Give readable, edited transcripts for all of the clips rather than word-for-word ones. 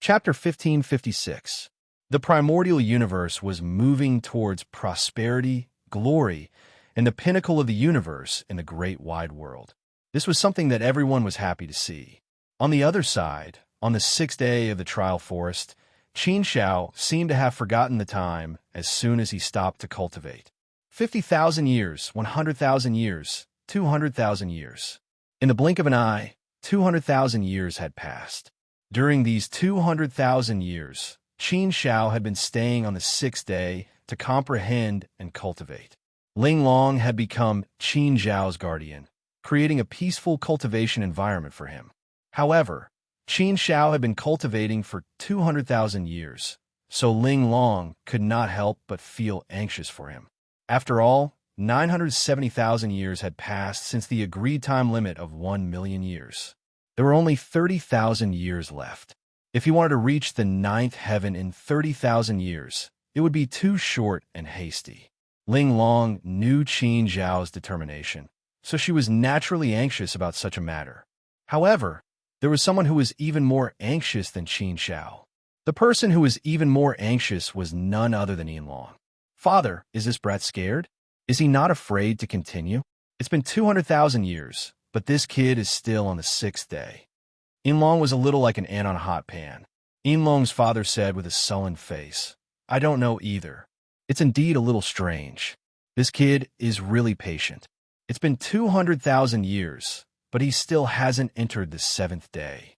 Chapter 1556. The primordial universe was moving towards prosperity, glory, and the pinnacle of the universe in the great wide world. This was something that everyone was happy to see. On the other side, on the sixth day of the trial forest, Qin Shao seemed to have forgotten the time as soon as he stopped to cultivate. 50,000 years, 100,000 years, 200,000 years. In the blink of an eye, 200,000 years had passed. During these 200,000 years, Qin Shao had been staying on the sixth day to comprehend and cultivate. Ling Long had become Qin Zhao's guardian, creating a peaceful cultivation environment for him. However, Qin Shao had been cultivating for 200,000 years, so Ling Long could not help but feel anxious for him. After all, 970,000 years had passed since the agreed time limit of 1 million years. There were only 30,000 years left. If he wanted to reach the ninth heaven in 30,000 years, it would be too short and hasty. Ling Long knew Qin Zhao's determination, so she was naturally anxious about such a matter. However, there was someone who was even more anxious than Qin Shao. The person who was even more anxious was none other than Yin Long. "Father, is this brat scared? Is he not afraid to continue? It's been 200,000 years, but this kid is still on the sixth day." Yin Long was a little like an ant on a hot pan. Yin Long's father said with a sullen face, "I don't know either. It's indeed a little strange. This kid is really patient. It's been 200,000 years, but he still hasn't entered the seventh day.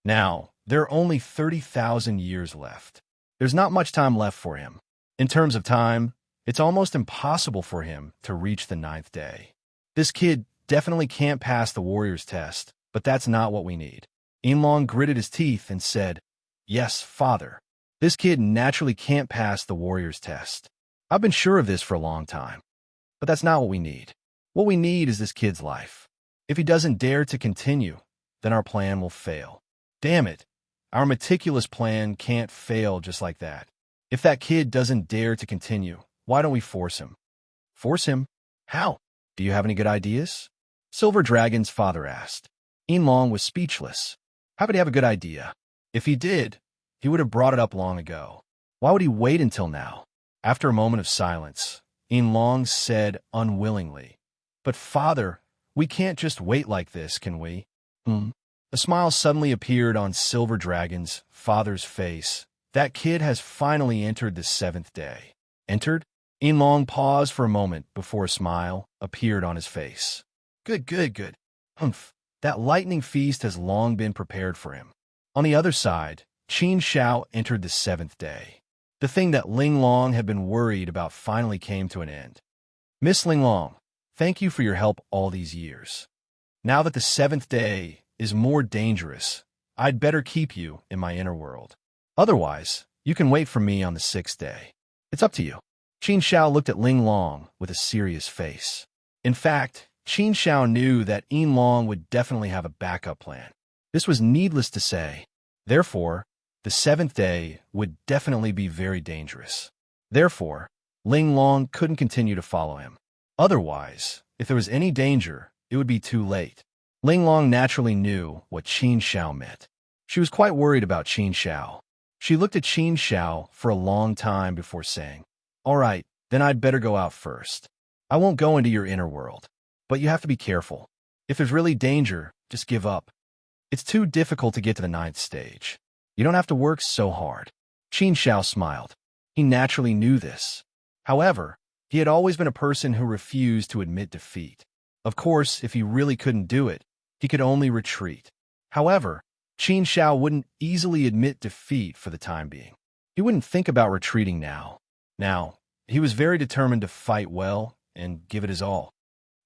Now, there are only 30,000 years left. There's not much time left for him. In terms of time, it's almost impossible for him to reach the ninth day. This kid definitely can't pass the warrior's test, but that's not what we need." Yin Long gritted his teeth and said, "Yes, father. This kid naturally can't pass the warrior's test. I've been sure of this for a long time. But that's not what we need. What we need is this kid's life. If he doesn't dare to continue, then our plan will fail. Damn it, our meticulous plan can't fail just like that. If that kid doesn't dare to continue, why don't we force him?" "Force him? How? Do you have any good ideas?" Silver Dragon's father asked. Yin Long was speechless. How could he have a good idea? If he did, he would have brought it up long ago. Why would he wait until now? After a moment of silence, Yin Long said unwillingly, "But father, we can't just wait like this, can we?" A smile suddenly appeared on Silver Dragon's father's face. "That kid has finally entered the seventh day." "Entered?" Yin Long paused for a moment before a smile appeared on his face. Good. Humph. That lightning feast has long been prepared for him." On the other side, Qin Shao entered the seventh day. The thing that Ling Long had been worried about finally came to an end. "Miss Ling Long, thank you for your help all these years. Now that the seventh day is more dangerous, I'd better keep you in my inner world. Otherwise, you can wait for me on the sixth day. It's up to you." Qin Shao looked at Ling Long with a serious face. In fact, Qin Shao knew that Yin Long would definitely have a backup plan. This was needless to say. Therefore, the seventh day would definitely be very dangerous. Therefore, Ling Long couldn't continue to follow him. Otherwise, if there was any danger, it would be too late. Ling Long naturally knew what Qin Shao meant. She was quite worried about Qin Shao. She looked at Qin Shao for a long time before saying, "All right, then I'd better go out first. I won't go into your inner world. But you have to be careful. If there's really danger, just give up. It's too difficult to get to the ninth stage. You don't have to work so hard." Qin Shao smiled. He naturally knew this. However, he had always been a person who refused to admit defeat. Of course, if he really couldn't do it, he could only retreat. However, Qin Shao wouldn't easily admit defeat for the time being. He wouldn't think about retreating now. Now, he was very determined to fight well and give it his all.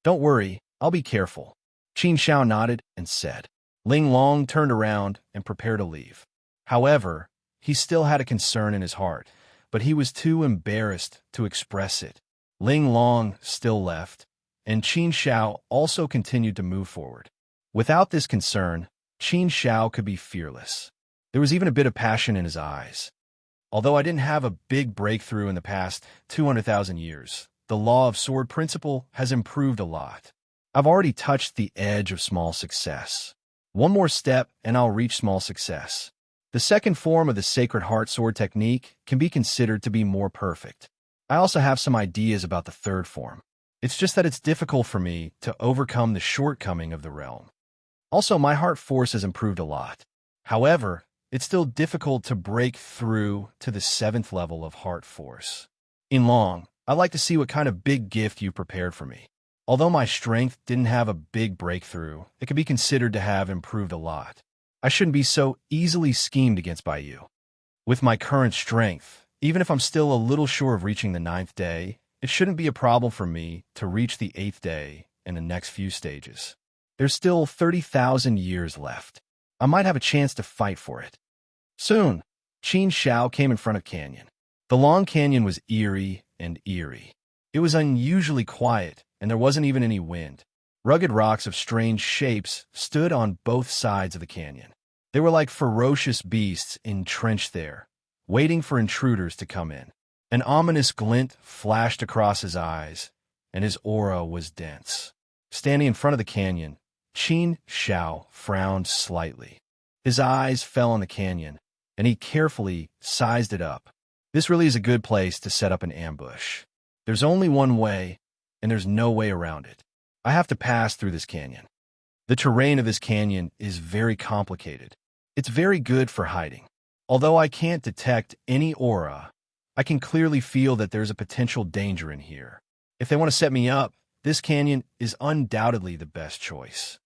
"Don't worry, I'll be careful." Qin Shao nodded and said. Ling Long turned around and prepared to leave. However, he still had a concern in his heart, but he was too embarrassed to express it. Ling Long still left, and Qin Shao also continued to move forward. Without this concern, Qin Shao could be fearless. There was even a bit of passion in his eyes. "Although I didn't have a big breakthrough in the past 200,000 years, the law of sword principle has improved a lot. I've already touched the edge of small success. One more step and I'll reach small success. The second form of the Sacred Heart Sword technique can be considered to be more perfect. I also have some ideas about the third form. It's just that it's difficult for me to overcome the shortcoming of the realm. Also, my heart force has improved a lot. However, it's still difficult to break through to the 7th level of heart force. In long, I'd like to see what kind of big gift you prepared for me. Although my strength didn't have a big breakthrough, it can be considered to have improved a lot. I shouldn't be so easily schemed against by you. With my current strength, even if I'm still a little short of reaching the 9th day, it shouldn't be a problem for me to reach the 8th day in the next few stages. There's still 30,000 years left. I might have a chance to fight for it. Soon, Qin Xiao came in front of Canyon. The long canyon was eerie and eerie. It was unusually quiet, and there wasn't even any wind. Rugged rocks of strange shapes stood on both sides of the canyon. They were like ferocious beasts entrenched there, waiting for intruders to come in. An ominous glint flashed across his eyes, and his aura was dense. Standing in front of the canyon, Qin Xiao frowned slightly. His eyes fell on the canyon, and he carefully sized it up. This really is a good place to set up an ambush. There's only one way, and there's no way around it. I have to pass through this canyon. The terrain of this canyon is very complicated. It's very good for hiding. Although I can't detect any aura, I can clearly feel that there's a potential danger in here. If they want to set me up, this canyon is undoubtedly the best choice.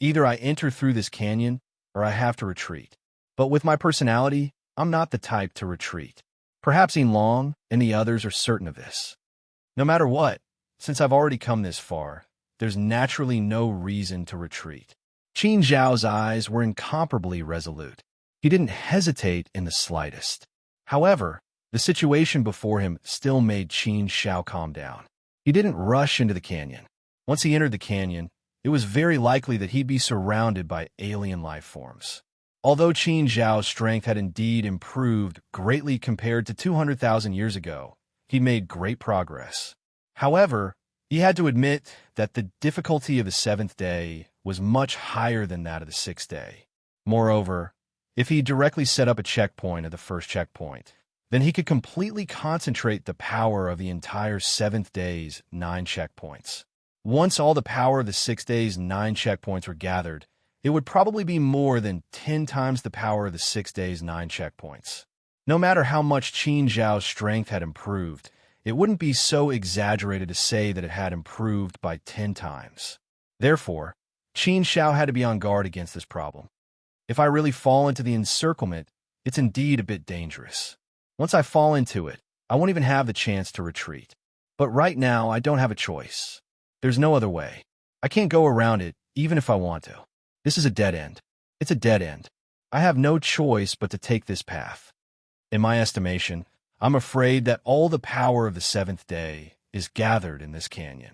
Either I enter through this canyon, or I have to retreat. But with my personality, I'm not the type to retreat. Perhaps Long and the others are certain of this. No matter what, since I've already come this far, there's naturally no reason to retreat. Qin Zhao's eyes were incomparably resolute. He didn't hesitate in the slightest. However, the situation before him still made Qin Xiao calm down. He didn't rush into the canyon. Once he entered the canyon, it was very likely that he'd be surrounded by alien life forms. Although Qin Zhao's strength had indeed improved greatly compared to 200,000 years ago, he made great progress. However, he had to admit that the difficulty of the 7th day was much higher than that of the 6th day. Moreover, if he directly set up a checkpoint at the first checkpoint, then he could completely concentrate the power of the entire 7th day's 9 checkpoints. Once all the power of the 6th day's 9 checkpoints were gathered, it would probably be more than 10 times the power of the 6th day's 9 checkpoints. No matter how much Qin Zhao's strength had improved, it wouldn't be so exaggerated to say that it had improved by 10 times. Therefore, Qin Xiao had to be on guard against this problem. If I really fall into the encirclement, it's indeed a bit dangerous. Once I fall into it, I won't even have the chance to retreat. But right now, I don't have a choice. There's no other way. I can't go around it, even if I want to. This is a dead end. It's a dead end. I have no choice but to take this path. In my estimation, I'm afraid that all the power of the 7th day is gathered in this canyon.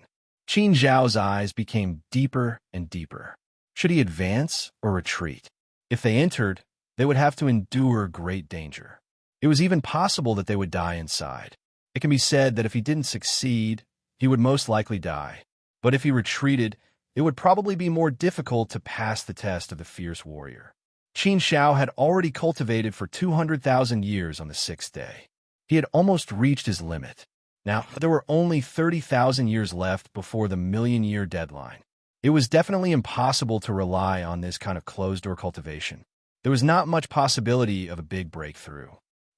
Qin Zhao's eyes became deeper and deeper. Should he advance or retreat? If they entered, they would have to endure great danger. It was even possible that they would die inside. It can be said that if he didn't succeed, he would most likely die. But if he retreated, it would probably be more difficult to pass the test of the fierce warrior. Qin Xiao had already cultivated for 200,000 years on the 6th day. He had almost reached his limit. Now, there were only 30,000 years left before the million-year deadline. It was definitely impossible to rely on this kind of closed-door cultivation. There was not much possibility of a big breakthrough.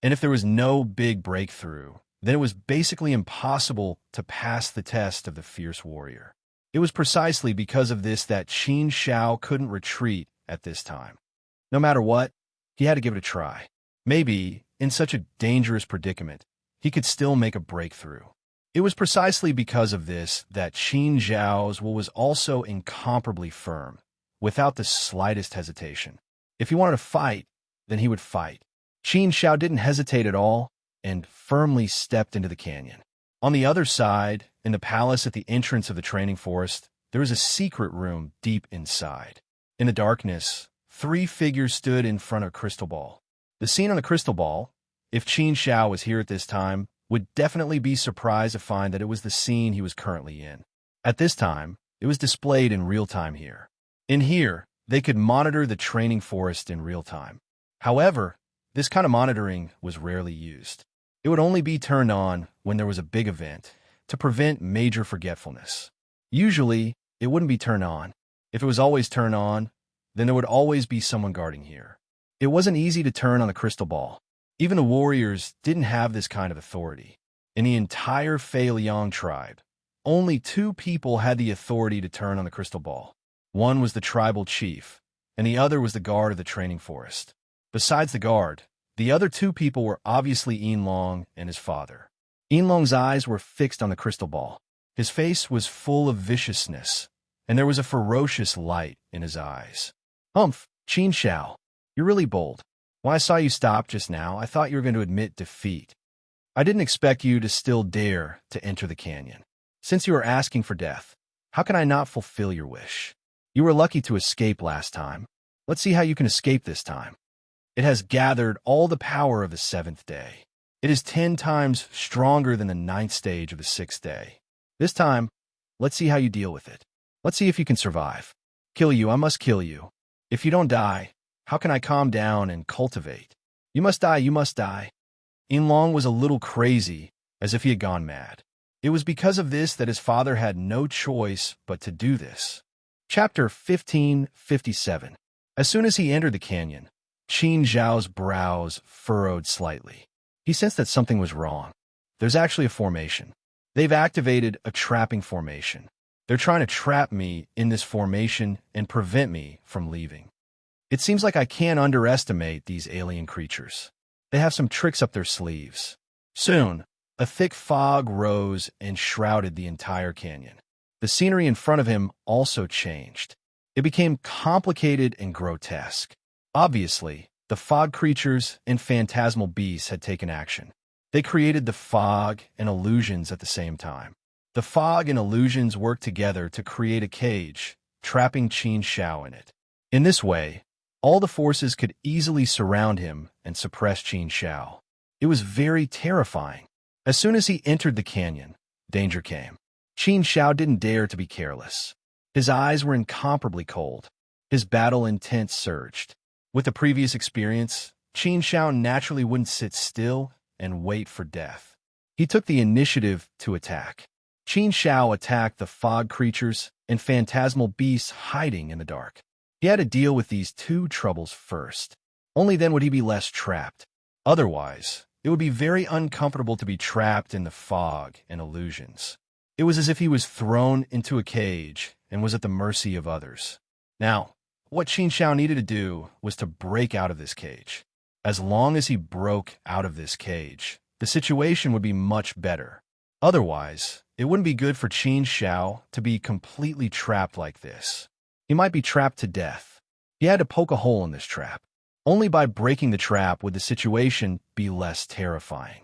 And if there was no big breakthrough, then it was basically impossible to pass the test of the fierce warrior. It was precisely because of this that Qin Xiao couldn't retreat at this time. No matter what, he had to give it a try. Maybe, in such a dangerous predicament, he could still make a breakthrough. It was precisely because of this that Qin Zhao's will was also incomparably firm, without the slightest hesitation. If he wanted to fight, then he would fight. Qin Xiao didn't hesitate at all and firmly stepped into the canyon. On the other side, in the palace at the entrance of the training forest, there was a secret room deep inside. In the darkness, 3 figures stood in front of a crystal ball. The scene on the crystal ball, if Qin Xiao was here at this time, would definitely be surprised to find that it was the scene he was currently in. At this time, it was displayed in real time here. In here, they could monitor the training forest in real time. However, this kind of monitoring was rarely used. It would only be turned on when there was a big event to prevent major forgetfulness. Usually, it wouldn't be turned on. If it was always turned on, then there would always be someone guarding here. It wasn't easy to turn on the crystal ball. Even the warriors didn't have this kind of authority. In the entire Fei Liang tribe, only 2 people had the authority to turn on the crystal ball. One was the tribal chief, and the other was the guard of the training forest. Besides the guard, the other 2 people were obviously Yinlong and his father. Yinlong's eyes were fixed on the crystal ball. His face was full of viciousness, and there was a ferocious light in his eyes. Humph, Qin Shao, you're really bold. When I saw you stop just now, I thought you were going to admit defeat. I didn't expect you to still dare to enter the canyon. Since you are asking for death, how can I not fulfill your wish? You were lucky to escape last time. Let's see how you can escape this time. It has gathered all the power of the 7th day. It is 10 times stronger than the 9th stage of the 6th day. This time, let's see how you deal with it. Let's see if you can survive. Kill you, I must kill you. If you don't die, how can I calm down and cultivate? You must die, you must die. Yinlong was a little crazy, as if he had gone mad. It was because of this that his father had no choice but to do this. Chapter 1557. As soon as he entered the canyon, Qin Zhao's brows furrowed slightly. He sensed that something was wrong. There's actually a formation. They've activated a trapping formation. They're trying to trap me in this formation and prevent me from leaving. It seems like I can't underestimate these alien creatures. They have some tricks up their sleeves. Soon, a thick fog rose and shrouded the entire canyon. The scenery in front of him also changed. It became complicated and grotesque. Obviously, the fog creatures and phantasmal beasts had taken action. They created the fog and illusions at the same time. The fog and illusions worked together to create a cage, trapping Qin Shao in it. In this way, all the forces could easily surround him and suppress Qin Shao. It was very terrifying. As soon as he entered the canyon, danger came. Qin Shao didn't dare to be careless. His eyes were incomparably cold. His battle intent surged. With the previous experience, Qin Shao naturally wouldn't sit still and wait for death. He took the initiative to attack. Qin Shao attacked the fog creatures and phantasmal beasts hiding in the dark. He had to deal with these 2 troubles first. Only then would he be less trapped. Otherwise, it would be very uncomfortable to be trapped in the fog and illusions. It was as if he was thrown into a cage and was at the mercy of others. Now, what Qin Shao needed to do was to break out of this cage. As long as he broke out of this cage, the situation would be much better. Otherwise, it wouldn't be good for Qin Shao to be completely trapped like this. He might be trapped to death. He had to poke a hole in this trap. Only by breaking the trap would the situation be less terrifying.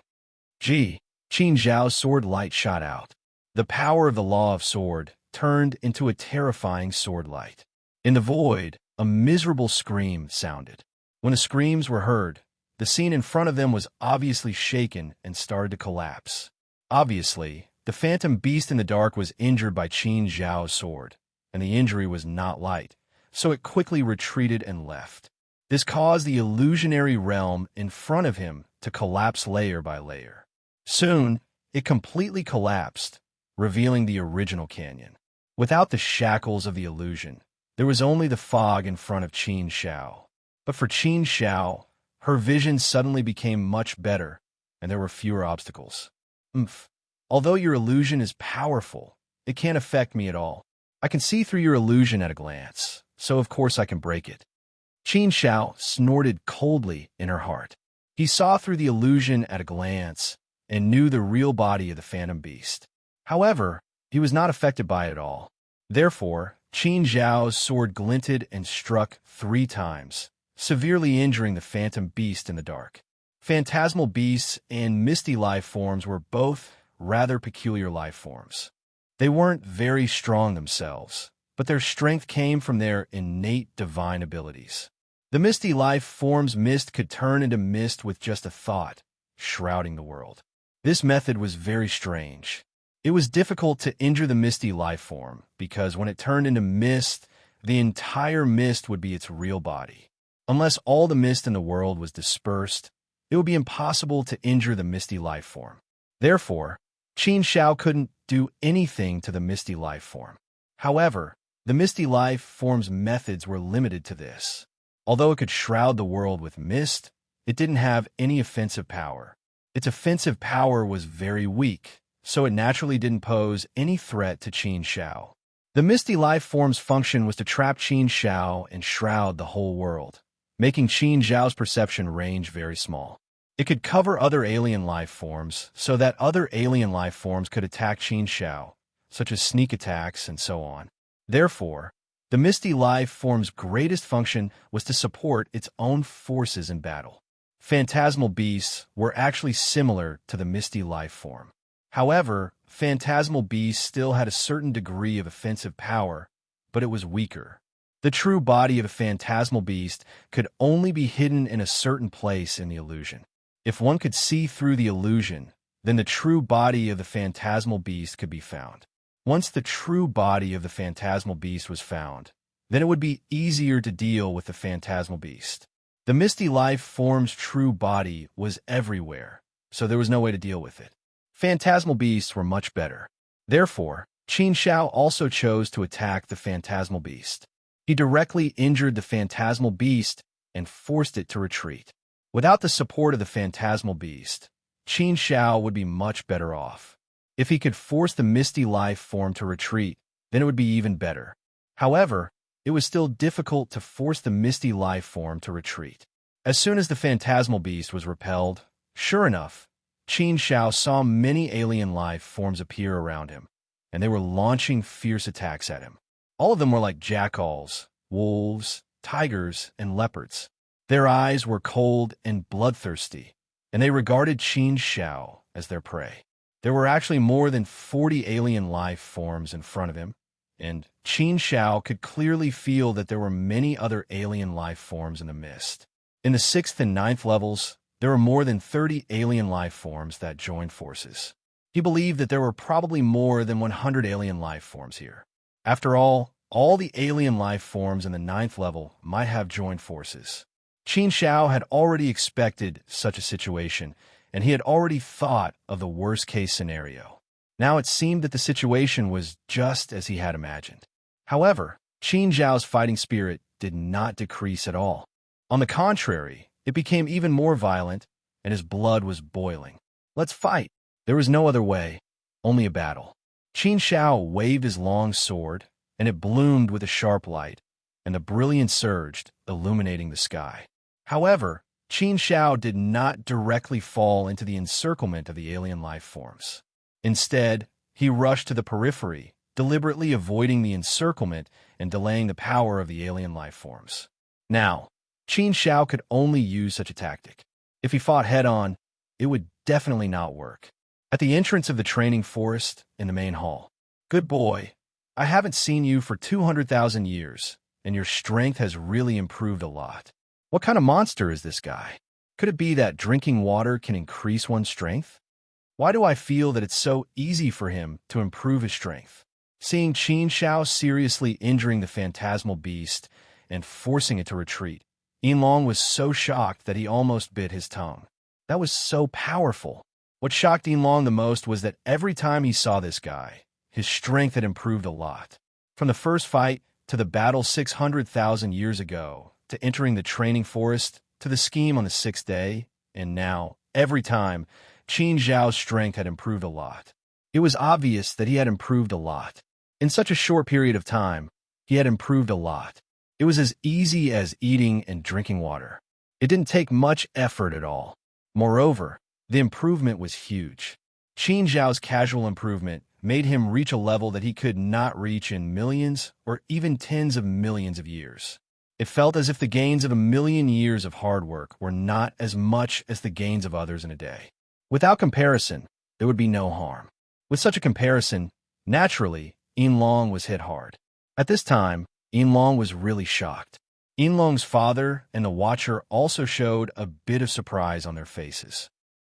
Qin Zhao's sword light shot out. The power of the law of sword turned into a terrifying sword light. In the void, a miserable scream sounded. When the screams were heard, the scene in front of them was obviously shaken and started to collapse. Obviously, the phantom beast in the dark was injured by Qin Zhao's sword, and the injury was not light, so it quickly retreated and left. This caused the illusionary realm in front of him to collapse layer by layer. Soon, it completely collapsed, revealing the original canyon. Without the shackles of the illusion, there was only the fog in front of Qin Shao. But for Qin Shao, her vision suddenly became much better, and there were fewer obstacles. Although your illusion is powerful, it can't affect me at all. I can see through your illusion at a glance, so of course I can break it. Qin Shao snorted coldly in her heart. He saw through the illusion at a glance and knew the real body of the phantom beast. However, he was not affected by it at all. Therefore, Qin Zhao's sword glinted and struck 3 times, severely injuring the phantom beast in the dark. Phantasmal beasts and misty life forms were both rather peculiar life forms. They weren't very strong themselves, but their strength came from their innate divine abilities. The misty life form's mist could turn into mist with just a thought, shrouding the world. This method was very strange. It was difficult to injure the misty life form, because when it turned into mist, the entire mist would be its real body. Unless all the mist in the world was dispersed, it would be impossible to injure the misty life form. Therefore, Qin Shao couldn't do anything to the misty life form. However, the misty life form's methods were limited to this. Although it could shroud the world with mist, it didn't have any offensive power. Its offensive power was very weak, so it naturally didn't pose any threat to Qin Shao. The misty life form's function was to trap Qin Shao and shroud the whole world, making Qin Shao's perception range very small. It could cover other alien life forms so that other alien life forms could attack Qin Shao, such as sneak attacks and so on. Therefore, the misty life form's greatest function was to support its own forces in battle. Phantasmal beasts were actually similar to the misty life form. However, phantasmal beasts still had a certain degree of offensive power, but it was weaker. The true body of a phantasmal beast could only be hidden in a certain place in the illusion. If one could see through the illusion, then the true body of the phantasmal beast could be found. Once the true body of the phantasmal beast was found, then it would be easier to deal with the phantasmal beast. The misty life form's true body was everywhere, so there was no way to deal with it. Phantasmal beasts were much better. Therefore, Qin Shao also chose to attack the phantasmal beast. He directly injured the phantasmal beast and forced it to retreat. Without the support of the phantasmal beast, Qin Shao would be much better off. If he could force the misty life form to retreat, then it would be even better. However, it was still difficult to force the misty life form to retreat. As soon as the phantasmal beast was repelled, sure enough, Qin Shao saw many alien life forms appear around him, and they were launching fierce attacks at him. All of them were like jackals, wolves, tigers, and leopards. Their eyes were cold and bloodthirsty, and they regarded Qin Shao as their prey. There were actually more than 40 alien life forms in front of him, and Qin Shao could clearly feel that there were many other alien life forms in the mist. In the 6th and 9th levels, there were more than 30 alien life forms that joined forces. He believed that there were probably more than 100 alien life forms here. After all the alien life forms in the 9th level might have joined forces. Qin Shao had already expected such a situation, and he had already thought of the worst-case scenario. Now it seemed that the situation was just as he had imagined. However, Qin Shao's fighting spirit did not decrease at all. On the contrary, it became even more violent, and his blood was boiling. Let's fight. There was no other way, only a battle. Qin Shao waved his long sword, and it bloomed with a sharp light, and the brilliance surged, illuminating the sky. However, Qin Shao did not directly fall into the encirclement of the alien life forms. Instead, he rushed to the periphery, deliberately avoiding the encirclement and delaying the power of the alien life forms. Now, Qin Shao could only use such a tactic. If he fought head-on, it would definitely not work. At the entrance of the training forest in the main hall, "Good boy, I haven't seen you for 200,000 years, and your strength has really improved a lot. What kind of monster is this guy? Could it be that drinking water can increase one's strength? Why do I feel that it's so easy for him to improve his strength?" Seeing Qin Shao seriously injuring the phantasmal beast and forcing it to retreat, Yinlong was so shocked that he almost bit his tongue. That was so powerful. What shocked Yinlong the most was that every time he saw this guy, his strength had improved a lot. From the first fight to the battle 600,000 years ago, to entering the training forest, to the scheme on the 6th day, and now, every time, Qin Zhao's strength had improved a lot. It was obvious that he had improved a lot. In such a short period of time, he had improved a lot. It was as easy as eating and drinking water. It didn't take much effort at all. Moreover, the improvement was huge. Qin Zhao's casual improvement made him reach a level that he could not reach in millions or even tens of millions of years. It felt as if the gains of 1,000,000 years of hard work were not as much as the gains of others in a day. Without comparison, there would be no harm. With such a comparison, naturally, Yinlong was hit hard. At this time, Yinlong was really shocked. Yinlong's father and the Watcher also showed a bit of surprise on their faces.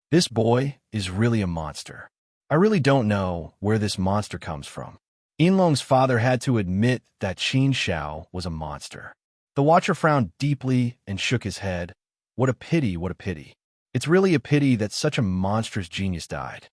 This boy is really a monster. I really don't know where this monster comes from. Yinlong's father had to admit that Qin Shao was a monster. The Watcher frowned deeply and shook his head. What a pity, what a pity. It's really a pity that such a monstrous genius died.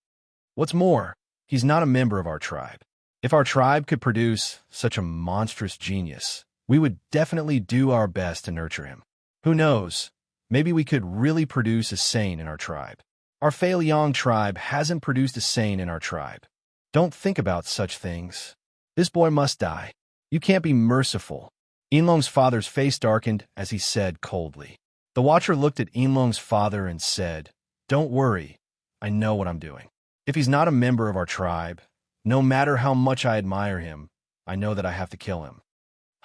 What's more, he's not a member of our tribe. If our tribe could produce such a monstrous genius, we would definitely do our best to nurture him. Who knows? Maybe we could really produce a saint in our tribe. Our Feiliong tribe hasn't produced a saint in our tribe. Don't think about such things. This boy must die. You can't be merciful. Inlong's father's face darkened as he said coldly. The Watcher looked at Inlong's father and said, "Don't worry. I know what I'm doing. If he's not a member of our tribe, no matter how much I admire him, I know that I have to kill him."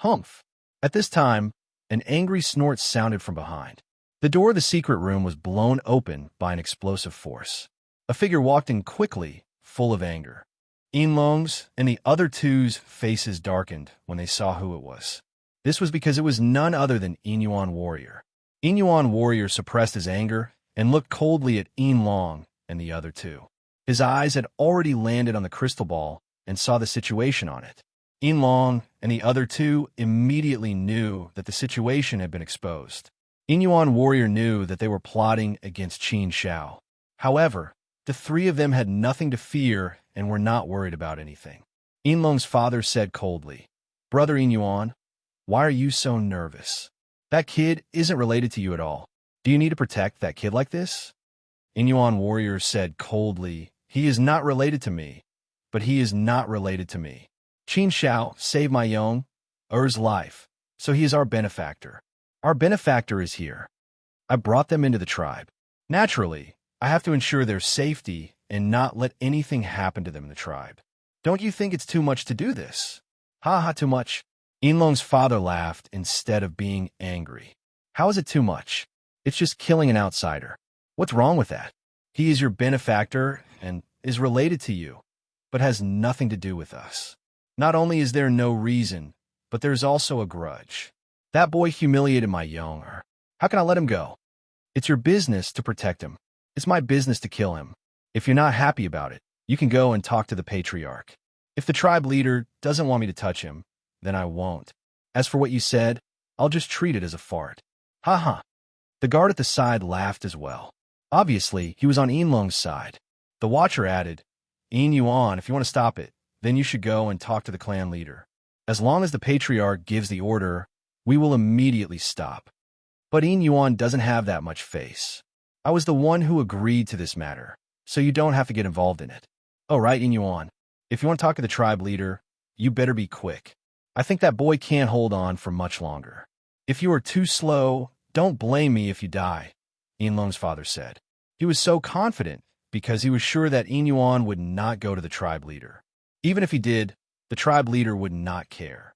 Humph! At this time, an angry snort sounded from behind. The door of the secret room was blown open by an explosive force. A figure walked in quickly, full of anger. Inlong's and the other two's faces darkened when they saw who it was. This was because it was none other than Inyuan Warrior. Inyuan Warrior suppressed his anger and looked coldly at Inlong and the other two. His eyes had already landed on the crystal ball and saw the situation on it. Inlong and the other two immediately knew that the situation had been exposed. Inyuan Warrior knew that they were plotting against Qin Shao. However, the three of them had nothing to fear and were not worried about anything. Inlong's father said coldly, "Brother Inyuan, why are you so nervous? That kid isn't related to you at all. Do you need to protect that kid like this?" Inyuan Warrior said coldly, "He is not related to me, but he is not related to me. Qin Shao saved my young Er's life, so he is our benefactor. Our benefactor is here. I brought them into the tribe. Naturally, I have to ensure their safety and not let anything happen to them in the tribe. Don't you think it's too much to do this?" "Ha ha, too much." Inlong's father laughed instead of being angry. "How is it too much? It's just killing an outsider. What's wrong with that? He is your benefactor and is related to you, but has nothing to do with us. Not only is there no reason, but there's also a grudge. That boy humiliated my younger. How can I let him go? It's your business to protect him. It's my business to kill him. If you're not happy about it, you can go and talk to the patriarch. If the tribe leader doesn't want me to touch him, then I won't. As for what you said, I'll just treat it as a fart." "Ha ha." The guard at the side laughed as well. Obviously, he was on Inlong's side. The Watcher added, "In Yuan, if you want to stop it, then you should go and talk to the clan leader. As long as the patriarch gives the order, we will immediately stop." But In Yuan doesn't have that much face. "I was the one who agreed to this matter, so you don't have to get involved in it." "Oh, right, In Yuan. If you want to talk to the tribe leader, you better be quick. I think that boy can't hold on for much longer. If you are too slow, don't blame me if you die," Inlong's father said. He was so confident because he was sure that Inyuan would not go to the tribe leader. Even if he did, the tribe leader would not care.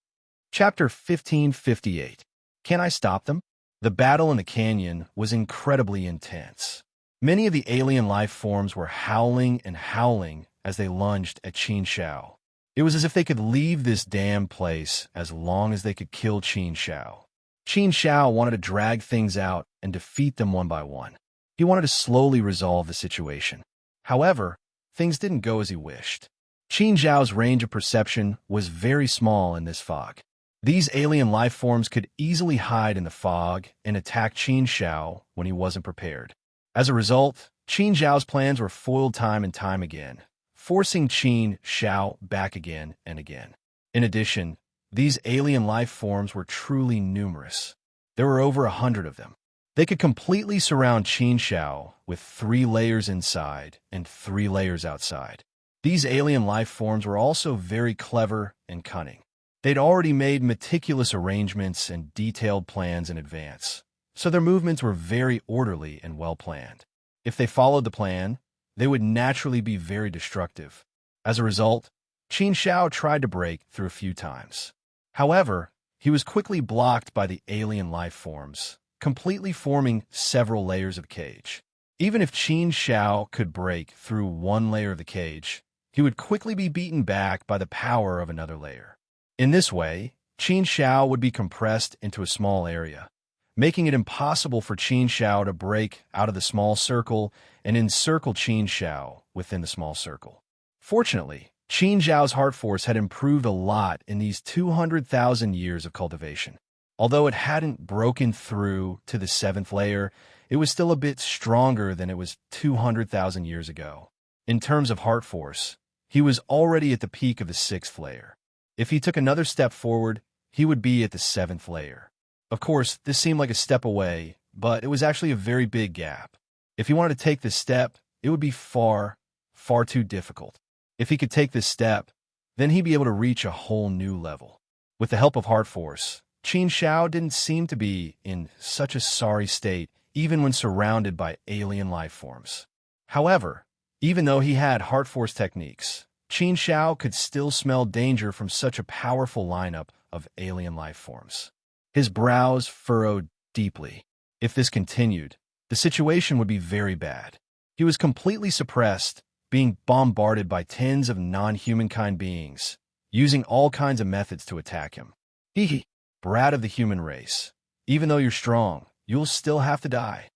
Chapter 1558. Can I stop them? The battle in the canyon was incredibly intense. Many of the alien life forms were howling and howling as they lunged at Qin Shao. It was as if they could leave this damned place as long as they could kill Qin Shao. Qin Shao wanted to drag things out and defeat them one by one. He wanted to slowly resolve the situation. However, things didn't go as he wished. Qin Shao's range of perception was very small in this fog. These alien life forms could easily hide in the fog and attack Qin Shao when he wasn't prepared. As a result, Qin Shao's plans were foiled time and time again, forcing Qin Shao back again and again. In addition, these alien life forms were truly numerous. There were over 100 of them. They could completely surround Qin Shao with 3 layers inside and 3 layers outside. These alien life forms were also very clever and cunning. They'd already made meticulous arrangements and detailed plans in advance, so their movements were very orderly and well-planned. If they followed the plan, they would naturally be very destructive. As a result, Qin Shao tried to break through a few times. However, he was quickly blocked by the alien life forms, completely forming several layers of cage. Even if Qin Shao could break through one layer of the cage, he would quickly be beaten back by the power of another layer. In this way, Qin Shao would be compressed into a small area, making it impossible for Qin Shao to break out of the small circle and encircle Qin Shao within the small circle. Fortunately, Qin Zhao's heart force had improved a lot in these 200,000 years of cultivation. Although it hadn't broken through to the 7th layer, it was still a bit stronger than it was 200,000 years ago. In terms of heart force, he was already at the peak of the 6th layer. If he took another step forward, he would be at the 7th layer. Of course, this seemed like a step away, but it was actually a very big gap. If he wanted to take this step, it would be far, far too difficult. If he could take this step, then he'd be able to reach a whole new level. With the help of heart force, Qin Shao didn't seem to be in such a sorry state even when surrounded by alien life forms. However, even though he had heart force techniques, Qin Shao could still smell danger from such a powerful lineup of alien life forms. His brows furrowed deeply. If this continued, the situation would be very bad. He was completely suppressed, being bombarded by tens of non-humankind beings, using all kinds of methods to attack him. Hee, brat of the human race. Even though you're strong, you'll still have to die.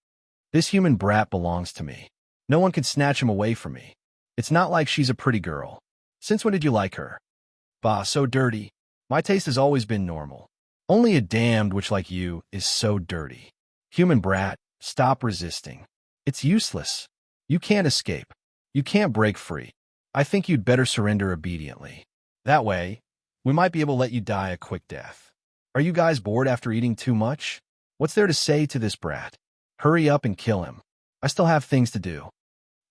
This human brat belongs to me. No one can snatch him away from me. It's not like she's a pretty girl. Since when did you like her? Bah, so dirty. My taste has always been normal. Only a damned witch like you is so dirty. Human brat, stop resisting. It's useless. You can't escape. You can't break free. I think you'd better surrender obediently. That way, we might be able to let you die a quick death. Are you guys bored after eating too much? What's there to say to this brat? Hurry up and kill him. I still have things to do.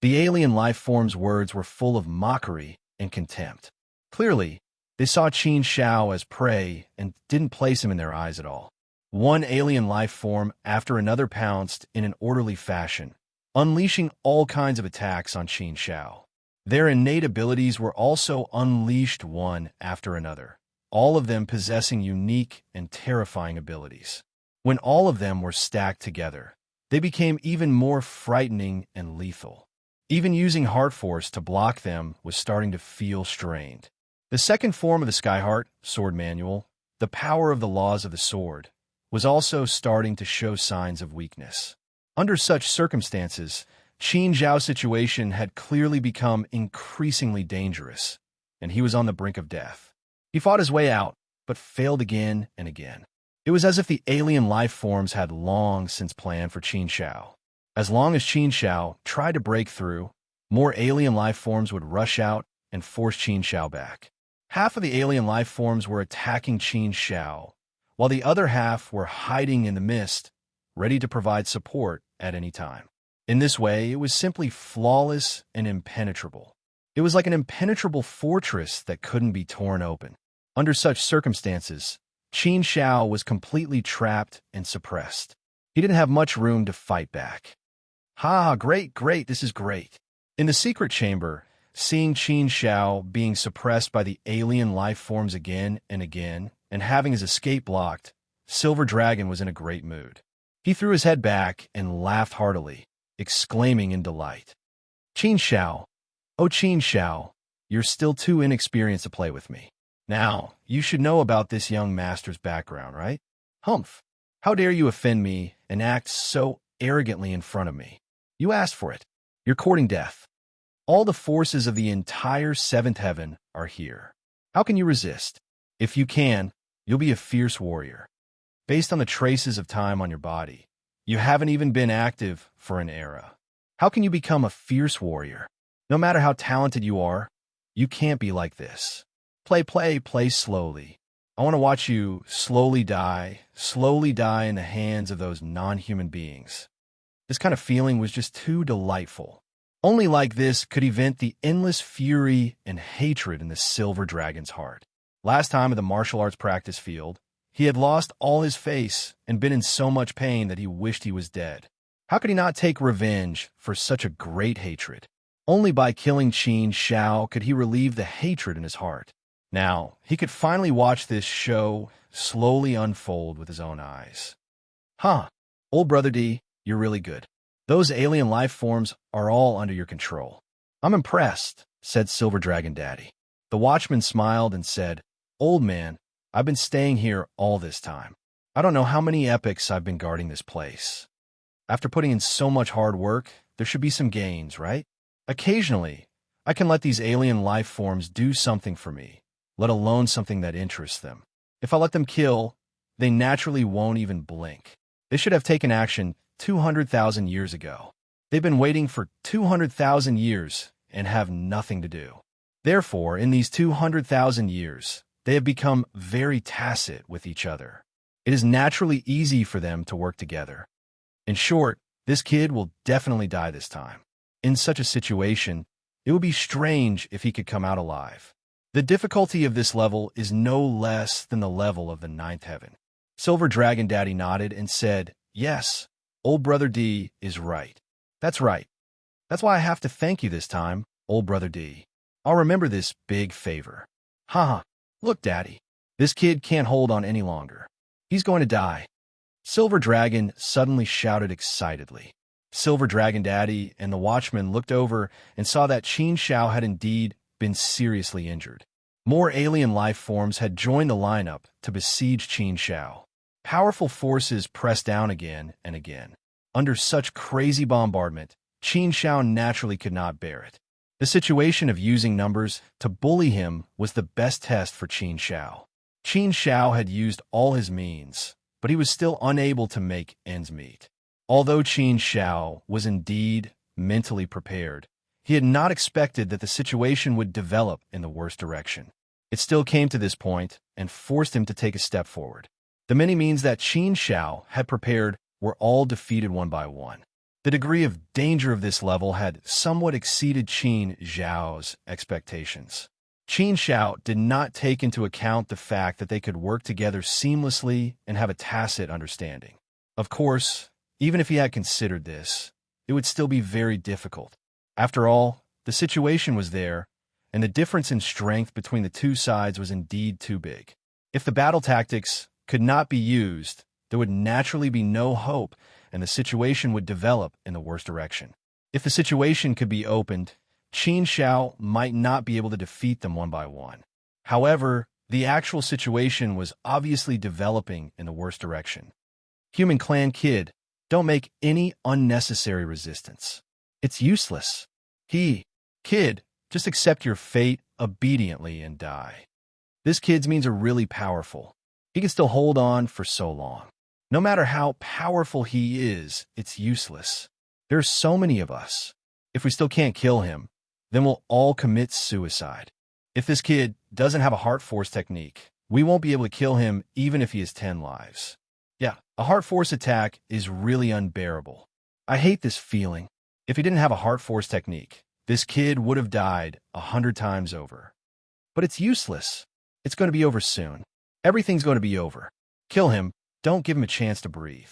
The alien life form's words were full of mockery and contempt. Clearly, they saw Qin Shao as prey and didn't place him in their eyes at all. One alien life form after another pounced in an orderly fashion, unleashing all kinds of attacks on Qin Shao. Their innate abilities were also unleashed one after another, all of them possessing unique and terrifying abilities. When all of them were stacked together, they became even more frightening and lethal. Even using heart force to block them was starting to feel strained. The second form of the Skyheart, Sword Manual, the power of the laws of the sword, was also starting to show signs of weakness. Under such circumstances, Qin Zhao's situation had clearly become increasingly dangerous, and he was on the brink of death. He fought his way out, but failed again and again. It was as if the alien life forms had long since planned for Qin Shao. As long as Qin Shao tried to break through, more alien life forms would rush out and force Qin Shao back. Half of the alien life forms were attacking Qin Shao, while the other half were hiding in the mist, ready to provide support at any time. In this way, it was simply flawless and impenetrable. It was like an impenetrable fortress that couldn't be torn open. Under such circumstances, Qin Shao was completely trapped and suppressed. He didn't have much room to fight back. Ha, great, this is great. In the secret chamber, seeing Qin Shao being suppressed by the alien life forms again and again, and having his escape blocked, Silver Dragon was in a great mood. He threw his head back and laughed heartily, exclaiming in delight. Qin Shao, oh Qin Shao, you're still too inexperienced to play with me. Now, you should know about this young master's background, right? Humph, how dare you offend me and act so arrogantly in front of me? You asked for it. You're courting death. All the forces of the entire seventh heaven are here. How can you resist? If you can, you'll be a fierce warrior. Based on the traces of time on your body, you haven't even been active for an era. How can you become a fierce warrior? No matter how talented you are, you can't be like this. Play slowly. I want to watch you slowly die in the hands of those non-human beings. This kind of feeling was just too delightful. Only like this could he vent the endless fury and hatred in the Silver Dragon's heart. Last time at the martial arts practice field, he had lost all his face and been in so much pain that he wished he was dead. How could he not take revenge for such a great hatred? Only by killing Qin Shao could he relieve the hatred in his heart. Now, he could finally watch this show slowly unfold with his own eyes. Huh, old brother D, you're really good. Those alien life forms are all under your control. I'm impressed, said Silver Dragon Daddy. The watchman smiled and said, Old man, I've been staying here all this time. I don't know how many epochs I've been guarding this place. After putting in so much hard work, there should be some gains, right? Occasionally, I can let these alien life forms do something for me, let alone something that interests them. If I let them kill, they naturally won't even blink. They should have taken action 200,000 years ago. They've been waiting for 200,000 years and have nothing to do. Therefore, in these 200,000 years, they have become very tacit with each other. It is naturally easy for them to work together. In short, this kid will definitely die this time. In such a situation, it would be strange if he could come out alive. The difficulty of this level is no less than the level of the ninth heaven. Silver Dragon Daddy nodded and said, "Yes, old brother D is right. That's right. That's why I have to thank you this time, old brother D. I'll remember this big favor." Haha, look, Daddy. This kid can't hold on any longer. He's going to die. Silver Dragon suddenly shouted excitedly. Silver Dragon Daddy and the watchman looked over and saw that Qin Shao had indeed been seriously injured. More alien life forms had joined the lineup to besiege Qin Shao. Powerful forces pressed down again and again. Under such crazy bombardment, Qin Shao naturally could not bear it. The situation of using numbers to bully him was the best test for Qin Shao. Qin Shao had used all his means, but he was still unable to make ends meet. Although Qin Shao was indeed mentally prepared, he had not expected that the situation would develop in the worst direction. It still came to this point and forced him to take a step forward. The many means that Qin Shao had prepared were all defeated one by one. The degree of danger of this level had somewhat exceeded Qin Zhao's expectations. Qin Shao did not take into account the fact that they could work together seamlessly and have a tacit understanding. Of course, even if he had considered this, it would still be very difficult. After all, the situation was there, and the difference in strength between the two sides was indeed too big. If the battle tactics could not be used, there would naturally be no hope, and the situation would develop in the worst direction. If the situation could be opened, Qin Shao might not be able to defeat them one by one. However, the actual situation was obviously developing in the worst direction. Human Clan Kid, don't make any unnecessary resistance. It's useless. Kid, just accept your fate obediently and die. This kid's means are really powerful. He can still hold on for so long. No matter how powerful he is, it's useless. There are so many of us. If we still can't kill him, then we'll all commit suicide. If this kid doesn't have a heart force technique, we won't be able to kill him even if he has 10 lives. Yeah, a heart force attack is really unbearable. I hate this feeling. If he didn't have a heart force technique, this kid would have died 100 times over. But it's useless. It's going to be over soon. Everything's going to be over. Kill him. Don't give him a chance to breathe.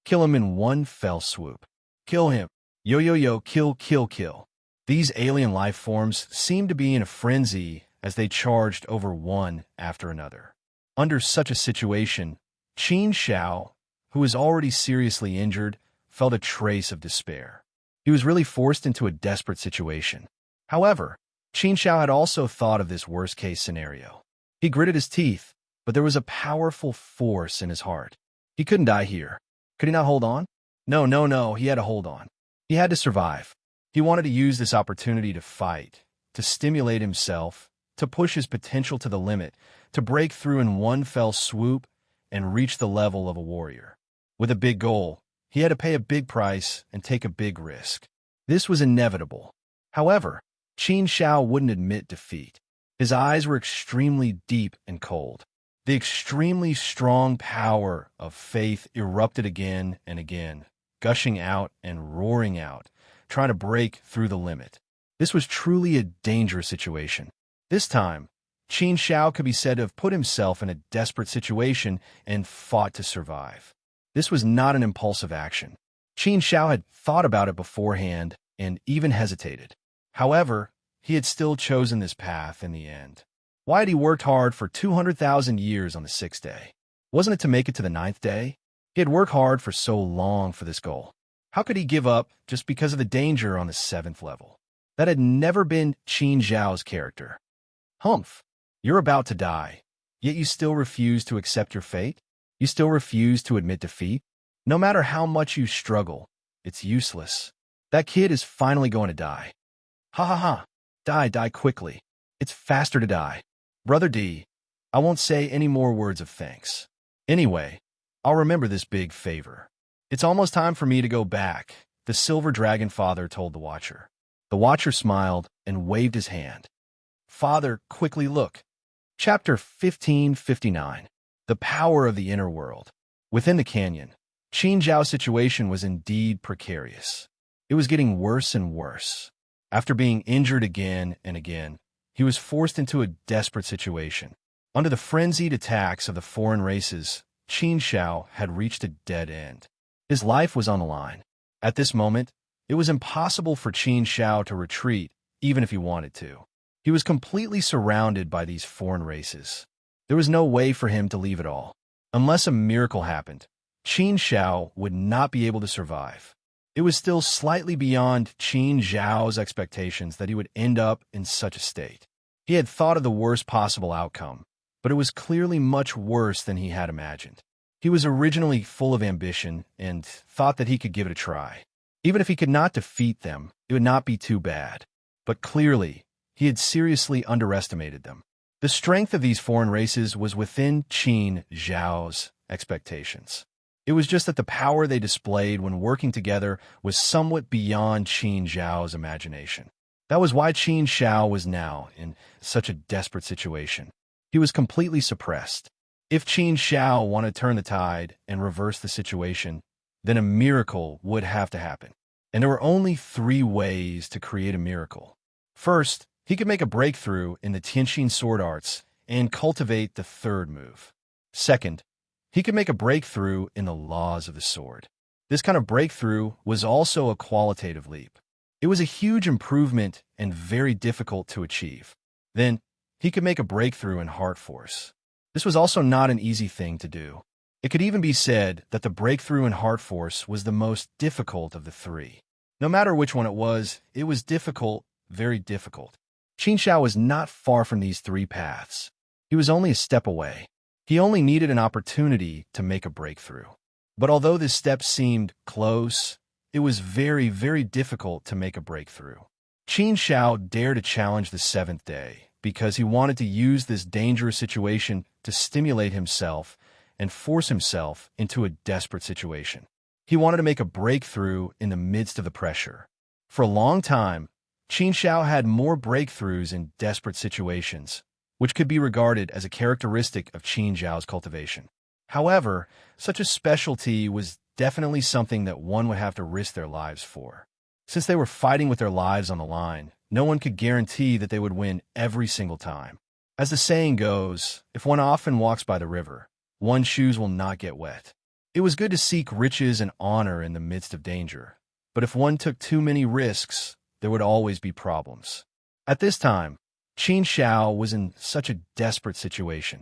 Kill him in one fell swoop. Kill him. Yo, kill. These alien life forms seemed to be in a frenzy as they charged over one after another. Under such a situation, Qin Shao, who was already seriously injured, felt a trace of despair. He was really forced into a desperate situation. However, Qin Shao had also thought of this worst-case scenario. He gritted his teeth, but there was a powerful force in his heart. He couldn't die here. Could he not hold on? No, he had to hold on. He had to survive. He wanted to use this opportunity to fight, to stimulate himself, to push his potential to the limit, to break through in one fell swoop and reach the level of a warrior. With a big goal, he had to pay a big price and take a big risk. This was inevitable. However, Qin Shao wouldn't admit defeat. His eyes were extremely deep and cold. The extremely strong power of faith erupted again and again, gushing out and roaring out, trying to break through the limit. This was truly a dangerous situation. This time, Qin Shao could be said to have put himself in a desperate situation and fought to survive. This was not an impulsive action. Qin Shao had thought about it beforehand and even hesitated. However, he had still chosen this path in the end. Why had he worked hard for 200,000 years on the 6th day? Wasn't it to make it to the 9th day? He had worked hard for so long for this goal. How could he give up just because of the danger on the 7th level? That had never been Qin Zhao's character. Humph, you're about to die, yet you still refuse to accept your fate? You still refuse to admit defeat? No matter how much you struggle, it's useless. That kid is finally going to die. Ha. Die quickly. It's faster to die. Brother D, I won't say any more words of thanks. Anyway, I'll remember this big favor. It's almost time for me to go back, the silver dragon father told the Watcher. The Watcher smiled and waved his hand. Father, quickly look. Chapter 1559. The Power of the Inner World. Within the canyon, Qin Zhao's situation was indeed precarious. It was getting worse and worse. After being injured again and again, he was forced into a desperate situation. Under the frenzied attacks of the foreign races, Qin Zhao had reached a dead end. His life was on the line. At this moment, it was impossible for Qin Zhao to retreat, even if he wanted to. He was completely surrounded by these foreign races. There was no way for him to leave at all. Unless a miracle happened, Qin Zhao would not be able to survive. It was still slightly beyond Qin Zhao's expectations that he would end up in such a state. He had thought of the worst possible outcome, but it was clearly much worse than he had imagined. He was originally full of ambition and thought that he could give it a try. Even if he could not defeat them, it would not be too bad. But clearly, he had seriously underestimated them. The strength of these foreign races was within Qin Zhao's expectations. It was just that the power they displayed when working together was somewhat beyond Qin Zhao's imagination. That was why Qin Zhao was now in such a desperate situation. He was completely suppressed. If Qin Zhao wanted to turn the tide and reverse the situation, then a miracle would have to happen. And there were only 3 ways to create a miracle. First, he could make a breakthrough in the Tianxin sword arts and cultivate the 3rd move. Second, he could make a breakthrough in the laws of the sword. This kind of breakthrough was also a qualitative leap. It was a huge improvement and very difficult to achieve. Then, he could make a breakthrough in heart force. This was also not an easy thing to do. It could even be said that the breakthrough in heart force was the most difficult of the 3. No matter which one it was difficult, very difficult. Qin Zhao was not far from these 3 paths. He was only a step away. He only needed an opportunity to make a breakthrough. But although this step seemed close, it was very, very difficult to make a breakthrough. Qin Zhao dared to challenge the 7th day because he wanted to use this dangerous situation to stimulate himself and force himself into a desperate situation. He wanted to make a breakthrough in the midst of the pressure. For a long time, Qin Zhao had more breakthroughs in desperate situations, which could be regarded as a characteristic of Qin Zhao's cultivation. However, such a specialty was definitely something that one would have to risk their lives for. Since they were fighting with their lives on the line, no one could guarantee that they would win every single time. As the saying goes, if one often walks by the river, one's shoes will not get wet. It was good to seek riches and honor in the midst of danger, but if one took too many risks, there would always be problems. At this time, Qin Zhao was in such a desperate situation.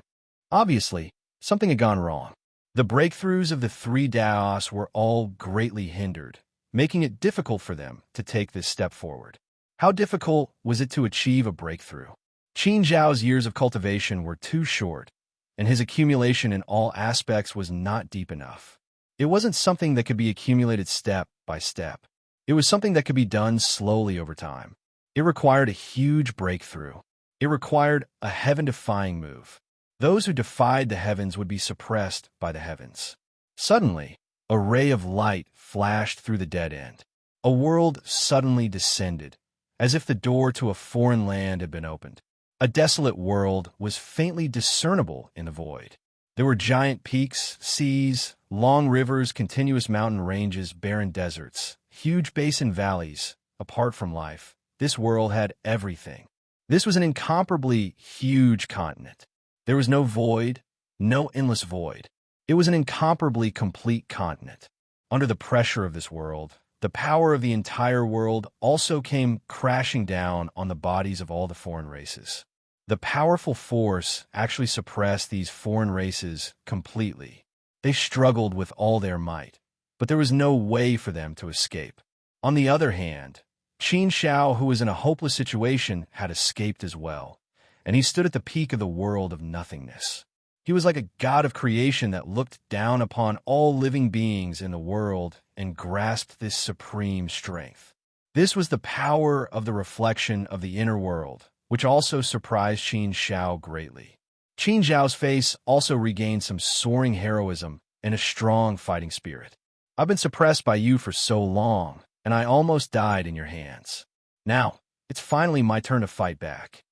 Obviously, something had gone wrong. The breakthroughs of the 3 Daos were all greatly hindered, making it difficult for them to take this step forward. How difficult was it to achieve a breakthrough? Qin Zhao's years of cultivation were too short, and his accumulation in all aspects was not deep enough. It wasn't something that could be accumulated step by step. It was something that could be done slowly over time. It required a huge breakthrough. It required a heaven-defying move. Those who defied the heavens would be suppressed by the heavens. Suddenly, a ray of light flashed through the dead end. A world suddenly descended, as if the door to a foreign land had been opened. A desolate world was faintly discernible in the void. There were giant peaks, seas, long rivers, continuous mountain ranges, barren deserts, huge basin valleys. Apart from life, this world had everything. This was an incomparably huge continent. There was no void, no endless void. It was an incomparably complete continent. Under the pressure of this world, the power of the entire world also came crashing down on the bodies of all the foreign races. The powerful force actually suppressed these foreign races completely. They struggled with all their might, but there was no way for them to escape. On the other hand, Qin Zhao, who was in a hopeless situation, had escaped as well, and he stood at the peak of the world of nothingness. He was like a god of creation that looked down upon all living beings in the world and grasped this supreme strength. This was the power of the reflection of the inner world, which also surprised Qin Zhao greatly. Qin Zhao's face also regained some soaring heroism and a strong fighting spirit. I've been suppressed by you for so long, and I almost died in your hands. Now, it's finally my turn to fight back."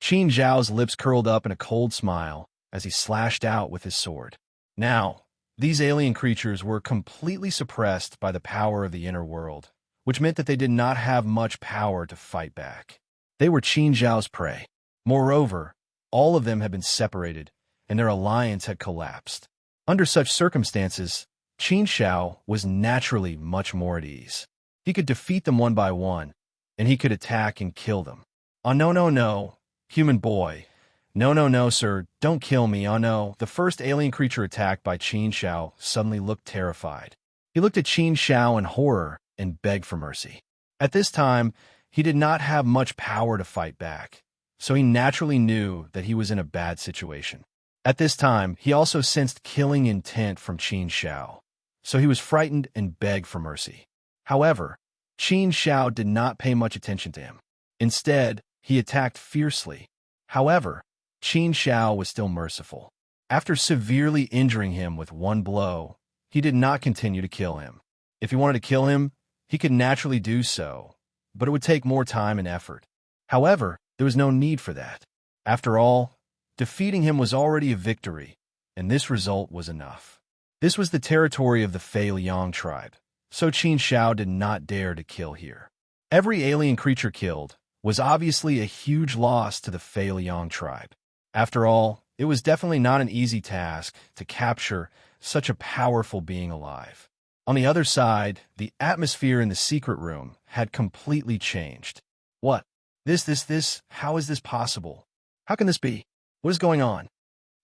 Qin Zhao's lips curled up in a cold smile as he slashed out with his sword. Now, these alien creatures were completely suppressed by the power of the inner world, which meant that they did not have much power to fight back. They were Qin Zhao's prey. Moreover, all of them had been separated, and their alliance had collapsed. Under such circumstances, Qin Zhao was naturally much more at ease. He could defeat them one by one, and he could attack and kill them. "Oh, no, no, no, human boy. No, no, no, sir, don't kill me, oh no." The first alien creature attacked by Qin Zhao suddenly looked terrified. He looked at Qin Zhao in horror and begged for mercy. At this time, he did not have much power to fight back, so he naturally knew that he was in a bad situation. At this time, he also sensed killing intent from Qin Zhao, so he was frightened and begged for mercy. However, Qin Zhao did not pay much attention to him. Instead, he attacked fiercely. However, Qin Zhao was still merciful. After severely injuring him with one blow, he did not continue to kill him. If he wanted to kill him, he could naturally do so, but it would take more time and effort. However, there was no need for that. After all, defeating him was already a victory, and this result was enough. This was the territory of the Fei Liang tribe, so Qin Zhao did not dare to kill here. Every alien creature killed was obviously a huge loss to the Fei Liang tribe. After all, it was definitely not an easy task to capture such a powerful being alive. On the other side, the atmosphere in the secret room had completely changed. What? This, how is this possible? How can this be? What is going on?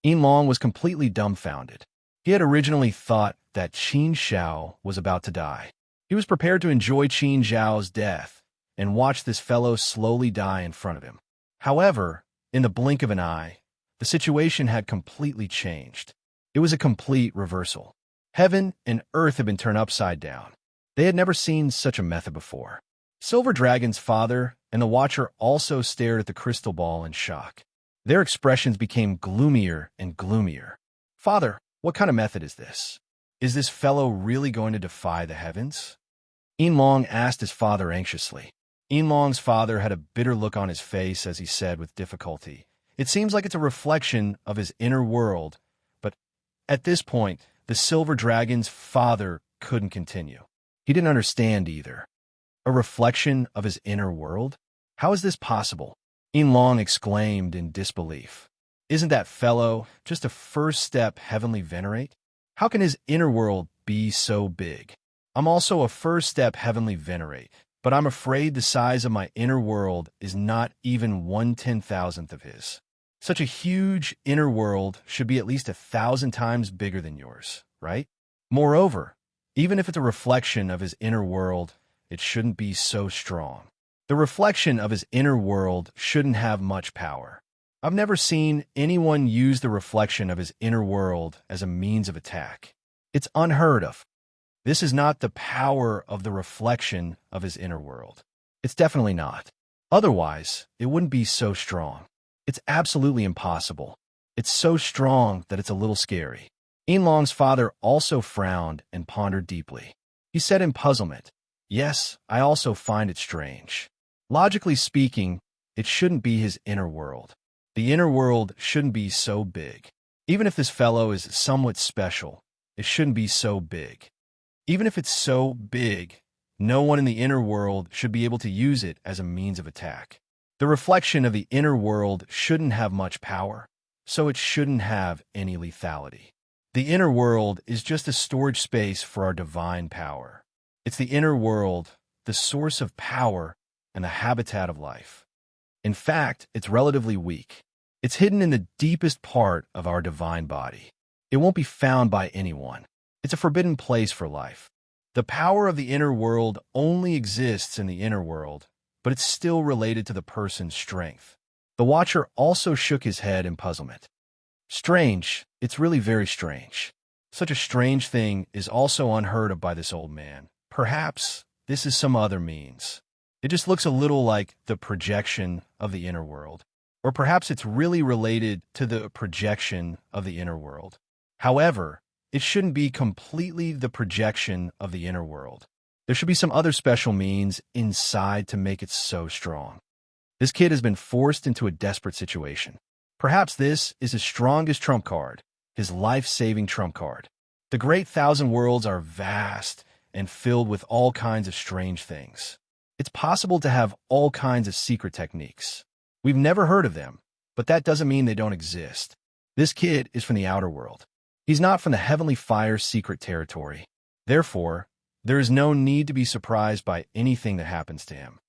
Yin Long was completely dumbfounded. He had originally thought that Qin Zhao was about to die. He was prepared to enjoy Qin Zhao's death and watch this fellow slowly die in front of him. However, in the blink of an eye, the situation had completely changed. It was a complete reversal. Heaven and earth had been turned upside down. They had never seen such a method before. Silver Dragon's father and the Watcher also stared at the crystal ball in shock. Their expressions became gloomier and gloomier. "Father, what kind of method is this? Is this fellow really going to defy the heavens?" Yin Long asked his father anxiously. Yin Long's father had a bitter look on his face as he said with difficulty, "It seems like it's a reflection of his inner world," but at this point, the Silver Dragon's father couldn't continue. He didn't understand either. A reflection of his inner world? How is this possible? Yin Long exclaimed in disbelief. Isn't that fellow just a first step heavenly venerate? How can his inner world be so big? I'm also a first step heavenly venerate, but I'm afraid the size of my inner world is not even 1/10,000th of his. Such a huge inner world should be at least 1,000 times bigger than yours, right? Moreover, even if it's a reflection of his inner world, it shouldn't be so strong. The reflection of his inner world shouldn't have much power. I've never seen anyone use the reflection of his inner world as a means of attack. It's unheard of. This is not the power of the reflection of his inner world. It's definitely not. Otherwise, it wouldn't be so strong. It's absolutely impossible. It's so strong that it's a little scary. Yin Long's father also frowned and pondered deeply. He said in puzzlement, "Yes, I also find it strange. Logically speaking, it shouldn't be his inner world. The inner world shouldn't be so big. Even if this fellow is somewhat special, it shouldn't be so big. Even if it's so big, no one in the inner world should be able to use it as a means of attack. The reflection of the inner world shouldn't have much power, so it shouldn't have any lethality. The inner world is just a storage space for our divine power. It's the inner world, the source of power and the habitat of life. In fact, it's relatively weak. It's hidden in the deepest part of our divine body. It won't be found by anyone. It's a forbidden place for life. The power of the inner world only exists in the inner world, but it's still related to the person's strength." The Watcher also shook his head in puzzlement. "Strange. It's really very strange. Such a strange thing is also unheard of by this old man. Perhaps this is some other means. It just looks a little like the projection of the inner world. Or perhaps it's really related to the projection of the inner world. However, it shouldn't be completely the projection of the inner world. There should be some other special means inside to make it so strong. This kid has been forced into a desperate situation. Perhaps this is his strongest trump card, his life-saving trump card. The great thousand worlds are vast and filled with all kinds of strange things. It's possible to have all kinds of secret techniques. We've never heard of them, but that doesn't mean they don't exist. This kid is from the outer world. He's not from the heavenly fire's secret territory. Therefore, there is no need to be surprised by anything that happens to him.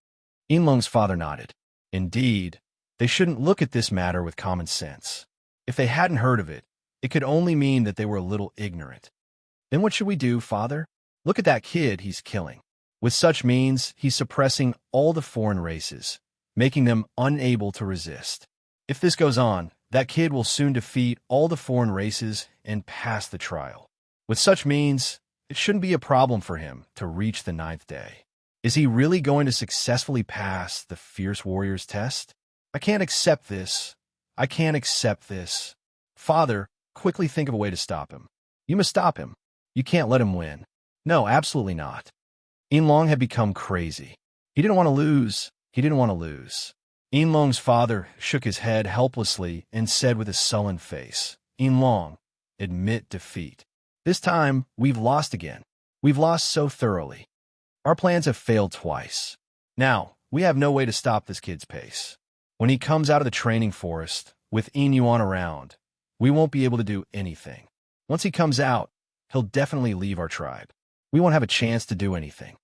Inlong's father nodded. Indeed, they shouldn't look at this matter with common sense. If they hadn't heard of it, it could only mean that they were a little ignorant. Then what should we do, father? Look at that kid he's killing. With such means, he's suppressing all the foreign races, making them unable to resist. If this goes on, that kid will soon defeat all the foreign races and pass the trial. With such means, it shouldn't be a problem for him to reach the 9th day. Is he really going to successfully pass the fierce warrior's test? I can't accept this. I can't accept this. Father, quickly think of a way to stop him. You must stop him. You can't let him win. No, absolutely not. Inlong had become crazy. He didn't want to lose. He didn't want to lose. Inlong's father shook his head helplessly and said with a sullen face, Inlong, admit defeat. This time, we've lost again. We've lost so thoroughly. Our plans have failed twice. Now, we have no way to stop this kid's pace. When he comes out of the training forest, with Inyuan around, we won't be able to do anything. Once he comes out, he'll definitely leave our tribe. We won't have a chance to do anything.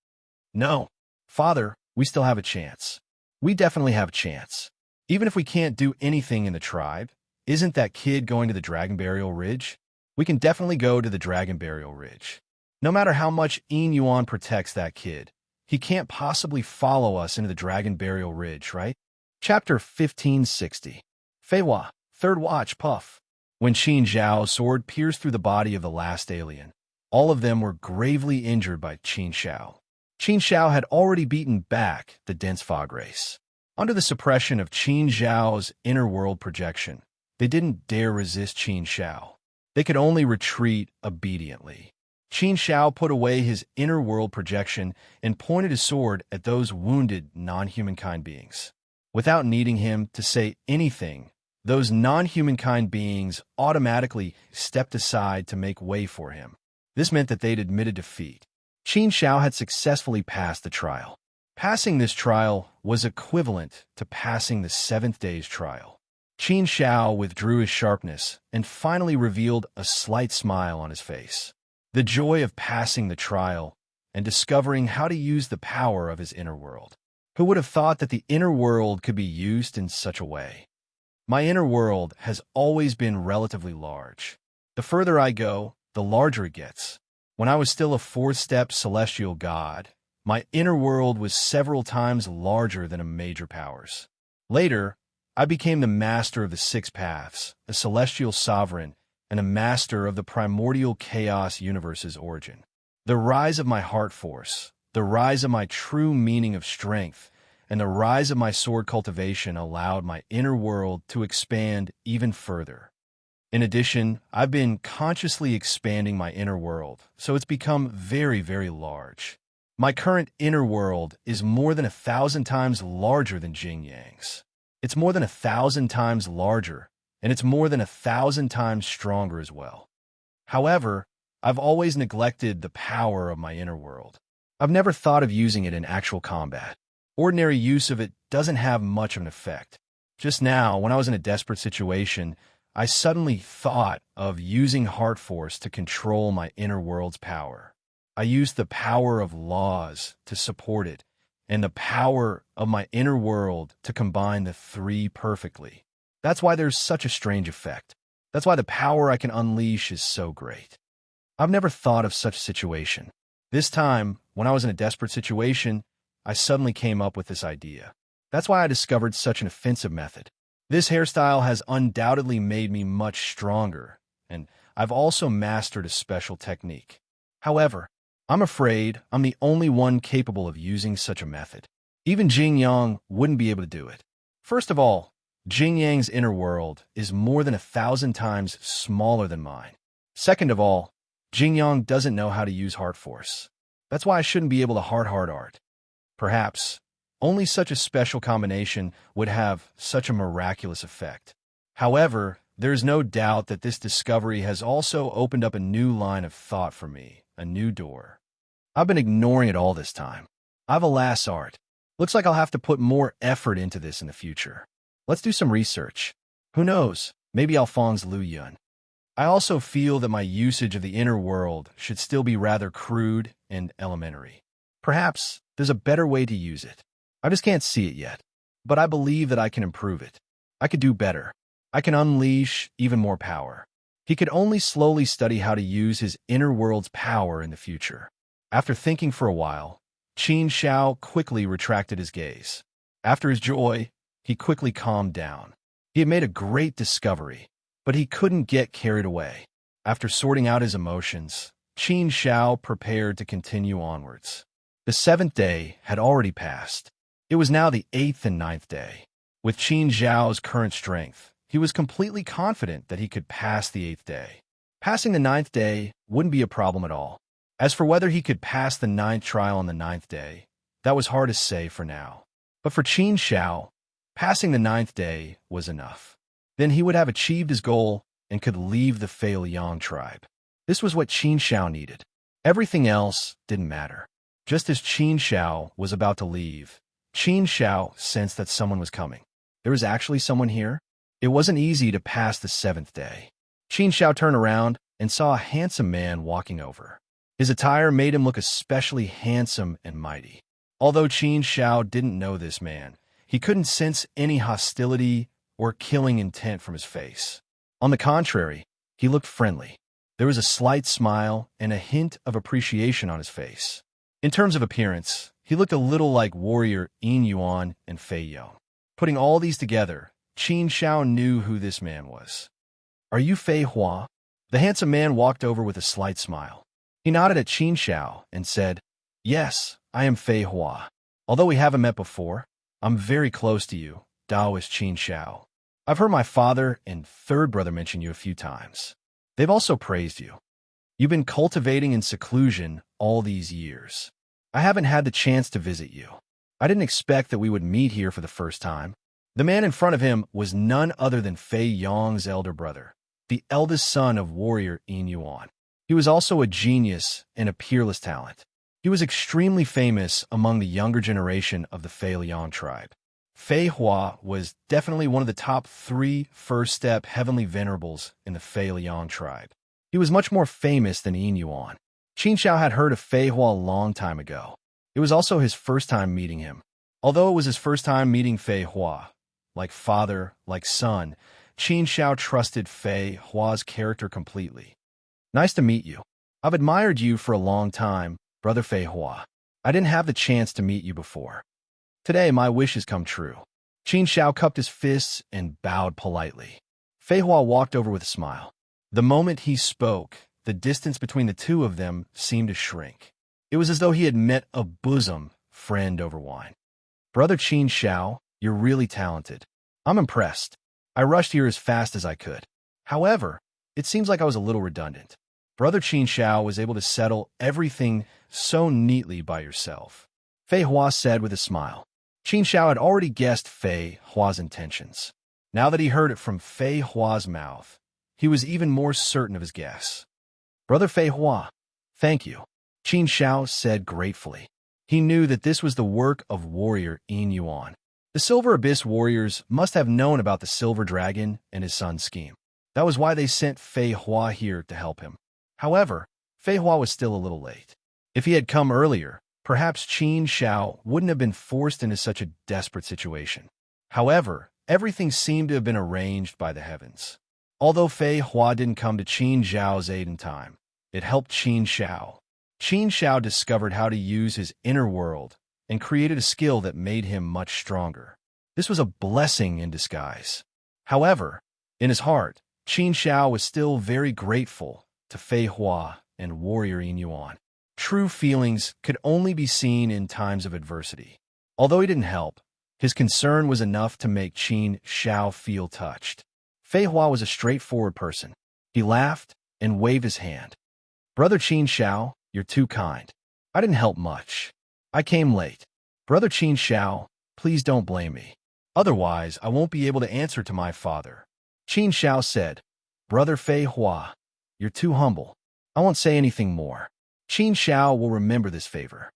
No, father, we still have a chance. We definitely have a chance. Even if we can't do anything in the tribe, isn't that kid going to the Dragon Burial Ridge? We can definitely go to the Dragon Burial Ridge. No matter how much Inyuan protects that kid, he can't possibly follow us into the Dragon Burial Ridge, right? Chapter 1560. Feiwa, Third Watch, Puff. When Qin Zhao's sword pierced through the body of the last alien, all of them were gravely injured by Qin Zhao. Qin Zhao had already beaten back the dense fog race. Under the suppression of Qin Zhao's inner world projection, they didn't dare resist Qin Zhao. They could only retreat obediently. Qin Zhao put away his inner world projection and pointed his sword at those wounded non-humankind beings. Without needing him to say anything, those non-humankind beings automatically stepped aside to make way for him. This meant that they'd admitted defeat. Qin Zhao had successfully passed the trial. Passing this trial was equivalent to passing the 7th day's trial. Qin Zhao withdrew his sharpness and finally revealed a slight smile on his face. The joy of passing the trial and discovering how to use the power of his inner world. Who would have thought that the inner world could be used in such a way? My inner world has always been relatively large. The further I go, the larger it gets. When I was still a 4th-step celestial god, my inner world was several times larger than a major powers. Later, I became the master of the 6 paths, a celestial sovereign, and a master of the primordial chaos universe's origin. The rise of my heart force, the rise of my true meaning of strength, and the rise of my sword cultivation allowed my inner world to expand even further. In addition, I've been consciously expanding my inner world, so it's become very, very large. My current inner world is more than 1,000 times larger than Jing Yang's. It's more than 1,000 times larger, and it's more than 1,000 times stronger as well. However, I've always neglected the power of my inner world. I've never thought of using it in actual combat. Ordinary use of it doesn't have much of an effect. Just now, when I was in a desperate situation, I suddenly thought of using heart force to control my inner world's power. I used the power of laws to support it, and the power of my inner world to combine the 3 perfectly. That's why there's such a strange effect. That's why the power I can unleash is so great. I've never thought of such a situation. This time, when I was in a desperate situation, I suddenly came up with this idea. That's why I discovered such an offensive method. This hairstyle has undoubtedly made me much stronger, and I've also mastered a special technique. However, I'm afraid I'm the only one capable of using such a method. Even Jing Yang wouldn't be able to do it. First of all, Jing Yang's inner world is more than 1,000 times smaller than mine. Second of all, Jingyang doesn't know how to use heart force. That's why I shouldn't be able to heart art. Perhaps only such a special combination would have such a miraculous effect. However, there is no doubt that this discovery has also opened up a new line of thought for me, a new door. I've been ignoring it all this time. I've alas art. Looks like I'll have to put more effort into this in the future. Let's do some research. Who knows, maybe Alphonse Liu Yun. I also feel that my usage of the inner world should still be rather crude and elementary. Perhaps there's a better way to use it. I just can't see it yet. But I believe that I can improve it. I could do better. I can unleash even more power. He could only slowly study how to use his inner world's power in the future. After thinking for a while, Qin Xiao quickly retracted his gaze. After his joy, he quickly calmed down. He had made a great discovery, but he couldn't get carried away. After sorting out his emotions, Qin Xiao prepared to continue onwards. The 7th day had already passed. It was now the 8th and 9th day. With Qin Xiao's current strength, he was completely confident that he could pass the 8th day. Passing the 9th day wouldn't be a problem at all. As for whether he could pass the 9th trial on the 9th day, that was hard to say for now. But for Qin Xiao, passing the 9th day was enough. Then he would have achieved his goal and could leave the Fei Liang tribe. This was what Qin Xiao needed. Everything else didn't matter. Just as Qin Xiao was about to leave, Qin Xiao sensed that someone was coming. There was actually someone here? It wasn't easy to pass the 7th day. Qin Xiao turned around and saw a handsome man walking over. His attire made him look especially handsome and mighty. Although Qin Xiao didn't know this man, he couldn't sense any hostility or killing intent from his face. On the contrary, he looked friendly. There was a slight smile and a hint of appreciation on his face. In terms of appearance, he looked a little like warrior Yin Yuan and Fei Yong. Putting all these together, Qin Xiao knew who this man was. "Are you Fei Hua?" The handsome man walked over with a slight smile. He nodded at Qin Xiao and said, "Yes, I am Fei Hua. Although we haven't met before, I'm very close to you, Taoist Qin Xiao. I've heard my father and third brother mention you a few times. They've also praised you. You've been cultivating in seclusion all these years. I haven't had the chance to visit you. I didn't expect that we would meet here for the first time." The man in front of him was none other than Fei Yong's elder brother, the eldest son of warrior Yin Yuan. He was also a genius and a peerless talent. He was extremely famous among the younger generation of the Fei Liang tribe. Fei Hua was definitely one of the top 3 first-step heavenly venerables in the Fei Liang tribe. He was much more famous than Yin Yuan. Qin Xiao had heard of Fei Hua a long time ago. It was also his first time meeting him. Although it was his first time meeting Fei Hua, like father, like son, Qin Xiao trusted Fei Hua's character completely. "Nice to meet you. I've admired you for a long time, Brother Fei Hua. I didn't have the chance to meet you before. Today my wish has come true." Qin Xiao cupped his fists and bowed politely. Fei Hua walked over with a smile. The moment he spoke, the distance between the two of them seemed to shrink. It was as though he had met a bosom friend over wine. "Brother Qin Xiao, you're really talented. I'm impressed. I rushed here as fast as I could. However, it seems like I was a little redundant. Brother Qin Xiao was able to settle everything so neatly by yourself," Fei Hua said with a smile. Qin Xiao had already guessed Fei Hua's intentions. Now that he heard it from Fei Hua's mouth, he was even more certain of his guess. "Brother Fei Hua, thank you," Qin Xiao said gratefully. He knew that this was the work of warrior Yin Yuan. The Silver Abyss warriors must have known about the Silver Dragon and his son's scheme. That was why they sent Fei Hua here to help him. However, Fei Hua was still a little late. If he had come earlier, perhaps Qin Xiao wouldn't have been forced into such a desperate situation. However, everything seemed to have been arranged by the heavens. Although Fei Hua didn't come to Qin Xiao's aid in time, it helped Qin Xiao. Qin Xiao discovered how to use his inner world and created a skill that made him much stronger. This was a blessing in disguise. However, in his heart, Qin Xiao was still very grateful to Fei Hua and warrior Yin Yuan. True feelings could only be seen in times of adversity. Although he didn't help, his concern was enough to make Qin Xiao feel touched. Fei Hua was a straightforward person. He laughed and waved his hand. Brother Qin Shao, you're too kind. I didn't help much. I came late. Brother Qin Shao, please don't blame me. Otherwise, I won't be able to answer to my father. Qin Shao said, Brother Fei Hua, you're too humble. I won't say anything more. Qin Shao will remember this favor.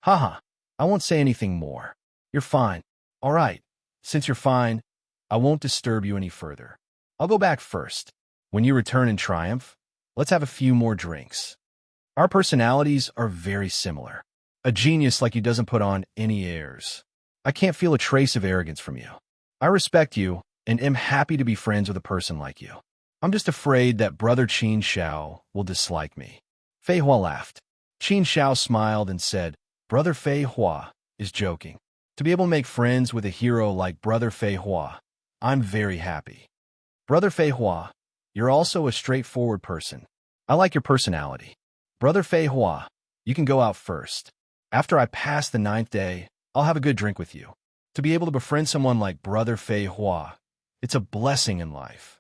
Haha, I won't say anything more. You're fine. All right, since you're fine, I won't disturb you any further. I'll go back first. When you return in triumph, let's have a few more drinks. Our personalities are very similar. A genius like you doesn't put on any airs. I can't feel a trace of arrogance from you. I respect you and am happy to be friends with a person like you. I'm just afraid that Brother Qin Shao will dislike me. Fei Hua laughed. Qin Shao smiled and said, Brother Fei Hua is joking. To be able to make friends with a hero like Brother Fei Hua, I'm very happy. Brother Fei Hua, you're also a straightforward person. I like your personality. Brother Fei Hua, you can go out first. After I pass the 9th day, I'll have a good drink with you. To be able to befriend someone like Brother Fei Hua, it's a blessing in life.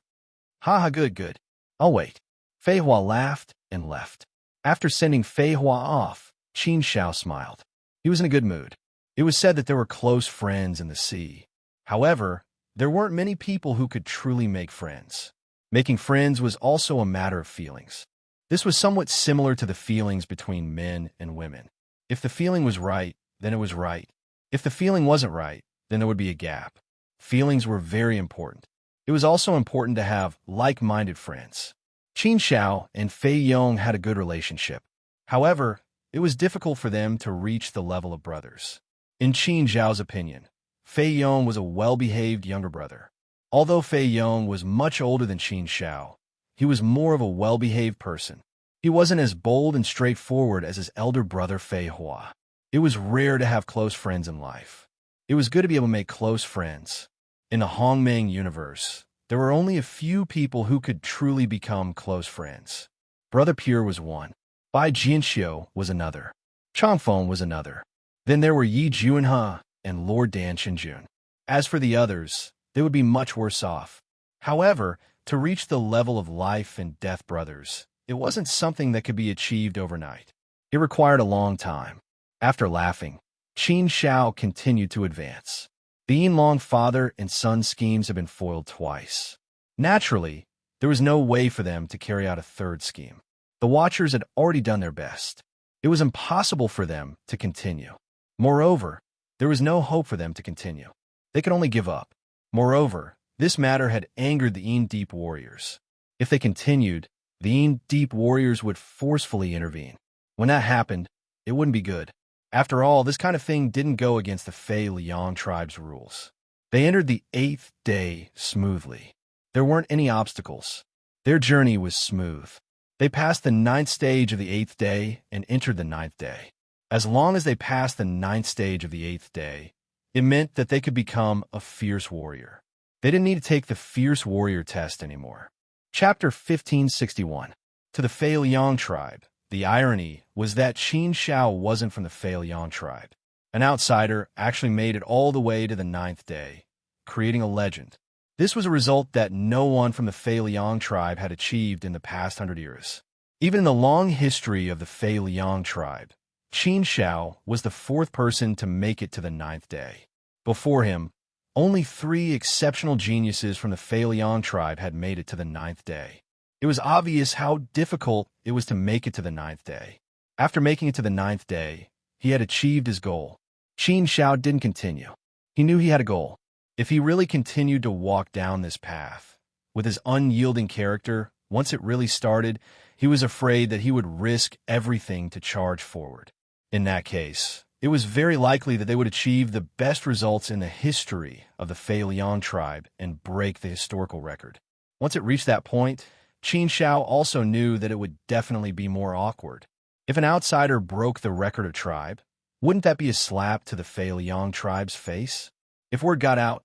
Haha, good. I'll wait. Fei Hua laughed and left. After sending Fei Hua off, Qin Shao smiled. He was in a good mood. It was said that there were close friends in the sea. However, there weren't many people who could truly make friends. Making friends was also a matter of feelings. This was somewhat similar to the feelings between men and women. If the feeling was right, then it was right. If the feeling wasn't right, then there would be a gap. Feelings were very important. It was also important to have like-minded friends. Qin Shao and Fei Yong had a good relationship. However, it was difficult for them to reach the level of brothers. In Qin Zhao's opinion, Fei Yong was a well-behaved younger brother. Although Fei Yong was much older than Qin Shao, he was more of a well-behaved person. He wasn't as bold and straightforward as his elder brother Fei Hua. It was rare to have close friends in life. It was good to be able to make close friends. In the Hongmeng universe, there were only a few people who could truly become close friends. Brother Pure was one. Bai Jianxiu was another. Changfeng was another. Then there were Yi Junhe and Lord Dan Shenjun. As for the others, they would be much worse off. However, to reach the level of life and death brothers, it wasn't something that could be achieved overnight. It required a long time. After laughing, Qin Shao continued to advance. The Yinlong father and son schemes had been foiled twice. Naturally, there was no way for them to carry out a third scheme. The Watchers had already done their best. It was impossible for them to continue. Moreover, there was no hope for them to continue. They could only give up. Moreover, this matter had angered the Yin Deep Warriors. If they continued, the Yin Deep Warriors would forcefully intervene. When that happened, it wouldn't be good. After all, this kind of thing didn't go against the Fei Liang tribe's rules. They entered the 8th day smoothly. There weren't any obstacles. Their journey was smooth. They passed the 9th stage of the 8th day and entered the 9th day. As long as they passed the 9th stage of the 8th day, it meant that they could become a fierce warrior. They didn't need to take the fierce warrior test anymore. Chapter 1561. To the Fei Liang tribe, the irony was that Qin Shao wasn't from the Fei Liang tribe. An outsider actually made it all the way to the 9th day, creating a legend. This was a result that no one from the Fei Liang tribe had achieved in the past 100 years. Even in the long history of the Fei Liang tribe, Qin Shao was the 4th person to make it to the 9th day. Before him, only 3 exceptional geniuses from the Fei Liang tribe had made it to the 9th day. It was obvious how difficult it was to make it to the 9th day. After making it to the 9th day, he had achieved his goal. Qin Shao didn't continue. He knew he had a goal. If he really continued to walk down this path, with his unyielding character, once it really started, he was afraid that he would risk everything to charge forward. In that case, it was very likely that they would achieve the best results in the history of the Fei Liang tribe and break the historical record. Once it reached that point, Qin Shao also knew that it would definitely be more awkward. If an outsider broke the record of tribe, wouldn't that be a slap to the Fei Liang tribe's face? If word got out,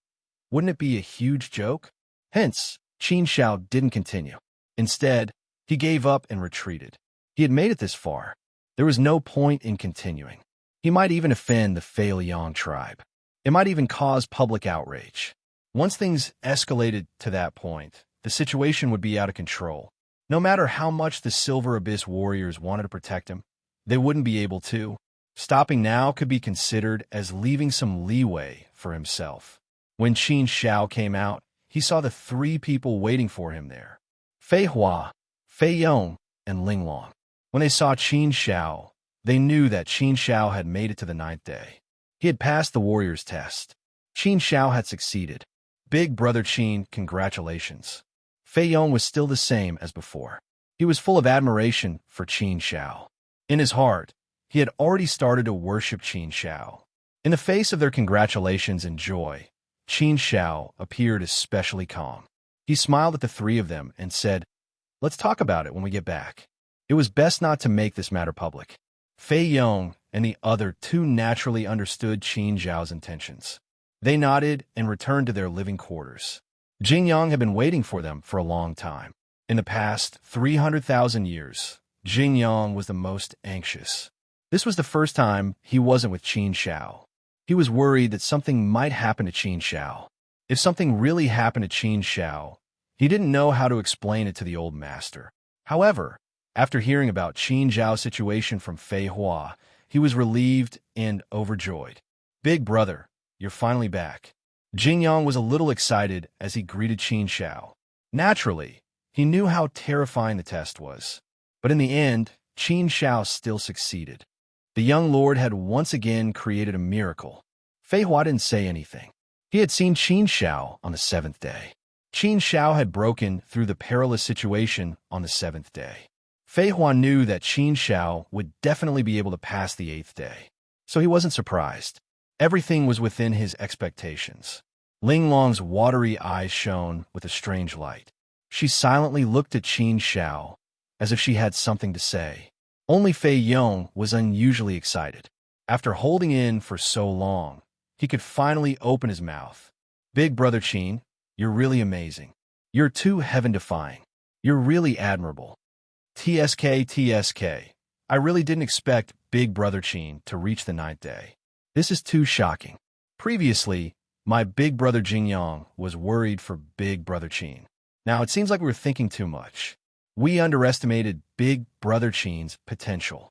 wouldn't it be a huge joke? Hence, Qin Shao didn't continue. Instead, he gave up and retreated. He had made it this far. There was no point in continuing. He might even offend the Fei Liang tribe. It might even cause public outrage. Once things escalated to that point, the situation would be out of control. No matter how much the Silver Abyss warriors wanted to protect him, they wouldn't be able to. Stopping now could be considered as leaving some leeway for himself. When Qin Xiao came out, he saw the three people waiting for him there: Fei Hua, Fei Yong, and Ling Long. When they saw Qin Xiao, they knew that Qin Xiao had made it to the 9th day. He had passed the warrior's test. Qin Xiao had succeeded. Big brother Qin, congratulations. Fei Yong was still the same as before. He was full of admiration for Qin Xiao. In his heart, he had already started to worship Qin Xiao. In the face of their congratulations and joy, Qin Xiao appeared especially calm. He smiled at the three of them and said, "Let's talk about it when we get back." It was best not to make this matter public. Fei Yong and the other two naturally understood Qin Xiao's intentions. They nodded and returned to their living quarters. Jing Yang had been waiting for them for a long time. In the past 300,000 years, Jing Yang was the most anxious. This was the first time he wasn't with Qin Xiao. He was worried that something might happen to Qin Xiao. If something really happened to Qin Xiao, he didn't know how to explain it to the old master. However, after hearing about Qin Xiao's situation from Fei Hua, he was relieved and overjoyed. "Big brother, you're finally back." Jing Yang was a little excited as he greeted Qin Xiao. Naturally, he knew how terrifying the test was. But in the end, Qin Xiao still succeeded. The young lord had once again created a miracle. Fei Hua didn't say anything. He had seen Qin Xiao on the 7th day. Qin Xiao had broken through the perilous situation on the 7th day. Fei Hua knew that Qin Xiao would definitely be able to pass the 8th day, so he wasn't surprised. Everything was within his expectations. Ling Long's watery eyes shone with a strange light. She silently looked at Qin Xiao as if she had something to say. Only Fei Yong was unusually excited. After holding in for so long, he could finally open his mouth. "Big brother Qin, you're really amazing. You're too heaven-defying. You're really admirable. TSK. I really didn't expect Big brother Qin to reach the 9th day. This is too shocking." Previously, my big brother Jing Yang was worried for Big brother Qin. Now it seems like we were thinking too much. We underestimated Big brother Qin's potential.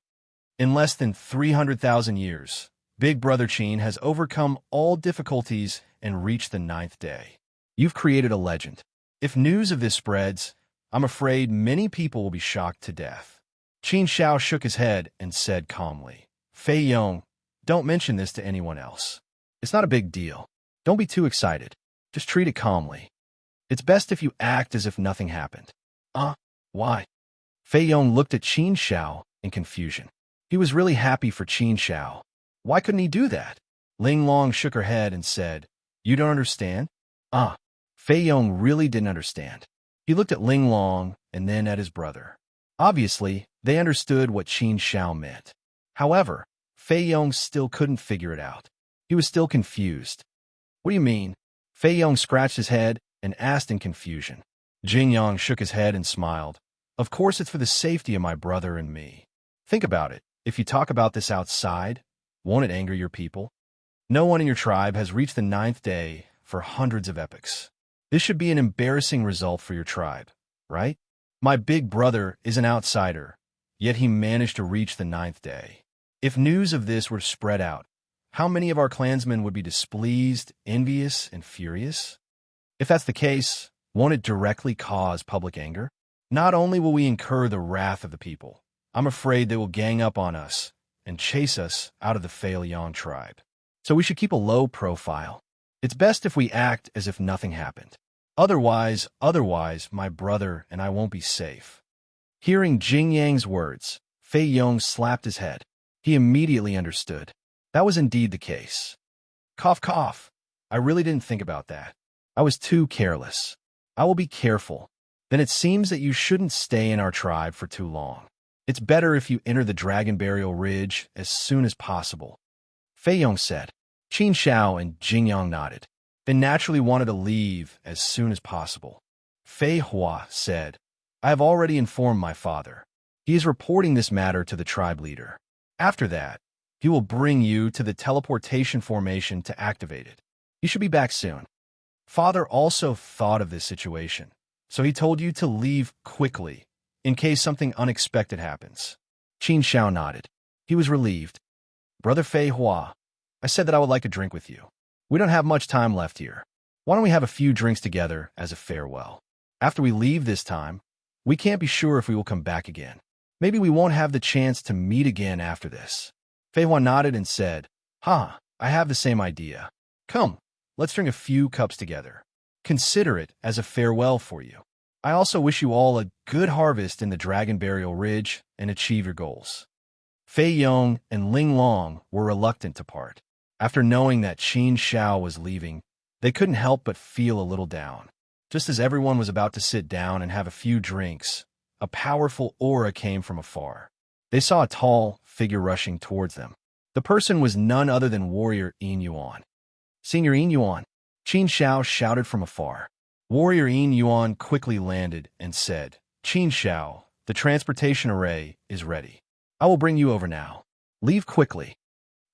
In less than 300,000 years, Big brother Qin has overcome all difficulties and reached the 9th day. You've created a legend. If news of this spreads, I'm afraid many people will be shocked to death. Qin Xiao shook his head and said calmly, "Fei Yong, don't mention this to anyone else. It's not a big deal. Don't be too excited. Just treat it calmly. It's best if you act as if nothing happened." Why? Fei Yong looked at Qin Xiao in confusion. He was really happy for Qin Xiao. Why couldn't he do that? Ling Long shook her head and said, "You don't understand?" Fei Yong really didn't understand. He looked at Ling Long and then at his brother. Obviously, they understood what Qin Xiao meant. However, Fei Yong still couldn't figure it out. He was still confused. "What do you mean?" Fei Yong scratched his head and asked in confusion. Jing Yang shook his head and smiled. "Of course it's for the safety of my brother and me. Think about it. If you talk about this outside, won't it anger your people? No one in your tribe has reached the 9th day for hundreds of epochs. This should be an embarrassing result for your tribe, right? My big brother is an outsider, yet he managed to reach the 9th day. If news of this were spread out, how many of our clansmen would be displeased, envious, and furious? If that's the case, won't it directly cause public anger? Not only will we incur the wrath of the people, I'm afraid they will gang up on us and chase us out of the Fei Liang tribe. So we should keep a low profile. It's best if we act as if nothing happened. Otherwise, my brother and I won't be safe." Hearing Jing Yang's words, Fei Yong slapped his head. He immediately understood. That was indeed the case. Cough, cough. I really didn't think about that. I was too careless. I will be careful. Then it seems that you shouldn't stay in our tribe for too long. It's better if you enter the Dragon Burial Ridge as soon as possible. Fei Yong said. Qin Xiao and Jing Yang nodded. They naturally wanted to leave as soon as possible. Fei Hua said, I have already informed my father. He is reporting this matter to the tribe leader. After that, he will bring you to the teleportation formation to activate it. You should be back soon. Father also thought of this situation, so he told you to leave quickly in case something unexpected happens. Qin Xiao nodded. He was relieved. Brother Fei Hua, I said that I would like a drink with you. We don't have much time left here. Why don't we have a few drinks together as a farewell? After we leave this time, we can't be sure if we will come back again. Maybe we won't have the chance to meet again after this. Fei Hua nodded and said, I have the same idea. Come, let's drink a few cups together. Consider it as a farewell for you. I also wish you all a good harvest in the Dragon Burial Ridge and achieve your goals. Fei Yong and Ling Long were reluctant to part. After knowing that Qin Xiao was leaving, they couldn't help but feel a little down. Just as everyone was about to sit down and have a few drinks, a powerful aura came from afar. They saw a tall figure rushing towards them. The person was none other than warrior Yin Yuan. Senior Yin Yuan, Qin Xiao shouted from afar. Warrior Yin Yuan quickly landed and said, Qin Xiao, the transportation array is ready. I will bring you over now. Leave quickly.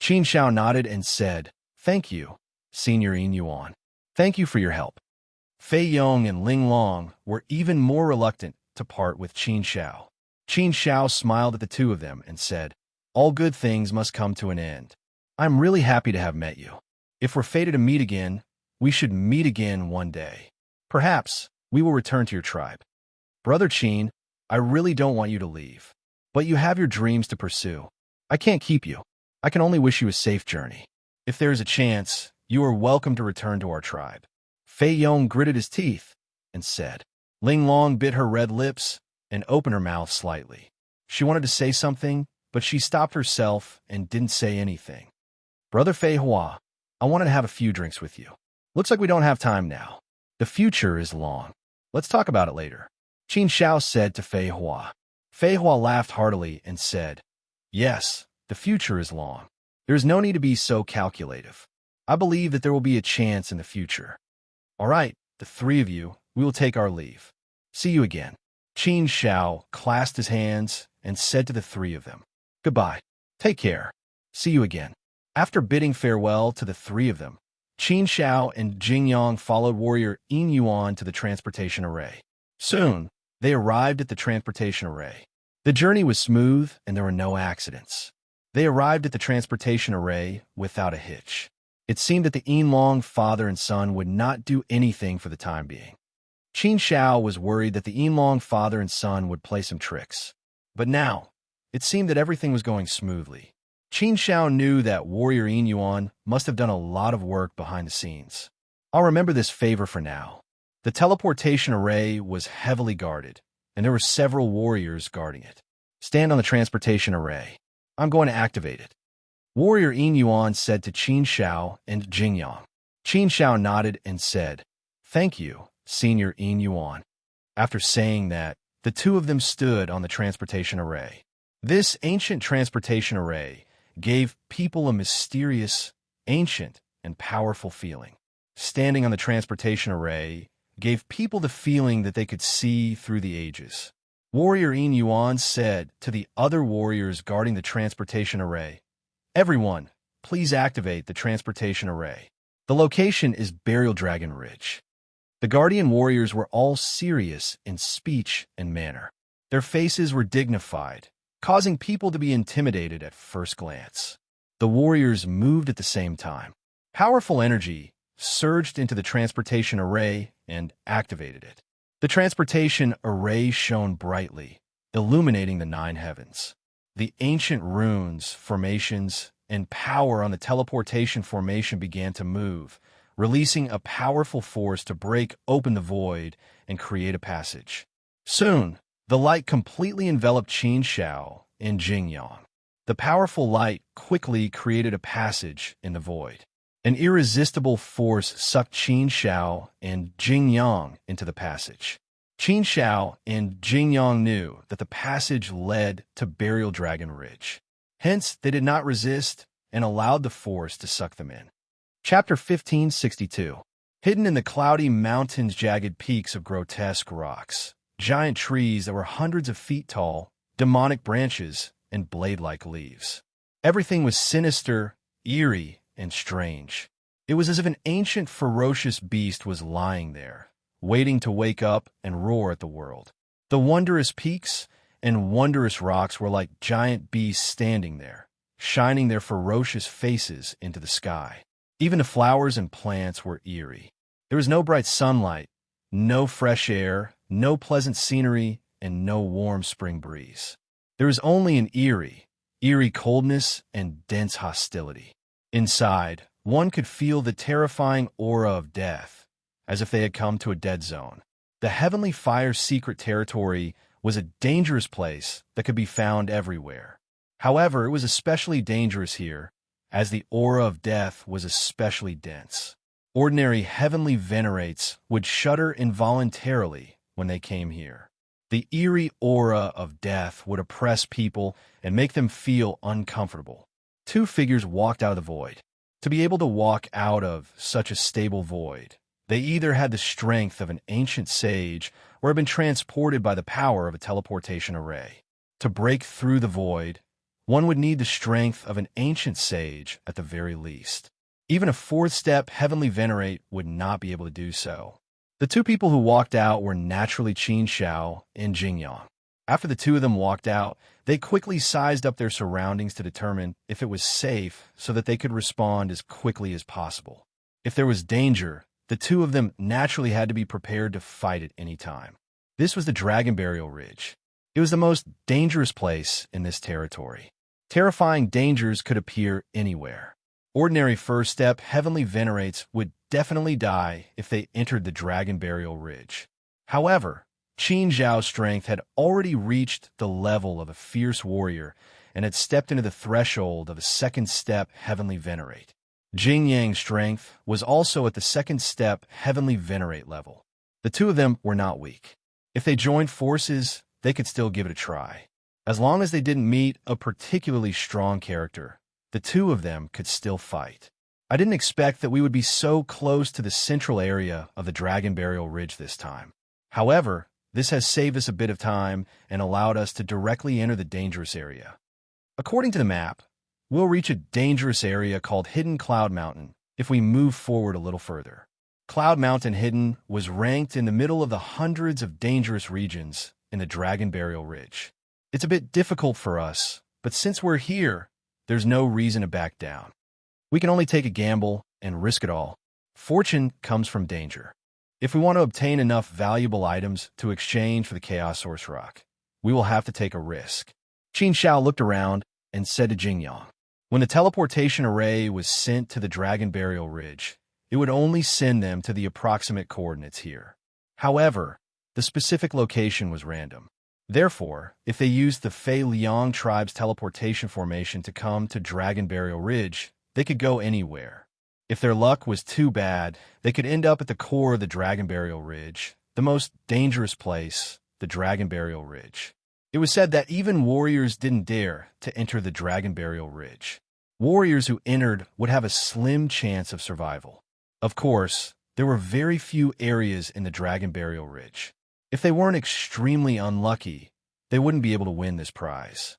Qin Xiao nodded and said, Thank you, Senior Yin Yuan. Thank you for your help. Fei Yong and Ling Long were even more reluctant to part with Qin Xiao. Qin Xiao smiled at the two of them and said, All good things must come to an end. I'm really happy to have met you. If we're fated to meet again, we should meet again one day. Perhaps we will return to your tribe. Brother Qin, I really don't want you to leave. But you have your dreams to pursue. I can't keep you. I can only wish you a safe journey. If there is a chance, you are welcome to return to our tribe. Fei Yong gritted his teeth and said. Ling Long bit her red lips and opened her mouth slightly. She wanted to say something, but she stopped herself and didn't say anything. Brother Fei Hua, I wanted to have a few drinks with you. Looks like we don't have time now. The future is long. Let's talk about it later. Qin Xiao said to Fei Hua. Fei Hua laughed heartily and said, Yes, the future is long. There is no need to be so calculative. I believe that there will be a chance in the future. All right, the three of you, we will take our leave. See you again. Qin Xiao clasped his hands and said to the three of them, Goodbye. Take care. See you again. After bidding farewell to the three of them, Qin Xiao and Jingyang followed warrior Yin Yuan to the transportation array. Soon, they arrived at the transportation array. The journey was smooth and there were no accidents. They arrived at the transportation array without a hitch. It seemed that the Yin Long father and son would not do anything for the time being. Qin Xiao was worried that the Yin Long father and son would play some tricks. But now, it seemed that everything was going smoothly. Qin Xiao knew that warrior Yin Yuan must have done a lot of work behind the scenes. I'll remember this favor for now. The teleportation array was heavily guarded, and there were several warriors guarding it. Stand on the transportation array. I'm going to activate it. Warrior Yin Yuan said to Qin Xiao and Jingyang. Qin Xiao nodded and said, Thank you, Senior Yin Yuan. After saying that, the two of them stood on the transportation array. This ancient transportation array gave people a mysterious, ancient, and powerful feeling. Standing on the transportation array gave people the feeling that they could see through the ages. Warrior Yin Yuan said to the other warriors guarding the transportation array, Everyone, please activate the transportation array. The location is Burial Dragon Ridge. The guardian warriors were all serious in speech and manner. Their faces were dignified, causing people to be intimidated at first glance. The warriors moved at the same time. Powerful energy surged into the transportation array and activated it. The transportation array shone brightly, illuminating the nine heavens. The ancient runes, formations, and power on the teleportation formation began to move, releasing a powerful force to break open the void and create a passage. Soon, the light completely enveloped Qin Xiao and Jingyang. The powerful light quickly created a passage in the void. An irresistible force sucked Qin Xiao and Jingyang into the passage. Qin Xiao and Jingyang knew that the passage led to Burial Dragon Ridge. Hence, they did not resist and allowed the force to suck them in. Chapter 1562. Hidden in the cloudy mountains, jagged peaks of grotesque rocks, giant trees that were hundreds of feet tall, demonic branches, and blade-like leaves. Everything was sinister, eerie, and strange. It was as if an ancient, ferocious beast was lying there, waiting to wake up and roar at the world. The wondrous peaks and wondrous rocks were like giant beasts standing there, shining their ferocious faces into the sky. Even the flowers and plants were eerie. There was no bright sunlight, no fresh air, no pleasant scenery, and no warm spring breeze. There was only an eerie coldness and dense hostility. Inside, one could feel the terrifying aura of death, as if they had come to a dead zone. The Heavenly Fire's secret territory was a dangerous place that could be found everywhere. However, it was especially dangerous here, as the aura of death was especially dense. Ordinary heavenly venerates would shudder involuntarily when they came here. The eerie aura of death would oppress people and make them feel uncomfortable. Two figures walked out of the void. To be able to walk out of such a stable void, they either had the strength of an ancient sage or had been transported by the power of a teleportation array. To break through the void, one would need the strength of an ancient sage at the very least. Even a fourth-step heavenly venerate would not be able to do so. The two people who walked out were naturally Qin Xiao and Jingyang. After the two of them walked out, they quickly sized up their surroundings to determine if it was safe so that they could respond as quickly as possible. If there was danger, the two of them naturally had to be prepared to fight at any time. This was the Dragon Burial Ridge. It was the most dangerous place in this territory. Terrifying dangers could appear anywhere. Ordinary first-step heavenly venerates would definitely die if they entered the Dragon Burial Ridge. However, Qin Zhao's strength had already reached the level of a fierce warrior and had stepped into the threshold of a second-step heavenly venerate. Jing Yang's strength was also at the second-step heavenly venerate level. The two of them were not weak. If they joined forces, they could still give it a try. As long as they didn't meet a particularly strong character, the two of them could still fight. I didn't expect that we would be so close to the central area of the Dragon Burial Ridge this time. However, this has saved us a bit of time and allowed us to directly enter the dangerous area. According to the map, we'll reach a dangerous area called Hidden Cloud Mountain if we move forward a little further. Cloud Mountain Hidden was ranked in the middle of the hundreds of dangerous regions in the Dragon Burial Ridge. It's a bit difficult for us, but since we're here, there's no reason to back down. We can only take a gamble and risk it all. Fortune comes from danger. If we want to obtain enough valuable items to exchange for the Chaos Source Rock, we will have to take a risk. Qin Xiao looked around and said to Jingyang, when the teleportation array was sent to the Dragon Burial Ridge, it would only send them to the approximate coordinates here. However, the specific location was random. Therefore, if they used the Fei Liang tribe's teleportation formation to come to Dragon Burial Ridge, they could go anywhere. If their luck was too bad, they could end up at the core of the Dragon Burial Ridge, the most dangerous place, the Dragon Burial Ridge. It was said that even warriors didn't dare to enter the Dragon Burial Ridge. Warriors who entered would have a slim chance of survival. Of course, there were very few areas in the Dragon Burial Ridge. If they weren't extremely unlucky, they wouldn't be able to win this prize.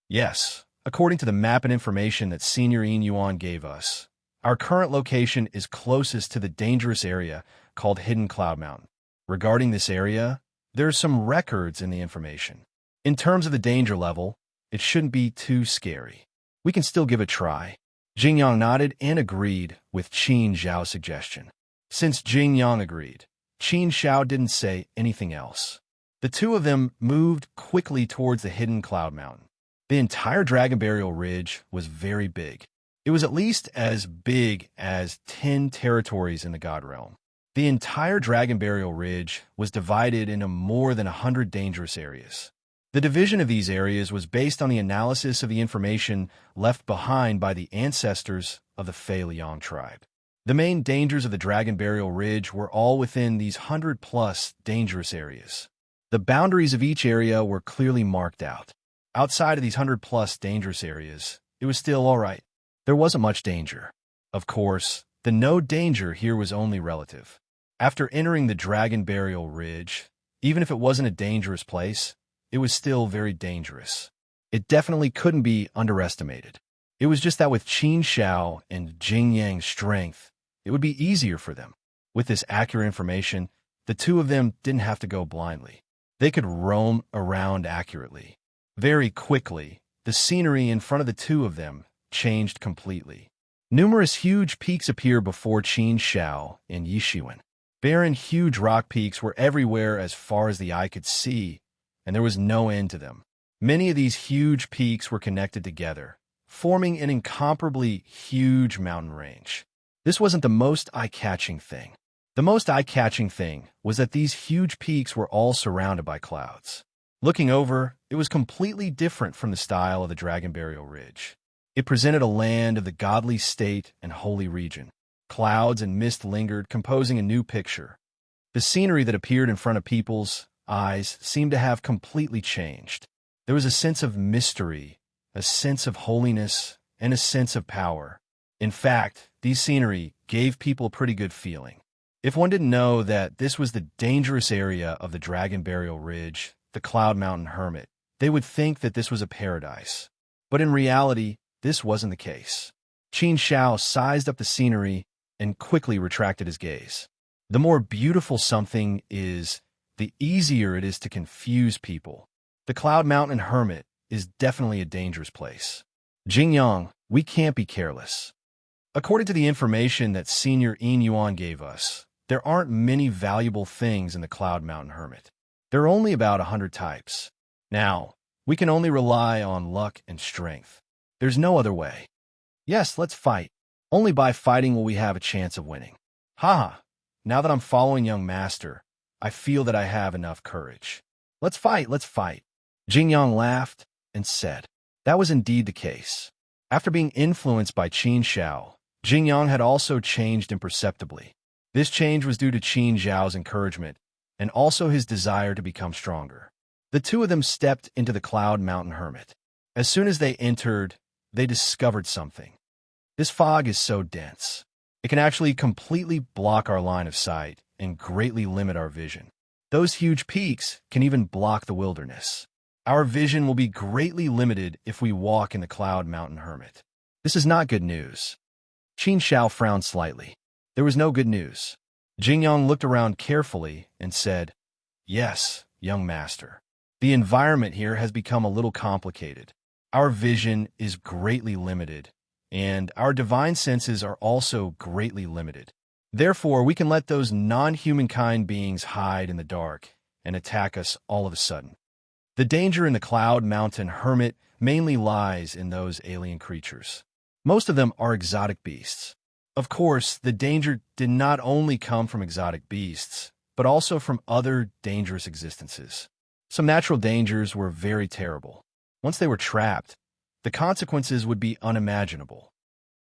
Yes, according to the map and information that Senior Yin Yuan gave us, our current location is closest to the dangerous area called Hidden Cloud Mountain. Regarding this area, there are some records in the information. In terms of the danger level, it shouldn't be too scary. We can still give it a try. Jingyang nodded and agreed with Qin Zhao's suggestion. Since Jingyang agreed, Qin Xiao didn't say anything else. The two of them moved quickly towards the Hidden Cloud Mountain. The entire Dragon Burial Ridge was very big. It was at least as big as 10 territories in the God Realm. The entire Dragon Burial Ridge was divided into more than 100 dangerous areas. The division of these areas was based on the analysis of the information left behind by the ancestors of the Fei Liang tribe. The main dangers of the Dragon Burial Ridge were all within these 100-plus dangerous areas. The boundaries of each area were clearly marked out. Outside of these 100-plus dangerous areas, it was still all right. There wasn't much danger. Of course, the no danger here was only relative. After entering the Dragon Burial Ridge, even if it wasn't a dangerous place, it was still very dangerous. It definitely couldn't be underestimated. It was just that with Qin Xiao and Jing Yang's strength, it would be easier for them. With this accurate information, the two of them didn't have to go blindly. They could roam around accurately. Very quickly, the scenery in front of the two of them changed completely. Numerous huge peaks appeared before Qin Shao and Yishiwen. Barren, huge rock peaks were everywhere as far as the eye could see, and there was no end to them. Many of these huge peaks were connected together, forming an incomparably huge mountain range. This wasn't the most eye-catching thing. The most eye-catching thing was that these huge peaks were all surrounded by clouds. Looking over, it was completely different from the style of the Dragon Burial Ridge. It presented a land of the godly state and holy region. Clouds and mist lingered, composing a new picture. The scenery that appeared in front of people's eyes seemed to have completely changed. There was a sense of mystery, a sense of holiness, and a sense of power. In fact, these scenery gave people a pretty good feeling. If one didn't know that this was the dangerous area of the Dragon Burial Ridge, the Cloud Mountain Hermit, they would think that this was a paradise. But in reality, this wasn't the case. Qin Shao sized up the scenery and quickly retracted his gaze. The more beautiful something is, the easier it is to confuse people. The Cloud Mountain Hermit is definitely a dangerous place. Jingyang, we can't be careless. According to the information that Senior Yin Yuan gave us, there aren't many valuable things in the Cloud Mountain Hermit. There are only about 100 types. Now, we can only rely on luck and strength. There's no other way. Yes, let's fight. Only by fighting will we have a chance of winning. Haha, now that I'm following young master, I feel that I have enough courage. Let's fight, let's fight. Jingyang laughed and said. That was indeed the case. After being influenced by Qin Shao, Jingyang had also changed imperceptibly. This change was due to Qin Zhao's encouragement and also his desire to become stronger. The two of them stepped into the Cloud Mountain Hermit. As soon as they entered, they discovered something. This fog is so dense. It can actually completely block our line of sight and greatly limit our vision. Those huge peaks can even block the wilderness. Our vision will be greatly limited if we walk in the Cloud Mountain Hermit. This is not good news. Qin Shao frowned slightly. There was no good news. Jingyang looked around carefully and said, Yes, young master. The environment here has become a little complicated. Our vision is greatly limited, and our divine senses are also greatly limited. Therefore, we can let those non-humankind beings hide in the dark and attack us all of a sudden. The danger in the Cloud Mountain Hermit mainly lies in those alien creatures. Most of them are exotic beasts. Of course, the danger did not only come from exotic beasts, but also from other dangerous existences. Some natural dangers were very terrible. Once they were trapped, the consequences would be unimaginable.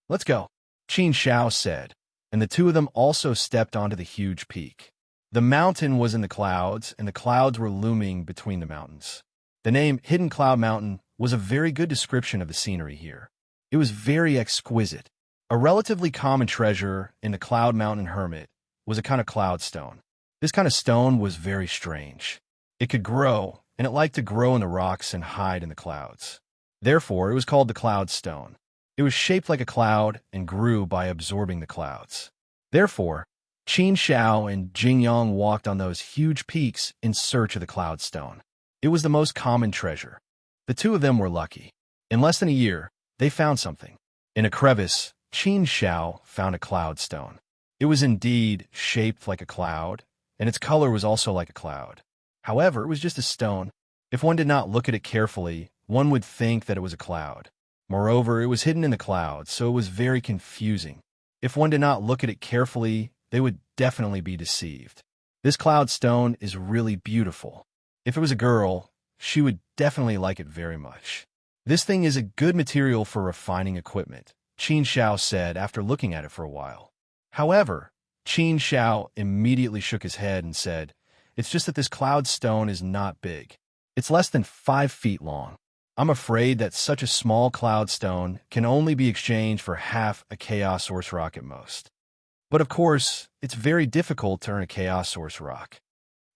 Let's go, Qin Shao said, and the two of them also stepped onto the huge peak. The mountain was in the clouds, and the clouds were looming between the mountains. The name Hidden Cloud Mountain was a very good description of the scenery here. It was very exquisite. A relatively common treasure in the Cloud Mountain Hermit was a kind of cloud stone. This kind of stone was very strange. It could grow, and it liked to grow in the rocks and hide in the clouds. Therefore, it was called the cloud stone. It was shaped like a cloud and grew by absorbing the clouds. Therefore, Qin Shao and Jingyang walked on those huge peaks in search of the cloud stone. It was the most common treasure. The two of them were lucky. In less than a year, they found something. In a crevice, Qin Shao found a cloud stone. It was indeed shaped like a cloud, and its color was also like a cloud. However, it was just a stone. If one did not look at it carefully, one would think that it was a cloud. Moreover, it was hidden in the clouds, so it was very confusing. If one did not look at it carefully, they would definitely be deceived. This cloud stone is really beautiful. If it was a girl, she would definitely like it very much. This thing is a good material for refining equipment, Qin Shao said after looking at it for a while. However, Qin Shao immediately shook his head and said, It's just that this cloud stone is not big. It's less than 5 feet long. I'm afraid that such a small cloud stone can only be exchanged for half a Chaos Source rock at most. But of course, it's very difficult to earn a Chaos Source rock.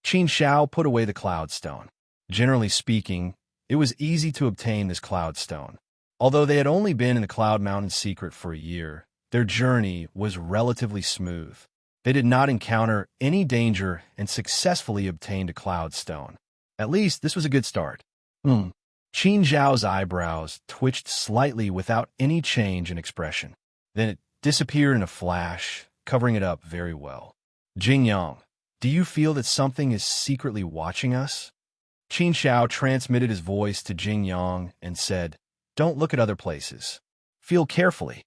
Qin Shao put away the cloud stone. Generally speaking, it was easy to obtain this cloud stone. Although they had only been in the Cloud Mountain secret for a year, their journey was relatively smooth. They did not encounter any danger and successfully obtained a cloud stone. At least this was a good start. Hmm. Qin Zhao's eyebrows twitched slightly without any change in expression. Then it disappeared in a flash, covering it up very well. Jing Yang, do you feel that something is secretly watching us? Qin Zhao transmitted his voice to Jing Yang and said, don't look at other places. Feel carefully.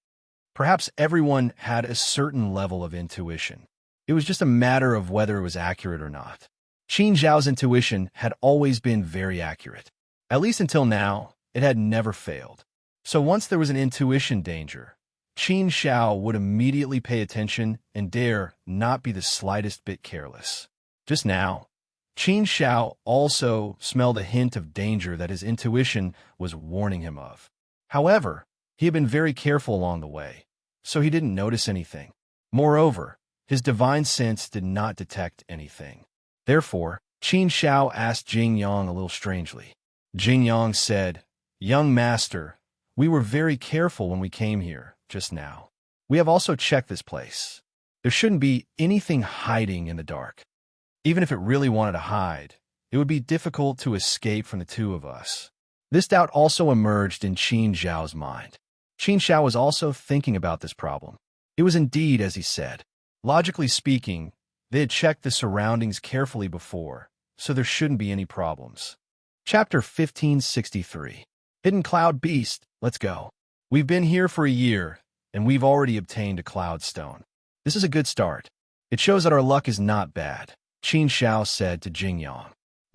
Perhaps everyone had a certain level of intuition. It was just a matter of whether it was accurate or not. Qin Zhao's intuition had always been very accurate. At least until now, it had never failed. So once there was an intuition danger, Qin Zhao would immediately pay attention and dare not be the slightest bit careless. Just now, Qin Zhao also smelled a hint of danger that his intuition was warning him of. However, he had been very careful along the way, so he didn't notice anything. Moreover, his divine sense did not detect anything. Therefore, Qin Zhao asked Jing Yang a little strangely. Jing Yang said, young master, we were very careful when we came here just now. We have also checked this place. There shouldn't be anything hiding in the dark. Even if it really wanted to hide, it would be difficult to escape from the two of us. This doubt also emerged in Qin Zhao's mind. Qin Zhao was also thinking about this problem. It was indeed as he said. Logically speaking, they had checked the surroundings carefully before, so there shouldn't be any problems. Chapter 1563. Hidden Cloud Beast, let's go. We've been here for a year, and we've already obtained a cloud stone. This is a good start. It shows that our luck is not bad, Qin Zhao said to Jing Yang.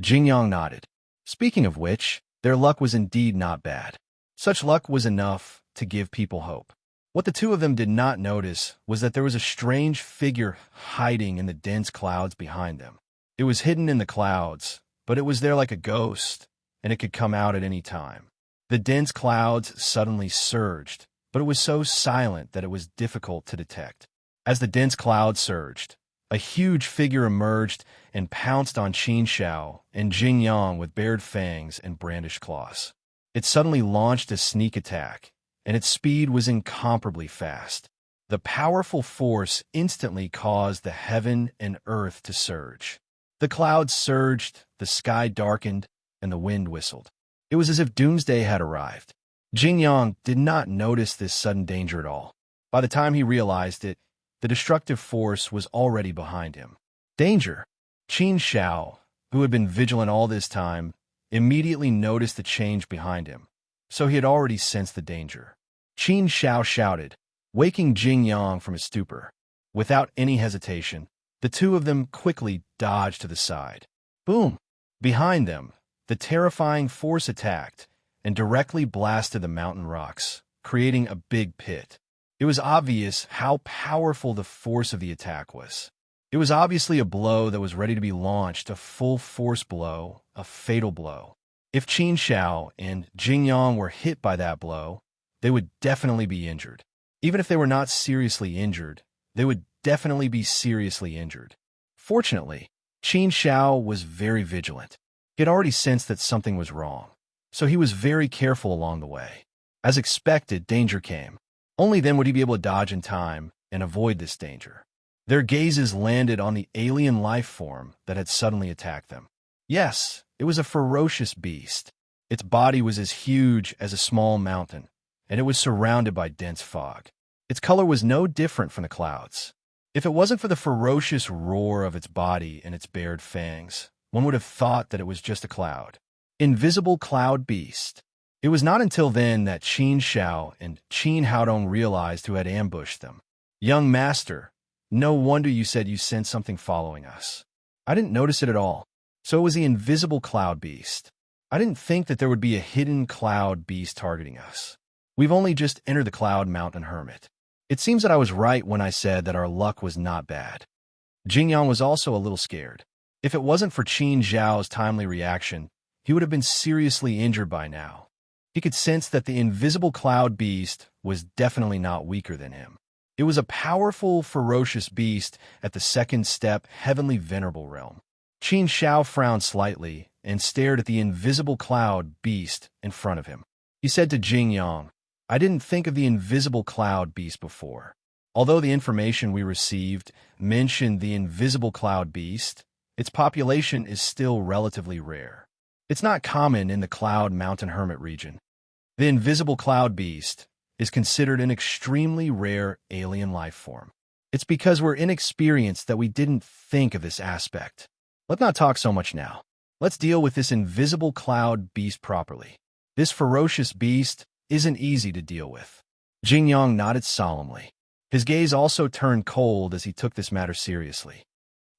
Jing Yang nodded. Speaking of which, their luck was indeed not bad. Such luck was enough to give people hope. What the two of them did not notice was that there was a strange figure hiding in the dense clouds behind them. It was hidden in the clouds, but it was there like a ghost, and it could come out at any time. The dense clouds suddenly surged, but it was so silent that it was difficult to detect. As the dense clouds surged, a huge figure emerged and pounced on Qin Zhao and Jing Yang with bared fangs and brandished claws. It suddenly launched a sneak attack, and its speed was incomparably fast. The powerful force instantly caused the heaven and earth to surge. The clouds surged, the sky darkened, and the wind whistled. It was as if doomsday had arrived. Jing Yang did not notice this sudden danger at all. By the time he realized it, the destructive force was already behind him. Danger! Qin Zhao, who had been vigilant all this time, immediately noticed the change behind him, so he had already sensed the danger. Qin Zhao shouted, waking Jing Yang from his stupor. Without any hesitation, the two of them quickly dodged to the side. Boom! Behind them, the terrifying force attacked and directly blasted the mountain rocks, creating a big pit. It was obvious how powerful the force of the attack was. It was obviously a blow that was ready to be launched, a full-force blow, a fatal blow. If Qin Zhao and Jing Yang were hit by that blow, they would definitely be injured. Even if they were not seriously injured, they would definitely be seriously injured. Fortunately, Qin Zhao was very vigilant. He had already sensed that something was wrong, so he was very careful along the way. As expected, danger came. Only then would he be able to dodge in time and avoid this danger. Their gazes landed on the alien life form that had suddenly attacked them. Yes, it was a ferocious beast. Its body was as huge as a small mountain, and it was surrounded by dense fog. Its color was no different from the clouds. If it wasn't for the ferocious roar of its body and its bared fangs, one would have thought that it was just a cloud. Invisible Cloud Beast. It was not until then that Qin Zhao and Qin Haodong realized who had ambushed them. Young master, no wonder you said you sensed something following us. I didn't notice it at all. So it was the invisible cloud beast. I didn't think that there would be a hidden cloud beast targeting us. We've only just entered the Cloud Mountain Hermit. It seems that I was right when I said that our luck was not bad. Jing Yang was also a little scared. If it wasn't for Qin Zhao's timely reaction, he would have been seriously injured by now. He could sense that the invisible cloud beast was definitely not weaker than him. It was a powerful, ferocious beast at the second step heavenly venerable realm. Qin Zhao frowned slightly and stared at the invisible cloud beast in front of him. He said to Jing Yang, I didn't think of the invisible cloud beast before. Although the information we received mentioned the invisible cloud beast, its population is still relatively rare. It's not common in the cloud mountain hermit region. The invisible cloud beast is considered an extremely rare alien life form. It's because we're inexperienced that we didn't think of this aspect. Let's not talk so much now. Let's deal with this invisible cloud beast properly. This ferocious beast isn't easy to deal with. Jingyang nodded solemnly. His gaze also turned cold as he took this matter seriously.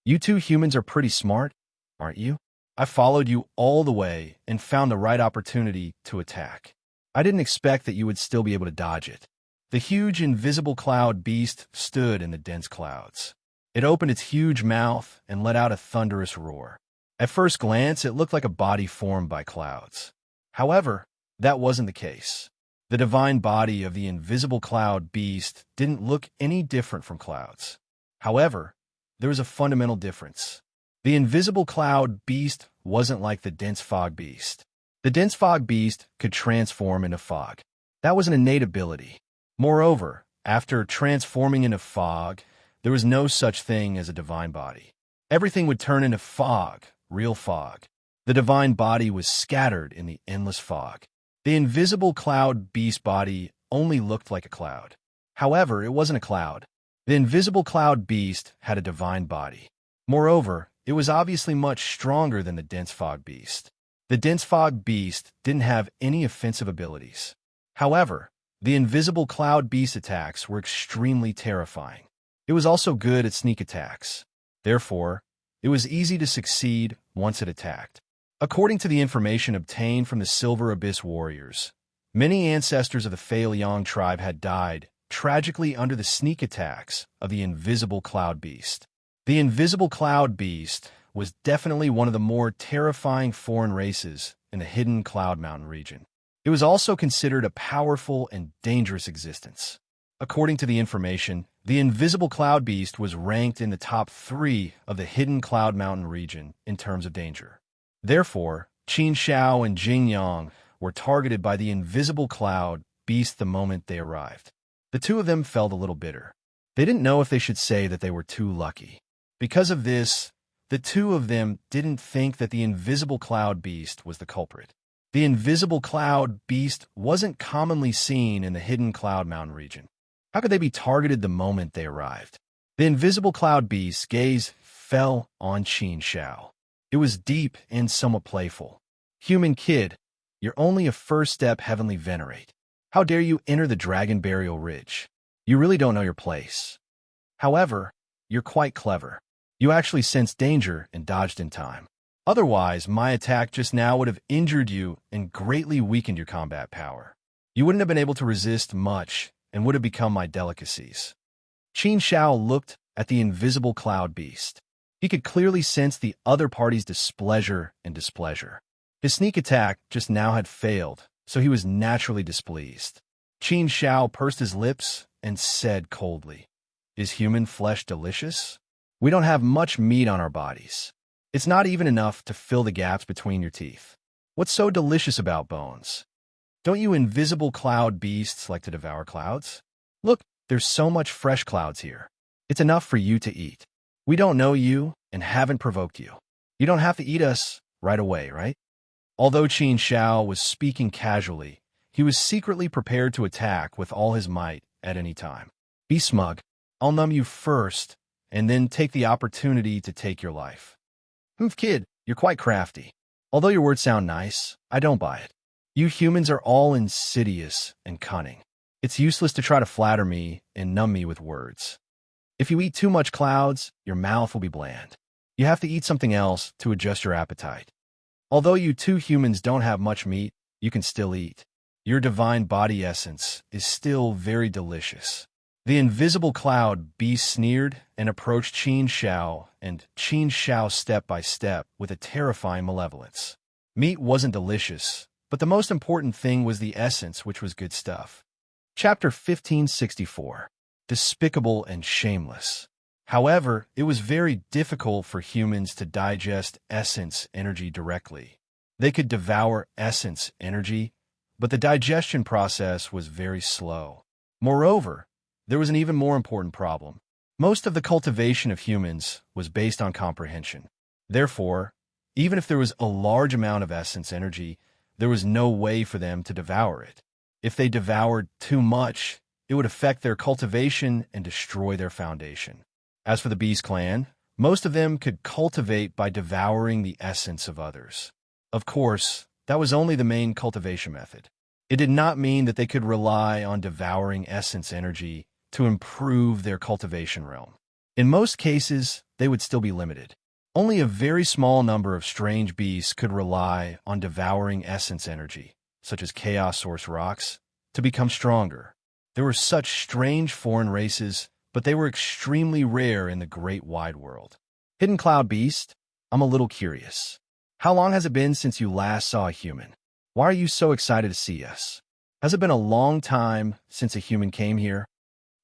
You two humans are pretty smart, aren't you? I followed you all the way and found the right opportunity to attack. I didn't expect that you would still be able to dodge it. The huge invisible cloud beast stood in the dense clouds. It opened its huge mouth and let out a thunderous roar. At first glance, it looked like a body formed by clouds. However, that wasn't the case. The divine body of the invisible cloud beast didn't look any different from clouds. However, there was a fundamental difference. The invisible cloud beast wasn't like the dense fog beast. The dense fog beast could transform into fog. That was an innate ability. Moreover, after transforming into fog, there was no such thing as a divine body. Everything would turn into fog, real fog. The divine body was scattered in the endless fog. The invisible cloud beast body only looked like a cloud. However, it wasn't a cloud. The invisible cloud beast had a divine body. Moreover, it was obviously much stronger than the dense fog beast. The dense fog beast didn't have any offensive abilities. However, the invisible cloud beast attacks were extremely terrifying. It was also good at sneak attacks. Therefore, it was easy to succeed once it attacked. According to the information obtained from the Silver Abyss warriors, many ancestors of the Feiliang tribe had died tragically under the sneak attacks of the invisible cloud beast. The invisible cloud beast was definitely one of the more terrifying foreign races in the hidden Cloud Mountain region. It was also considered a powerful and dangerous existence. According to the information, the invisible cloud beast was ranked in the top 3 of the hidden Cloud Mountain region in terms of danger. Therefore, Qin Shao and Jing Yang were targeted by the invisible cloud beast the moment they arrived. The two of them felt a little bitter. They didn't know if they should say that they were too lucky. Because of this, the two of them didn't think that the invisible cloud beast was the culprit. The invisible cloud beast wasn't commonly seen in the hidden Cloud Mountain region. How could they be targeted the moment they arrived? The invisible cloud beast's gaze fell on Qin Shao. It was deep and somewhat playful. Human kid, you're only a first step heavenly venerate. How dare you enter the Dragon Burial Ridge? You really don't know your place. However, you're quite clever. You actually sensed danger and dodged in time. Otherwise, my attack just now would have injured you and greatly weakened your combat power. You wouldn't have been able to resist much and would have become my delicacies. Qin Shao looked at the invisible cloud beast. He could clearly sense the other party's displeasure and displeasure. His sneak attack just now had failed, so he was naturally displeased. Qin Shao pursed his lips and said coldly, "Is human flesh delicious? We don't have much meat on our bodies. It's not even enough to fill the gaps between your teeth. What's so delicious about bones? Don't you invisible cloud beasts like to devour clouds? Look, there's so much fresh clouds here. It's enough for you to eat. We don't know you and haven't provoked you. You don't have to eat us right away, right?" Although Qin Shao was speaking casually, he was secretly prepared to attack with all his might at any time. Be smug. I'll numb you first, and then take the opportunity to take your life. Kid, you're quite crafty. Although your words sound nice, I don't buy it. You humans are all insidious and cunning. It's useless to try to flatter me and numb me with words. If you eat too much clouds, your mouth will be bland. You have to eat something else to adjust your appetite. Although you two humans don't have much meat, you can still eat. Your divine body essence is still very delicious. The invisible cloud beast sneered and approached Qin Shao, and Qin Shao step by step with a terrifying malevolence. Meat wasn't delicious, but the most important thing was the essence, which was good stuff. Chapter 1564. Despicable and shameless. However, it was very difficult for humans to digest essence energy directly. They could devour essence energy, but the digestion process was very slow. Moreover, there was an even more important problem. Most of the cultivation of humans was based on comprehension. Therefore, Even if there was a large amount of essence energy, there was no way for them to devour it. If they devoured too much, it would affect their cultivation and destroy their foundation. As for the Beast clan, most of them could cultivate by devouring the essence of others. Of course, that was only the main cultivation method. It did not mean that they could rely on devouring essence energy to improve their cultivation realm. In most cases, they would still be limited. Only a very small number of strange beasts could rely on devouring essence energy, such as chaos source rocks, to become stronger. There were such strange foreign races, but they were extremely rare in the great wide world. Hidden Cloud Beast, I'm a little curious. How long has it been since you last saw a human? Why are you so excited to see us? Has it been a long time since a human came here?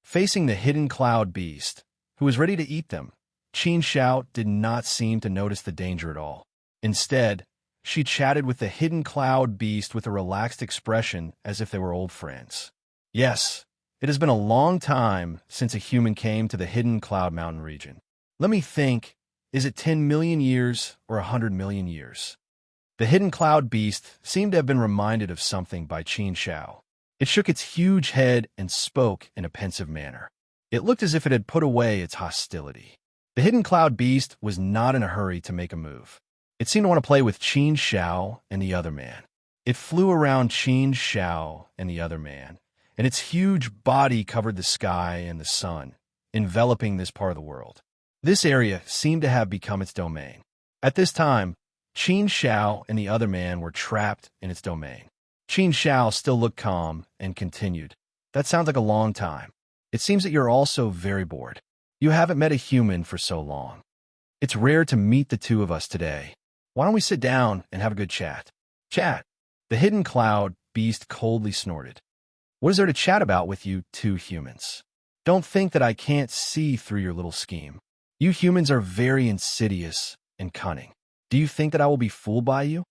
Facing the Hidden Cloud Beast, who was ready to eat them, Qin Xiao did not seem to notice the danger at all. Instead, she chatted with the Hidden Cloud Beast with a relaxed expression as if they were old friends. Yes, it has been a long time since a human came to the Hidden Cloud Mountain region. Let me think, is it 10 million years or 100 million years? The Hidden Cloud Beast seemed to have been reminded of something by Qin Xiao. It shook its huge head and spoke in a pensive manner. It looked as if it had put away its hostility. The Hidden Cloud Beast was not in a hurry to make a move. It seemed to want to play with Qin Xiao and the other man. It flew around Qin Xiao and the other man, and its huge body covered the sky and the sun, enveloping this part of the world. This area seemed to have become its domain. At this time, Qin Xiao and the other man were trapped in its domain. Qin Xiao still looked calm and continued, "That sounds like a long time. It seems that you're also very bored. You haven't met a human for so long. It's rare to meet the two of us today. Why don't we sit down and have a good chat?" "Chat?" The Hidden Cloud Beast coldly snorted. "What is there to chat about with you two humans? Don't think that I can't see through your little scheme. You humans are very insidious and cunning. Do you think that I will be fooled by you?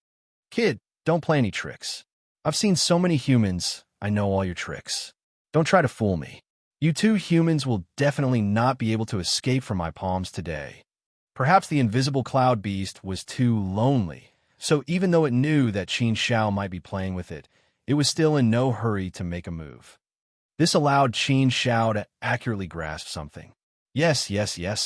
Kid, don't play any tricks. I've seen so many humans, I know all your tricks. Don't try to fool me. You two humans will definitely not be able to escape from my palms today." Perhaps the invisible cloud beast was too lonely, so even though it knew that Qin Xiao might be playing with it, it was still in no hurry to make a move. This allowed Qin Xiao to accurately grasp something. Yes,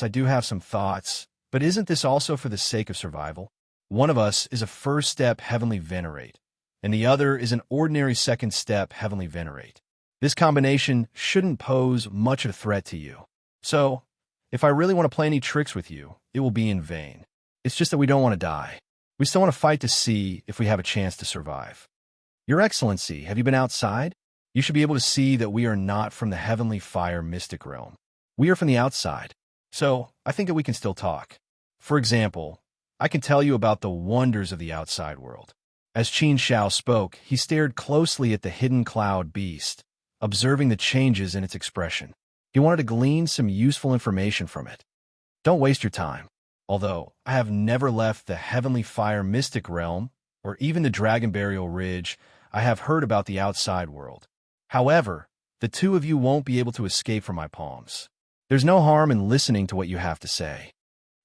I do have some thoughts, but isn't this also for the sake of survival? One of us is a first step heavenly venerate, and the other is an ordinary second step heavenly venerate. This combination shouldn't pose much of a threat to you. So, if I really want to play any tricks with you, it will be in vain. It's just that we don't want to die. We still want to fight to see if we have a chance to survive. Your Excellency, have you been outside? You should be able to see that we are not from the heavenly fire mystic realm. We are from the outside. So, I think that we can still talk. For example, I can tell you about the wonders of the outside world. As Qin Xiao spoke, he stared closely at the Hidden Cloud Beast, observing the changes in its expression. He wanted to glean some useful information from it. Don't waste your time. Although I have never left the Heavenly Fire Mystic Realm, or even the Dragon Burial Ridge, I have heard about the outside world. However, the two of you won't be able to escape from my palms. There's no harm in listening to what you have to say.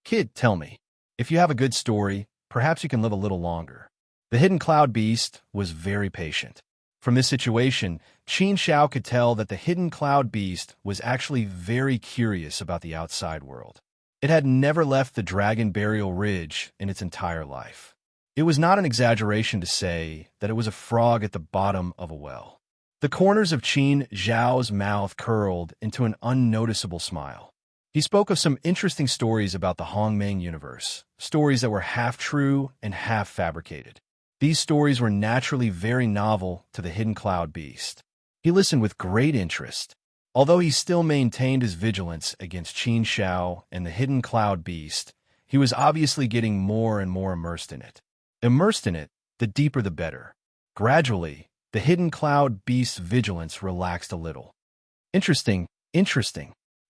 Kid, tell me, if you have a good story, perhaps you can live a little longer. The Hidden Cloud Beast was very patient. From this situation, Qin Xiao could tell that the Hidden Cloud Beast was actually very curious about the outside world. It had never left the Dragon Burial Ridge in its entire life. It was not an exaggeration to say that it was a frog at the bottom of a well. The corners of Qin Xiao's mouth curled into an unnoticeable smile. He spoke of some interesting stories about the Hongmeng universe, stories that were half true and half fabricated. These stories were naturally very novel to the Hidden Cloud Beast. He listened with great interest. Although he still maintained his vigilance against Qin Xiao and the Hidden Cloud Beast, he was obviously getting more and more immersed in it. Immersed in it, the deeper the better. Gradually, the Hidden Cloud Beast's vigilance relaxed a little. Interesting.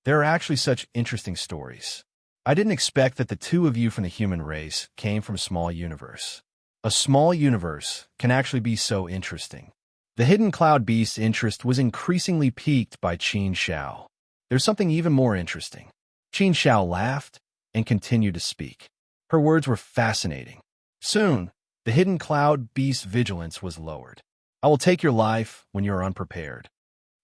There are actually such interesting stories. I didn't expect that the two of you from the human race came from a small universe. A small universe can actually be so interesting. The Hidden Cloud Beast's interest was increasingly piqued by Qin Xiao. There's something even more interesting. Qin Xiao laughed and continued to speak. Her words were fascinating. Soon, the hidden cloud beast's vigilance was lowered. I will take your life when you are unprepared.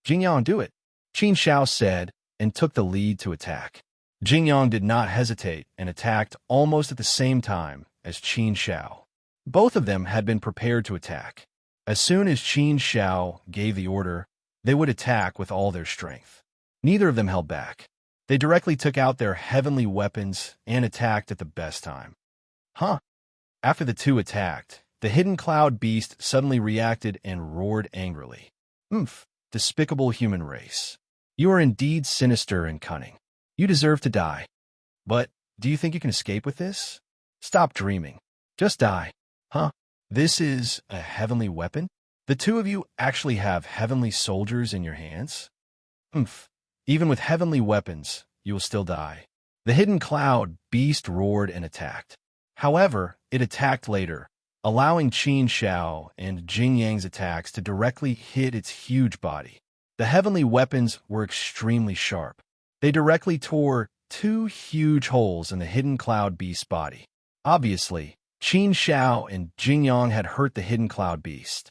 Jingyang, do it, Qin Shao said, and took the lead to attack. Jingyang did not hesitate and attacked almost at the same time as Qin Shao. Both of them had been prepared to attack. As soon as Qin Shao gave the order, they would attack with all their strength. Neither of them held back. They directly took out their heavenly weapons and attacked at the best time. After the two attacked, the hidden cloud beast suddenly reacted and roared angrily. Despicable human race. You are indeed sinister and cunning. You deserve to die. But do you think you can escape with this? Stop dreaming. Just die. This is a heavenly weapon? The two of you actually have heavenly soldiers in your hands? Even with heavenly weapons, you will still die. The hidden cloud beast roared and attacked. However, it attacked later, allowing Qin Shao and Jingyang's attacks to directly hit its huge body. The heavenly weapons were extremely sharp. They directly tore two huge holes in the hidden cloud beast's body. Obviously, Qin Shao and Jingyang had hurt the hidden cloud beast.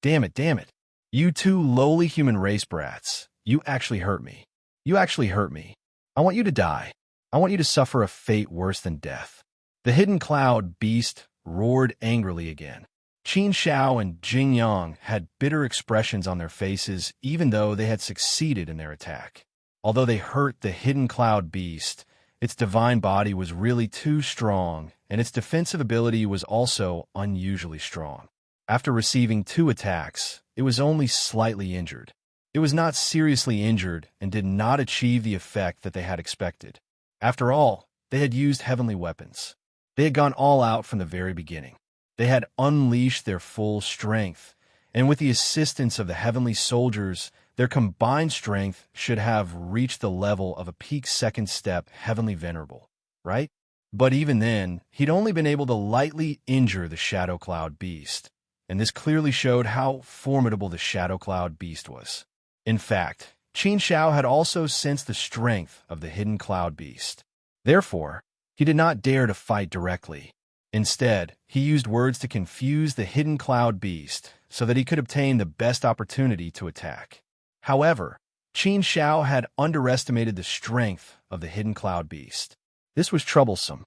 Damn it. You two lowly human race brats. You actually hurt me. I want you to die. I want you to suffer a fate worse than death. The hidden cloud beast roared angrily again. Qin Shao and Jingyang had bitter expressions on their faces even though they had succeeded in their attack. Although they hurt the hidden cloud beast, its divine body was really too strong, and its defensive ability was also unusually strong. After receiving two attacks, it was only slightly injured. It was not seriously injured and did not achieve the effect that they had expected. After all, they had used heavenly weapons. They had gone all out from the very beginning. They had unleashed their full strength, and with the assistance of the heavenly soldiers, their combined strength should have reached the level of a peak second step heavenly venerable, right? But even then, he'd only been able to lightly injure the Shadow Cloud Beast, and this clearly showed how formidable the Shadow Cloud Beast was. In fact, Qin Shao had also sensed the strength of the hidden Cloud Beast. Therefore, he did not dare to fight directly. Instead, he used words to confuse the hidden Cloud Beast so that he could obtain the best opportunity to attack. However, Qin Shao had underestimated the strength of the hidden Cloud Beast. This was troublesome.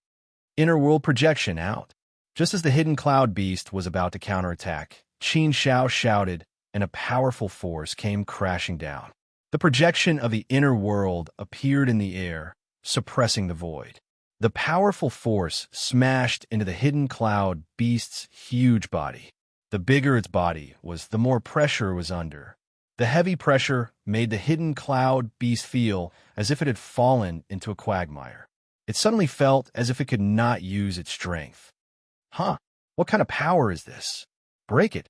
Inner world projection out. Just as the hidden Cloud Beast was about to counterattack, Qin Shao shouted, and a powerful force came crashing down. The projection of the inner world appeared in the air, suppressing the void. The powerful force smashed into the hidden cloud beast's huge body. The bigger its body was, the more pressure was under. The heavy pressure made the hidden cloud beast feel as if it had fallen into a quagmire. It suddenly felt as if it could not use its strength. What kind of power is this? Break it!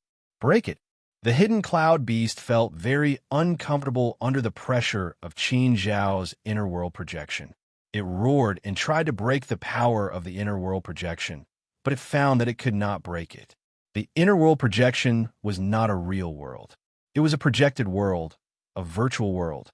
The hidden cloud beast felt very uncomfortable under the pressure of Qin Zhao's inner world projection. It roared and tried to break the power of the inner world projection, but it found that it could not break it. The inner world projection was not a real world. It was a projected world, a virtual world.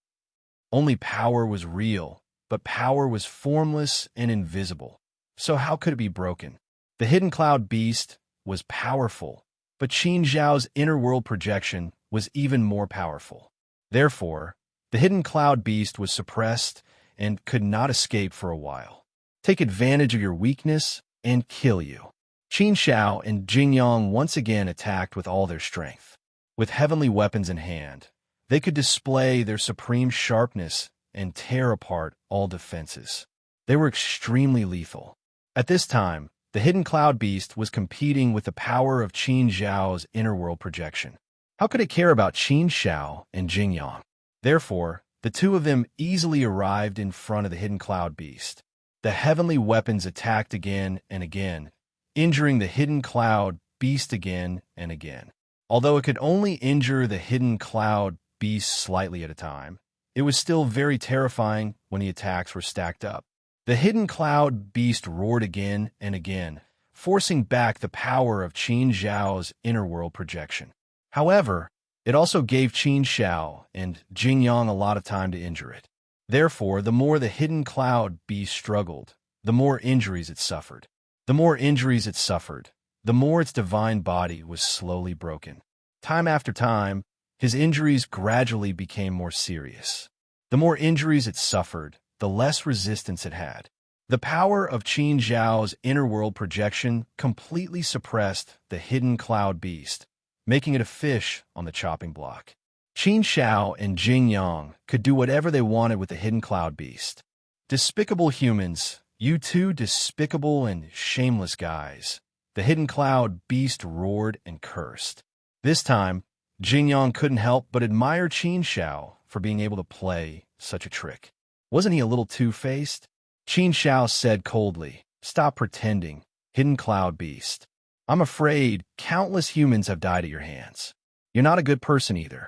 Only power was real, but power was formless and invisible. So how could it be broken? The hidden cloud beast was powerful, but Qin Zhao's inner world projection was even more powerful. Therefore, the hidden cloud beast was suppressed and could not escape for a while. Take advantage of your weakness and kill you. Qin Shao and Jingyang once again attacked with all their strength. With heavenly weapons in hand, they could display their supreme sharpness and tear apart all defenses. They were extremely lethal. At this time, the hidden cloud beast was competing with the power of Qin Zhao's inner world projection. How could it care about Qin Shao and Jingyang? Therefore, the two of them easily arrived in front of the hidden cloud beast. The heavenly weapons attacked again and again, injuring the hidden cloud beast again and again. Although it could only injure the hidden cloud beast slightly at a time, it was still very terrifying when the attacks were stacked up. The hidden cloud beast roared again and again, forcing back the power of Qin Zhao's inner world projection. However, it also gave Qin Shao and Jingyang a lot of time to injure it. Therefore, the more the hidden cloud beast struggled, the more injuries it suffered. The more injuries it suffered, the more its divine body was slowly broken. Time after time, his injuries gradually became more serious. The more injuries it suffered, the less resistance it had. The power of Qin Zhao's inner world projection completely suppressed the hidden cloud beast, making it a fish on the chopping block. Qin Zhao and Jing Yang could do whatever they wanted with the hidden cloud beast. Despicable humans, you two despicable and shameless guys. The hidden cloud beast roared and cursed. This time, Jing Yang couldn't help but admire Qin Zhao for being able to play such a trick. Wasn't he a little two-faced? Qin Zhao said coldly, "Stop pretending, hidden cloud beast. I'm afraid countless humans have died at your hands. You're not a good person either.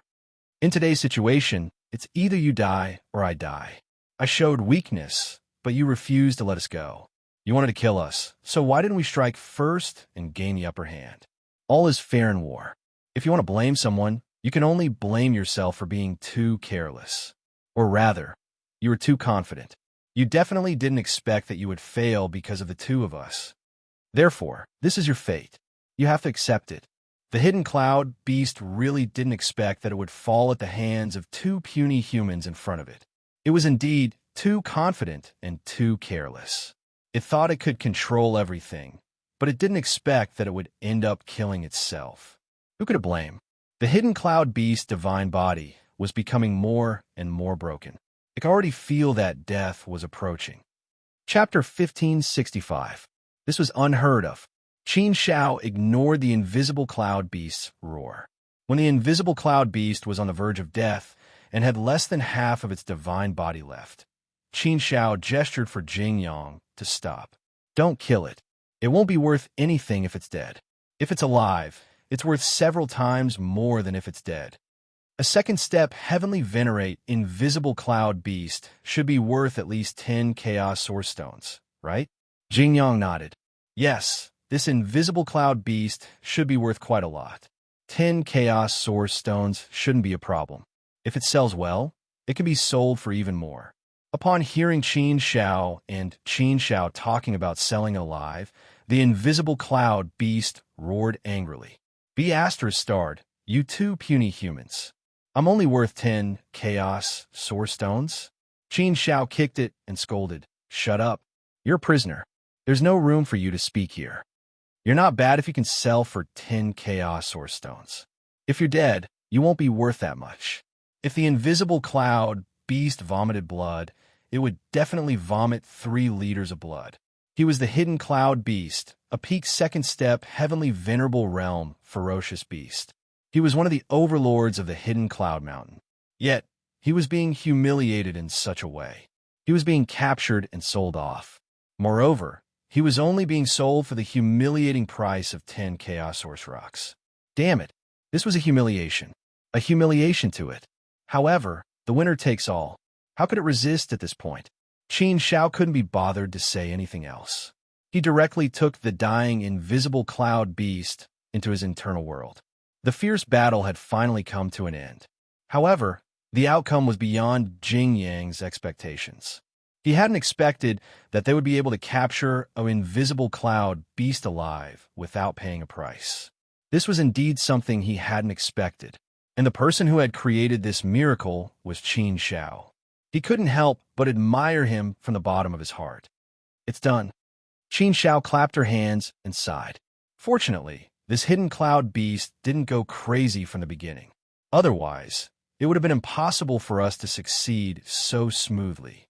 In today's situation, it's either you die or I die. I showed weakness, but you refused to let us go. You wanted to kill us, so why didn't we strike first and gain the upper hand? All is fair in war. If you want to blame someone, you can only blame yourself for being too careless. Or rather, you were too confident. You definitely didn't expect that you would fail because of the two of us. Therefore, this is your fate. You have to accept it. The hidden cloud beast really didn't expect that it would fall at the hands of two puny humans in front of it. It was indeed too confident and too careless. It thought it could control everything, but it didn't expect that it would end up killing itself. Who could it blame? The hidden cloud beast's divine body was becoming more and more broken. It could already feel that death was approaching. Chapter 1565. This was unheard of. Qin Zhao ignored the invisible cloud beast's roar. When the invisible cloud beast was on the verge of death and had less than half of its divine body left, Qin Zhao gestured for Jing Yang to stop. Don't kill it. It won't be worth anything if it's dead. If it's alive, it's worth several times more than if it's dead. A second step heavenly venerate invisible cloud beast should be worth at least 10 chaos source stones, right? Jing Yang nodded. Yes, this invisible cloud beast should be worth quite a lot. 10 chaos source stones shouldn't be a problem. If it sells well, it can be sold for even more. Upon hearing Qin Zhao and Qin Zhao talking about selling alive, the invisible cloud beast roared angrily. Be starred, you two puny humans. I'm only worth 10 chaos source stones. Qin Zhao kicked it and scolded. Shut up. You're a prisoner. There's no room for you to speak here. You're not bad if you can sell for 10 chaos source stones. If you're dead, you won't be worth that much. If the invisible cloud beast vomited blood, it would definitely vomit 3 liters of blood. He was the hidden cloud beast, a peak second step heavenly venerable realm ferocious beast. He was one of the overlords of the hidden cloud mountain. Yet, he was being humiliated in such a way. He was being captured and sold off. Moreover, he was only being sold for the humiliating price of 10 chaos source rocks. Damn it, this was a humiliation. A humiliation to it. However, the winner takes all. How could it resist at this point? Qin Zhao couldn't be bothered to say anything else. He directly took the dying invisible cloud beast into his internal world. The fierce battle had finally come to an end. However, the outcome was beyond Jing Yang's expectations. He hadn't expected that they would be able to capture an invisible cloud beast alive without paying a price. This was indeed something he hadn't expected, and the person who had created this miracle was Qin Zhao. He couldn't help but admire him from the bottom of his heart. It's done. Qin Zhao clapped her hands and sighed. Fortunately, this hidden cloud beast didn't go crazy from the beginning. Otherwise, it would have been impossible for us to succeed so smoothly.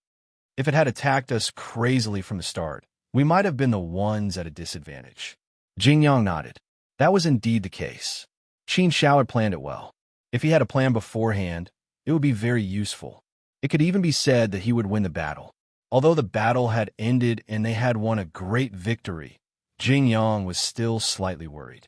If it had attacked us crazily from the start, we might have been the ones at a disadvantage. Jing Yang nodded. That was indeed the case. Qin Zhao had planned it well. If he had a plan beforehand, it would be very useful. It could even be said that he would win the battle. Although the battle had ended and they had won a great victory, Jing Yang was still slightly worried.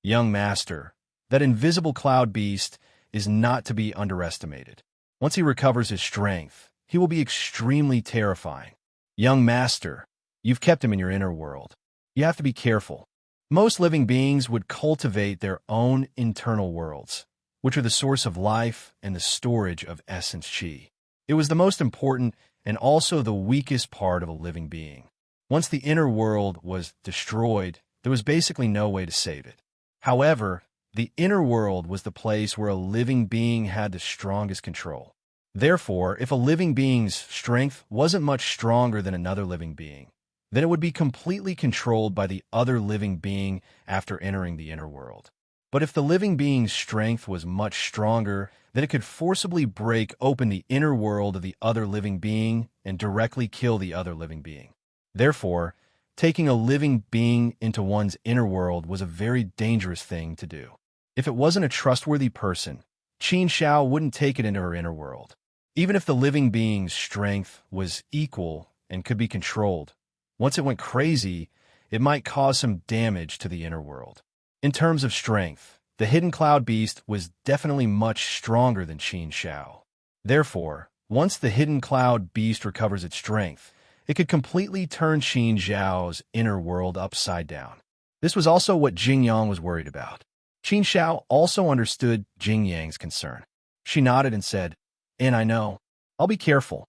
Young master, that invisible cloud beast is not to be underestimated. Once he recovers his strength, he will be extremely terrifying. Young master, you've kept him in your inner world. You have to be careful. Most living beings would cultivate their own internal worlds, which are the source of life and the storage of essence qi. It was the most important and also the weakest part of a living being. Once the inner world was destroyed, there was basically no way to save it. However, the inner world was the place where a living being had the strongest control. Therefore, if a living being's strength wasn't much stronger than another living being, then it would be completely controlled by the other living being after entering the inner world. But if the living being's strength was much stronger, then it could forcibly break open the inner world of the other living being and directly kill the other living being. Therefore, taking a living being into one's inner world was a very dangerous thing to do. If it wasn't a trustworthy person, Qin Xiao wouldn't take it into her inner world. Even if the living being's strength was equal and could be controlled, once it went crazy, it might cause some damage to the inner world. In terms of strength, the hidden cloud beast was definitely much stronger than Qin Xiao. Therefore, once the hidden cloud beast recovers its strength, it could completely turn Qin Xiao's inner world upside down. This was also what Jing Yang was worried about. Qin Xiao also understood Jing Yang's concern. She nodded and said, "And I know. I'll be careful.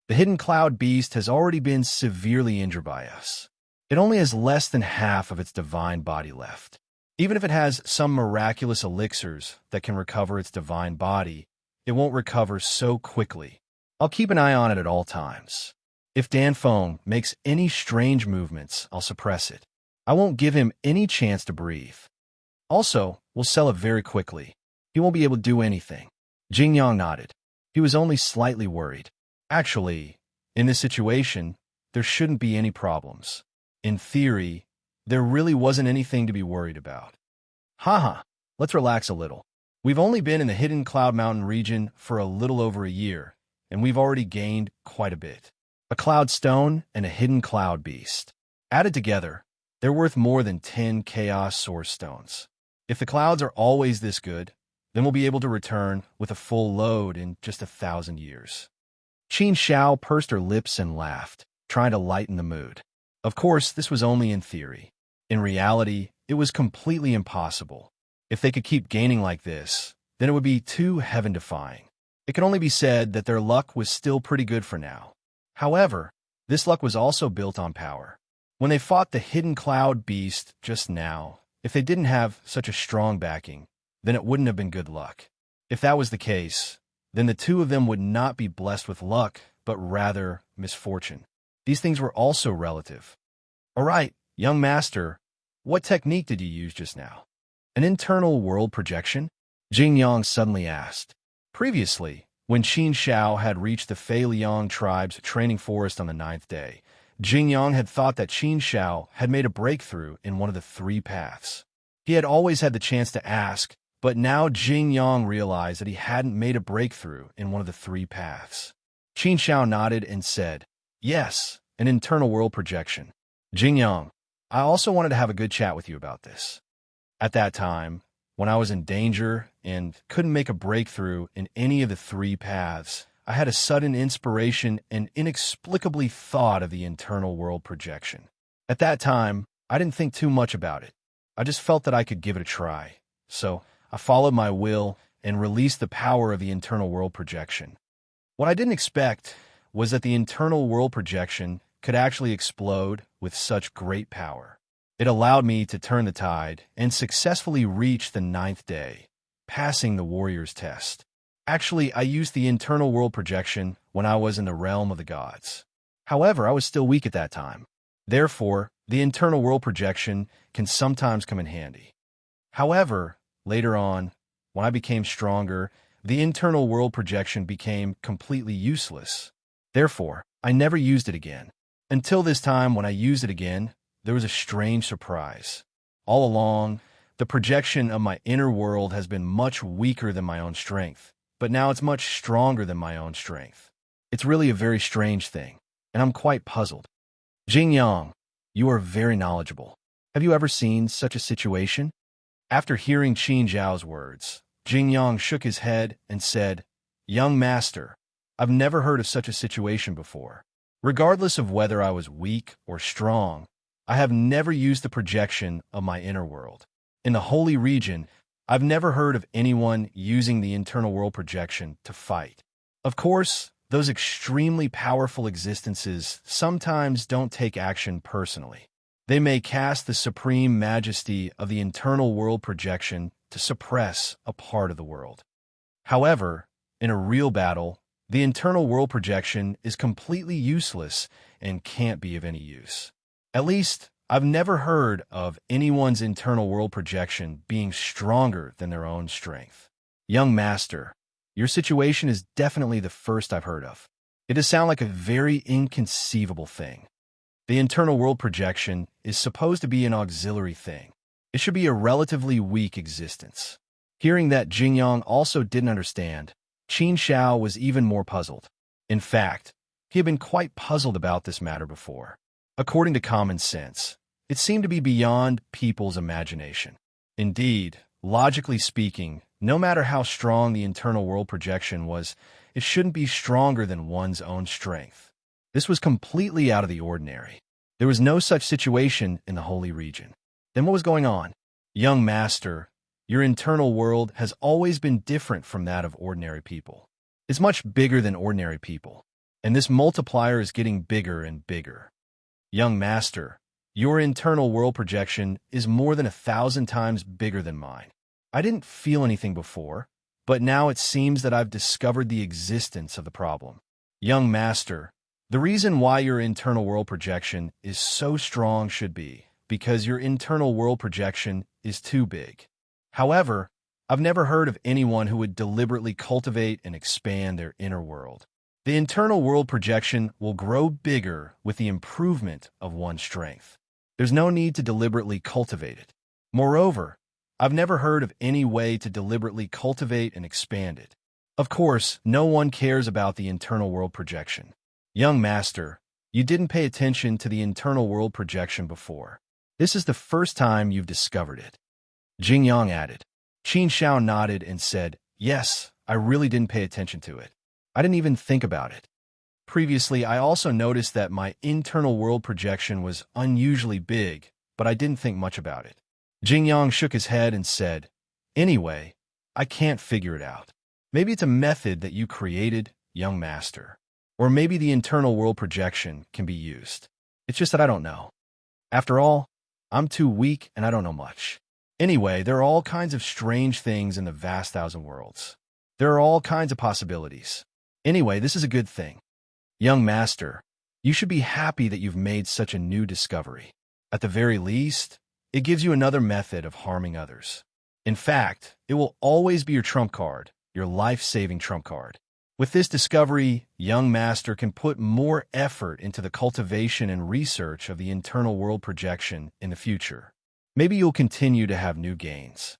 The hidden cloud beast has already been severely injured by us. It only has less than half of its divine body left. Even if it has some miraculous elixirs that can recover its divine body, it won't recover so quickly. I'll keep an eye on it at all times. If Danfeng makes any strange movements, I'll suppress it. I won't give him any chance to breathe. Also, we'll sell it very quickly. He won't be able to do anything." Jing Yang nodded. He was only slightly worried. Actually, in this situation, there shouldn't be any problems. In theory, there really wasn't anything to be worried about. Haha, let's relax a little. We've only been in the Hidden Cloud Mountain region for a little over a year, and we've already gained quite a bit. A cloud stone and a hidden cloud beast. Added together, they're worth more than 10 chaos source stones. If the clouds are always this good, then we'll be able to return with a full load in just 1,000 years. Qin Xiao pursed her lips and laughed, trying to lighten the mood. Of course, this was only in theory. In reality, it was completely impossible. If they could keep gaining like this, then it would be too heaven-defying. It could only be said that their luck was still pretty good for now. However, this luck was also built on power. When they fought the hidden cloud beast just now, if they didn't have such a strong backing, then it wouldn't have been good luck. If that was the case, then the two of them would not be blessed with luck, but rather misfortune. These things were also relative. All right, young master, what technique did you use just now? An internal world projection? Jing Yang suddenly asked. Previously, when Qin Xiao had reached the Fei Liang tribe's training forest on the 9th day, Jing Yang had thought that Qin Xiao had made a breakthrough in one of the 3 paths. He had always had the chance to ask, but now Jing Yang realized that he hadn't made a breakthrough in one of the 3 paths. Qin Xiao nodded and said, "Yes, an internal world projection. Jing Yang, I also wanted to have a good chat with you about this. At that time, when I was in danger and couldn't make a breakthrough in any of the 3 paths, I had a sudden inspiration and inexplicably thought of the internal world projection. At that time, I didn't think too much about it. I just felt that I could give it a try. So I followed my will and released the power of the internal world projection. What I didn't expect was that the internal world projection could actually explode with such great power. It allowed me to turn the tide and successfully reach the 9th day, passing the warrior's test. Actually, I used the internal world projection when I was in the realm of the gods. However, I was still weak at that time. Therefore, the internal world projection can sometimes come in handy. However, later on, when I became stronger, the internal world projection became completely useless. Therefore, I never used it again. Until this time, when I used it again, there was a strange surprise. All along, the projection of my inner world has been much weaker than my own strength, but now it's much stronger than my own strength. It's really a very strange thing, and I'm quite puzzled. Jing Yang, you are very knowledgeable. Have you ever seen such a situation? After hearing Qin Zhao's words, Jing Yang shook his head and said, "Young master, I've never heard of such a situation before. Regardless of whether I was weak or strong, I have never used the projection of my inner world. In the holy region, I've never heard of anyone using the internal world projection to fight. Of course, those extremely powerful existences sometimes don't take action personally. They may cast the supreme majesty of the internal world projection to suppress a part of the world. However, in a real battle, the internal world projection is completely useless and can't be of any use. At least, I've never heard of anyone's internal world projection being stronger than their own strength. Young Master, your situation is definitely the first I've heard of. It does sound like a very inconceivable thing. The internal world projection is supposed to be an auxiliary thing. It should be a relatively weak existence. Hearing that Jingyang also didn't understand, Qin Xiao was even more puzzled. In fact, he had been quite puzzled about this matter before. According to common sense, it seemed to be beyond people's imagination. Indeed, logically speaking, no matter how strong the internal world projection was, it shouldn't be stronger than one's own strength. This was completely out of the ordinary. There was no such situation in the holy region. Then what was going on? Young Master, your internal world has always been different from that of ordinary people. It's much bigger than ordinary people, and this multiplier is getting bigger and bigger. Young Master, your internal world projection is more than 1,000 times bigger than mine. I didn't feel anything before, but now it seems that I've discovered the existence of the problem. Young Master, the reason why your internal world projection is so strong should be because your internal world projection is too big. However, I've never heard of anyone who would deliberately cultivate and expand their inner world. The internal world projection will grow bigger with the improvement of one's strength. There's no need to deliberately cultivate it. Moreover, I've never heard of any way to deliberately cultivate and expand it. Of course, no one cares about the internal world projection. Young Master, you didn't pay attention to the internal world projection before. This is the first time you've discovered it. Jingyang added. Qin Xiao nodded and said, yes, I really didn't pay attention to it. I didn't even think about it. Previously, I also noticed that my internal world projection was unusually big, but I didn't think much about it. Jingyang shook his head and said, anyway, I can't figure it out. Maybe it's a method that you created, young master. Or maybe the internal world projection can be used. It's just that I don't know. After all, I'm too weak and I don't know much. Anyway, there are all kinds of strange things in the vast thousand worlds. There are all kinds of possibilities. Anyway, this is a good thing. Young master, you should be happy that you've made such a new discovery. At the very least, it gives you another method of harming others. In fact, it will always be your trump card, your life-saving trump card. With this discovery, young master can put more effort into the cultivation and research of the internal world projection in the future. Maybe you'll continue to have new gains.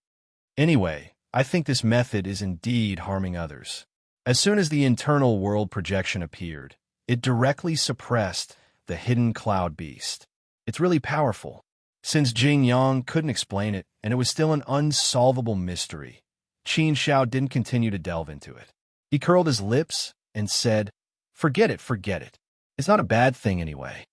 Anyway, I think this method is indeed harming others. As soon as the internal world projection appeared, it directly suppressed the hidden cloud beast. It's really powerful. Since Jing Yang couldn't explain it, and it was still an unsolvable mystery, Qin Xiao didn't continue to delve into it. He curled his lips and said, forget it, forget it. It's not a bad thing anyway.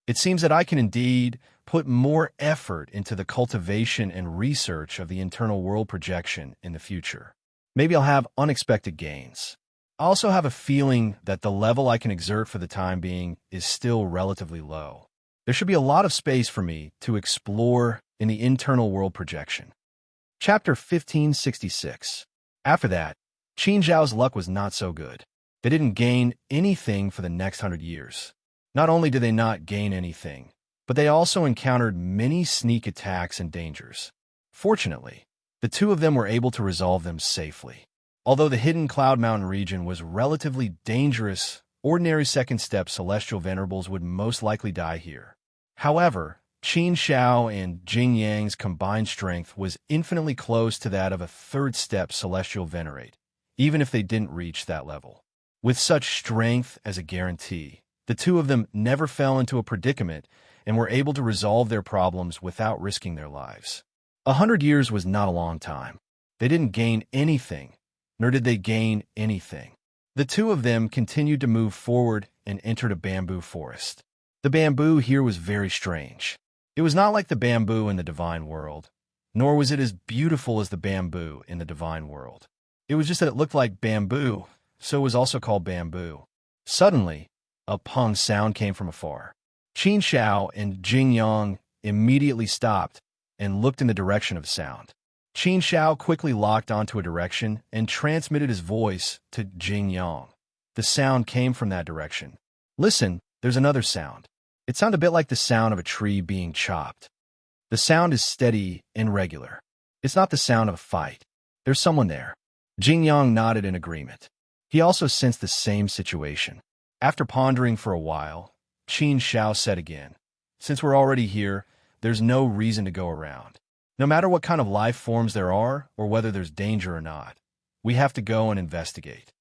It seems that I can indeed put more effort into the cultivation and research of the internal world projection in the future. Maybe I'll have unexpected gains. I also have a feeling that the level I can exert for the time being is still relatively low. There should be a lot of space for me to explore in the internal world projection. Chapter 1566. After that, Qin Zhao's luck was not so good. They didn't gain anything for the next 100 years. Not only did they not gain anything, but they also encountered many sneak attacks and dangers. Fortunately, the two of them were able to resolve them safely. Although the hidden Cloud Mountain region was relatively dangerous, ordinary second-step celestial venerables would most likely die here. However, Qin Xiao and Jing Yang's combined strength was infinitely close to that of a third-step celestial venerate, even if they didn't reach that level. With such strength as a guarantee, the two of them never fell into a predicament and were able to resolve their problems without risking their lives. 100 years was not a long time. They didn't gain anything, nor did they gain anything. The two of them continued to move forward and entered a bamboo forest. The bamboo here was very strange. It was not like the bamboo in the divine world, nor was it as beautiful as the bamboo in the divine world. It was just that it looked like bamboo, so it was also called bamboo. Suddenly, a pong sound came from afar. Qin Xiao and Jing Yang immediately stopped and looked in the direction of the sound. Qin Xiao quickly locked onto a direction and transmitted his voice to Jing Yang. The sound came from that direction. Listen, there's another sound. It sounded a bit like the sound of a tree being chopped. The sound is steady and regular. It's not the sound of a fight. There's someone there. Jing Yang nodded in agreement. He also sensed the same situation. After pondering for a while, Qin Xiao said again, "Since we're already here, there's no reason to go around. No matter what kind of life forms there are, or whether there's danger or not, we have to go and investigate.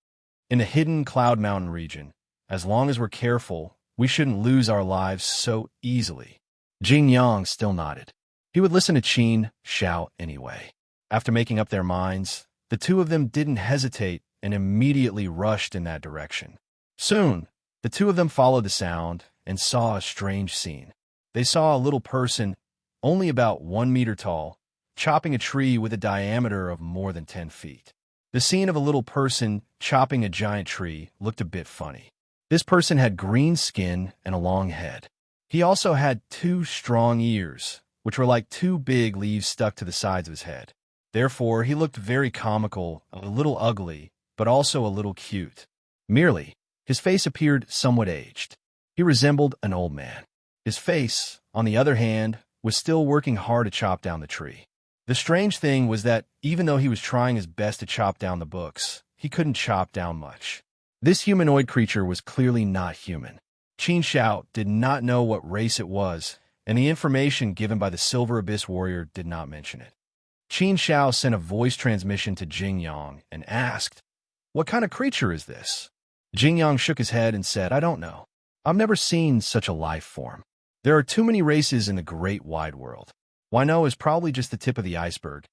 In the hidden Cloud Mountain region, as long as we're careful, we shouldn't lose our lives so easily." Jing Yang still nodded. He would listen to Qin Xiao anyway. After making up their minds, the two of them didn't hesitate and immediately rushed in that direction. Soon, the two of them followed the sound and saw a strange scene. They saw a little person, only about 1 meter tall, chopping a tree with a diameter of more than 10 feet. The scene of a little person chopping a giant tree looked a bit funny. This person had green skin and a long head. He also had 2 strong ears, which were like 2 big leaves stuck to the sides of his head. Therefore, he looked very comical, a little ugly, but also a little cute. Merely, his face appeared somewhat aged. He resembled an old man. His face, on the other hand, was still working hard to chop down the tree. The strange thing was that even though he was trying his best to chop down the books, he couldn't chop down much. This humanoid creature was clearly not human. Qin Xiao did not know what race it was, and the information given by the Silver Abyss warrior did not mention it. Qin Xiao sent a voice transmission to Jing Yang and asked, "What kind of creature is this?" Jing Yang shook his head and said, "I don't know. I've never seen such a life form. There are too many races in the great wide world. Wino is probably just the tip of the iceberg."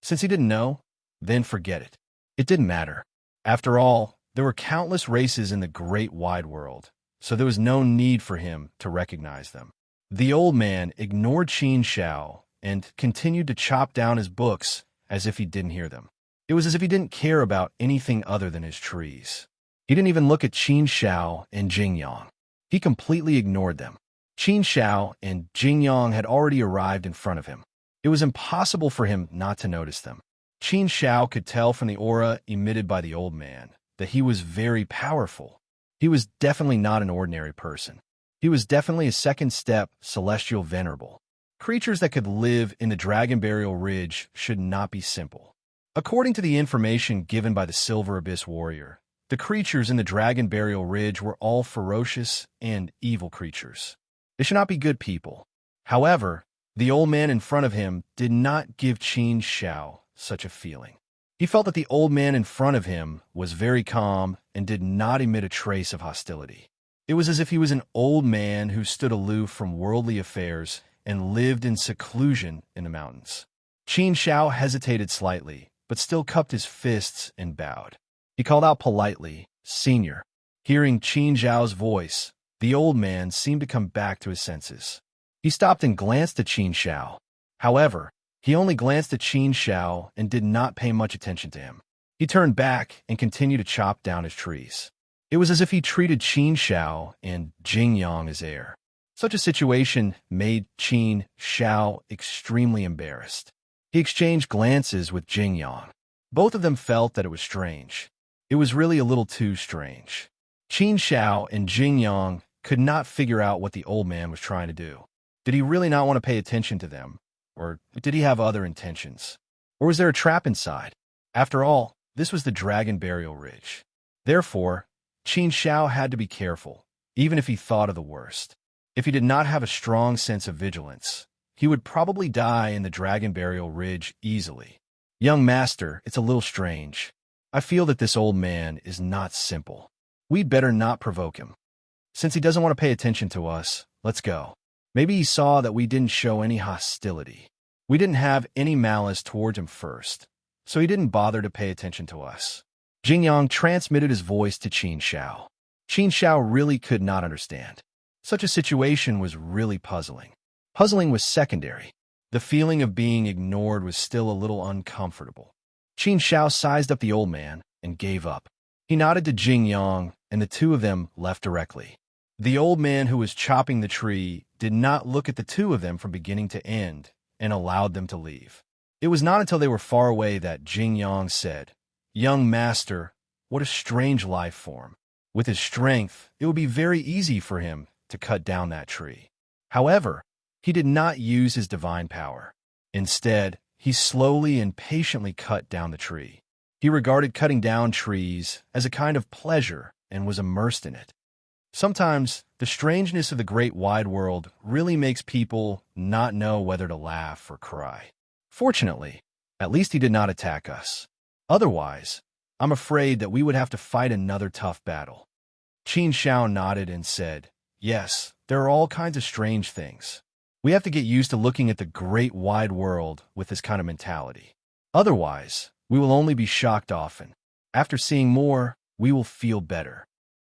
Since he didn't know, then forget it. It didn't matter. After all, there were countless races in the great wide world, so there was no need for him to recognize them. The old man ignored Qin Xiao and continued to chop down his books as if he didn't hear them. It was as if he didn't care about anything other than his trees. He didn't even look at Qin Xiao and Jing Yang. He completely ignored them. Qin Xiao and Jing Yang had already arrived in front of him. It was impossible for him not to notice them. Qin Xiao could tell from the aura emitted by the old man that he was very powerful. He was definitely not an ordinary person. He was definitely a second step celestial venerable. Creatures that could live in the Dragon Burial Ridge should not be simple. According to the information given by the Silver Abyss warrior, the creatures in the Dragon Burial Ridge were all ferocious and evil creatures. They should not be good people. However, the old man in front of him did not give Qin Xiao such a feeling. He felt that the old man in front of him was very calm and did not emit a trace of hostility. It was as if he was an old man who stood aloof from worldly affairs and lived in seclusion in the mountains. Qin Xiao hesitated slightly, but still cupped his fists and bowed. He called out politely, "Senior." Hearing Qin Xiao's voice, the old man seemed to come back to his senses. He stopped and glanced at Qin Xiao. However, he only glanced at Qin Xiao and did not pay much attention to him. He turned back and continued to chop down his trees. It was as if he treated Qin Xiao and Jing Yang as air. Such a situation made Qin Xiao extremely embarrassed. He exchanged glances with Jing Yang. Both of them felt that it was strange. It was really a little too strange. Qin Xiao and Jing Yang could not figure out what the old man was trying to do. Did he really not want to pay attention to them? Or did he have other intentions? Or was there a trap inside? After all, this was the Dragon Burial Ridge. Therefore, Qin Xiao had to be careful, even if he thought of the worst. If he did not have a strong sense of vigilance, he would probably die in the Dragon Burial Ridge easily. "Young master, it's a little strange. I feel that this old man is not simple. We'd better not provoke him. Since he doesn't want to pay attention to us, let's go. Maybe he saw that we didn't show any hostility. We didn't have any malice towards him first, so he didn't bother to pay attention to us." Jing Yang transmitted his voice to Qin Xiao. Qin Xiao really could not understand. Such a situation was really puzzling. Puzzling was secondary. The feeling of being ignored was still a little uncomfortable. Qin Xiao sized up the old man and gave up. He nodded to Jing Yang and the two of them left directly. The old man who was chopping the tree did not look at the two of them from beginning to end and allowed them to leave. It was not until they were far away that Jing said, "Young master, what a strange life form. With his strength, it would be very easy for him to cut down that tree." However, he did not use his divine power. Instead, he slowly and patiently cut down the tree. He regarded cutting down trees as a kind of pleasure and was immersed in it. Sometimes, the strangeness of the great wide world really makes people not know whether to laugh or cry. Fortunately, at least he did not attack us. Otherwise, I'm afraid that we would have to fight another tough battle. Qin Shao nodded and said, "Yes, there are all kinds of strange things. We have to get used to looking at the great wide world with this kind of mentality. Otherwise, we will only be shocked often. After seeing more, we will feel better.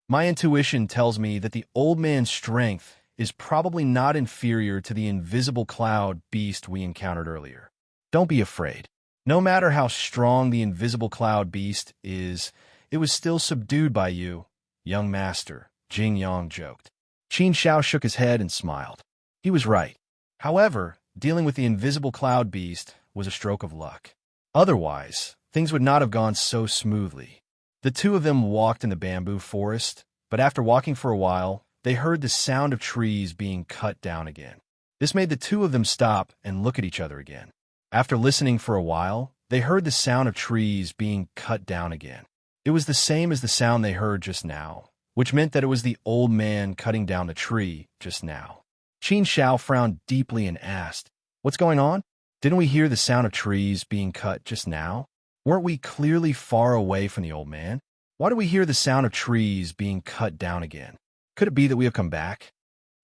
My intuition tells me that the old man's strength is probably not inferior to the invisible cloud beast we encountered earlier. Don't be afraid. No matter how strong the invisible cloud beast is, it was still subdued by you, young master," Jing joked. Qin Shao shook his head and smiled. He was right. However, dealing with the invisible cloud beast was a stroke of luck. Otherwise, things would not have gone so smoothly. The two of them walked in the bamboo forest, but after walking for a while, they heard the sound of trees being cut down again. This made the two of them stop and look at each other again. After listening for a while, they heard the sound of trees being cut down again. It was the same as the sound they heard just now, which meant that it was the old man cutting down the tree just now. Qin Shao frowned deeply and asked, "What's going on? Didn't we hear the sound of trees being cut just now? Weren't we clearly far away from the old man? Why do we hear the sound of trees being cut down again? Could it be that we have come back?"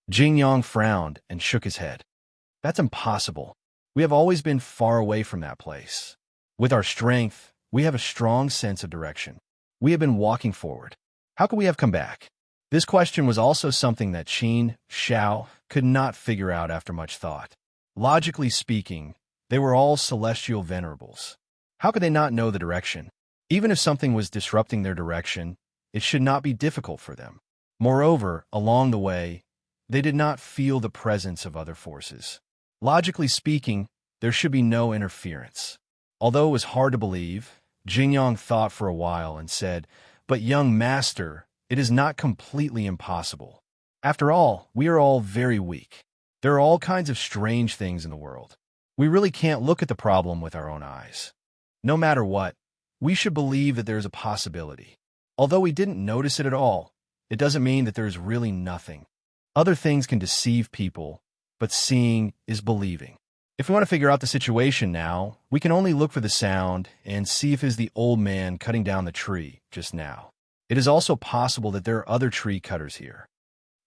Jing frowned and shook his head. "That's impossible. We have always been far away from that place. With our strength, we have a strong sense of direction. We have been walking forward. How could we have come back?" This question was also something that Qin Shao could not figure out after much thought. Logically speaking, they were all celestial venerables. How could they not know the direction? Even if something was disrupting their direction, it should not be difficult for them. Moreover, along the way, they did not feel the presence of other forces. Logically speaking, there should be no interference. Although it was hard to believe, Jing thought for a while and said, "But young master, it is not completely impossible. After all, we are all very weak. There are all kinds of strange things in the world. We really can't look at the problem with our own eyes. No matter what, we should believe that there is a possibility. Although we didn't notice it at all, it doesn't mean that there is really nothing. Other things can deceive people, but seeing is believing. If we want to figure out the situation now, we can only look for the sound and see if it is the old man cutting down the tree just now. It is also possible that there are other tree cutters here."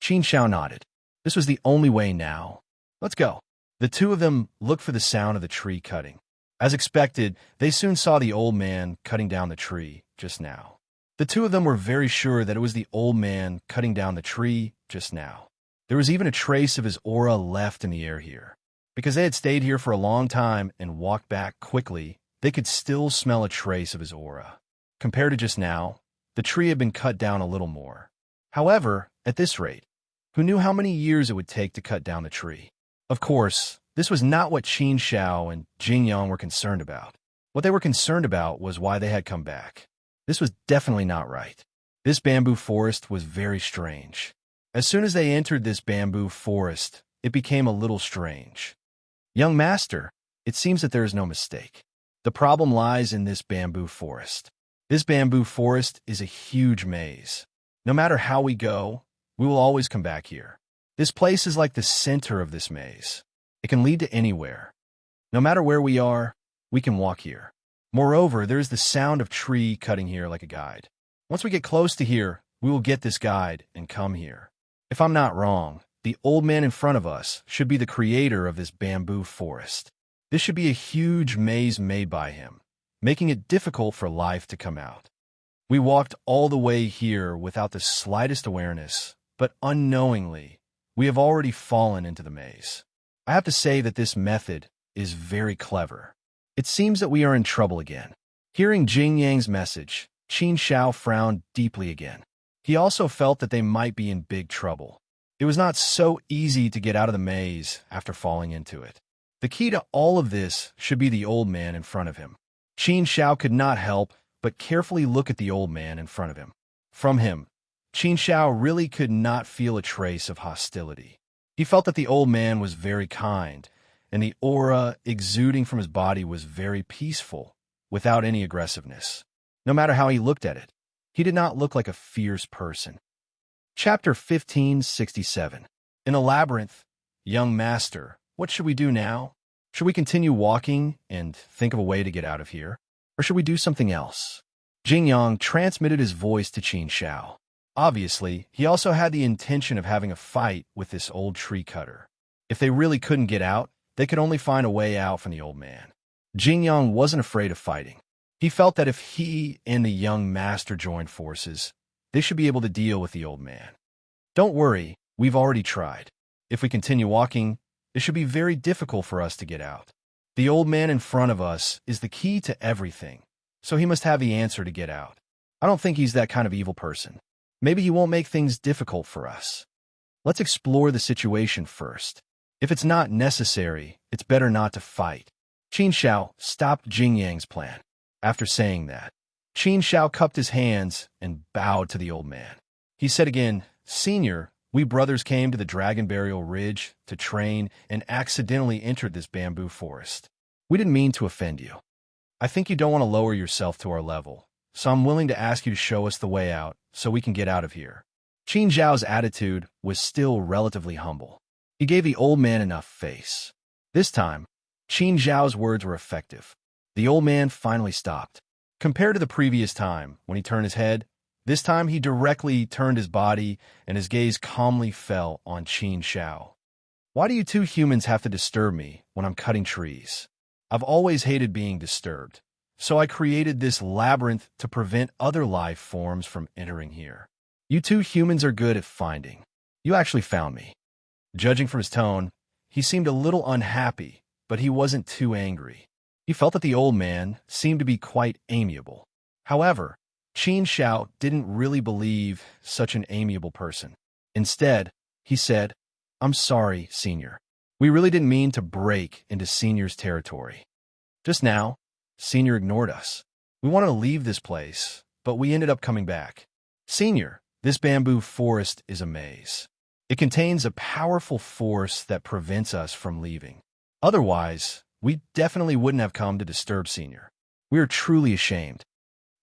Qin Shao nodded. This was the only way now. "Let's go." The two of them looked for the sound of the tree cutting. As expected, they soon saw the old man cutting down the tree just now. The two of them were very sure that it was the old man cutting down the tree just now. There was even a trace of his aura left in the air here. Because they had stayed here for a long time and walked back quickly, they could still smell a trace of his aura. Compared to just now, the tree had been cut down a little more. However, at this rate, who knew how many years it would take to cut down the tree? Of course, this was not what Qin Shao and Jing were concerned about. What they were concerned about was why they had come back. This was definitely not right. This bamboo forest was very strange. As soon as they entered this bamboo forest, it became a little strange. "Young master, it seems that there is no mistake. The problem lies in this bamboo forest. This bamboo forest is a huge maze. No matter how we go, we will always come back here. This place is like the center of this maze. It can lead to anywhere. No matter where we are, we can walk here. Moreover, there is the sound of tree cutting here like a guide. Once we get close to here, we will get this guide and come here. If I'm not wrong, the old man in front of us should be the creator of this bamboo forest. This should be a huge maze made by him, making it difficult for life to come out. We walked all the way here without the slightest awareness, but unknowingly, we have already fallen into the maze. I have to say that this method is very clever. It seems that we are in trouble again." Hearing Jing Yang's message, Qin Shao frowned deeply again. He also felt that they might be in big trouble. It was not so easy to get out of the maze after falling into it. The key to all of this should be the old man in front of him. Qin Shao could not help but carefully look at the old man in front of him. From him, Qin Shao really could not feel a trace of hostility. He felt that the old man was very kind, and the aura exuding from his body was very peaceful, without any aggressiveness. No matter how he looked at it, he did not look like a fierce person. Chapter 1567. In a labyrinth, young master, what should we do now? Should we continue walking and think of a way to get out of here? Or should we do something else? Jing Yang transmitted his voice to Qin Shao. Obviously, he also had the intention of having a fight with this old tree cutter. If they really couldn't get out, they could only find a way out from the old man. Jing Yang wasn't afraid of fighting. He felt that if he and the young master joined forces, they should be able to deal with the old man. Don't worry, we've already tried. If we continue walking, it should be very difficult for us to get out. The old man in front of us is the key to everything, so he must have the answer to get out. I don't think he's that kind of evil person. Maybe he won't make things difficult for us. Let's explore the situation first. If it's not necessary, it's better not to fight. Qin Shao stopped Jing Yang's plan. After saying that, Qin Shao cupped his hands and bowed to the old man. He said again, "Senior, we brothers came to the Dragon Burial Ridge to train and accidentally entered this bamboo forest. We didn't mean to offend you. I think you don't want to lower yourself to our level, so I'm willing to ask you to show us the way out so we can get out of here." Qin Zhao's attitude was still relatively humble. He gave the old man enough face. This time, Qin Zhao's words were effective. The old man finally stopped. Compared to the previous time, when he turned his head, this time he directly turned his body and his gaze calmly fell on Qin Shao. "Why do you two humans have to disturb me when I'm cutting trees? I've always hated being disturbed, so I created this labyrinth to prevent other life forms from entering here. You two humans are good at finding. You actually found me." Judging from his tone, he seemed a little unhappy, but he wasn't too angry. He felt that the old man seemed to be quite amiable. However, Qin Shao didn't really believe such an amiable person. Instead, he said, "I'm sorry, Senior. We really didn't mean to break into Senior's territory. Just now, Senior ignored us. We wanted to leave this place, but we ended up coming back. Senior, this bamboo forest is a maze. It contains a powerful force that prevents us from leaving. Otherwise, we definitely wouldn't have come to disturb Senior. We are truly ashamed.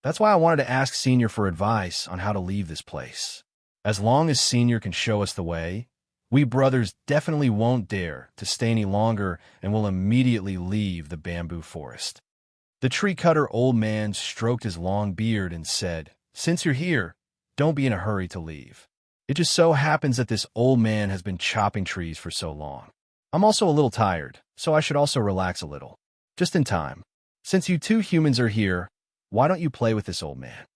That's why I wanted to ask Senior for advice on how to leave this place. As long as Senior can show us the way, we brothers definitely won't dare to stay any longer and will immediately leave the bamboo forest." The tree cutter old man stroked his long beard and said, "Since you're here, don't be in a hurry to leave. It just so happens that this old man has been chopping trees for so long. I'm also a little tired, so I should also relax a little. Just in time. Since you two humans are here, why don't you play with this old man?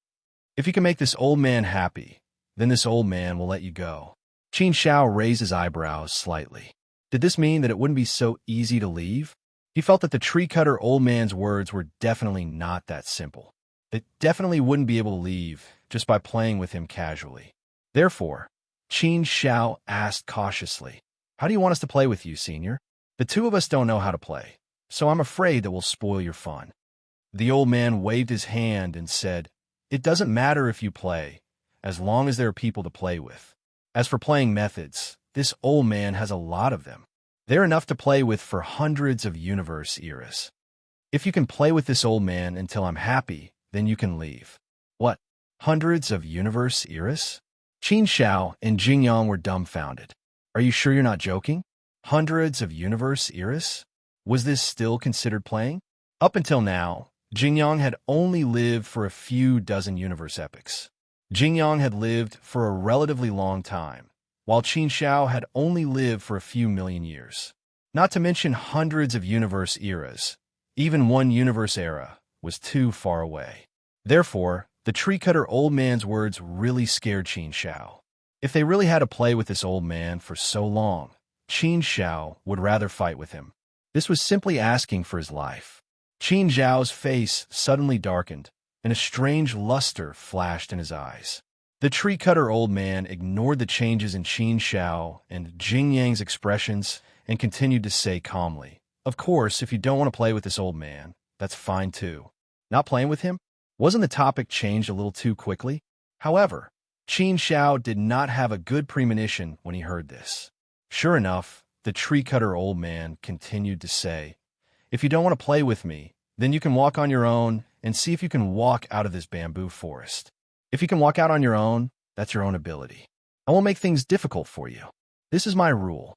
If you can make this old man happy, then this old man will let you go." Qin Shao raised his eyebrows slightly. Did this mean that it wouldn't be so easy to leave? He felt that the tree cutter old man's words were definitely not that simple. They definitely wouldn't be able to leave just by playing with him casually. Therefore, Qin Shao asked cautiously, "How do you want us to play with you, Senior? The two of us don't know how to play, so I'm afraid that we'll spoil your fun." The old man waved his hand and said, "It doesn't matter if you play, as long as there are people to play with. As for playing methods, this old man has a lot of them. They're enough to play with for hundreds of universe eras. If you can play with this old man until I'm happy, then you can leave." "What? Hundreds of universe eras?" Qin Shao and Jing Yang were dumbfounded. "Are you sure you're not joking? Hundreds of universe eras? Was this still considered playing?" Up until now, Jing Yang had only lived for a few dozen universe epochs. Jing Yang had lived for a relatively long time, while Qin Shao had only lived for a few million years. Not to mention hundreds of universe eras. Even one universe era was too far away. Therefore, the tree cutter old man's words really scared Qin Shao. If they really had to play with this old man for so long, Qin Shao would rather fight with him. This was simply asking for his life. Qin Zhao's face suddenly darkened, and a strange luster flashed in his eyes. The tree-cutter old man ignored the changes in Qin Xiao and Jing Yang's expressions and continued to say calmly, "Of course, if you don't want to play with this old man, that's fine too." Not playing with him? Wasn't the topic changed a little too quickly? However, Qin Xiao did not have a good premonition when he heard this. Sure enough, the tree-cutter old man continued to say, "If you don't want to play with me, then you can walk on your own and see if you can walk out of this bamboo forest. If you can walk out on your own, that's your own ability. I won't make things difficult for you. This is my rule.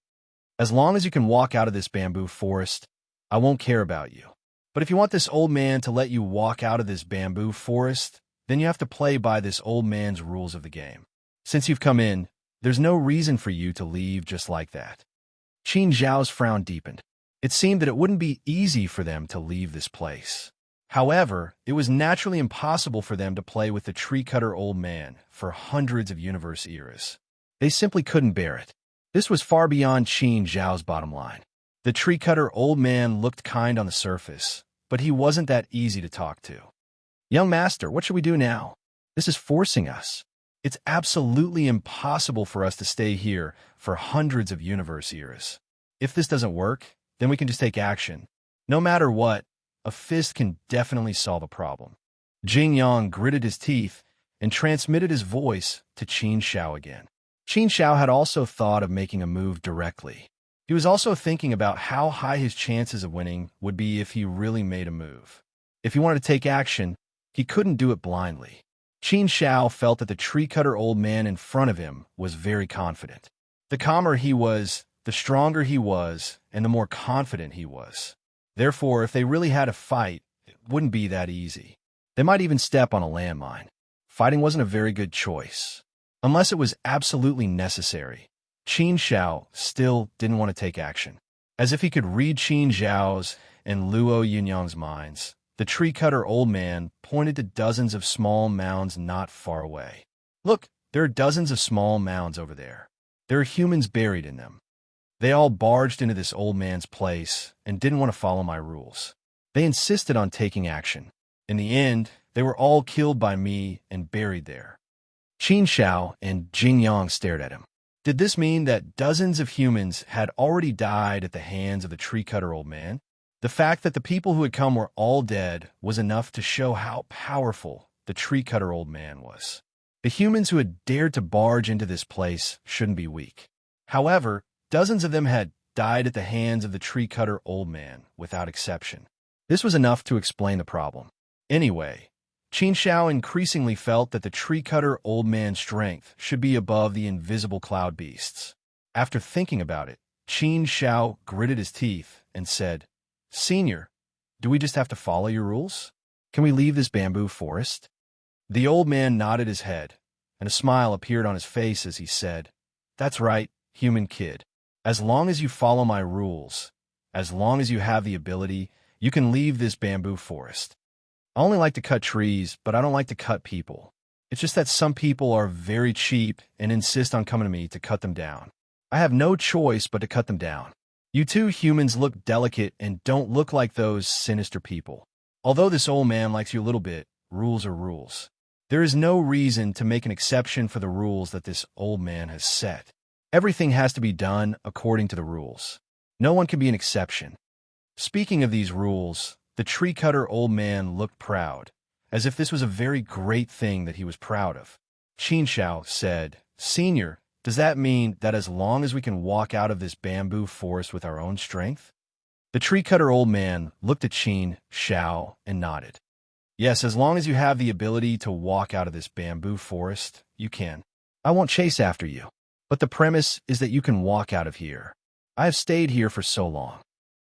As long as you can walk out of this bamboo forest, I won't care about you. But if you want this old man to let you walk out of this bamboo forest, then you have to play by this old man's rules of the game. Since you've come in, there's no reason for you to leave just like that." Qin Zhao's frown deepened. It seemed that it wouldn't be easy for them to leave this place. However, it was naturally impossible for them to play with the tree-cutter old man for hundreds of universe eras. They simply couldn't bear it. This was far beyond Qin Zhao's bottom line. The tree-cutter old man looked kind on the surface, but he wasn't that easy to talk to. "Young master, what should we do now? This is forcing us. It's absolutely impossible for us to stay here for hundreds of universe eras. If this doesn't work, then we can just take action. No matter what, a fist can definitely solve a problem." Jing Yang gritted his teeth and transmitted his voice to Qin Xiao again. Qin Xiao had also thought of making a move directly. He was also thinking about how high his chances of winning would be if he really made a move. If he wanted to take action, he couldn't do it blindly. Qin Xiao felt that the tree-cutter old man in front of him was very confident. The calmer he was, the stronger he was, and the more confident he was. Therefore, if they really had a fight, it wouldn't be that easy. They might even step on a landmine. Fighting wasn't a very good choice. Unless it was absolutely necessary, Qin Xiao still didn't want to take action. As if he could read Qin Zhao's and Luo Yunyang's minds, the tree-cutter old man pointed to dozens of small mounds not far away. "Look, there are dozens of small mounds over there. There are humans buried in them. They all barged into this old man's place and didn't want to follow my rules. They insisted on taking action. In the end, they were all killed by me and buried there." Qin Xiao and Jing Yang stared at him. Did this mean that dozens of humans had already died at the hands of the tree-cutter old man? The fact that the people who had come were all dead was enough to show how powerful the tree-cutter old man was. The humans who had dared to barge into this place shouldn't be weak. However, dozens of them had died at the hands of the tree-cutter old man, without exception. This was enough to explain the problem. Anyway, Qin Xiao increasingly felt that the tree-cutter old man's strength should be above the invisible cloud beasts. After thinking about it, Qin Xiao gritted his teeth and said, "Senior, do we just have to follow your rules? Can we leave this bamboo forest?" The old man nodded his head, and a smile appeared on his face as he said, "That's right, human kid. As long as you follow my rules, as long as you have the ability, you can leave this bamboo forest. I only like to cut trees, but I don't like to cut people. It's just that some people are very cheap and insist on coming to me to cut them down. I have no choice but to cut them down. You two humans look delicate and don't look like those sinister people. Although this old man likes you a little bit, rules are rules. There is no reason to make an exception for the rules that this old man has set. Everything has to be done according to the rules. No one can be an exception." Speaking of these rules, the tree-cutter old man looked proud, as if this was a very great thing that he was proud of. Qin Xiao said, "Senior, does that mean that as long as we can walk out of this bamboo forest with our own strength?" The tree-cutter old man looked at Qin Xiao and nodded. "Yes, as long as you have the ability to walk out of this bamboo forest, you can. I won't chase after you. But the premise is that you can walk out of here. I have stayed here for so long.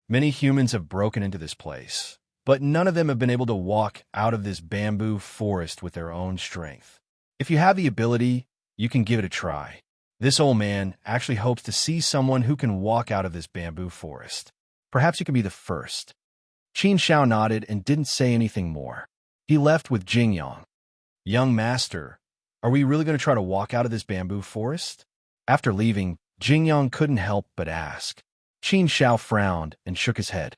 Many humans have broken into this place, but none of them have been able to walk out of this bamboo forest with their own strength. If you have the ability, you can give it a try. This old man actually hopes to see someone who can walk out of this bamboo forest. Perhaps you can be the first." Qin Xiao nodded and didn't say anything more. He left with Jing Yang. "Young master, are we really going to try to walk out of this bamboo forest?" After leaving, Jing Yang couldn't help but ask. Qin Xiao frowned and shook his head.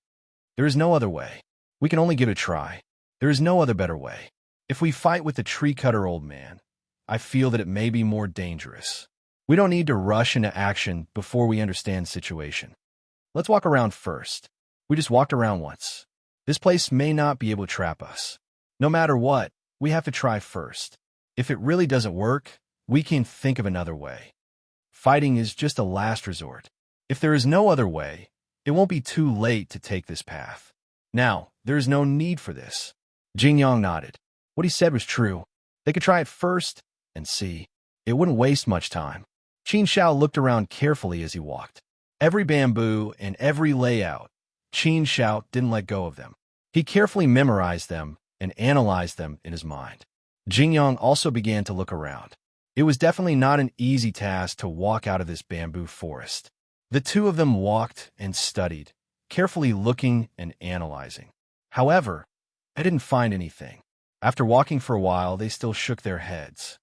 "There is no other way. We can only give it a try. There is no other better way. If we fight with the tree-cutter old man, I feel that it may be more dangerous. We don't need to rush into action before we understand the situation. Let's walk around first. We just walked around once. This place may not be able to trap us. No matter what, we have to try first. If it really doesn't work, we can think of another way. Fighting is just a last resort. If there is no other way, it won't be too late to take this path. Now, there is no need for this. Jingyang nodded. What he said was true. They could try it first and see. It wouldn't waste much time. Qin Shao looked around carefully as he walked. Every bamboo and every layout, Qin Shao didn't let go of them. He carefully memorized them and analyzed them in his mind. Jingyang also began to look around. It was definitely not an easy task to walk out of this bamboo forest. The two of them walked and studied, carefully looking and analyzing. However, I didn't find anything. After walking for a while, they still shook their heads.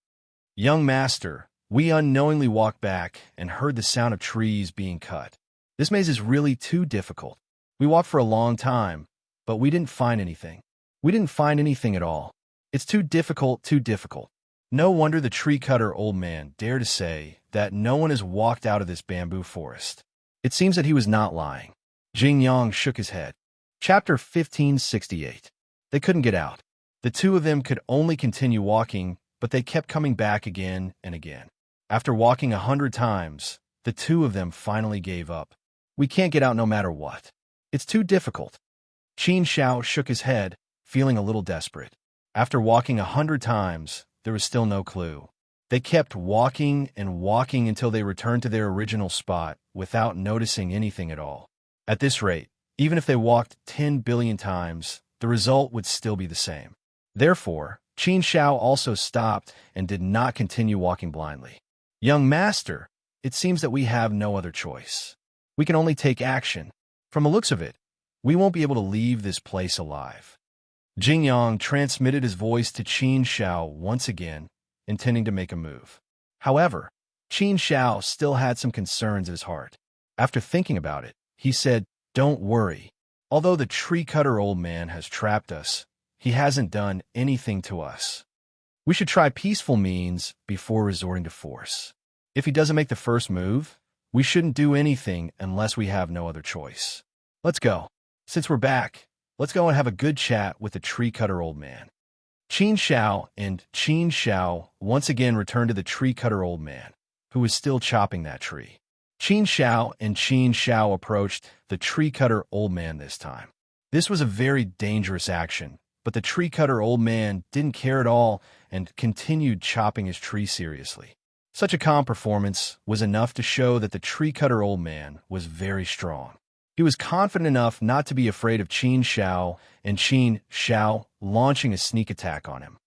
Young master, we unknowingly walked back and heard the sound of trees being cut. This maze is really too difficult. We walked for a long time, but we didn't find anything. We didn't find anything at all. It's too difficult, too difficult. No wonder the tree cutter old man dared to say that no one has walked out of this bamboo forest. It seems that he was not lying. Jingyang shook his head. Chapter 1568. They couldn't get out. The two of them could only continue walking, but they kept coming back again and again. After walking 100 times, the two of them finally gave up. We can't get out no matter what. It's too difficult. Qin Shao shook his head, feeling a little desperate. After walking 100 times, there was still no clue. They kept walking and walking until they returned to their original spot without noticing anything at all. At this rate, even if they walked 10 billion times, the result would still be the same. Therefore, Qin Shao also stopped and did not continue walking blindly. Young master, it seems that we have no other choice. We can only take action. From the looks of it, we won't be able to leave this place alive. Jingyang transmitted his voice to Qin Shao once again, intending to make a move. However, Qin Shao still had some concerns at his heart. After thinking about it, he said, "Don't worry. Although the tree cutter old man has trapped us, he hasn't done anything to us. We should try peaceful means before resorting to force. If he doesn't make the first move, we shouldn't do anything unless we have no other choice. Let's go. Since we're back, let's go and have a good chat with the tree cutter old man." Qin Shao once again returned to the tree cutter old man, who was still chopping that tree. Qin Shao approached the tree cutter old man this time. This was a very dangerous action, but the tree cutter old man didn't care at all and continued chopping his tree seriously. Such a calm performance was enough to show that the tree cutter old man was very strong. He was confident enough not to be afraid of Qin Shao launching a sneak attack on him.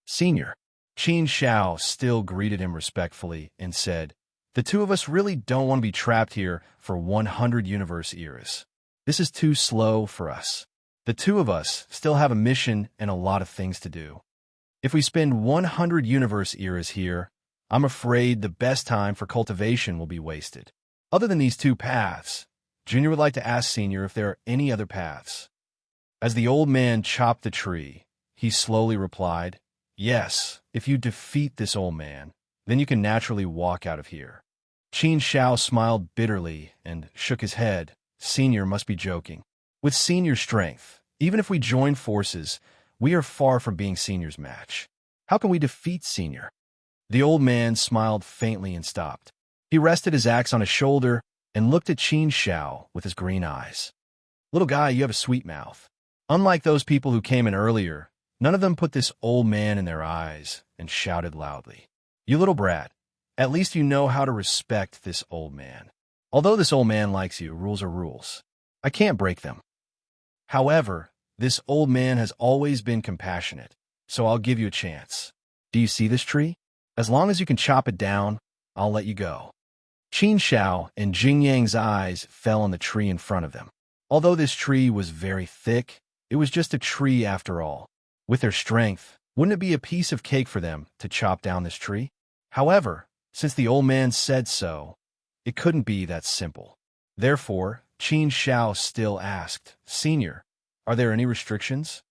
"Senior." Qin Shao still greeted him respectfully and said, "The two of us really don't want to be trapped here for 100 universe eras. This is too slow for us. The two of us still have a mission and a lot of things to do. If we spend 100 universe eras here, I'm afraid the best time for cultivation will be wasted. Other than these two paths, Junior would like to ask Senior if there are any other paths." As the old man chopped the tree, he slowly replied, "Yes, if you defeat this old man, then you can naturally walk out of here." Qin Shao smiled bitterly and shook his head. Senior must be joking. With Senior's strength, even if we join forces, we are far from being Senior's match. How can we defeat Senior? The old man smiled faintly and stopped. He rested his axe on his shoulder and looked at Qin Shao with his green eyes. "Little guy, you have a sweet mouth." Unlike those people who came in earlier, none of them put this old man in their eyes and shouted loudly. "You little brat, at least you know how to respect this old man. Although this old man likes you, rules are rules. I can't break them. However, this old man has always been compassionate, so I'll give you a chance. Do you see this tree? As long as you can chop it down, I'll let you go." Qin Shao and Jingyang's eyes fell on the tree in front of them. Although this tree was very thick, it was just a tree after all. With their strength, wouldn't it be a piece of cake for them to chop down this tree? However, since the old man said so, it couldn't be that simple. Therefore, Qin Shao still asked, "Senior, are there any restrictions?"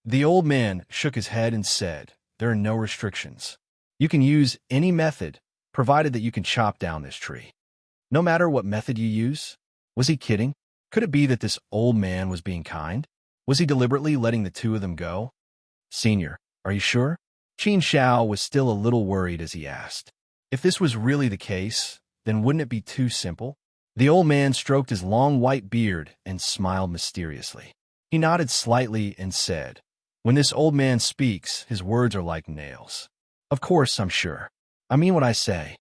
The old man shook his head and said, "There are no restrictions. You can use any method, provided that you can chop down this tree. No matter what method you use. Was he kidding? Could it be that this old man was being kind? Was he deliberately letting the two of them go? Senior, are you sure? Qin Shao was still a little worried as he asked. If this was really the case, then wouldn't it be too simple? The old man stroked his long white beard and smiled mysteriously. He nodded slightly and said, "When this old man speaks, his words are like nails. Of course, I'm sure. I mean what I say."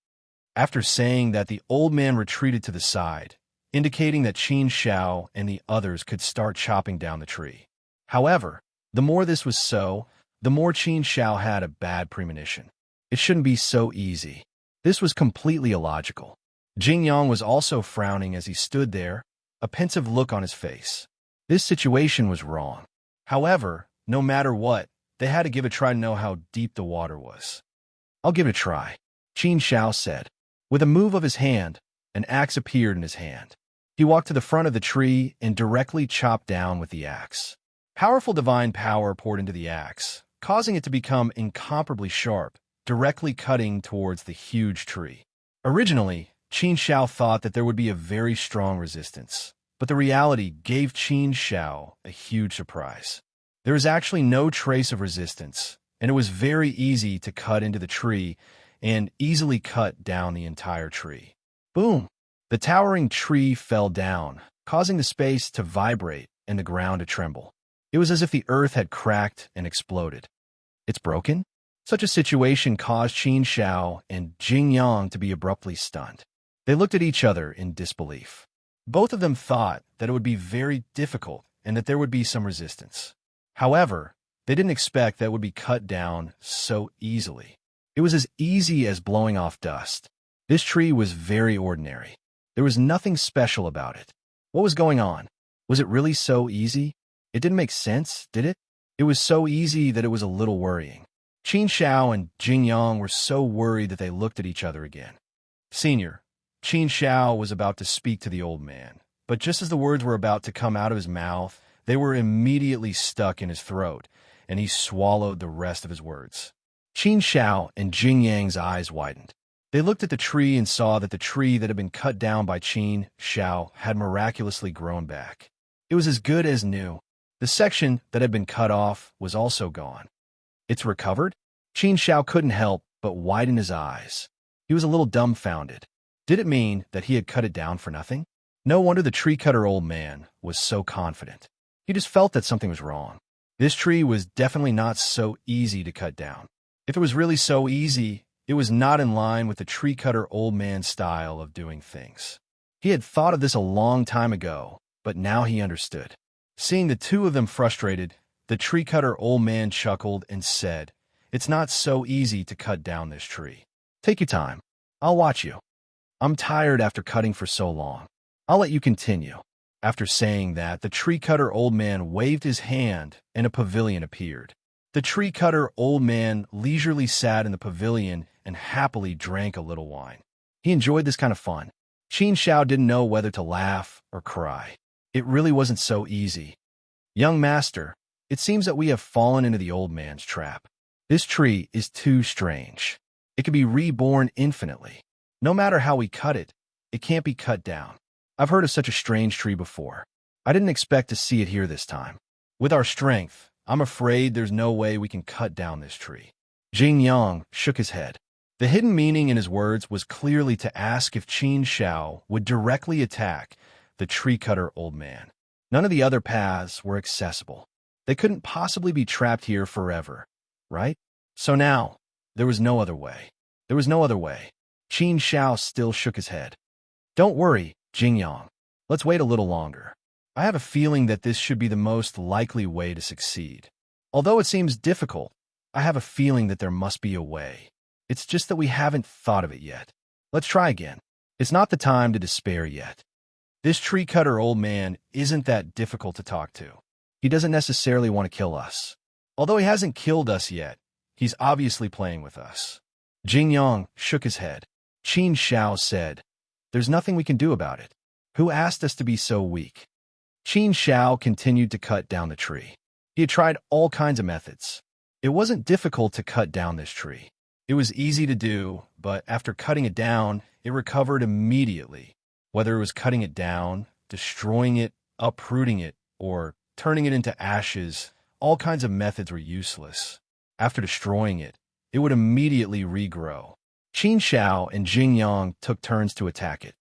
After saying that, the old man retreated to the side, indicating that Qin Shao and the others could start chopping down the tree. However, the more this was so, the more Qin Shao had a bad premonition. It shouldn't be so easy. This was completely illogical. Jing Yang was also frowning as he stood there, a pensive look on his face. This situation was wrong. However, no matter what, they had to give it a try to know how deep the water was. "I'll give it a try," Qin Shao said. With a move of his hand, an axe appeared in his hand. He walked to the front of the tree and directly chopped down with the axe. Powerful divine power poured into the axe, causing it to become incomparably sharp, directly cutting towards the huge tree. Originally, Qin Shao thought that there would be a very strong resistance, but the reality gave Qin Shao a huge surprise. There was actually no trace of resistance, and it was very easy to cut into the tree and easily cut down the entire tree. Boom! The towering tree fell down, causing the space to vibrate and the ground to tremble. It was as if the earth had cracked and exploded. "It's broken?" Such a situation caused Qin Shao and Jing Yang to be abruptly stunned. They looked at each other in disbelief. Both of them thought that it would be very difficult and that there would be some resistance. However, they didn't expect that it would be cut down so easily. It was as easy as blowing off dust. This tree was very ordinary. There was nothing special about it. What was going on? Was it really so easy? It didn't make sense, did it? It was so easy that it was a little worrying. Qin Shao and Jing Yang were so worried that they looked at each other again. "Senior," Qin Shao was about to speak to the old man, but just as the words were about to come out of his mouth, they were immediately stuck in his throat, and he swallowed the rest of his words. Qin Shao and Jing Yang's eyes widened. They looked at the tree and saw that the tree that had been cut down by Qin Shao had miraculously grown back. It was as good as new. The section that had been cut off was also gone. "It's recovered?" Qin Shao couldn't help but widen his eyes. He was a little dumbfounded. Did it mean that he had cut it down for nothing? No wonder the tree cutter old man was so confident. He just felt that something was wrong. This tree was definitely not so easy to cut down. If it was really so easy, it was not in line with the tree cutter old man's style of doing things. He had thought of this a long time ago, but now he understood. Seeing the two of them frustrated, the tree cutter old man chuckled and said, "It's not so easy to cut down this tree. Take your time. I'll watch you. I'm tired after cutting for so long. I'll let you continue." After saying that, the tree cutter old man waved his hand and a pavilion appeared. The tree cutter old man leisurely sat in the pavilion and happily drank a little wine. He enjoyed this kind of fun. Qin Shao didn't know whether to laugh or cry. It really wasn't so easy. "Young master, it seems that we have fallen into the old man's trap. This tree is too strange. It can be reborn infinitely. No matter how we cut it, it can't be cut down. I've heard of such a strange tree before. I didn't expect to see it here this time. With our strength, I'm afraid there's no way we can cut down this tree." Jing Yang shook his head. The hidden meaning in his words was clearly to ask if Qin Shao would directly attack the tree cutter old man. None of the other paths were accessible. They couldn't possibly be trapped here forever, right? So now, there was no other way. There was no other way. Qin Shao still shook his head. "Don't worry, Jing Yang. Let's wait a little longer. I have a feeling that this should be the most likely way to succeed. Although it seems difficult, I have a feeling that there must be a way. It's just that we haven't thought of it yet. Let's try again. It's not the time to despair yet. This tree cutter old man isn't that difficult to talk to. He doesn't necessarily want to kill us. Although he hasn't killed us yet, he's obviously playing with us." Jing Yang shook his head. Qin Shao said, "There's nothing we can do about it. Who asked us to be so weak?" Qin Shao continued to cut down the tree. He had tried all kinds of methods. It wasn't difficult to cut down this tree. It was easy to do, but after cutting it down, it recovered immediately. Whether it was cutting it down, destroying it, uprooting it, or turning it into ashes, all kinds of methods were useless. After destroying it, it would immediately regrow. Qin Shao and Jing Yang took turns to attack it.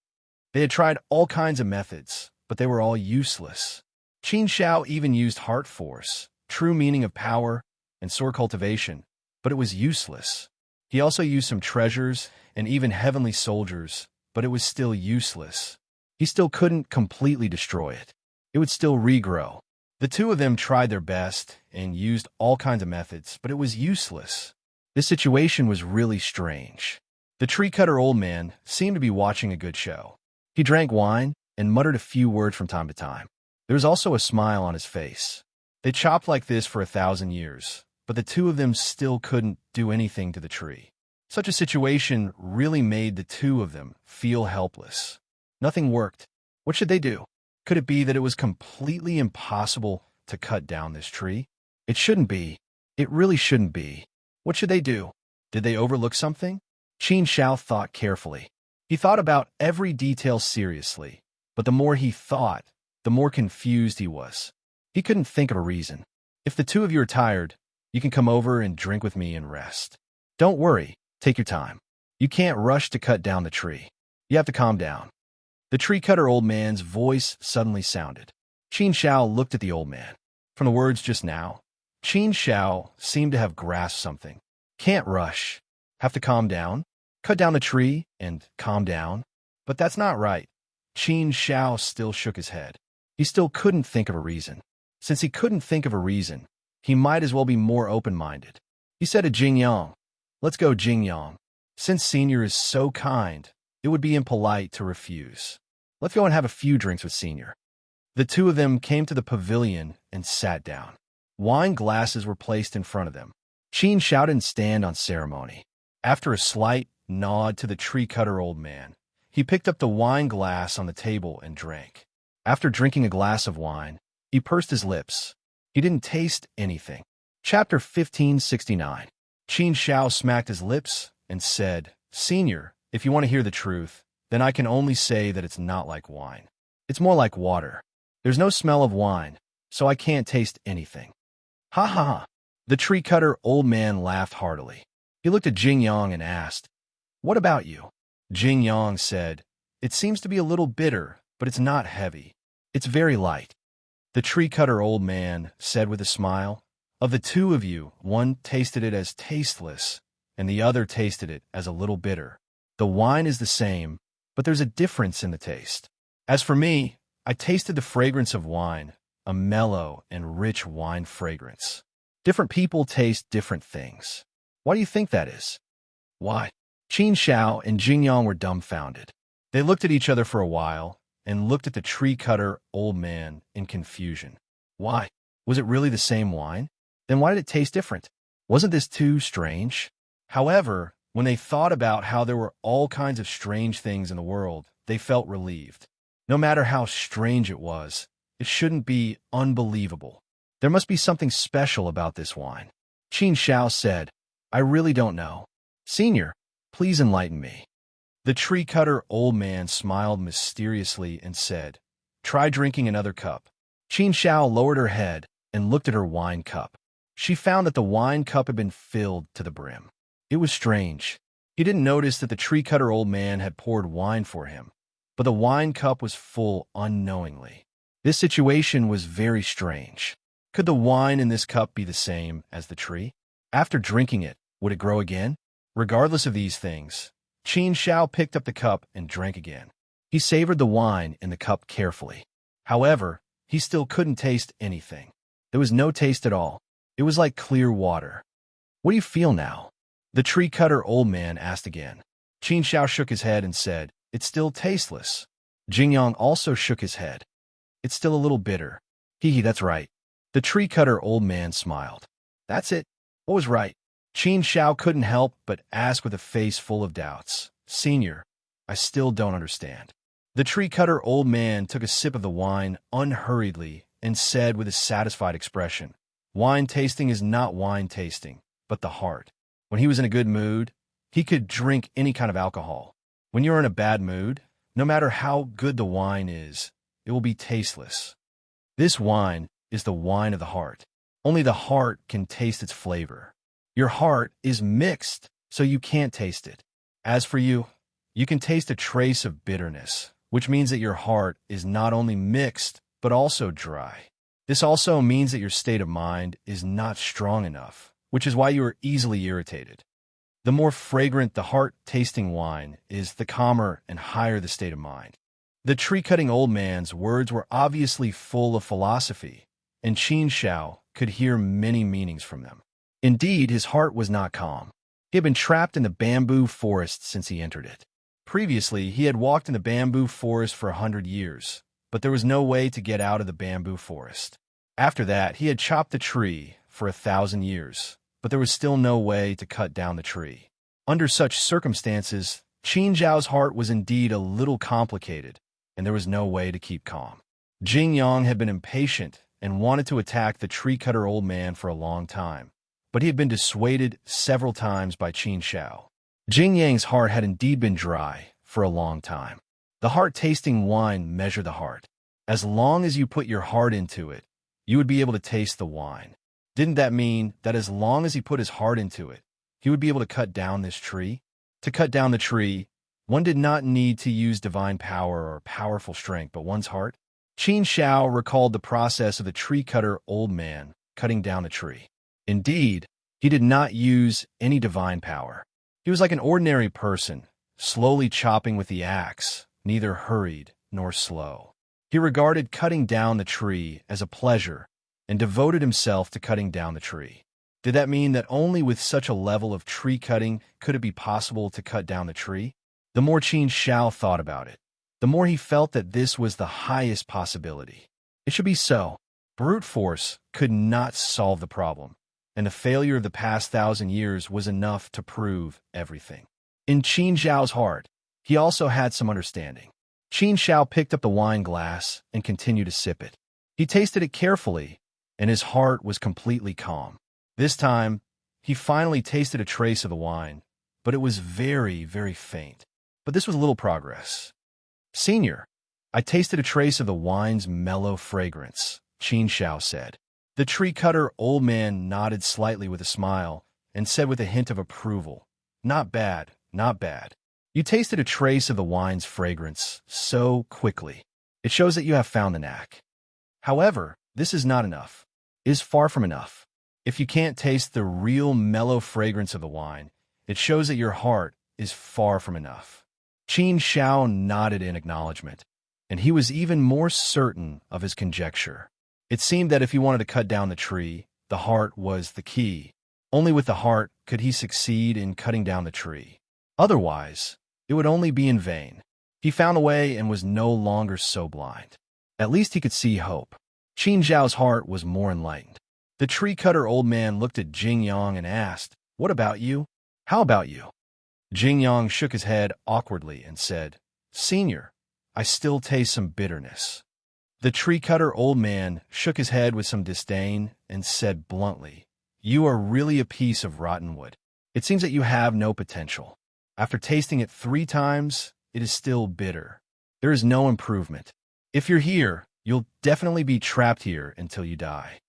They had tried all kinds of methods, but they were all useless. Qin Shao even used heart force, true meaning of power, and sword cultivation, but it was useless. He also used some treasures and even heavenly soldiers, but it was still useless. He still couldn't completely destroy it. It would still regrow. The two of them tried their best and used all kinds of methods, but it was useless. This situation was really strange. The tree-cutter old man seemed to be watching a good show. He drank wine and muttered a few words from time to time. There was also a smile on his face. They chopped like this for 1,000 years, but the two of them still couldn't do anything to the tree. Such a situation really made the two of them feel helpless. Nothing worked. What should they do? Could it be that it was completely impossible to cut down this tree? It shouldn't be. It really shouldn't be. What should they do? Did they overlook something? Qin Shao thought carefully. He thought about every detail seriously, but the more he thought, the more confused he was. He couldn't think of a reason. If the two of you are tired, you can come over and drink with me and rest. Don't worry, take your time. You can't rush to cut down the tree. You have to calm down. The tree-cutter old man's voice suddenly sounded. Qin Shao looked at the old man. From the words just now, Qin Shao seemed to have grasped something. Can't rush. Have to calm down. Cut down the tree and calm down. But that's not right. Qin Shao still shook his head. He still couldn't think of a reason. Since he couldn't think of a reason, he might as well be more open-minded. He said to Jing Yang, "Let's go, Jing Yang. Since Senior is so kind, it would be impolite to refuse. Let's go and have a few drinks with Senior." The two of them came to the pavilion and sat down. Wine glasses were placed in front of them. Qin Shao didn't stand on ceremony. After a slight nod to the tree-cutter old man, he picked up the wine glass on the table and drank. After drinking a glass of wine, he pursed his lips. He didn't taste anything. Chapter 1569. Qin Shao smacked his lips and said, "Senior, if you want to hear the truth, then I can only say that it's not like wine. It's more like water. There's no smell of wine, so I can't taste anything." Ha ha ha. The tree-cutter old man laughed heartily. He looked at Jing Yang and asked, "What about you?" Jing Yang said, "It seems to be a little bitter, but it's not heavy. It's very light." The tree-cutter old man said with a smile, "Of the two of you, one tasted it as tasteless, and the other tasted it as a little bitter. The wine is the same, but there's a difference in the taste. As for me, I tasted the fragrance of wine, a mellow and rich wine fragrance. Different people taste different things. Why do you think that is?" "Why?" Qin Shao and Jing Yang were dumbfounded. They looked at each other for a while and looked at the tree-cutter old man in confusion. Why? Was it really the same wine? Then why did it taste different? Wasn't this too strange? However, when they thought about how there were all kinds of strange things in the world, they felt relieved. No matter how strange it was, it shouldn't be unbelievable. There must be something special about this wine. Qin Shao said, "I really don't know. Senior, please enlighten me." The tree-cutter old man smiled mysteriously and said, "Try drinking another cup." Qin Shao lowered her head and looked at her wine cup. She found that the wine cup had been filled to the brim. It was strange. He didn't notice that the tree-cutter old man had poured wine for him, but the wine cup was full unknowingly. This situation was very strange. Could the wine in this cup be the same as the tree? After drinking it, would it grow again? Regardless of these things, Qin Shao picked up the cup and drank again. He savored the wine in the cup carefully. However, he still couldn't taste anything. There was no taste at all. It was like clear water. "What do you feel now?" The tree-cutter old man asked again. Qin Shao shook his head and said, "It's still tasteless." Jing Yang also shook his head. "It's still a little bitter." "Hee, that's right." The tree-cutter old man smiled. "That's it. What was right?" Qin Shao couldn't help but ask with a face full of doubts, "Senior, I still don't understand." The tree-cutter old man took a sip of the wine unhurriedly and said with a satisfied expression, "Wine tasting is not wine tasting, but the heart." When he was in a good mood, He could drink any kind of alcohol. When you're in a bad mood, no matter how good the wine is, it will be tasteless. This wine is the wine of the heart. Only the heart can taste its flavor. Your heart is mixed, so you can't taste it. As for you, you can taste a trace of bitterness, which means that your heart is not only mixed, but also dry. This also means that your state of mind is not strong enough, which is why you are easily irritated. The more fragrant the heart-tasting wine is, the calmer and higher the state of mind. The tree-cutting old man's words were obviously full of philosophy, and Qin Shao could hear many meanings from them. Indeed, his heart was not calm. He had been trapped in the bamboo forest since he entered it. Previously, he had walked in the bamboo forest for 100 years, but there was no way to get out of the bamboo forest. After that, he had chopped the tree for 1,000 years, but there was still no way to cut down the tree. Under such circumstances, Qin Zhao's heart was indeed a little complicated, and there was no way to keep calm. Jing Yang had been impatient and wanted to attack the tree-cutter old man for a long time, but he had been dissuaded several times by Qin Shao. Jing Yang's heart had indeed been dry for a long time. The heart-tasting wine measured the heart. As long as you put your heart into it, you would be able to taste the wine. Didn't that mean that as long as he put his heart into it, he would be able to cut down this tree? To cut down the tree, one did not need to use divine power or powerful strength, but one's heart. Qin Shao recalled the process of the tree-cutter old man cutting down the tree. Indeed, he did not use any divine power. He was like an ordinary person, slowly chopping with the axe, neither hurried nor slow. He regarded cutting down the tree as a pleasure and devoted himself to cutting down the tree. Did that mean that only with such a level of tree cutting could it be possible to cut down the tree? The more Qin Shao thought about it, the more he felt that this was the highest possibility. It should be so. Brute force could not solve the problem, and the failure of the past 1,000 years was enough to prove everything. In Qin Zhao's heart, he also had some understanding. Qin Shao picked up the wine glass and continued to sip it. He tasted it carefully, and his heart was completely calm. This time, he finally tasted a trace of the wine, but it was very, very faint. But this was little progress. "Senior, I tasted a trace of the wine's mellow fragrance," Qin Shao said. The tree-cutter old man nodded slightly with a smile and said with a hint of approval, "Not bad, not bad. You tasted a trace of the wine's fragrance so quickly. It shows that you have found the knack. However, this is not enough. It is far from enough. If you can't taste the real mellow fragrance of the wine, it shows that your heart is far from enough." Qin Shao nodded in acknowledgement, and he was even more certain of his conjecture. It seemed that if he wanted to cut down the tree, the heart was the key. Only with the heart could he succeed in cutting down the tree. Otherwise, it would only be in vain. He found a way and was no longer so blind. At least he could see hope. Qin Zhao's heart was more enlightened. The tree-cutter old man looked at Jing Yang and asked, "What about you? How about you?" Jing Yang shook his head awkwardly and said, "Senior, I still taste some bitterness." The tree-cutter old man shook his head with some disdain and said bluntly, "You are really a piece of rotten wood. It seems that you have no potential. After tasting it 3 times, it is still bitter. There is no improvement. If you're here, you'll definitely be trapped here until you die."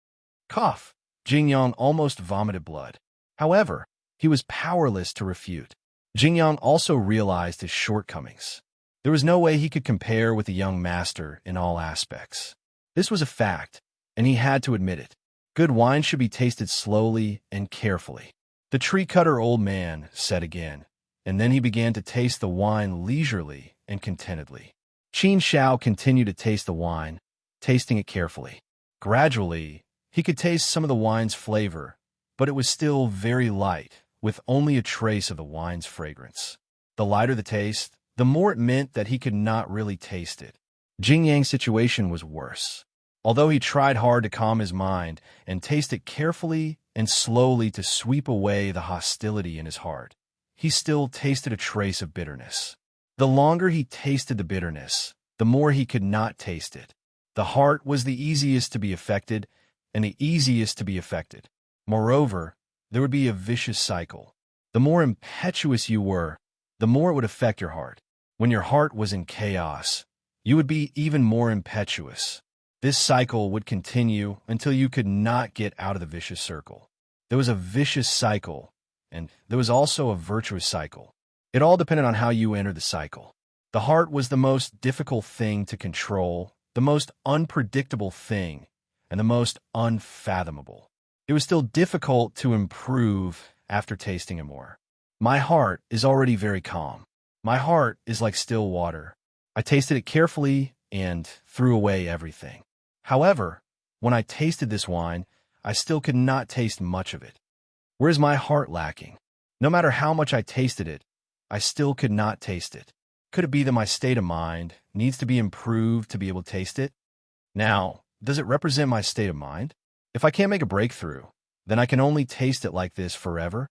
Cough. Jing Yang almost vomited blood. However, he was powerless to refute. Jing Yang also realized his shortcomings. There was no way he could compare with the young master in all aspects. This was a fact, and he had to admit it. Good wine should be tasted slowly and carefully. The tree-cutter old man said again, and then he began to taste the wine leisurely and contentedly. Qin Shao continued to taste the wine, tasting it carefully. Gradually, he could taste some of the wine's flavor, but it was still very light, with only a trace of the wine's fragrance. The lighter the taste, the more it meant that he could not really taste it. Jing Yang's situation was worse. Although he tried hard to calm his mind and taste it carefully and slowly to sweep away the hostility in his heart, he still tasted a trace of bitterness. The longer he tasted the bitterness, the more he could not taste it. The heart was the easiest to be affected, and the easiest to be affected. Moreover, there would be a vicious cycle. The more impetuous you were, the more it would affect your heart. When your heart was in chaos, you would be even more impetuous. This cycle would continue until you could not get out of the vicious circle. There was a vicious cycle, and there was also a virtuous cycle. It all depended on how you entered the cycle. The heart was the most difficult thing to control, the most unpredictable thing, and the most unfathomable. It was still difficult to improve after tasting it more. My heart is already very calm. My heart is like still water. I tasted it carefully and threw away everything. However, when I tasted this wine, I still could not taste much of it. Where is my heart lacking? No matter how much I tasted it, I still could not taste it. Could it be that my state of mind needs to be improved to be able to taste it? Now, does it represent my state of mind? If I can't make a breakthrough, then I can only taste it like this forever?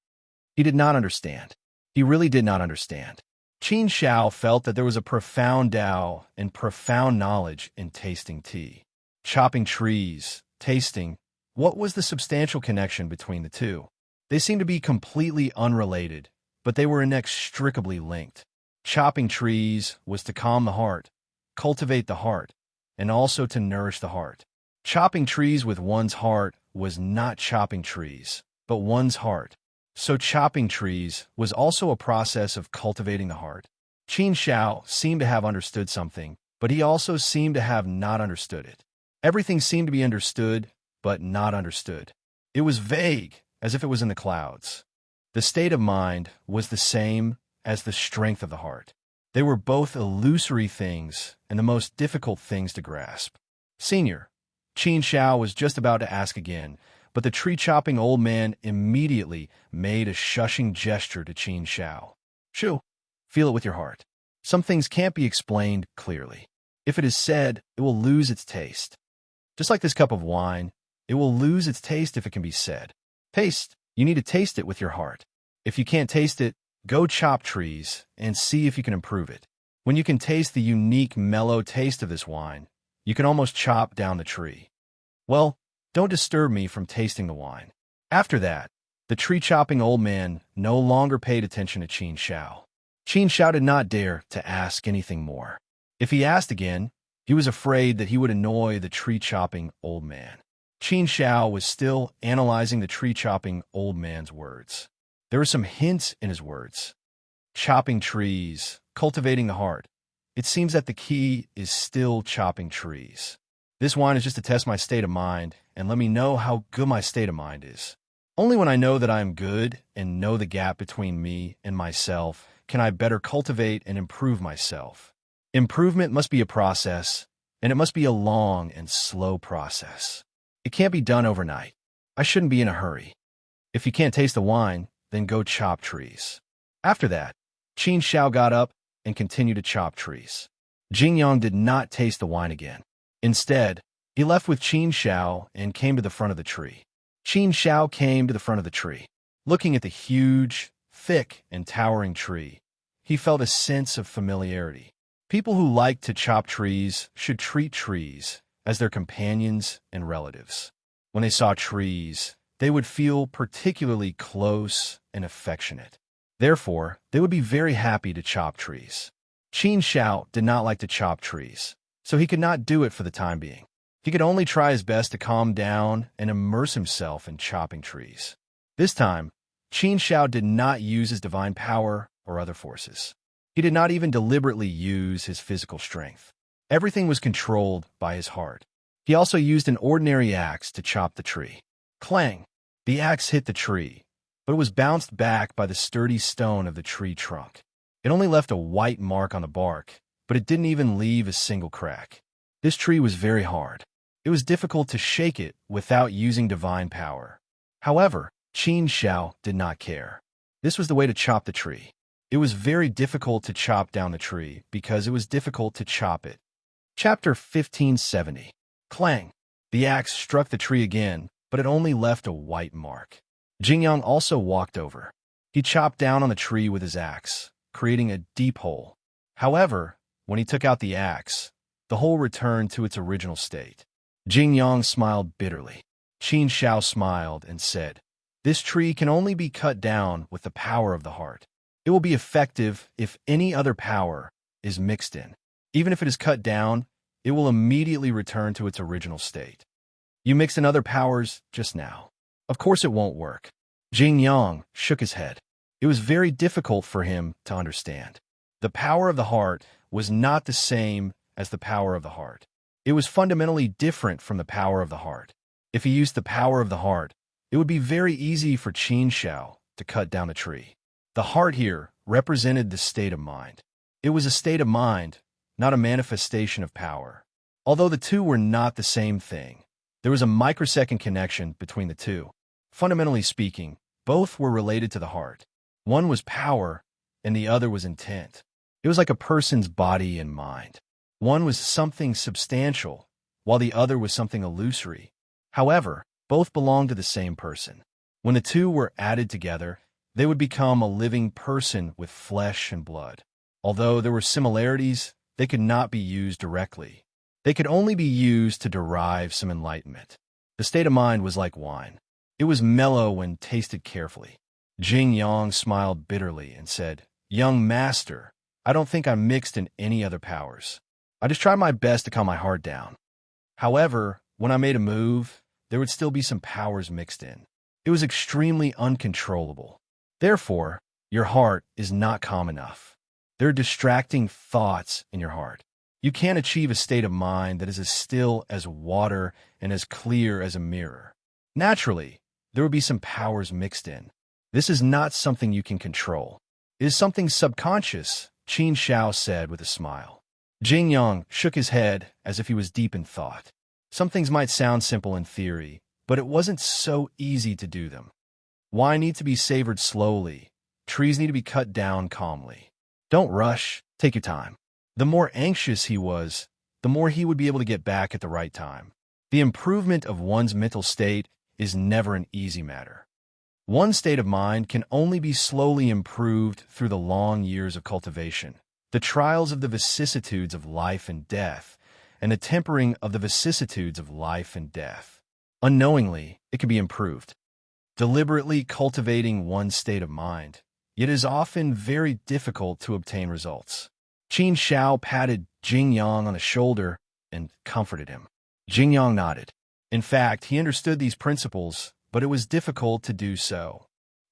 He did not understand. He really did not understand. Qin Shao felt that there was a profound Tao and profound knowledge in tasting tea. Chopping trees, tasting, what was the substantial connection between the two? They seemed to be completely unrelated, but they were inextricably linked. Chopping trees was to calm the heart, cultivate the heart, and also to nourish the heart. Chopping trees with one's heart was not chopping trees, but one's heart. So chopping trees was also a process of cultivating the heart. Qin Shao seemed to have understood something, but he also seemed to have not understood it. Everything seemed to be understood, but not understood. It was vague, as if it was in the clouds. The state of mind was the same as the strength of the heart. They were both illusory things and the most difficult things to grasp. Senior, Qin Shao was just about to ask again, but the tree-chopping old man immediately made a shushing gesture to Qin Shao. Shoo, feel it with your heart. Some things can't be explained clearly. If it is said, it will lose its taste. Just like this cup of wine, it will lose its taste if it can be said. Taste. You need to taste it with your heart. If you can't taste it, go chop trees and see if you can improve it. When you can taste the unique, mellow taste of this wine, you can almost chop down the tree. Well, don't disturb me from tasting the wine. After that, the tree-chopping old man no longer paid attention to Qin Shao. Qin Shao did not dare to ask anything more. If he asked again, he was afraid that he would annoy the tree-chopping old man. Qin Shao was still analyzing the tree-chopping old man's words. There were some hints in his words. Chopping trees, cultivating the heart. It seems that the key is still chopping trees. This wine is just to test my state of mind and let me know how good my state of mind is. Only when I know that I am good and know the gap between me and myself can I better cultivate and improve myself. Improvement must be a process, and it must be a long and slow process. It can't be done overnight. I shouldn't be in a hurry. If you can't taste the wine, then go chop trees. After that, Qin Shao got up and continued to chop trees. Jingyang did not taste the wine again. Instead, he left with Qin Shao and came to the front of the tree. Qin Shao came to the front of the tree. Looking at the huge, thick, and towering tree, he felt a sense of familiarity. People who like to chop trees should treat trees as their companions and relatives. When they saw trees, they would feel particularly close and affectionate. Therefore, they would be very happy to chop trees. Qin Shao did not like to chop trees, so he could not do it for the time being. He could only try his best to calm down and immerse himself in chopping trees. This time, Qin Shao did not use his divine power or other forces. He did not even deliberately use his physical strength. Everything was controlled by his heart. He also used an ordinary axe to chop the tree. Clang! The axe hit the tree, but it was bounced back by the sturdy stone of the tree trunk. It only left a white mark on the bark, but it didn't even leave a single crack. This tree was very hard. It was difficult to shake it without using divine power. However, Qin Shao did not care. This was the way to chop the tree. It was very difficult to chop down the tree because it was difficult to chop it. Chapter 1570. Clang! The axe struck the tree again, but it only left a white mark. Jingyang also walked over. He chopped down on the tree with his axe, creating a deep hole. However, when he took out the axe, the hole returned to its original state. Jingyang smiled bitterly. Qin Shao smiled and said, This tree can only be cut down with the power of the heart. It will be effective if any other power is mixed in. Even if it is cut down, it will immediately return to its original state. You mixed in other powers just now. Of course it won't work. Jing Yang shook his head. It was very difficult for him to understand. The power of the heart was not the same as the power of the heart. It was fundamentally different from the power of the heart. If he used the power of the heart, it would be very easy for Qin Shao to cut down the tree. The heart here represented the state of mind. It was a state of mind, not a manifestation of power. Although the two were not the same thing, there was a microsecond connection between the two. Fundamentally speaking, both were related to the heart. One was power, and the other was intent. It was like a person's body and mind. One was something substantial, while the other was something illusory. However, both belonged to the same person. When the two were added together, they would become a living person with flesh and blood. Although there were similarities, they could not be used directly. They could only be used to derive some enlightenment. The state of mind was like wine. It was mellow when tasted carefully. Jing Yang smiled bitterly and said, "Young master, I don't think I'm mixed in any other powers. I just tried my best to calm my heart down. However, when I made a move, there would still be some powers mixed in. It was extremely uncontrollable. Therefore, your heart is not calm enough. There are distracting thoughts in your heart. You can't achieve a state of mind that is as still as water and as clear as a mirror. Naturally, there will be some powers mixed in. This is not something you can control. It is something subconscious," Qin Shao said with a smile. Jing Yang shook his head as if he was deep in thought. Some things might sound simple in theory, but it wasn't so easy to do them. Wine needs to be savored slowly. Trees need to be cut down calmly. Don't rush. Take your time. The more anxious he was, the more he would be able to get back at the right time. The improvement of one's mental state is never an easy matter. One state of mind can only be slowly improved through the long years of cultivation, the trials of the vicissitudes of life and death, and the tempering of the vicissitudes of life and death. Unknowingly, it can be improved. Deliberately cultivating one's state of mind, yet it is often very difficult to obtain results. Qin Shao patted Jing Yang on the shoulder and comforted him. Jing Yang nodded. In fact, he understood these principles, but it was difficult to do so.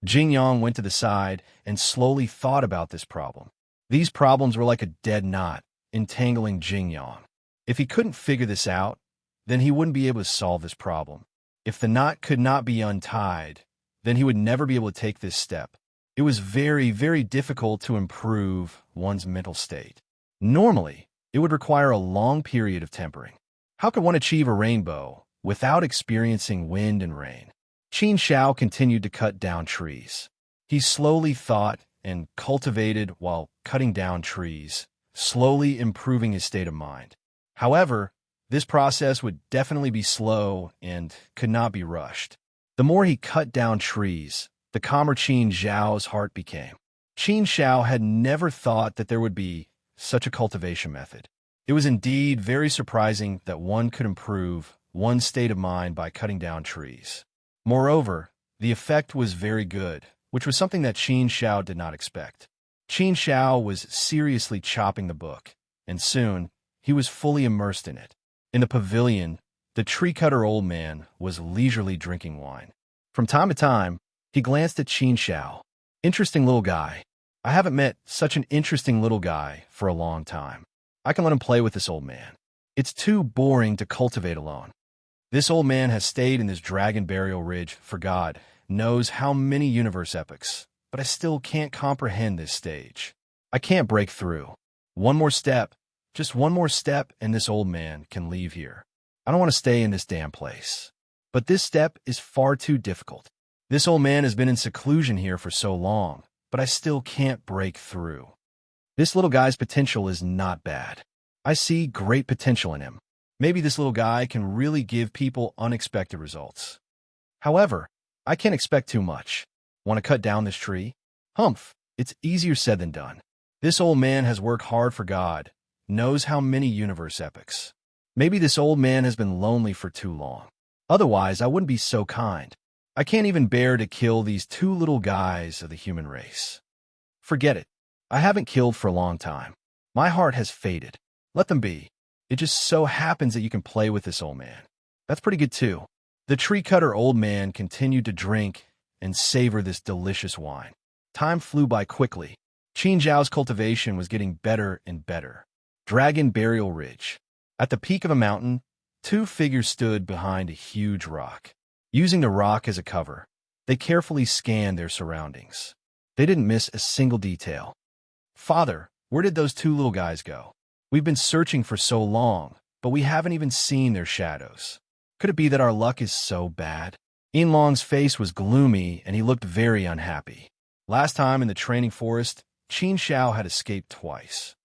Jing Yang went to the side and slowly thought about this problem. These problems were like a dead knot, entangling Jing Yang. If he couldn't figure this out, then he wouldn't be able to solve this problem. If the knot could not be untied, then he would never be able to take this step. It was very, very difficult to improve one's mental state. Normally, it would require a long period of tempering. How could one achieve a rainbow without experiencing wind and rain? Qin Shao continued to cut down trees. He slowly thought and cultivated while cutting down trees, slowly improving his state of mind. However, this process would definitely be slow and could not be rushed. The more he cut down trees, the calmer Qin Zhao's heart became. Qin Shao had never thought that there would be such a cultivation method. It was indeed very surprising that one could improve one's state of mind by cutting down trees. Moreover, the effect was very good, which was something that Qin Shao did not expect. Qin Shao was seriously chopping the book, and soon he was fully immersed in it. In the pavilion, the tree-cutter old man was leisurely drinking wine. From time to time, he glanced at Qin Shao. Interesting little guy. I haven't met such an interesting little guy for a long time. I can let him play with this old man. It's too boring to cultivate alone. This old man has stayed in this dragon burial ridge for God knows how many universe epochs, but I still can't comprehend this stage. I can't break through. One more step, just one more step, and this old man can leave here. I don't want to stay in this damn place. But this step is far too difficult. This old man has been in seclusion here for so long, but I still can't break through. This little guy's potential is not bad. I see great potential in him. Maybe this little guy can really give people unexpected results. However, I can't expect too much. Want to cut down this tree? Humph, it's easier said than done. This old man has worked hard for God, knows how many universe epochs. Maybe this old man has been lonely for too long. Otherwise, I wouldn't be so kind. I can't even bear to kill these two little guys of the human race. Forget it. I haven't killed for a long time. My heart has faded. Let them be. It just so happens that you can play with this old man. That's pretty good too. The tree-cutter old man continued to drink and savor this delicious wine. Time flew by quickly. Qin Zhao's cultivation was getting better and better. Dragon Burial Ridge. At the peak of a mountain, two figures stood behind a huge rock. Using the rock as a cover, they carefully scanned their surroundings. They didn't miss a single detail. "Father, where did those two little guys go? We've been searching for so long, but we haven't even seen their shadows. Could it be that our luck is so bad?" Yinlong's face was gloomy, and he looked very unhappy. Last time in the training forest, Qin Zhao had escaped twice.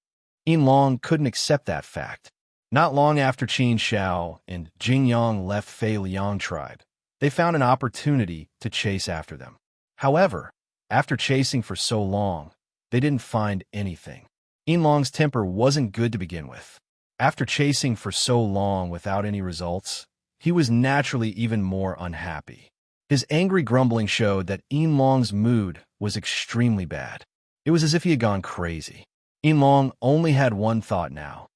Yinlong couldn't accept that fact. Not long after Qin Zhao and Jingyang left Fei Liang tribe, they found an opportunity to chase after them. However, after chasing for so long, they didn't find anything. Yinlong's temper wasn't good to begin with. After chasing for so long without any results, he was naturally even more unhappy. His angry grumbling showed that Yinlong's mood was extremely bad. It was as if he had gone crazy. Yinlong only had one thought now,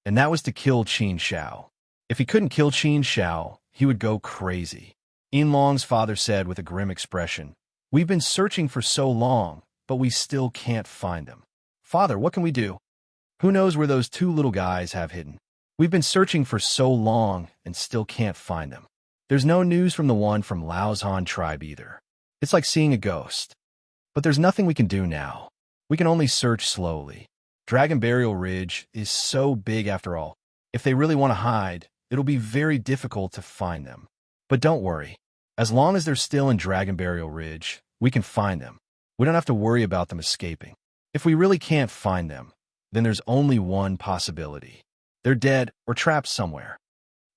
and that was to kill Qin Zhao. If he couldn't kill Qin Zhao, he would go crazy. Yinlong's father said with a grim expression, "We've been searching for so long, but we still can't find them. Father, what can we do? Who knows where those two little guys have hidden? We've been searching for so long and still can't find them. There's no news from the one from Laozhan tribe either. It's like seeing a ghost. But there's nothing we can do now. We can only search slowly. Dragon Burial Ridge is so big after all. If they really want to hide, it'll be very difficult to find them. But don't worry. As long as they're still in Dragon Burial Ridge, we can find them. We don't have to worry about them escaping. If we really can't find them, then there's only one possibility. They're dead or trapped somewhere.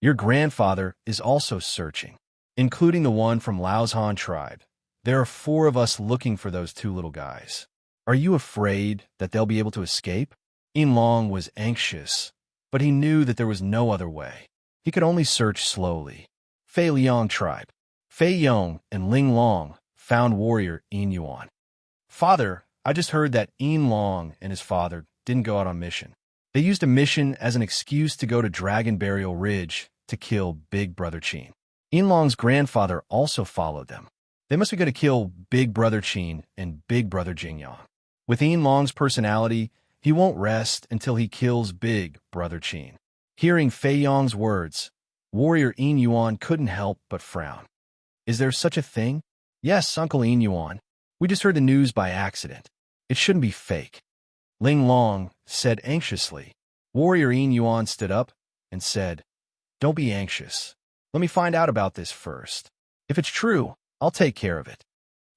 Your grandfather is also searching, including the one from Laozhan tribe. There are 4 of us looking for those two little guys. Are you afraid that they'll be able to escape?" Yinlong was anxious, but he knew that there was no other way. He could only search slowly. Fei Liang tribe. Fei Yong and Ling Long found warrior Yin Yuan. "Father, I just heard that Yinlong and his father didn't go out on mission. They used a mission as an excuse to go to Dragon Burial Ridge to kill Big Brother Qin. Yinlong's grandfather also followed them. They must be going to kill Big Brother Qin and Big Brother Jingyang. With Yinlong's personality, he won't rest until he kills Big Brother Qin." Hearing Fei Yong's words, warrior Yin Yuan couldn't help but frown. "Is there such a thing?" "Yes, Uncle Yin Yuan. We just heard the news by accident. It shouldn't be fake." Ling Long said anxiously. Warrior Yin Yuan stood up and said, "Don't be anxious. Let me find out about this first. If it's true, I'll take care of it."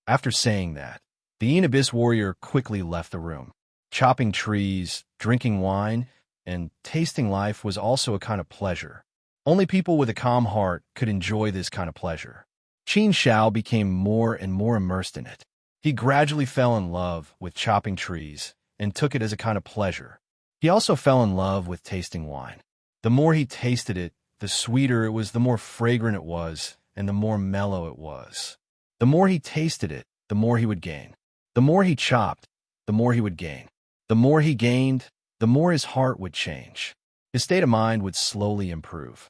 After saying that, the Yin Abyss warrior quickly left the room. Chopping trees, drinking wine, and tasting life was also a kind of pleasure. Only people with a calm heart could enjoy this kind of pleasure. Qin Zhao became more and more immersed in it. He gradually fell in love with chopping trees and took it as a kind of pleasure. He also fell in love with tasting wine. The more he tasted it, the sweeter it was, the more fragrant it was, and the more mellow it was. The more he tasted it, the more he would gain. The more he chopped, the more he would gain. The more he gained, the more his heart would change. His state of mind would slowly improve.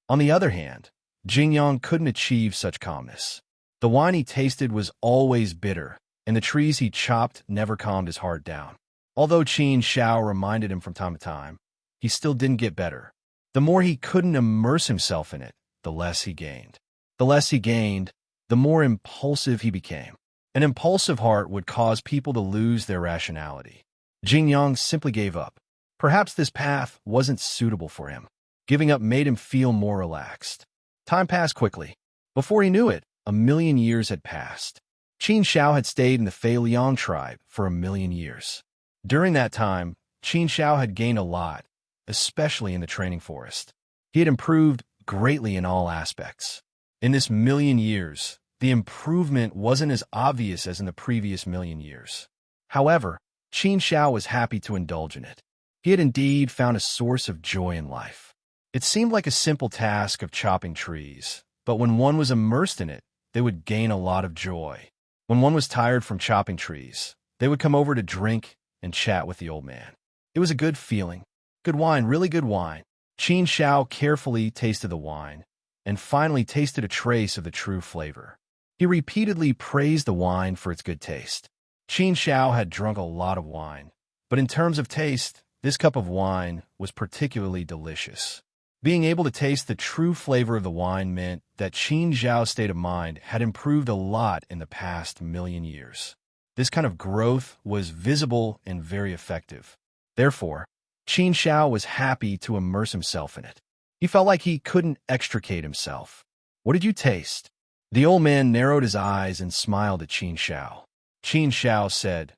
On the other hand, Jingyang couldn't achieve such calmness. The wine he tasted was always bitter, and the trees he chopped never calmed his heart down. Although Qin Zhao reminded him from time to time, he still didn't get better. The more he couldn't immerse himself in it, the less he gained. The less he gained, the more impulsive he became. An impulsive heart would cause people to lose their rationality. Jingyang simply gave up. Perhaps this path wasn't suitable for him. Giving up made him feel more relaxed. Time passed quickly. Before he knew it, 1,000,000 years had passed. Qin Zhao had stayed in the Fei Liang tribe for 1,000,000 years. During that time, Qin Zhao had gained a lot, especially in the training forest. He had improved greatly in all aspects. In this 1,000,000 years, the improvement wasn't as obvious as in the previous 1,000,000 years. However, Qin Zhao was happy to indulge in it. He had indeed found a source of joy in life. It seemed like a simple task of chopping trees, but when one was immersed in it, they would gain a lot of joy. When one was tired from chopping trees, they would come over to drink and chat with the old man. It was a good feeling. Good wine, really good wine. Qin Shao carefully tasted the wine and finally tasted a trace of the true flavor. He repeatedly praised the wine for its good taste. Qin Shao had drunk a lot of wine, but in terms of taste, this cup of wine was particularly delicious. Being able to taste the true flavor of the wine meant that Qin Xiao's state of mind had improved a lot in the past million years. This kind of growth was visible and very effective. Therefore, Qin Xiao was happy to immerse himself in it. He felt like he couldn't extricate himself. What did you taste? The old man narrowed his eyes and smiled at Qin Xiao. Qin Xiao said,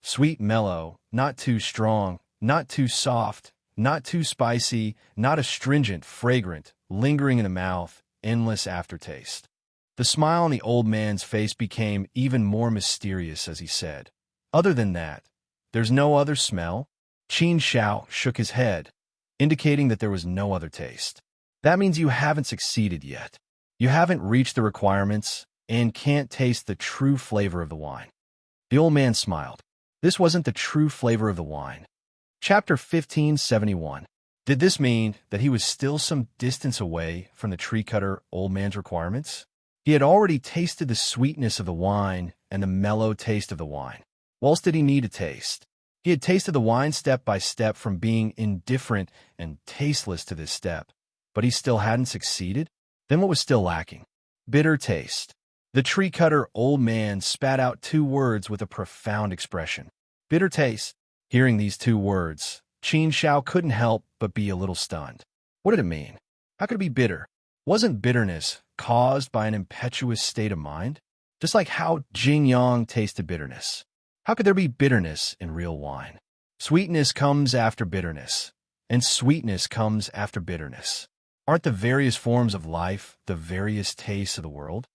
"Sweet, mellow, not too strong, not too soft, not too spicy, not astringent, fragrant, lingering in the mouth, endless aftertaste." The smile on the old man's face became even more mysterious as he said, "Other than that, there's no other smell?" Qin Xiao shook his head, indicating that there was no other taste. "That means you haven't succeeded yet. You haven't reached the requirements and can't taste the true flavor of the wine." The old man smiled. This wasn't the true flavor of the wine. Chapter 1571. Did this mean that he was still some distance away from the tree cutter old man's requirements? He had already tasted the sweetness of the wine and the mellow taste of the wine. What else did he need to taste? He had tasted the wine step by step from being indifferent and tasteless to this step, but he still hadn't succeeded? Then what was still lacking? Bitter taste. The tree cutter old man spat out two words with a profound expression. Bitter taste. Hearing these two words, Qin Shao couldn't help but be a little stunned. What did it mean? How could it be bitter? Wasn't bitterness caused by an impetuous state of mind? Just like how Jing Yang tasted bitterness. How could there be bitterness in real wine? Sweetness comes after bitterness, and sweetness comes after bitterness. Aren't the various forms of life the various tastes of the world?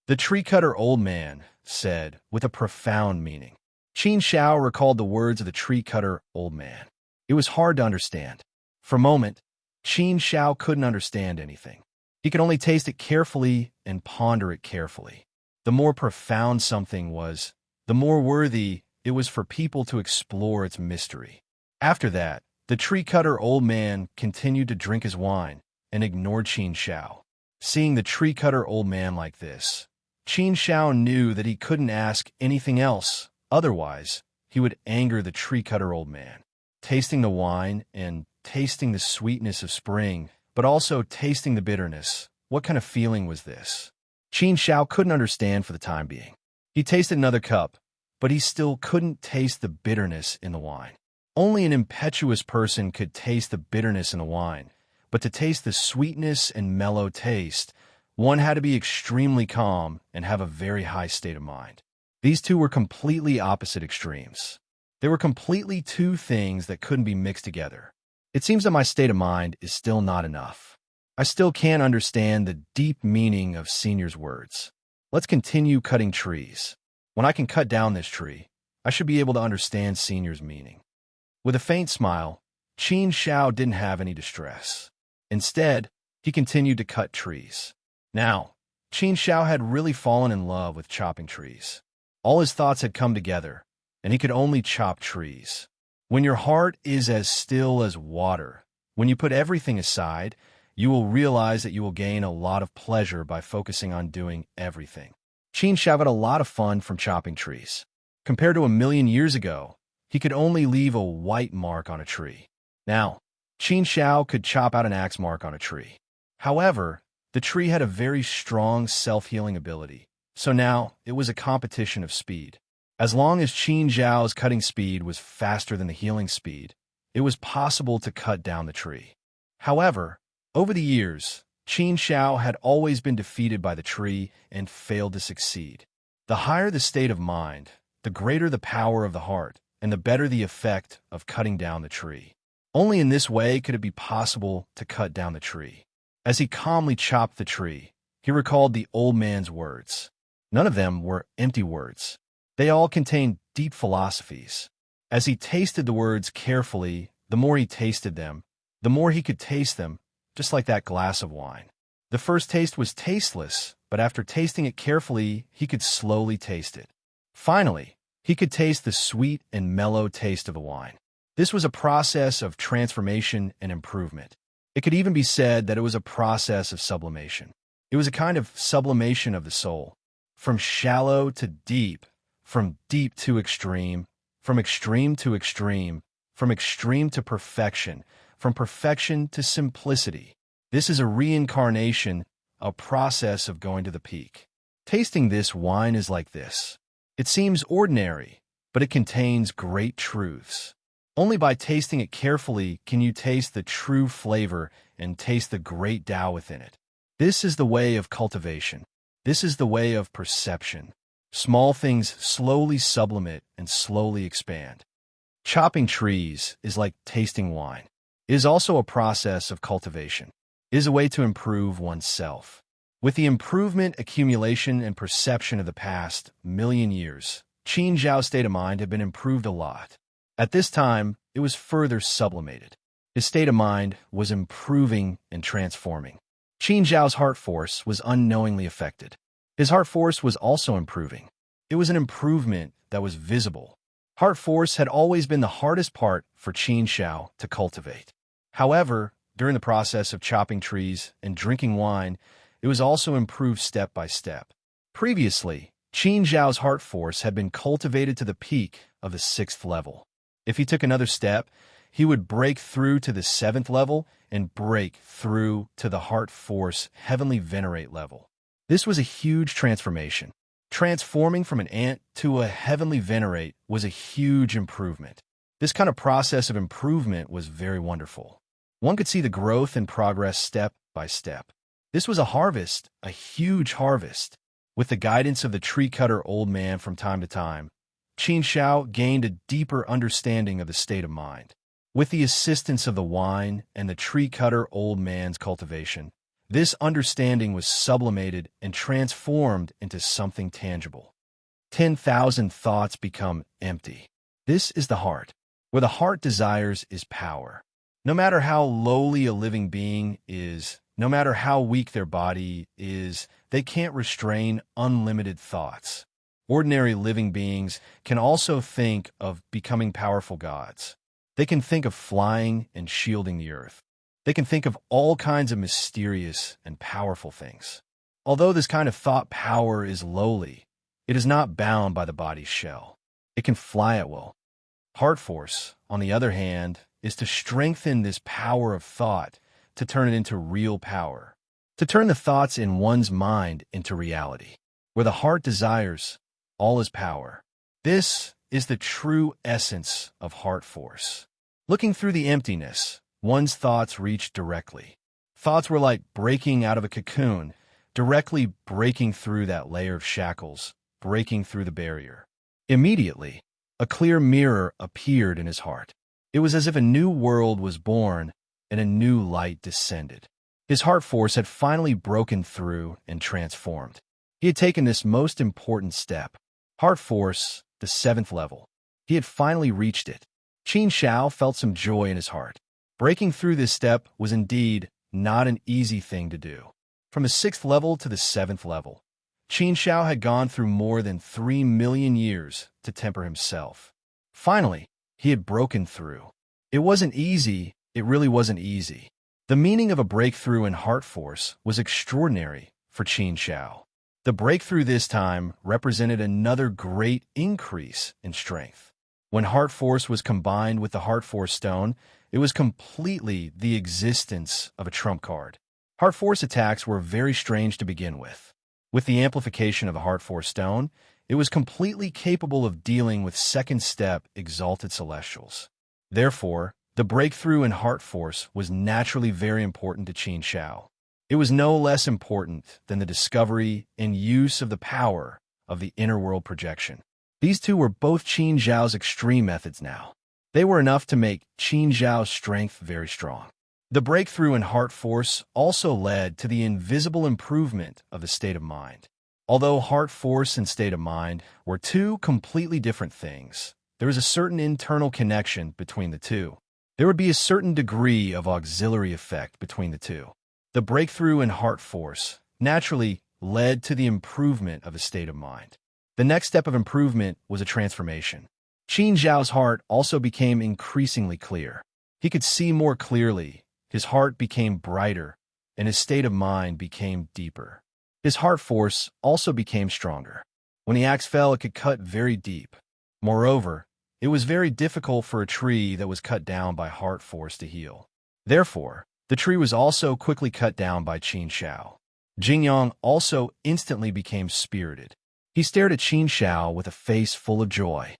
The tree cutter old man said with a profound meaning. Qin Shao recalled the words of the tree cutter old man. It was hard to understand. For a moment, Qin Shao couldn't understand anything. He could only taste it carefully and ponder it carefully. The more profound something was, the more worthy it was for people to explore its mystery. After that, the tree cutter old man continued to drink his wine and ignored Qin Shao. Seeing the tree cutter old man like this, Qin Shao knew that he couldn't ask anything else, otherwise he would anger the tree cutter old man. Tasting the wine and tasting the sweetness of spring, but also tasting the bitterness, what kind of feeling was this? Qin Shao couldn't understand for the time being. He tasted another cup, but he still couldn't taste the bitterness in the wine. Only an impetuous person could taste the bitterness in the wine, but to taste the sweetness and mellow taste, one had to be extremely calm and have a very high state of mind. These two were completely opposite extremes. They were completely two things that couldn't be mixed together. It seems that my state of mind is still not enough. I still can't understand the deep meaning of Senior's words. Let's continue cutting trees. When I can cut down this tree, I should be able to understand Senior's meaning. With a faint smile, Qin Shao didn't have any distress. Instead, he continued to cut trees. Now, Qin Shao had really fallen in love with chopping trees. All his thoughts had come together, and he could only chop trees. When your heart is as still as water, when you put everything aside, you will realize that you will gain a lot of pleasure by focusing on doing everything. Qin Shao had a lot of fun from chopping trees. Compared to 1,000,000 years ago, he could only leave a white mark on a tree. Now, Qin Shao could chop out an axe mark on a tree. However, the tree had a very strong self-healing ability, so now it was a competition of speed. As long as Qin Xiao's cutting speed was faster than the healing speed, it was possible to cut down the tree. However, over the years, Qin Xiao had always been defeated by the tree and failed to succeed. The higher the state of mind, the greater the power of the heart, and the better the effect of cutting down the tree. Only in this way could it be possible to cut down the tree. As he calmly chopped the tree, he recalled the old man's words. None of them were empty words. They all contained deep philosophies. As he tasted the words carefully, the more he tasted them, the more he could taste them, just like that glass of wine. The first taste was tasteless, but after tasting it carefully, he could slowly taste it. Finally, he could taste the sweet and mellow taste of the wine. This was a process of transformation and improvement. It could even be said that it was a process of sublimation. It was a kind of sublimation of the soul. From shallow to deep, from deep to extreme, from extreme to extreme, from extreme to perfection, from perfection to simplicity. This is a reincarnation, a process of going to the peak. Tasting this wine is like this. It seems ordinary, but it contains great truths. Only by tasting it carefully can you taste the true flavor and taste the great Tao within it. This is the way of cultivation. This is the way of perception. Small things slowly sublimate and slowly expand. Chopping trees is like tasting wine. It is also a process of cultivation. It is a way to improve oneself. With the improvement, accumulation, and perception of the past million years, Qin Zhao's state of mind had been improved a lot. At this time, it was further sublimated. His state of mind was improving and transforming. Qin Zhao's heart force was unknowingly affected. His heart force was also improving. It was an improvement that was visible. Heart force had always been the hardest part for Qin Zhao to cultivate. However, during the process of chopping trees and drinking wine, it was also improved step by step. Previously, Qin Zhao's heart force had been cultivated to the peak of the 6th level. If he took another step, he would break through to the 7th level and break through to the heart force heavenly venerate level. This was a huge transformation. Transforming from an ant to a heavenly venerate was a huge improvement. This kind of process of improvement was very wonderful. One could see the growth and progress step by step. This was a harvest, a huge harvest. With the guidance of the tree cutter old man from time to time, Qin Zhao gained a deeper understanding of the state of mind. With the assistance of the wine and the tree cutter old man's cultivation, this understanding was sublimated and transformed into something tangible. 10,000 thoughts become empty. This is the heart. Where the heart desires is power. No matter how lowly a living being is, no matter how weak their body is, they can't restrain unlimited thoughts. Ordinary living beings can also think of becoming powerful gods. They can think of flying and shielding the earth. They can think of all kinds of mysterious and powerful things. Although this kind of thought power is lowly, it is not bound by the body's shell. It can fly at will. Heart force, on the other hand, is to strengthen this power of thought, to turn it into real power, to turn the thoughts in one's mind into reality. Where the heart desires, all is power. This is the true essence of heart force. Looking through the emptiness, one's thoughts reach directly. Thoughts were like breaking out of a cocoon, directly breaking through that layer of shackles, breaking through the barrier. Immediately, a clear mirror appeared in his heart. It was as if a new world was born and a new light descended. His heart force had finally broken through and transformed. He had taken this most important step. Heart force, the 7th level. He had finally reached it. Qin Zhao felt some joy in his heart. Breaking through this step was indeed not an easy thing to do. From the 6th level to the 7th level, Qin Zhao had gone through more than 3 million years to temper himself. Finally, he had broken through. It wasn't easy, it really wasn't easy. The meaning of a breakthrough in heart force was extraordinary for Qin Zhao. The breakthrough this time represented another great increase in strength. When heart force was combined with the heart force stone, it was completely the existence of a trump card. Heart force attacks were very strange to begin with. With the amplification of the heart force stone, it was completely capable of dealing with second step exalted celestials. Therefore, the breakthrough in heart force was naturally very important to Qin Zhao. It was no less important than the discovery and use of the power of the inner world projection. These two were both Qin Zhao's extreme methods now. They were enough to make Qin Zhao's strength very strong. The breakthrough in heart force also led to the invisible improvement of the state of mind. Although heart force and state of mind were two completely different things, there was a certain internal connection between the two. There would be a certain degree of auxiliary effect between the two. The breakthrough in heart force naturally led to the improvement of his state of mind. The next step of improvement was a transformation. Qin Zhao's heart also became increasingly clear. He could see more clearly, his heart became brighter, and his state of mind became deeper. His heart force also became stronger. When the axe fell, it could cut very deep. Moreover, it was very difficult for a tree that was cut down by heart force to heal. Therefore, the tree was also quickly cut down by Qin Zhao. Jingyang also instantly became spirited. He stared at Qin Zhao with a face full of joy.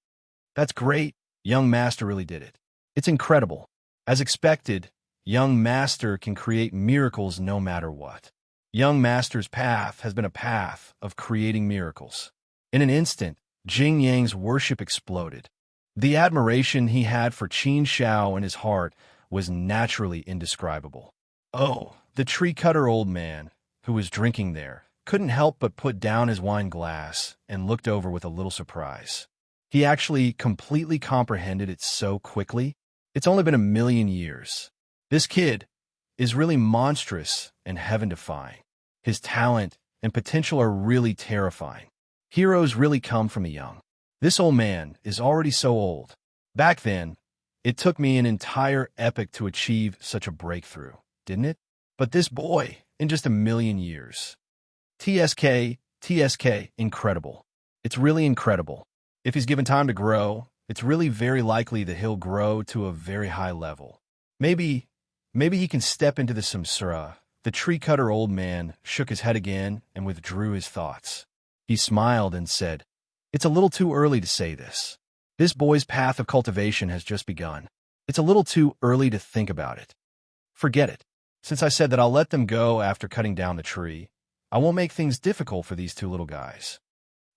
"That's great. Young master really did it. It's incredible. As expected, young master can create miracles no matter what. Young master's path has been a path of creating miracles." In an instant, Jing Yang's worship exploded. The admiration he had for Qin Zhao in his heart was naturally indescribable. Oh, the tree-cutter old man, who was drinking there, couldn't help but put down his wine glass and looked over with a little surprise. He actually completely comprehended it so quickly. It's only been 1,000,000 years. This kid is really monstrous and heaven-defying. His talent and potential are really terrifying. Heroes really come from the young. This old man is already so old. Back then, it took me an entire epoch to achieve such a breakthrough, didn't it? But this boy, in just 1,000,000 years. TSK, incredible. It's really incredible. If he's given time to grow, it's really very likely that he'll grow to a very high level. Maybe he can step into the samsara. The tree-cutter old man shook his head again and withdrew his thoughts. He smiled and said, "It's a little too early to say this. This boy's path of cultivation has just begun. It's a little too early to think about it. Forget it. Since I said that I'll let them go after cutting down the tree, I won't make things difficult for these two little guys."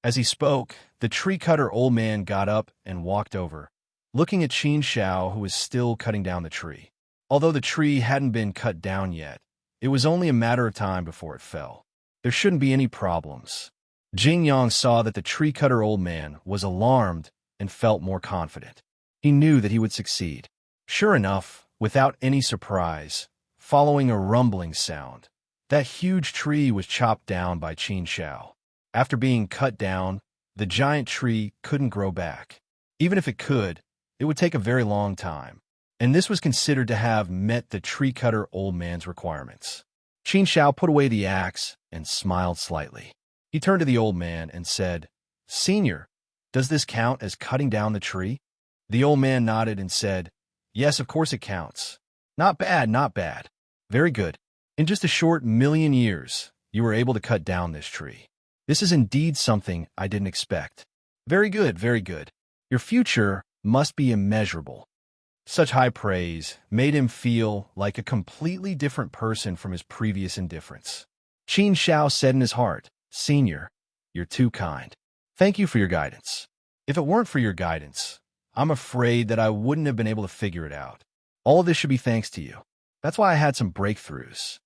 As he spoke, the tree-cutter old man got up and walked over, looking at Qin Zhao, who was still cutting down the tree. Although the tree hadn't been cut down yet, it was only a matter of time before it fell. There shouldn't be any problems. Jing Yang saw that the tree-cutter old man was alarmed and felt more confident. He knew that he would succeed. Sure enough, without any surprise, following a rumbling sound, that huge tree was chopped down by Qin Zhao. After being cut down, the giant tree couldn't grow back. Even if it could, it would take a very long time, and this was considered to have met the tree-cutter old man's requirements. Qin Zhao put away the axe and smiled slightly. He turned to the old man and said, "Senior, does this count as cutting down the tree?" The old man nodded and said, "Yes, of course it counts. Not bad, not bad. Very good. In just a short 1,000,000 years, you were able to cut down this tree. This is indeed something I didn't expect. Very good, very good. Your future must be immeasurable." Such high praise made him feel like a completely different person from his previous indifference. Qin Zhao said in his heart, "Senior, you're too kind. Thank you for your guidance. If it weren't for your guidance, I'm afraid that I wouldn't have been able to figure it out. All of this should be thanks to you. That's why I had some breakthroughs.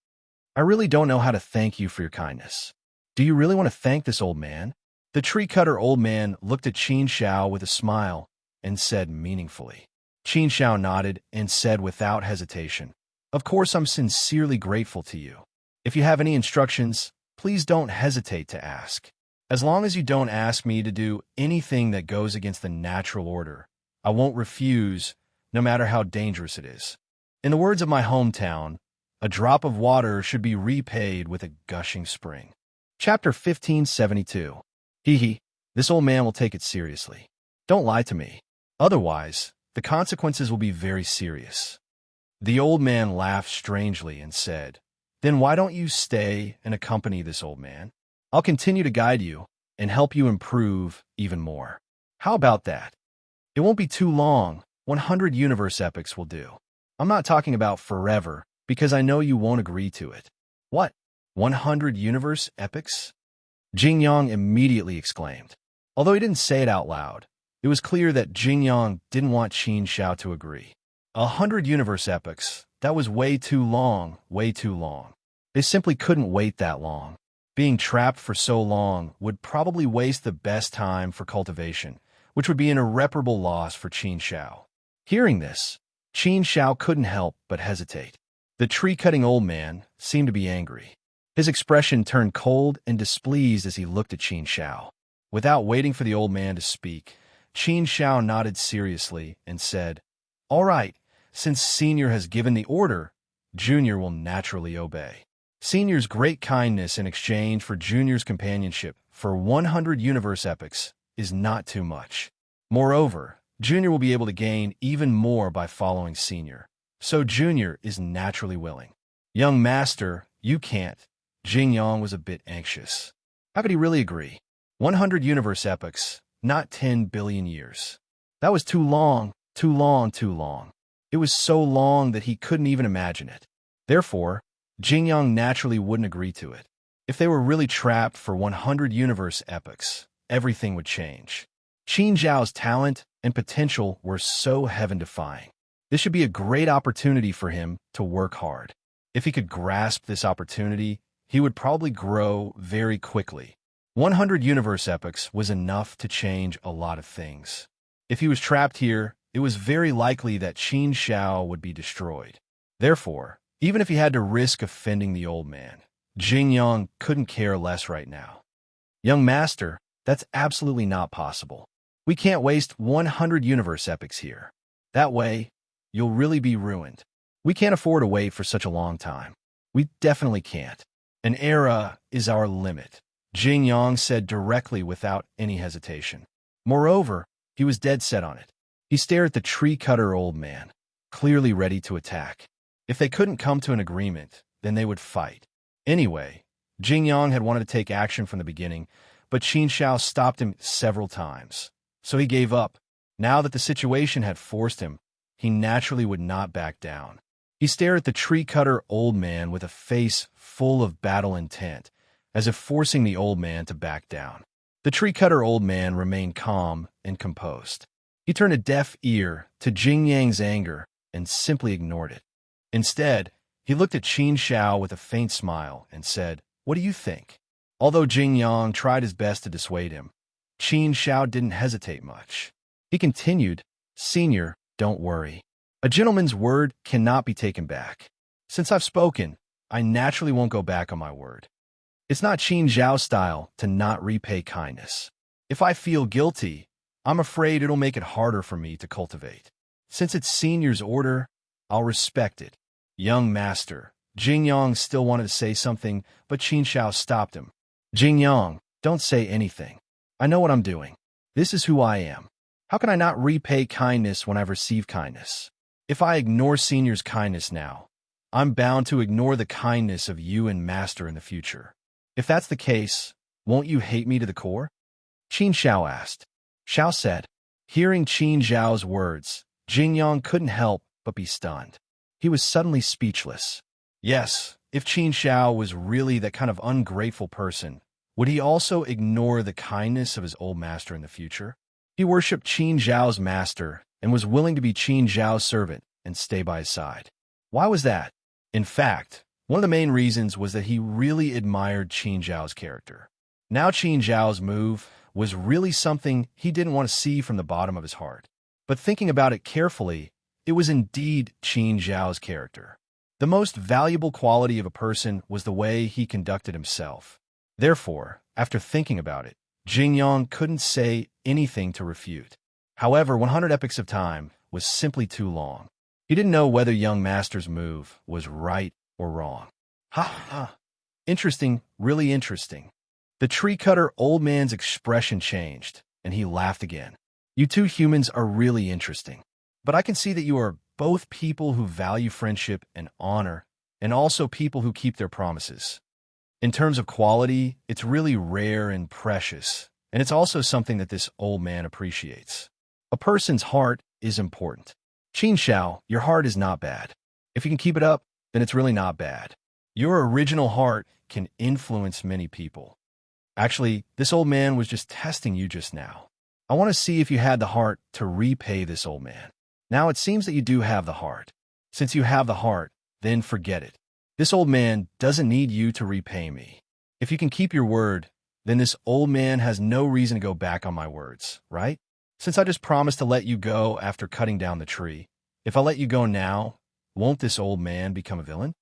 I really don't know how to thank you for your kindness. Do you really want to thank this old man?" The tree-cutter old man looked at Qin Zhao with a smile and said meaningfully. Qin Zhao nodded and said without hesitation, "Of course I'm sincerely grateful to you. If you have any instructions, please don't hesitate to ask. As long as you don't ask me to do anything that goes against the natural order, I won't refuse, no matter how dangerous it is. In the words of my hometown, a drop of water should be repaid with a gushing spring." Chapter 1572. Hee, this old man will take it seriously. Don't lie to me. Otherwise, the consequences will be very serious. The old man laughed strangely and said, "Then why don't you stay and accompany this old man? I'll continue to guide you and help you improve even more. How about that? It won't be too long. 100 universe epochs will do. I'm not talking about forever, because I know you won't agree to it." "What? 100 universe epochs?" Jing Yang immediately exclaimed. Although he didn't say it out loud, it was clear that Jing Yang didn't want Qin Zhao to agree. 100 universe epochs, that was way too long, way too long. They simply couldn't wait that long. Being trapped for so long would probably waste the best time for cultivation, which would be an irreparable loss for Qin Zhao. Hearing this, Qin Zhao couldn't help but hesitate. The tree-cutting old man seemed to be angry. His expression turned cold and displeased as he looked at Qin Shao. Without waiting for the old man to speak, Qin Shao nodded seriously and said, "All right, since Senior has given the order, Junior will naturally obey." Senior's great kindness in exchange for Junior's companionship for 100 universe epochs is not too much. Moreover, Junior will be able to gain even more by following Senior, so Junior is naturally willing. "Young master, you can't." Jing Yang was a bit anxious. How could he really agree? 100 universe epochs, not 10 billion years. That was too long, too long, too long. It was so long that he couldn't even imagine it. Therefore, Jing Yang naturally wouldn't agree to it. If they were really trapped for 100 universe epochs, everything would change. Qin Zhao's talent and potential were so heaven-defying. This should be a great opportunity for him to work hard. If he could grasp this opportunity, he would probably grow very quickly. 100 universe epochs was enough to change a lot of things. If he was trapped here, it was very likely that Qin Shao would be destroyed. Therefore, even if he had to risk offending the old man, Jing Yang couldn't care less right now. "Young master, that's absolutely not possible. We can't waste 100 universe epochs here. That way, you'll really be ruined. We can't afford to wait for such a long time. We definitely can't. An era is our limit," Jing Yang said directly without any hesitation. Moreover, he was dead set on it. He stared at the tree-cutter old man, clearly ready to attack. If they couldn't come to an agreement, then they would fight. Anyway, Jing Yang had wanted to take action from the beginning, but Qin Shao stopped him several times. So he gave up. Now that the situation had forced him, he naturally would not back down. He stared at the tree-cutter old man with a face full of battle intent, as if forcing the old man to back down. The tree-cutter old man remained calm and composed. He turned a deaf ear to Jing Yang's anger and simply ignored it. Instead, he looked at Qin Shao with a faint smile and said, "What do you think?" Although Jing Yang tried his best to dissuade him, Qin Shao didn't hesitate much. He continued, "Senior, don't worry. A gentleman's word cannot be taken back. Since I've spoken, I naturally won't go back on my word. It's not Qin Zhao's style to not repay kindness. If I feel guilty, I'm afraid it'll make it harder for me to cultivate. Since it's Senior's order, I'll respect it." "Young master," Jing Yang still wanted to say something, but Qin Shao stopped him. "Jing Yang, don't say anything. I know what I'm doing. This is who I am. How can I not repay kindness when I've received kindness? If I ignore Senior's kindness now, I'm bound to ignore the kindness of you and Master in the future. If that's the case, won't you hate me to the core?" Qin Shao asked. Shao said. Hearing Qin Zhao's words, Jing Yang couldn't help but be stunned. He was suddenly speechless. Yes, if Qin Shao was really that kind of ungrateful person, would he also ignore the kindness of his old master in the future? He worshipped Qin Zhao's master and was willing to be Qin Zhao's servant and stay by his side. Why was that? In fact, one of the main reasons was that he really admired Qin Zhao's character. Now Qin Zhao's move was really something he didn't want to see from the bottom of his heart. But thinking about it carefully, it was indeed Qin Zhao's character. The most valuable quality of a person was the way he conducted himself. Therefore, after thinking about it, Jing Yang couldn't say anything to refute. However, 100 epochs of time was simply too long. He didn't know whether young master's move was right or wrong. Ha ha! Interesting, really interesting. The tree-cutter old man's expression changed, and he laughed again. "You two humans are really interesting. But I can see that you are both people who value friendship and honor, and also people who keep their promises. In terms of quality, it's really rare and precious, and it's also something that this old man appreciates. A person's heart is important. Qin Shao, your heart is not bad. If you can keep it up, then it's really not bad. Your original heart can influence many people. Actually, this old man was just testing you just now. I want to see if you had the heart to repay this old man. Now it seems that you do have the heart. Since you have the heart, then forget it. This old man doesn't need you to repay me. If you can keep your word, then this old man has no reason to go back on my words, right? Since I just promised to let you go after cutting down the tree, if I let you go now, Won't this old man become a villain?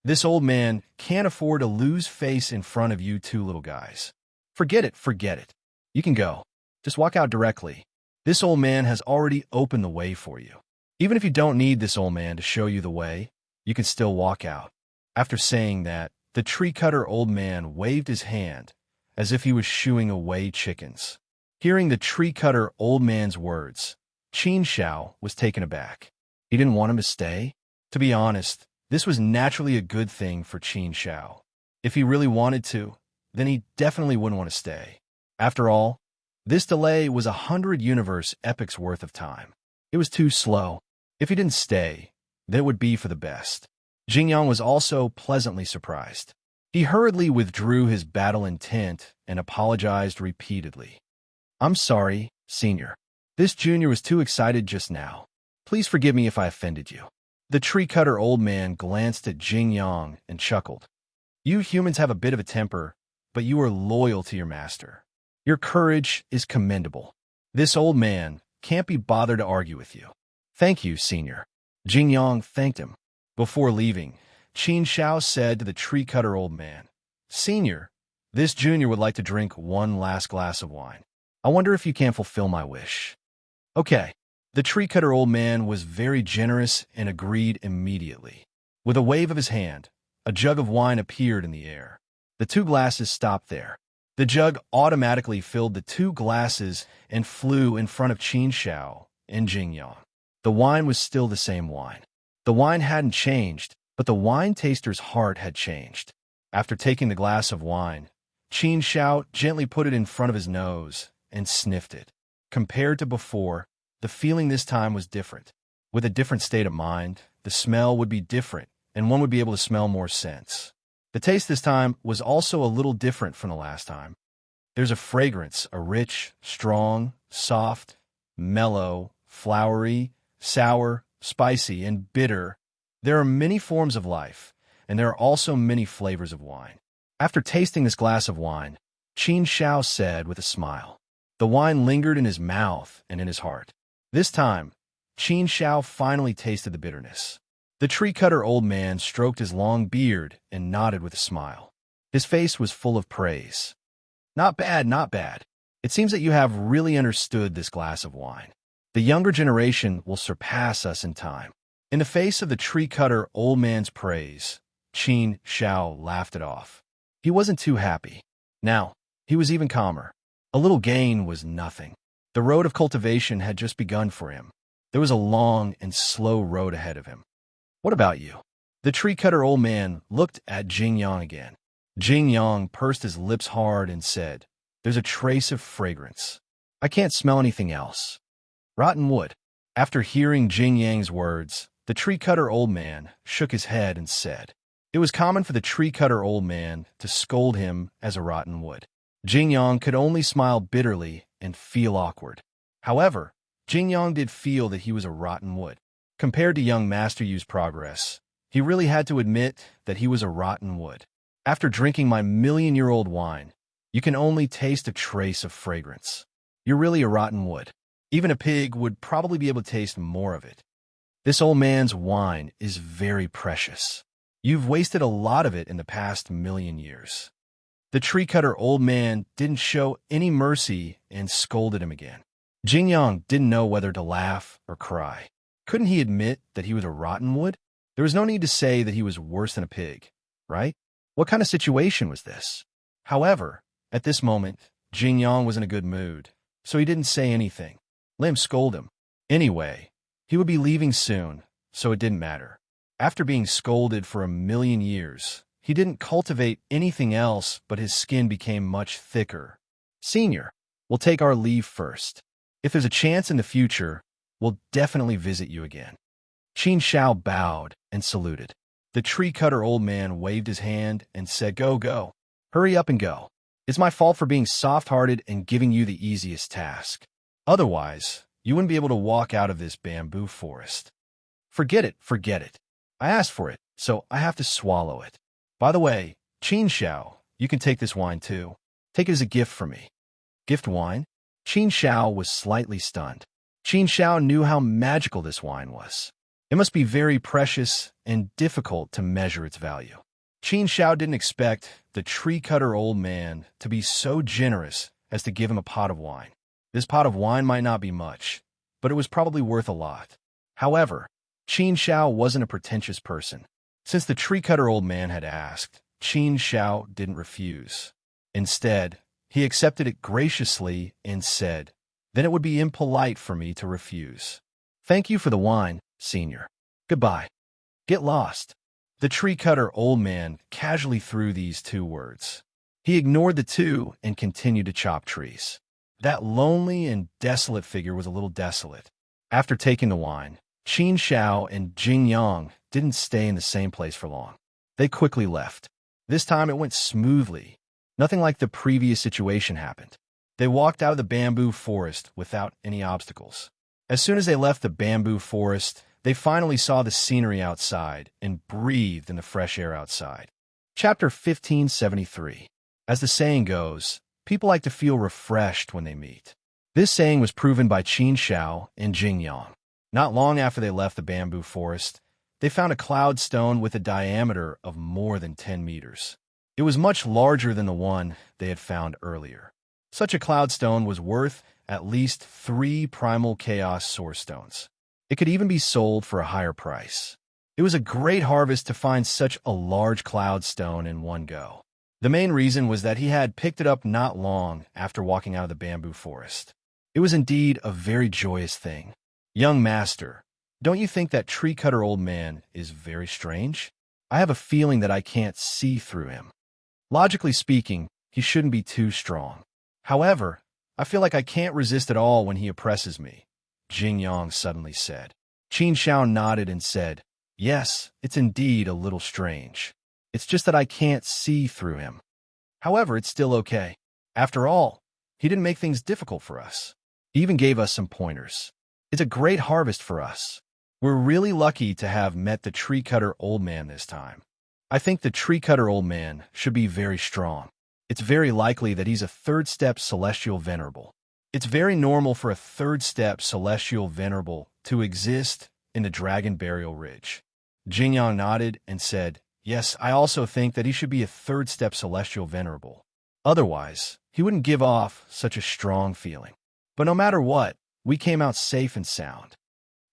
This old man can't afford to lose face in front of you two little guys. Forget it, forget it. You can go. Just walk out directly. This old man has already opened the way for you. Even if you don't need this old man to show you the way, you can still walk out. After saying that, the tree-cutter old man waved his hand as if he was shooing away chickens. Hearing the tree-cutter old man's words, Qin Shao was taken aback. He didn't want him to stay. To be honest, this was naturally a good thing for Qin Shao. If he really wanted to, then he definitely wouldn't want to stay. After all, this delay was 100 universe epics worth of time. It was too slow. If he didn't stay, then it would be for the best. Jingyang was also pleasantly surprised. He hurriedly withdrew his battle intent and apologized repeatedly. I'm sorry, Senior. This junior was too excited just now. Please forgive me if I offended you. The tree-cutter old man glanced at Jingyang and chuckled. You humans have a bit of a temper, but you are loyal to your master. Your courage is commendable. This old man can't be bothered to argue with you. Thank you, Senior. Jingyang thanked him. Before leaving, Qin Shao said to the tree-cutter old man, Senior, this junior would like to drink one last glass of wine. I wonder if you can fulfill my wish. Okay. The tree-cutter old man was very generous and agreed immediately. With a wave of his hand, a jug of wine appeared in the air. The two glasses stopped there. The jug automatically filled the two glasses and flew in front of Qin Shao and Jingyang. The wine was still the same wine. The wine hadn't changed, but the wine taster's heart had changed. After taking the glass of wine, Qin Shao gently put it in front of his nose and sniffed it. Compared to before, the feeling this time was different. With a different state of mind, the smell would be different, and one would be able to smell more scents. The taste this time was also a little different from the last time. There's a fragrance, a rich, strong, soft, mellow, flowery, sour, spicy, and bitter. There are many forms of life, and there are also many flavors of wine. After tasting this glass of wine, Qin Shao said with a smile. The wine lingered in his mouth and in his heart. This time, Qin Shao finally tasted the bitterness. The tree-cutter old man stroked his long beard and nodded with a smile. His face was full of praise. Not bad, not bad. It seems that you have really understood this glass of wine. The younger generation will surpass us in time. In the face of the tree-cutter old man's praise, Qin Shao laughed it off. He wasn't too happy. Now, he was even calmer. A little gain was nothing. The road of cultivation had just begun for him. There was a long and slow road ahead of him. What about you? The tree-cutter old man looked at Jingyang again. Jingyang pursed his lips hard and said, There's a trace of fragrance. I can't smell anything else. Rotten wood. After hearing Jingyang's words, the tree-cutter old man shook his head and said, It was common for the tree-cutter old man to scold him as a rotten wood. Jingyang could only smile bitterly and feel awkward. However, Jingyang did feel that he was a rotten wood. Compared to young Master Yu's progress, he really had to admit that he was a rotten wood. After drinking my million-year-old wine, you can only taste a trace of fragrance. You're really a rotten wood. Even a pig would probably be able to taste more of it. This old man's wine is very precious. You've wasted a lot of it in the past million years. The tree-cutter old man didn't show any mercy and scolded him again. Jingyang didn't know whether to laugh or cry. Couldn't he admit that he was a rotten wood? There was no need to say that he was worse than a pig, right? What kind of situation was this? However, at this moment, Jingyang was in a good mood, so he didn't say anything. Let him scold him. Anyway, he would be leaving soon, so it didn't matter. After being scolded for a million years, he didn't cultivate anything else, but his skin became much thicker. Senior, we'll take our leave first. If there's a chance in the future, we'll definitely visit you again. Qin Shao bowed and saluted. The tree-cutter old man waved his hand and said, Go, go. Hurry up and go. It's my fault for being soft-hearted and giving you the easiest task. Otherwise, you wouldn't be able to walk out of this bamboo forest. Forget it, forget it. I asked for it, so I have to swallow it. By the way, Qin Shao, you can take this wine too. Take it as a gift from me. Gift wine? Qin Shao was slightly stunned. Qin Shao knew how magical this wine was. It must be very precious and difficult to measure its value. Qin Shao didn't expect the tree-cutter old man to be so generous as to give him a pot of wine. This pot of wine might not be much, but it was probably worth a lot. However, Qin Shao wasn't a pretentious person. Since the tree-cutter old man had asked, Qin Shao didn't refuse. Instead, he accepted it graciously and said, "Then it would be impolite for me to refuse. Thank you for the wine, Senior. Goodbye. Get lost." The tree-cutter old man casually threw these two words. He ignored the two and continued to chop trees. That lonely and desolate figure was a little desolate. After taking the wine, Qin Shao and Jing Yang didn't stay in the same place for long. They quickly left. This time it went smoothly. Nothing like the previous situation happened. They walked out of the bamboo forest without any obstacles. As soon as they left the bamboo forest, they finally saw the scenery outside and breathed in the fresh air outside. Chapter 1573. As the saying goes, people like to feel refreshed when they meet. This saying was proven by Qin Shao and Jing Yang. Not long after they left the bamboo forest, they found a cloud stone with a diameter of more than 10 meters. It was much larger than the one they had found earlier. Such a cloud stone was worth at least 3 primal chaos source stones. It could even be sold for a higher price. It was a great harvest to find such a large cloud stone in one go. The main reason was that he had picked it up not long after walking out of the bamboo forest. It was indeed a very joyous thing. "Young master, don't you think that tree-cutter old man is very strange? I have a feeling that I can't see through him. Logically speaking, he shouldn't be too strong. However, I feel like I can't resist at all when he oppresses me," Jing Yang suddenly said. Qin Shao nodded and said, "Yes, it's indeed a little strange. It's just that I can't see through him. However, it's still okay. After all, he didn't make things difficult for us. He even gave us some pointers. It's a great harvest for us. We're really lucky to have met the tree-cutter old man this time. I think the tree-cutter old man should be very strong. It's very likely that he's a third-step celestial venerable. It's very normal for a third-step celestial venerable to exist in the Dragon Burial Ridge." Jing Yang nodded and said, "Yes, I also think that he should be a third-step celestial venerable. Otherwise, he wouldn't give off such a strong feeling. But no matter what, we came out safe and sound.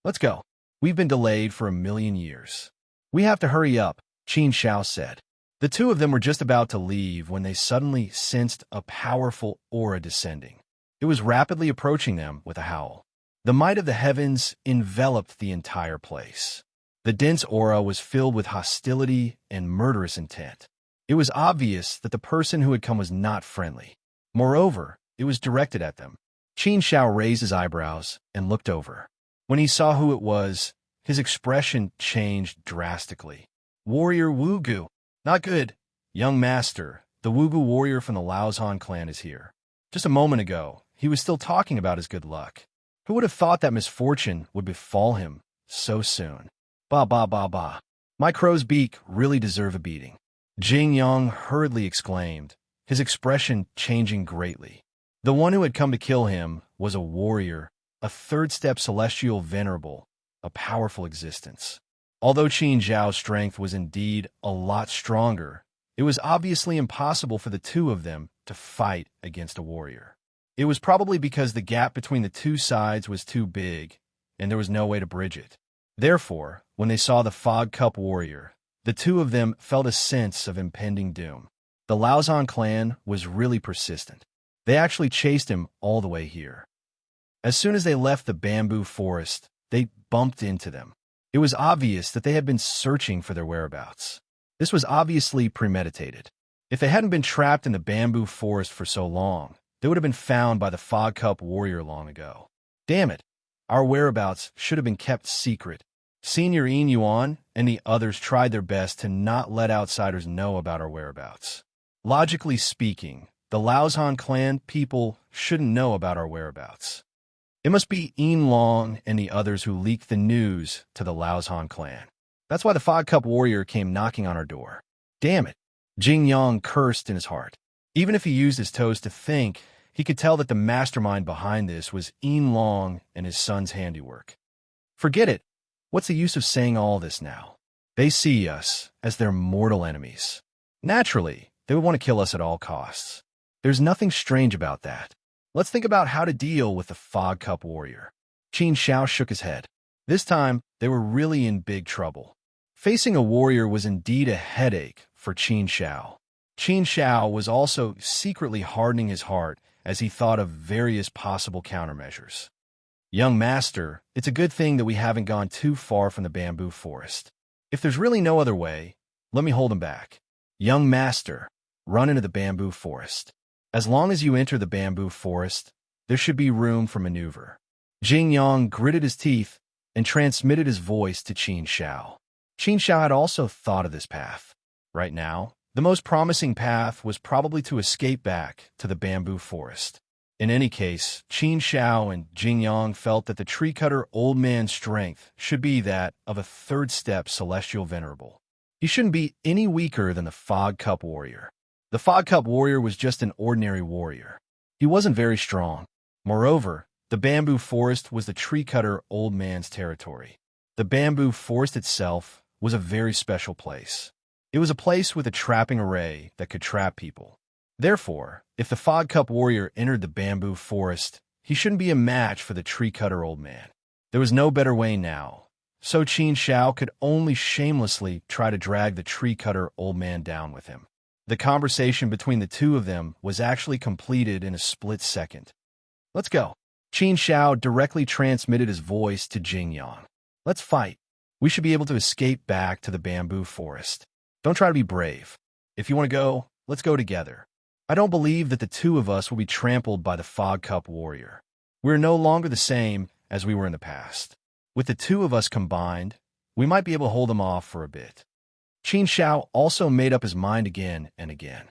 Let's go. We've been delayed for 1,000,000 years. We have to hurry up," Qin Shao said. The two of them were just about to leave when they suddenly sensed a powerful aura descending. It was rapidly approaching them with a howl. The might of the heavens enveloped the entire place. The dense aura was filled with hostility and murderous intent. It was obvious that the person who had come was not friendly. Moreover, it was directed at them. Qin Shao raised his eyebrows and looked over. When he saw who it was, his expression changed drastically. "Warrior Wugu. Not good. Young master, the Wugu warrior from the Laozhan clan is here. Just a moment ago, he was still talking about his good luck. Who would have thought that misfortune would befall him so soon? Ba ba ba ba. My crow's beak really deserve a beating," Jing Yang hurriedly exclaimed, his expression changing greatly. The one who had come to kill him was a warrior, a third-step celestial venerable, a powerful existence. Although Qin Zhao's strength was indeed a lot stronger, it was obviously impossible for the two of them to fight against a warrior. It was probably because the gap between the two sides was too big, and there was no way to bridge it. Therefore, when they saw the Fog Cup warrior, the two of them felt a sense of impending doom. The Laozhan clan was really persistent. They actually chased him all the way here. As soon as they left the bamboo forest, they bumped into them. It was obvious that they had been searching for their whereabouts. This was obviously premeditated. If they hadn't been trapped in the bamboo forest for so long, they would have been found by the Fog Cup warrior long ago. Damn it, our whereabouts should have been kept secret. Senior Yin Yuan and the others tried their best to not let outsiders know about our whereabouts. Logically speaking, the Laozhan clan people shouldn't know about our whereabouts. It must be Yin Long and the others who leaked the news to the Laozhan clan. That's why the Fog Cup warrior came knocking on our door. Damn it, Jing Yang cursed in his heart. Even if he used his toes to think, he could tell that the mastermind behind this was Yin Long and his son's handiwork. Forget it. What's the use of saying all this now? They see us as their mortal enemies. Naturally, they would want to kill us at all costs. There's nothing strange about that. Let's think about how to deal with the Fog Cup Warrior. Qin Xiao shook his head. This time, they were really in big trouble. Facing a warrior was indeed a headache for Qin Xiao. Qin Xiao was also secretly hardening his heart as he thought of various possible countermeasures. Young master, it's a good thing that we haven't gone too far from the bamboo forest. If there's really no other way, let me hold him back. Young master, run into the bamboo forest. As long as you enter the bamboo forest, there should be room for maneuver. Jing Yang gritted his teeth and transmitted his voice to Qin Xiao. Qin Xiao had also thought of this path. Right now, the most promising path was probably to escape back to the bamboo forest. In any case, Qin Xiao and Jing Yang felt that the tree-cutter old man's strength should be that of a third-step celestial venerable. He shouldn't be any weaker than the Fog Cup Warrior. The Fog Cup Warrior was just an ordinary warrior. He wasn't very strong. Moreover, the bamboo forest was the tree-cutter old man's territory. The bamboo forest itself was a very special place. It was a place with a trapping array that could trap people. Therefore, if the Fog Cup Warrior entered the bamboo forest, he shouldn't be a match for the tree-cutter old man. There was no better way now, so Qin Xiao could only shamelessly try to drag the tree-cutter old man down with him. The conversation between the two of them was actually completed in a split second. Let's go. Qin Xiao directly transmitted his voice to Jing Yang. Let's fight. We should be able to escape back to the bamboo forest. Don't try to be brave. If you want to go, let's go together. I don't believe that the two of us will be trampled by the Fog Cup Warrior. We're no longer the same as we were in the past. With the two of us combined, we might be able to hold them off for a bit. Qin Xiao also made up his mind again and again.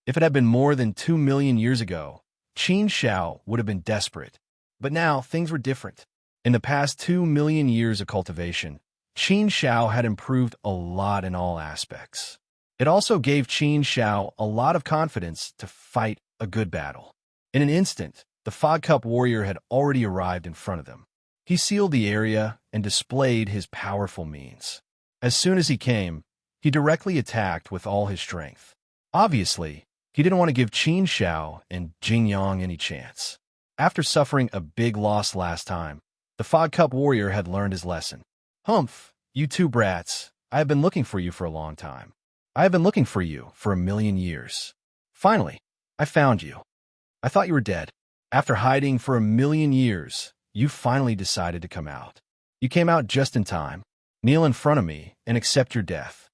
If it had been more than 2 million years ago, Qin Xiao would have been desperate. But now, things were different. In the past 2 million years of cultivation, Qin Xiao had improved a lot in all aspects. It also gave Qin Xiao a lot of confidence to fight a good battle. In an instant, the Fog Cup Warrior had already arrived in front of them. He sealed the area and displayed his powerful means. As soon as he came, he directly attacked with all his strength. Obviously, he didn't want to give Qin Xiao and Jing Yang any chance. After suffering a big loss last time, the Fog Cup Warrior had learned his lesson. Humph, you two brats, I have been looking for you for a long time. I have been looking for you for 1,000,000 years. Finally, I found you. I thought you were dead. After hiding for 1,000,000 years, you finally decided to come out. You came out just in time. Kneel in front of me and accept your death.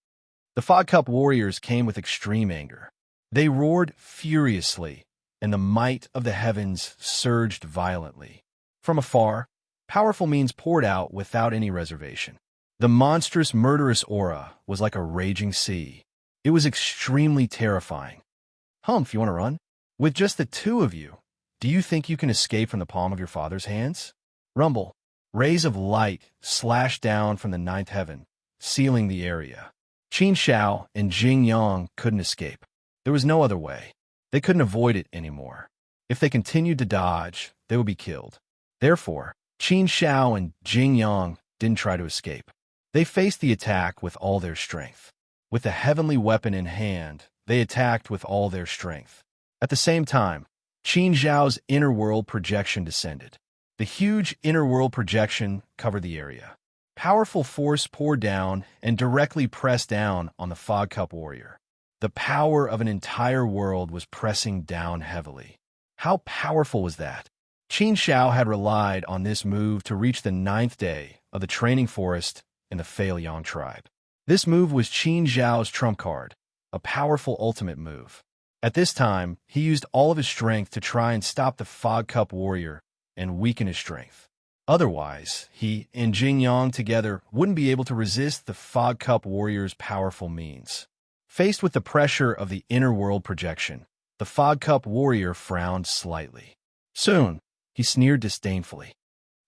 The Fog Cup Warriors came with extreme anger. They roared furiously, and the might of the heavens surged violently. From afar, powerful means poured out without any reservation. The monstrous, murderous aura was like a raging sea. It was extremely terrifying. Humph, you want to run? With just the two of you, do you think you can escape from the palm of your father's hands? Rumble. Rays of light slashed down from the ninth heaven, sealing the area. Qin Xiao and Jing Yang couldn't escape. There was no other way. They couldn't avoid it anymore. If they continued to dodge, they would be killed. Therefore, Qin Xiao and Jing Yang didn't try to escape. They faced the attack with all their strength. With a heavenly weapon in hand, they attacked with all their strength. At the same time, Qin Xiao's inner world projection descended. The huge inner world projection covered the area. Powerful force poured down and directly pressed down on the Fog Cup Warrior. The power of an entire world was pressing down heavily. How powerful was that? Qin Xiao had relied on this move to reach the 9th day of the training forest in the Feiliang tribe. This move was Qin Xiao's trump card, a powerful ultimate move. At this time, he used all of his strength to try and stop the Fog Cup Warrior and weaken his strength. Otherwise, he and Jing Yang together wouldn't be able to resist the Fog Cup Warrior's powerful means. Faced with the pressure of the inner world projection, the Fog Cup Warrior frowned slightly. Soon, he sneered disdainfully.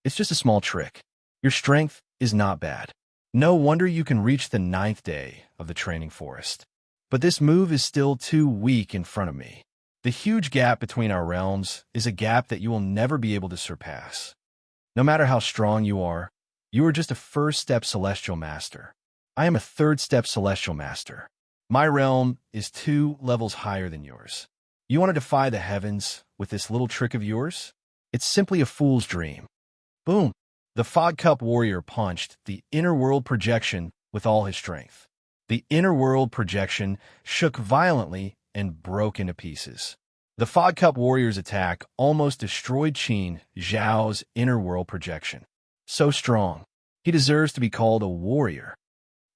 It's just a small trick. Your strength is not bad. No wonder you can reach the 9th day of the training forest. But this move is still too weak in front of me. The huge gap between our realms is a gap that you will never be able to surpass. No matter how strong you You are just a first-step celestial master. I am a third-step celestial master. My realm is 2 levels higher than yours. You want to defy the heavens with this little trick of yours? It's simply a fool's dream. Boom! The Fog Cup warrior punched the inner world projection with all his strength. The inner world projection shook violently and broke into pieces. The Fog Cup warrior's attack almost destroyed Qin Zhao's inner world projection. So strong, he deserves to be called a warrior.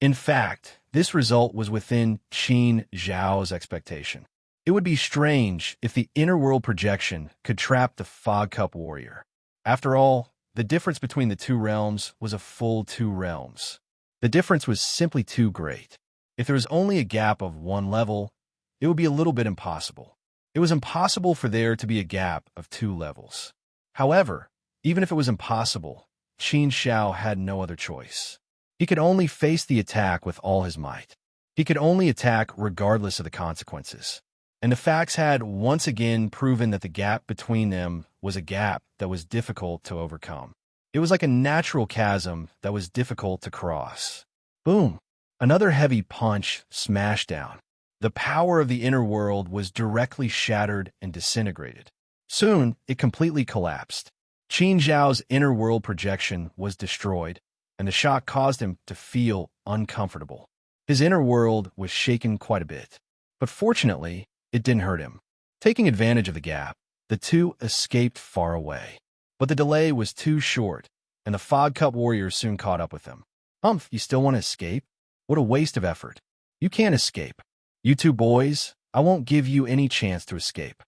In fact, this result was within Qin Zhao's expectation. It would be strange if the inner world projection could trap the Fog Cup warrior. After all, the difference between the 2 realms was a full 2 realms. The difference was simply too great. If there was only a gap of 1 level, it would be a little bit impossible. It was impossible for there to be a gap of 2 levels. However, even if it was impossible, Qin Zhao had no other choice. He could only face the attack with all his might. He could only attack regardless of the consequences. And the facts had once again proven that the gap between them was a gap that was difficult to overcome. It was like a natural chasm that was difficult to cross. Boom! Another heavy punch smashed down. The power of the inner world was directly shattered and disintegrated. Soon, it completely collapsed. Qin Zhao's inner world projection was destroyed, and the shock caused him to feel uncomfortable. His inner world was shaken quite a bit. But fortunately, it didn't hurt him. Taking advantage of the gap, the 2 escaped far away. But the delay was too short, and the Fog Cup warriors soon caught up with them. You still want to escape? What a waste of effort. You can't escape. You 2 boys, I won't give you any chance to escape.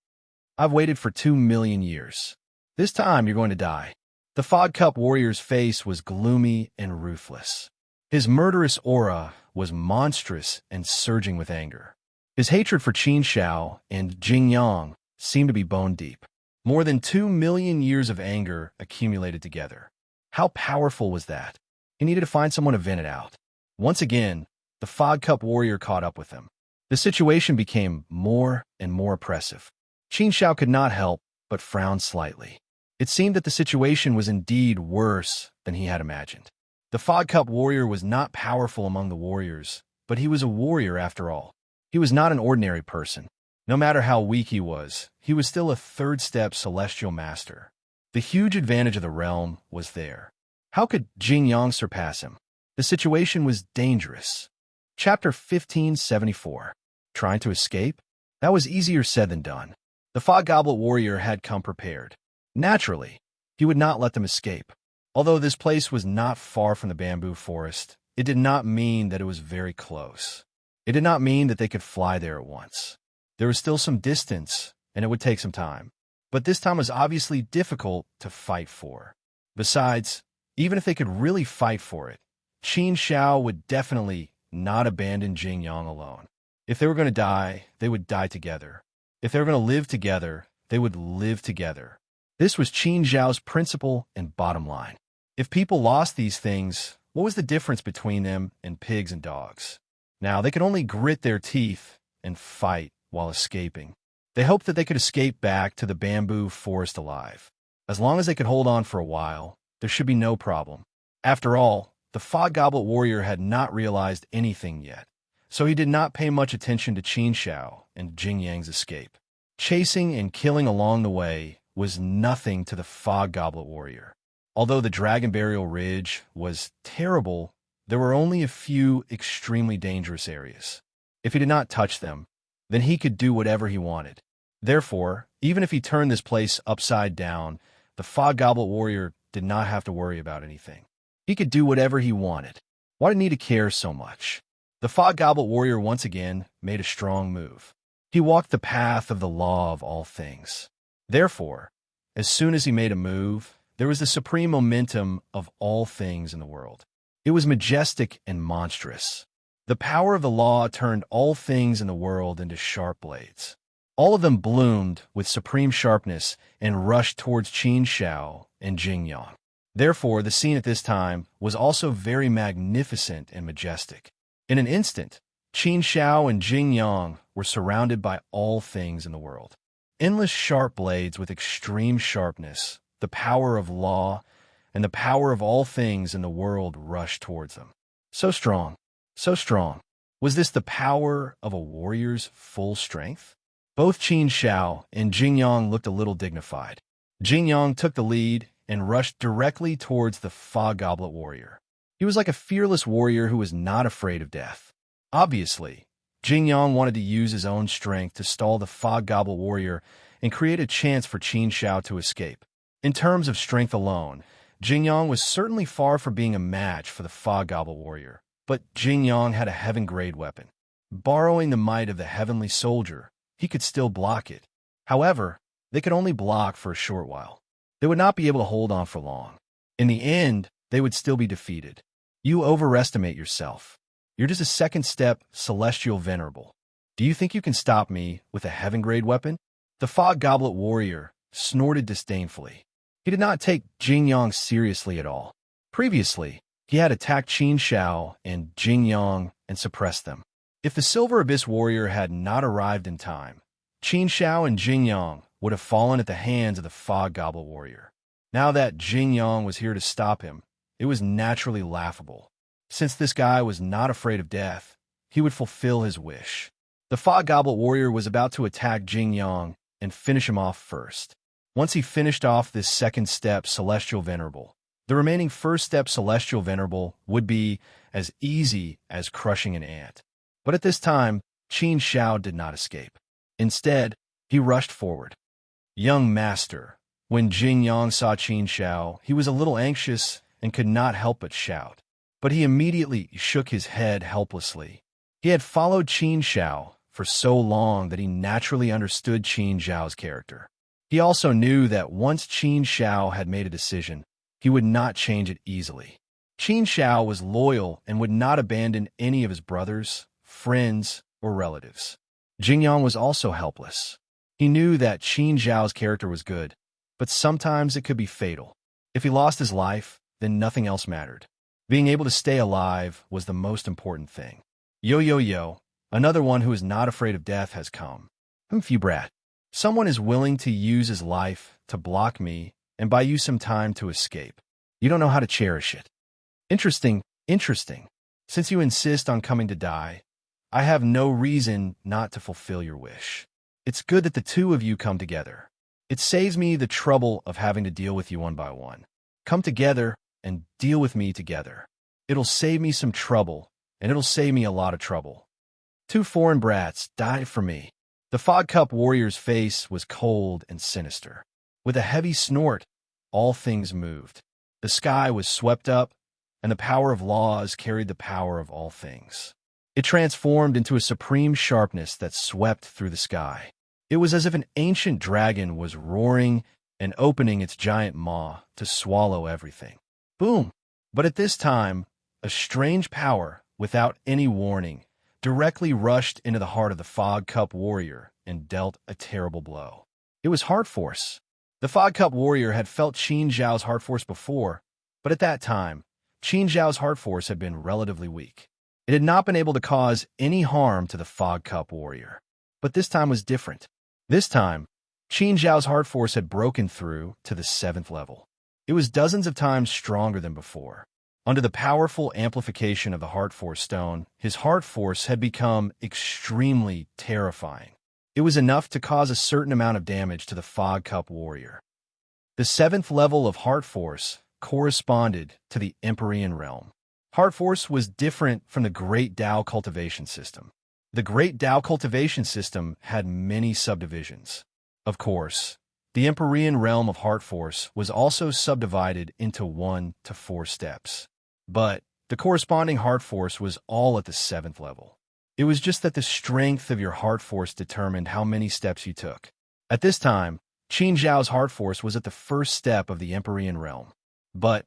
I've waited for 2 million years. This time you're going to die. The Fog Cup warrior's face was gloomy and ruthless. His murderous aura was monstrous and surging with anger. His hatred for Qin Zhao and Jing Yang seemed to be bone deep. More than 2 million years of anger accumulated together. How powerful was that? He needed to find someone to vent it out. Once again, the Fog Cup warrior caught up with him. The situation became more and more oppressive. Qin Zhao could not help but frown slightly. It seemed that the situation was indeed worse than he had imagined. The Fog Cup warrior was not powerful among the warriors, but he was a warrior after all. He was not an ordinary person. No matter how weak he was still a third-step celestial master. The huge advantage of the realm was there. How could Jing Yang surpass him? The situation was dangerous. Chapter 1574. Trying to escape? That was easier said than done. The Fog Goblet warrior had come prepared. Naturally, he would not let them escape. Although this place was not far from the bamboo forest, it did not mean that it was very close. It did not mean that they could fly there at once. There was still some distance, and it would take some time. But this time was obviously difficult to fight for. Besides, even if they could really fight for it, Qin Zhao would definitely not abandon Jing Yang alone. If they were going to die, they would die together. If they were going to live together, they would live together. This was Qin Zhao's principle and bottom line. If people lost these things, what was the difference between them and pigs and dogs? Now, they could only grit their teeth and fight while escaping. They hoped that they could escape back to the bamboo forest alive. As long as they could hold on for a while, there should be no problem. After all, the Fog Goblet warrior had not realized anything yet, so he did not pay much attention to Qin Zhao and Jing Yang's escape. Chasing and killing along the way was nothing to the Fog Goblet warrior. Although the Dragon Burial Ridge was terrible, there were only a few extremely dangerous areas. If he did not touch them, then he could do whatever he wanted. Therefore, even if he turned this place upside down, the Fog Goblet warrior did not have to worry about anything. He could do whatever he wanted. Why did he need to care so much? The Fog Goblet warrior once again made a strong move. He walked the path of the law of all things. Therefore, as soon as he made a move, there was the supreme momentum of all things in the world. It was majestic and monstrous. The power of the law turned all things in the world into sharp blades. All of them bloomed with supreme sharpness and rushed towards Qin Zhao and Jing Yang. Therefore, the scene at this time was also very magnificent and majestic. In an instant, Qin Zhao and Jing Yang were surrounded by all things in the world. Endless sharp blades with extreme sharpness, the power of law, and the power of all things in the world rushed towards them. So strong, so strong. Was this the power of a warrior's full strength? Both Qin Shao and Jing Yang looked a little dignified. Jing Yang took the lead and rushed directly towards the Fog Goblet warrior. He was like a fearless warrior who was not afraid of death. Obviously, Jing Yang wanted to use his own strength to stall the Fog Goblet warrior and create a chance for Qin Shao to escape. In terms of strength alone, Jing Yang was certainly far from being a match for the Fog Goblet warrior, but Jing Yang had a heaven-grade weapon. Borrowing the might of the heavenly soldier, he could still block it. However, they could only block for a short while. They would not be able to hold on for long. In the end, they would still be defeated. You overestimate yourself. You're just a second-step celestial venerable. Do you think you can stop me with a heaven-grade weapon? The Fog Goblet warrior snorted disdainfully. He did not take Jing Yang seriously at all. Previously, he had attacked Qin Shao and Jing Yang and suppressed them. If the Silver Abyss warrior had not arrived in time, Qin Shao and Jing Yang would have fallen at the hands of the Fog Goblet warrior. Now that Jing Yang was here to stop him, it was naturally laughable. Since this guy was not afraid of death, he would fulfill his wish. The Fog Goblet warrior was about to attack Jing Yang and finish him off first. Once he finished off this second-step Celestial Venerable, the remaining first-step Celestial Venerable would be as easy as crushing an ant. But at this time, Qin Shao did not escape. Instead, he rushed forward. Young master, when Jing Yang saw Qin Shao, he was a little anxious and could not help but shout. But he immediately shook his head helplessly. He had followed Qin Shao for so long that he naturally understood Qin Shao's character. He also knew that once Qin Shao had made a decision, he would not change it easily. Qin Shao was loyal and would not abandon any of his brothers, friends, or relatives. Jing Yang was also helpless. He knew that Qin Shao's character was good, but sometimes it could be fatal. If he lost his life, then nothing else mattered. Being able to stay alive was the most important thing. Yo, another one who is not afraid of death has come. Phew brat. Someone is willing to use his life to block me and buy you some time to escape. You don't know how to cherish it. Interesting. Since you insist on coming to die, I have no reason not to fulfill your wish. It's good that the two of you come together. It saves me the trouble of having to deal with you one by one. Come together and deal with me together. It'll save me some trouble, and it'll save me a lot of trouble. 2 foreign brats died for me. The Fog Cup warrior's face was cold and sinister. With a heavy snort, all things moved. The sky was swept up, and the power of laws carried the power of all things. It transformed into a supreme sharpness that swept through the sky. It was as if an ancient dragon was roaring and opening its giant maw to swallow everything. Boom! But at this time, a strange power, without any warning, directly rushed into the heart of the Fog Cup warrior and dealt a terrible blow. It was heart force. The Fog Cup warrior had felt Qin Zhao's heart force before, but at that time, Qin Zhao's heart force had been relatively weak. It had not been able to cause any harm to the Fog Cup warrior. But this time was different. This time, Qin Zhao's heart force had broken through to the 7th level. It was dozens of times stronger than before. Under the powerful amplification of the Heart Force Stone, his heart force had become extremely terrifying. It was enough to cause a certain amount of damage to the Fog Cup warrior. The 7th level of heart force corresponded to the Empyrean realm. Heart force was different from the Great Tao cultivation system. The Great Tao cultivation system had many subdivisions. Of course, the Empyrean realm of heart force was also subdivided into 1 to 4 steps. But the corresponding heart force was all at the 7th level. It was just that the strength of your heart force determined how many steps you took. At this time, Qin Zhao's heart force was at the 1st step of the Empyrean realm. But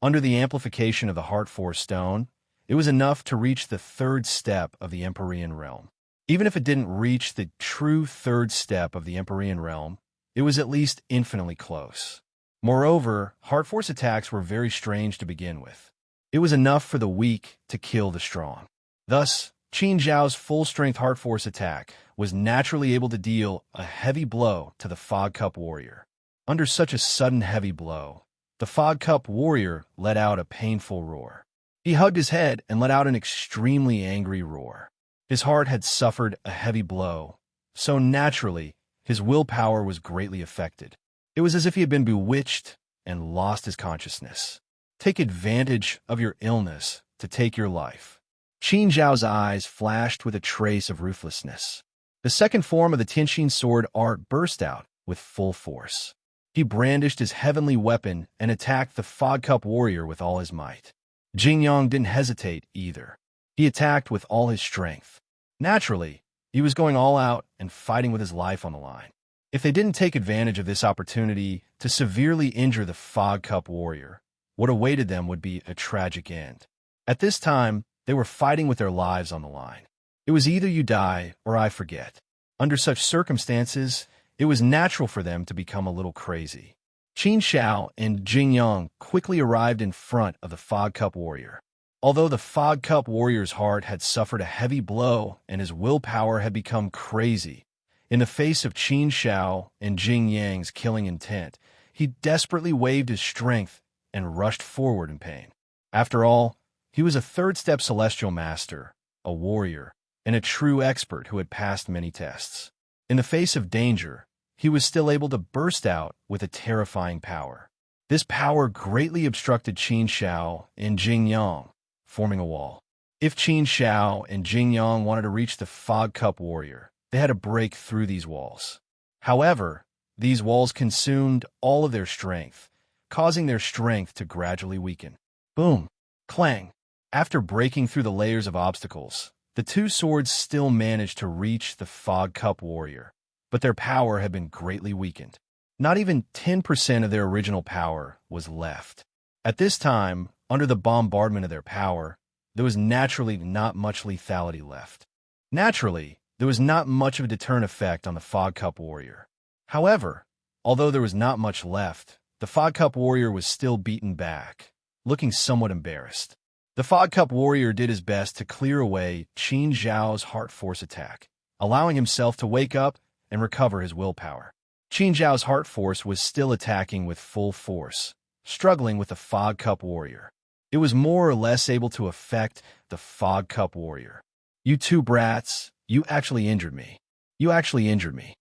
under the amplification of the Heart Force Stone, it was enough to reach the 3rd step of the Empyrean realm. Even if it didn't reach the true 3rd step of the Empyrean realm, it was at least infinitely close. Moreover, Heart Force attacks were very strange to begin with. It was enough for the weak to kill the strong. Thus, Qin Zhao's full-strength Heart Force attack was naturally able to deal a heavy blow to the Fog Cup warrior. Under such a sudden heavy blow, The Fog Cup warrior let out a painful roar. He hugged his head and let out an extremely angry roar. His heart had suffered a heavy blow, so naturally, his willpower was greatly affected. It was as if he had been bewitched and lost his consciousness. Take advantage of your illness to take your life. Qin Zhao's eyes flashed with a trace of ruthlessness. The second form of the Tianqin sword art burst out with full force. He brandished his heavenly weapon and attacked the Fog Cup warrior with all his might. Jingyang didn't hesitate either. He attacked with all his strength. Naturally, he was going all out and fighting with his life on the line. If they didn't take advantage of this opportunity to severely injure the Fog Cup warrior, what awaited them would be a tragic end. At this time, they were fighting with their lives on the line. It was either you die or I forget. Under such circumstances, it was natural for them to become a little crazy. Qin Xiao and Jingyang quickly arrived in front of the Fog Cup warrior. Although the Fog Cup warrior's heart had suffered a heavy blow and his willpower had become crazy, in the face of Qin Xiao and Jing Yang's killing intent, he desperately waved his strength and rushed forward in pain. After all, he was a third-step celestial master, a warrior, and a true expert who had passed many tests. In the face of danger, he was still able to burst out with a terrifying power. This power greatly obstructed Qin Xiao and Jing Yang, forming a wall. If Qin Xiao and Jing Yang wanted to reach the Fog Cup warrior, they had to break through these walls. However, these walls consumed all of their strength, causing their strength to gradually weaken. Boom! Clang! After breaking through the layers of obstacles, the two swords still managed to reach the Fog Cup warrior, but their power had been greatly weakened. Not even 10% of their original power was left. At this time, under the bombardment of their power, there was naturally not much lethality left. Naturally, there was not much of a deterrent effect on the Fog Cup warrior. However, although there was not much left, the Fog Cup warrior was still beaten back, looking somewhat embarrassed. The Fog Cup warrior did his best to clear away Qin Zhao's heart force attack, allowing himself to wake up and recover his willpower. Qin Zhao's heart force was still attacking with full force, struggling with the Fog Cup warrior. It was more or less able to affect the Fog Cup warrior. "You two brats, you actually injured me. You actually injured me."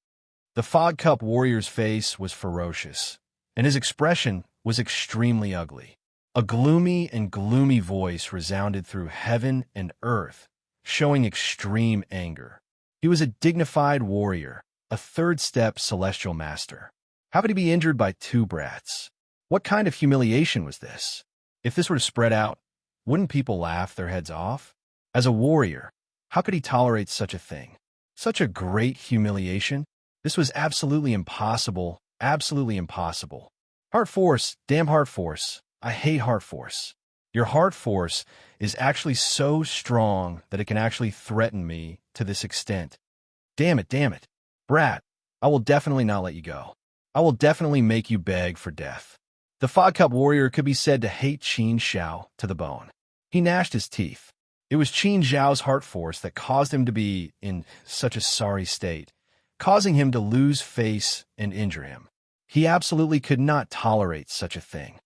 The Fog Cup warrior's face was ferocious, and his expression was extremely ugly. A gloomy voice resounded through heaven and earth, showing extreme anger. He was a dignified warrior, a third-step celestial master. How could he be injured by two brats? What kind of humiliation was this? If this were to spread out, wouldn't people laugh their heads off? As a warrior, how could he tolerate such a thing? Such a great humiliation? This was absolutely impossible, absolutely impossible. Heart force, damn heart force. I hate heart force. Your heart force is actually so strong that it can actually threaten me to this extent. Damn it. Brat, I will definitely not let you go. I will definitely make you beg for death. The Fog Cup warrior could be said to hate Qin Xiao to the bone. He gnashed his teeth. It was Qin Zhao's heart force that caused him to be in such a sorry state, causing him to lose face and injure him. He absolutely could not tolerate such a thing.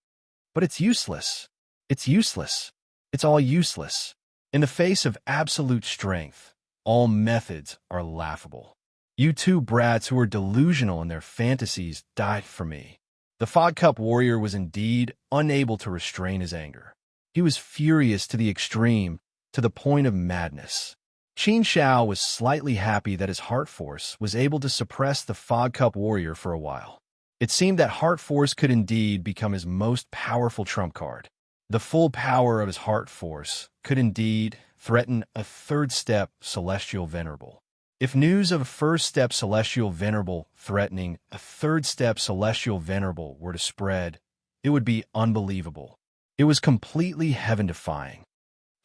But it's useless. It's useless. It's all useless. In the face of absolute strength, all methods are laughable. You two brats who are delusional in their fantasies died for me. The Fog Cup warrior was indeed unable to restrain his anger. He was furious to the extreme, to the point of madness. Qin Xiao was slightly happy that his heart force was able to suppress the Fog Cup warrior for a while. It seemed that heart force could indeed become his most powerful trump card. The full power of his heart force could indeed threaten a third-step celestial venerable. If news of a first-step celestial venerable threatening a third-step celestial venerable were to spread, it would be unbelievable. It was completely heaven-defying.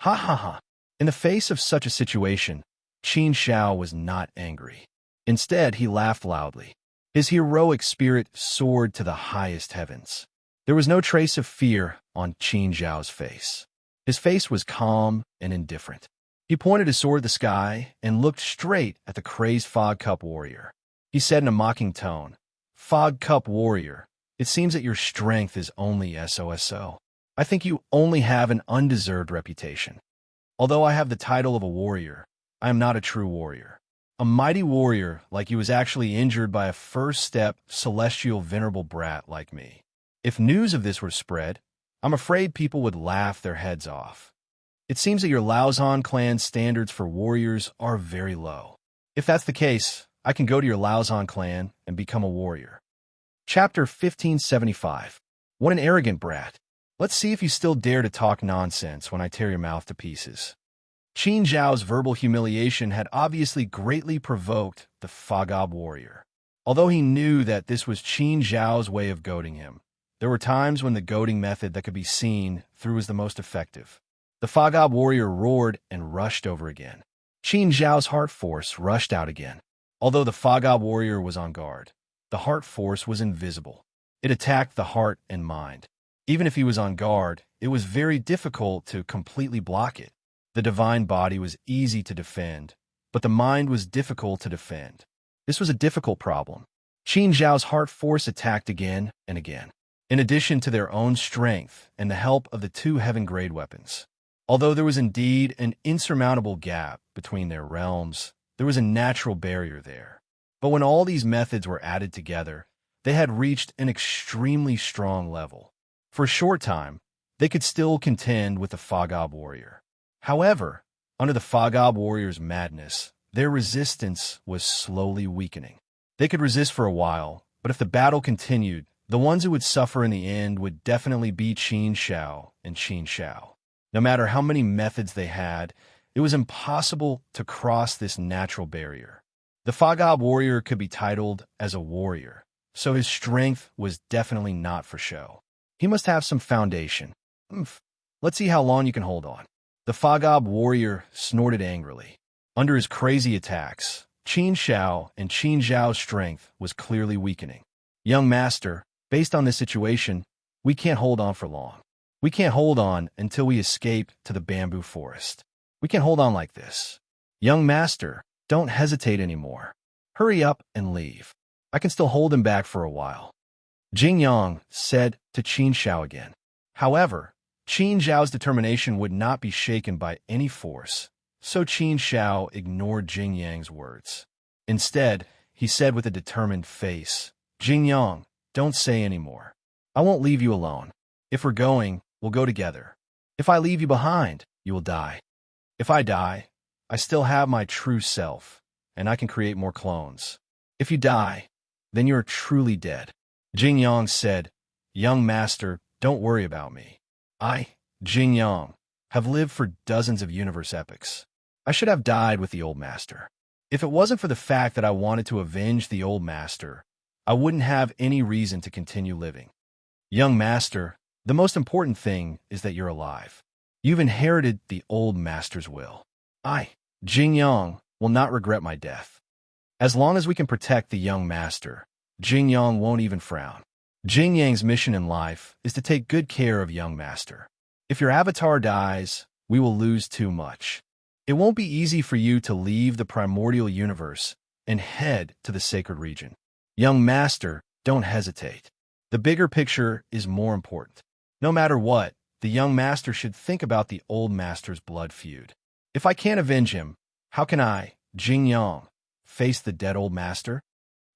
Ha ha ha! In the face of such a situation, Qin Xiao was not angry. Instead, he laughed loudly. His heroic spirit soared to the highest heavens. There was no trace of fear on Qin Zhao's face. His face was calm and indifferent. He pointed his sword at the sky and looked straight at the crazed Fog Cup warrior. He said in a mocking tone, "Fog Cup warrior, It seems that your strength is only so. I think you only have an undeserved reputation. Although I have the title of a warrior, I am not a true warrior. A mighty warrior like you is actually injured by a first-step, celestial, venerable brat like me. If news of this were spread, I'm afraid people would laugh their heads off. It seems that your Laozhan clan's standards for warriors are very low. If that's the case, I can go to your Laozhan clan and become a warrior. Chapter 1575. What an arrogant brat. Let's see if you still dare to talk nonsense when I tear your mouth to pieces. Qin Zhao's verbal humiliation had obviously greatly provoked the Fagab warrior. Although he knew that this was Qin Zhao's way of goading him, there were times when the goading method that could be seen through was the most effective. The Fagab warrior roared and rushed over again. Qin Zhao's heart force rushed out again. Although the Fagab warrior was on guard, the heart force was invisible. It attacked the heart and mind. Even if he was on guard, it was very difficult to completely block it. The divine body was easy to defend, but the mind was difficult to defend. This was a difficult problem. Qin Zhao's heart force attacked again and again, in addition to their own strength and the help of the two heaven-grade weapons. Although there was indeed an insurmountable gap between their realms, there was a natural barrier there. But when all these methods were added together, they had reached an extremely strong level. For a short time, they could still contend with the Fagab warrior. However, under the Fagab warrior's madness, their resistance was slowly weakening. They could resist for a while, but if the battle continued, the ones who would suffer in the end would definitely be Qin Zhao and Qin Zhao. No matter how many methods they had, it was impossible to cross this natural barrier. The Fagab warrior could be titled as a warrior, so his strength was definitely not for show. He must have some foundation. Let's see how long you can hold on. The Fagab warrior snorted angrily. Under his crazy attacks, Qin Zhao and Qin Zhao's strength was clearly weakening. Young master, based on this situation, we can't hold on for long. We can't hold on until we escape to the bamboo forest. We can't hold on like this. Young master, don't hesitate anymore. Hurry up and leave. I can still hold him back for a while. Jing Yang said to Qin Zhao again. However, Qin Zhao's determination would not be shaken by any force, so Qin Zhao ignored Jing Yang's words. Instead, he said with a determined face, Jing Yang, don't say any more. I won't leave you alone. If we're going, we'll go together. If I leave you behind, you will die. If I die, I still have my true self, and I can create more clones. If you die, then you are truly dead. Jing Yang said, Young master, don't worry about me. I, Jing Yang, have lived for dozens of universe epochs. I should have died with the old master. If it wasn't for the fact that I wanted to avenge the old master, I wouldn't have any reason to continue living. Young master, the most important thing is that you're alive. You've inherited the old master's will. I, Jing Yang, will not regret my death. As long as we can protect the young master, Jing Yang won't even frown. Jing Yang's mission in life is to take good care of young master. If your avatar dies, we will lose too much. It won't be easy for you to leave the primordial universe and head to the sacred region. Young master, don't hesitate. The bigger picture is more important. No matter what, the young master should think about the old master's blood feud. If I can't avenge him, how can I, Jing Yang, face the dead old master?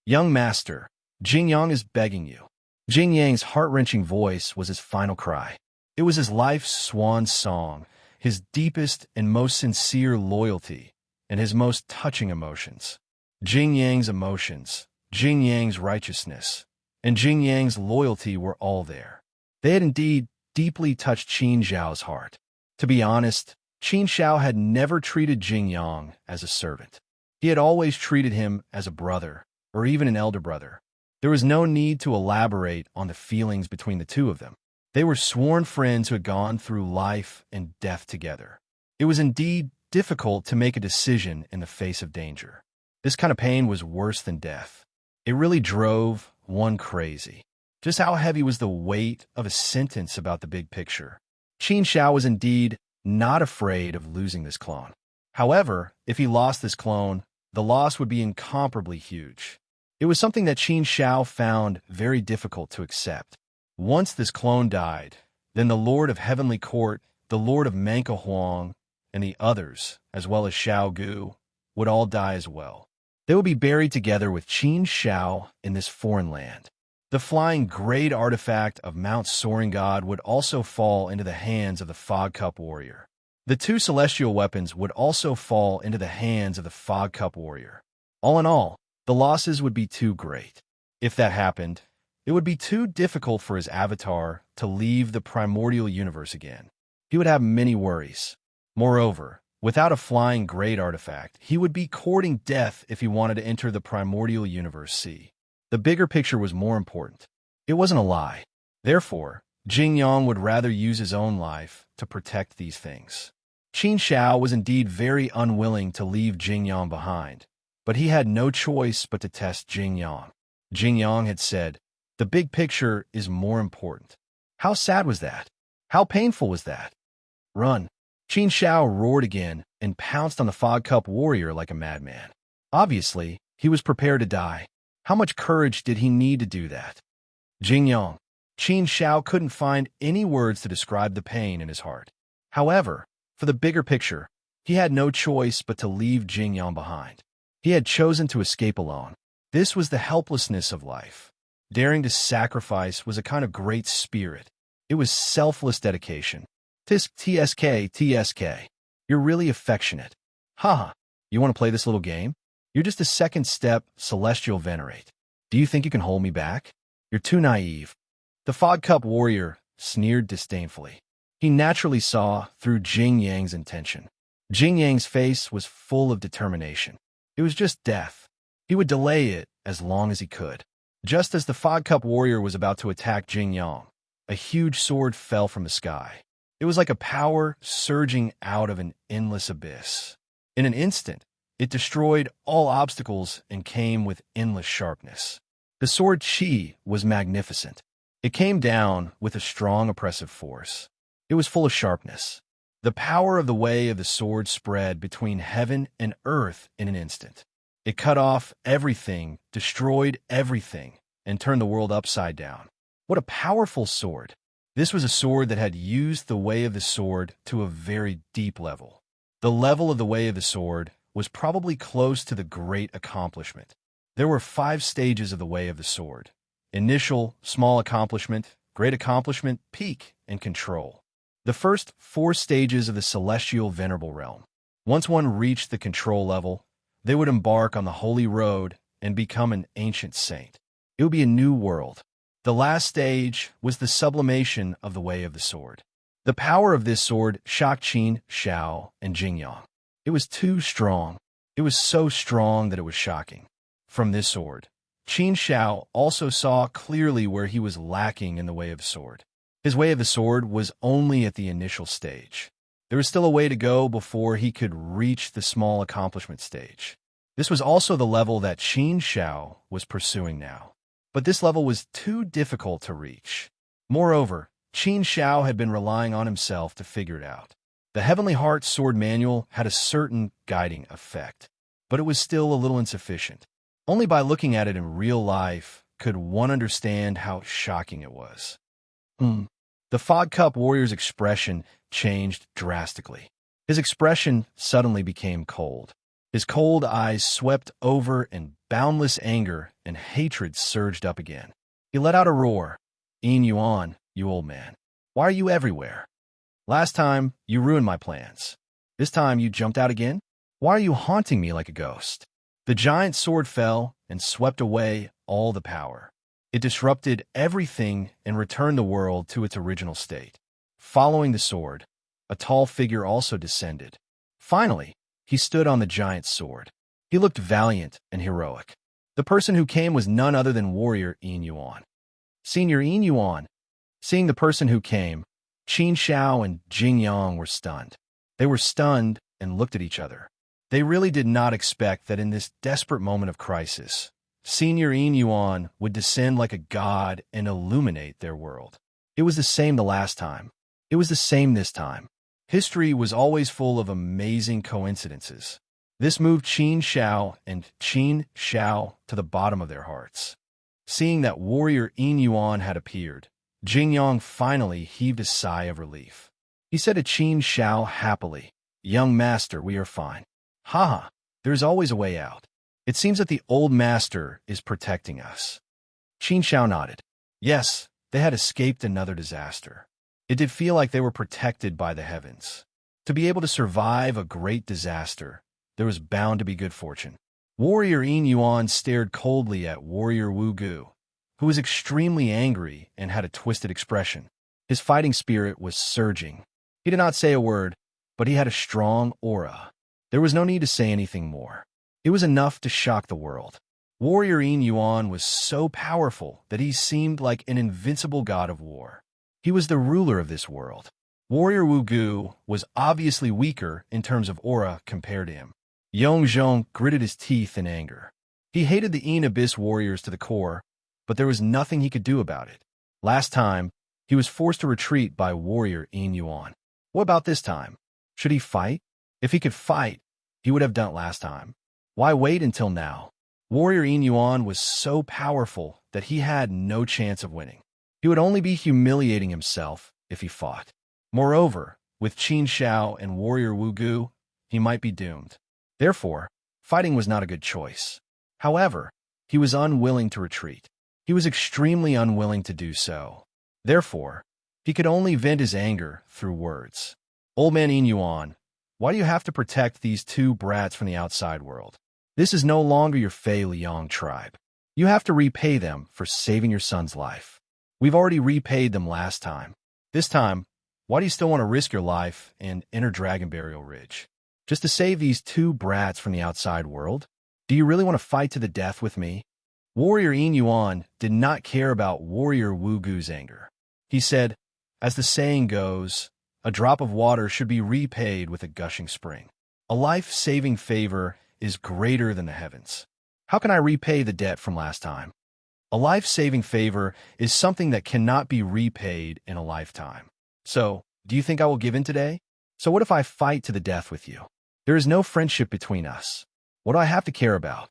Young master, Jing Yang is begging you. Jing Yang's heart-wrenching voice was his final cry. It was his life's swan song, his deepest and most sincere loyalty, and his most touching emotions. Jing Yang's emotions, Jing Yang's righteousness, and Jing Yang's loyalty were all there. They had indeed deeply touched Qin Zhao's heart. To be honest, Qin Zhao had never treated Jing Yang as a servant. He had always treated him as a brother, or even an elder brother. There was no need to elaborate on the feelings between the two of them. They were sworn friends who had gone through life and death together. It was indeed difficult to make a decision in the face of danger. This kind of pain was worse than death. It really drove one crazy. Just how heavy was the weight of a sentence about the big picture? Qin Zhao was indeed not afraid of losing this clone. However, if he lost this clone, the loss would be incomparably huge. It was something that Qin Shao found very difficult to accept. Once this clone died, then the Lord of Heavenly Court, the Lord of Manka Huang, and the others, as well as Xiao Gu, would all die as well. They would be buried together with Qin Shao in this foreign land. The flying great artifact of Mount Soaring God would also fall into the hands of the Fog Cup Warrior. The two celestial weapons would also fall into the hands of the Fog Cup Warrior. All in all, the losses would be too great. If that happened, it would be too difficult for his avatar to leave the primordial universe again. He would have many worries. Moreover, without a flying great artifact, he would be courting death if he wanted to enter the primordial universe sea. The bigger picture was more important. It wasn't a lie. Therefore, Jing Yang would rather use his own life to protect these things. Qin Shao was indeed very unwilling to leave Jing Yang behind, but he had no choice but to test Jing Yang. Jing Yang had said, "The big picture is more important." How sad was that? How painful was that? Run! Qin Shao roared again and pounced on the Fog Cup Warrior like a madman. Obviously, he was prepared to die. How much courage did he need to do that? Jing Yang. Qin Shao couldn't find any words to describe the pain in his heart. However, for the bigger picture, he had no choice but to leave Jing Yang behind. He had chosen to escape alone. This was the helplessness of life. Daring to sacrifice was a kind of great spirit. It was selfless dedication. TSK. You're really affectionate. Haha, you want to play this little game? You're just a second step celestial venerate. Do you think you can hold me back? You're too naive. The Fog Cup Warrior sneered disdainfully. He naturally saw through Jing Yang's intention. Jing Yang's face was full of determination. It was just death. He would delay it as long as he could. Just as the Fog Cup Warrior was about to attack Jing Yang, a huge sword fell from the sky. It was like a power surging out of an endless abyss. In an instant, it destroyed all obstacles and came with endless sharpness. The sword Qi was magnificent. It came down with a strong oppressive force. It was full of sharpness. The power of the way of the sword spread between heaven and earth in an instant. It cut off everything, destroyed everything, and turned the world upside down. What a powerful sword! This was a sword that had used the way of the sword to a very deep level. The level of the way of the sword was probably close to the great accomplishment. There were 5 stages of the way of the sword: initial, small accomplishment, great accomplishment, peak, and control. The first 4 stages of the celestial venerable realm. Once one reached the control level, they would embark on the holy road and become an ancient saint. It would be a new world. The last stage was the sublimation of the way of the sword. The power of this sword shocked Qin Shao and Jing Yang. It was too strong. It was so strong that it was shocking. From this sword, Qin Shao also saw clearly where he was lacking in the way of the sword. His way of the sword was only at the initial stage. There was still a way to go before he could reach the small accomplishment stage. This was also the level that Qin Shao was pursuing now. But this level was too difficult to reach. Moreover, Qin Shao had been relying on himself to figure it out. The Heavenly Heart Sword Manual had a certain guiding effect, but it was still a little insufficient. Only by looking at it in real life could one understand how shocking it was. The Fog Cup Warrior's expression changed drastically. His expression suddenly became cold. His cold eyes swept over, and boundless anger and hatred surged up again. He let out a roar. "Yin Yuan, you old man. Why are you everywhere? Last time, you ruined my plans. This time, you jumped out again? Why are you haunting me like a ghost?" The giant sword fell and swept away all the power. It disrupted everything and returned the world to its original state. Following the sword, a tall figure also descended. Finally, he stood on the giant's sword. He looked valiant and heroic. The person who came was none other than warrior Yin Yuan. Senior Yin Yuan. Seeing the person who came, Qin Shao and Jing Yang were stunned. They were stunned and looked at each other. They really did not expect that in this desperate moment of crisis, Senior Yin Yuan would descend like a god and illuminate their world. It was the same the last time. It was the same this time. History was always full of amazing coincidences. This moved Qin Shao and Qin Shao to the bottom of their hearts. Seeing that warrior Yin Yuan had appeared, Jing Yang finally heaved a sigh of relief. He said to Qin Shao happily, "Young master, we are fine. Haha, there's always a way out. It seems that the old master is protecting us." Qin Shao nodded. Yes, they had escaped another disaster. It did feel like they were protected by the heavens. To be able to survive a great disaster, there was bound to be good fortune. Warrior Yin Yuan stared coldly at Warrior Wu Gu, who was extremely angry and had a twisted expression. His fighting spirit was surging. He did not say a word, but he had a strong aura. There was no need to say anything more. It was enough to shock the world. Warrior Yin Yuan was so powerful that he seemed like an invincible god of war. He was the ruler of this world. Warrior Wu Gu was obviously weaker in terms of aura compared to him. Yong Zhong gritted his teeth in anger. He hated the Yin Abyss warriors to the core, but there was nothing he could do about it. Last time, he was forced to retreat by Warrior Yin Yuan. What about this time? Should he fight? If he could fight, he would have done it last time. Why wait until now? Warrior Yin Yuan was so powerful that he had no chance of winning. He would only be humiliating himself if he fought. Moreover, with Qin Shao and Warrior Wu Gu, he might be doomed. Therefore, fighting was not a good choice. However, he was unwilling to retreat. He was extremely unwilling to do so. Therefore, he could only vent his anger through words. Old man Yin Yuan, why do you have to protect these two brats from the outside world? This is no longer your Fei Liang tribe. You have to repay them for saving your son's life. We've already repaid them last time. This time, why do you still want to risk your life and enter Dragon Burial Ridge? Just to save these two brats from the outside world? Do you really want to fight to the death with me? Warrior Yin Yuan did not care about Warrior Wu Gu's anger. He said, as the saying goes, a drop of water should be repaid with a gushing spring. A life-saving favor is greater than the heavens. How can I repay the debt from last time? A life-saving favor is something that cannot be repaid in a lifetime. So, do you think I will give in today? So what if I fight to the death with you? There is no friendship between us. What do I have to care about?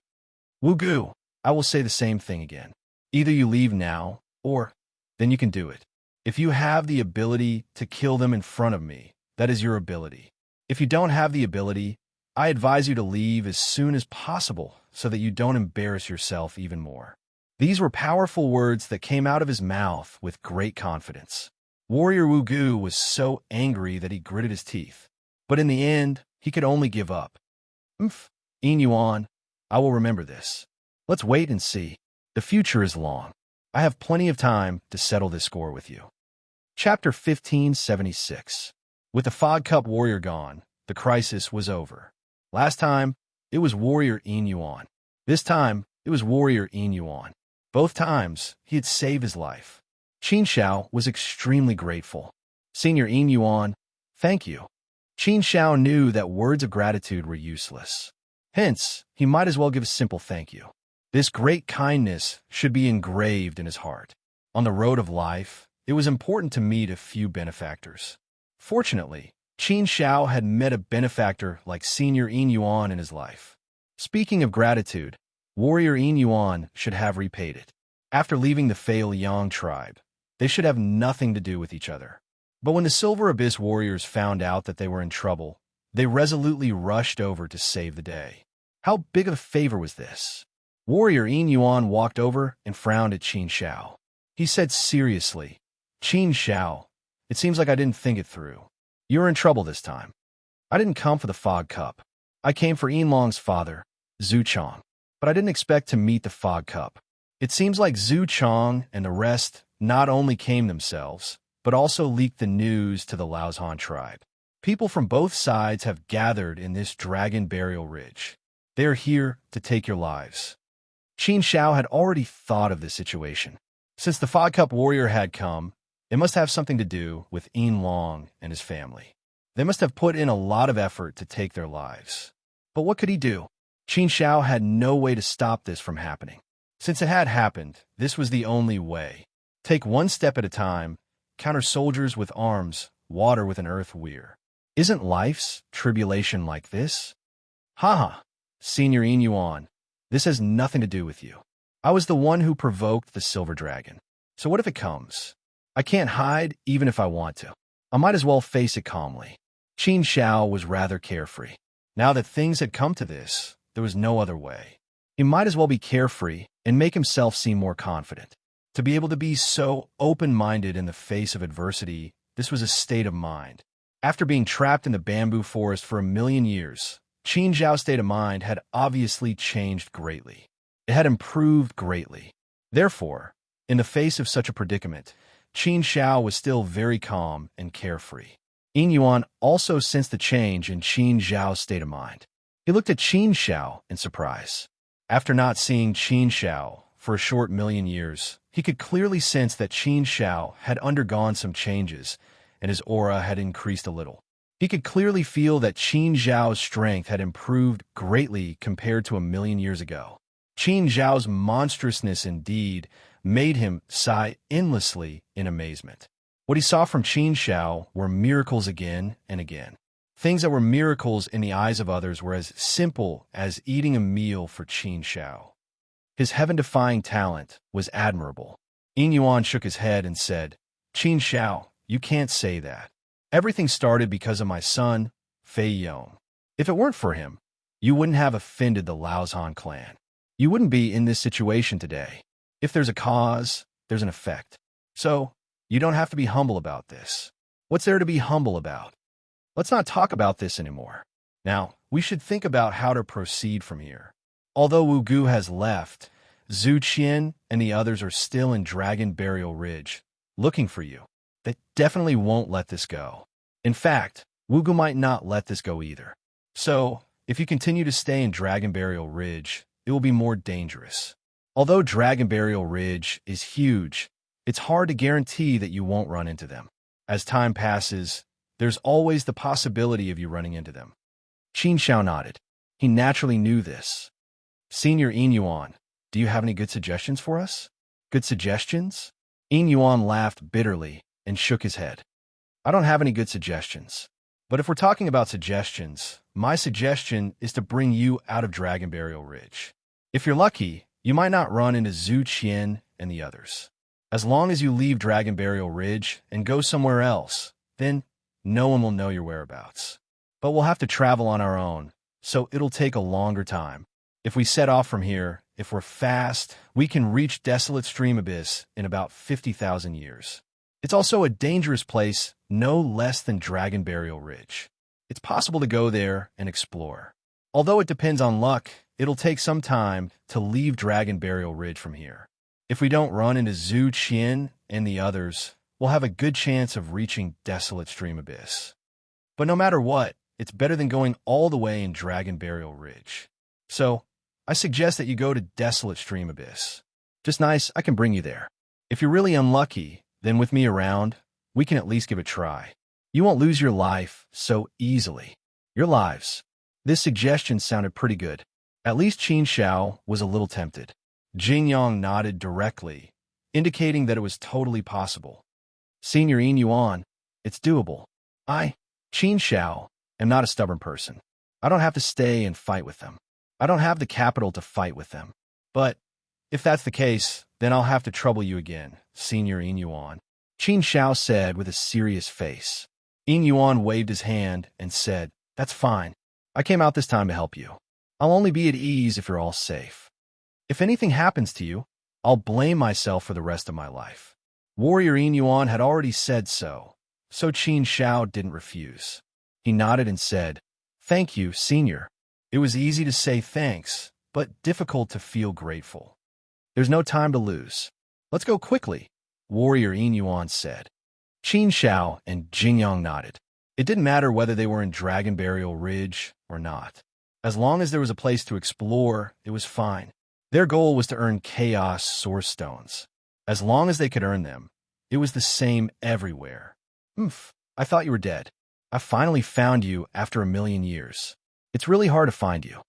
Wu Gu, I will say the same thing again. Either you leave now, or then you can do it. If you have the ability to kill them in front of me, that is your ability. If you don't have the ability, I advise you to leave as soon as possible so that you don't embarrass yourself even more. These were powerful words that came out of his mouth with great confidence. Warrior Wu Gu was so angry that he gritted his teeth. But in the end, he could only give up. Yin Yuan, I will remember this. Let's wait and see. The future is long. I have plenty of time to settle this score with you. Chapter 1576. With the Fog Cup warrior gone, the crisis was over. Last time, it was Warrior Yin Yuan. This time, it was Warrior Yin Yuan. Both times, he had saved his life. Qin Shao was extremely grateful. Senior Yin Yuan, thank you. Qin Shao knew that words of gratitude were useless. Hence, he might as well give a simple thank you. This great kindness should be engraved in his heart. On the road of life, it was important to meet a few benefactors. Fortunately, Qin Shao had met a benefactor like Senior Yin Yuan in his life. Speaking of gratitude, Warrior Yin Yuan should have repaid it. After leaving the Fei Liang tribe, they should have nothing to do with each other. But when the Silver Abyss warriors found out that they were in trouble, they resolutely rushed over to save the day. How big of a favor was this? Warrior Yin Yuan walked over and frowned at Qin Shao. He said seriously, Qin Shao, it seems like I didn't think it through. You're in trouble this time. I didn't come for the Fog Cup. I came for Yin Long's father, Zhu Chong. But I didn't expect to meet the Fog Cup. It seems like Zhu Chong and the rest not only came themselves, but also leaked the news to the Laozhan tribe. People from both sides have gathered in this Dragon Burial Ridge. They are here to take your lives. Qin Shao had already thought of this situation. Since the Fog Cup warrior had come, it must have something to do with Yin Long and his family. They must have put in a lot of effort to take their lives. But what could he do? Qin Shao had no way to stop this from happening. Since it had happened, this was the only way. Take one step at a time, counter soldiers with arms, water with an earth weir. Isn't life's tribulation like this? Haha, Senior Inyuan, this has nothing to do with you. I was the one who provoked the silver dragon. So what if it comes? I can't hide even if I want to. I might as well face it calmly. Qin Xiao was rather carefree. Now that things had come to this, there was no other way. He might as well be carefree and make himself seem more confident. To be able to be so open-minded in the face of adversity, this was a state of mind. After being trapped in the bamboo forest for 1,000,000 years, Qin Xiao's state of mind had obviously changed greatly. It had improved greatly. Therefore, in the face of such a predicament, Qin Xiao was still very calm and carefree. Inyuan also sensed the change in Qin Xiao's state of mind. He looked at Qin Xiao in surprise. After not seeing Qin Xiao for a short 1,000,000 years, he could clearly sense that Qin Xiao had undergone some changes, and his aura had increased a little. He could clearly feel that Qin Xiao's strength had improved greatly compared to 1,000,000 years ago. Qin Xiao's monstrousness indeed made him sigh endlessly in amazement. What he saw from Qin Xiao were miracles again and again. Things that were miracles in the eyes of others were as simple as eating a meal for Qin Xiao. His heaven-defying talent was admirable. Inyuan shook his head and said, Qin Xiao, you can't say that. Everything started because of my son, Fei Yong. If it weren't for him, you wouldn't have offended the Laozhan clan. You wouldn't be in this situation today. If there's a cause, there's an effect. So, you don't have to be humble about this. What's there to be humble about? Let's not talk about this anymore. Now, we should think about how to proceed from here. Although Wu Gu has left, Zhu Qian and the others are still in Dragon Burial Ridge, looking for you. They definitely won't let this go. In fact, Wu Gu might not let this go either. So, if you continue to stay in Dragon Burial Ridge, it will be more dangerous. Although Dragon Burial Ridge is huge, it's hard to guarantee that you won't run into them. As time passes, there's always the possibility of you running into them. Qin Xiao nodded. He naturally knew this. Senior Inyuan, do you have any good suggestions for us? Good suggestions? Inyuan laughed bitterly and shook his head. I don't have any good suggestions. But if we're talking about suggestions, my suggestion is to bring you out of Dragon Burial Ridge. If you're lucky, you might not run into Zhu Qian and the others. As long as you leave Dragon Burial Ridge and go somewhere else, then no one will know your whereabouts. But we'll have to travel on our own, so it'll take a longer time. If we set off from here, if we're fast, we can reach Desolate Stream Abyss in about 50,000 years. It's also a dangerous place, no less than Dragon Burial Ridge. It's possible to go there and explore. Although it depends on luck, it'll take some time to leave Dragon Burial Ridge from here. If we don't run into Zhu Qian and the others, we'll have a good chance of reaching Desolate Stream Abyss. But no matter what, it's better than going all the way in Dragon Burial Ridge. So, I suggest that you go to Desolate Stream Abyss. Just nice, I can bring you there. If you're really unlucky, then with me around, we can at least give it a try. You won't lose your life so easily. Your lives. This suggestion sounded pretty good. At least Qin Xiao was a little tempted. Jing Yang nodded directly, indicating that it was totally possible. Senior Inyuan, it's doable. I, Qin Xiao, am not a stubborn person. I don't have to stay and fight with them. I don't have the capital to fight with them. But if that's the case, then I'll have to trouble you again, Senior Inyuan. Qin Xiao said with a serious face. Inyuan waved his hand and said, That's fine. I came out this time to help you. I'll only be at ease if you're all safe. If anything happens to you, I'll blame myself for the rest of my life. Warrior Inyuan had already said so Qin Xiao didn't refuse. He nodded and said, Thank you, Senior. It was easy to say thanks, but difficult to feel grateful. There's no time to lose. Let's go quickly, Warrior Inyuan said. Qin Xiao and Jingyang nodded. It didn't matter whether they were in Dragon Burial Ridge or not. As long as there was a place to explore, it was fine. Their goal was to earn Chaos Source Stones. As long as they could earn them, it was the same everywhere. I thought you were dead. I finally found you after 1,000,000 years. It's really hard to find you.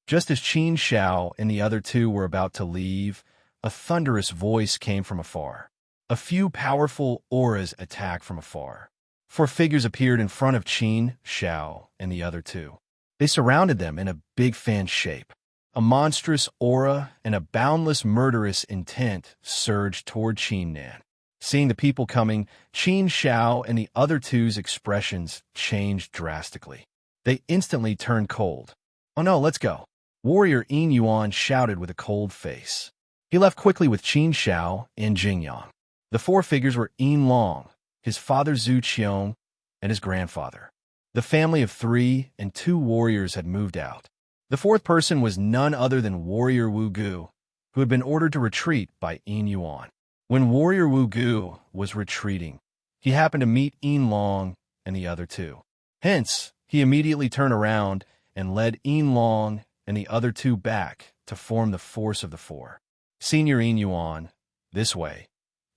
Just as Qin Xiao and the other two were about to leave, a thunderous voice came from afar. A few powerful auras attacked from afar. 4 figures appeared in front of Qin Xiao and the other two. They surrounded them in a big fan shape. A monstrous aura and a boundless murderous intent surged toward Qin Nan. Seeing the people coming, Qin Xiao and the other two's expressions changed drastically. They instantly turned cold. "Oh no, let's go." Warrior Yin Yuan shouted with a cold face. He left quickly with Qin Xiao and Jingyang. The four figures were Yin Long, his father Zhu Qiong, and his grandfather. The family of 3 and 2 warriors had moved out. The fourth person was none other than Warrior Wu Gu, who had been ordered to retreat by Yin Yuan. When Warrior Wu Gu was retreating, he happened to meet Yin Long and the other two. Hence, he immediately turned around and led Yin Long and the other two back to form the force of the four. "Senior Yin Yuan, this way,"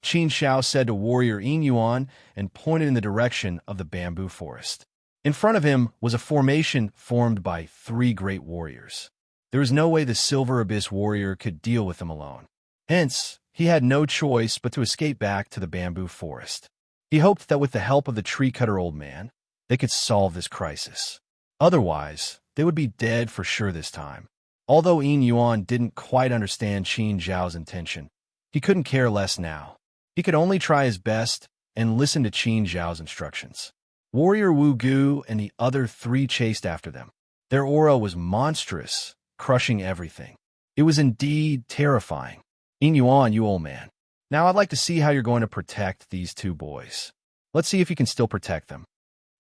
Qin Xiao said to Warrior Yin Yuan and pointed in the direction of the bamboo forest. In front of him was a formation formed by 3 great warriors. There was no way the Silver Abyss warrior could deal with them alone. Hence, he had no choice but to escape back to the bamboo forest. He hoped that with the help of the tree-cutter old man, they could solve this crisis. Otherwise, they would be dead for sure this time. Although Yin Yuan didn't quite understand Qin Zhao's intention, he couldn't care less now. He could only try his best and listen to Qin Zhao's instructions. Warrior Wu Gu and the other 3 chased after them. Their aura was monstrous, crushing everything. It was indeed terrifying. "Yin Yuan, you old man. Now I'd like to see how you're going to protect these 2 boys. Let's see if you can still protect them."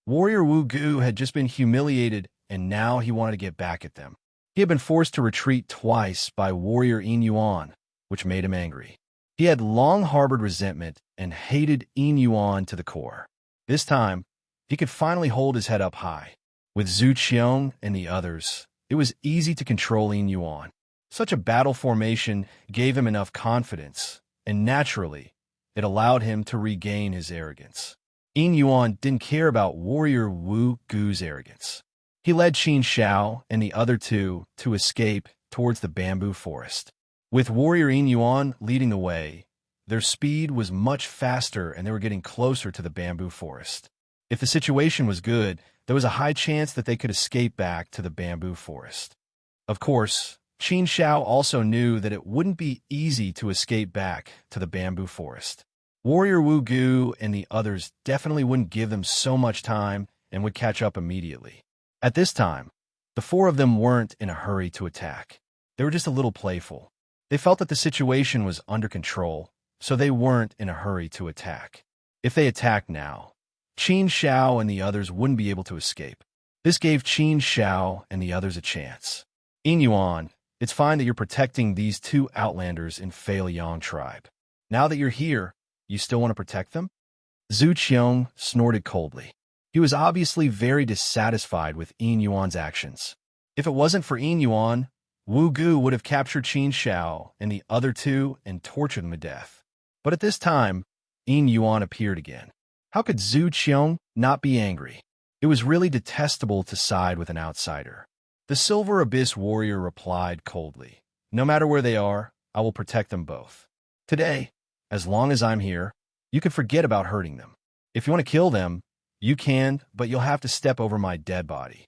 Warrior Wu Gu had just been humiliated, and now he wanted to get back at them. He had been forced to retreat twice by Warrior Yin Yuan, which made him angry. He had long harbored resentment and hated Yin Yuan to the core. This time, he could finally hold his head up high. With Zhu Qiong and the others, it was easy to control Yin Yuan. Such a battle formation gave him enough confidence, and naturally, it allowed him to regain his arrogance. Yin Yuan didn't care about Warrior Wu Gu's arrogance. He led Qin Xiao and the other 2 to escape towards the bamboo forest. With Warrior Yin Yuan leading the way, their speed was much faster and they were getting closer to the bamboo forest. If the situation was good, there was a high chance that they could escape back to the bamboo forest. Of course, Qin Xiao also knew that it wouldn't be easy to escape back to the bamboo forest. Warrior Wu Gu and the others definitely wouldn't give them so much time and would catch up immediately. At this time, the 4 of them weren't in a hurry to attack. They were just a little playful. They felt that the situation was under control, so they weren't in a hurry to attack. If they attacked now, Qin Xiao and the others wouldn't be able to escape. This gave Qin Xiao and the others a chance. "Yin Yuan, it's fine that you're protecting these 2 outlanders in Fei Liang tribe. Now that you're here, you still want to protect them?" Zhu Qiong snorted coldly. He was obviously very dissatisfied with Yin Yuan's actions. If it wasn't for Yin Yuan, Wu Gu would have captured Qin Xiao and the other 2 and tortured them to death. But at this time, Yin Yuan appeared again. How could Zhu Qiong not be angry? It was really detestable to side with an outsider. The Silver Abyss warrior replied coldly, "No matter where they are, I will protect them both. Today, as long as I'm here, you can forget about hurting them. If you want to kill them, you can, but you'll have to step over my dead body."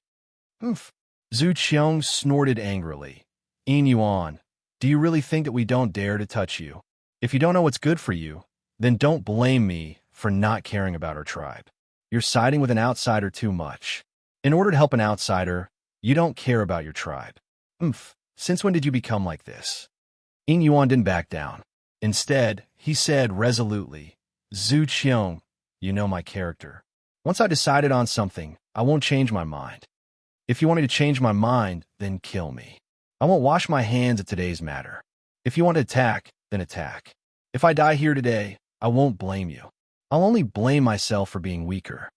"Oof." Zhu Qiong snorted angrily. "Yin Yuan, do you really think that we don't dare to touch you? If you don't know what's good for you, then don't blame me for not caring about our tribe. You're siding with an outsider too much. In order to help an outsider, you don't care about your tribe. Since when did you become like this?" Yin Yuan didn't back down. Instead, he said resolutely, "Zhu Qiong, you know my character. Once I decided on something, I won't change my mind. If you want me to change my mind, then kill me. I won't wash my hands of today's matter. If you want to attack, then attack. If I die here today, I won't blame you. I'll only blame myself for being weaker.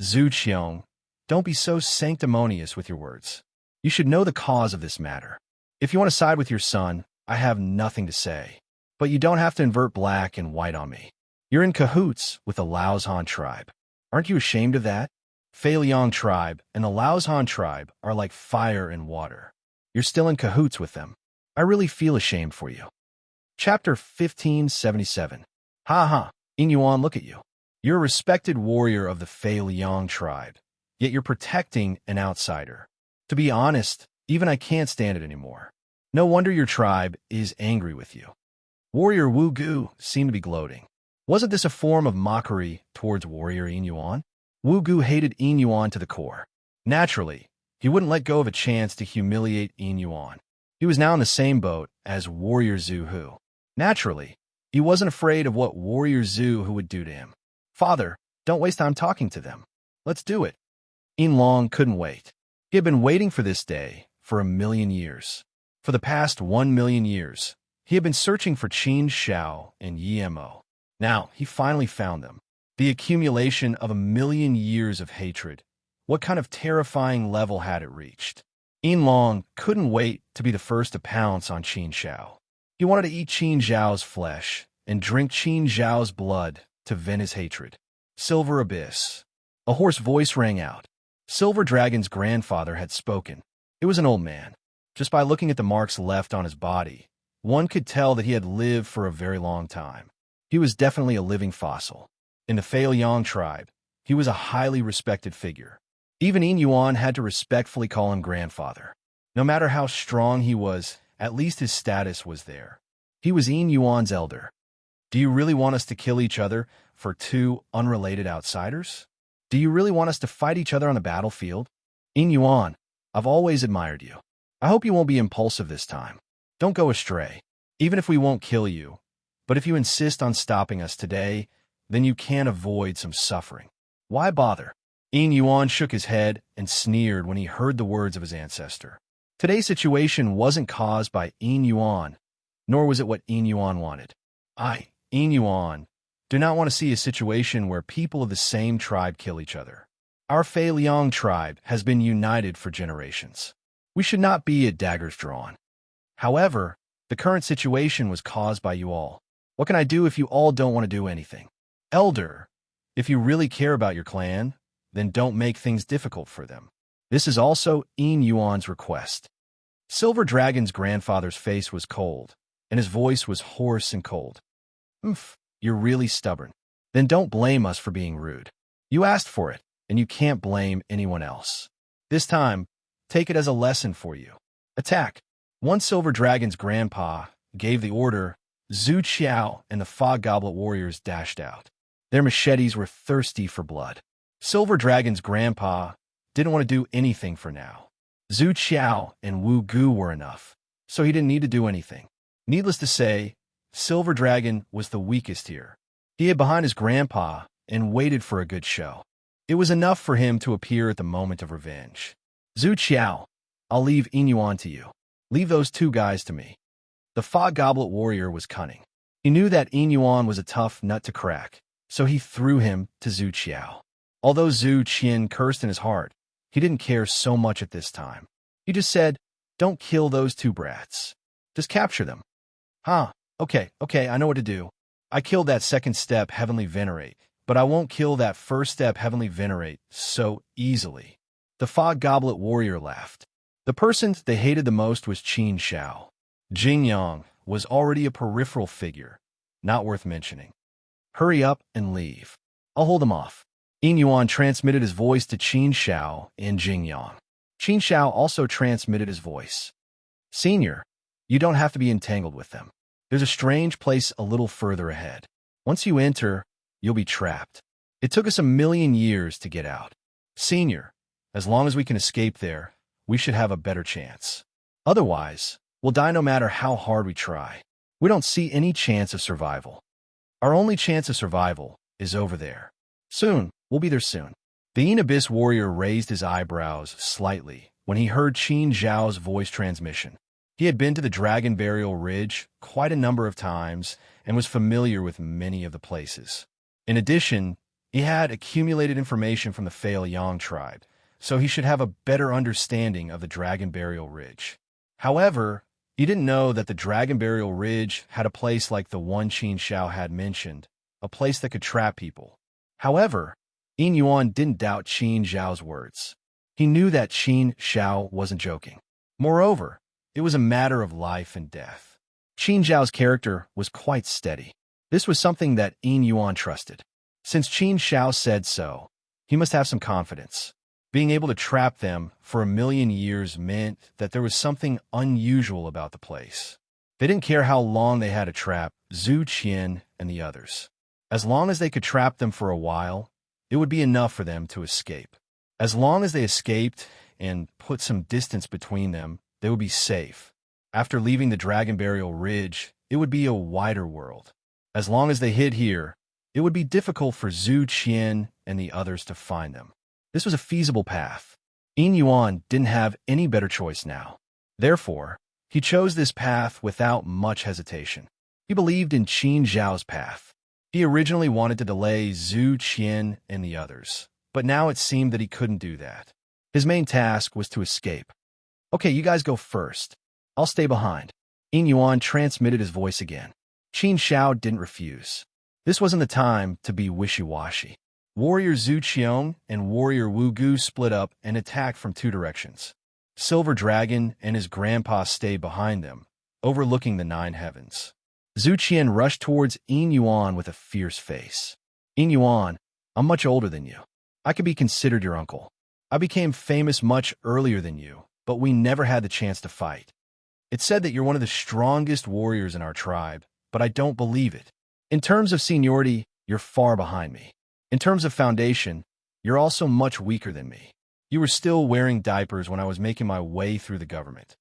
Zhu Qiong, don't be so sanctimonious with your words. You should know the cause of this matter. If you want to side with your son, I have nothing to say. But you don't have to invert black and white on me. You're in cahoots with the Laozhan tribe. Aren't you ashamed of that? Fei Liang tribe and the Laozhan tribe are like fire and water. You're still in cahoots with them. I really feel ashamed for you." Chapter 1577. Ha ha, Yin Yuan, look at you. You're a respected warrior of the Fei Liang tribe, yet you're protecting an outsider. To be honest, even I can't stand it anymore. No wonder your tribe is angry with you. Warrior Wu Gu seemed to be gloating. Wasn't this a form of mockery towards Warrior Yin Yuan? Wu Gu hated Yin Yuan to the core. Naturally, he wouldn't let go of a chance to humiliate Yin Yuan. He was now in the same boat as Warrior Zhu Hu. Naturally, he wasn't afraid of what Warrior Zhu Hu would do to him. Father, don't waste time talking to them. Let's do it. Yin Long couldn't wait. He had been waiting for this day for 1,000,000 years. For the past 1,000,000 years, he had been searching for Qin Shao and Yi Mo. Now, he finally found them. The accumulation of 1,000,000 years of hatred. What kind of terrifying level had it reached? Yin Long couldn't wait to be the first to pounce on Qin Shao. He wanted to eat Qin Zhao's flesh and drink Qin Zhao's blood to vent his hatred. Silver Abyss. A hoarse voice rang out. Silver Dragon's grandfather had spoken. It was an old man. Just by looking at the marks left on his body, one could tell that he had lived for a very long time. He was definitely a living fossil. In the Feiyang tribe, he was a highly respected figure. Even Yin Yuan had to respectfully call him grandfather. No matter how strong he was, at least his status was there. He was Yin Yuan's elder. Do you really want us to kill each other for two unrelated outsiders? Do you really want us to fight each other on the battlefield? Yin Yuan, I've always admired you. I hope you won't be impulsive this time. Don't go astray. Even if we won't kill you, but if you insist on stopping us today, then you can avoid some suffering. Why bother? Yin Yuan shook his head and sneered when he heard the words of his ancestor. Today's situation wasn't caused by Yin Yuan, nor was it what Yin Yuan wanted. I, Yin Yuan, do not want to see a situation where people of the same tribe kill each other. Our Feiyang tribe has been united for generations. We should not be at daggers drawn. However, the current situation was caused by you all. What can I do if you all don't want to do anything? Elder, if you really care about your clan, then don't make things difficult for them. This is also Yin Yuan's request. Silver Dragon's grandfather's face was cold, and his voice was hoarse and cold. You're really stubborn. Then don't blame us for being rude. You asked for it, and you can't blame anyone else. This time, take it as a lesson for you. Attack. Once Silver Dragon's grandpa gave the order, Zhu Qiao and the Fog Goblet warriors dashed out. Their machetes were thirsty for blood. Silver Dragon's grandpa didn't want to do anything for now. Zhu Qiao and Wu Gu were enough, so he didn't need to do anything. Needless to say, Silver Dragon was the weakest here. He hid behind his grandpa and waited for a good show. It was enough for him to appear at the moment of revenge. Zhu Qiao, I'll leave Yin Yuan to you. Leave those two guys to me. The Fog Goblet warrior was cunning. He knew that Yin Yuan was a tough nut to crack, so he threw him to Zhu Qiao. Although Zhu Qian cursed in his heart, he didn't care so much at this time. He just said, don't kill those two brats. Just capture them. Okay, I know what to do. I killed that second step Heavenly Venerate, but I won't kill that first step Heavenly Venerate so easily. The Fog Goblet warrior laughed. The person they hated the most was Qin Shao. Jingyang was already a peripheral figure, not worth mentioning. Hurry up and leave. I'll hold them off. Yin Yuan transmitted his voice to Qin Shao and Jingyang. Qin Shao also transmitted his voice. Senior, you don't have to be entangled with them. There's a strange place a little further ahead. Once you enter, you'll be trapped. It took us 1,000,000 years to get out. Senior, as long as we can escape there, we should have a better chance. Otherwise, we'll die no matter how hard we try. We don't see any chance of survival. Our only chance of survival is over there. Soon, we'll be there soon. The Yin Abyss warrior raised his eyebrows slightly when he heard Qin Zhao's voice transmission. He had been to the Dragon Burial Ridge quite a number of times and was familiar with many of the places. In addition, he had accumulated information from the Feiyang tribe, so he should have a better understanding of the Dragon Burial Ridge. However, he didn't know that the Dragon Burial Ridge had a place like the one Qin Shao had mentioned, a place that could trap people. However, Yin Yuan didn't doubt Qin Zhao's words. He knew that Qin Shao wasn't joking. Moreover, it was a matter of life and death. Qin Zhao's character was quite steady. This was something that Yin Yuan trusted. Since Qin Shao said so, he must have some confidence. Being able to trap them for 1,000,000 years meant that there was something unusual about the place. They didn't care how long they had to trap Zhu Qian and the others. As long as they could trap them for a while, it would be enough for them to escape. As long as they escaped and put some distance between them, they would be safe. After leaving the Dragon Burial Ridge, it would be a wider world. As long as they hid here, it would be difficult for Zhu Qian and the others to find them. This was a feasible path. Yin Yuan didn't have any better choice now. Therefore, he chose this path without much hesitation. He believed in Qin Zhao's path. He originally wanted to delay Zhu Qian and the others, but now it seemed that he couldn't do that. His main task was to escape. Okay, you guys go first. I'll stay behind. Yin Yuan transmitted his voice again. Qin Zhao didn't refuse. This wasn't the time to be wishy-washy. Warrior Zhu Qiong and Warrior Wu Gu split up and attacked from two directions. Silver Dragon and his grandpa stayed behind them, overlooking the 9 heavens. Zhu Qian rushed towards Yin Yuan with a fierce face. Yin Yuan, I'm much older than you. I could be considered your uncle. I became famous much earlier than you, but we never had the chance to fight. It's said that you're one of the strongest warriors in our tribe, but I don't believe it. In terms of seniority, you're far behind me. In terms of foundation, you're also much weaker than me. You were still wearing diapers when I was making my way through the government.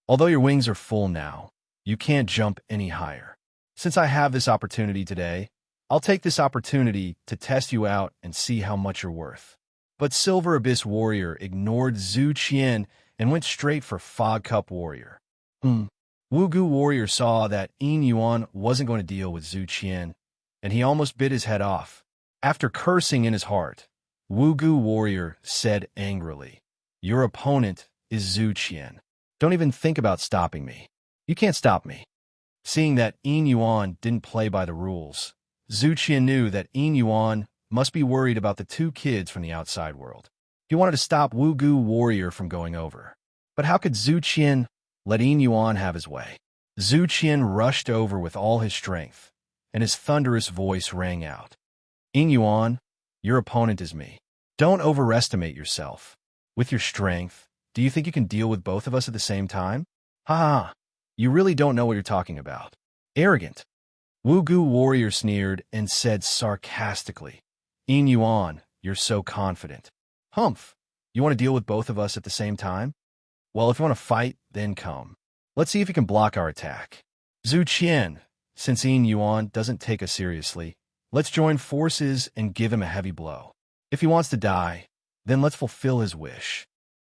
Although your wings are full now, you can't jump any higher. Since I have this opportunity today, I'll take this opportunity to test you out and see how much you're worth. But Silver Abyss Warrior ignored Zhu Qian and went straight for Fog Cup Warrior. Wu Gu Warrior saw that Yin Yuan wasn't going to deal with Zhu Qian, and he almost bit his head off. After cursing in his heart, Wu Gu Warrior said angrily, "Your opponent is Zhu Qian. Don't even think about stopping me. You can't stop me." Seeing that Yin Yuan didn't play by the rules, Zhu Qian knew that Yin Yuan must be worried about the 2 kids from the outside world. He wanted to stop Wu Gu Warrior from going over. But how could Zhu Qian let Yin Yuan have his way? Zhu Qian rushed over with all his strength, and his thunderous voice rang out. Yin Yuan, your opponent is me. Don't overestimate yourself. With your strength, do you think you can deal with both of us at the same time? Ha ha, you really don't know what you're talking about. Arrogant. Wu Gu Warrior sneered and said sarcastically, Yin Yuan, you're so confident. Humph, you want to deal with both of us at the same time? Well, if you want to fight, then come. Let's see if you can block our attack. Zhu Qian, since Yin Yuan doesn't take us seriously, let's join forces and give him a heavy blow. If he wants to die, then let's fulfill his wish.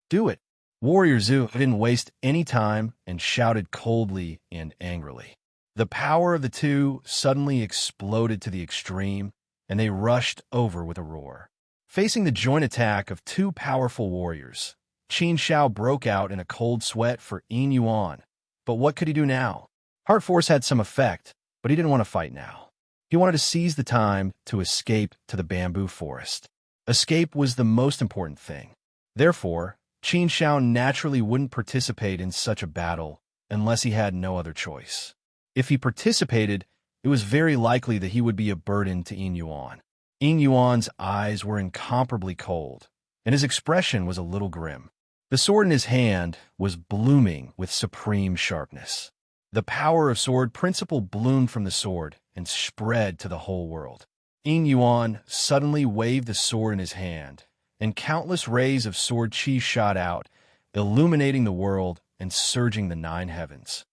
Do it. Warrior Zhu didn't waste any time and shouted coldly and angrily. The power of the 2 suddenly exploded to the extreme, and they rushed over with a roar. Facing the joint attack of 2 powerful warriors, Qin Zhao broke out in a cold sweat for Yin Yuan. But what could he do now? Heart Force had some effect, but he didn't want to fight now. He wanted to seize the time to escape to the bamboo forest. Escape was the most important thing. Therefore, Qin Zhao naturally wouldn't participate in such a battle unless he had no other choice. If he participated, it was very likely that he would be a burden to Yin Yuan. Yin Yuan's eyes were incomparably cold, and his expression was a little grim. The sword in his hand was blooming with supreme sharpness. The power of sword principle bloomed from the sword and spread to the whole world. Yin Yuan suddenly waved the sword in his hand, and countless rays of sword chi shot out, illuminating the world and surging the 9 heavens.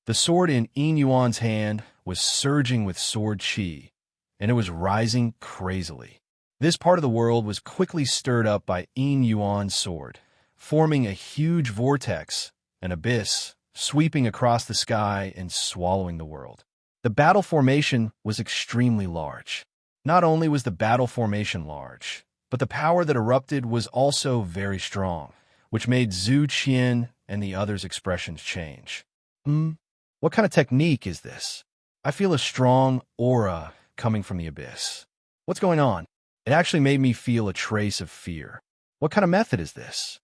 The sword in Yin Yuan's hand was surging with sword chi, and it was rising crazily. This part of the world was quickly stirred up by Yin Yuan's sword, forming a huge vortex, an abyss, sweeping across the sky and swallowing the world. The battle formation was extremely large. Not only was the battle formation large, but the power that erupted was also very strong, which made Zhu Qian and the others' expressions change. What kind of technique is this? I feel a strong aura coming from the abyss. What's going on? It actually made me feel a trace of fear. What kind of method is this?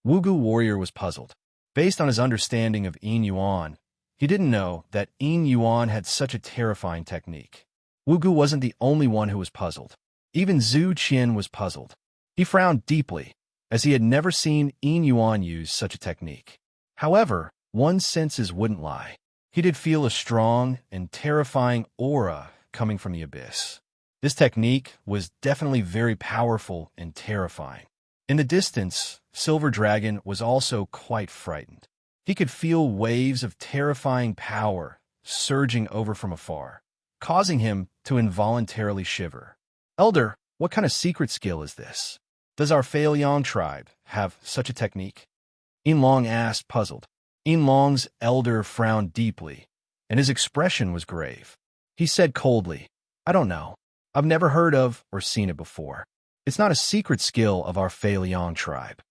Wu Gu Warrior was puzzled. Based on his understanding of Yin Yuan, he didn't know that Yin Yuan had such a terrifying technique. Wu Gu wasn't the only one who was puzzled. Even Zhu Qian was puzzled. He frowned deeply, as he had never seen Yin Yuan use such a technique. However, one's senses wouldn't lie. He did feel a strong and terrifying aura coming from the abyss. This technique was definitely very powerful and terrifying. In the distance, Silver Dragon was also quite frightened. He could feel waves of terrifying power surging over from afar, causing him to involuntarily shiver. Elder, what kind of secret skill is this? Does our Faelyang tribe have such a technique? Yinlong asked, puzzled. Yinlong's elder frowned deeply, and his expression was grave. He said coldly, I don't know. I've never heard of or seen it before. It's not a secret skill of our Faelyang tribe.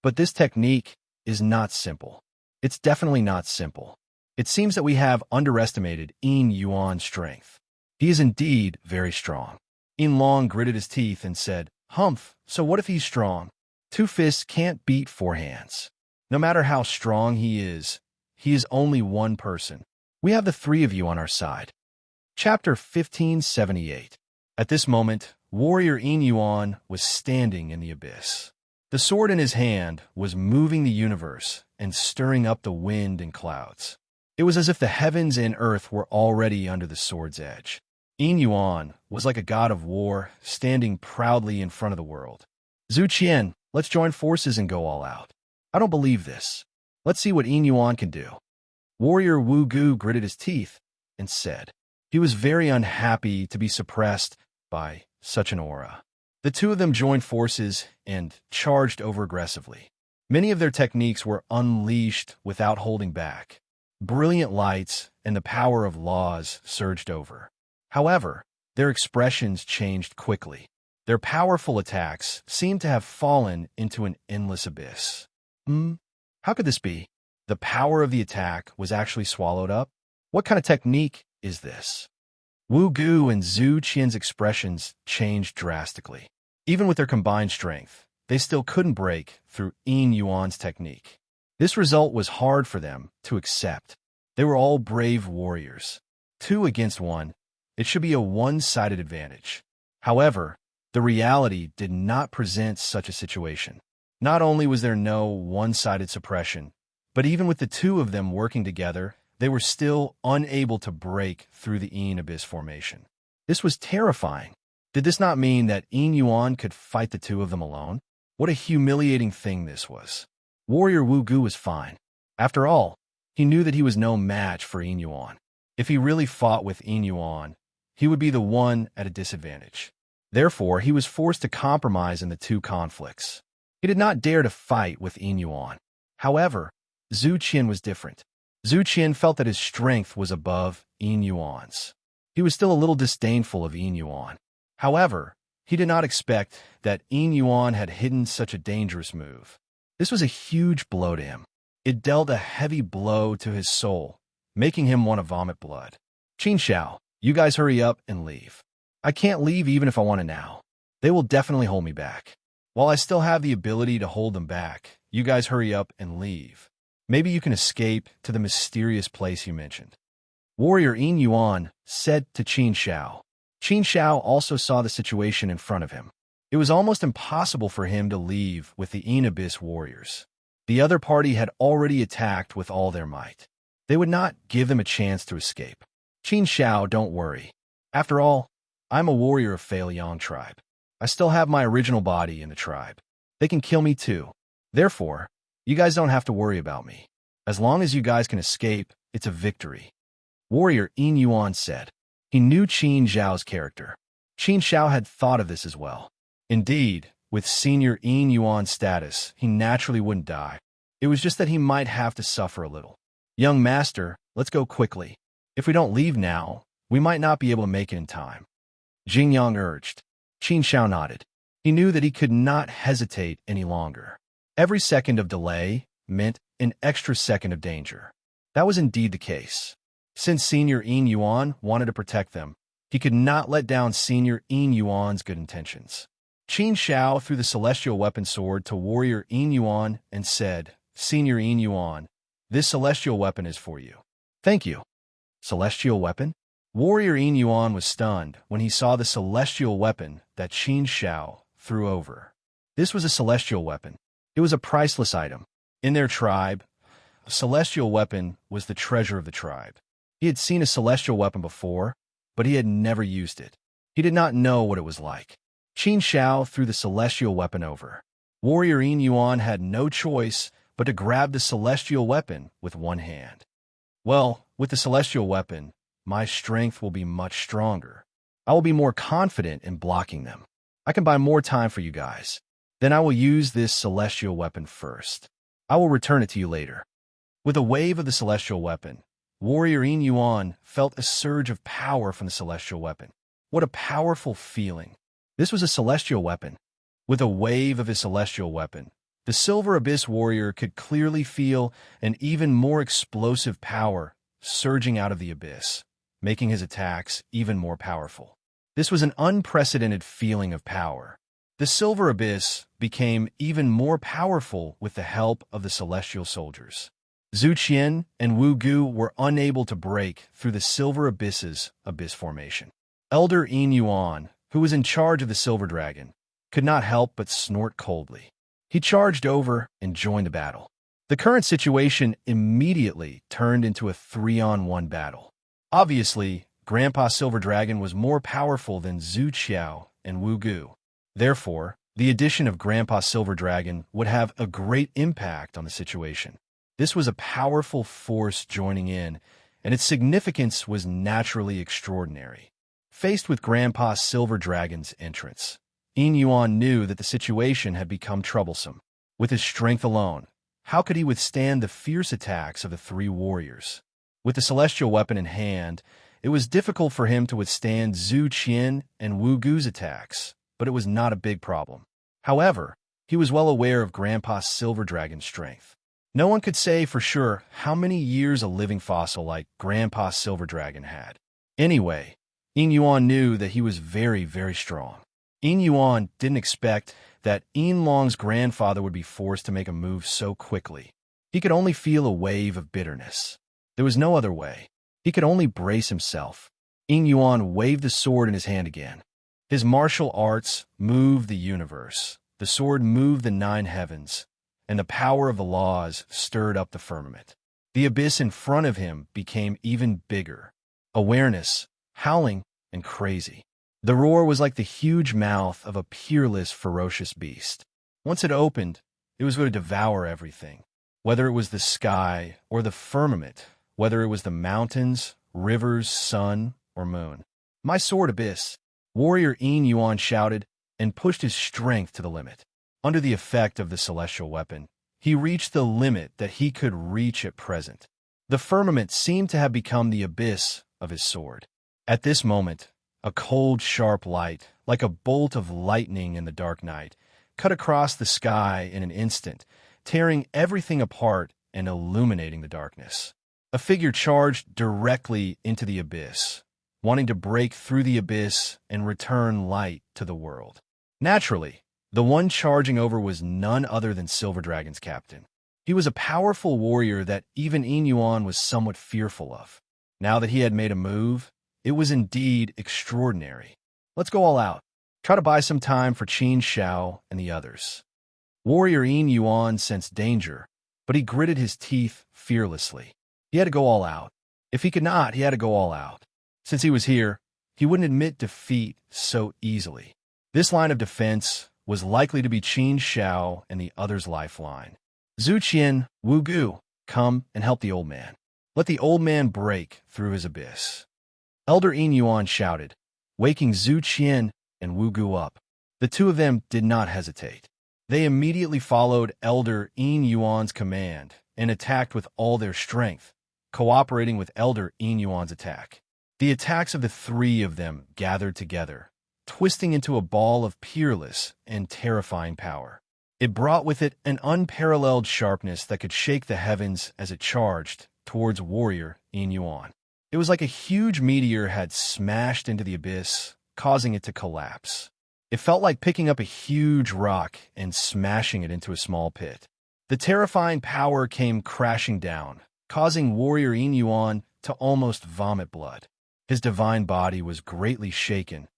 But this technique is not simple. It's definitely not simple. It seems that we have underestimated Yin Yuan's strength. He is indeed very strong. Yinlong gritted his teeth and said, Humph, so what if he's strong? Two fists can't beat four hands. No matter how strong he is only one person. We have the three of you on our side. Chapter 1578. At this moment, warrior Yin Yuan was standing in the abyss. The sword in his hand was moving the universe and stirring up the wind and clouds. It was as if the heavens and earth were already under the sword's edge. Yin Yuan was like a god of war, standing proudly in front of the world. Zhu Qian, let's join forces and go all out. I don't believe this. Let's see what Yin Yuan can do. Warrior Wu Gu gritted his teeth and said. He was very unhappy to be suppressed by such an aura. The two of them joined forces and charged over aggressively. Many of their techniques were unleashed without holding back. Brilliant lights and the power of laws surged over. However, their expressions changed quickly. Their powerful attacks seemed to have fallen into an endless abyss. How could this be? The power of the attack was actually swallowed up? What kind of technique is this? Wu Gu and Zhu Qian's expressions changed drastically. Even with their combined strength, they still couldn't break through Yin Yuan's technique. This result was hard for them to accept. They were all brave warriors. 2 against 1. It should be a one-sided advantage. However, the reality did not present such a situation. Not only was there no one-sided suppression, but even with the two of them working together, they were still unable to break through the Yin Abyss formation. This was terrifying. Did this not mean that Yin Yuan could fight the two of them alone? What a humiliating thing this was. Warrior Wu Gu was fine. After all, he knew that he was no match for Yin Yuan. If he really fought with Yin Yuan, he would be the one at a disadvantage. Therefore, he was forced to compromise in the two conflicts. He did not dare to fight with Yin Yuan. However, Zhu Qian was different. Zhu Qian felt that his strength was above Yin Yuan's. He was still a little disdainful of Yin Yuan. However, he did not expect that Yin Yuan had hidden such a dangerous move. This was a huge blow to him. It dealt a heavy blow to his soul, making him want to vomit blood. Qin Xiao, you guys hurry up and leave. I can't leave even if I want to now. They will definitely hold me back. While I still have the ability to hold them back, you guys hurry up and leave. Maybe you can escape to the mysterious place you mentioned. Warrior Yin Yuan said to Qin Xiao. Qin Xiao also saw the situation in front of him. It was almost impossible for him to leave with the Yin Abyss warriors. The other party had already attacked with all their might. They would not give them a chance to escape. Qin Xiao, don't worry. After all, I'm a warrior of Faelyang tribe. I still have my original body in the tribe. They can kill me too. Therefore, you guys don't have to worry about me. As long as you guys can escape, it's a victory. Warrior Yin Yuan said. He knew Qin Xiao's character. Qin Xiao had thought of this as well. Indeed, with senior Yin Yuan's status, he naturally wouldn't die. It was just that he might have to suffer a little. Young master, let's go quickly. If we don't leave now, we might not be able to make it in time. Jing Yang urged. Qin Xiao nodded. He knew that he could not hesitate any longer. Every second of delay meant an extra second of danger. That was indeed the case. Since Senior Yin Yuan wanted to protect them, he could not let down Senior Yin Yuan's good intentions. Qin Xiao threw the celestial weapon sword to Warrior Yin Yuan and said, Senior Yin Yuan, this celestial weapon is for you. Thank you. Celestial weapon? Warrior Yin Yuan was stunned when he saw the celestial weapon that Qin Xiao threw over. This was a celestial weapon. It was a priceless item. In their tribe, a celestial weapon was the treasure of the tribe. He had seen a celestial weapon before, but he had never used it. He did not know what it was like. Qin Shao threw the celestial weapon over. Warrior Yin Yuan had no choice but to grab the celestial weapon with one hand. Well, with the celestial weapon, my strength will be much stronger. I will be more confident in blocking them. I can buy more time for you guys. Then I will use this celestial weapon first. I will return it to you later. With a wave of the celestial weapon, Warrior Yin Yuan felt a surge of power from the celestial weapon. What a powerful feeling. This was a celestial weapon. With a wave of his celestial weapon, the Silver Abyss warrior could clearly feel an even more explosive power surging out of the abyss, making his attacks even more powerful. This was an unprecedented feeling of power. The Silver Abyss became even more powerful with the help of the celestial soldiers. Zhu Qian and Wu Gu were unable to break through the Silver Abyss's abyss formation. Elder Yin Yuan, who was in charge of the Silver Dragon, could not help but snort coldly. He charged over and joined the battle. The current situation immediately turned into a 3-on-1 battle. Obviously, Grandpa Silver Dragon was more powerful than Zhu Qiao and Wu Gu. Therefore, the addition of Grandpa Silver Dragon would have a great impact on the situation. This was a powerful force joining in, and its significance was naturally extraordinary. Faced with Grandpa Silver Dragon's entrance, Yin Yuan knew that the situation had become troublesome. With his strength alone, how could he withstand the fierce attacks of the three warriors? With the celestial weapon in hand, it was difficult for him to withstand Zhu Qian and Wu Gu's attacks, but it was not a big problem. However, he was well aware of Grandpa Silver Dragon's strength. No one could say for sure how many years a living fossil like Grandpa Silver Dragon had. Anyway, Yin Yuan knew that he was very, very strong. Yin Yuan didn't expect that Yin Long's grandfather would be forced to make a move so quickly. He could only feel a wave of bitterness. There was no other way. He could only brace himself. Yin Yuan waved the sword in his hand again. His martial arts moved the universe. The sword moved the 9 heavens, and the power of the laws stirred up the firmament. The abyss in front of him became even bigger. Awareness, howling, and crazy. The roar was like the huge mouth of a peerless, ferocious beast. Once it opened, it was going to devour everything. Whether it was the sky or the firmament, whether it was the mountains, rivers, sun, or moon. My sword, Abyss! Warrior Yin Yuan shouted and pushed his strength to the limit. Under the effect of the celestial weapon, he reached the limit that he could reach at present. The firmament seemed to have become the abyss of his sword. At this moment, a cold, sharp light, like a bolt of lightning in the dark night, cut across the sky in an instant, tearing everything apart and illuminating the darkness. A figure charged directly into the abyss, wanting to break through the abyss and return light to the world. Naturally, the one charging over was none other than Silver Dragon's captain. He was a powerful warrior that even Yin Yuan was somewhat fearful of. Now that he had made a move, it was indeed extraordinary. Let's go all out. Try to buy some time for Qin Shao and the others. Warrior Yin Yuan sensed danger, but he gritted his teeth fearlessly. He had to go all out. If he could not, he had to go all out. Since he was here, he wouldn't admit defeat so easily. This line of defense was likely to be Qin Shao and the others' lifeline. Zhu Qian, Wu Gu, come and help the old man. Let the old man break through his abyss. Elder Yin Yuan shouted, waking Zhu Qian and Wu Gu up. The two of them did not hesitate. They immediately followed Elder Yin Yuan's command and attacked with all their strength, cooperating with Elder Yin Yuan's attack. The attacks of the three of them gathered together, twisting into a ball of peerless and terrifying power. It brought with it an unparalleled sharpness that could shake the heavens as it charged towards warrior Yin Yuan. It was like a huge meteor had smashed into the abyss, causing it to collapse. It felt like picking up a huge rock and smashing it into a small pit. The terrifying power came crashing down, causing warrior Yin Yuan to almost vomit blood. His divine body was greatly shaken,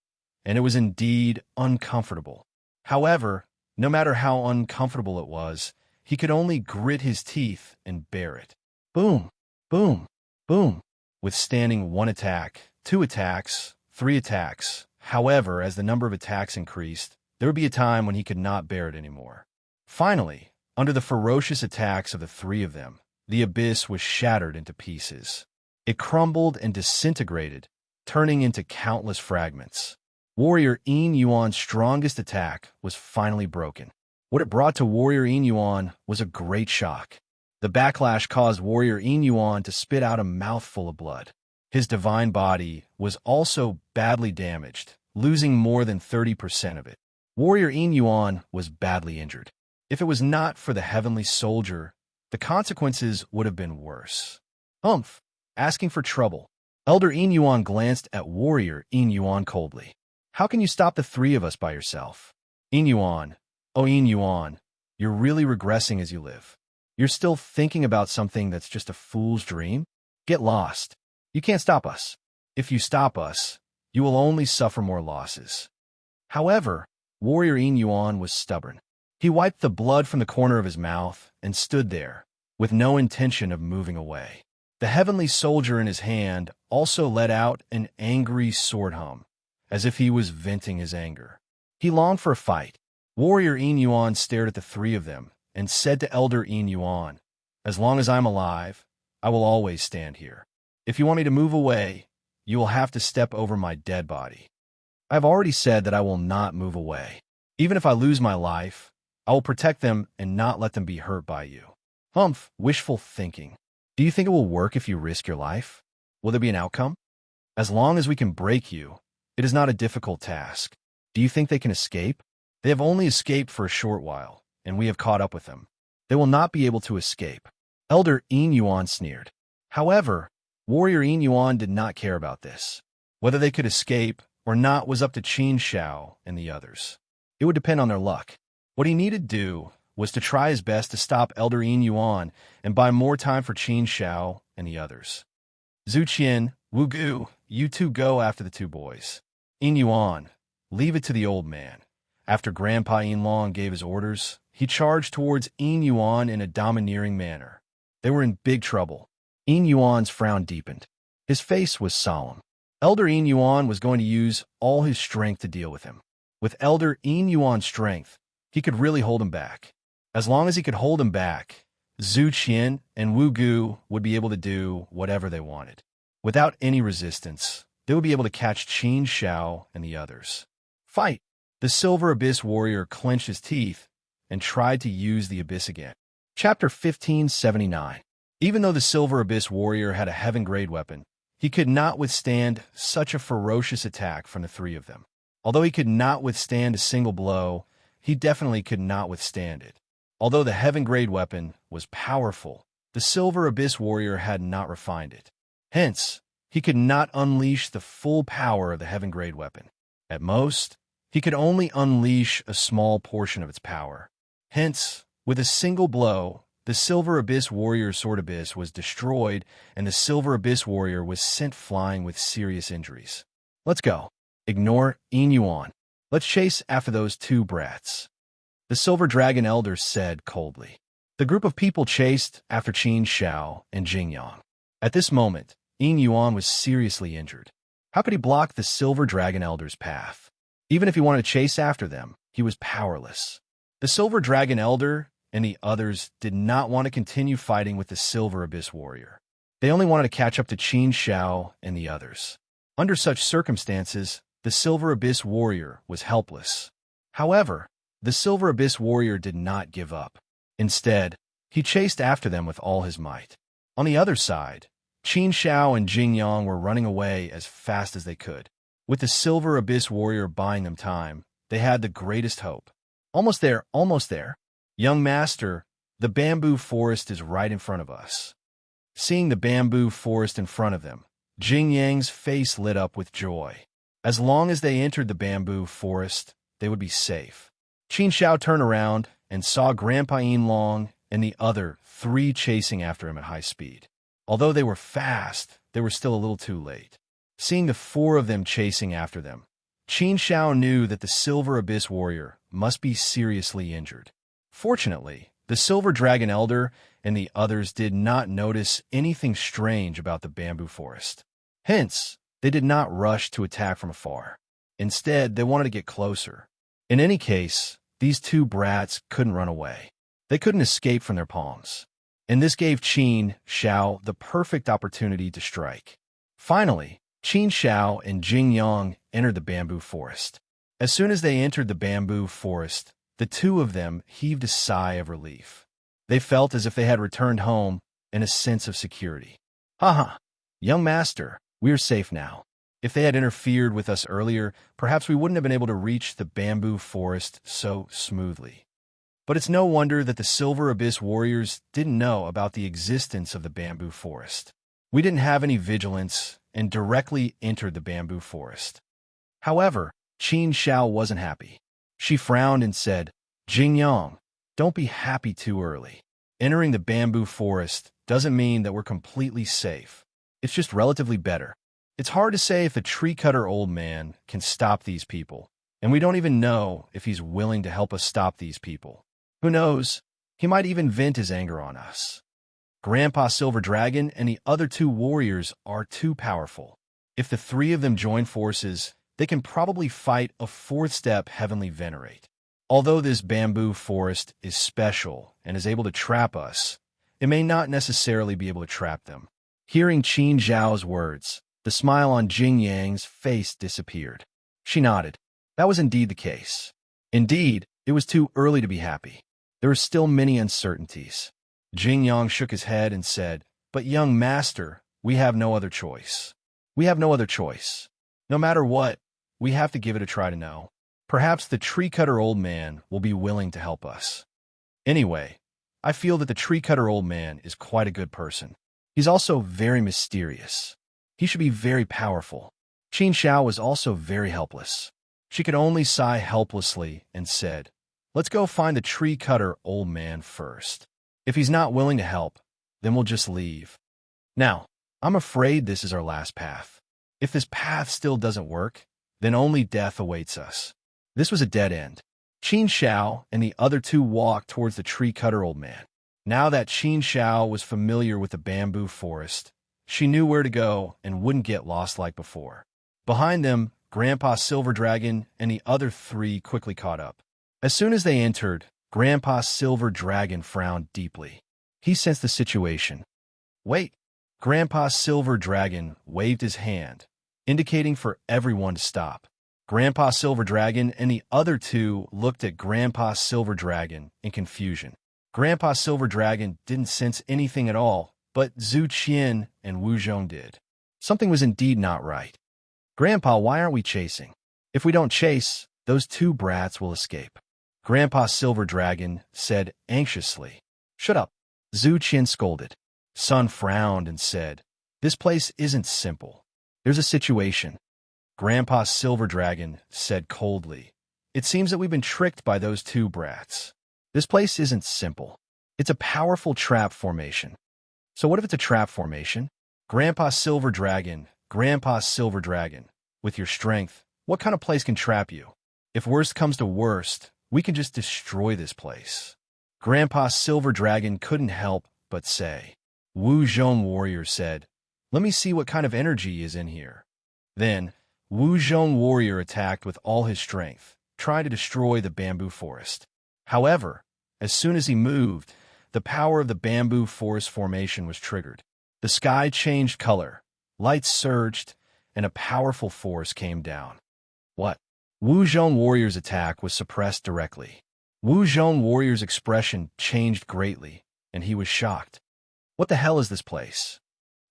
and it was indeed uncomfortable. However, No matter how uncomfortable it was, he could only grit his teeth and bear it. Boom, boom, boom, withstanding one attack, two attacks, three attacks. However, as the number of attacks increased, there would be a time when he could not bear it anymore. Finally, under the ferocious attacks of the three of them, the abyss was shattered into pieces. It crumbled and disintegrated, turning into countless fragments. Warrior Yin Yuan's strongest attack was finally broken. What it brought to Warrior Yin Yuan was a great shock. The backlash caused Warrior Yin Yuan to spit out a mouthful of blood. His divine body was also badly damaged, losing more than 30% of it. Warrior Yin Yuan was badly injured. If it was not for the heavenly soldier, the consequences would have been worse. Asking for trouble. Elder Yin Yuan glanced at Warrior Yin Yuan coldly. How can you stop the three of us by yourself? Yin Yuan, oh Yin Yuan, you're really regressing as you live. You're still thinking about something that's just a fool's dream? Get lost. You can't stop us. If you stop us, you will only suffer more losses. However, Warrior Yin Yuan was stubborn. He wiped the blood from the corner of his mouth and stood there, with no intention of moving away. The heavenly soldier in his hand also let out an angry sword hum, as if he was venting his anger. He longed for a fight. Warrior Yin Yuan stared at the three of them and said to Elder Yin Yuan, "As long as I'm alive, I will always stand here. If you want me to move away, you will have to step over my dead body. I've already said that I will not move away. Even if I lose my life, I will protect them and not let them be hurt by you." Wishful thinking. Do you think it will work if you risk your life? Will there be an outcome? As long as we can break you, it is not a difficult task. Do you think they can escape? They have only escaped for a short while, and we have caught up with them. They will not be able to escape. Elder Yin Yuan sneered. However, Warrior Yin Yuan did not care about this. Whether they could escape or not was up to Qin Shao and the others. It would depend on their luck. What he needed to do was to try his best to stop Elder Yin Yuan and buy more time for Qin Shao and the others. Zhu Qian, Wu Gu, you two go after the two boys. Yin Yuan, leave it to the old man. After Grandpa Yin Long gave his orders, he charged towards Yin Yuan in a domineering manner. They were in big trouble. Yin Yuan's frown deepened. His face was solemn. Elder Yin Yuan was going to use all his strength to deal with him. With Elder Yin Yuan's strength, he could really hold him back. As long as he could hold him back, Zhu Qian and Wu Gu would be able to do whatever they wanted. Without any resistance, they would be able to catch Qin Shao and the others. Fight! The Silver Abyss warrior clenched his teeth and tried to use the abyss again. Chapter 1579. Even though the Silver Abyss warrior had a heaven-grade weapon, he could not withstand such a ferocious attack from the three of them. Although he could not withstand a single blow, he definitely could not withstand it. Although the heaven-grade weapon was powerful, the Silver Abyss warrior had not refined it. Hence, he could not unleash the full power of the heaven-grade weapon. At most, he could only unleash a small portion of its power. Hence, with a single blow, the Silver Abyss warrior's sword abyss was destroyed, and the Silver Abyss warrior was sent flying with serious injuries. Let's go. Ignore Yin Yuan. Let's chase after those two brats. The Silver Dragon Elder said coldly. The group of people chased after Qin Shao and Jingyang. At this moment, Yin Yuan was seriously injured. How could he block the Silver Dragon Elder's path? Even if he wanted to chase after them, he was powerless. The Silver Dragon Elder and the others did not want to continue fighting with the Silver Abyss warrior. They only wanted to catch up to Qin Shao and the others. Under such circumstances, the Silver Abyss warrior was helpless. However, the Silver Abyss warrior did not give up. Instead, he chased after them with all his might. On the other side, Qin Shao and Jingyang were running away as fast as they could. With the Silver Abyss warrior buying them time, they had the greatest hope. Almost there, almost there. Young master, the bamboo forest is right in front of us. Seeing the bamboo forest in front of them, Jingyang's face lit up with joy. As long as they entered the bamboo forest, they would be safe. Qin Shao turned around and saw Grandpa Yin Long and the other three chasing after him at high speed. Although they were fast, they were still a little too late. Seeing the four of them chasing after them, Qin Shao knew that the Silver Abyss warrior must be seriously injured. Fortunately, the Silver Dragon Elder and the others did not notice anything strange about the bamboo forest. Hence, they did not rush to attack from afar. Instead, they wanted to get closer. In any case, these two brats couldn't run away. They couldn't escape from their palms. And this gave Qin Xiao the perfect opportunity to strike. Finally, Qin Xiao and Jing Yang entered the bamboo forest. As soon as they entered the bamboo forest, the two of them heaved a sigh of relief. They felt as if they had returned home and a sense of security. Haha, young master, we are safe now. If they had interfered with us earlier, perhaps we wouldn't have been able to reach the bamboo forest so smoothly. But it's no wonder that the Silver Abyss warriors didn't know about the existence of the bamboo forest. We didn't have any vigilance and directly entered the bamboo forest. However, Qin Xiao wasn't happy. She frowned and said, Jing Yang, don't be happy too early. Entering the bamboo forest doesn't mean that we're completely safe. It's just relatively better. It's hard to say if the tree-cutter old man can stop these people, and we don't even know if he's willing to help us stop these people. Who knows? He might even vent his anger on us. Grandpa Silver Dragon and the other two warriors are too powerful. If the three of them join forces, they can probably fight a fourth-step Heavenly Venerate. Although this bamboo forest is special and is able to trap us, it may not necessarily be able to trap them. Hearing Qin Zhao's words, the smile on Jing Yang's face disappeared. She nodded. That was indeed the case. Indeed, it was too early to be happy. There are still many uncertainties. Jing Yang shook his head and said, But young master, we have no other choice. We have no other choice. No matter what, we have to give it a try to know. Perhaps the tree-cutter old man will be willing to help us. Anyway, I feel that the tree-cutter old man is quite a good person. He's also very mysterious. He should be very powerful. Qin Xiao was also very helpless. She could only sigh helplessly and said, Let's go find the tree-cutter old man first. If he's not willing to help, then we'll just leave. Now, I'm afraid this is our last path. If this path still doesn't work, then only death awaits us. This was a dead end. Qin Xiao and the other two walked towards the tree-cutter old man. Now that Qin Xiao was familiar with the bamboo forest, she knew where to go and wouldn't get lost like before. Behind them, Grandpa Silver Dragon and the other three quickly caught up. As soon as they entered, Grandpa Silver Dragon frowned deeply. He sensed the situation. Wait! Grandpa Silver Dragon waved his hand, indicating for everyone to stop. Grandpa Silver Dragon and the other two looked at Grandpa Silver Dragon in confusion. Grandpa Silver Dragon didn't sense anything at all, but Zhu Qian and Wu Zhong did. Something was indeed not right. Grandpa, why aren't we chasing? If we don't chase, those two brats will escape. Grandpa Silver Dragon said anxiously. Shut up, Zhu Qian scolded. Sun frowned and said, This place isn't simple. There's a situation. Grandpa Silver Dragon said coldly, It seems that we've been tricked by those two brats. This place isn't simple. It's a powerful trap formation. So what if it's a trap formation? Grandpa Silver Dragon, with your strength, what kind of place can trap you? If worst comes to worst, we can just destroy this place. Grandpa Silver Dragon couldn't help but say. Wu Zhong Warrior said, Let me see what kind of energy is in here. Then, Wu Zhong Warrior attacked with all his strength, trying to destroy the bamboo forest. However, as soon as he moved, the power of the bamboo forest formation was triggered. The sky changed color, lights surged, and a powerful force came down. What? Wu Zhong Warrior's attack was suppressed directly. Wu Zhong Warrior's expression changed greatly, and he was shocked. What the hell is this place?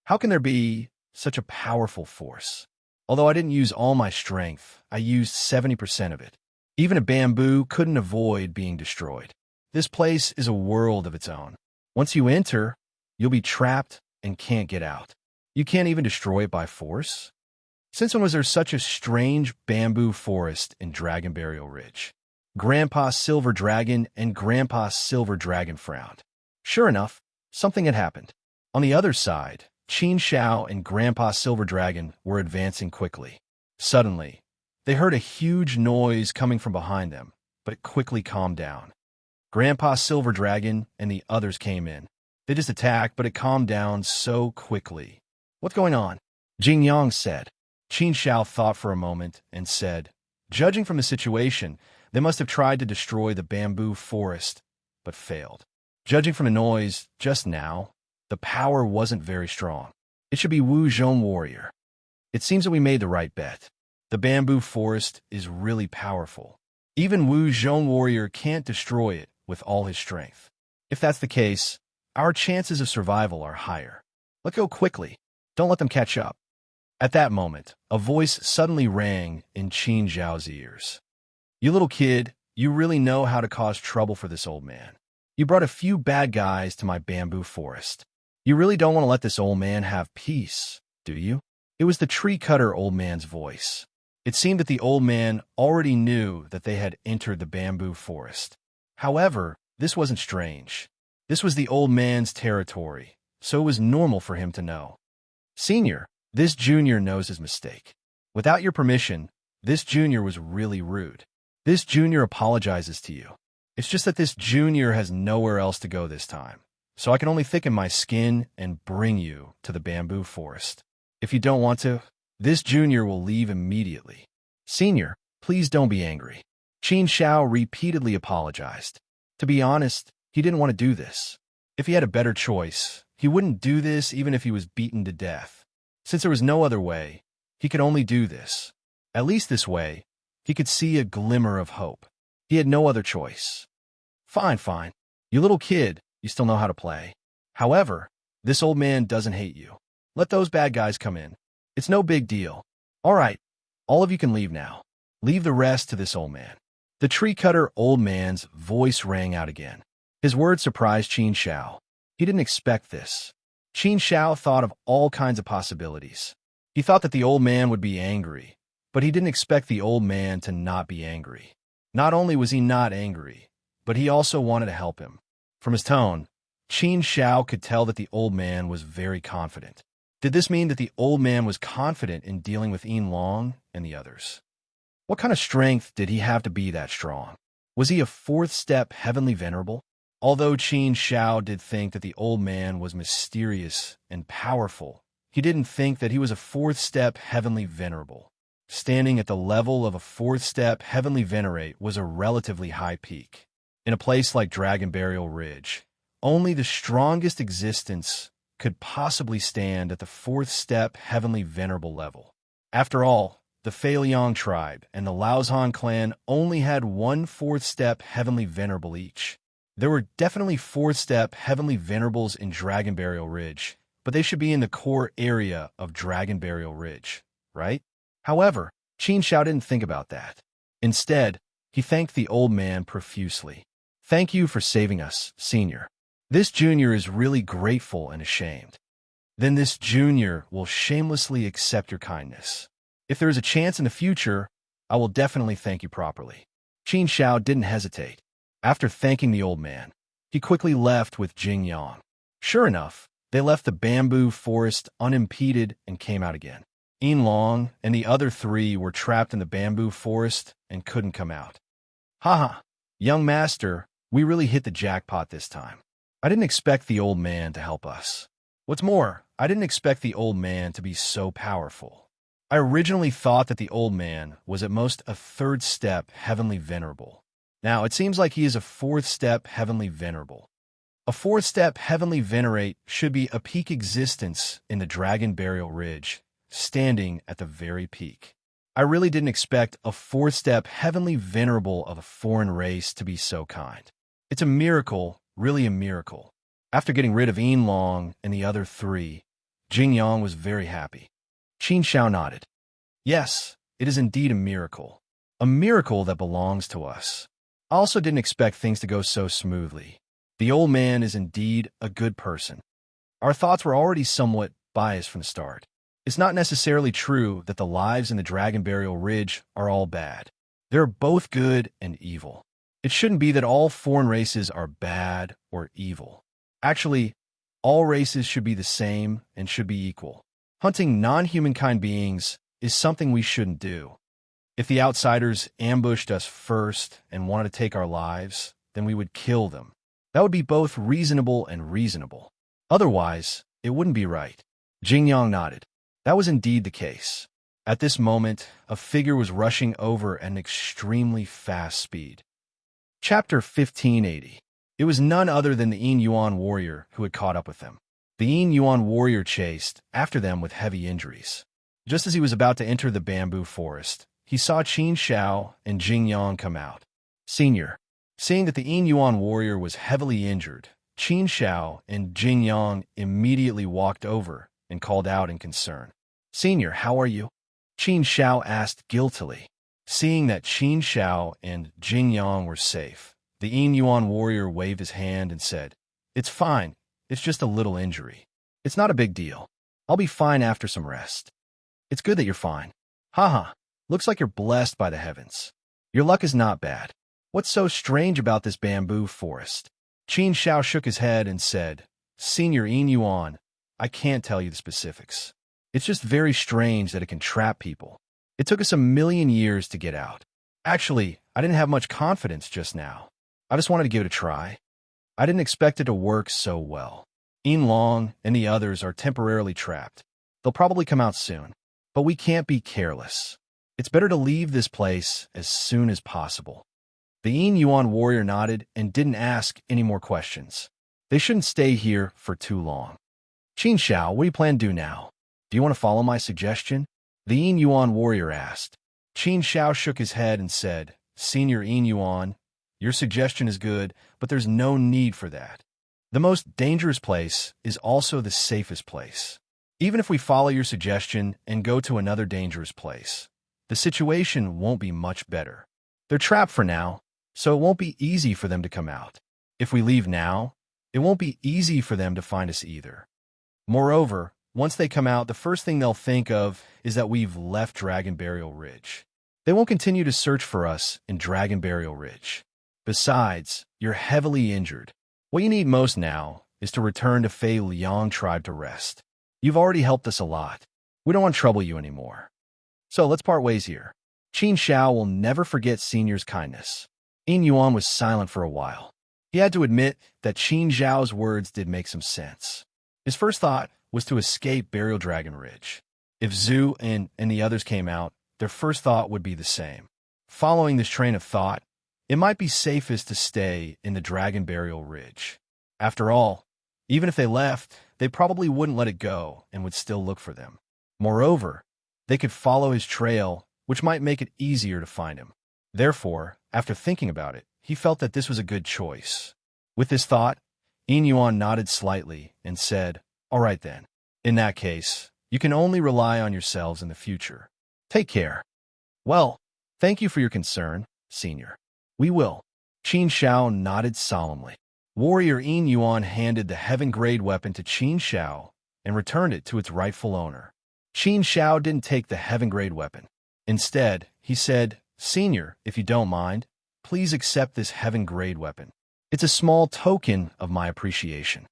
How can there be such a powerful force? Although I didn't use all my strength, I used 70% of it. Even a bamboo couldn't avoid being destroyed. This place is a world of its own. Once you enter, you'll be trapped and can't get out. You can't even destroy it by force? Since when was there such a strange bamboo forest in Dragon Burial Ridge? Grandpa Silver Dragon and Grandpa Silver Dragon frowned. Sure enough, something had happened. On the other side, Qin Xiao and Grandpa Silver Dragon were advancing quickly. Suddenly, they heard a huge noise coming from behind them, but quickly calmed down. Grandpa Silver Dragon and the others came in. They just attacked, but it calmed down so quickly. "What's going on?" Jing Yang said. Qin Shao thought for a moment and said, "Judging from the situation, they must have tried to destroy the bamboo forest, but failed. Judging from the noise just now, the power wasn't very strong. It should be Wu Zhong Warrior. It seems that we made the right bet. The bamboo forest is really powerful. Even Wu Zhong Warrior can't destroy it with all his strength. If that's the case, our chances of survival are higher. Let's go quickly. Don't let them catch up." At that moment, a voice suddenly rang in Qin Zhao's ears. "You little kid, you really know how to cause trouble for this old man. You brought a few bad guys to my bamboo forest. You really don't want to let this old man have peace, do you?" It was the tree cutter old man's voice. It seemed that the old man already knew that they had entered the bamboo forest. However, this wasn't strange. This was the old man's territory, so it was normal for him to know. "Senior, this junior knows his mistake. Without your permission, this junior was really rude. This junior apologizes to you. It's just that this junior has nowhere else to go this time, so I can only thicken my skin and bring you to the bamboo forest. If you don't want to, this junior will leave immediately. Senior, please don't be angry." Qin Shao repeatedly apologized. To be honest, he didn't want to do this. If he had a better choice, he wouldn't do this even if he was beaten to death. Since there was no other way, he could only do this. At least this way, he could see a glimmer of hope. He had no other choice. Fine. You little kid, you still know how to play. However, this old man doesn't hate you. Let those bad guys come in. It's no big deal. All right, all of you can leave now. Leave the rest to this old man." The tree cutter old man's voice rang out again. His words surprised Qin Shao. He didn't expect this. Qin Shao thought of all kinds of possibilities. He thought that the old man would be angry, but he didn't expect the old man to not be angry. Not only was he not angry, but he also wanted to help him. From his tone, Qin Shao could tell that the old man was very confident. Did this mean that the old man was confident in dealing with Yin Long and the others? What kind of strength did he have to be that strong? Was he a fourth-step heavenly venerable? Although Qin Shao did think that the old man was mysterious and powerful, he didn't think that he was a fourth-step heavenly venerable. Standing at the level of a fourth-step heavenly venerate was a relatively high peak. In a place like Dragon Burial Ridge, only the strongest existence could possibly stand at the fourth-step heavenly venerable level. After all, the Feiliang tribe and the Laozhan clan only had one fourth-step heavenly venerable each. There were definitely fourth-step heavenly venerables in Dragon Burial Ridge, but they should be in the core area of Dragon Burial Ridge, right? However, Qin Shao didn't think about that. Instead, he thanked the old man profusely. "Thank you for saving us, Senior. This junior is really grateful and ashamed. Then this junior will shamelessly accept your kindness. If there is a chance in the future, I will definitely thank you properly." Qin Shao didn't hesitate. After thanking the old man, he quickly left with Jing Yang. Sure enough, they left the bamboo forest unimpeded and came out again. Yin Long and the other three were trapped in the bamboo forest and couldn't come out. "Haha, young master, we really hit the jackpot this time. I didn't expect the old man to help us. What's more, I didn't expect the old man to be so powerful. I originally thought that the old man was at most a third-step heavenly venerable. Now, it seems like he is a fourth-step heavenly venerable. A fourth-step heavenly venerate should be a peak existence in the Dragon Burial Ridge, standing at the very peak. I really didn't expect a fourth-step heavenly venerable of a foreign race to be so kind. It's a miracle, really a miracle." After getting rid of Yin Long and the other three, Jing Yang was very happy. Qin Shao nodded. "Yes, it is indeed a miracle that belongs to us. I also didn't expect things to go so smoothly. The old man is indeed a good person. Our thoughts were already somewhat biased from the start. It's not necessarily true that the lives in the Dragon Burial Ridge are all bad. They're both good and evil. It shouldn't be that all foreign races are bad or evil. Actually, all races should be the same and should be equal. Hunting non-humankind beings is something we shouldn't do. If the outsiders ambushed us first and wanted to take our lives, then we would kill them. That would be both reasonable and reasonable. Otherwise, it wouldn't be right. Jingyang nodded. That was indeed the case. At this moment, a figure was rushing over at an extremely fast speed. Chapter 1580. It was none other than the Yin Yuan warrior who had caught up with them. The Yin Yuan warrior chased after them with heavy injuries. Just as he was about to enter the bamboo forest, he saw Qin Shao and Jingyang come out. Senior. Seeing that the Yin Yuan warrior was heavily injured, Qin Shao and Jingyang immediately walked over and called out in concern. Senior, how are you? Qin Shao asked guiltily. Seeing that Qin Shao and Jingyang were safe, the Yin Yuan warrior waved his hand and said, It's fine. It's just a little injury. It's not a big deal. I'll be fine after some rest. It's good that you're fine. Haha, looks like you're blessed by the heavens. Your luck is not bad. What's so strange about this bamboo forest? Qin Shao shook his head and said, Senior Yin Yuan, I can't tell you the specifics. It's just very strange that it can trap people. It took us 1,000,000 years to get out. Actually, I didn't have much confidence just now. I just wanted to give it a try. I didn't expect it to work so well. Yin Long and the others are temporarily trapped. They'll probably come out soon. But we can't be careless. It's better to leave this place as soon as possible. The Yin Yuan warrior nodded and didn't ask any more questions. They shouldn't stay here for too long. Qin Shao, what do you plan to do now? Do you want to follow my suggestion? The Yin Yuan warrior asked. Qin Shao shook his head and said, Senior Yin Yuan, your suggestion is good, but there's no need for that. The most dangerous place is also the safest place. Even if we follow your suggestion and go to another dangerous place, the situation won't be much better. They're trapped for now, so it won't be easy for them to come out. If we leave now, it won't be easy for them to find us either. Moreover, once they come out, the first thing they'll think of is that we've left Dragon Burial Ridge. They won't continue to search for us in Dragon Burial Ridge. Besides, you're heavily injured. What you need most now is to return to Fei Liang tribe to rest. You've already helped us a lot. We don't want to trouble you anymore. So let's part ways here. Qin Shao will never forget Senior's kindness. Yin Yuan was silent for a while. He had to admit that Qin Zhao's words did make some sense. His first thought was to escape Burial Dragon Ridge. If Zhu and the others came out, their first thought would be the same. Following this train of thought, it might be safest to stay in the Dragon Burial Ridge. After all, even if they left, they probably wouldn't let it go and would still look for them. Moreover, they could follow his trail, which might make it easier to find him. Therefore, after thinking about it, he felt that this was a good choice. With this thought, Yin Yuan nodded slightly and said, All right then. In that case, you can only rely on yourselves in the future. Take care. Well, thank you for your concern, Senior. We will. Qin Shao nodded solemnly. Warrior Yin Yuan handed the heaven-grade weapon to Qin Shao and returned it to its rightful owner. Qin Shao didn't take the heaven-grade weapon. Instead, he said, Senior, if you don't mind, please accept this heaven-grade weapon. It's a small token of my appreciation.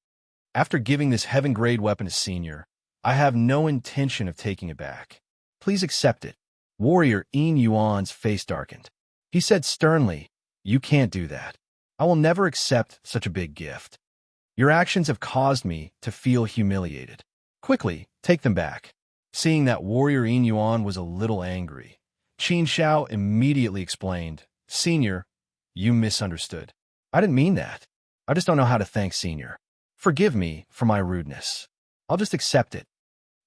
After giving this heaven-grade weapon to Senior, I have no intention of taking it back. Please accept it. Warrior Yin Yuan's face darkened. He said sternly, You can't do that. I will never accept such a big gift. Your actions have caused me to feel humiliated. Quickly, take them back. Seeing that Warrior Yin Yuan was a little angry, Qin Shao immediately explained, Senior, you misunderstood. I didn't mean that. I just don't know how to thank Senior. Forgive me for my rudeness. I'll just accept it.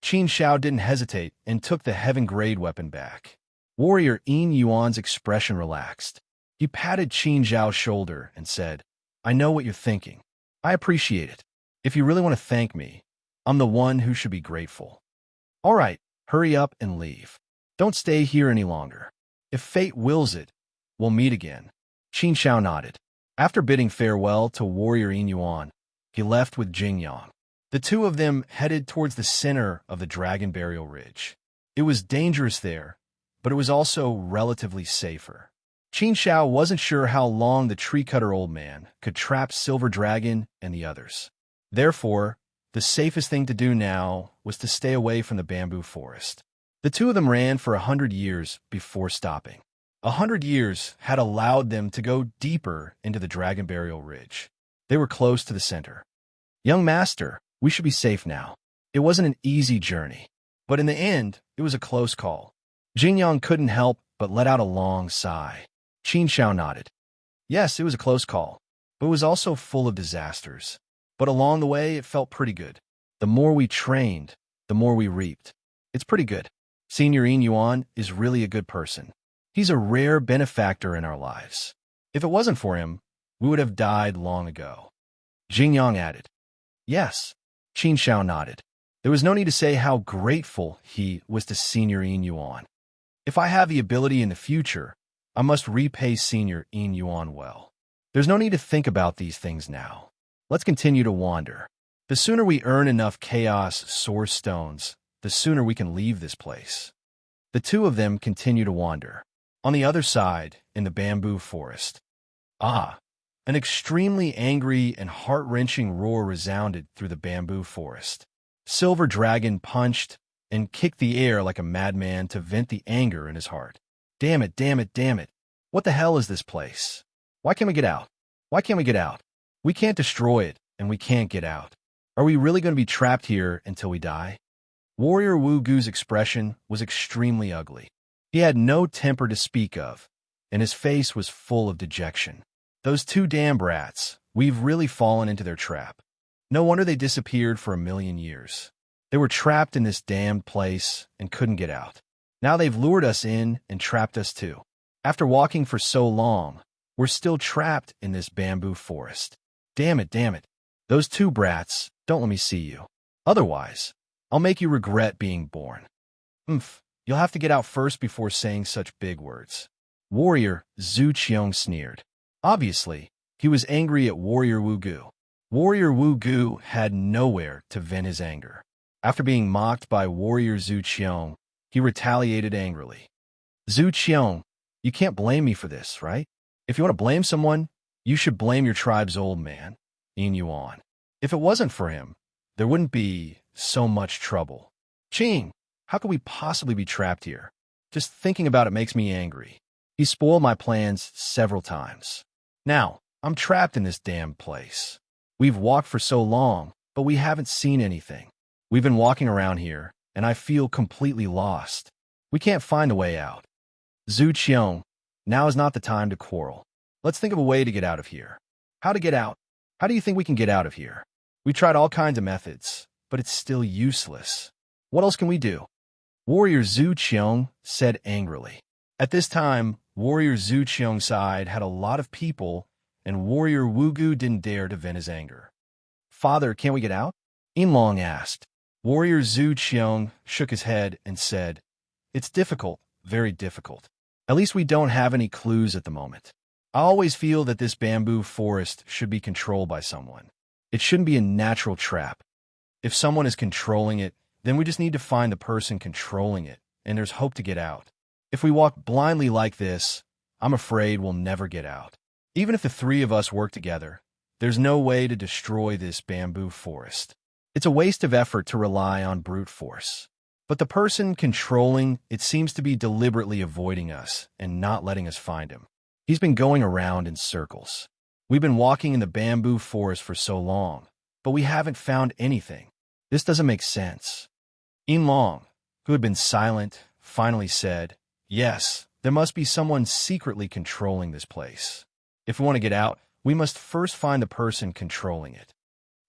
Qin Shao didn't hesitate and took the heaven-grade weapon back. Warrior Yin Yuan's expression relaxed. He patted Qin Zhao's shoulder and said, I know what you're thinking. I appreciate it. If you really want to thank me, I'm the one who should be grateful. All right, hurry up and leave. Don't stay here any longer. If fate wills it, we'll meet again. Qin Shao nodded. After bidding farewell to Warrior Yin Yuan, he left with Jingyang. The two of them headed towards the center of the Dragon Burial Ridge. It was dangerous there, but it was also relatively safer. Qin Shao wasn't sure how long the tree-cutter old man could trap Silver Dragon and the others. Therefore, the safest thing to do now was to stay away from the bamboo forest. The two of them ran for 100 years before stopping. 100 years had allowed them to go deeper into the dragon burial ridge. They were close to the center. Young master, we should be safe now. It wasn't an easy journey, but in the end, it was a close call. Jingyang couldn't help but let out a long sigh. Qin Shao nodded. Yes, it was a close call, but it was also full of disasters. But along the way, it felt pretty good. The more we trained, the more we reaped. It's pretty good. Senior Yin Yuan is really a good person. He's a rare benefactor in our lives. If it wasn't for him, we would have died long ago. Jingyang added. Yes. Qin Shao nodded. There was no need to say how grateful he was to Senior Yin Yuan. If I have the ability in the future, I must repay Senior Yin Yuan well. There's no need to think about these things now. Let's continue to wander. The sooner we earn enough Chaos Source Stones, the sooner we can leave this place. The two of them continue to wander. On the other side, in the bamboo forest. An extremely angry and heart-wrenching roar resounded through the bamboo forest. Silver Dragon punched and kicked the air like a madman to vent the anger in his heart. Damn it, damn it, damn it. What the hell is this place? Why can't we get out? Why can't we get out? We can't destroy it, and we can't get out. Are we really going to be trapped here until we die? Warrior Wu Gu's expression was extremely ugly. He had no temper to speak of, and his face was full of dejection. Those two damn brats, we've really fallen into their trap. No wonder they disappeared for 1,000,000 years. They were trapped in this damned place and couldn't get out. Now they've lured us in and trapped us too. After walking for so long, we're still trapped in this bamboo forest. Damn it, damn it. Those two brats, don't let me see you. Otherwise, I'll make you regret being born. You'll have to get out first before saying such big words. Warrior Zhu Qiong sneered. Obviously, he was angry at Warrior Wu Gu. Warrior Wu Gu had nowhere to vent his anger. After being mocked by Warrior Zhu Qiong, he retaliated angrily. Zhu Qiong, you can't blame me for this, right? If you want to blame someone, you should blame your tribe's old man, Yin Yuan. If it wasn't for him, there wouldn't be so much trouble. Qing, how could we possibly be trapped here? Just thinking about it makes me angry. He spoiled my plans several times. Now, I'm trapped in this damn place. We've walked for so long, but we haven't seen anything. We've been walking around here, and I feel completely lost. We can't find a way out. Zhu Qiong, now is not the time to quarrel. Let's think of a way to get out of here. How to get out? How do you think we can get out of here? We tried all kinds of methods, but it's still useless. What else can we do? Warrior Zhu Qiong said angrily. At this time, Warrior Zhu Qiong's side had a lot of people, and Warrior Wu Gu didn't dare to vent his anger. Father, can't we get out? Yinlong asked. Warrior Zhu Qiong shook his head and said, It's difficult, very difficult. At least we don't have any clues at the moment. I always feel that this bamboo forest should be controlled by someone. It shouldn't be a natural trap. If someone is controlling it, then we just need to find the person controlling it, and there's hope to get out. If we walk blindly like this, I'm afraid we'll never get out. Even if the three of us work together, there's no way to destroy this bamboo forest. It's a waste of effort to rely on brute force. But the person controlling it seems to be deliberately avoiding us and not letting us find him. He's been going around in circles. We've been walking in the bamboo forest for so long, but we haven't found anything. This doesn't make sense. Yinlong, who had been silent, finally said, Yes, there must be someone secretly controlling this place. If we want to get out, we must first find the person controlling it.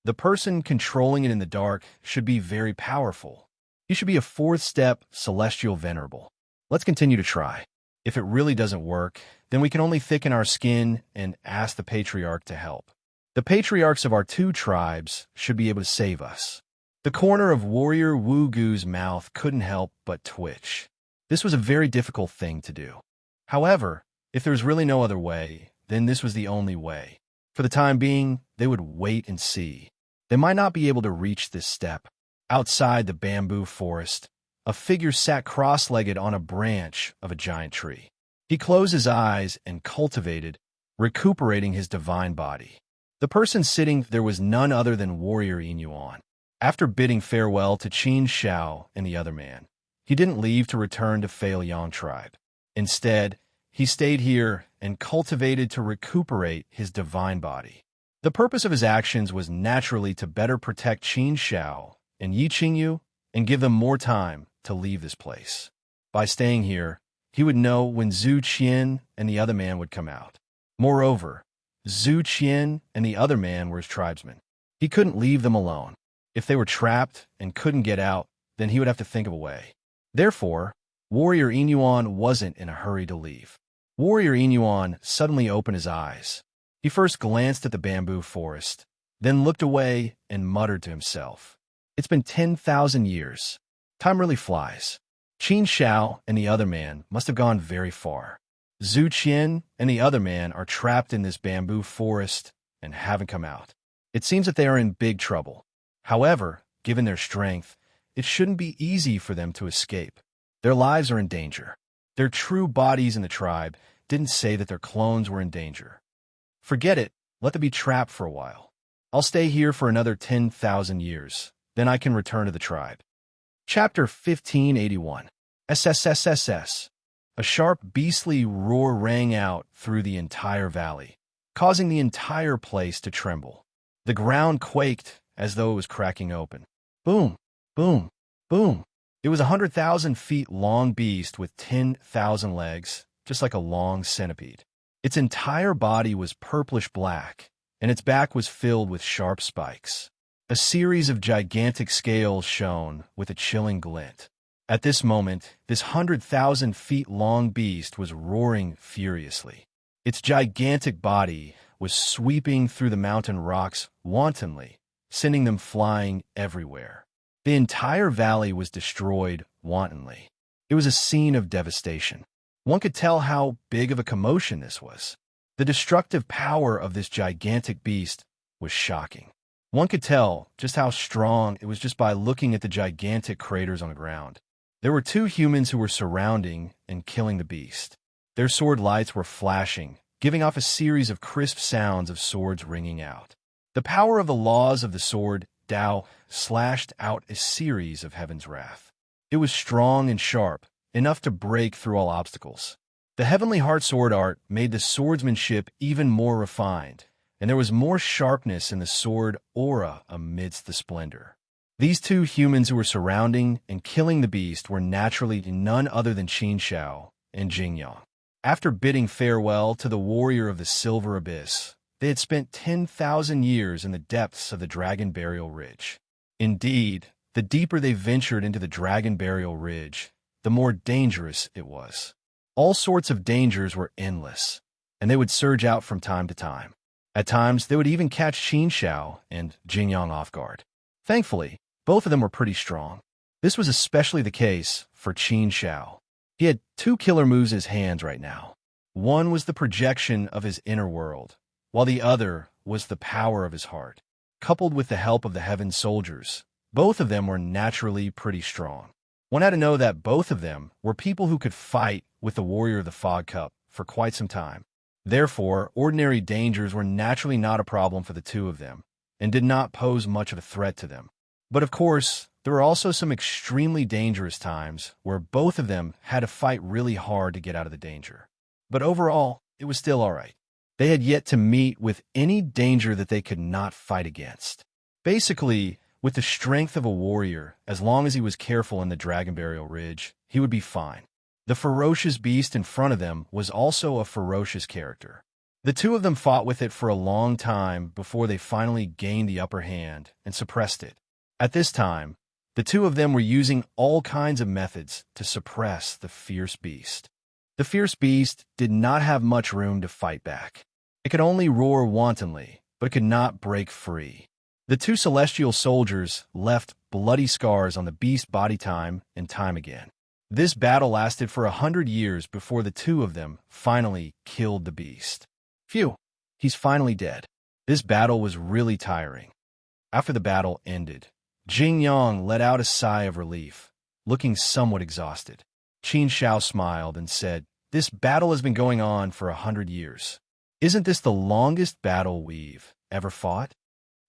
The person controlling it in the dark should be very powerful. He should be a fourth-step celestial venerable. Let's continue to try. If it really doesn't work, then we can only thicken our skin and ask the patriarch to help. The patriarchs of our two tribes should be able to save us. The corner of Warrior Wu Gu's mouth couldn't help but twitch. This was a very difficult thing to do. However, if there was really no other way, then this was the only way. For the time being, they would wait and see. They might not be able to reach this step. Outside the bamboo forest, a figure sat cross-legged on a branch of a giant tree. He closed his eyes and cultivated, recuperating his divine body. The person sitting there was none other than Warrior Yin Yuan. After bidding farewell to Qin Shao and the other man, He didn't leave to return to Fail Yang tribe. Instead, he stayed here and cultivated to recuperate his divine body. The purpose of his actions was naturally to better protect Qin Shao and Yi Qingyu and give them more time to leave this place. By staying here, he would know when Zhu Qian and the other man would come out. Moreover, Zhu Qian and the other man were his tribesmen. He couldn't leave them alone. If they were trapped and couldn't get out, then he would have to think of a way. Therefore, Warrior Inyuan wasn't in a hurry to leave. Warrior Inyuan suddenly opened his eyes. He first glanced at the bamboo forest, then looked away and muttered to himself. It's been 10,000 years. Time really flies. Qin Shao and the other man must have gone very far. Zhu Qian and the other man are trapped in this bamboo forest and haven't come out. It seems that they are in big trouble. However, given their strength, it shouldn't be easy for them to escape. Their lives are in danger. Their true bodies in the tribe didn't say that their clones were in danger. Forget it, let them be trapped for a while. I'll stay here for another 10,000 years, then I can return to the tribe. Chapter 1581. SSSSS. A sharp beastly roar rang out through the entire valley, causing the entire place to tremble. The ground quaked as though it was cracking open. Boom, boom, boom. It was a 100,000 feet long beast with 10,000 legs, just like a long centipede. Its entire body was purplish black, and its back was filled with sharp spikes. A series of gigantic scales shone with a chilling glint. At this moment, this 100,000 feet long beast was roaring furiously. Its gigantic body was sweeping through the mountain rocks wantonly, sending them flying everywhere. The entire valley was destroyed wantonly. It was a scene of devastation. One could tell how big of a commotion this was. The destructive power of this gigantic beast was shocking. One could tell just how strong it was just by looking at the gigantic craters on the ground. There were two humans who were surrounding and killing the beast. Their sword lights were flashing, giving off a series of crisp sounds of swords ringing out. The power of the laws of the sword, Dao, slashed out a series of heaven's wrath. It was strong and sharp, enough to break through all obstacles. The heavenly heart sword art made the swordsmanship even more refined, and there was more sharpness in the sword aura amidst the splendor. These two humans who were surrounding and killing the beast were naturally none other than Qin Shao and Jingyang. After bidding farewell to the warrior of the Silver Abyss, they had spent 10,000 years in the depths of the Dragon Burial Ridge. Indeed, the deeper they ventured into the Dragon Burial Ridge, the more dangerous it was. All sorts of dangers were endless, and they would surge out from time to time. At times, they would even catch Qin Shao and Jingyang off guard. Thankfully, both of them were pretty strong. This was especially the case for Qin Shao. He had two killer moves in his hands right now. One was the projection of his inner world, while the other was the power of his heart. Coupled with the help of the Heaven Soldiers, both of them were naturally pretty strong. One had to know that both of them were people who could fight with the Warrior of the Fog Cup for quite some time. Therefore, ordinary dangers were naturally not a problem for the two of them, and did not pose much of a threat to them. But of course, there were also some extremely dangerous times where both of them had to fight really hard to get out of the danger. But overall, it was still all right. They had yet to meet with any danger that they could not fight against. Basically, with the strength of a warrior, as long as he was careful in the Dragon Burial Ridge, he would be fine. The ferocious beast in front of them was also a ferocious character. The two of them fought with it for a long time before they finally gained the upper hand and suppressed it. At this time, the two of them were using all kinds of methods to suppress the fierce beast. The fierce beast did not have much room to fight back. It could only roar wantonly, but it could not break free. The two celestial soldiers left bloody scars on the beast body time and time again. This battle lasted for 100 years before the two of them finally killed the beast. Phew, he's finally dead. This battle was really tiring. After the battle ended, Jingyang let out a sigh of relief, looking somewhat exhausted. Qin Shao smiled and said, "This battle has been going on for 100 years. Isn't this the longest battle we've ever fought?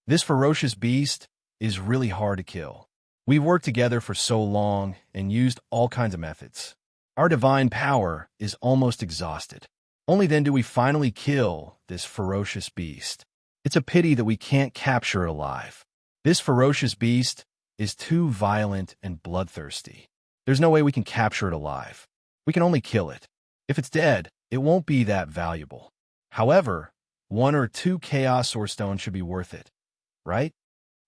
This ferocious beast is really hard to kill. We've worked together for so long and used all kinds of methods. Our divine power is almost exhausted. Only then do we finally kill this ferocious beast. It's a pity that we can't capture it alive. This ferocious beast is too violent and bloodthirsty. There's no way we can capture it alive. We can only kill it. If it's dead, it won't be that valuable. However, 1 or 2 chaos source stones should be worth it, right?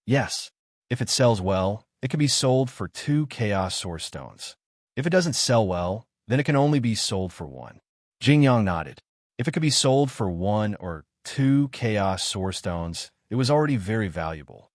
Yes. If it sells well, it can be sold for 2 chaos source stones. If it doesn't sell well, then it can only be sold for 1. Jingyang nodded. If it could be sold for 1 or 2 chaos source stones, it was already very valuable.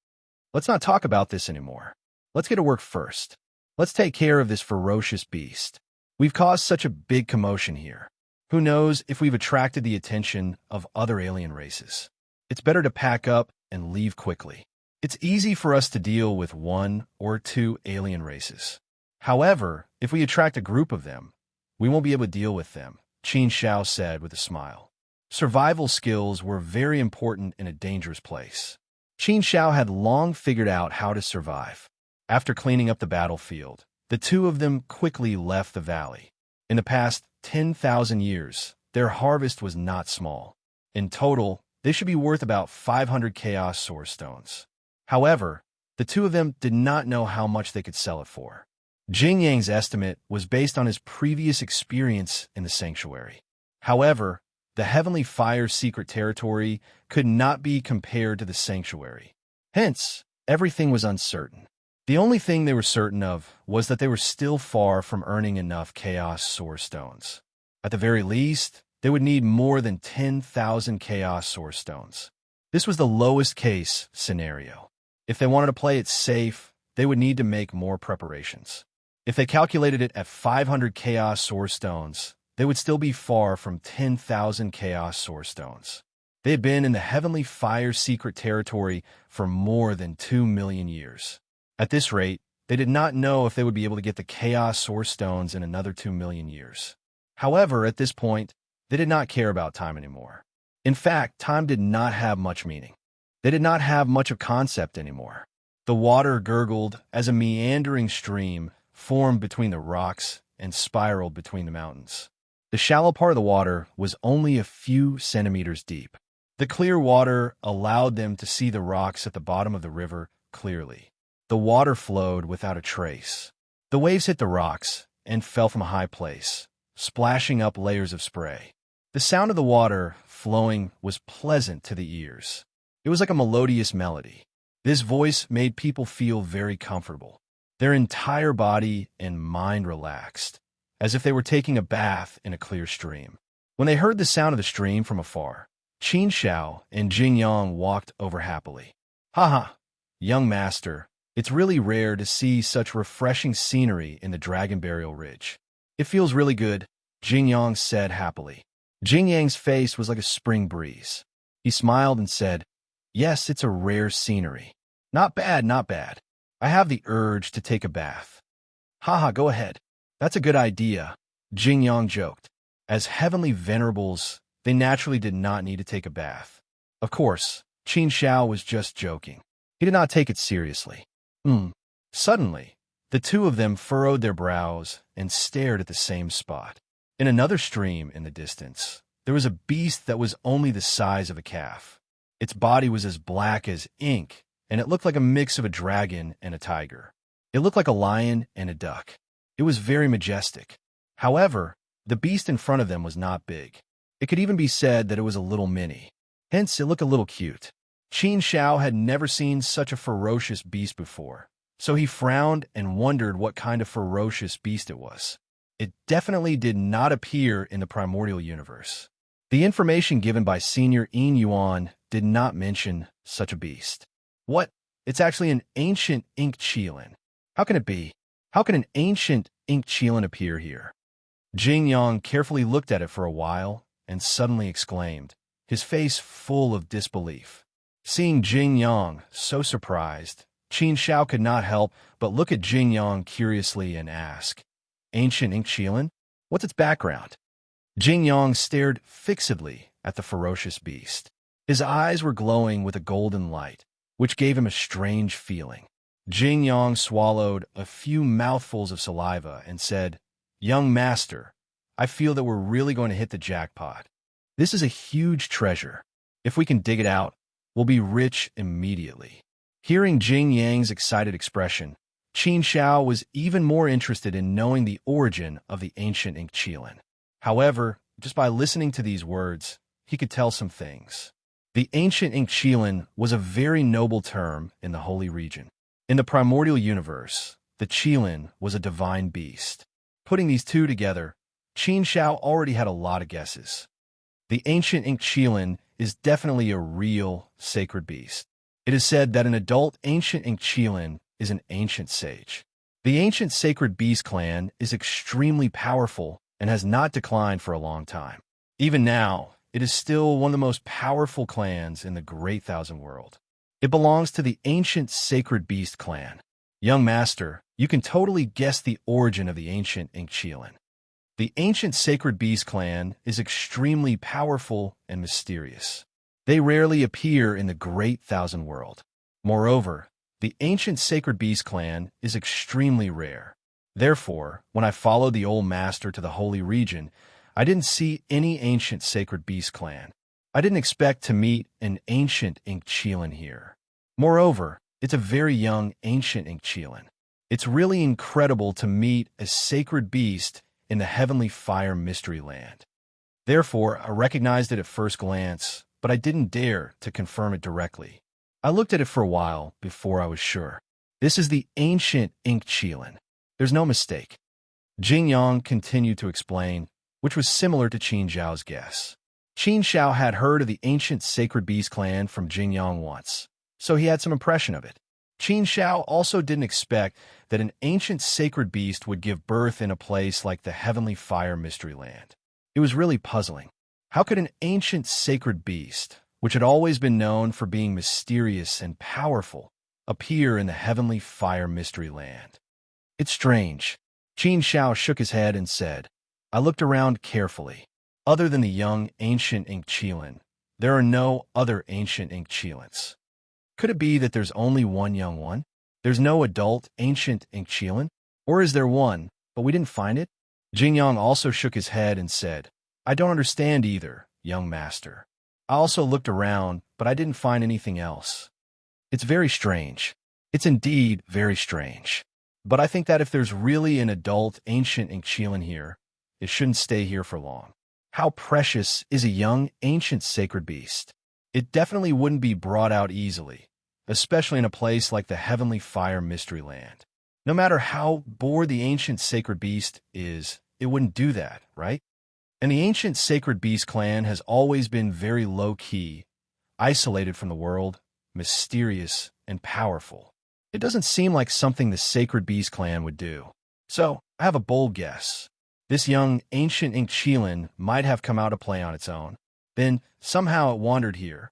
Let's not talk about this anymore. Let's get to work first. Let's take care of this ferocious beast. We've caused such a big commotion here. Who knows if we've attracted the attention of other alien races. It's better to pack up and leave quickly. It's easy for us to deal with 1 or 2 alien races. However, if we attract a group of them, we won't be able to deal with them, Qin Shao said with a smile. Survival skills were very important in a dangerous place. Qin Shao had long figured out how to survive. After cleaning up the battlefield, the two of them quickly left the valley. In the past 10,000 years, their harvest was not small. In total, they should be worth about 500 chaos source stones. However, the two of them did not know how much they could sell it for. Jing Yang's estimate was based on his previous experience in the sanctuary. However, the Heavenly Fire's secret territory could not be compared to the sanctuary. Hence, everything was uncertain. The only thing they were certain of was that they were still far from earning enough chaos source stones. At the very least, they would need more than 10,000 chaos source stones. This was the lowest case scenario. If they wanted to play it safe, they would need to make more preparations. If they calculated it at 500 chaos source stones, they would still be far from 10,000 chaos source stones. They had been in the Heavenly Fire's secret territory for more than 2 million years. At this rate, they did not know if they would be able to get the chaos source stones in another 2 million years. However, at this point, they did not care about time anymore. In fact, time did not have much meaning. They did not have much of concept anymore. The water gurgled as a meandering stream formed between the rocks and spiraled between the mountains. The shallow part of the water was only a few centimeters deep. The clear water allowed them to see the rocks at the bottom of the river clearly. The water flowed without a trace. The waves hit the rocks and fell from a high place, splashing up layers of spray. The sound of the water flowing was pleasant to the ears. It was like a melodious melody. This voice made people feel very comfortable. Their entire body and mind relaxed, as if they were taking a bath in a clear stream. When they heard the sound of the stream from afar, Qin Shao and Jing Yang walked over happily. "Haha, young master, it's really rare to see such refreshing scenery in the Dragon Burial Ridge. It feels really good," Jing Yang said happily. Jing Yang's face was like a spring breeze. He smiled and said, "Yes, it's a rare scenery. Not bad, not bad. I have the urge to take a bath." "Haha, go ahead. That's a good idea," Jing Yang joked. As heavenly venerables, they naturally did not need to take a bath. Of course, Qin Shao was just joking. He did not take it seriously. Suddenly, the two of them furrowed their brows and stared at the same spot. In another stream in the distance, there was a beast that was only the size of a calf. Its body was as black as ink, and it looked like a mix of a dragon and a tiger. It looked like a lion and a duck. It was very majestic. However, the beast in front of them was not big. It could even be said that it was a little mini. Hence, it looked a little cute. Qin Shao had never seen such a ferocious beast before, so he frowned and wondered what kind of ferocious beast it was. It definitely did not appear in the primordial universe. The information given by Senior Yin Yuan did not mention such a beast. What? It's actually an ancient ink qilin. How can it be? How can an ancient ink qilin appear here? Jing Yang carefully looked at it for a while and suddenly exclaimed, his face full of disbelief. Seeing Jing Yang so surprised, Qin Shao could not help but look at Jing Yang curiously and ask, "Ancient ink qilin? What's its background?" Jing Yang stared fixedly at the ferocious beast. His eyes were glowing with a golden light, which gave him a strange feeling. Jing Yang swallowed a few mouthfuls of saliva and said, "Young master, I feel that we're really going to hit the jackpot. This is a huge treasure. If we can dig it out, we'll be rich immediately." Hearing Jing Yang's excited expression, Qin Xiao was even more interested in knowing the origin of the ancient ink Qilin. However, just by listening to these words, he could tell some things. The ancient ink Qilin was a very noble term in the Holy Region. In the primordial universe, the Qilin was a divine beast. Putting these two together, Qin Xiao already had a lot of guesses. The ancient ink Qilin is definitely a real sacred beast. It is said that an adult ancient ink Qilin is an ancient sage. The ancient sacred beast clan is extremely powerful and has not declined for a long time. Even now, it is still one of the most powerful clans in the Great Thousand World. It belongs to the ancient sacred beast clan. Young master, you can totally guess the origin of the ancient ink Qilin. The ancient sacred beast clan is extremely powerful and mysterious. They rarely appear in the Great Thousand World. Moreover, the ancient sacred beast clan is extremely rare. Therefore, when I followed the old master to the Holy Region, I didn't see any ancient sacred beast clan. I didn't expect to meet an ancient ink Qilin here. Moreover, it's a very young ancient ink Qilin. It's really incredible to meet a sacred beast in the heavenly fire mystery land. Therefore, I recognized it at first glance, but I didn't dare to confirm it directly. I looked at it for a while before I was sure. This is the ancient ink Qilin. There's no mistake. Jing Yang continued to explain, which was similar to Qin Xiao's guess. Qin Xiao had heard of the ancient sacred beast clan from Jing Yang once, so he had some impression of it. Qin Xiao also didn't expect that an ancient sacred beast would give birth in a place like the heavenly fire mystery land. It was really puzzling. How could an ancient sacred beast, which had always been known for being mysterious and powerful, appear in the heavenly fire mystery land? It's strange. Qin Xiao shook his head and said, I looked around carefully. Other than the young ancient ink Qilin, there are no other ancient ink Qilins. Could it be that there's only one young one? There's no adult ancient ink Qilin? Or is there one, but we didn't find it? Jing Yang also shook his head and said, I don't understand either, young master. I also looked around, but I didn't find anything else. It's very strange. It's indeed very strange. But I think that if there's really an adult ancient ink Qilin here, it shouldn't stay here for long. How precious is a young ancient sacred beast? It definitely wouldn't be brought out easily, especially in a place like the heavenly fire mystery land. No matter how bored the ancient sacred beast is, it wouldn't do that, right? And the ancient sacred beast clan has always been very low-key, isolated from the world, mysterious, and powerful. It doesn't seem like something the sacred beast clan would do. So, I have a bold guess. This young ancient ink Qilin might have come out to play on its own. Then, somehow it wandered here.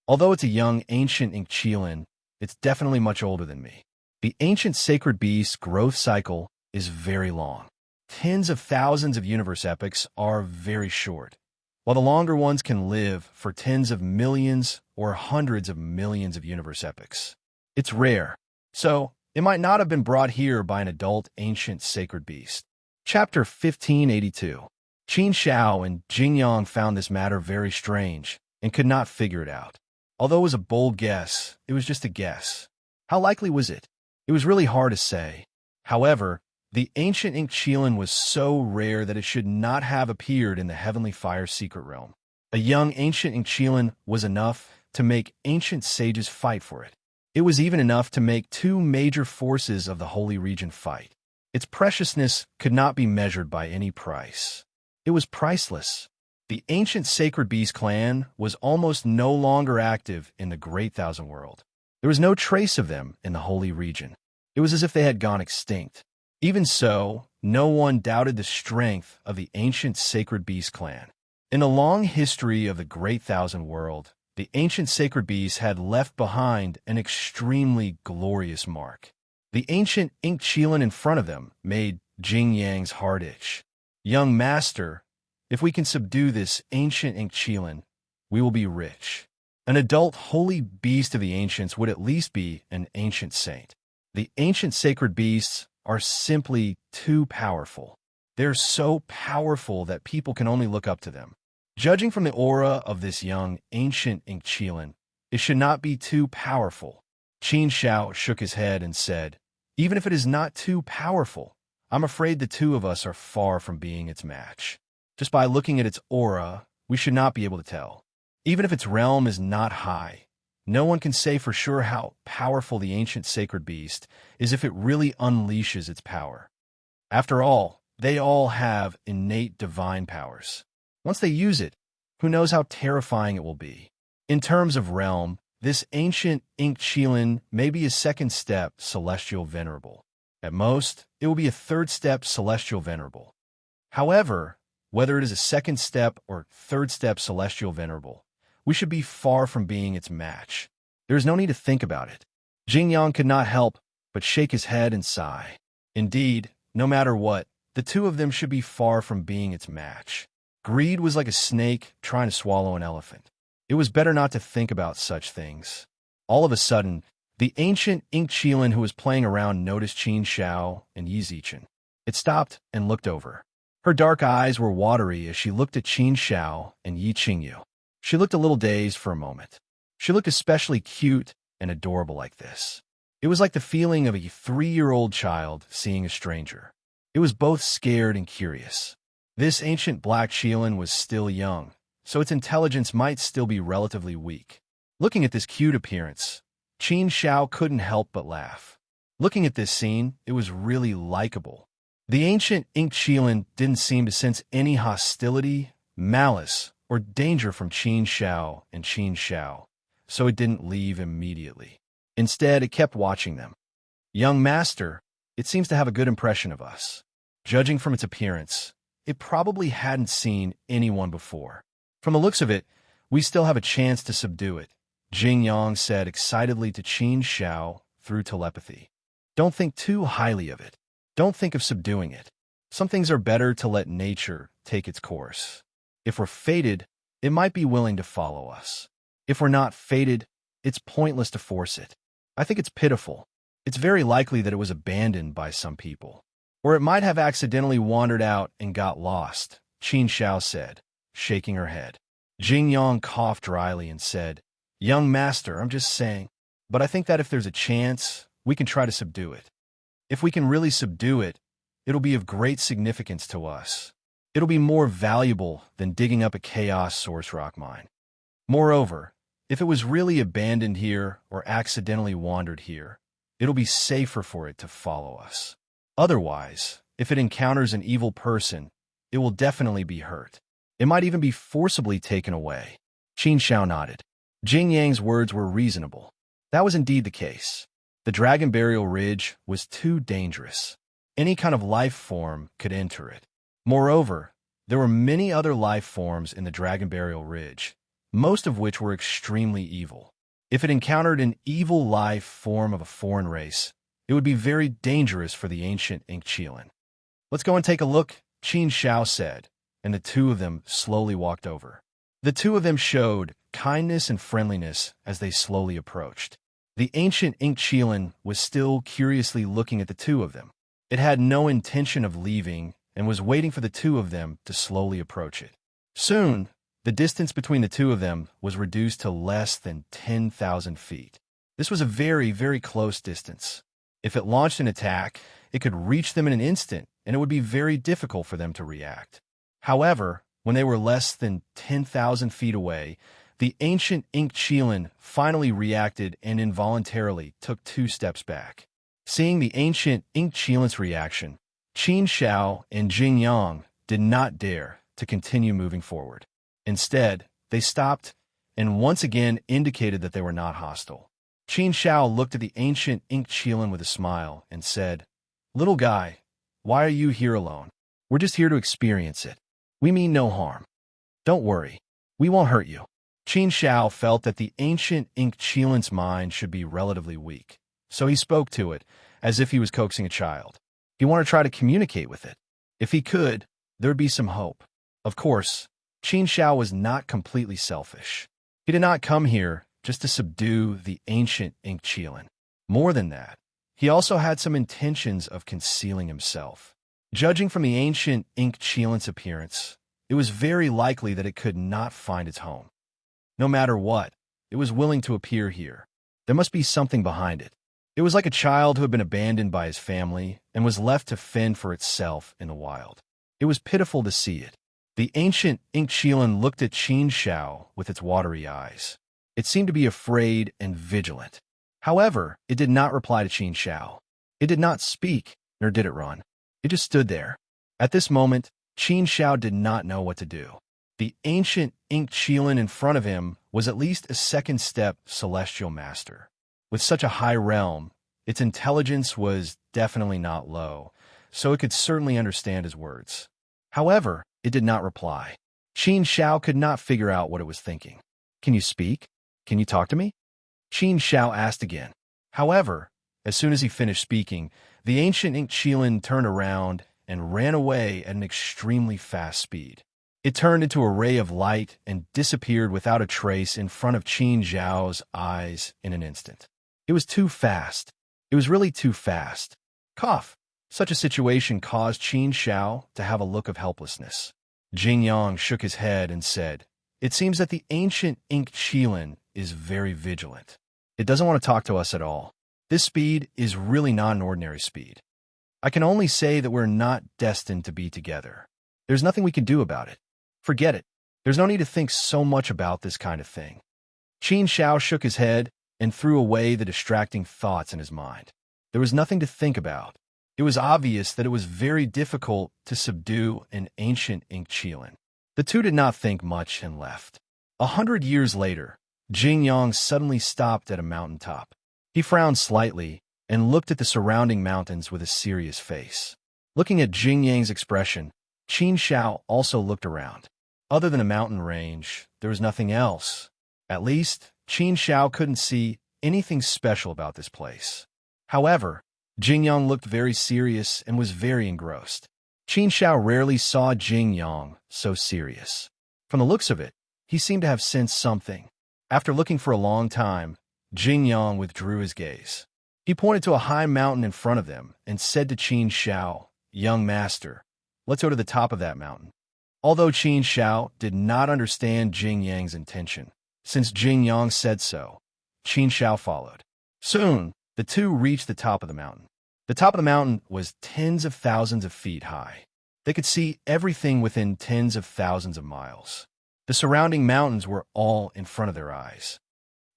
Although it's a young ancient ink Qilin, it's definitely much older than me. The ancient sacred beast's growth cycle is very long. Tens of thousands of universe epochs are very short, while the longer ones can live for tens of millions or hundreds of millions of universe epochs. It's rare, so it might not have been brought here by an adult ancient sacred beast. Chapter 1582. Qin Xiao and Jing Yang found this matter very strange and could not figure it out. Although it was a bold guess, it was just a guess. How likely was it? It was really hard to say. However, the ancient ink Qilin was so rare that it should not have appeared in the heavenly fire secret realm. A young ancient ink Qilin was enough to make ancient sages fight for it. It was even enough to make two major forces of the Holy Region fight. Its preciousness could not be measured by any price. It was priceless. The ancient sacred beast clan was almost no longer active in the Great Thousand World. There was no trace of them in the Holy Region. It was as if they had gone extinct. Even so, no one doubted the strength of the ancient sacred beast clan. In the long history of the Great Thousand World, the ancient sacred beasts had left behind an extremely glorious mark. The ancient ink Qilin in front of them made Jing Yang's heart itch. Young master, if we can subdue this ancient ink Qilin, we will be rich. An adult holy beast of the ancients would at least be an ancient saint. The ancient sacred beasts are simply too powerful. They're so powerful that people can only look up to them. Judging from the aura of this young, ancient enchantment, it should not be too powerful. Qin Shao shook his head and said, even if it is not too powerful, I'm afraid the two of us are far from being its match. Just by looking at its aura, we should not be able to tell. Even if its realm is not high, no one can say for sure how powerful the ancient sacred beast is if it really unleashes its power. After all, they all have innate divine powers. Once they use it, who knows how terrifying it will be. In terms of realm, this ancient enchantment may be a second step celestial venerable. At most, it will be a third step celestial venerable. However, whether it is a second step or third step celestial venerable, we should be far from being its match. There is no need to think about it. Jing Yang could not help but shake his head and sigh. Indeed, no matter what, the two of them should be far from being its match. Greed was like a snake trying to swallow an elephant. It was better not to think about such things. All of a sudden, the ancient enchantment who was playing around noticed Qin Shao and Yi Zichen. It stopped and looked over. Her dark eyes were watery as she looked at Qin Shao and Yi Qingyu. She looked a little dazed for a moment. She looked especially cute and adorable like this. It was like the feeling of a 3-year-old child seeing a stranger. It was both scared and curious. This ancient black Qilin was still young, so its intelligence might still be relatively weak. Looking at this cute appearance, Qin Shao couldn't help but laugh. Looking at this scene, it was really likable. The ancient enchantment didn't seem to sense any hostility, malice, or danger from Qin Shao and Qin Shao, so it didn't leave immediately. Instead, it kept watching them. Young master, it seems to have a good impression of us. Judging from its appearance, it probably hadn't seen anyone before. From the looks of it, we still have a chance to subdue it, Jing Yang said excitedly to Qin Shao through telepathy. Don't think too highly of it. Don't think of subduing it. Some things are better to let nature take its course. If we're fated, it might be willing to follow us. If we're not fated, it's pointless to force it. I think it's pitiful. It's very likely that it was abandoned by some people. Or it might have accidentally wandered out and got lost, Qin Shao said, shaking her head. Jing Yang coughed dryly and said, young master, I'm just saying. But I think that if there's a chance, we can try to subdue it. If we can really subdue it, it'll be of great significance to us. It'll be more valuable than digging up a chaos source rock mine. Moreover, if it was really abandoned here or accidentally wandered here, it'll be safer for it to follow us. Otherwise, if it encounters an evil person, it will definitely be hurt. It might even be forcibly taken away. Qin Shao nodded. Jing Yang's words were reasonable. That was indeed the case. The Dragon Burial Ridge was too dangerous. Any kind of life form could enter it. Moreover, there were many other life forms in the Dragon Burial Ridge, most of which were extremely evil. If it encountered an evil life form of a foreign race, it would be very dangerous for the ancient enchantment. Let's go and take a look, Qin Shao said, and the two of them slowly walked over. The two of them showed kindness and friendliness as they slowly approached. The ancient enchantment was still curiously looking at the two of them. It had no intention of leaving and was waiting for the two of them to slowly approach it. Soon, the distance between the two of them was reduced to less than 10,000 feet. This was a very, very close distance. If it launched an attack, it could reach them in an instant, and it would be very difficult for them to react. However, when they were less than 10,000 feet away, the ancient enchantment finally reacted and involuntarily took 2 steps back. Seeing the ancient enchantment's reaction, Qin Shao and Jing Yang did not dare to continue moving forward. Instead, they stopped and once again indicated that they were not hostile. Qin Shao looked at the ancient enchantment with a smile and said, "Little guy, why are you here alone? We're just here to experience it. We mean no harm. Don't worry, we won't hurt you." Qin Shao felt that the ancient enchantment's mind should be relatively weak, so he spoke to it as if he was coaxing a child. He wanted to try to communicate with it. If he could, there would be some hope. Of course, Qin Shao was not completely selfish. He did not come here just to subdue the ancient enchantment. More than that, he also had some intentions of concealing himself. Judging from the ancient enchantment's appearance, it was very likely that it could not find its home. No matter what, it was willing to appear here. There must be something behind it. It was like a child who had been abandoned by his family and was left to fend for itself in the wild. It was pitiful to see it. The ancient enchantment looked at Qin Shao with its watery eyes. It seemed to be afraid and vigilant. However, it did not reply to Qin Shao. It did not speak, nor did it run. It just stood there. At this moment, Qin Shao did not know what to do. The ancient enchantment in front of him was at least a second step celestial master. With such a high realm, its intelligence was definitely not low, so it could certainly understand his words. However, it did not reply. Qin Shao could not figure out what it was thinking. Can you speak? Can you talk to me? Qin Shao asked again. However, as soon as he finished speaking, the ancient enchantment turned around and ran away at an extremely fast speed. It turned into a ray of light and disappeared without a trace in front of Qin Shao's eyes in an instant. It was too fast. It was really too fast. Cough. Such a situation caused Qin Shao to have a look of helplessness. Jing Yang shook his head and said, "It seems that the ancient enchantment is very vigilant. It doesn't want to talk to us at all. This speed is really not an ordinary speed. I can only say that we're not destined to be together. There's nothing we can do about it. Forget it. There's no need to think so much about this kind of thing." Qin Shao shook his head and threw away the distracting thoughts in his mind. There was nothing to think about. It was obvious that it was very difficult to subdue an ancient enchantment. The two did not think much and left. 100 years later, Jing Yang suddenly stopped at a mountaintop. He frowned slightly and looked at the surrounding mountains with a serious face. Looking at Jing Yang's expression, Qin Shao also looked around. Other than a mountain range, there was nothing else. At least, Qin Shao couldn't see anything special about this place. However, Jing Yang looked very serious and was very engrossed. Qin Shao rarely saw Jing Yang so serious. From the looks of it, he seemed to have sensed something. After looking for a long time, Jing Yang withdrew his gaze. He pointed to a high mountain in front of them and said to Qin Shao, "Young master, let's go to the top of that mountain." Although Qin Shao did not understand Jing Yang's intention, since Jing Yang said so, Qin Shao followed. Soon, the two reached the top of the mountain. The top of the mountain was tens of thousands of feet high. They could see everything within tens of thousands of miles. The surrounding mountains were all in front of their eyes.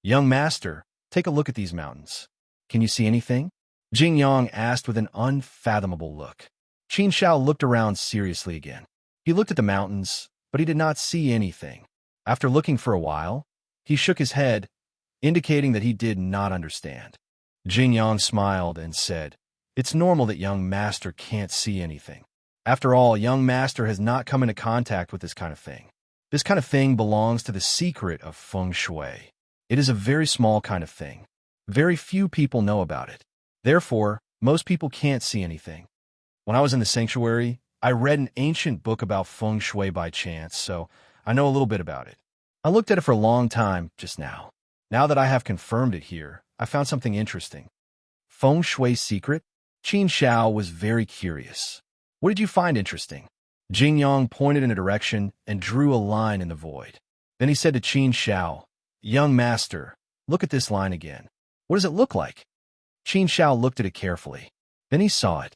"Young master, take a look at these mountains. Can you see anything?" Jing Yang asked with an unfathomable look. Qin Shao looked around seriously again. He looked at the mountains, but he did not see anything. After looking for a while, he shook his head, indicating that he did not understand. Jing Yang smiled and said, "It's normal that young master can't see anything. After all, young master has not come into contact with this kind of thing. This kind of thing belongs to the secret of feng shui. It is a very small kind of thing. Very few people know about it. Therefore, most people can't see anything. When I was in the sanctuary, I read an ancient book about feng shui by chance, so I know a little bit about it. I looked at it for a long time just now. Now that I have confirmed it here, I found something interesting." Feng shui secret? Qin Shao was very curious. "What did you find interesting?" Jing Yang pointed in a direction and drew a line in the void. Then he said to Qin Shao, "Young master, look at this line again. What does it look like?" Qin Shao looked at it carefully. Then he saw it.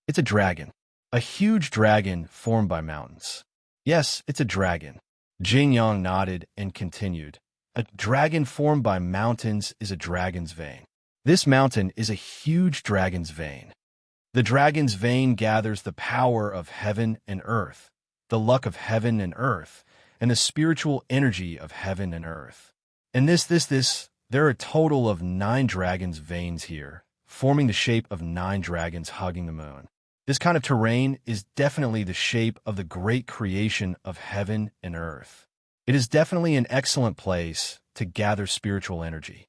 It's a dragon. A huge dragon formed by mountains. "Yes, it's a dragon." Jing Yang nodded and continued. "A dragon formed by mountains is a dragon's vein. This mountain is a huge dragon's vein. The dragon's vein gathers the power of heaven and earth, the luck of heaven and earth, and the spiritual energy of heaven and earth. And there are a total of 9 dragon's veins here, forming the shape of 9 dragons hugging the moon. This kind of terrain is definitely the shape of the great creation of heaven and earth. It is definitely an excellent place to gather spiritual energy.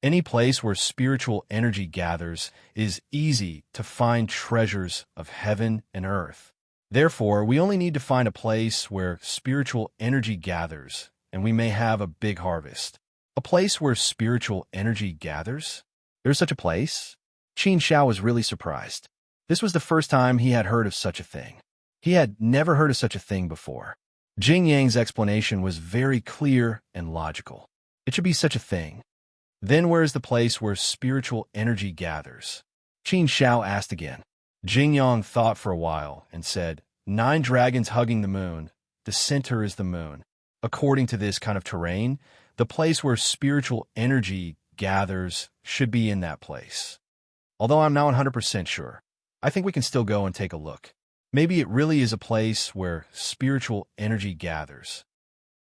Any place where spiritual energy gathers is easy to find treasures of heaven and earth. Therefore, we only need to find a place where spiritual energy gathers, and we may have a big harvest." "A place where spiritual energy gathers? There's such a place?" Qin Xiao was really surprised. This was the first time he had heard of such a thing. He had never heard of such a thing before. Jing Yang's explanation was very clear and logical. It should be such a thing. Then where is the place where spiritual energy gathers? Qin Xiao asked again. Jing Yang thought for a while and said, 9 dragons hugging the moon. The center is the moon. According to this kind of terrain, the place where spiritual energy gathers should be in that place. Although I'm not 100% sure, I think we can still go and take a look. Maybe it really is a place where spiritual energy gathers.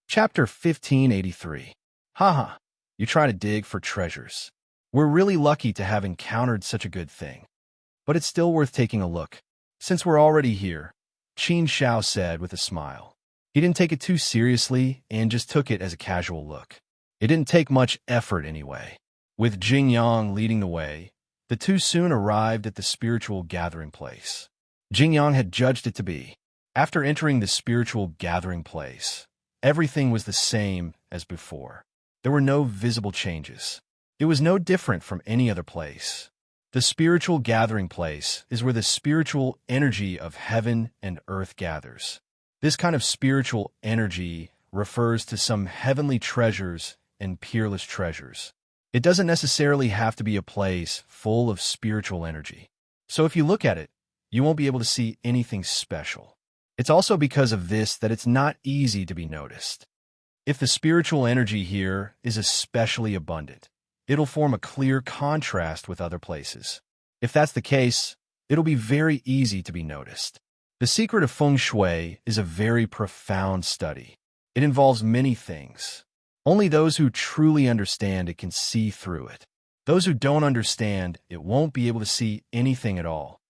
Chapter 1583. Haha, you try to dig for treasures. We're really lucky to have encountered such a good thing. But it's still worth taking a look. Since we're already here, Qin Xiao said with a smile. He didn't take it too seriously and just took it as a casual look. It didn't take much effort anyway. With Jing Yang leading the way, the two soon arrived at the spiritual gathering place. Jing Yang had judged it to be. After entering the spiritual gathering place, everything was the same as before. There were no visible changes. It was no different from any other place. The spiritual gathering place is where the spiritual energy of heaven and earth gathers. This kind of spiritual energy refers to some heavenly treasures and peerless treasures. It doesn't necessarily have to be a place full of spiritual energy. So if you look at it, you won't be able to see anything special. It's also because of this that it's not easy to be noticed. If the spiritual energy here is especially abundant, it'll form a clear contrast with other places. If that's the case, it'll be very easy to be noticed. The secret of feng shui is a very profound study. It involves many things. Only those who truly understand it can see through it. Those who don't understand it won't be able to see anything at all.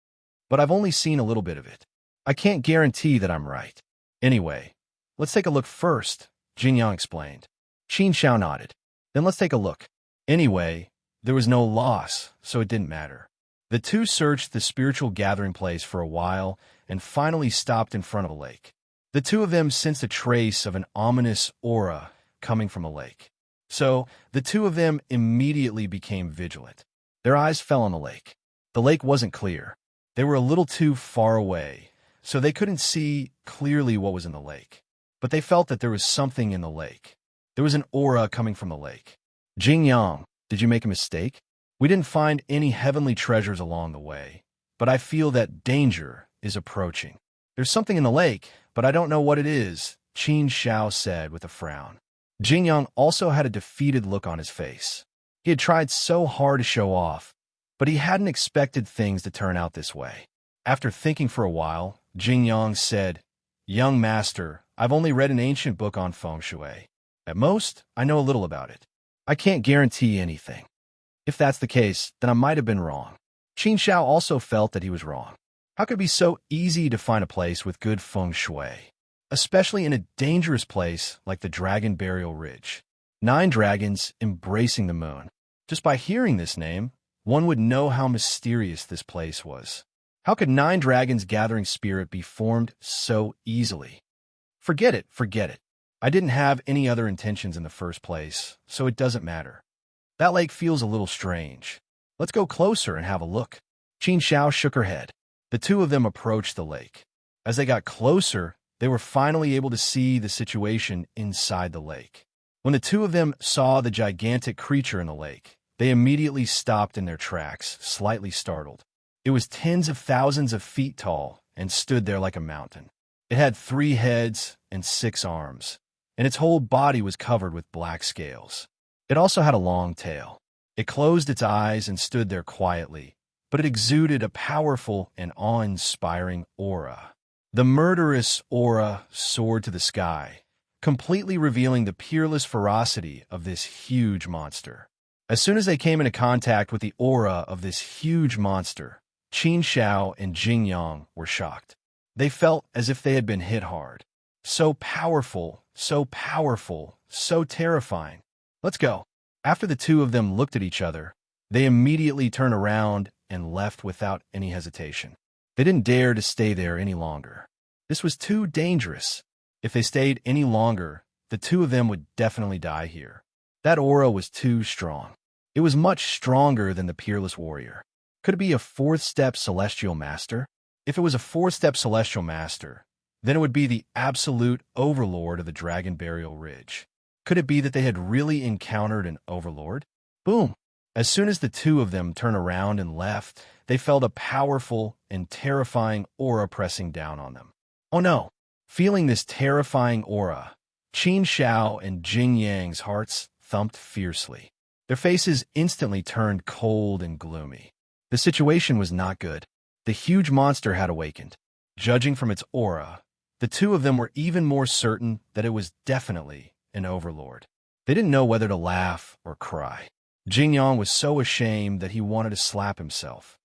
But I've only seen a little bit of it. I can't guarantee that I'm right. Anyway, let's take a look first, Jing Yang explained. Qin Xiao nodded. Then let's take a look. Anyway, there was no loss, so it didn't matter. The two searched the spiritual gathering place for a while and finally stopped in front of a lake. The two of them sensed a trace of an ominous aura coming from a lake. So, the two of them immediately became vigilant. Their eyes fell on the lake. The lake wasn't clear. They were a little too far away, so they couldn't see clearly what was in the lake. But they felt that there was something in the lake. There was an aura coming from the lake. Jing Yang, did you make a mistake? We didn't find any heavenly treasures along the way, but I feel that danger is approaching. There's something in the lake, but I don't know what it is, Qin Xiao said with a frown. Jing Yang also had a defeated look on his face. He had tried so hard to show off, but he hadn't expected things to turn out this way. After thinking for a while, Jing Yang said, Young master, I've only read an ancient book on feng shui. At most, I know a little about it. I can't guarantee anything. If that's the case, then I might have been wrong. Qin Xiao also felt that he was wrong. How could it be so easy to find a place with good feng shui, especially in a dangerous place like the Dragon Burial Ridge? 9 dragons embracing the moon. Just by hearing this name, one would know how mysterious this place was. How could 9 dragons gathering spirit be formed so easily? Forget it, forget it. I didn't have any other intentions in the first place, so it doesn't matter. That lake feels a little strange. Let's go closer and have a look. Qin Xiao shook her head. The two of them approached the lake. As they got closer, they were finally able to see the situation inside the lake. When the two of them saw the gigantic creature in the lake, they immediately stopped in their tracks, slightly startled. It was tens of thousands of feet tall and stood there like a mountain. It had 3 heads and 6 arms, and its whole body was covered with black scales. It also had a long tail. It closed its eyes and stood there quietly, but it exuded a powerful and awe-inspiring aura. The murderous aura soared to the sky, completely revealing the peerless ferocity of this huge monster. As soon as they came into contact with the aura of this huge monster, Qin Xiao and Jing Yang were shocked. They felt as if they had been hit hard. So powerful, so powerful, so terrifying. Let's go. After the two of them looked at each other, they immediately turned around and left without any hesitation. They didn't dare to stay there any longer. This was too dangerous. If they stayed any longer, the two of them would definitely die here. That aura was too strong. It was much stronger than the peerless warrior. Could it be a fourth-step celestial master? If it was a fourth-step celestial master, then it would be the absolute overlord of the Dragon Burial Ridge. Could it be that they had really encountered an overlord? Boom! As soon as the two of them turned around and left, they felt a powerful and terrifying aura pressing down on them. Oh no! Feeling this terrifying aura, Qin Shao and Jing Yang's hearts thumped fiercely. Their faces instantly turned cold and gloomy. The situation was not good. The huge monster had awakened. Judging from its aura, the two of them were even more certain that it was definitely an overlord. They didn't know whether to laugh or cry. Jing Yang was so ashamed that he wanted to slap himself.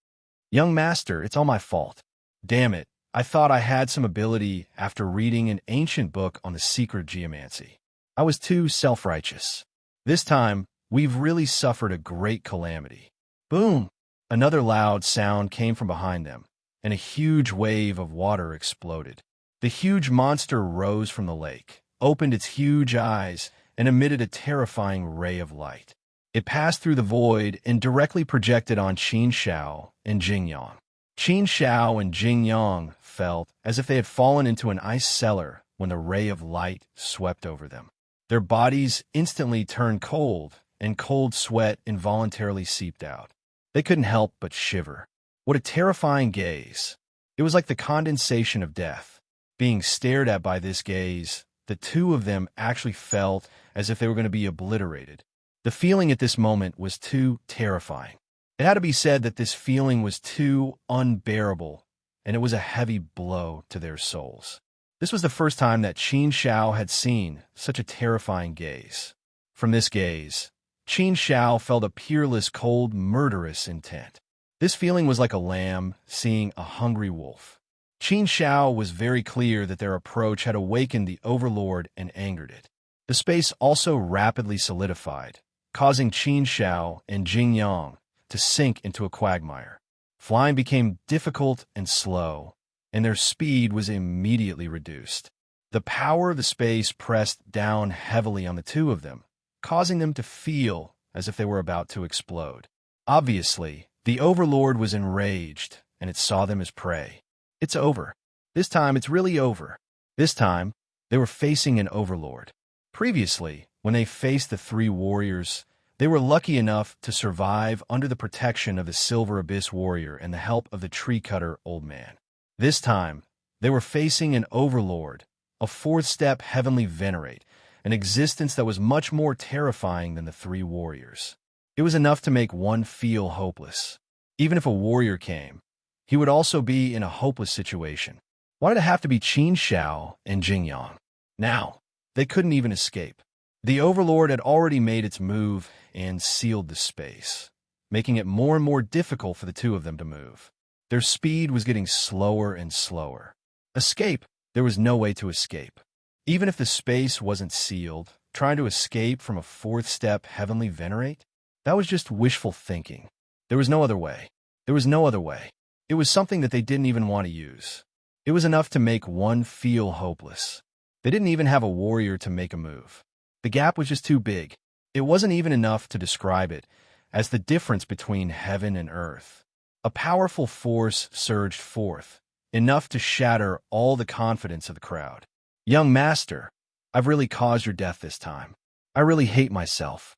Young master, it's all my fault. Damn it, I thought I had some ability after reading an ancient book on the secret of geomancy. I was too self-righteous. This time, we've really suffered a great calamity. Boom! Another loud sound came from behind them, and a huge wave of water exploded. The huge monster rose from the lake, opened its huge eyes, and emitted a terrifying ray of light. It passed through the void and directly projected on Qin Shao and Jing Yang. Qin Shao and Jing Yang felt as if they had fallen into an ice cellar when the ray of light swept over them. Their bodies instantly turned cold, and cold sweat involuntarily seeped out. They couldn't help but shiver. What a terrifying gaze. It was like the condensation of death. Being stared at by this gaze, the two of them actually felt as if they were going to be obliterated. The feeling at this moment was too terrifying. It had to be said that this feeling was too unbearable, and it was a heavy blow to their souls. This was the first time that Qin Shao had seen such a terrifying gaze. From this gaze, Qin Shao felt a peerless, cold, murderous intent. This feeling was like a lamb seeing a hungry wolf. Qin Shao was very clear that their approach had awakened the overlord and angered it. The space also rapidly solidified, causing Qin Shao and Jing Yang to sink into a quagmire. Flying became difficult and slow, and their speed was immediately reduced. The power of the space pressed down heavily on the two of them, causing them to feel as if they were about to explode. Obviously, the overlord was enraged, and it saw them as prey. It's over. This time, it's really over. This time, they were facing an overlord. Previously, when they faced the three warriors, they were lucky enough to survive under the protection of the Silver Abyss warrior and the help of the tree cutter old man. This time, they were facing an overlord, a fourth-step heavenly venerate, an existence that was much more terrifying than the three warriors. It was enough to make one feel hopeless. Even if a warrior came, he would also be in a hopeless situation. Why did it have to be Qin Shao and Jing Yang? Now, they couldn't even escape. The overlord had already made its move and sealed the space, making it more and more difficult for the two of them to move. Their speed was getting slower and slower. Escape? There was no way to escape. Even if the space wasn't sealed, trying to escape from a fourth-step heavenly venerate? That was just wishful thinking. There was no other way. There was no other way. It was something that they didn't even want to use. It was enough to make one feel hopeless. They didn't even have a warrior to make a move. The gap was just too big. It wasn't even enough to describe it as the difference between heaven and earth. A powerful force surged forth, enough to shatter all the confidence of the crowd. Young master, I've really caused your death this time. I really hate myself.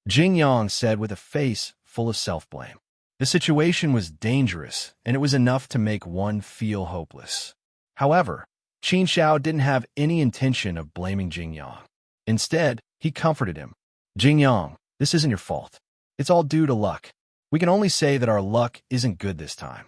Jing Yang said with a face full of self-blame. The situation was dangerous, and it was enough to make one feel hopeless. However, Qin Shao didn't have any intention of blaming Jing Yang. Instead, he comforted him. Jing Yang, this isn't your fault. It's all due to luck. We can only say that our luck isn't good this time.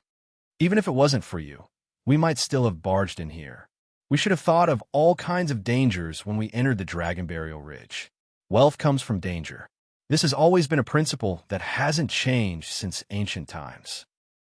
Even if it wasn't for you, we might still have barged in here. We should have thought of all kinds of dangers when we entered the Dragon Burial Ridge. Wealth comes from danger. This has always been a principle that hasn't changed since ancient times.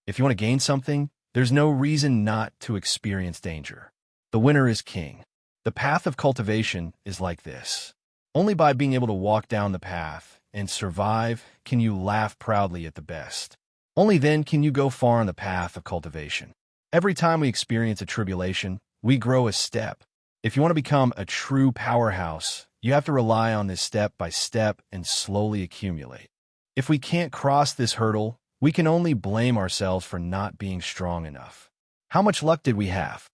If you want to gain something, there's no reason not to experience danger. The winner is king. The path of cultivation is like this. Only by being able to walk down the path and survive can you laugh proudly at the best. Only then can you go far on the path of cultivation. Every time we experience a tribulation, we grow a step. If you want to become a true powerhouse, you have to rely on this step by step and slowly accumulate. If we can't cross this hurdle, we can only blame ourselves for not being strong enough. How much luck did we have?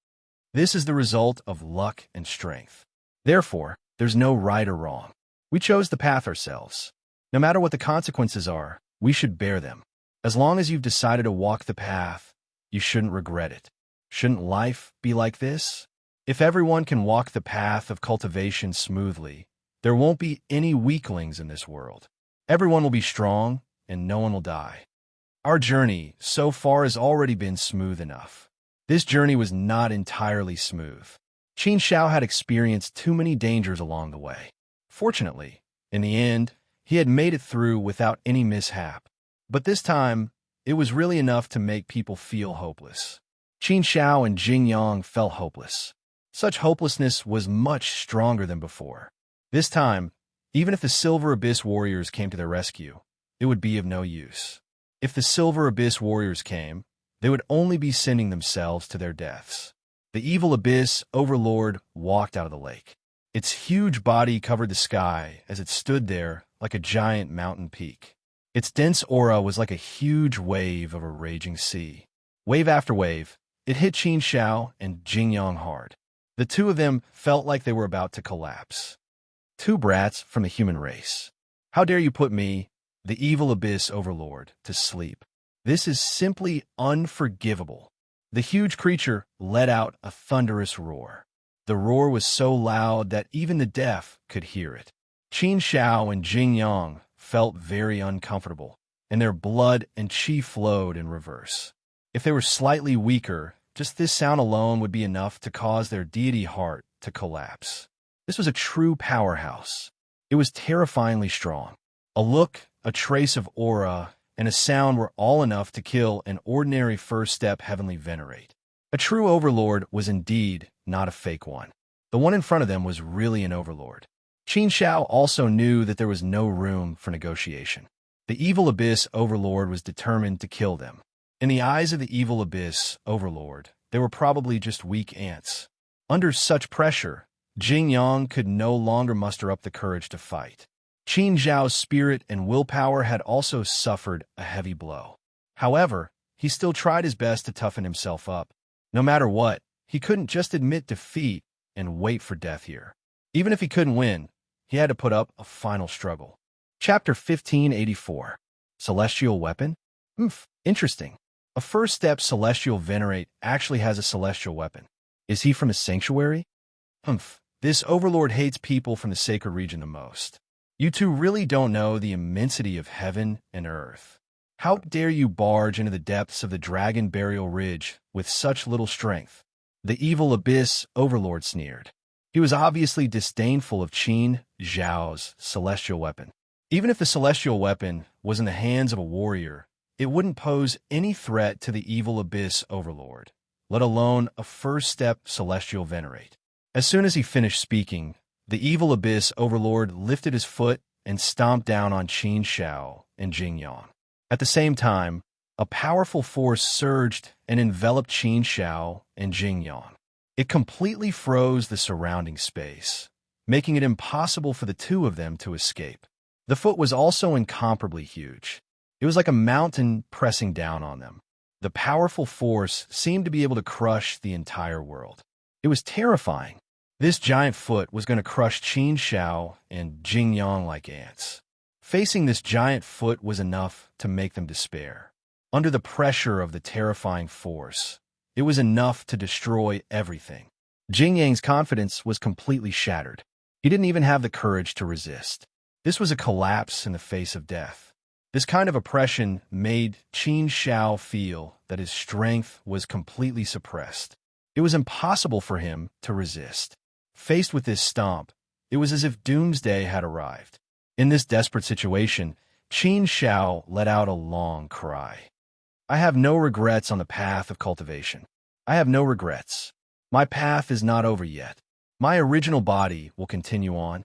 This is the result of luck and strength. Therefore, there's no right or wrong. We chose the path ourselves. No matter what the consequences are, we should bear them. As long as you've decided to walk the path, you shouldn't regret it. Shouldn't life be like this? If everyone can walk the path of cultivation smoothly, there won't be any weaklings in this world. Everyone will be strong, and no one will die. Our journey so far has already been smooth enough. This journey was not entirely smooth. Qin Xiao had experienced too many dangers along the way. Fortunately, in the end, he had made it through without any mishap. But this time, it was really enough to make people feel hopeless. Qin Xiao and Jing Yang felt hopeless. Such hopelessness was much stronger than before. This time, even if the Silver Abyss warriors came to their rescue, it would be of no use. If the Silver Abyss warriors came, they would only be sending themselves to their deaths. The evil Abyss Overlord walked out of the lake. Its huge body covered the sky as it stood there like a giant mountain peak. Its dense aura was like a huge wave of a raging sea. Wave after wave, it hit Qin Xiao and Jing Yang hard. The two of them felt like they were about to collapse. Two brats from the human race. How dare you put me, the evil Abyss Overlord, to sleep? This is simply unforgivable. The huge creature let out a thunderous roar. The roar was so loud that even the deaf could hear it. Qin Xiao and Jing Yang felt very uncomfortable, and their blood and qi flowed in reverse. If they were slightly weaker, just this sound alone would be enough to cause their deity heart to collapse. This was a true powerhouse. It was terrifyingly strong. A look, a trace of aura, and a sound were all enough to kill an ordinary first-step heavenly venerate. A true overlord was indeed not a fake one. The one in front of them was really an overlord. Qin Xiao also knew that there was no room for negotiation. The evil Abyss Overlord was determined to kill them. In the eyes of the evil Abyss Overlord, they were probably just weak ants. Under such pressure, Jing Yang could no longer muster up the courage to fight. Qin Xiao's spirit and willpower had also suffered a heavy blow. However, he still tried his best to toughen himself up. No matter what, he couldn't just admit defeat and wait for death here. Even if he couldn't win, he had to put up a final struggle. Chapter 1584. Celestial Weapon? Interesting. A first-step Celestial Venerate actually has a celestial weapon. Is he from a sanctuary? This overlord hates people from the sacred region the most. You two really don't know the immensity of heaven and earth. How dare you barge into the depths of the Dragon Burial Ridge with such little strength? The evil Abyss Overlord sneered. He was obviously disdainful of Qin Xiao's celestial weapon. Even if the celestial weapon was in the hands of a warrior, it wouldn't pose any threat to the evil Abyss Overlord, let alone a first-step celestial venerate. As soon as he finished speaking, the evil Abyss Overlord lifted his foot and stomped down on Qin Xiao and Jing Yang. At the same time, a powerful force surged and enveloped Qin Xiao and Jing Yang. It completely froze the surrounding space, making it impossible for the two of them to escape. The foot was also incomparably huge. It was like a mountain pressing down on them. The powerful force seemed to be able to crush the entire world. It was terrifying. This giant foot was going to crush Qin Xiao and Jing Yang like ants. Facing this giant foot was enough to make them despair. Under the pressure of the terrifying force, it was enough to destroy everything. Jing Yang's confidence was completely shattered. He didn't even have the courage to resist. This was a collapse in the face of death. This kind of oppression made Qin Xiao feel that his strength was completely suppressed. It was impossible for him to resist. Faced with this stomp, it was as if doomsday had arrived. In this desperate situation, Qin Xiao let out a long cry. I have no regrets on the path of cultivation. I have no regrets. My path is not over yet. My original body will continue on.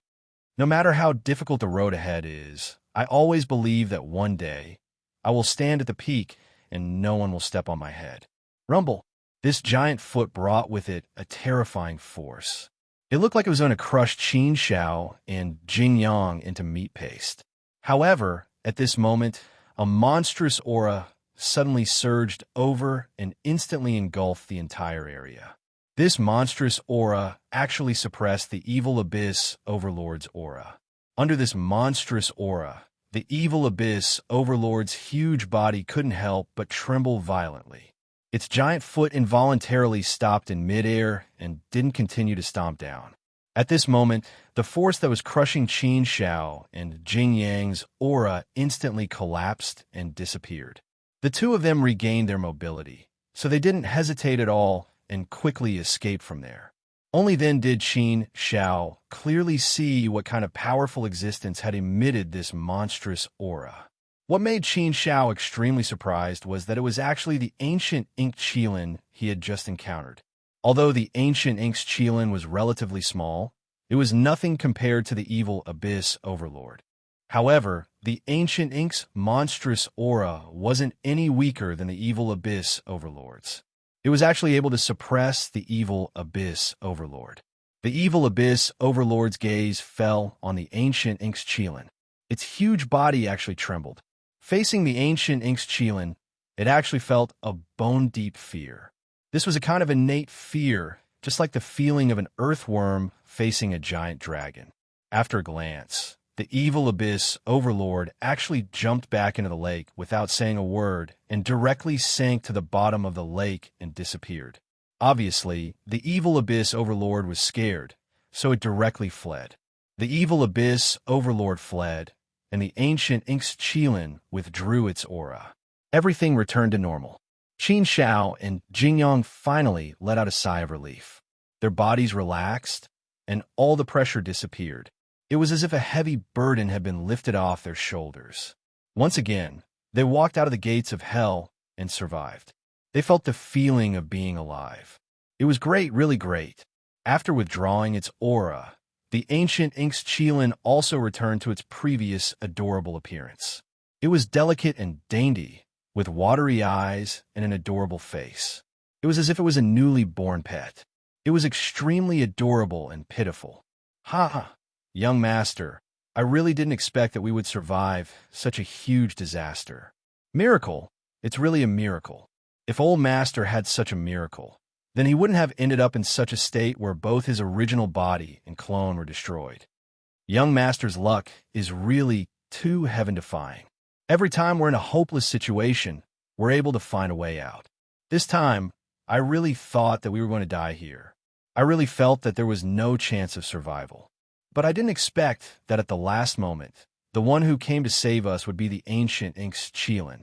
No matter how difficult the road ahead is, I always believe that one day I will stand at the peak and no one will step on my head. Rumble. This giant foot brought with it a terrifying force. It looked like it was going to crush Qin Xiao and Jing Yang into meat paste. However, at this moment, a monstrous aura suddenly surged over and instantly engulfed the entire area. This monstrous aura actually suppressed the evil abyss overlord's aura. Under this monstrous aura, the evil abyss overlord's huge body couldn't help but tremble violently. Its giant foot involuntarily stopped in midair and didn't continue to stomp down. At this moment, the force that was crushing Qin Shao and Jing Yang's aura instantly collapsed and disappeared. The two of them regained their mobility, so they didn't hesitate at all and quickly escaped from there. Only then did Qin Shao clearly see what kind of powerful existence had emitted this monstrous aura. What made Qin Shao extremely surprised was that it was actually the ancient ink Qilin he had just encountered. Although the ancient ink's Qilin was relatively small, it was nothing compared to the evil abyss overlord. However, the ancient ink's monstrous aura wasn't any weaker than the evil abyss overlord's. It was actually able to suppress the evil abyss overlord. The evil abyss overlord's gaze fell on the ancient ink's Qilin. Its huge body actually trembled. Facing the ancient ink's Qilin, it actually felt a bone-deep fear. This was a kind of innate fear, just like the feeling of an earthworm facing a giant dragon. After a glance, the evil abyss overlord actually jumped back into the lake without saying a word and directly sank to the bottom of the lake and disappeared. Obviously, the evil abyss overlord was scared, so it directly fled. The evil abyss overlord fled, and the ancient ink's Qilin withdrew its aura. Everything returned to normal. Qin Shao and Jingyang finally let out a sigh of relief. Their bodies relaxed, and all the pressure disappeared. It was as if a heavy burden had been lifted off their shoulders. Once again, they walked out of the gates of hell and survived. They felt the feeling of being alive. It was great, really great. After withdrawing its aura, the ancient ink's Qilin also returned to its previous adorable appearance. It was delicate and dainty, with watery eyes and an adorable face. It was as if it was a newly born pet. It was extremely adorable and pitiful. Ha ha! Young master, I really didn't expect that we would survive such a huge disaster. Miracle? It's really a miracle. If old master had such a miracle, then he wouldn't have ended up in such a state where both his original body and clone were destroyed. Young master's luck is really too heaven-defying. Every time we're in a hopeless situation, we're able to find a way out. This time, I really thought that we were going to die here. I really felt that there was no chance of survival. But I didn't expect that at the last moment, the one who came to save us would be the ancient ink's Qilin.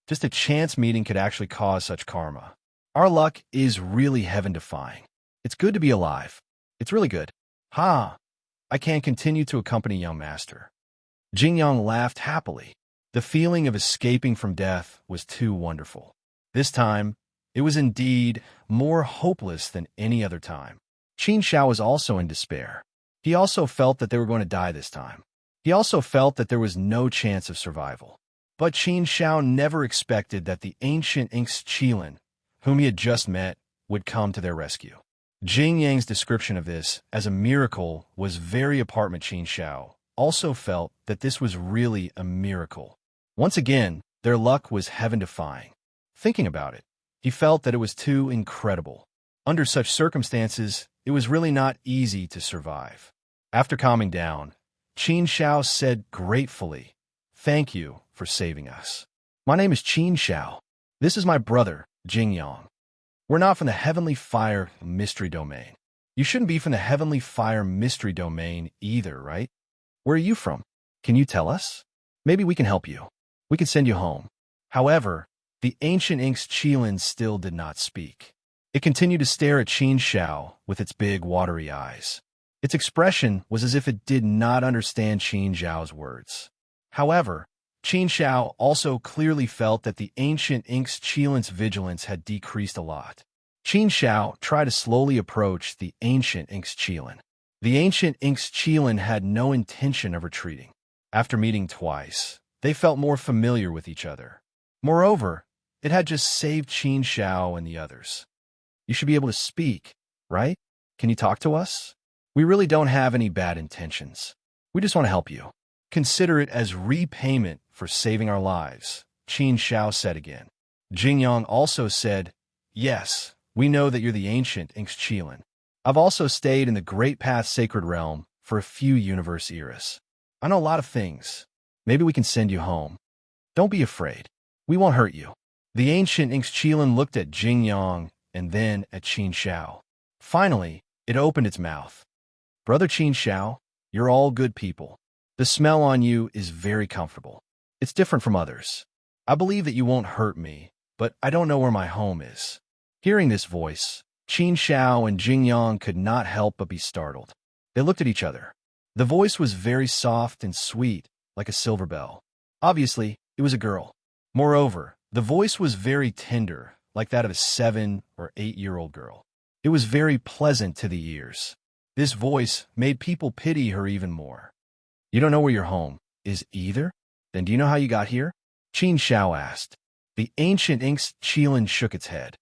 Just a chance meeting could actually cause such karma. Our luck is really heaven-defying. It's good to be alive. It's really good. Ha! I can continue to accompany young master. Jingyang laughed happily. The feeling of escaping from death was too wonderful. This time, it was indeed more hopeless than any other time. Qin Shao was also in despair. He also felt that they were going to die this time. He also felt that there was no chance of survival. But Qin Shao never expected that the ancient ink's Qilin, whom he had just met, would come to their rescue. Jing Yang's description of this as a miracle was very apartment. Qin Shao also felt that this was really a miracle. Once again, their luck was heaven-defying. Thinking about it, he felt that it was too incredible. Under such circumstances, it was really not easy to survive. After calming down, Qin Shao said gratefully, "Thank you for saving us. My name is Qin Shao. This is my brother, Jingyang. We're not from the Heavenly Fire Mystery Domain. You shouldn't be from the Heavenly Fire Mystery Domain either, right? Where are you from? Can you tell us? Maybe we can help you. We can send you home." However, the ancient ink's Qilin still did not speak. It continued to stare at Qin Shao with its big, watery eyes. Its expression was as if it did not understand Qin Shao's words. However, Qin Shao also clearly felt that the ancient ink's Qilin's vigilance had decreased a lot. Qin Shao tried to slowly approach the ancient ink's Qilin. The ancient ink's Qilin had no intention of retreating. After meeting twice, they felt more familiar with each other. Moreover, it had just saved Qin Shao and the others. "You should be able to speak, right? Can you talk to us? We really don't have any bad intentions. We just want to help you. Consider it as repayment for saving our lives, Qin Xiao said again. Jingyang also said, yes, we know that you're the ancient Inxchilin. I've also stayed in the Great Path Sacred Realm for a few universe eras. I know a lot of things. Maybe we can send you home. Don't be afraid. We won't hurt you. The ancient Inxchilin looked at Jingyang and then at Qin Xiao. Finally, it opened its mouth. Brother Qin Xiao, you're all good people. The smell on you is very comfortable. It's different from others. I believe that you won't hurt me, but I don't know where my home is. Hearing this voice, Qin Xiao and Jingyang could not help but be startled. They looked at each other. The voice was very soft and sweet, like a silver bell. Obviously, it was a girl. Moreover, the voice was very tender, like that of a 7- or 8-year-old girl. It was very pleasant to the ears. This voice made people pity her even more. You don't know where your home is either? Then do you know how you got here? Qin Xiao asked. The ancient Inxchilin shook its head.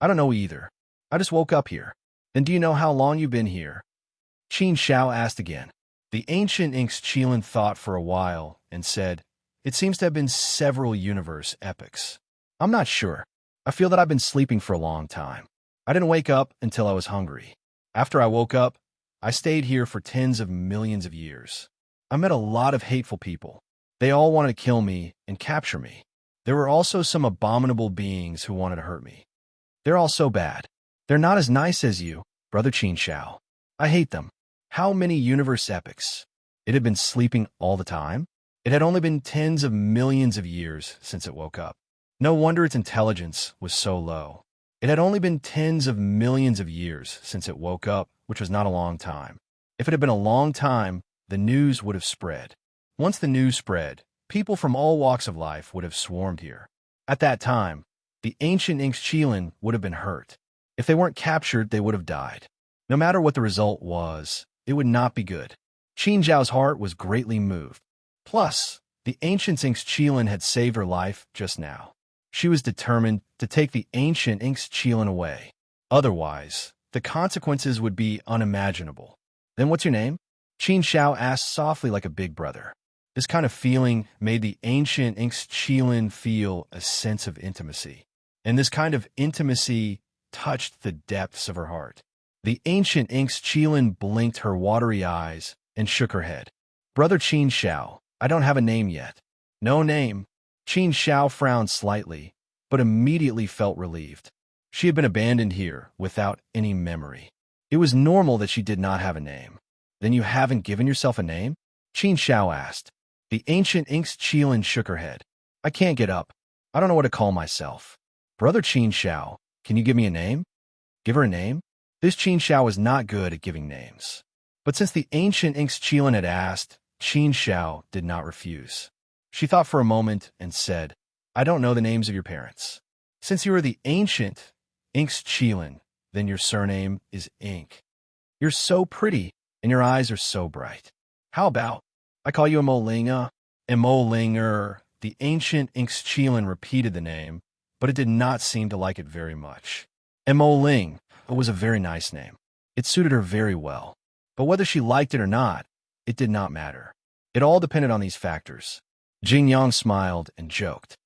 I don't know either. I just woke up here. Then do you know how long you've been here? Qin Xiao asked again. The ancient Inxchilin thought for a while and said, it seems to have been several universe epochs. I'm not sure. I feel that I've been sleeping for a long time. I didn't wake up until I was hungry. After I woke up, I stayed here for tens of millions of years. I met a lot of hateful people. They all wanted to kill me and capture me. There were also some abominable beings who wanted to hurt me. They're all so bad. They're not as nice as you, Brother Qin Xiao. I hate them. How many universe epochs? It had been sleeping all the time? It had only been tens of millions of years since it woke up. No wonder its intelligence was so low. It had only been tens of millions of years since it woke up, which was not a long time. If it had been a long time, the news would have spread. Once the news spread, people from all walks of life would have swarmed here. At that time, the ancient Inxchilin would have been hurt. If they weren't captured, they would have died. No matter what the result was, it would not be good. Qin Zhao's heart was greatly moved. Plus, the ancient Inxchilin had saved her life just now. She was determined to take the ancient Inxchilin away. Otherwise, the consequences would be unimaginable. Then what's your name? Qin Xiao asked softly like a big brother. This kind of feeling made the ancient Inxchilin feel a sense of intimacy. And this kind of intimacy touched the depths of her heart. The ancient Inxchilin blinked her watery eyes and shook her head. Brother Qin Xiao, I don't have a name yet. No name. Qin Xiao frowned slightly, but immediately felt relieved. She had been abandoned here without any memory. It was normal that she did not have a name. Then you haven't given yourself a name? Qin Xiao asked. The ancient Inxchilin shook her head. I can't get up. I don't know what to call myself. Brother Qin Xiao, can you give me a name? Give her a name? This Qin Xiao was not good at giving names. But since the ancient Inxchilin had asked, Qin Xiao did not refuse. She thought for a moment and said, I don't know the names of your parents. Since you are the ancient Inxchilin, then your surname is Ink. You're so pretty, and your eyes are so bright. How about, I call you Emolinga? Emolinger. The ancient Inxchilin repeated the name, but it did not seem to like it very much. Emoling was a very nice name. It suited her very well. But whether she liked it or not, it did not matter. It all depended on these factors. Jingyang smiled and joked.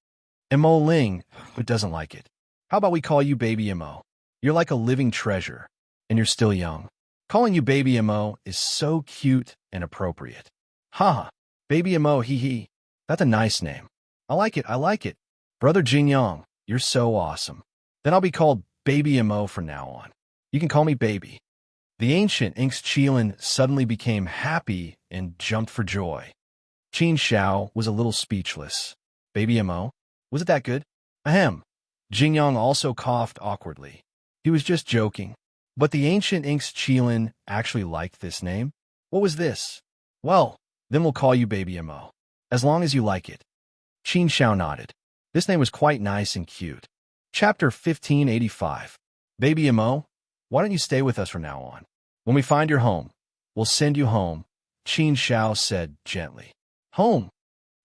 Emoling, who doesn't like it? How about we call you Baby Emo? You're like a living treasure, and you're still young. Calling you Baby Emo is so cute and appropriate. Ha! Baby Emo, hee hee. That's a nice name. I like it, I like it. Brother Jingyang, you're so awesome. Then I'll be called Baby Emo from now on. You can call me Baby. The ancient Inxchilin suddenly became happy and jumped for joy. Qin Xiao was a little speechless. Baby Mo? Was it that good? Ahem. Jingyang also coughed awkwardly. He was just joking. But the ancient Inxchilin actually liked this name. What was this? Well, then we'll call you Baby Mo, as long as you like it. Qin Xiao nodded. This name was quite nice and cute. Chapter 1585. Baby Mo, why don't you stay with us from now on? When we find your home, we'll send you home, Qin Xiao said gently. Home?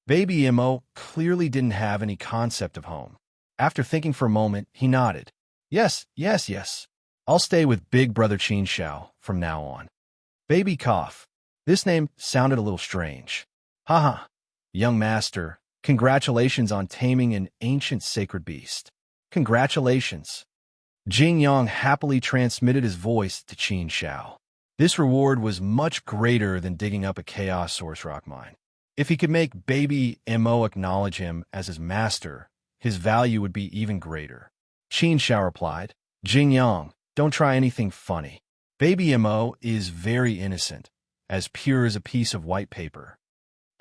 Baby Mo clearly didn't have any concept of home. After thinking for a moment, he nodded. Yes, yes, yes. I'll stay with Big Brother Qin Xiao from now on. Baby cough. This name sounded a little strange. Haha. Young master, Congratulations on taming an ancient sacred beast. Congratulations. Jing Yang happily transmitted his voice to Qin Shao. This reward was much greater than digging up a chaos source rock mine. If he could make baby Mo acknowledge him as his master, his value would be even greater. Qin Shao replied, Jing Yang, don't try anything funny. Baby Mo is very innocent, as pure as a piece of white paper.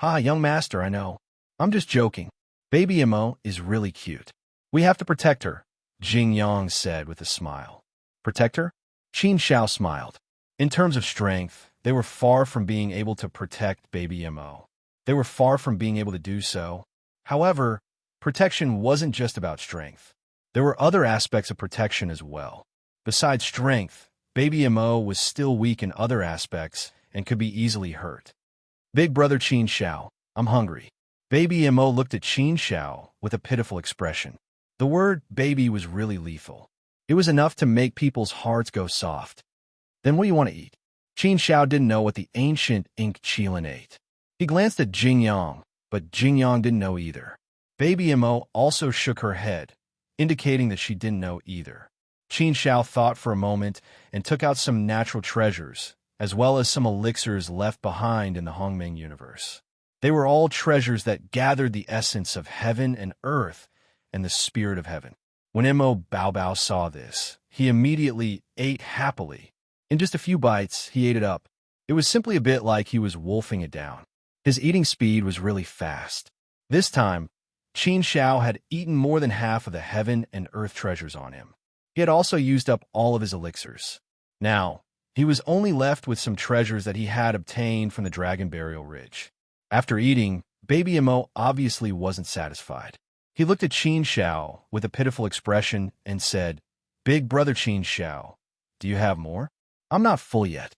Ha, young master, I know. I'm just joking. Baby Mo is really cute. We have to protect her, Jing Yang said with a smile. Protect her? Qin Shao smiled. In terms of strength, they were far from being able to protect baby Mo. They were far from being able to do so. However, protection wasn't just about strength. There were other aspects of protection as well. Besides strength, baby Mo was still weak in other aspects and could be easily hurt. Big brother Qin Shao, I'm hungry. Baby Mo looked at Qin Shao with a pitiful expression. The word baby was really lethal. It was enough to make people's hearts go soft. Then what do you want to eat? Qin Shao didn't know what the ancient enchantment ate. He glanced at Jing Yang, but Jing Yang didn't know either. Baby Mo also shook her head, indicating that she didn't know either. Qin Shao thought for a moment and took out some natural treasures, as well as some elixirs left behind in the Hongmeng universe. They were all treasures that gathered the essence of heaven and earth and the spirit of heaven. When Mo Bao Bao saw this, he immediately ate happily. In just a few bites, he ate it up. It was simply a bit like he was wolfing it down. His eating speed was really fast. This time, Qin Shao had eaten more than half of the heaven and earth treasures on him. He had also used up all of his elixirs. Now, he was only left with some treasures that he had obtained from the Dragon Burial Ridge. After eating, baby Mo obviously wasn't satisfied. He looked at Qin Shao with a pitiful expression and said, Big brother Qin Shao, do you have more? I'm not full yet.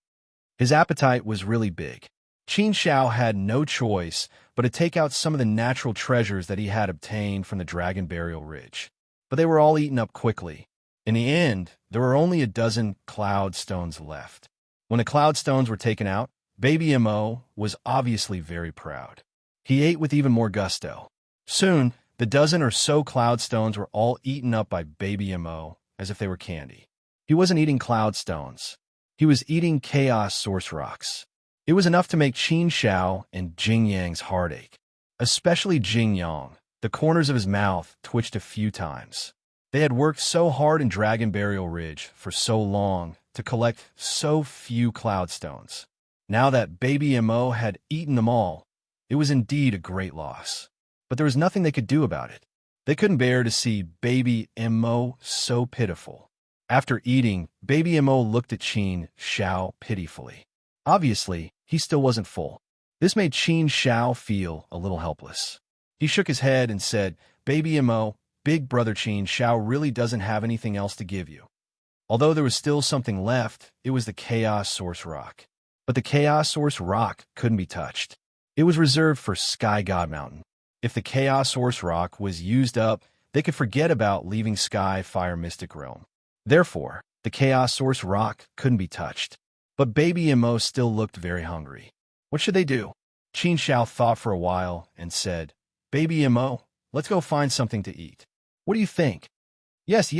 His appetite was really big. Qin Shao had no choice but to take out some of the natural treasures that he had obtained from the Dragon Burial Ridge. But they were all eaten up quickly. In the end, there were only a dozen cloud stones left. When the cloud stones were taken out, baby Mo was obviously very proud. He ate with even more gusto. Soon, the dozen or so cloud stones were all eaten up by baby Mo as if they were candy. He wasn't eating cloud stones. He was eating chaos source rocks. It was enough to make Qin Shao and Jing Yang's heart ache. Especially Jing Yang. The corners of his mouth twitched a few times. They had worked so hard in Dragon Burial Ridge for so long to collect so few cloud stones. Now that baby Mo had eaten them all, it was indeed a great loss. But there was nothing they could do about it. They couldn't bear to see baby Mo so pitiful. After eating, baby Mo looked at Qin Shao pitifully. Obviously, he still wasn't full. This made Qin Shao feel a little helpless. He shook his head and said, Baby Mo, big brother Qin Shao really doesn't have anything else to give you. Although there was still something left, it was the Chaos Source Rock. But the Chaos Source Rock couldn't be touched. It was reserved for Sky God Mountain. If the Chaos Source Rock was used up, they could forget about leaving Sky Fire Mystic Realm. Therefore, the Chaos Source Rock couldn't be touched. But baby Mo still looked very hungry. What should they do? Qin Shao thought for a while and said, Baby Mo, let's go find something to eat. What do you think? Yes.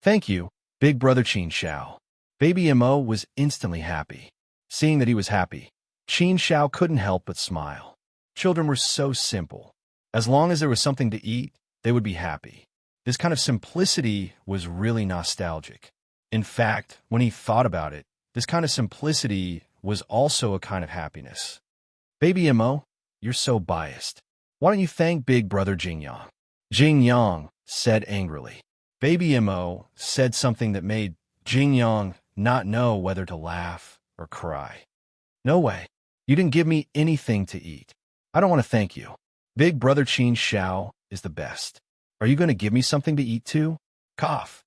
Thank you, big brother Qin Shao. Baby Mo was instantly happy. Seeing that he was happy, Qin Shao couldn't help but smile. Children were so simple. As long as there was something to eat, they would be happy. This kind of simplicity was really nostalgic. In fact, when he thought about it, this kind of simplicity was also a kind of happiness. Baby Mo, you're so biased. Why don't you thank big brother Jing Yang? Jing Yang said angrily. Baby Mo said something that made Jing Yang not know whether to laugh or cry. No way. You didn't give me anything to eat. I don't want to thank you. Big brother Qin Shao is the best. Are you going to give me something to eat too? Cough.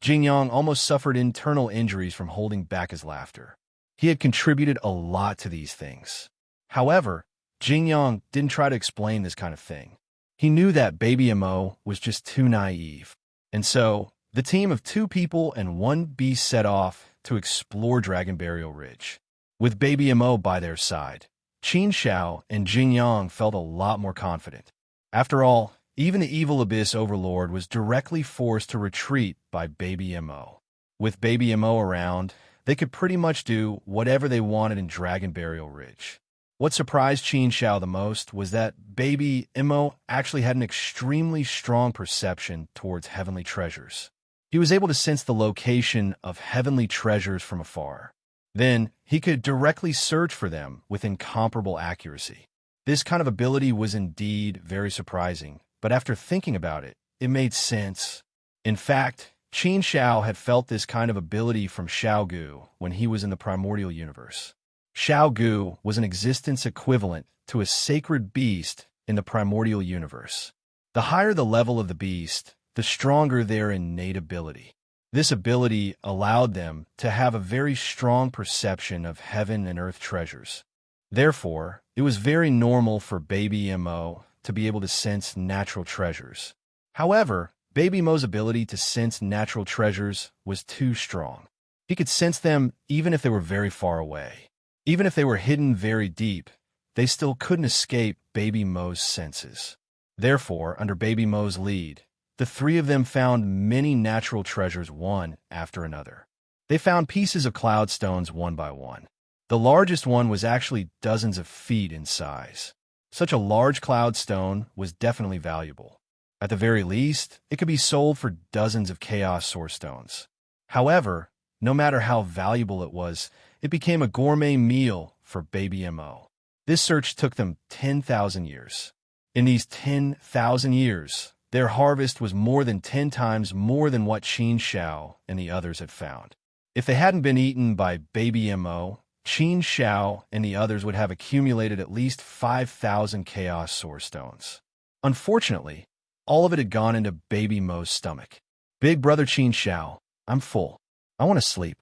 Jing Yang almost suffered internal injuries from holding back his laughter. He had contributed a lot to these things. However, Jing Yang didn't try to explain this kind of thing. He knew that baby Mo was just too naive. And so, the team of 2 people and 1 beast set off to explore Dragon Burial Ridge. With baby Mo by their side, Qin Shao and Jing Yang felt a lot more confident. After all, even the evil Abyss Overlord was directly forced to retreat by Baby Mo. With Baby Mo around, they could pretty much do whatever they wanted in Dragon Burial Ridge. What surprised Qin Shao the most was that Baby Mo actually had an extremely strong perception towards heavenly treasures. He was able to sense the location of heavenly treasures from afar. Then, he could directly search for them with incomparable accuracy. This kind of ability was indeed very surprising, but after thinking about it, it made sense. In fact, Qin Shao had felt this kind of ability from Shao Gu when he was in the primordial universe. Shao Gu was an existence equivalent to a sacred beast in the primordial universe. The higher the level of the beast, the stronger their innate ability. This ability allowed them to have a very strong perception of heaven and earth treasures. Therefore, it was very normal for Baby Mo to be able to sense natural treasures. However, Baby Mo's ability to sense natural treasures was too strong. He could sense them even if they were very far away. Even if they were hidden very deep, they still couldn't escape Baby Mo's senses. Therefore, under Baby Mo's lead, the three of them found many natural treasures one after another. They found pieces of cloud stones one by one. The largest one was actually dozens of feet in size. Such a large cloud stone was definitely valuable. At the very least, it could be sold for dozens of chaos source stones. However, no matter how valuable it was, it became a gourmet meal for Baby Mo. This search took them 10,000 years. In these 10,000 years, their harvest was more than 10 times more than what Qin Shao and the others had found. If they hadn't been eaten by Baby Mo, Qin Shao and the others would have accumulated at least 5,000 chaos source stones. Unfortunately, all of it had gone into Baby Mo's stomach. Big brother Qin Shao, I'm full. I want to sleep.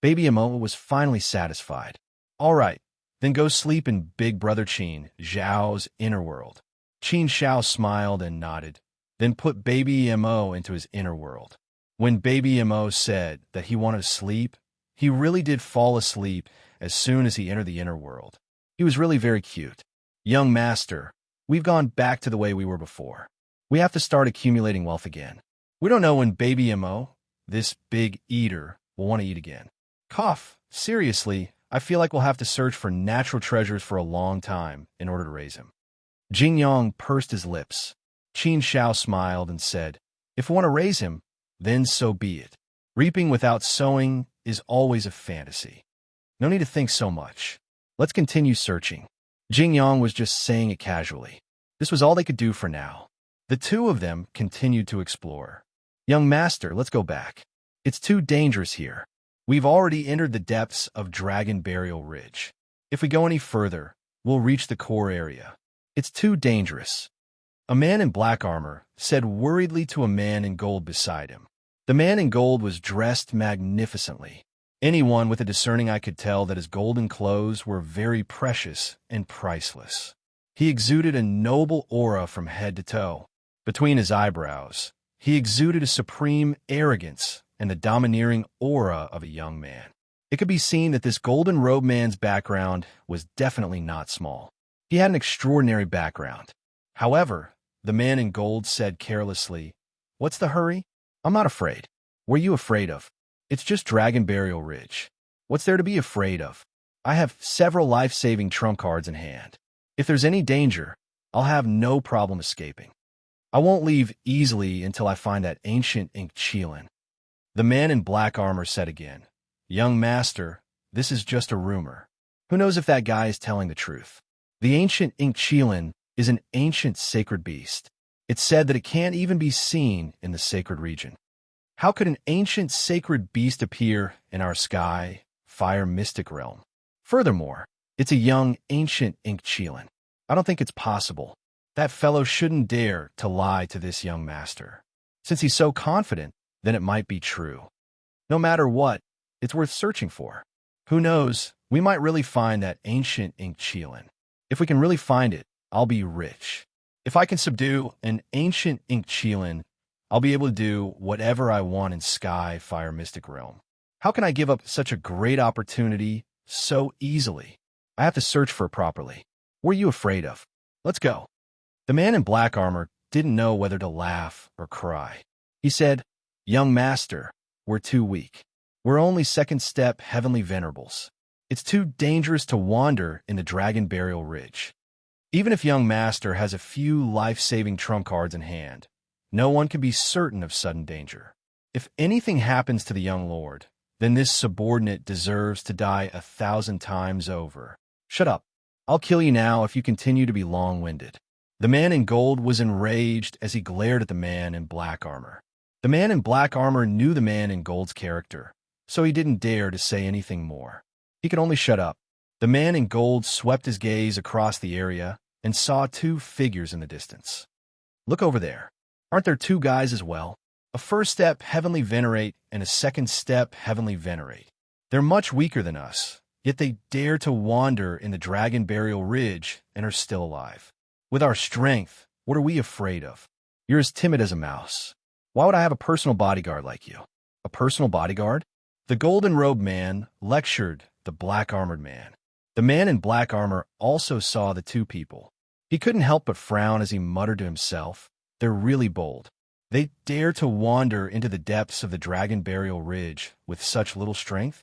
Baby Mo was finally satisfied. All right, then go sleep in Big brother Qin Zhao's inner world. Qin Shao smiled and nodded, then put Baby Mo into his inner world. When Baby Mo said that he wanted to sleep, he really did fall asleep as soon as he entered the inner world. He was really very cute. Young master, we've gone back to the way we were before. We have to start accumulating wealth again. We don't know when Baby Mo, this big eater, will want to eat again. Cough. Seriously, I feel like we'll have to search for natural treasures for a long time in order to raise him. Jing Yong pursed his lips. Qin Shao smiled and said, if we want to raise him, then so be it. Reaping without sowing is always a fantasy. No need to think so much. Let's continue searching. Jing Yong was just saying it casually. This was all they could do for now. The two of them continued to explore. Young master, let's go back. It's too dangerous here. We've already entered the depths of Dragon Burial Ridge. If we go any further, we'll reach the core area. It's too dangerous. A man in black armor said worriedly to a man in gold beside him. The man in gold was dressed magnificently. Anyone with a discerning eye could tell that his golden clothes were very precious and priceless. He exuded a noble aura from head to toe. Between his eyebrows, he exuded a supreme arrogance and the domineering aura of a young man. It could be seen that this golden-robed man's background was definitely not small. He had an extraordinary background. However, the man in gold said carelessly, "What's the hurry? I'm not afraid. What are you afraid of? It's just Dragon Burial Ridge. What's there to be afraid of? I have several life-saving trump cards in hand. If there's any danger, I'll have no problem escaping. I won't leave easily until I find that ancient ink Qilin." The man in black armor said again, "Young master, this is just a rumor. Who knows if that guy is telling the truth? The ancient ink Qilin is an ancient sacred beast. It's said that it can't even be seen in the sacred region. How could an ancient sacred beast appear in our sky, fire mystic realm? Furthermore, it's a young ancient ink Qilin. I don't think it's possible. That fellow shouldn't dare to lie to this young master. Since he's so confident, then it might be true. No matter what, it's worth searching for. Who knows, we might really find that ancient ink Qilin. If we can really find it, I'll be rich. If I can subdue an ancient ink Qilin, I'll be able to do whatever I want in sky, fire, mystic realm. How can I give up such a great opportunity so easily? I have to search for it properly. What are you afraid of? Let's go." The man in black armor didn't know whether to laugh or cry. He said, "Young master, we're too weak. We're only second step heavenly venerables. It's too dangerous to wander in the dragon burial ridge. Even if young master has a few life-saving trump cards in hand, no one can be certain of sudden danger. If anything happens to the young lord, then this subordinate deserves to die 1,000 times over. Shut up. I'll kill you now if you continue to be long-winded." The man in gold was enraged as he glared at the man in black armor. The man in black armor knew the man in gold's character, so he didn't dare to say anything more. He could only shut up. The man in gold swept his gaze across the area and saw two figures in the distance. "Look over there. Aren't there two guys as well? A first step heavenly venerate and a second step heavenly venerate. They're much weaker than us, yet they dare to wander in the dragon burial ridge and are still alive. With our strength, what are we afraid of? You're as timid as a mouse. Why would I have a personal bodyguard like you?" "A personal bodyguard?" The golden-robed man lectured the black-armored man. The man in black armor also saw the two people. He couldn't help but frown as he muttered to himself, "They're really bold. They dare to wander into the depths of the dragon burial ridge with such little strength?"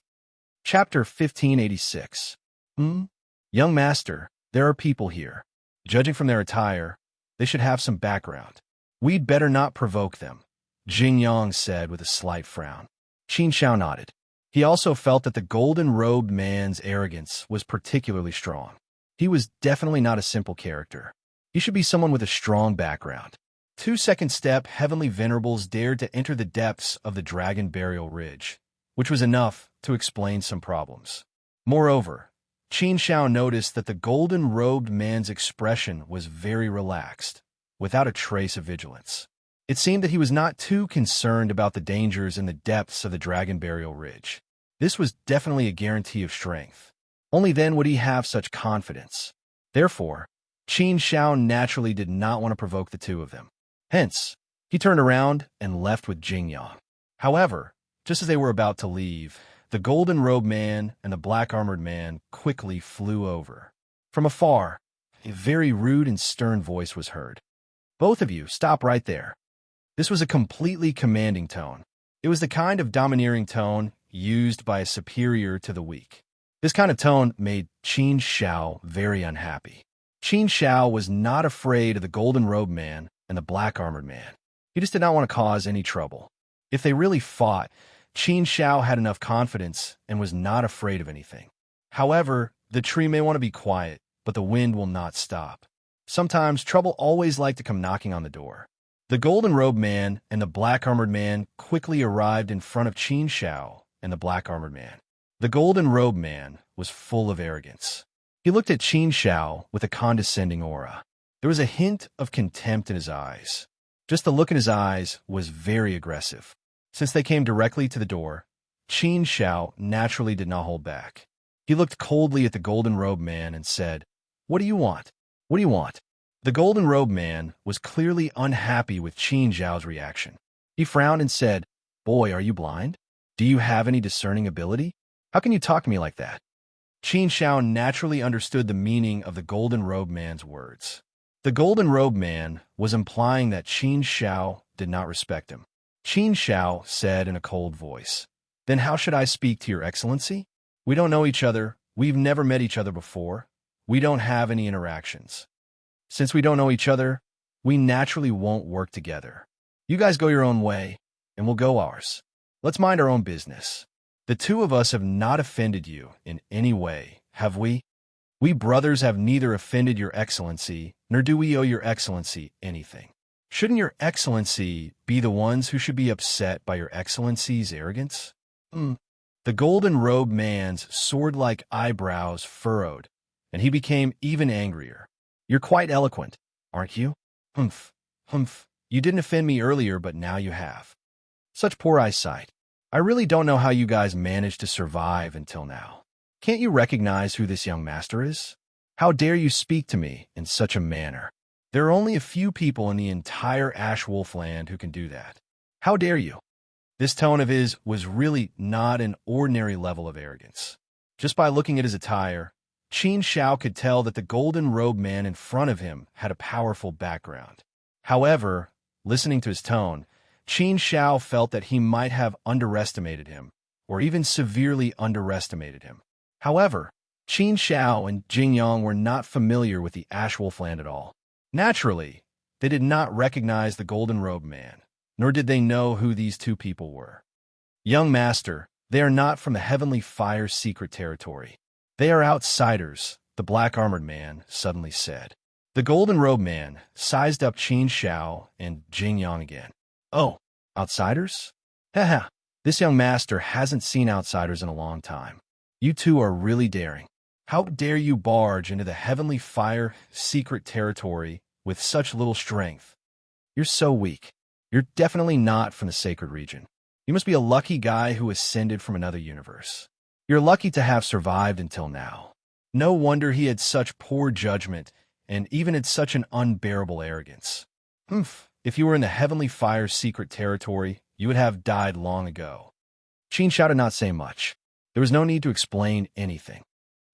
Chapter 1586. Young master, there are people here. Judging from their attire, they should have some background. We'd better not provoke them, Jing Yang said with a slight frown. Qin Shao nodded. He also felt that the golden-robed man's arrogance was particularly strong. He was definitely not a simple character. He should be someone with a strong background. Two second-step heavenly venerables dared to enter the depths of the dragon burial ridge, which was enough to explain some problems. Moreover, Qin Shao noticed that the golden-robed man's expression was very relaxed, without a trace of vigilance. It seemed that he was not too concerned about the dangers in the depths of the dragon burial ridge. This was definitely a guarantee of strength. Only then would he have such confidence. Therefore, Qin Shao naturally did not want to provoke the two of them. Hence, he turned around and left with Jing Yang. However, just as they were about to leave, the golden-robed man and the black-armored man quickly flew over. From afar, a very rude and stern voice was heard. "Both of you, stop right there." This was a completely commanding tone. It was the kind of domineering tone used by a superior to the weak. This kind of tone made Qin Shao very unhappy. Qin Shao was not afraid of the golden-robed man and the black-armored man. He just did not want to cause any trouble. If they really fought, Qin Shao had enough confidence and was not afraid of anything. However, the tree may want to be quiet, but the wind will not stop. Sometimes trouble always like to come knocking on the door. The golden-robed man and the black-armored man quickly arrived in front of Qin Shao and the black-armored man. The golden-robed man was full of arrogance. He looked at Qin Shao with a condescending aura. There was a hint of contempt in his eyes. Just the look in his eyes was very aggressive. Since they came directly to the door, Qin Shao naturally did not hold back. He looked coldly at the golden-robed man and said, "What do you want? What do you want?" The golden-robed man was clearly unhappy with Qin Shao's reaction. He frowned and said, "Boy, are you blind? Do you have any discerning ability? How can you talk to me like that?" Qin Shao naturally understood the meaning of the golden-robed man's words. The golden-robed man was implying that Qin Shao did not respect him. Qin Shao said in a cold voice, "Then how should I speak to your excellency? We don't know each other. We've never met each other before. We don't have any interactions. Since we don't know each other, we naturally won't work together. You guys go your own way, and we'll go ours. Let's mind our own business. The two of us have not offended you in any way, have we? We brothers have neither offended your excellency, nor do we owe your excellency anything. Shouldn't your excellency be the ones who should be upset by your excellency's arrogance?" The golden-robed man's sword-like eyebrows furrowed, and he became even angrier. "You're quite eloquent, aren't you? Humph, humph. You didn't offend me earlier, but now you have. Such poor eyesight. I really don't know how you guys managed to survive until now. Can't you recognize who this young master is? How dare you speak to me in such a manner? There are only a few people in the entire Ash Wolfland who can do that. How dare you?" This tone of his was really not an ordinary level of arrogance. Just by looking at his attire, Qin Shao could tell that the golden robe man in front of him had a powerful background. However, listening to his tone, Qin Shao felt that he might have underestimated him, or even severely underestimated him. However, Qin Shao and Jing Yang were not familiar with the Ash Wolf land at all. Naturally, they did not recognize the golden robe man, nor did they know who these two people were. Young master, they are not from the Heavenly Fire's secret territory. They are outsiders, the black-armored man suddenly said. The golden robe man sized up Qin Shao and Jing Yang again. Oh, outsiders? Haha, this young master hasn't seen outsiders in a long time. You two are really daring. How dare you barge into the Heavenly Fire secret territory with such little strength? You're so weak. You're definitely not from the sacred region. You must be a lucky guy who ascended from another universe. You're lucky to have survived until now. No wonder he had such poor judgment and even had such an unbearable arrogance. If you were in the Heavenly Fire's secret territory, you would have died long ago. Qin Shao did not say much. There was no need to explain anything.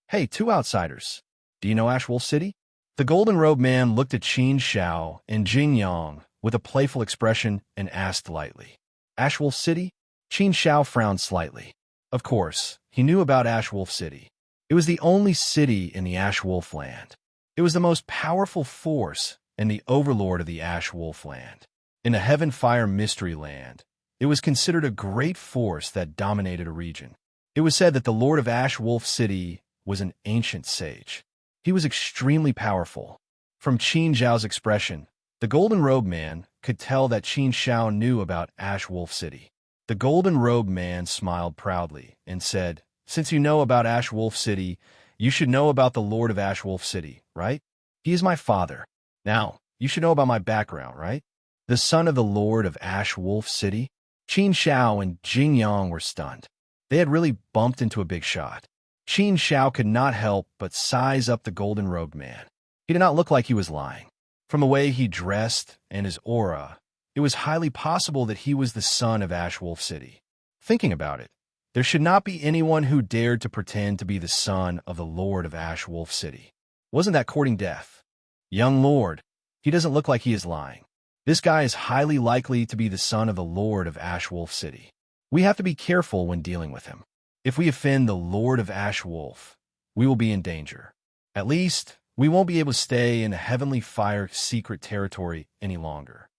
Hey, two outsiders. Do you know Ash Wolf City? The golden robe man looked at Qin Shao and Jing Yang with a playful expression and asked lightly. Ash Wolf City? Qin Shao frowned slightly. Of course, he knew about Ash Wolf City. It was the only city in the Ash Wolf land. It was the most powerful force and the overlord of the Ash Wolf land. In the Heaven Fire Mystery Land, it was considered a great force that dominated a region. It was said that the Lord of Ash Wolf City was an ancient sage. He was extremely powerful. From Qin Zhao's expression, the golden robe man could tell that Qin Shao knew about Ash Wolf City. The golden robe man smiled proudly and said, Since you know about Ash Wolf City, you should know about the Lord of Ash Wolf City, right? He is my father. Now, you should know about my background, right? The son of the Lord of Ash Wolf City? Qin Shao and Jing Yang were stunned. They had really bumped into a big shot. Qin Shao could not help but size up the golden robed man. He did not look like he was lying. From the way he dressed and his aura, it was highly possible that he was the son of Ash Wolf City. Thinking about it, there should not be anyone who dared to pretend to be the son of the Lord of Ash Wolf City. Wasn't that courting death? Young Lord, he doesn't look like he is lying. This guy is highly likely to be the son of the Lord of Ash Wolf City. We have to be careful when dealing with him. If we offend the Lord of Ash Wolf, we will be in danger. At least, we won't be able to stay in the Heavenly Fire secret territory any longer.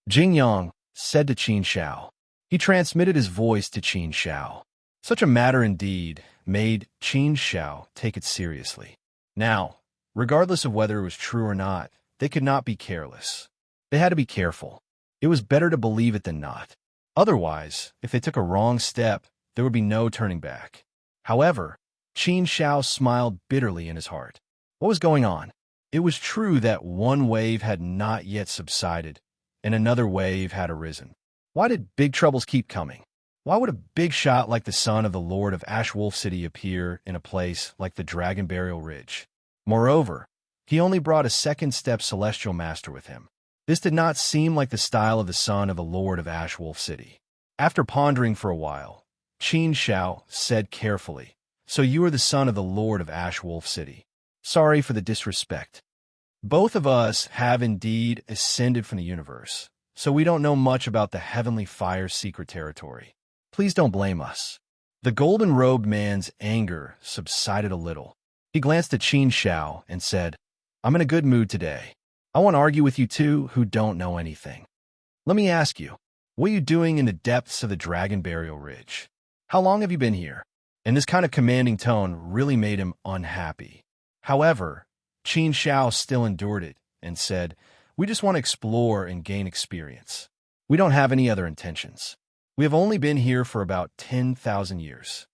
Jing Yang said to Qin Shao. He transmitted his voice to Qin Shao. Such a matter indeed made Qin Shao take it seriously. Now, regardless of whether it was true or not, they could not be careless. They had to be careful. It was better to believe it than not. Otherwise, if they took a wrong step, there would be no turning back. However, Qin Shao smiled bitterly in his heart. What was going on? It was true that one wave had not yet subsided, and another wave had arisen. Why did big troubles keep coming? Why would a big shot like the son of the Lord of Ash Wolf City appear in a place like the Dragon Burial Ridge? Moreover, he only brought a second-step celestial master with him. This did not seem like the style of the son of the Lord of Ash Wolf City. After pondering for a while, Qin Shao said carefully, So you are the son of the Lord of Ash Wolf City. Sorry for the disrespect. Both of us have indeed ascended from the universe, so we don't know much about the Heavenly Fire's secret territory. Please don't blame us. The golden-robed man's anger subsided a little. He glanced at Qin Shao and said, I'm in a good mood today. I won't argue with you two who don't know anything. Let me ask you, what are you doing in the depths of the Dragon Burial Ridge? How long have you been here? And this kind of commanding tone really made him unhappy. However, Qin Shao still endured it and said, We just want to explore and gain experience. We don't have any other intentions. We have only been here for about 10,000 years.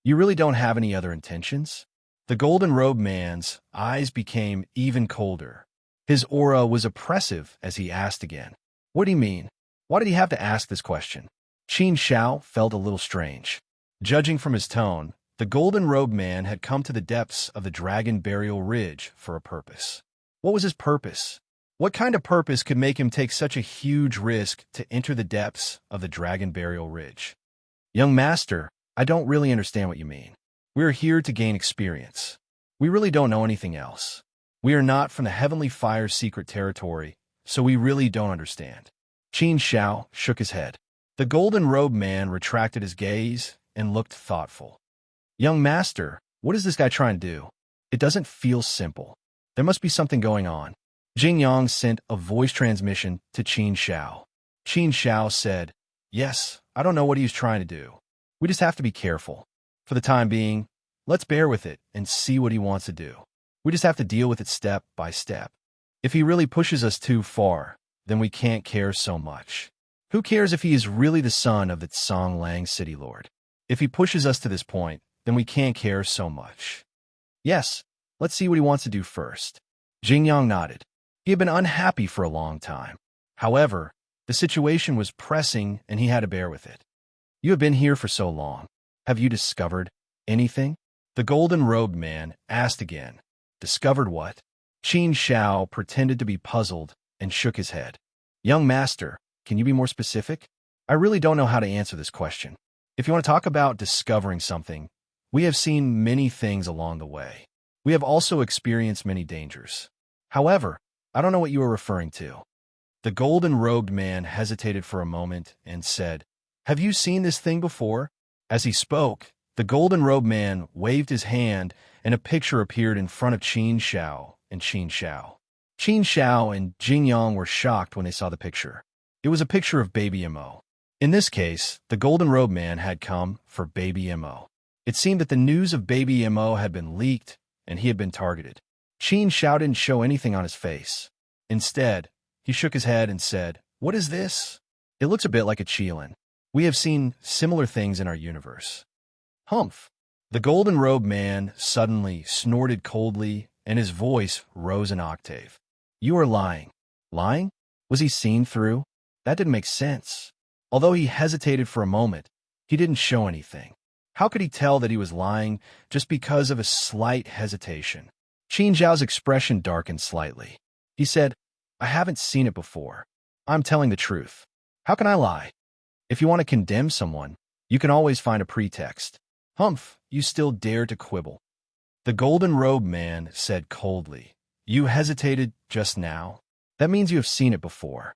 You really don't have any other intentions? The golden-robed man's eyes became even colder. His aura was oppressive as he asked again, What do you mean? Why did he have to ask this question? Qin Shao felt a little strange. Judging from his tone, the golden-robed man had come to the depths of the Dragon Burial Ridge for a purpose. What was his purpose? What kind of purpose could make him take such a huge risk to enter the depths of the Dragon Burial Ridge? Young master, I don't really understand what you mean. We're here to gain experience. We really don't know anything else. We are not from the Heavenly Fire's secret territory, so we really don't understand. Qin Shao shook his head. The golden-robed man retracted his gaze and looked thoughtful. Young master, what is this guy trying to do? It doesn't feel simple. There must be something going on. Jing Yang sent a voice transmission to Qin Shao. Qin Shao said, "Yes, I don't know what he's trying to do. We just have to be careful. For the time being, let's bear with it and see what he wants to do. We just have to deal with it step by step. If he really pushes us too far, then we can't care so much. Who cares if he is really the son of the Songlang City Lord? If he pushes us to this point, then we can't care so much. Yes, let's see what he wants to do first." Jing Yang nodded. He had been unhappy for a long time. However, the situation was pressing and he had to bear with it. "You have been here for so long. Have you discovered anything?" The golden-robed man asked again. "Discovered what?" Qin Shao pretended to be puzzled and shook his head. "Young master, can you be more specific? I really don't know how to answer this question. If you want to talk about discovering something, we have seen many things along the way. We have also experienced many dangers. However, I don't know what you are referring to." The golden-robed man hesitated for a moment and said, "Have you seen this thing before?" As he spoke, the golden-robed man waved his hand and a picture appeared in front of Qin Shao and Qin Shao. Qin Shao and Jing Yang were shocked when they saw the picture. It was a picture of Baby Mo. In this case, the golden-robed man had come for Baby Mo. It seemed that the news of Baby Mo had been leaked and he had been targeted. Qin Shao didn't show anything on his face. Instead, he shook his head and said, "What is this? It looks a bit like a qilin. We have seen similar things in our universe." Humph! The golden-robed man suddenly snorted coldly and his voice rose an octave. "You are lying." Lying? Was he seen through? That didn't make sense. Although he hesitated for a moment, he didn't show anything. How could he tell that he was lying just because of a slight hesitation? Qin Zhao's expression darkened slightly. He said, "I haven't seen it before. I'm telling the truth. How can I lie? If you want to condemn someone, you can always find a pretext." Humph, you still dare to quibble. The golden-robed man said coldly, "You hesitated just now? That means you have seen it before.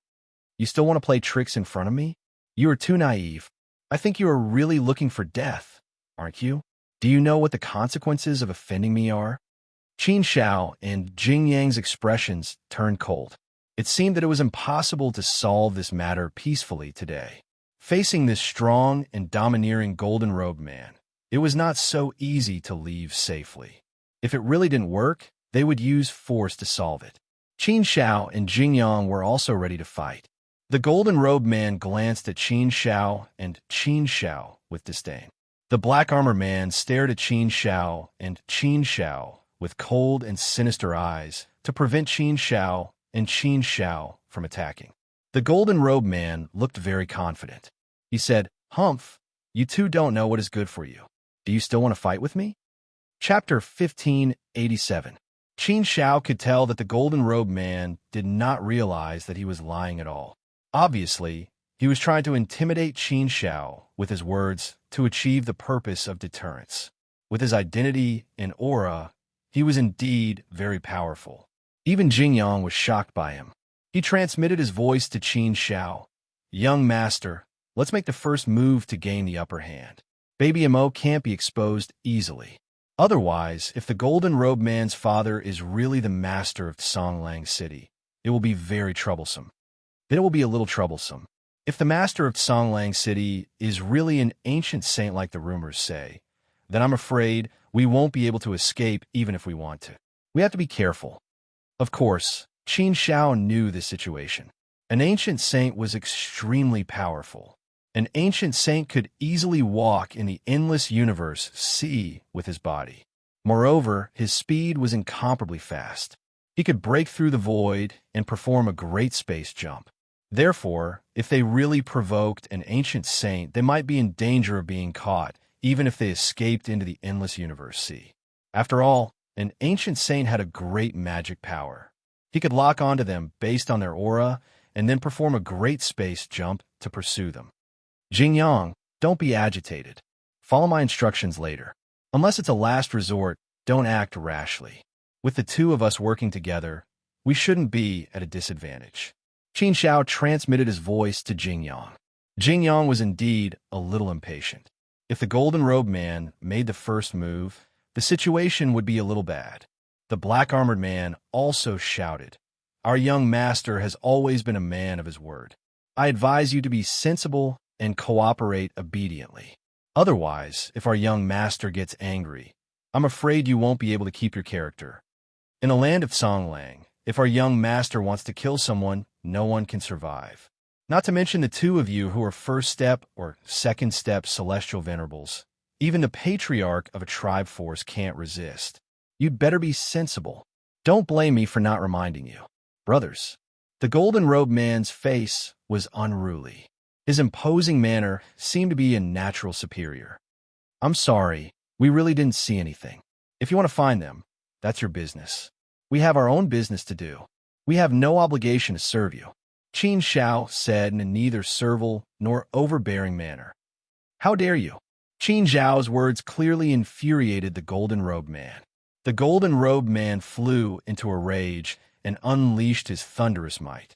You still want to play tricks in front of me? You are too naive. I think you are really looking for death, aren't you? Do you know what the consequences of offending me are?" Qin Shao and Jing Yang's expressions turned cold. It seemed that it was impossible to solve this matter peacefully today. Facing this strong and domineering golden-robed man, it was not so easy to leave safely. If it really didn't work, they would use force to solve it. Qin Shao and Jing Yang were also ready to fight. The golden-robed man glanced at Qin Shao and Qin Shao with disdain. The black-armor man stared at Qin Shao and Qin Shao with cold and sinister eyes to prevent Qin Shao and Qin Shao from attacking. The golden-robed man looked very confident. He said, "Humph, you two don't know what is good for you. Do you still want to fight with me?" Chapter 1587. Qin Shao could tell that the golden-robed man did not realize that he was lying at all. Obviously, he was trying to intimidate Qin Shao with his words to achieve the purpose of deterrence. With his identity and aura, he was indeed very powerful. Even Jing Yang was shocked by him. He transmitted his voice to Qin Shao. "Young master, let's make the first move to gain the upper hand. Baby Mo can't be exposed easily. Otherwise, if the golden-robed man's father is really the master of Songlang City, it will be very troublesome. Then it will be a little troublesome. If the master of Songlang City is really an ancient saint like the rumors say, then I'm afraid we won't be able to escape even if we want to. We have to be careful." Of course, Qin Shao knew this situation. An ancient saint was extremely powerful. An ancient saint could easily walk in the endless universe sea with his body. Moreover, his speed was incomparably fast. He could break through the void and perform a great space jump. Therefore, if they really provoked an ancient saint, they might be in danger of being caught, even if they escaped into the endless universe sea. After all, an ancient saint had a great magic power. He could lock onto them based on their aura and then perform a great space jump to pursue them. Jing Yang, don't be agitated. Follow my instructions later. Unless it's a last resort, don't act rashly. With the two of us working together, we shouldn't be at a disadvantage. Qin Xiao transmitted his voice to Jing Yang. Jing Yang was indeed a little impatient. If the golden-robed man made the first move, the situation would be a little bad. The black-armored man also shouted, "Our young master has always been a man of his word. I advise you to be sensible and cooperate obediently. Otherwise, if our young master gets angry, I'm afraid you won't be able to keep your character. In the land of Songlang, if our young master wants to kill someone, no one can survive. Not to mention the two of you who are first step or second step celestial venerables. Even the patriarch of a tribe force can't resist. You'd better be sensible. Don't blame me for not reminding you." Brothers, the golden-robed man's face was unruly. His imposing manner seemed to be a natural superior. "I'm sorry, we really didn't see anything. If you want to find them, that's your business. We have our own business to do. We have no obligation to serve you," Qin Xiao said in a neither servile nor overbearing manner. "How dare you?" Qin Xiao's words clearly infuriated the golden-robed man. The golden-robed man flew into a rage and unleashed his thunderous might.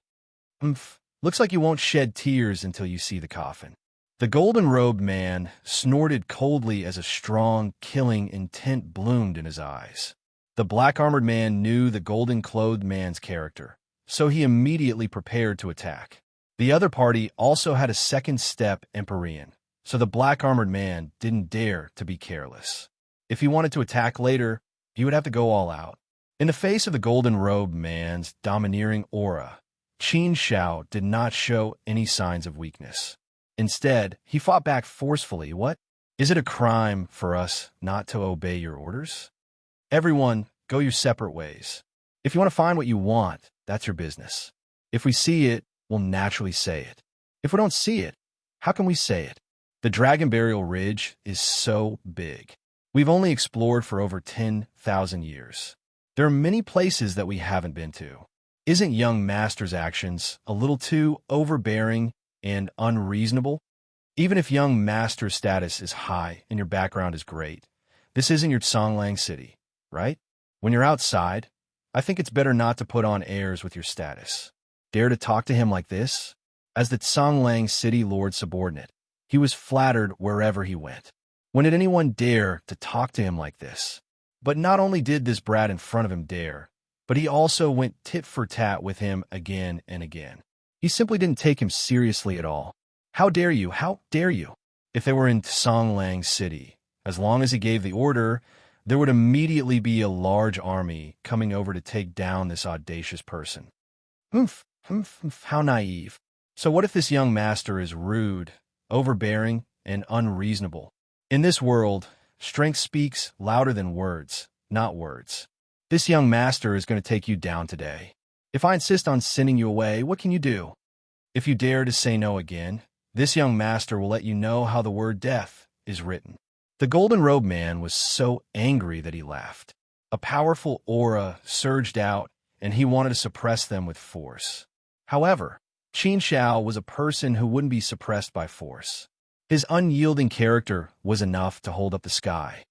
Looks like you won't shed tears until you see the coffin." The golden-robed man snorted coldly as a strong, killing intent bloomed in his eyes. The black-armored man knew the golden-clothed man's character, so he immediately prepared to attack. The other party also had a second step Empyrean, so the black-armored man didn't dare to be careless. If he wanted to attack later, he would have to go all out. In the face of the golden-robed man's domineering aura, Qin Xiao did not show any signs of weakness. Instead, he fought back forcefully. "What? Is it a crime for us not to obey your orders? Everyone, go your separate ways. If you want to find what you want, that's your business. If we see it, we'll naturally say it. If we don't see it, how can we say it? The Dragon Burial Ridge is so big. We've only explored for over 10,000 years. There are many places that we haven't been to. Isn't young master's actions a little too overbearing and unreasonable? Even if young master's status is high and your background is great, this isn't your Songlang city, right? When you're outside, I think it's better not to put on airs with your status. Dare to talk to him like this? As the Songlang city lord's subordinate, he was flattered wherever he went. When did anyone dare to talk to him like this? But not only did this brat in front of him dare, but he also went tit for tat with him again and again. He simply didn't take him seriously at all. How dare you? How dare you? If they were in Songlang City, as long as he gave the order, there would immediately be a large army coming over to take down this audacious person. How naive. So what if this young master is rude, overbearing, and unreasonable? In this world, strength speaks louder than words, not words. This young master is going to take you down today. If I insist on sending you away, what can you do? If you dare to say no again, this young master will let you know how the word death is written. The golden-robed man was so angry that he laughed. A powerful aura surged out, and he wanted to suppress them with force. However, Qin Xiao was a person who wouldn't be suppressed by force. His unyielding character was enough to hold up the sky.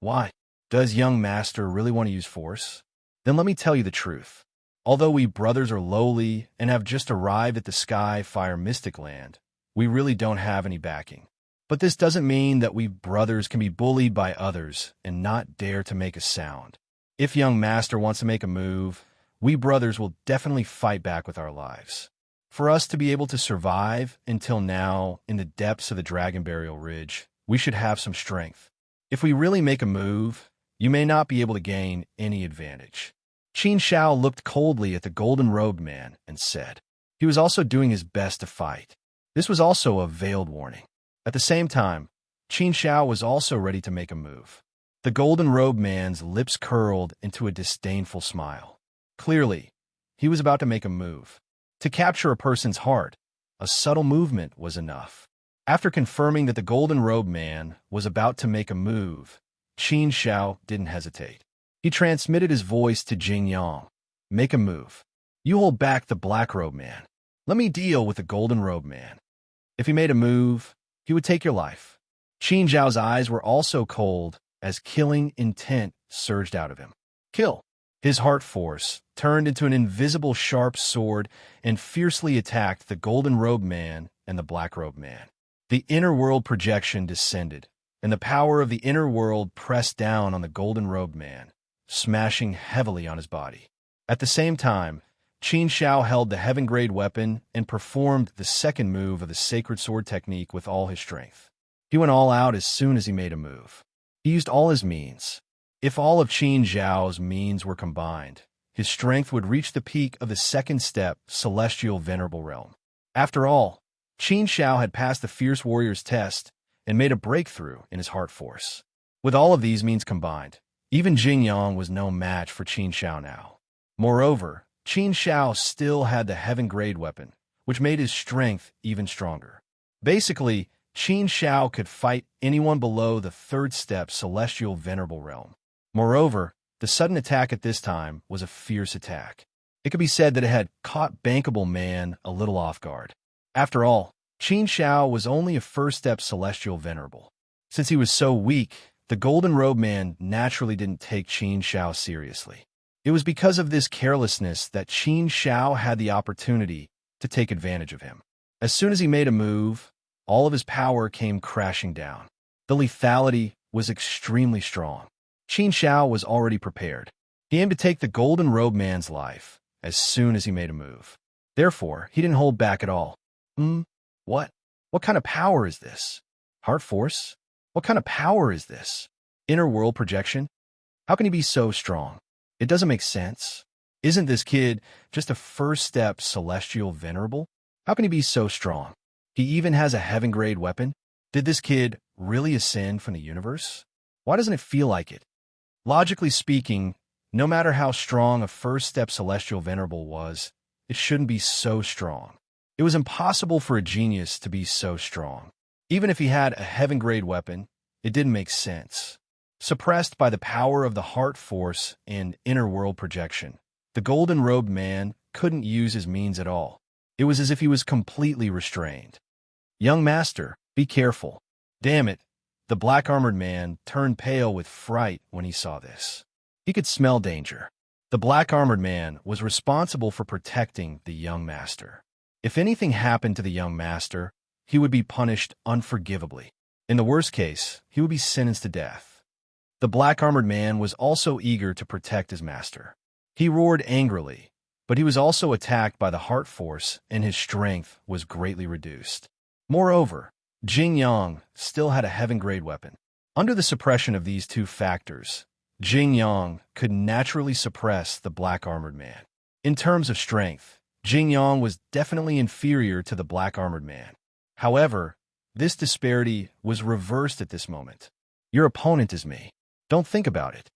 Why? Does young master really want to use force? Then let me tell you the truth. Although we brothers are lowly and have just arrived at the Sky Fire Mystic Land, we really don't have any backing. But this doesn't mean that we brothers can be bullied by others and not dare to make a sound. If young master wants to make a move, we brothers will definitely fight back with our lives. For us to be able to survive until now in the depths of the Dragon Burial Ridge, we should have some strength. If we really make a move, you may not be able to gain any advantage. Qin Xiao looked coldly at the golden-robed man and said, he was also doing his best to fight. This was also a veiled warning. At the same time, Qin Xiao was also ready to make a move. The golden-robed man's lips curled into a disdainful smile. Clearly, he was about to make a move. To capture a person's heart, a subtle movement was enough. After confirming that the golden-robed man was about to make a move, Qin Xiao didn't hesitate. He transmitted his voice to Jing Yang. Make a move. You hold back the black-robed man. Let me deal with the golden-robed man. If he made a move, he would take your life. Qin Xiao's eyes were also cold as killing intent surged out of him. Kill! His heart force turned into an invisible sharp sword and fiercely attacked the golden-robed man and the black-robed man. The inner world projection descended, and the power of the inner world pressed down on the golden-robed man, smashing heavily on his body. At the same time, Qin Shao held the heaven-grade weapon and performed the second move of the sacred sword technique with all his strength. He went all out as soon as he made a move. He used all his means. If all of Qin Zhao's means were combined, his strength would reach the peak of the second step, celestial venerable realm. After all, Qin Shao had passed the fierce warrior's test and made a breakthrough in his heart force. With all of these means combined, even Jing Yang was no match for Qin Shao now. Moreover, Qin Shao still had the heaven-grade weapon, which made his strength even stronger. Basically, Qin Shao could fight anyone below the third step celestial venerable realm. Moreover, the sudden attack at this time was a fierce attack. It could be said that it had caught bankable man a little off guard. After all, Qin Shao was only a first-step celestial venerable. Since he was so weak, the golden-robed man naturally didn't take Qin Shao seriously. It was because of this carelessness that Qin Shao had the opportunity to take advantage of him. As soon as he made a move, all of his power came crashing down. The lethality was extremely strong. Qin Shao was already prepared. He aimed to take the golden-robed man's life as soon as he made a move. Therefore, he didn't hold back at all. What? What kind of power is this? Heart force? What kind of power is this? Inner world projection? How can he be so strong? It doesn't make sense. Isn't this kid just a first-step celestial venerable? How can he be so strong? He even has a heaven-grade weapon? Did this kid really ascend from the universe? Why doesn't it feel like it? Logically speaking, no matter how strong a first-step celestial venerable was, it shouldn't be so strong. It was impossible for a genius to be so strong. Even if he had a heaven-grade weapon, it didn't make sense. Suppressed by the power of the heart force and inner world projection, the golden-robed man couldn't use his means at all. It was as if he was completely restrained. Young master, be careful. Damn it. The black-armored man turned pale with fright when he saw this. He could smell danger. The black-armored man was responsible for protecting the young master. If anything happened to the young master, he would be punished unforgivably. In the worst case, he would be sentenced to death. The black-armored man was also eager to protect his master. He roared angrily, but he was also attacked by the heart force and his strength was greatly reduced. Moreover, Jing Yang still had a heaven-grade weapon. Under the suppression of these two factors, Jing Yang could naturally suppress the black-armored man. In terms of strength, Jing Yang was definitely inferior to the black-armored man. However, this disparity was reversed at this moment. Your opponent is me. Don't think about it.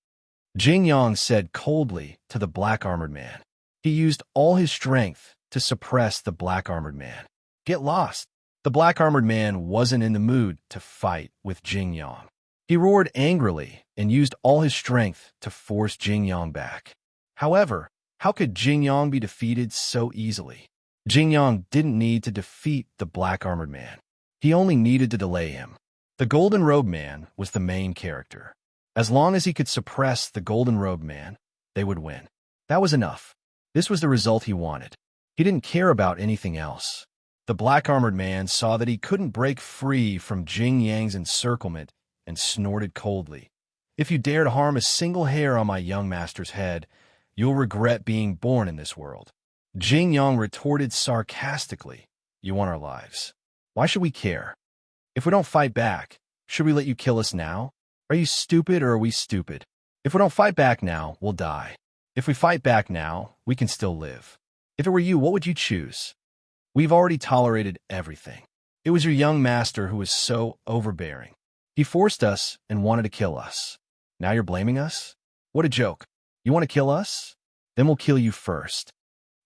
Jing Yang said coldly to the black-armored man. He used all his strength to suppress the black-armored man. Get lost. The black-armored man wasn't in the mood to fight with Jing Yang. He roared angrily and used all his strength to force Jing Yang back. However, how could Jing Yang be defeated so easily? Jing Yang didn't need to defeat the black-armored man. He only needed to delay him. The golden-robed man was the main character. As long as he could suppress the golden-robed man, they would win. That was enough. This was the result he wanted. He didn't care about anything else. The black-armored man saw that he couldn't break free from Jing Yang's encirclement and snorted coldly. If you dare to harm a single hair on my young master's head, you'll regret being born in this world. Jing Yang retorted sarcastically, You want our lives. Why should we care? If we don't fight back, should we let you kill us now? Are you stupid or are we stupid? If we don't fight back now, we'll die. If we fight back now, we can still live. If it were you, what would you choose? We've already tolerated everything. It was your young master who was so overbearing. He forced us and wanted to kill us. Now you're blaming us? What a joke. You want to kill us? Then we'll kill you first.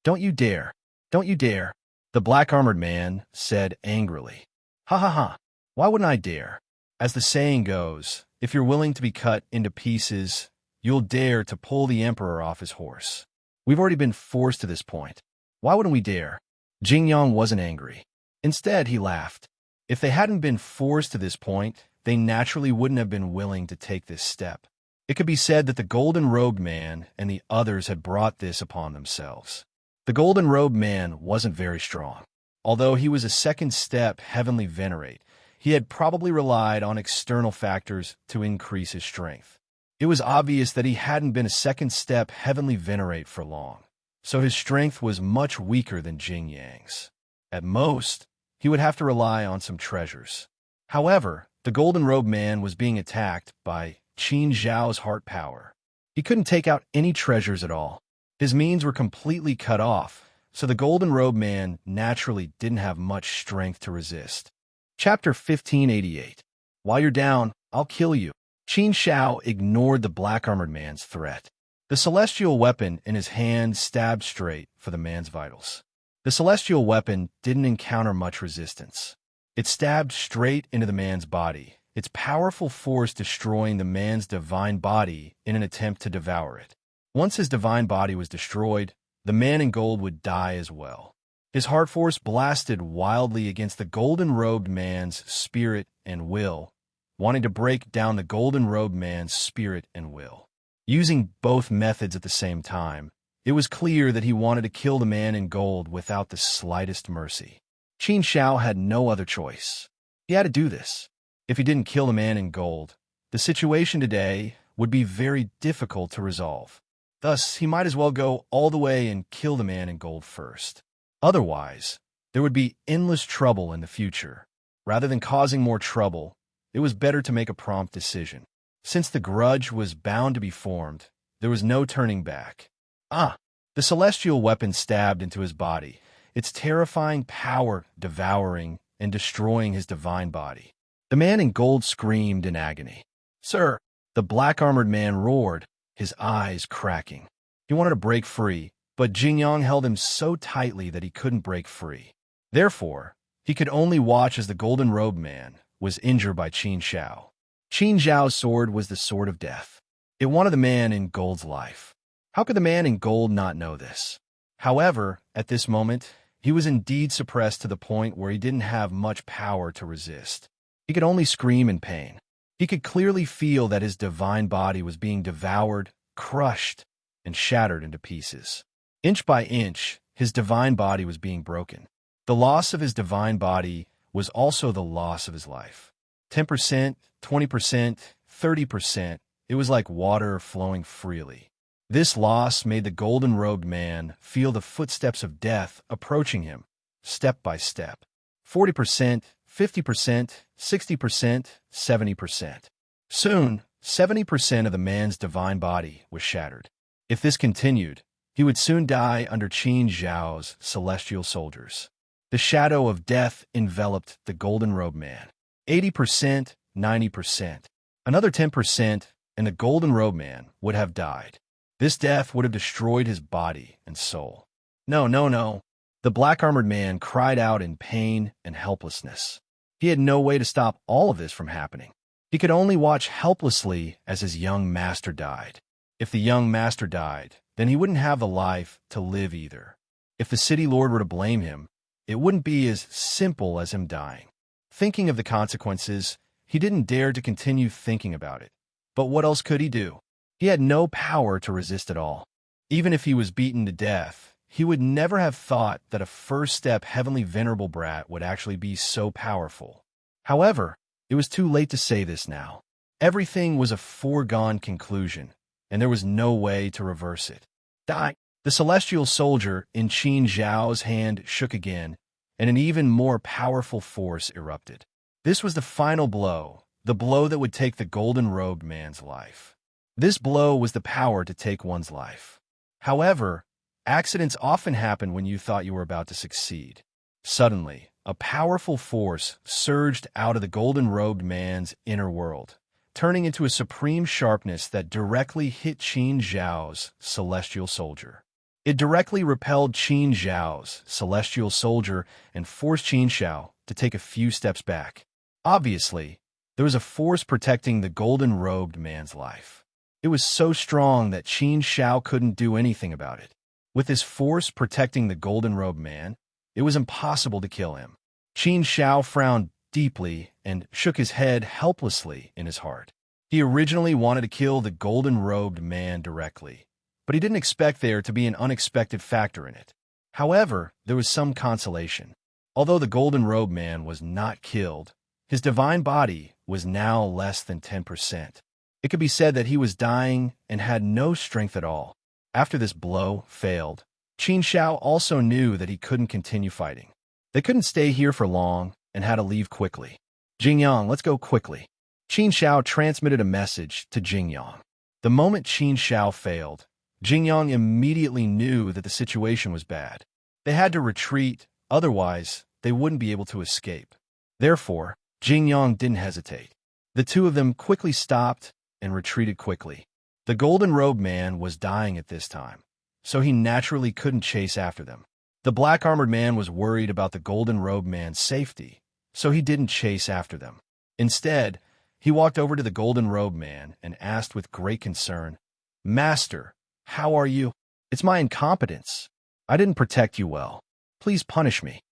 Don't you dare. Don't you dare. The black-armored man said angrily. Ha ha ha. Why wouldn't I dare? As the saying goes, if you're willing to be cut into pieces, you'll dare to pull the emperor off his horse. We've already been forced to this point. Why wouldn't we dare? Jing Yang wasn't angry. Instead, he laughed. If they hadn't been forced to this point, they naturally wouldn't have been willing to take this step. It could be said that the golden-robed man and the others had brought this upon themselves. The golden-robed man wasn't very strong. Although he was a second-step heavenly venerate, he had probably relied on external factors to increase his strength. It was obvious that he hadn't been a second-step heavenly venerate for long, so his strength was much weaker than Jing Yang's. At most, he would have to rely on some treasures. However, the golden-robed man was being attacked by Qin Zhao's heart power. He couldn't take out any treasures at all. His means were completely cut off, so the golden-robed man naturally didn't have much strength to resist. Chapter 1588. While you're down, I'll kill you. Qin Zhao ignored the black-armored man's threat. The celestial weapon in his hand stabbed straight for the man's vitals. The celestial weapon didn't encounter much resistance. It stabbed straight into the man's body, its powerful force destroying the man's divine body in an attempt to devour it. Once his divine body was destroyed, the man in gold would die as well. His heart force blasted wildly against the golden-robed man's spirit and will, wanting to break down the golden-robed man's spirit and will. Using both methods at the same time, it was clear that he wanted to kill the man in gold without the slightest mercy. Qin Zhao had no other choice. He had to do this. If he didn't kill the man in gold, the situation today would be very difficult to resolve. Thus, he might as well go all the way and kill the man in gold first. Otherwise, there would be endless trouble in the future. Rather than causing more trouble, it was better to make a prompt decision. Since the grudge was bound to be formed, there was no turning back. The celestial weapon stabbed into his body, its terrifying power devouring and destroying his divine body. The man in gold screamed in agony. "Sir!" The black-armored man roared, his eyes cracking. He wanted to break free, but Jing Yang held him so tightly that he couldn't break free. Therefore, he could only watch as the golden-robed man was injured by Qin Zhao. Qin Zhao's sword was the sword of death. It wanted the man in gold's life. How could the man in gold not know this? However, at this moment, he was indeed suppressed to the point where he didn't have much power to resist. He could only scream in pain. He could clearly feel that his divine body was being devoured, crushed, and shattered into pieces. Inch by inch, his divine body was being broken. The loss of his divine body was also the loss of his life. 10%, 20%, 30%, it was like water flowing freely. This loss made the golden-robed man feel the footsteps of death approaching him, step by step. 40%, 50%, 60%, 70%. Soon, 70% of the man's divine body was shattered. If this continued, he would soon die under Qin Zhao's celestial soldiers. The shadow of death enveloped the golden-robed man. 80%, 90%. Another 10%, and the golden-robed man would have died. This death would have destroyed his body and soul. No, no, no. The black-armored man cried out in pain and helplessness. He had no way to stop all of this from happening. He could only watch helplessly as his young master died. If the young master died, then he wouldn't have the life to live either. If the city lord were to blame him, it wouldn't be as simple as him dying. Thinking of the consequences, he didn't dare to continue thinking about it. But what else could he do? He had no power to resist at all. Even if he was beaten to death, he would never have thought that a first-step heavenly venerable brat would actually be so powerful. However, it was too late to say this now. Everything was a foregone conclusion, and there was no way to reverse it. Die! The celestial soldier in Qin Zhao's hand shook again, and an even more powerful force erupted. This was the final blow, the blow that would take the golden-robed man's life. This blow was the power to take one's life. However, accidents often happen when you thought you were about to succeed. Suddenly, a powerful force surged out of the golden-robed man's inner world, turning into a supreme sharpness that directly hit Qin Zhao's celestial soldier. It directly repelled Qin Zhao's celestial soldier and forced Qin Zhao to take a few steps back. Obviously, there was a force protecting the golden-robed man's life. It was so strong that Qin Zhao couldn't do anything about it. With this force protecting the golden-robed man, it was impossible to kill him. Qin Zhao frowned deeply and shook his head helplessly in his heart. He originally wanted to kill the golden-robed man directly, but he didn't expect there to be an unexpected factor in it. However, there was some consolation. Although the golden-robed man was not killed, his divine body was now less than 10%. It could be said that he was dying and had no strength at all. After this blow failed, Qin Shao also knew that he couldn't continue fighting. They couldn't stay here for long and had to leave quickly. Jingyang, let's go quickly. Qin Shao transmitted a message to Jingyang. The moment Qin Shao failed, Jingyang immediately knew that the situation was bad. They had to retreat, otherwise they wouldn't be able to escape. Therefore, Jingyang didn't hesitate. The two of them quickly stopped and retreated quickly. The golden-robed man was dying at this time, so he naturally couldn't chase after them. The black-armored man was worried about the golden-robed man's safety, so he didn't chase after them. Instead, he walked over to the golden-robed man and asked with great concern, "Master, how are you? It's my incompetence. I didn't protect you well. Please punish me."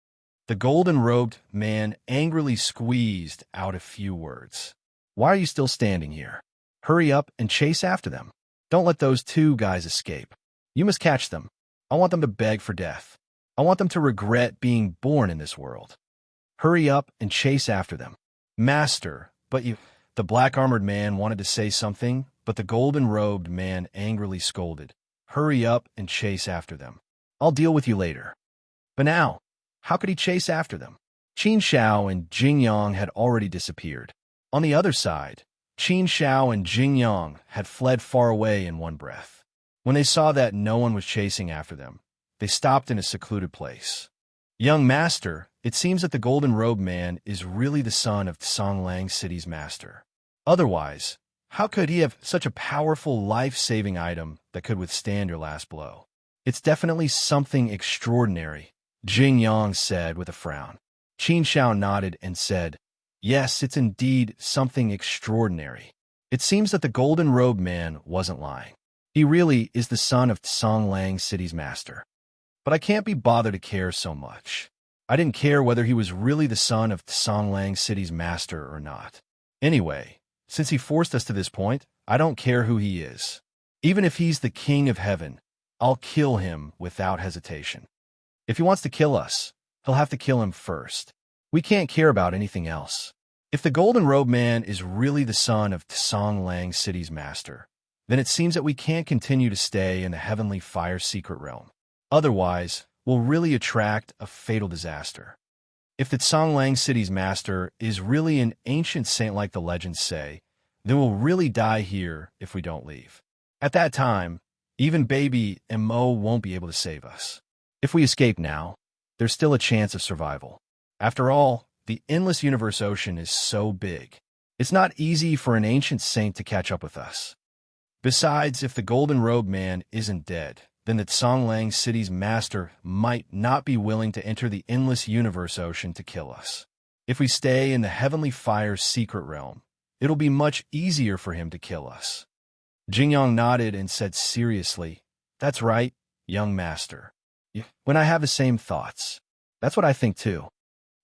The golden-robed man angrily squeezed out a few words. "Why are you still standing here? Hurry up and chase after them. Don't let those two guys escape. You must catch them. I want them to beg for death. I want them to regret being born in this world. Hurry up and chase after them." "Master, but you—" The black-armored man wanted to say something, but the golden-robed man angrily scolded, "Hurry up and chase after them. I'll deal with you later." But now, how could he chase after them? Qin Shao and Jingyang had already disappeared. On the other side, Qin Shao and Jingyang had fled far away in one breath. When they saw that no one was chasing after them, they stopped in a secluded place. "Young master, it seems that the golden-robed man is really the son of Songlang City's master. Otherwise, how could he have such a powerful life-saving item that could withstand your last blow? It's definitely something extraordinary," Jingyang said with a frown. Qin Shao nodded and said, "Yes, it's indeed something extraordinary. It seems that the golden-robed man wasn't lying. He really is the son of Songlang City's master. But I can't be bothered to care so much. I didn't care whether he was really the son of Songlang City's master or not. Anyway, since he forced us to this point, I don't care who he is. Even if he's the king of heaven, I'll kill him without hesitation. If he wants to kill us, he'll have to kill him first. We can't care about anything else. If the golden-robed man is really the son of Songlang City's master, then it seems that we can't continue to stay in the heavenly fire secret realm. Otherwise, we'll really attract a fatal disaster. If the Songlang City's master is really an ancient saint like the legends say, then we'll really die here if we don't leave. At that time, even baby Mo won't be able to save us. If we escape now, there's still a chance of survival. After all, the endless universe ocean is so big. It's not easy for an ancient saint to catch up with us. Besides, if the golden-robed man isn't dead, then the Songlang City's master might not be willing to enter the endless universe ocean to kill us. If we stay in the heavenly fire's secret realm, it'll be much easier for him to kill us." Jingyang nodded and said seriously, "That's right, young master. When I have the same thoughts. That's what I think too.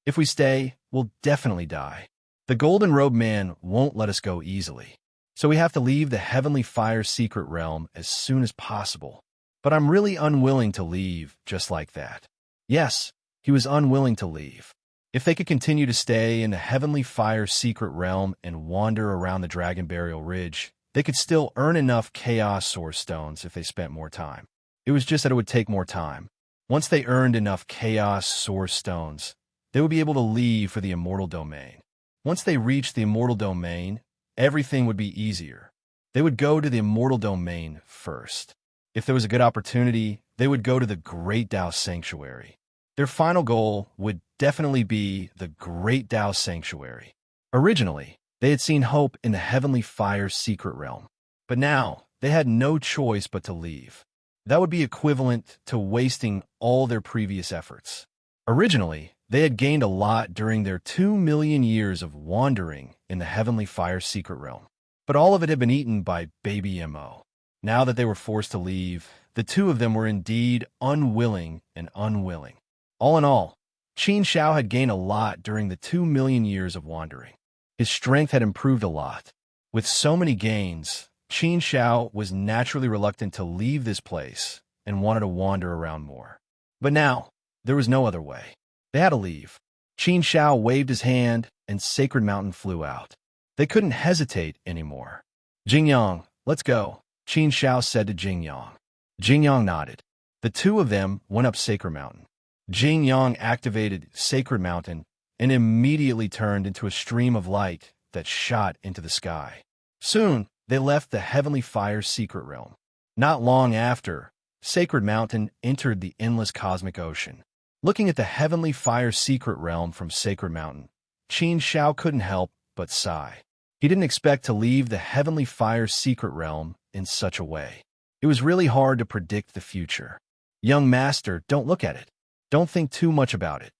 If we stay, we'll definitely die. The golden-robed man won't let us go easily. So we have to leave the heavenly fire secret realm as soon as possible. But I'm really unwilling to leave just like that." Yes, he was unwilling to leave. If they could continue to stay in the heavenly fire secret realm and wander around the Dragon Burial Ridge, they could still earn enough Chaos Source Stones if they spent more time. It was just that it would take more time. Once they earned enough Chaos Source Stones, they would be able to leave for the Immortal Domain. Once they reached the Immortal Domain, everything would be easier. They would go to the Immortal Domain first. If there was a good opportunity, they would go to the Great Tao Sanctuary. Their final goal would definitely be the Great Tao Sanctuary. Originally, they had seen hope in the Heavenly Fire secret realm, but now they had no choice but to leave. That would be equivalent to wasting all their previous efforts. Originally, they had gained a lot during their 2 million years of wandering in the Heavenly Fire secret realm, but all of it had been eaten by baby Mo. Now that they were forced to leave, the two of them were indeed unwilling and unwilling. All in all, Qin Shao had gained a lot during the 2 million years of wandering. His strength had improved a lot. With so many gains, Qin Shao was naturally reluctant to leave this place and wanted to wander around more. But now, there was no other way. They had to leave. Qin Shao waved his hand, and Sacred Mountain flew out. They couldn't hesitate anymore. Jingyang, let's go, Qin Shao said to Jingyang. Jingyang nodded. The two of them went up Sacred Mountain. Jingyang activated Sacred Mountain and immediately turned into a stream of light that shot into the sky. Soon, they left the Heavenly Fire's secret realm. Not long after, Sacred Mountain entered the endless cosmic ocean. Looking at the Heavenly Fire's secret realm from Sacred Mountain, Qin Shao couldn't help but sigh. He didn't expect to leave the Heavenly Fire's secret realm in such a way. It was really hard to predict the future. Young master, don't look at it. Don't think too much about it.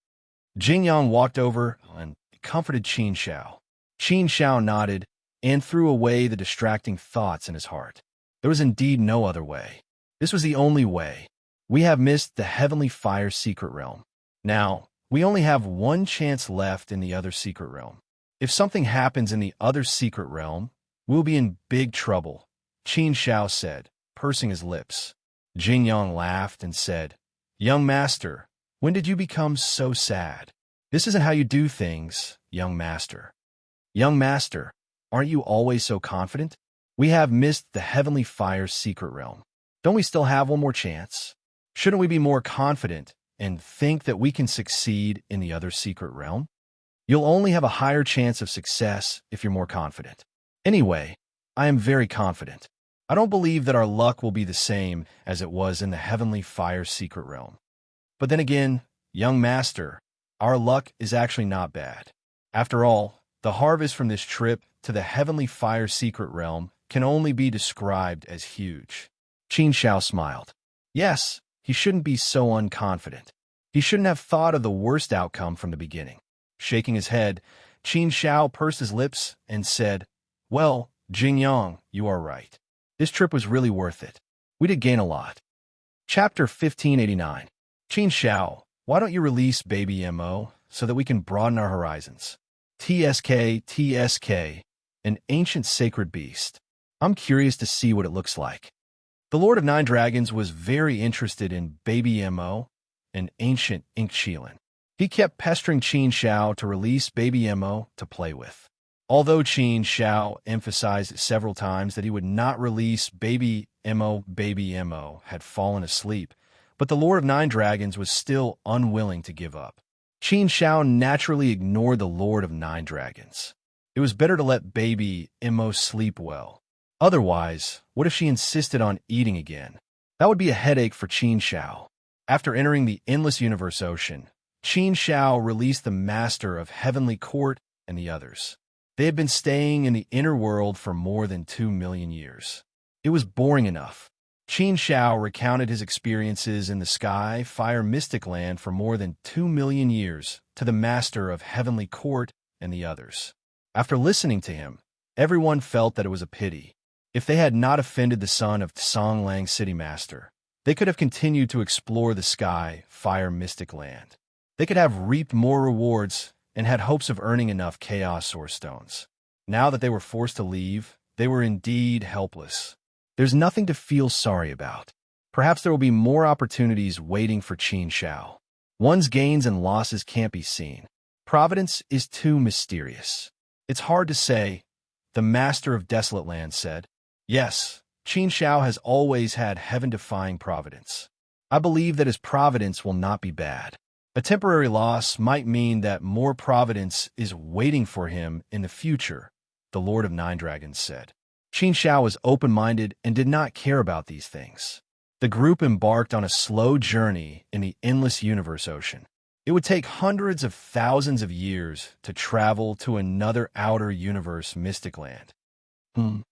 Jingyang walked over and comforted Qin Shao. Qin Shao nodded and threw away the distracting thoughts in his heart. There was indeed no other way. This was the only way. We have missed the Heavenly Fire's secret realm. Now, we only have one chance left in the other secret realm. If something happens in the other secret realm, we'll be in big trouble, Qin Shao said, pursing his lips. Jingyang laughed and said, Young master, when did you become so sad? This isn't how you do things, young master. Young master, aren't you always so confident? We have missed the Heavenly Fire's secret realm. Don't we still have one more chance? Shouldn't we be more confident and think that we can succeed in the other secret realm? You'll only have a higher chance of success if you're more confident. Anyway, I am very confident. I don't believe that our luck will be the same as it was in the Heavenly Fire's secret realm. But then again, young master, our luck is actually not bad. After all, the harvest from this trip to the Heavenly Fire's secret realm can only be described as huge. Qin Shao smiled. Yes, he shouldn't be so unconfident. He shouldn't have thought of the worst outcome from the beginning. Shaking his head, Qin Shao pursed his lips and said, Well, Jingyang, you are right. This trip was really worth it. We did gain a lot. Chapter 1589. Qin Shao, why don't you release Baby Mo so that we can broaden our horizons? TSK, an ancient sacred beast. I'm curious to see what it looks like. The Lord of Nine Dragons was very interested in Baby Mo, an ancient Inkchilan. He kept pestering Qin Shao to release Baby Mo to play with. Although Qin Shao emphasized several times that he would not release Baby Mo had fallen asleep, but the Lord of Nine Dragons was still unwilling to give up. Qin Shao naturally ignored the Lord of Nine Dragons. It was better to let Baby Mo sleep well. Otherwise, what if she insisted on eating again? That would be a headache for Qin Shao. After entering the Endless Universe Ocean, Qin Shao released the Master of Heavenly Court and the others. They had been staying in the inner world for more than 2 million years. It was boring enough. Qin Shao recounted his experiences in the sky, fire, mystic land for more than 2 million years to the Master of Heavenly Court and the others. After listening to him, everyone felt that it was a pity. If they had not offended the son of Songlang City Master, they could have continued to explore the sky, fire, mystic land. They could have reaped more rewards and had hopes of earning enough Chaos Source Stones. Now that they were forced to leave, they were indeed helpless. There's nothing to feel sorry about. Perhaps there will be more opportunities waiting for Qin Shao. One's gains and losses can't be seen. Providence is too mysterious. It's hard to say, the Master of Desolate Land said. Yes, Qin Shao has always had heaven-defying providence. I believe that his providence will not be bad. A temporary loss might mean that more providence is waiting for him in the future, the Lord of Nine Dragons said. Qin Shao was open-minded and did not care about these things. The group embarked on a slow journey in the Endless Universe Ocean. It would take hundreds of thousands of years to travel to another outer universe mystic land. Qin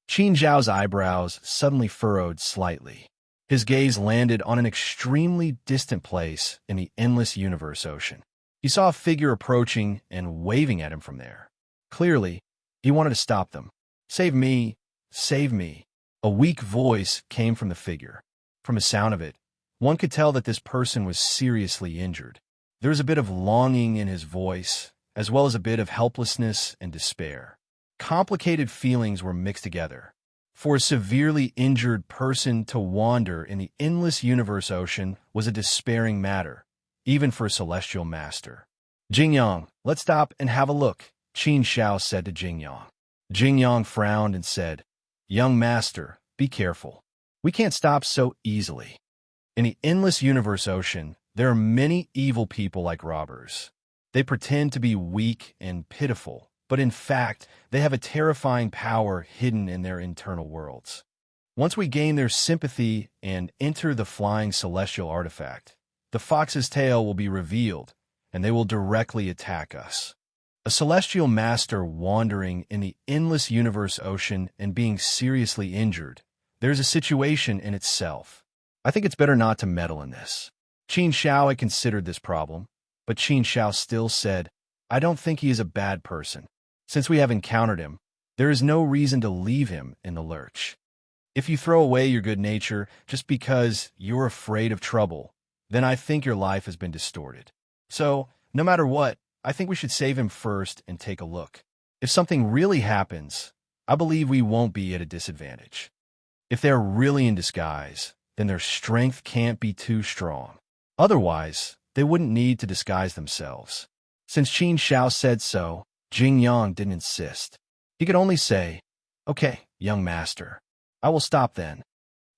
Zhao's eyebrows suddenly furrowed slightly. His gaze landed on an extremely distant place in the Endless Universe Ocean. He saw a figure approaching and waving at him from there. Clearly, he wanted to stop them. Save me, save me. A weak voice came from the figure. From the sound of it, one could tell that this person was seriously injured. There was a bit of longing in his voice, as well as a bit of helplessness and despair. Complicated feelings were mixed together. For a severely injured person to wander in the endless universe ocean was a despairing matter, even for a celestial master. Jingyang, let's stop and have a look, Qin Shao said to Jingyang. Jingyang frowned and said, Young master, be careful. We can't stop so easily. In the endless universe ocean, there are many evil people like robbers. They pretend to be weak and pitiful, but in fact, they have a terrifying power hidden in their internal worlds. Once we gain their sympathy and enter the flying celestial artifact, the fox's tail will be revealed, and they will directly attack us. A celestial master wandering in the endless universe ocean and being seriously injured, there's a situation in itself. I think it's better not to meddle in this. Qin Shao had considered this problem, but Qin Shao still said, I don't think he is a bad person. Since we have encountered him, there is no reason to leave him in the lurch. If you throw away your good nature just because you're afraid of trouble, then I think your life has been distorted. So, no matter what, I think we should save him first and take a look. If something really happens, I believe we won't be at a disadvantage. If they're really in disguise, then their strength can't be too strong. Otherwise, they wouldn't need to disguise themselves. Since Qin Shao said so, Jingyang didn't insist. He could only say, Okay, young master. I will stop then.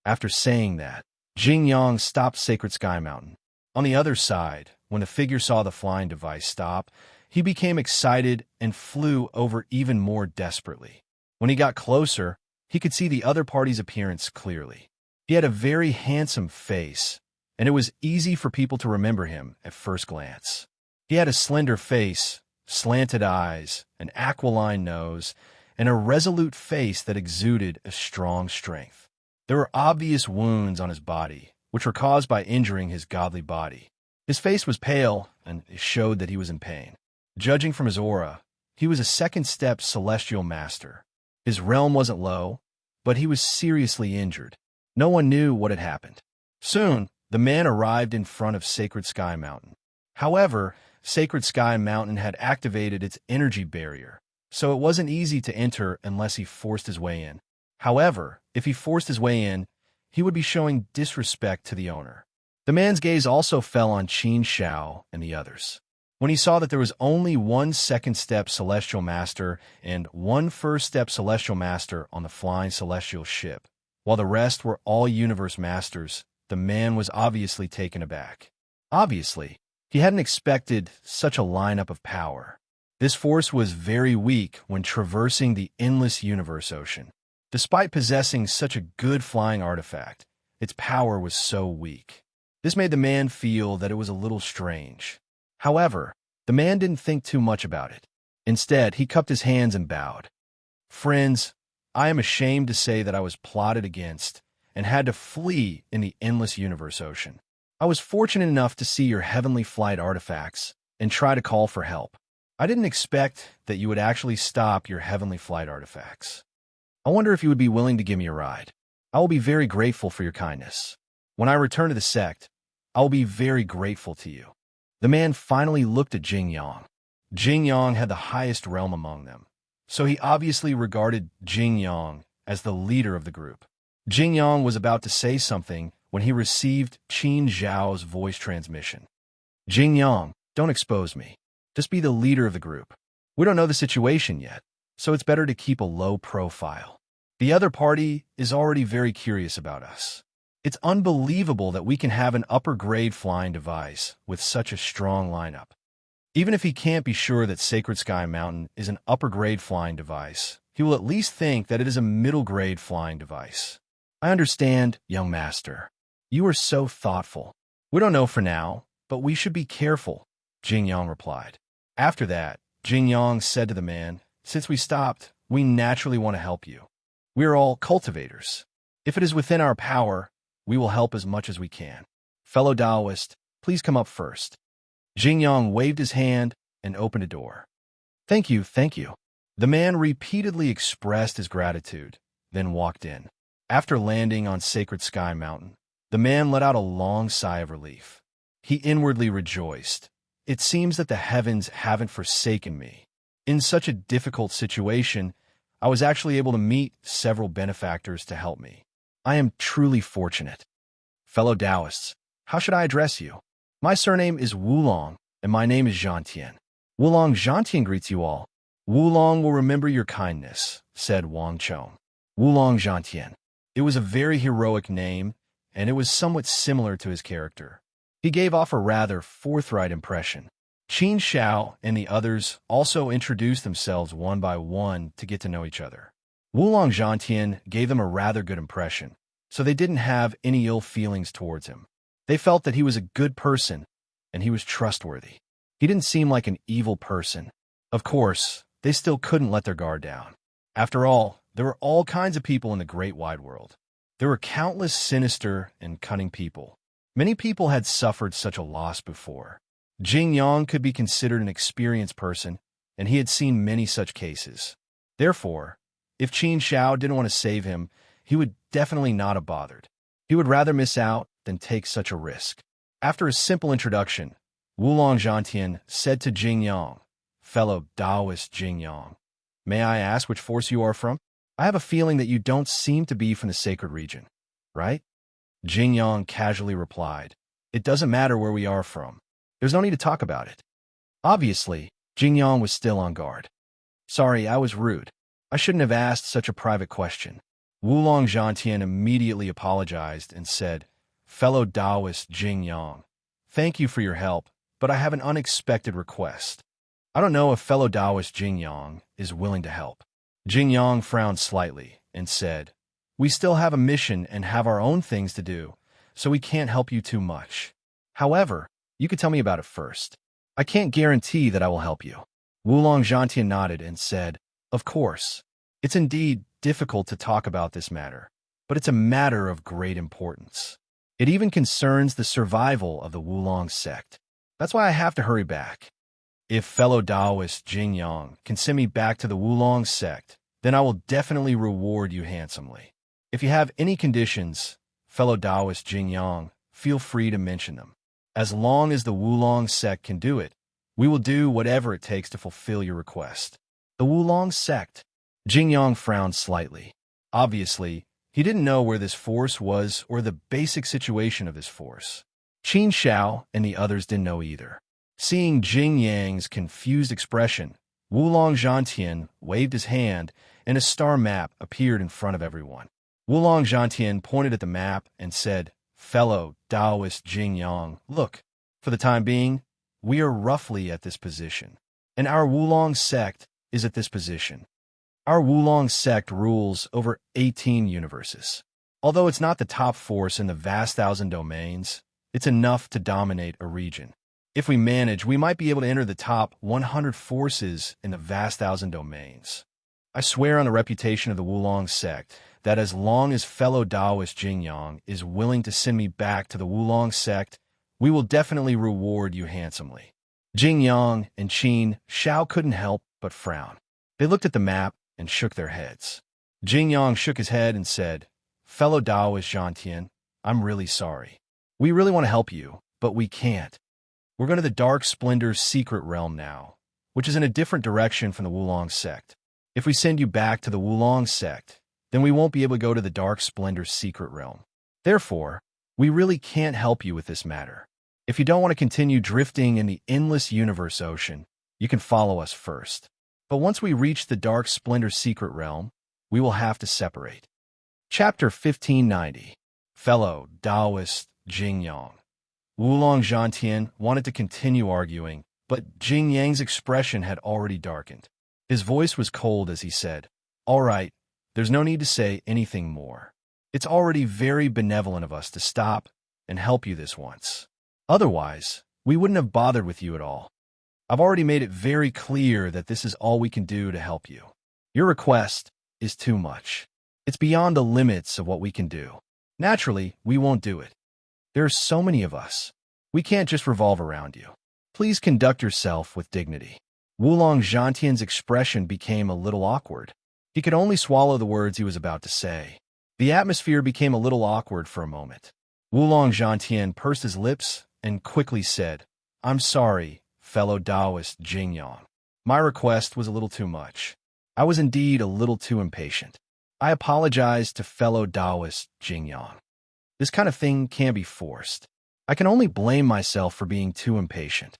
After saying that, Jingyang stopped Sacred Sky Mountain. On the other side, when the figure saw the flying device stop, he became excited and flew over even more desperately. When he got closer, he could see the other party's appearance clearly. He had a very handsome face, and it was easy for people to remember him at first glance. He had a slender face, slanted eyes, an aquiline nose, and a resolute face that exuded a strong strength. There were obvious wounds on his body, which were caused by injuring his godly body. His face was pale, and it showed that he was in pain. Judging from his aura, he was a second-step celestial master. His realm wasn't low, but he was seriously injured. No one knew what had happened. Soon, the man arrived in front of Sacred Sky Mountain. However, Sacred Sky Mountain had activated its energy barrier, so it wasn't easy to enter unless he forced his way in. However, if he forced his way in, he would be showing disrespect to the owner. The man's gaze also fell on Qin Shao and the others. When he saw that there was only one second-step Celestial Master and one first-step Celestial Master on the flying Celestial ship, while the rest were all Universe Masters, the man was obviously taken aback. Obviously, he hadn't expected such a lineup of power. This force was very weak when traversing the endless universe ocean. Despite possessing such a good flying artifact, its power was so weak. This made the man feel that it was a little strange. However, the man didn't think too much about it. Instead, he cupped his hands and bowed. Friends, I am ashamed to say that I was plotted against and had to flee in the endless universe ocean. I was fortunate enough to see your heavenly flight artifacts and try to call for help. I didn't expect that you would actually stop your heavenly flight artifacts. I wonder if you would be willing to give me a ride. I will be very grateful for your kindness. When I return to the sect, I will be very grateful to you. The man finally looked at Jingyang. Jingyang had the highest realm among them, so he obviously regarded Jingyang as the leader of the group. Jingyang was about to say something when he received Qin Zhao's voice transmission. Jingyang, don't expose me. Just be the leader of the group. We don't know the situation yet, so it's better to keep a low profile. The other party is already very curious about us. It's unbelievable that we can have an upper-grade flying device with such a strong lineup. Even if he can't be sure that Sacred Sky Mountain is an upper-grade flying device, he will at least think that it is a middle-grade flying device. I understand, young master. You are so thoughtful. We don't know for now, but we should be careful, Jingyang replied. After that, Jingyang said to the man, Since we stopped, we naturally want to help you. We are all cultivators. If it is within our power, we will help as much as we can. Fellow Taoist, please come up first. Jingyang waved his hand and opened a door. Thank you, thank you. The man repeatedly expressed his gratitude, then walked in. After landing on Sacred Sky Mountain, the man let out a long sigh of relief. He inwardly rejoiced. It seems that the heavens haven't forsaken me. In such a difficult situation, I was actually able to meet several benefactors to help me. I am truly fortunate. Fellow Taoists, how should I address you? My surname is Wulong, and my name is Zhantian. Wulong Zhantian greets you all. Wulong will remember your kindness, said Wang Chong. Wulong Zhantian. It was a very heroic name, and it was somewhat similar to his character. He gave off a rather forthright impression. Qin Xiao and the others also introduced themselves one by one to get to know each other. Wulong Zhantian gave them a rather good impression, so they didn't have any ill feelings towards him. They felt that he was a good person, and he was trustworthy. He didn't seem like an evil person. Of course, they still couldn't let their guard down. After all, there were all kinds of people in the great wide world. There were countless sinister and cunning people. Many people had suffered such a loss before. Jing Yang could be considered an experienced person, and he had seen many such cases. Therefore, if Qin Xiao didn't want to save him, he would definitely not have bothered. He would rather miss out than take such a risk. After a simple introduction, Wulong Zhantian said to Jing Yang, fellow Taoist Jing Yang, may I ask which force you are from? I have a feeling that you don't seem to be from the sacred region, right? Jing Yang casually replied, it doesn't matter where we are from. There's no need to talk about it. Obviously, Jing Yang was still on guard. Sorry, I was rude. I shouldn't have asked such a private question. Wulong Zhantian immediately apologized and said, fellow Taoist Jing Yang, thank you for your help, but I have an unexpected request. I don't know if fellow Taoist Jing Yang is willing to help. Jing Yang frowned slightly and said, we still have a mission and have our own things to do, so we can't help you too much. However, you could tell me about it first. I can't guarantee that I will help you. Wulong Zhantian nodded and said, of course. It's indeed difficult to talk about this matter, but it's a matter of great importance. It even concerns the survival of the Wulong sect. That's why I have to hurry back. If fellow Taoist Jing Yang can send me back to the Wulong sect, then I will definitely reward you handsomely. If you have any conditions, fellow Taoist Jing Yang, feel free to mention them. As long as the Wulong sect can do it, we will do whatever it takes to fulfill your request. The Wulong sect. Jing Yang frowned slightly. Obviously, he didn't know where this force was or the basic situation of this force. Qin Xiao and the others didn't know either. Seeing Jing Yang's confused expression, Wulong Zhantian waved his hand, and a star map appeared in front of everyone. Wulong Zhantian pointed at the map and said, fellow Taoist Jing Yang, look, for the time being, we are roughly at this position, and our Wulong sect is at this position. Our Wulong sect rules over 18 universes. Although it's not the top force in the vast thousand domains, it's enough to dominate a region. If we manage, we might be able to enter the top 100 forces in the vast thousand domains. I swear on the reputation of the Wulong sect that as long as fellow Taoist Jing Yang is willing to send me back to the Wulong sect, we will definitely reward you handsomely. Jing Yang and Qin Xiao couldn't help but frown. They looked at the map and shook their heads. Jing Yang shook his head and said, fellow Taoist Zhantian, I'm really sorry. We really want to help you, but we can't. We're going to the Dark Splendor's secret realm now, which is in a different direction from the Wulong sect. If we send you back to the Wulong sect, then we won't be able to go to the Dark Splendor's secret realm. Therefore, we really can't help you with this matter. If you don't want to continue drifting in the endless universe ocean, you can follow us first. But once we reach the Dark Splendor's secret realm, we will have to separate. Chapter 1590. Fellow Taoist Jing Yang. Wulong Zhantian wanted to continue arguing, but Jing Yang's expression had already darkened. His voice was cold as he said, all right, there's no need to say anything more. It's already very benevolent of us to stop and help you this once. Otherwise, we wouldn't have bothered with you at all. I've already made it very clear that this is all we can do to help you. Your request is too much. It's beyond the limits of what we can do. Naturally, we won't do it. There are so many of us. We can't just revolve around you. Please conduct yourself with dignity. Wulong Zhantian's expression became a little awkward. He could only swallow the words he was about to say. The atmosphere became a little awkward for a moment. Wulong Zhantian pursed his lips and quickly said, I'm sorry, fellow Taoist Jing Yang. My request was a little too much. I was indeed a little too impatient. I apologized to fellow Taoist Jingyang. This kind of thing can't be forced. I can only blame myself for being too impatient.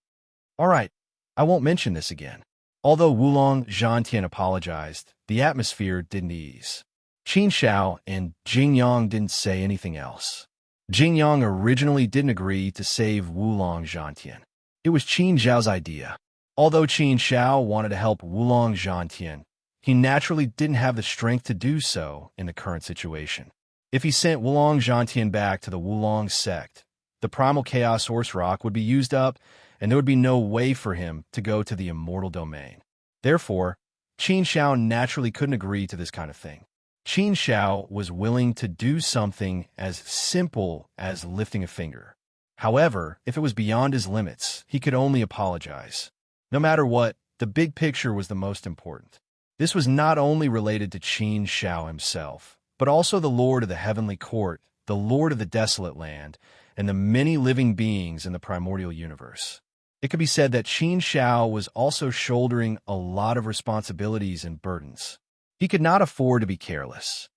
All right, I won't mention this again. Although Wulong Zhantian apologized, the atmosphere didn't ease. Qin Shao and Jingyang didn't say anything else. Jingyang originally didn't agree to save Wulong Zhantian. It was Qin Zhao's idea. Although Qin Shao wanted to help Wulong Zhantian, he naturally didn't have the strength to do so in the current situation. If he sent Wulong Zhantian back to the Wulong sect, the primal chaos source rock would be used up, and there would be no way for him to go to the immortal domain. Therefore, Qin Shao naturally couldn't agree to this kind of thing. Qin Shao was willing to do something as simple as lifting a finger. However, if it was beyond his limits, he could only apologize. No matter what, the big picture was the most important. This was not only related to Qin Shao himself, but also the Lord of the Heavenly Court, the Lord of the Desolate Land, and the many living beings in the primordial universe. It could be said that Qin Shao was also shouldering a lot of responsibilities and burdens. He could not afford to be careless.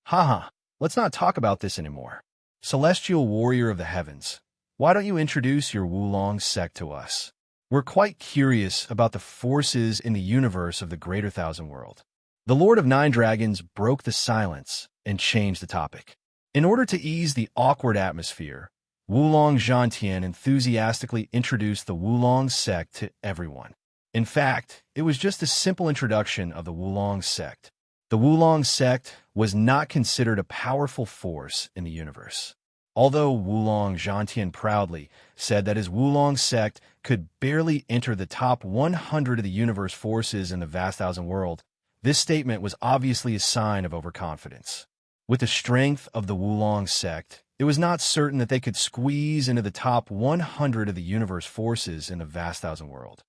Haha, let's not talk about this anymore. Celestial Warrior of the Heavens, why don't you introduce your Wulong sect to us? We're quite curious about the forces in the universe of the Greater Thousand World. The Lord of Nine Dragons broke the silence and changed the topic. In order to ease the awkward atmosphere, Wulong Zhantian enthusiastically introduced the Wulong sect to everyone. In fact, it was just a simple introduction of the Wulong sect. The Wulong sect was not considered a powerful force in the universe. Although Wulong Zhantian proudly said that his Wulong sect could barely enter the top 100 of the universe forces in the vast thousand world, this statement was obviously a sign of overconfidence. With the strength of the Wulong sect, it was not certain that they could squeeze into the top 100 of the universe forces in the vast thousand world.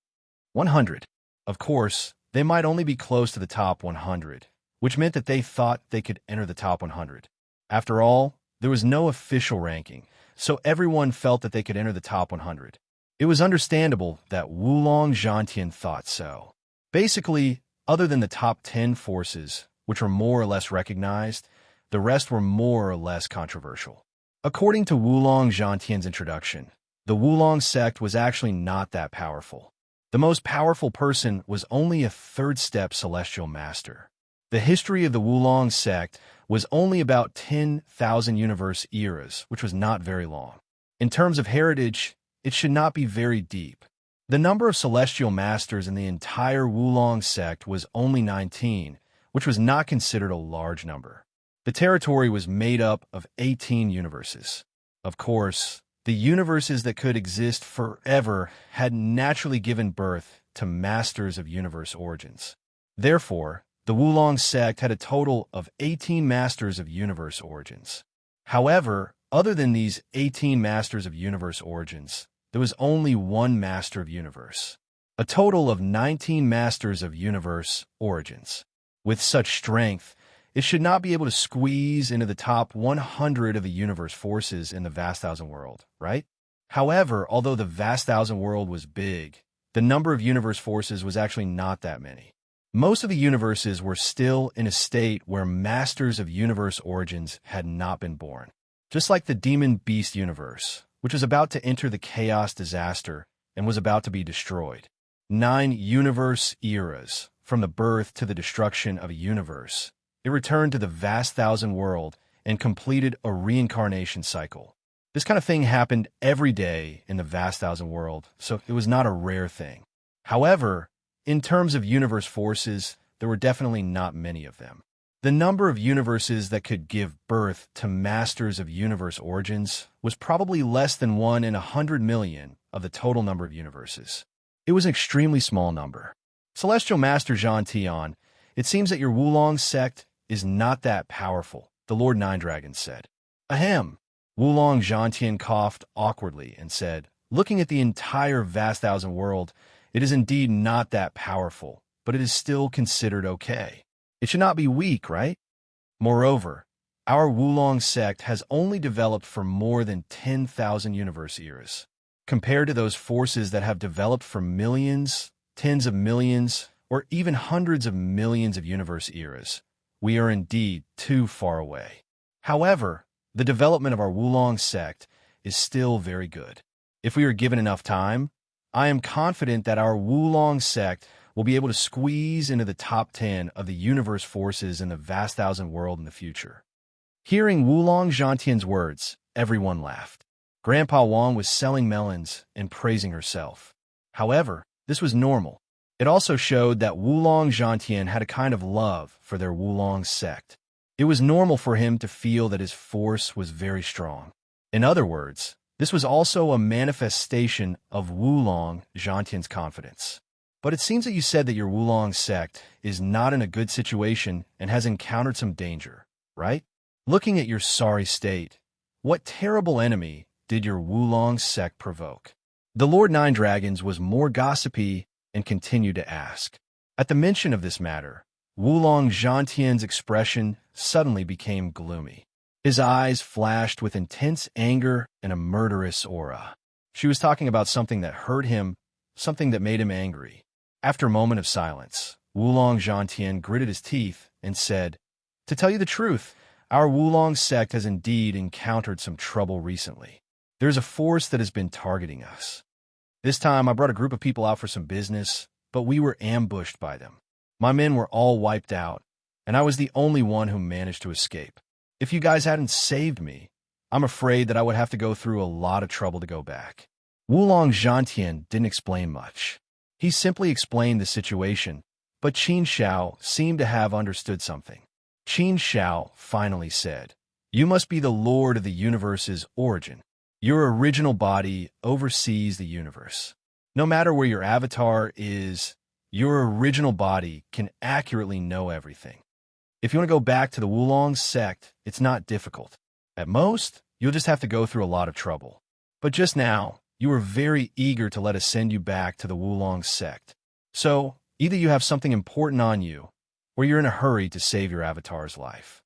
100. Of course, they might only be close to the top 100, which meant that they thought they could enter the top 100. After all, there was no official ranking, so everyone felt that they could enter the top 100. It was understandable that Wulong Zhantian thought so. Basically, other than the top 10 forces, which were more or less recognized, the rest were more or less controversial. According to Wulong Zhantian's introduction, the Wulong sect was actually not that powerful. The most powerful person was only a third-step celestial master. The history of the Wulong sect was only about 10,000 universe eras, which was not very long. In terms of heritage, it should not be very deep. The number of celestial masters in the entire Wulong sect was only 19, which was not considered a large number. The territory was made up of 18 universes. Of course, the universes that could exist forever had naturally given birth to masters of universe origins. Therefore, the Wulong sect had a total of 18 masters of universe origins. However, other than these 18 masters of universe origins, there was only one master of universe. A total of 19 masters of universe origins. With such strength, it should not be able to squeeze into the top 100 of the universe forces in the vast thousand world, right? However, although the vast thousand world was big, the number of universe forces was actually not that many. Most of the universes were still in a state where masters of universe origins had not been born. Just like the demon beast universe, which was about to enter the chaos disaster and was about to be destroyed. 9 universe eras, from the birth to the destruction of a universe. It returned to the vast thousand world and completed a reincarnation cycle. This kind of thing happened every day in the vast thousand world, so it was not a rare thing. However, in terms of universe forces, there were definitely not many of them. The number of universes that could give birth to masters of universe origins was probably less than 1 in 100 million of the total number of universes. It was an extremely small number. Celestial Master Zhan Tian, it seems that your Wulong sect is not that powerful, the Lord Nine Dragons said. Ahem. Wulong Zhantian coughed awkwardly and said, looking at the entire vast thousand world, it is indeed not that powerful, but it is still considered okay. It should not be weak, right? Moreover, our Wulong sect has only developed for more than 10,000 universe eras. Compared to those forces that have developed for millions, tens of millions, or even hundreds of millions of universe eras, we are indeed too far away. However, the development of our Wulong sect is still very good. If we are given enough time, I am confident that our Wulong sect will be able to squeeze into the top 10 of the universe forces in the vast thousand world in the future. Hearing Wulong Zhantian's words, everyone laughed. Grandpa Wang was selling melons and praising herself. However, this was normal. It also showed that Wulong Zhantian had a kind of love for their Wulong sect. It was normal for him to feel that his force was very strong. In other words, this was also a manifestation of Wulong Zhantian's confidence. But it seems that you said that your Wulong sect is not in a good situation and has encountered some danger, right? Looking at your sorry state, what terrible enemy did your Wulong sect provoke? The Lord Nine Dragons was more gossipy and continued to ask. At the mention of this matter, Wulong Zhantian's expression suddenly became gloomy. His eyes flashed with intense anger and a murderous aura. She was talking about something that hurt him, something that made him angry. After a moment of silence, Wulong Zhantian gritted his teeth and said, "To tell you the truth, our Wulong sect has indeed encountered some trouble recently. There's a force that has been targeting us. This time I brought a group of people out for some business, but we were ambushed by them. My men were all wiped out, and I was the only one who managed to escape. If you guys hadn't saved me, I'm afraid that I would have to go through a lot of trouble to go back." Wulong Zhantian didn't explain much. He simply explained the situation, but Qin Shao seemed to have understood something. Qin Shao finally said, "You must be the Lord of the universe's origin. Your original body oversees the universe. No matter where your avatar is, your original body can accurately know everything. If you want to go back to the Wulong sect, it's not difficult. At most, you'll just have to go through a lot of trouble. But just now, you were very eager to let us send you back to the Wulong sect. So, either you have something important on you, or you're in a hurry to save your avatar's life.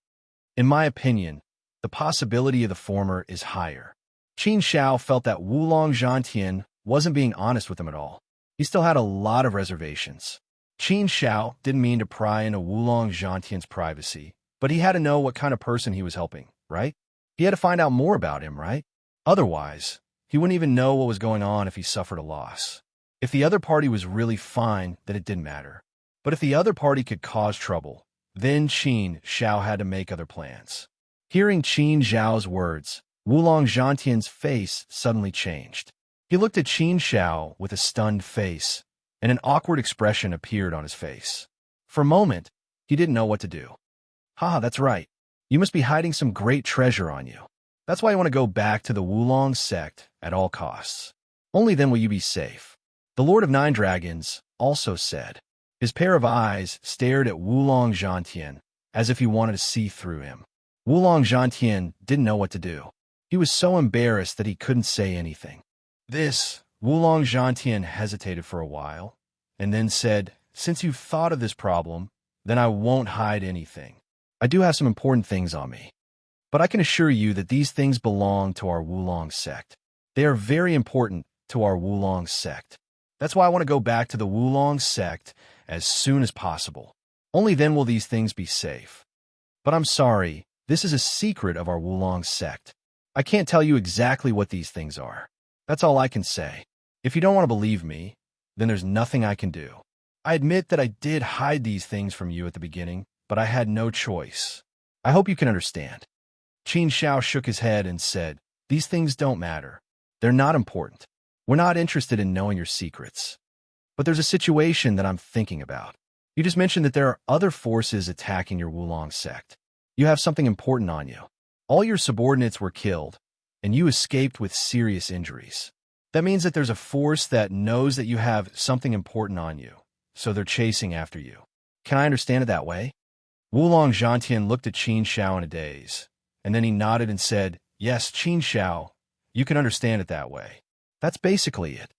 In my opinion, the possibility of the former is higher." Qin Shao felt that Wulong Zhantian wasn't being honest with him at all. He still had a lot of reservations. Qin Shao didn't mean to pry into Wulong Zhantian's privacy, but he had to know what kind of person he was helping, right? He had to find out more about him, right? Otherwise, he wouldn't even know what was going on if he suffered a loss. If the other party was really fine, then it didn't matter. But if the other party could cause trouble, then Qin Shao had to make other plans. Hearing Qin Zhao's words, Wulong Zhantian's face suddenly changed. He looked at Qin Shao with a stunned face, and an awkward expression appeared on his face. For a moment, he didn't know what to do. "Ha, that's right. You must be hiding some great treasure on you. That's why you want to go back to the Wulong sect at all costs. Only then will you be safe." The Lord of Nine Dragons also said. His pair of eyes stared at Wulong Zhantian as if he wanted to see through him. Wulong Zhantian didn't know what to do. He was so embarrassed that he couldn't say anything. Wulong Zhantian hesitated for a while, and then said, "Since you've thought of this problem, then I won't hide anything. I do have some important things on me. But I can assure you that these things belong to our Wulong sect. They are very important to our Wulong sect. That's why I want to go back to the Wulong sect as soon as possible. Only then will these things be safe. But I'm sorry, this is a secret of our Wulong sect. I can't tell you exactly what these things are. That's all I can say. If you don't want to believe me, then there's nothing I can do. I admit that I did hide these things from you at the beginning, but I had no choice. I hope you can understand." Qin Shao shook his head and said, "These things don't matter. They're not important. We're not interested in knowing your secrets. But there's a situation that I'm thinking about. You just mentioned that there are other forces attacking your Wulong sect. You have something important on you. All your subordinates were killed, and you escaped with serious injuries. That means that there's a force that knows that you have something important on you, so they're chasing after you. Can I understand it that way?" Wulong Zhantian looked at Qin Shao in a daze, and then he nodded and said, "Yes, Qin Shao, you can understand it that way. That's basically it.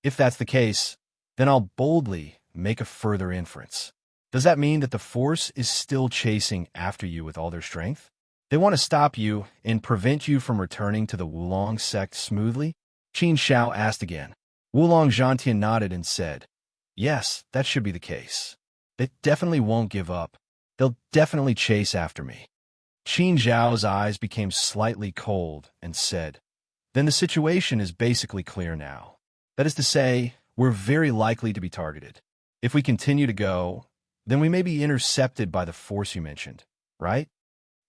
If that's the case, then I'll boldly make a further inference. Does that mean that the force is still chasing after you with all their strength? They want to stop you and prevent you from returning to the Wulong sect smoothly?" Qin Shao asked again. Wulong Zhantian nodded and said, Yes, that should be the case. They definitely won't give up. They'll definitely chase after me. Qin Zhao's eyes became slightly cold and said, then the situation is basically clear now. That is to say, we're very likely to be targeted. If we continue to go, then we may be intercepted by the force you mentioned, right?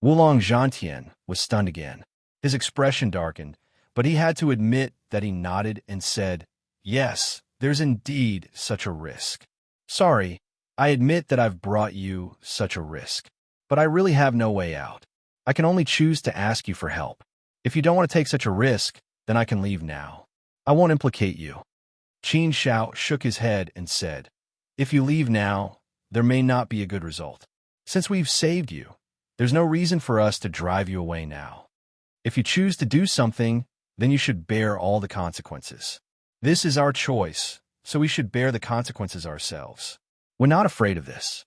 Wulong Zhantian was stunned again. His expression darkened, but he had to admit that he nodded and said, yes, there's indeed such a risk. Sorry, I admit that I've brought you such a risk, but I really have no way out. I can only choose to ask you for help. If you don't want to take such a risk, then I can leave now. I won't implicate you. Qin Zhao shook his head and said, if you leave now, there may not be a good result. Since we've saved you, there's no reason for us to drive you away now. If you choose to do something, then you should bear all the consequences. This is our choice, so we should bear the consequences ourselves. We're not afraid of this.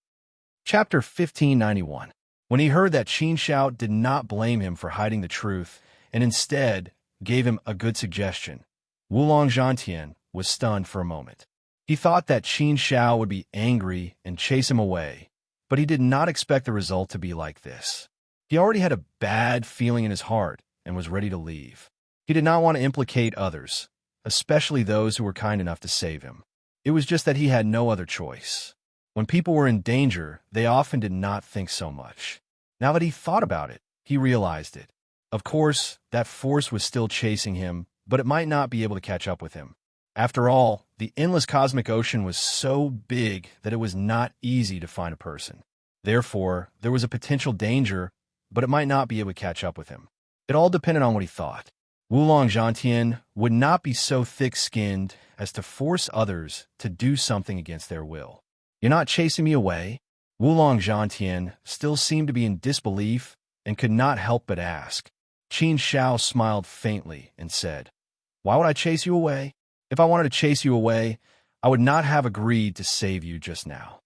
Chapter 1591. When he heard that Qin Zhao did not blame him for hiding the truth, and instead gave him a good suggestion, Wulong Zhantian was stunned for a moment. He thought that Qin Zhao would be angry and chase him away, but he did not expect the result to be like this. He already had a bad feeling in his heart and was ready to leave. He did not want to implicate others, especially those who were kind enough to save him. It was just that he had no other choice. When people were in danger, they often did not think so much. Now that he thought about it, he realized it. Of course, that force was still chasing him, but it might not be able to catch up with him. After all, the endless cosmic ocean was so big that it was not easy to find a person. Therefore, there was a potential danger, but it might not be able to catch up with him. It all depended on what he thought. Wulong Zhantian would not be so thick-skinned as to force others to do something against their will. You're not chasing me away? Wulong Zhantian still seemed to be in disbelief and could not help but ask. Qin Zhao smiled faintly and said, why would I chase you away? If I wanted to chase you away, I would not have agreed to save you just now.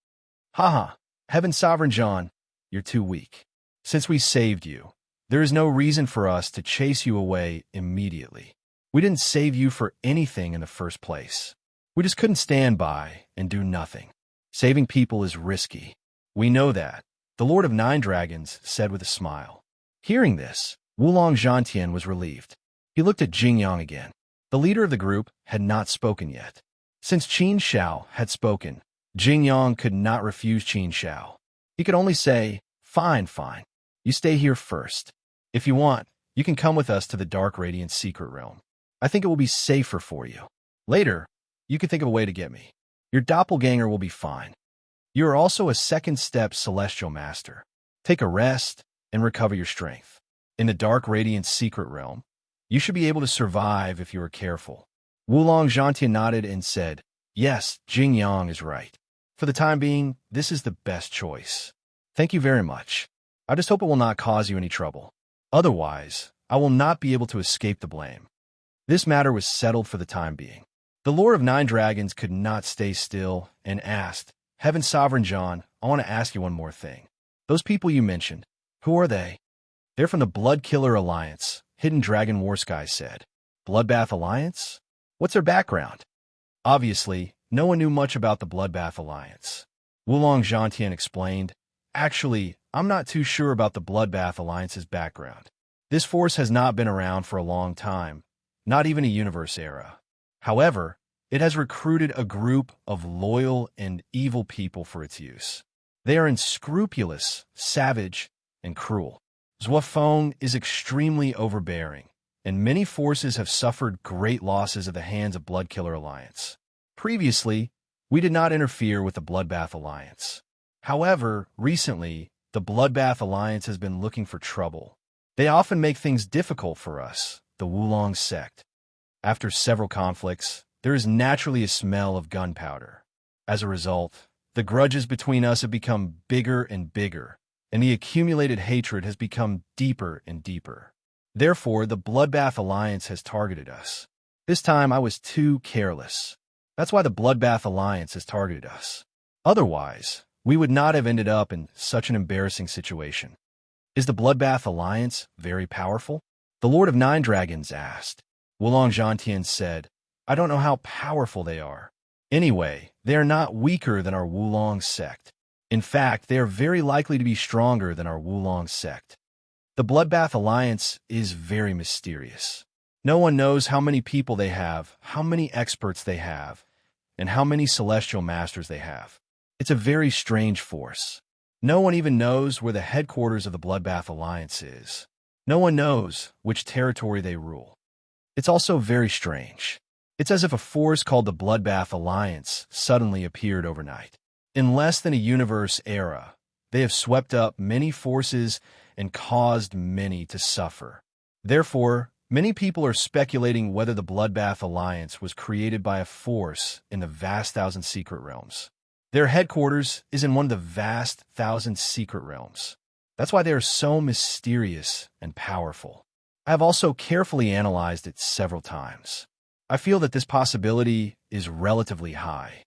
Haha, Heaven Sovereign John, you're too weak. Since we saved you, there is no reason for us to chase you away immediately. We didn't save you for anything in the first place. We just couldn't stand by and do nothing. Saving people is risky. We know that, the Lord of Nine Dragons said with a smile. Hearing this, Wulong Zhantian was relieved. He looked at Jingyang again. The leader of the group had not spoken yet. Since Qin Zhao had spoken, Jingyang could not refuse Qin Zhao. He could only say, fine, fine. You stay here first. If you want, you can come with us to the Dark Radiant Secret Realm. I think it will be safer for you. Later, you can think of a way to get me. Your doppelganger will be fine. You are also a second-step Celestial Master. Take a rest and recover your strength. In the Dark Radiant Secret Realm, you should be able to survive if you are careful. Wulong Zhantian nodded and said, yes, Jingyang is right. For the time being, this is the best choice. Thank you very much. I just hope it will not cause you any trouble. Otherwise, I will not be able to escape the blame. This matter was settled for the time being. The Lord of Nine Dragons could not stay still and asked, Heaven Sovereign John, I want to ask you one more thing. Those people you mentioned, who are they? They're from the Blood Killer Alliance, Hidden Dragon Warsky said. Bloodbath Alliance? What's their background? Obviously, no one knew much about the Bloodbath Alliance. Wulong Zhantian explained, actually, I'm not too sure about the Bloodbath Alliance's background. This force has not been around for a long time, not even a universe era. However, it has recruited a group of loyal and evil people for its use. They are unscrupulous, savage, and cruel. Zhuafeng is extremely overbearing, and many forces have suffered great losses at the hands of Blood Killer Alliance. Previously, we did not interfere with the Bloodbath Alliance. However, recently, the Bloodbath Alliance has been looking for trouble. They often make things difficult for us, the Wulong sect. After several conflicts, there is naturally a smell of gunpowder. As a result, the grudges between us have become bigger and bigger, and the accumulated hatred has become deeper and deeper. Therefore, the Bloodbath Alliance has targeted us. This time, I was too careless. That's why the Bloodbath Alliance has targeted us. Otherwise, we would not have ended up in such an embarrassing situation. Is the Bloodbath Alliance very powerful? The Lord of Nine Dragons asked. Wulong Zhantian said, I don't know how powerful they are. Anyway, They are not weaker than our Wulong sect. In fact, they are very likely to be stronger than our Wulong sect. The Bloodbath Alliance is very mysterious. No one knows how many people they have, how many experts they have, and how many celestial masters they have. It's a very strange force. No one even knows where the headquarters of the Bloodbath Alliance is. No one knows which territory they rule. It's also very strange. It's as if a force called the Bloodbath Alliance suddenly appeared overnight. In less than a universe era, they have swept up many forces and caused many to suffer. Therefore, many people are speculating whether the Bloodbath Alliance was created by a force in the vast thousand secret realms. Their headquarters is in one of the vast thousand secret realms. That's why they are so mysterious and powerful. I have also carefully analyzed it several times. I feel that this possibility is relatively high.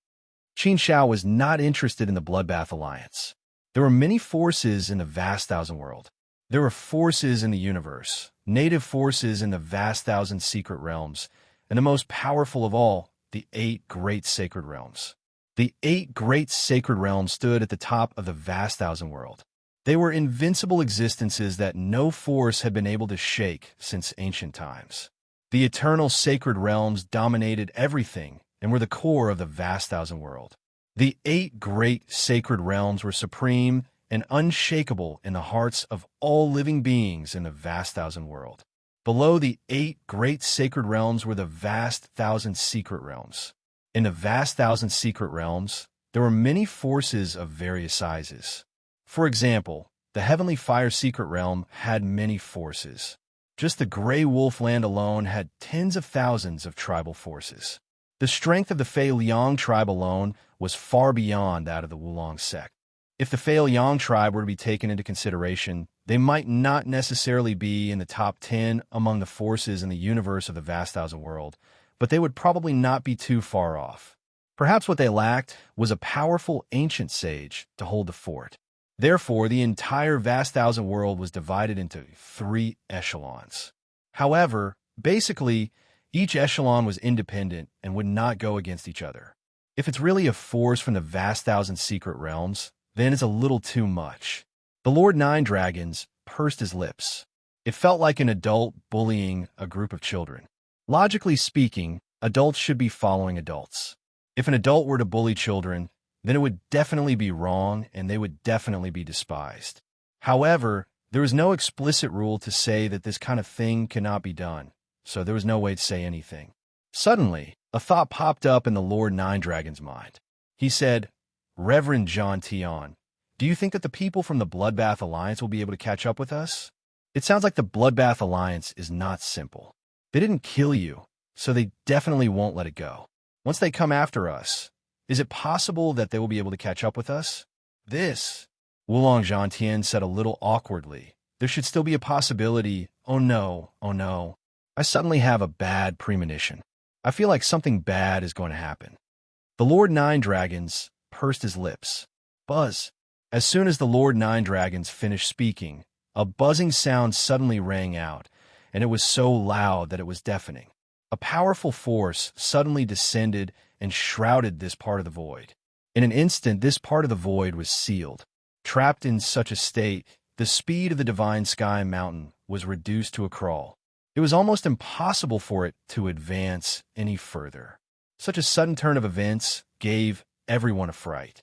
Qin Shao was not interested in the Bloodbath Alliance. There were many forces in the vast thousand world. There were forces in the universe, native forces in the vast thousand secret realms, and the most powerful of all, the 8 great sacred realms. The 8 great sacred realms stood at the top of the vast thousand world. They were invincible existences that no force had been able to shake since ancient times. The eternal sacred realms dominated everything and were the core of the vast thousand world. The 8 great sacred realms were supreme and unshakable in the hearts of all living beings in the vast thousand world. Below the 8 great sacred realms were the vast thousand secret realms. In the vast thousand secret realms, there were many forces of various sizes. For example, the Heavenly Fire Secret Realm had many forces. Just the Grey Wolf Land alone had tens of thousands of tribal forces. The strength of the Fei Liang tribe alone was far beyond that of the Wulong sect. If the Fei Liang tribe were to be taken into consideration, they might not necessarily be in the top 10 among the forces in the universe of the vast thousand world, but they would probably not be too far off. Perhaps what they lacked was a powerful ancient sage to hold the fort. Therefore, the entire vast thousand world was divided into 3 echelons. However, basically, each echelon was independent and would not go against each other. If it's really a force from the vast thousand secret realms, then it's a little too much. The Lord Nine Dragons pursed his lips. It felt like an adult bullying a group of children. Logically speaking, adults should be following adults. If an adult were to bully children, then it would definitely be wrong and they would definitely be despised. However, there was no explicit rule to say that this kind of thing cannot be done, so there was no way to say anything. Suddenly, a thought popped up in the Lord Nine Dragon's mind. He said, "Reverend John Tion, do you think that the people from the Bloodbath Alliance will be able to catch up with us? It sounds like the Bloodbath Alliance is not simple. They didn't kill you, so they definitely won't let it go. Once they come after us, is it possible that they will be able to catch up with us?" This, Wulong Zhantian said a little awkwardly. There should still be a possibility. Oh no, oh no. I suddenly have a bad premonition. I feel like something bad is going to happen. The Lord Nine Dragons pursed his lips. Buzz. As soon as the Lord Nine Dragons finished speaking, a buzzing sound suddenly rang out, and it was so loud that it was deafening. A powerful force suddenly descended and shrouded this part of the void. In an instant, this part of the void was sealed. Trapped in such a state, the speed of the Divine Sky Mountain was reduced to a crawl. It was almost impossible for it to advance any further. Such a sudden turn of events gave everyone a fright.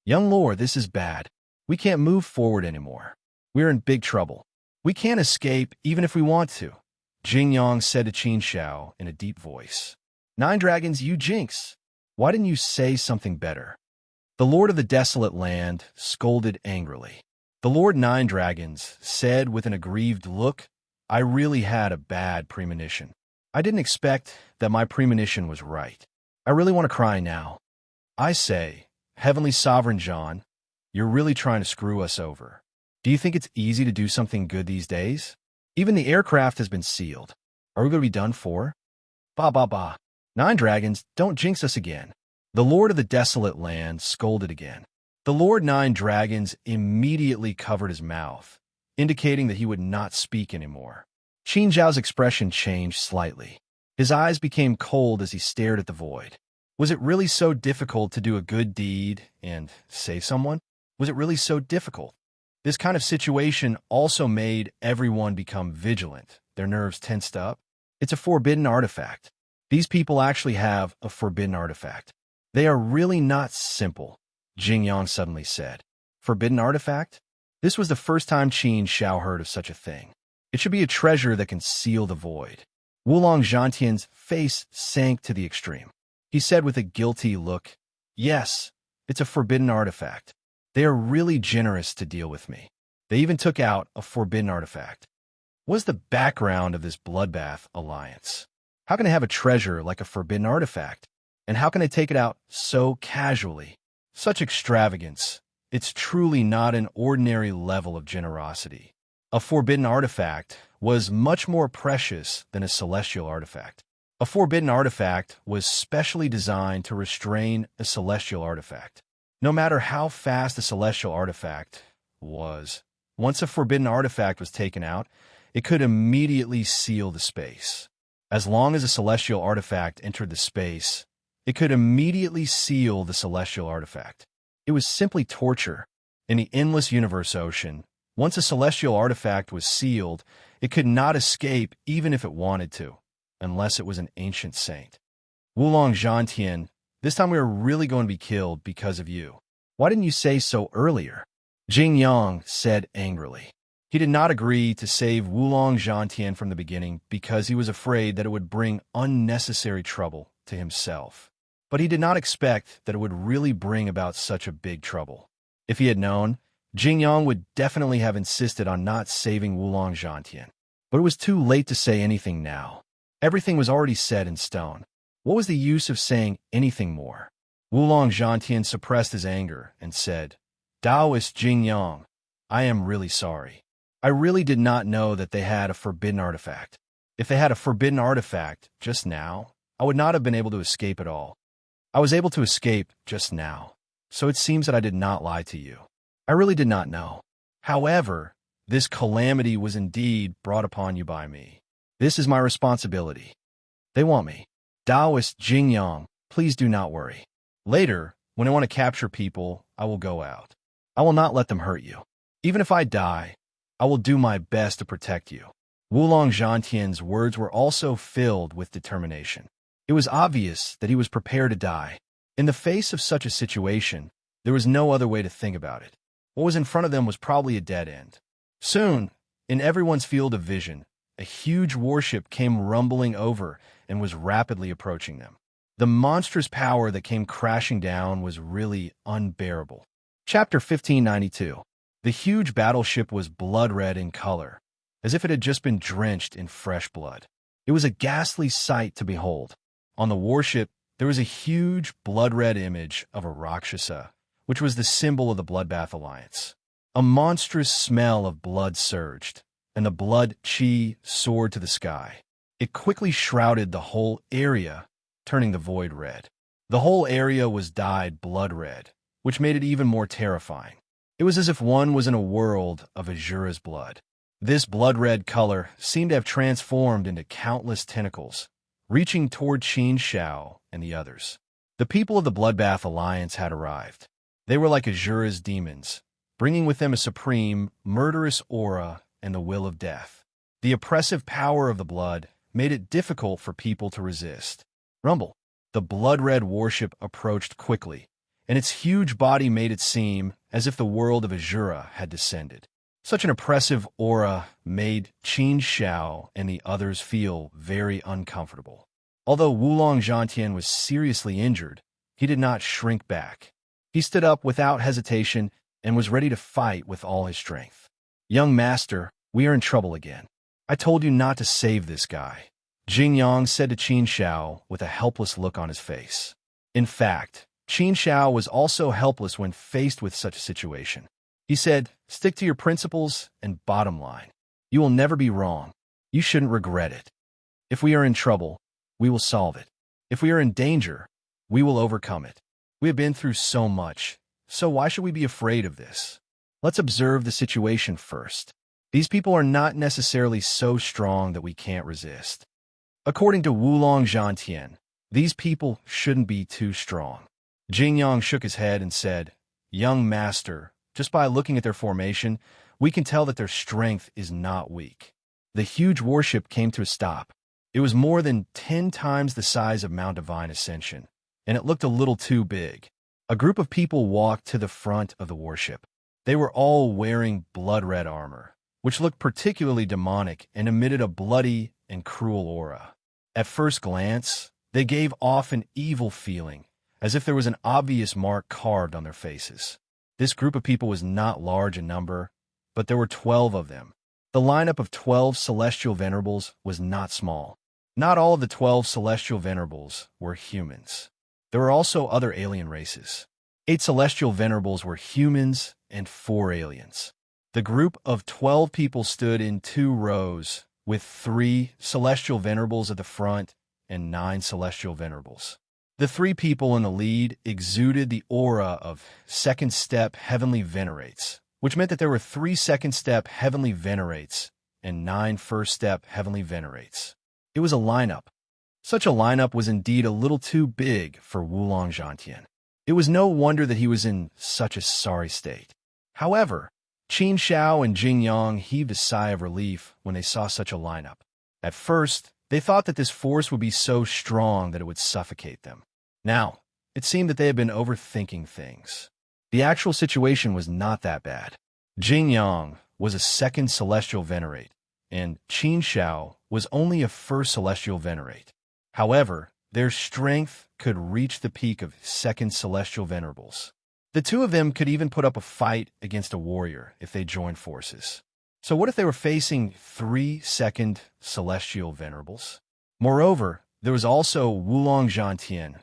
"Young Lord, this is bad. We can't move forward anymore. We're in big trouble. We can't escape even if we want to," Jing Yang said to Qin Shao in a deep voice. "Nine Dragons, you jinx. Why didn't you say something better?" The Lord of the Desolate Land scolded angrily. The Lord Nine Dragons said with an aggrieved look, "I really had a bad premonition. I didn't expect that my premonition was right. I really want to cry now. I say, Heavenly Sovereign John, you're really trying to screw us over. Do you think it's easy to do something good these days? Even the aircraft has been sealed. Are we going to be done for? Ba ba ba. Nine Dragons, don't jinx us again." The Lord of the Desolate Land scolded again. The Lord Nine Dragons immediately covered his mouth, indicating that he would not speak anymore. Qin Zhao's expression changed slightly. His eyes became cold as he stared at the void. Was it really so difficult to do a good deed and save someone? Was it really so difficult? This kind of situation also made everyone become vigilant. Their nerves tensed up. It's a forbidden artifact. These people actually have a forbidden artifact. They are really not simple, Jing Yang suddenly said. Forbidden artifact? This was the first time Qin Xiao heard of such a thing. It should be a treasure that can seal the void. Wulong Zhantian's face sank to the extreme. He said with a guilty look, "Yes, it's a forbidden artifact. They are really generous to deal with me. They even took out a forbidden artifact." What's the background of this bloodbath alliance? How can they have a treasure like a forbidden artifact? And how can they take it out so casually? Such extravagance. It's truly not an ordinary level of generosity. A forbidden artifact was much more precious than a celestial artifact. A forbidden artifact was specially designed to restrain a celestial artifact. No matter how fast a celestial artifact was, once a forbidden artifact was taken out, it could immediately seal the space. As long as a celestial artifact entered the space, it could immediately seal the celestial artifact. It was simply torture. In the endless universe ocean, once a celestial artifact was sealed, it could not escape even if it wanted to, unless it was an ancient saint. Wulong Zhantian, this time we are really going to be killed because of you. Why didn't you say so earlier? Jing Yang said angrily. He did not agree to save Wulong Zhantian from the beginning because he was afraid that it would bring unnecessary trouble to himself. But he did not expect that it would really bring about such a big trouble. If he had known, Jing Yang would definitely have insisted on not saving Wulong Zhantian. But it was too late to say anything now. Everything was already set in stone. What was the use of saying anything more? Wulong Zhantian suppressed his anger and said, "Taoist Jing Yang, I am really sorry. I really did not know that they had a forbidden artifact. If they had a forbidden artifact just now, I would not have been able to escape at all. I was able to escape just now, so it seems that I did not lie to you. I really did not know. However, this calamity was indeed brought upon you by me. This is my responsibility. They want me. Taoist Jing Yang, please do not worry. Later, when I want to capture people, I will go out. I will not let them hurt you. Even if I die, I will do my best to protect you." Wulong Zhantian's words were also filled with determination. It was obvious that he was prepared to die. In the face of such a situation, there was no other way to think about it. What was in front of them was probably a dead end. Soon, in everyone's field of vision, a huge warship came rumbling over and was rapidly approaching them. The monstrous power that came crashing down was really unbearable. Chapter 1592. The huge battleship was blood-red in color, as if it had just been drenched in fresh blood. It was a ghastly sight to behold. On the warship, there was a huge blood-red image of a Rakshasa, which was the symbol of the Bloodbath Alliance. A monstrous smell of blood surged, and the blood chi soared to the sky. It quickly shrouded the whole area, turning the void red. The whole area was dyed blood red, which made it even more terrifying. It was as if one was in a world of Azura's blood. This blood-red color seemed to have transformed into countless tentacles, reaching toward Qin Xiao and the others. The people of the Bloodbath Alliance had arrived. They were like Azura's demons, bringing with them a supreme, murderous aura and the will of death. The oppressive power of the blood made it difficult for people to resist. Rumble. The blood-red warship approached quickly, and its huge body made it seem as if the world of Azura had descended. Such an oppressive aura made Qin Xiao and the others feel very uncomfortable. Although Wulong Zhantian was seriously injured, he did not shrink back. He stood up without hesitation and was ready to fight with all his strength. "Young master, we are in trouble again. I told you not to save this guy," Jing Yang said to Qin Xiao with a helpless look on his face. In fact, Qin Xiao was also helpless when faced with such a situation. He said, "Stick to your principles and bottom line. You will never be wrong. You shouldn't regret it. If we are in trouble, we will solve it. If we are in danger, we will overcome it. We have been through so much, so why should we be afraid of this? Let's observe the situation first. These people are not necessarily so strong that we can't resist." According to Wulong Zhantian, These people shouldn't be too strong. Jingyang shook his head and said, "Young master, just by looking at their formation, we can tell that their strength is not weak." The huge warship came to a stop. It was more than 10 times the size of Mount Divine Ascension, and it looked a little too big. A group of people walked to the front of the warship. They were all wearing blood-red armor, which looked particularly demonic and emitted a bloody and cruel aura. At first glance, they gave off an evil feeling, as if there was an obvious mark carved on their faces. This group of people was not large in number, but there were 12 of them. The lineup of 12 celestial venerables was not small. Not all of the 12 celestial venerables were humans. There were also other alien races. 8 celestial venerables were humans and 4 aliens. The group of 12 people stood in 2 rows, with 3 celestial venerables at the front and 9 celestial venerables. The 3 people in the lead exuded the aura of second-step heavenly venerates, which meant that there were 3 second-step heavenly venerates and 9 first-step heavenly venerates. It was a lineup. Such a lineup was indeed a little too big for Wulong Zhantian. It was no wonder that he was in such a sorry state. However, Qin Xiao and Jing Yang heaved a sigh of relief when they saw such a lineup. At first, they thought that this force would be so strong that it would suffocate them. Now, it seemed that they had been overthinking things. The actual situation was not that bad. Jing Yang was a second celestial venerate, and Qin Xiao was only a first celestial venerate. However, their strength could reach the peak of second celestial venerables. The 2 of them could even put up a fight against a warrior if they joined forces. So what if they were facing 3 second celestial venerables? Moreover, there was also Wulong Zhantian,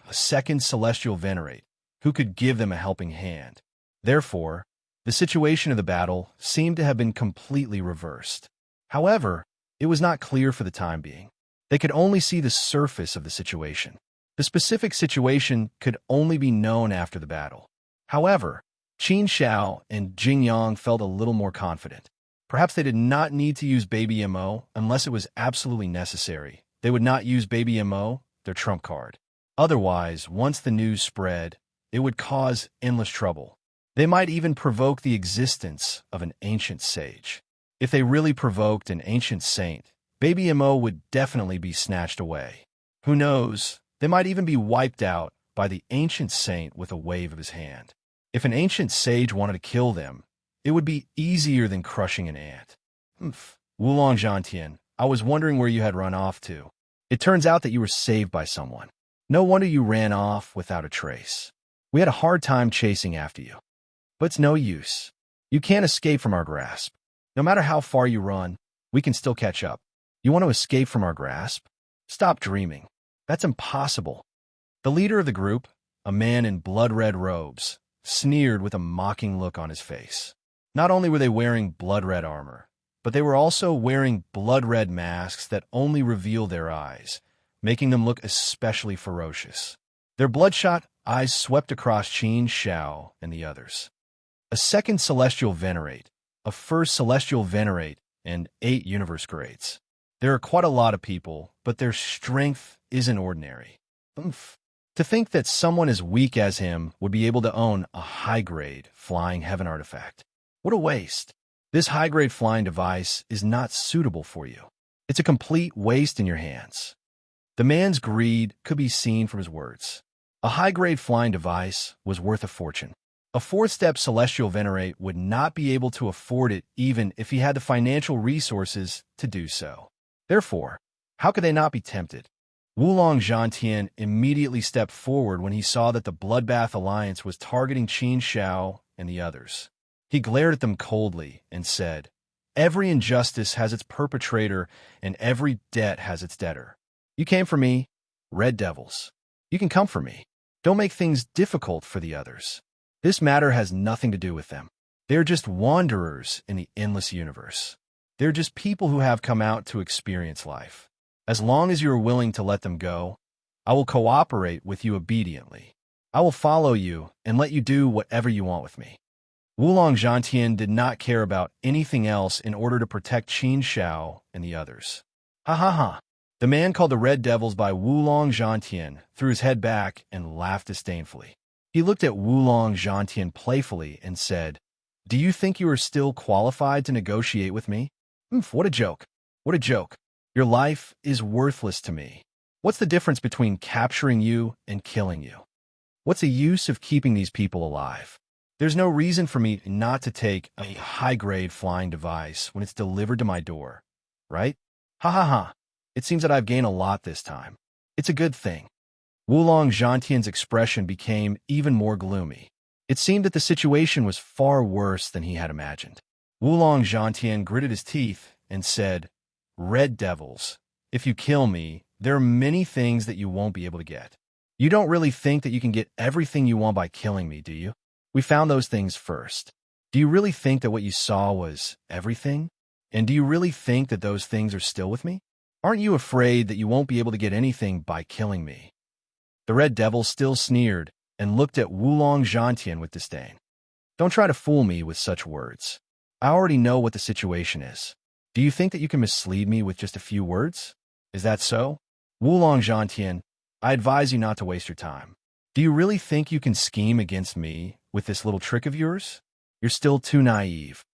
a second celestial venerate, who could give them a helping hand. Therefore, the situation of the battle seemed to have been completely reversed. However, it was not clear for the time being. They could only see the surface of the situation. The specific situation could only be known after the battle. However, Qin Xiao and Jing Yang felt a little more confident. Perhaps they did not need to use Baby Mo unless it was absolutely necessary. They would not use Baby Mo, their trump card. Otherwise, once the news spread, it would cause endless trouble. They might even provoke the existence of an ancient sage. If they really provoked an ancient saint, Baby Mo would definitely be snatched away. Who knows, they might even be wiped out by the ancient saint with a wave of his hand. If an ancient sage wanted to kill them, it would be easier than crushing an ant. Wulong Zhantian, I was wondering where you had run off to. It turns out that you were saved by someone. No wonder you ran off without a trace. We had a hard time chasing after you. But it's no use. You can't escape from our grasp. No matter how far you run, we can still catch up. You want to escape from our grasp? Stop dreaming. That's impossible. The leader of the group, a man in blood-red robes, sneered with a mocking look on his face. Not only were they wearing blood-red armor, but they were also wearing blood-red masks that only revealed their eyes, making them look especially ferocious. Their bloodshot eyes swept across Qin Xiao and the others. A second celestial venerate, a first celestial venerate, and 8 universe grades. There are quite a lot of people, but their strength isn't ordinary. To think that someone as weak as him would be able to own a high-grade flying heaven artifact. What a waste. This high-grade flying device is not suitable for you. It's a complete waste in your hands. The man's greed could be seen from his words. A high-grade flying device was worth a fortune. A 4th-step celestial venerate would not be able to afford it even if he had the financial resources to do so. Therefore, how could they not be tempted? Wulong Zhantian immediately stepped forward when he saw that the Bloodbath Alliance was targeting Qin Xiao and the others. He glared at them coldly and said, "Every injustice has its perpetrator, and every debt has its debtor. You came for me, Red Devils. You can come for me. Don't make things difficult for the others. This matter has nothing to do with them. They're just wanderers in the endless universe. They're just people who have come out to experience life. As long as you are willing to let them go, I will cooperate with you obediently. I will follow you and let you do whatever you want with me." Wulong Zhantian did not care about anything else in order to protect Qin Xiao and the others. Ha ha ha. The man called the Red Devils by Wulong Zhantian threw his head back and laughed disdainfully. He looked at Wulong Zhantian playfully and said, "Do you think you are still qualified to negotiate with me? What a joke. What a joke. Your life is worthless to me. What's the difference between capturing you and killing you? What's the use of keeping these people alive? There's no reason for me not to take a high-grade flying device when it's delivered to my door, right? Ha ha ha. It seems that I've gained a lot this time. It's a good thing." Wulong Zhantian's expression became even more gloomy. It seemed that the situation was far worse than he had imagined. Wulong Zhantian gritted his teeth and said, "Red Devils, if you kill me, there are many things that you won't be able to get. You don't really think that you can get everything you want by killing me, do you? We found those things first. Do you really think that what you saw was everything? And do you really think that those things are still with me? Aren't you afraid that you won't be able to get anything by killing me?" The Red Devil still sneered and looked at Wulong Zhantian with disdain. "Don't try to fool me with such words. I already know what the situation is. Do you think that you can mislead me with just a few words? Is that so? Wulong Zhantian, I advise you not to waste your time. Do you really think you can scheme against me with this little trick of yours? You're still too naive.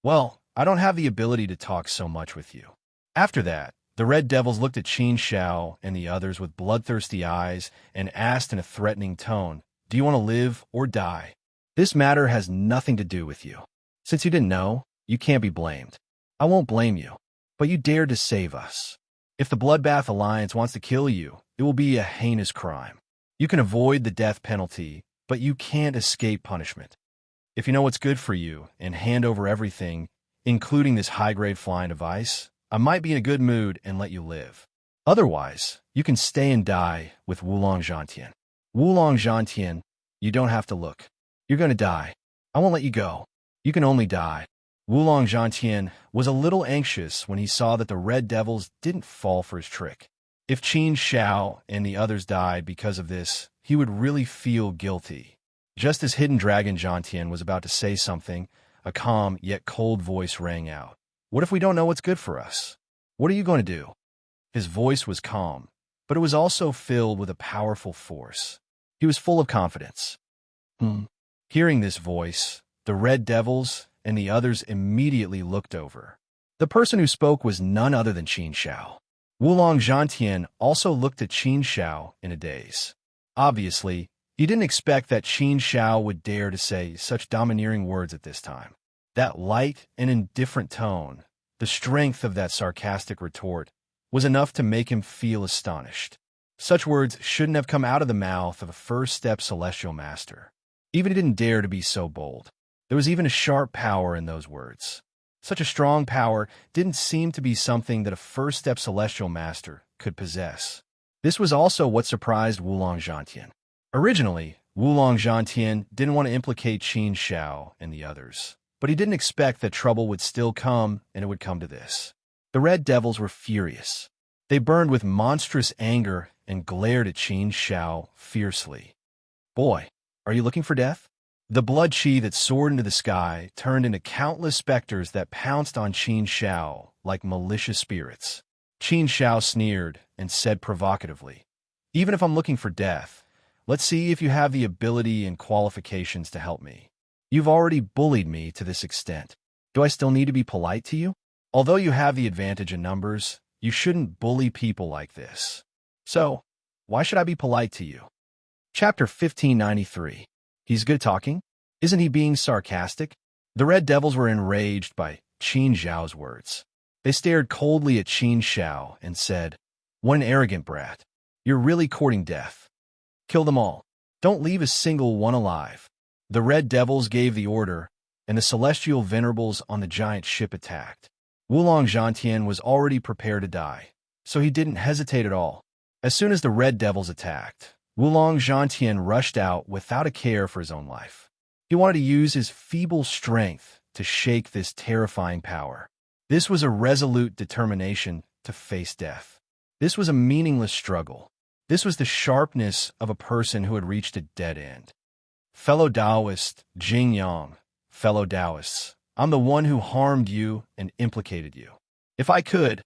Well, I don't have the ability to talk so much with you." After that, the Red Devils looked at Qin Shao and the others with bloodthirsty eyes and asked in a threatening tone, "Do you want to live or die? This matter has nothing to do with you. Since you didn't know, you can't be blamed. I won't blame you, but you dared to save us. If the Bloodbath Alliance wants to kill you, it will be a heinous crime. You can avoid the death penalty, but you can't escape punishment. If you know what's good for you and hand over everything, including this high-grade flying device, I might be in a good mood and let you live. Otherwise, you can stay and die with Wulong Zhantian. Wulong Zhantian, you don't have to look. You're going to die. I won't let you go. You can only die." Wulong Zhantian was a little anxious when he saw that the Red Devils didn't fall for his trick. If Qin Shao and the others died because of this, he would really feel guilty. Just as Hidden Dragon Zhantian was about to say something, a calm yet cold voice rang out. "What if we don't know what's good for us? What are you going to do?" His voice was calm, but it was also filled with a powerful force. He was full of confidence. Hearing this voice, the Red Devils and the others immediately looked over. The person who spoke was none other than Qin Shao. Wulong Zhantian also looked at Qin Shao in a daze. Obviously, he didn't expect that Qin Shao would dare to say such domineering words at this time. That light and indifferent tone, the strength of that sarcastic retort, was enough to make him feel astonished. Such words shouldn't have come out of the mouth of a first-step celestial master. Even he didn't dare to be so bold. There was even a sharp power in those words. Such a strong power didn't seem to be something that a first-step celestial master could possess. This was also what surprised Wulong Zhantian. Originally, Wulong Zhantian didn't want to implicate Qin Shao and the others, but he didn't expect that trouble would still come, and it would come to this. The Red Devils were furious. They burned with monstrous anger and glared at Qin Shao fiercely. "Boy, are you looking for death?" The blood chi that soared into the sky turned into countless specters that pounced on Qin Shao like malicious spirits. Qin Shao sneered and said provocatively, "Even if I'm looking for death, let's see if you have the ability and qualifications to help me. You've already bullied me to this extent. Do I still need to be polite to you? Although you have the advantage in numbers, you shouldn't bully people like this. So, why should I be polite to you?" Chapter 1593. He's good talking? Isn't he being sarcastic? The Red Devils were enraged by Qin Zhao's words. They stared coldly at Qin Shao and said, "What an arrogant brat. You're really courting death. Kill them all. Don't leave a single one alive." The Red Devils gave the order, and the celestial venerables on the giant ship attacked. Wulong Zhantian was already prepared to die, so he didn't hesitate at all. As soon as the Red Devils attacked, Wulong Zhantian rushed out without a care for his own life. He wanted to use his feeble strength to shake this terrifying power. This was a resolute determination to face death. This was a meaningless struggle. This was the sharpness of a person who had reached a dead end. "Fellow Taoist, Jing Yang, fellow Taoists, I'm the one who harmed you and implicated you. If I could,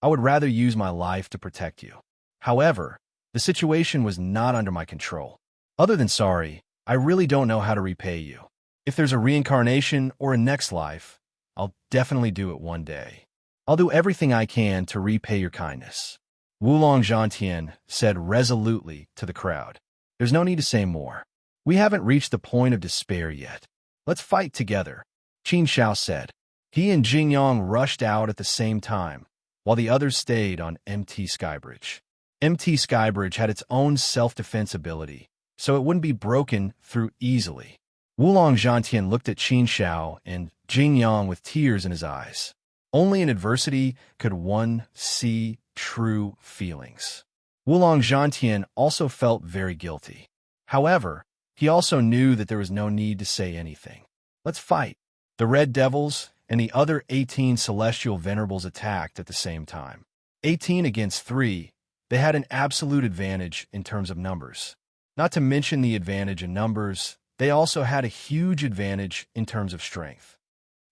I would rather use my life to protect you. However, the situation was not under my control. Other than sorry, I really don't know how to repay you. If there's a reincarnation or a next life, I'll definitely do it one day. I'll do everything I can to repay your kindness. Wulong Zhantian said resolutely to the crowd. There's no need to say more. We haven't reached the point of despair yet. Let's fight together, Qin Shao said. He and Jingyang rushed out at the same time, while the others stayed on MT Skybridge. MT Skybridge had its own self-defense ability, so it wouldn't be broken through easily. Wulong Zhantian looked at Qin Shao and Jingyang with tears in his eyes. Only in adversity could one see true feelings. Wulong Zhantian also felt very guilty. However, he also knew that there was no need to say anything. Let's fight. The Red Devils and the other 18 Celestial Venerables attacked at the same time. 18 against 3, they had an absolute advantage in terms of numbers. Not to mention the advantage in numbers, they also had a huge advantage in terms of strength.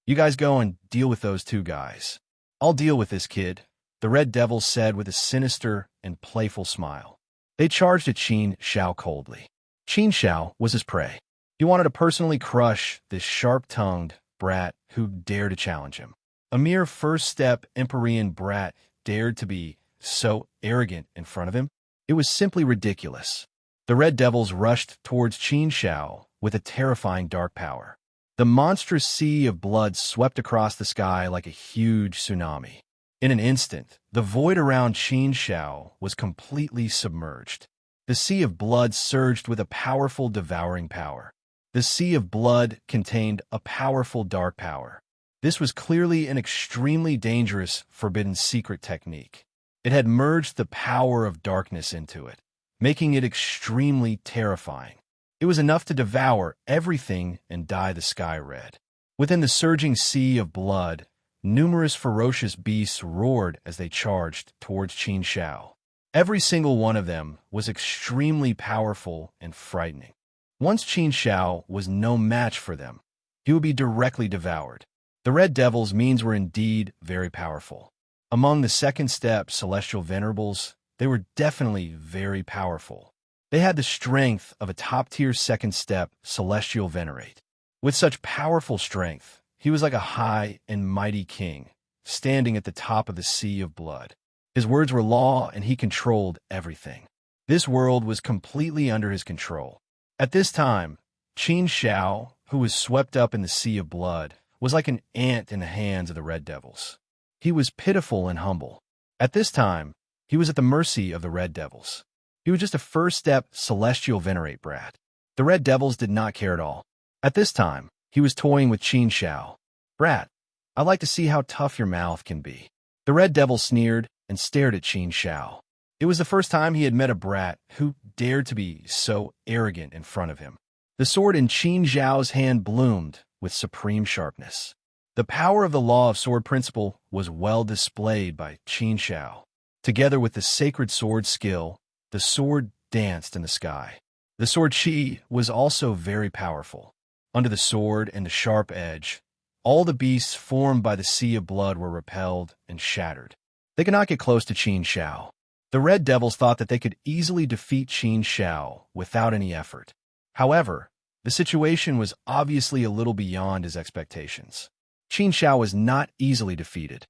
You guys go and deal with those two guys. I'll deal with this kid, the Red Devils said with a sinister and playful smile. They charged at Qin Shao coldly. Qin Shao was his prey. He wanted to personally crush this sharp-tongued brat who dared to challenge him. A mere first-step Empyrean brat dared to be so arrogant in front of him. It was simply ridiculous. The Red Devils rushed towards Qin Shao with a terrifying dark power. The monstrous sea of blood swept across the sky like a huge tsunami. In an instant, the void around Qin Shao was completely submerged. The sea of blood surged with a powerful devouring power. The sea of blood contained a powerful dark power. This was clearly an extremely dangerous forbidden secret technique. It had merged the power of darkness into it, making it extremely terrifying. It was enough to devour everything and dye the sky red. Within the surging sea of blood, numerous ferocious beasts roared as they charged towards Qin Shao. Every single one of them was extremely powerful and frightening. Once Qin Shao was no match for them, he would be directly devoured. The Red Devils' means were indeed very powerful. Among the second-step Celestial Venerables, they were definitely very powerful. They had the strength of a top-tier second-step Celestial Venerate. With such powerful strength, he was like a high and mighty king, standing at the top of the sea of blood. His words were law, and he controlled everything. This world was completely under his control. At this time, Qin Shao, who was swept up in the sea of blood, was like an ant in the hands of the Red Devils. He was pitiful and humble. At this time, he was at the mercy of the Red Devils. He was just a first-step Celestial Venerate brat. The Red Devils did not care at all. At this time, he was toying with Qin Shao. Brat, I'd like to see how tough your mouth can be. The Red Devil sneered and stared at Qin Shao. It was the first time he had met a brat who dared to be so arrogant in front of him. The sword in Qin Zhao's hand bloomed with supreme sharpness. The power of the law of sword principle was well displayed by Qin Shao. Together with the sacred sword skill, the sword danced in the sky. The sword Qi was also very powerful. Under the sword and the sharp edge, all the beasts formed by the sea of blood were repelled and shattered. They could not get close to Qin Shao. The Red Devils thought that they could easily defeat Qin Shao without any effort. However, the situation was obviously a little beyond his expectations. Qin Shao was not easily defeated.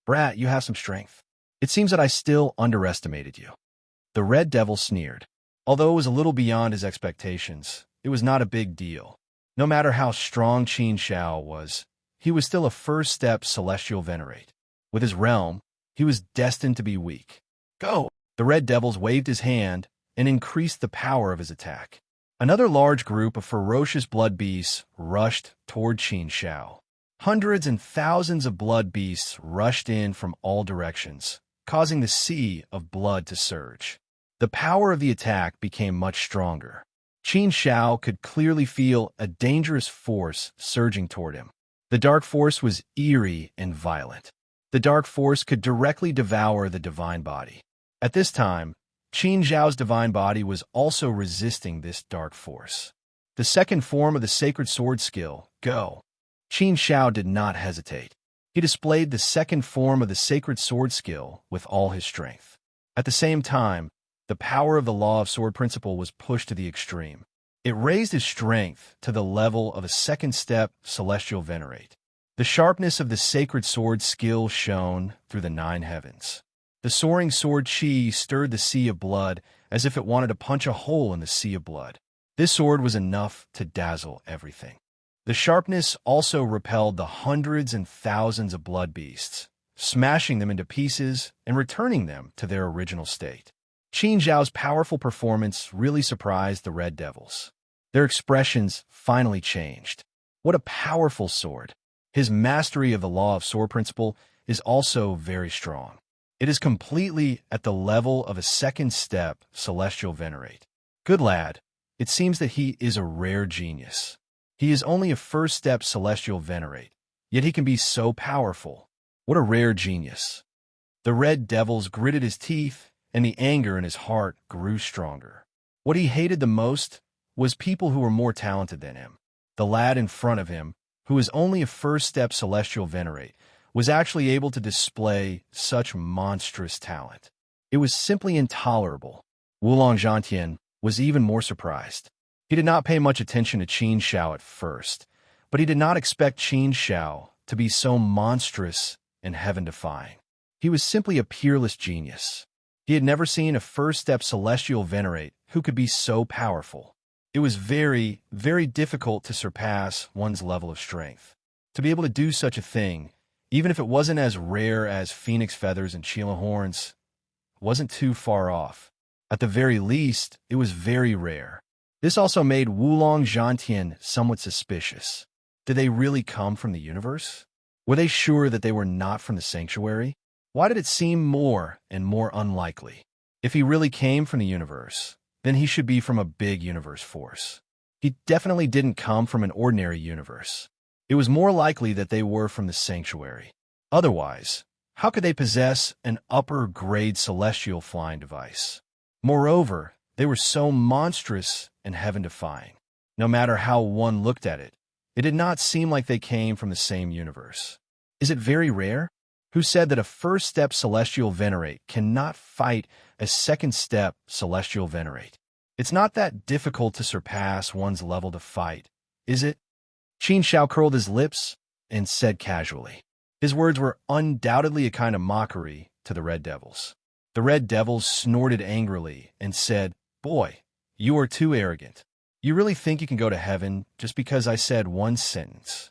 Brat, you have some strength. It seems that I still underestimated you. The Red Devil sneered. Although it was a little beyond his expectations, it was not a big deal. No matter how strong Qin Shao was, he was still a first-step Celestial Venerate. With his realm, he was destined to be weak. Go! The Red Devils waved his hand and increased the power of his attack. Another large group of ferocious blood beasts rushed toward Qin Shao. Hundreds and thousands of blood beasts rushed in from all directions, causing the sea of blood to surge. The power of the attack became much stronger. Qin Shao could clearly feel a dangerous force surging toward him. The dark force was eerie and violent. The dark force could directly devour the divine body. At this time, Qin Zhao's divine body was also resisting this dark force. The second form of the sacred sword skill, Go. Qin Shao did not hesitate. He displayed the second form of the sacred sword skill with all his strength. At the same time, the power of the law of sword principle was pushed to the extreme. It raised his strength to the level of a second step celestial venerate. The sharpness of the sacred sword skill shone through the 9 heavens. The soaring sword chi stirred the sea of blood as if it wanted to punch a hole in the sea of blood. This sword was enough to dazzle everything. The sharpness also repelled the hundreds and thousands of blood beasts, smashing them into pieces and returning them to their original state. Qin Zhao's powerful performance really surprised the Red Devils. Their expressions finally changed. What a powerful sword! His mastery of the law of sword principle is also very strong. It is completely at the level of a second step celestial venerate. Good lad, it seems that he is a rare genius. He is only a first step celestial venerate, yet he can be so powerful. What a rare genius. The Red Devils gritted his teeth, and the anger in his heart grew stronger. What he hated the most was people who were more talented than him. The lad in front of him, who was only a first step celestial venerate, was actually able to display such monstrous talent. It was simply intolerable. Wulong Zhantian was even more surprised. He did not pay much attention to Qin Xiao at first, but he did not expect Qin Xiao to be so monstrous and heaven-defying. He was simply a peerless genius. He had never seen a first-step celestial venerate who could be so powerful. It was very, very difficult to surpass one's level of strength. To be able to do such a thing, even if it wasn't as rare as phoenix feathers and cheetah horns, wasn't too far off. At the very least, it was very rare. This also made Wulong Zhantian somewhat suspicious. Did they really come from the universe? Were they sure that they were not from the sanctuary? Why did it seem more and more unlikely? If he really came from the universe, then he should be from a big universe force. He definitely didn't come from an ordinary universe. It was more likely that they were from the sanctuary. Otherwise, how could they possess an upper-grade celestial flying device? Moreover, they were so monstrous and heaven-defying. No matter how one looked at it, it did not seem like they came from the same universe. Is it very rare? Who said that a first-step celestial venerate cannot fight a second-step celestial venerate? It's not that difficult to surpass one's level to fight, is it? Qin Xiao curled his lips and said casually. His words were undoubtedly a kind of mockery to the Red Devils. The Red Devils snorted angrily and said, "Boy, you are too arrogant. You really think you can go to heaven just because I said one sentence?"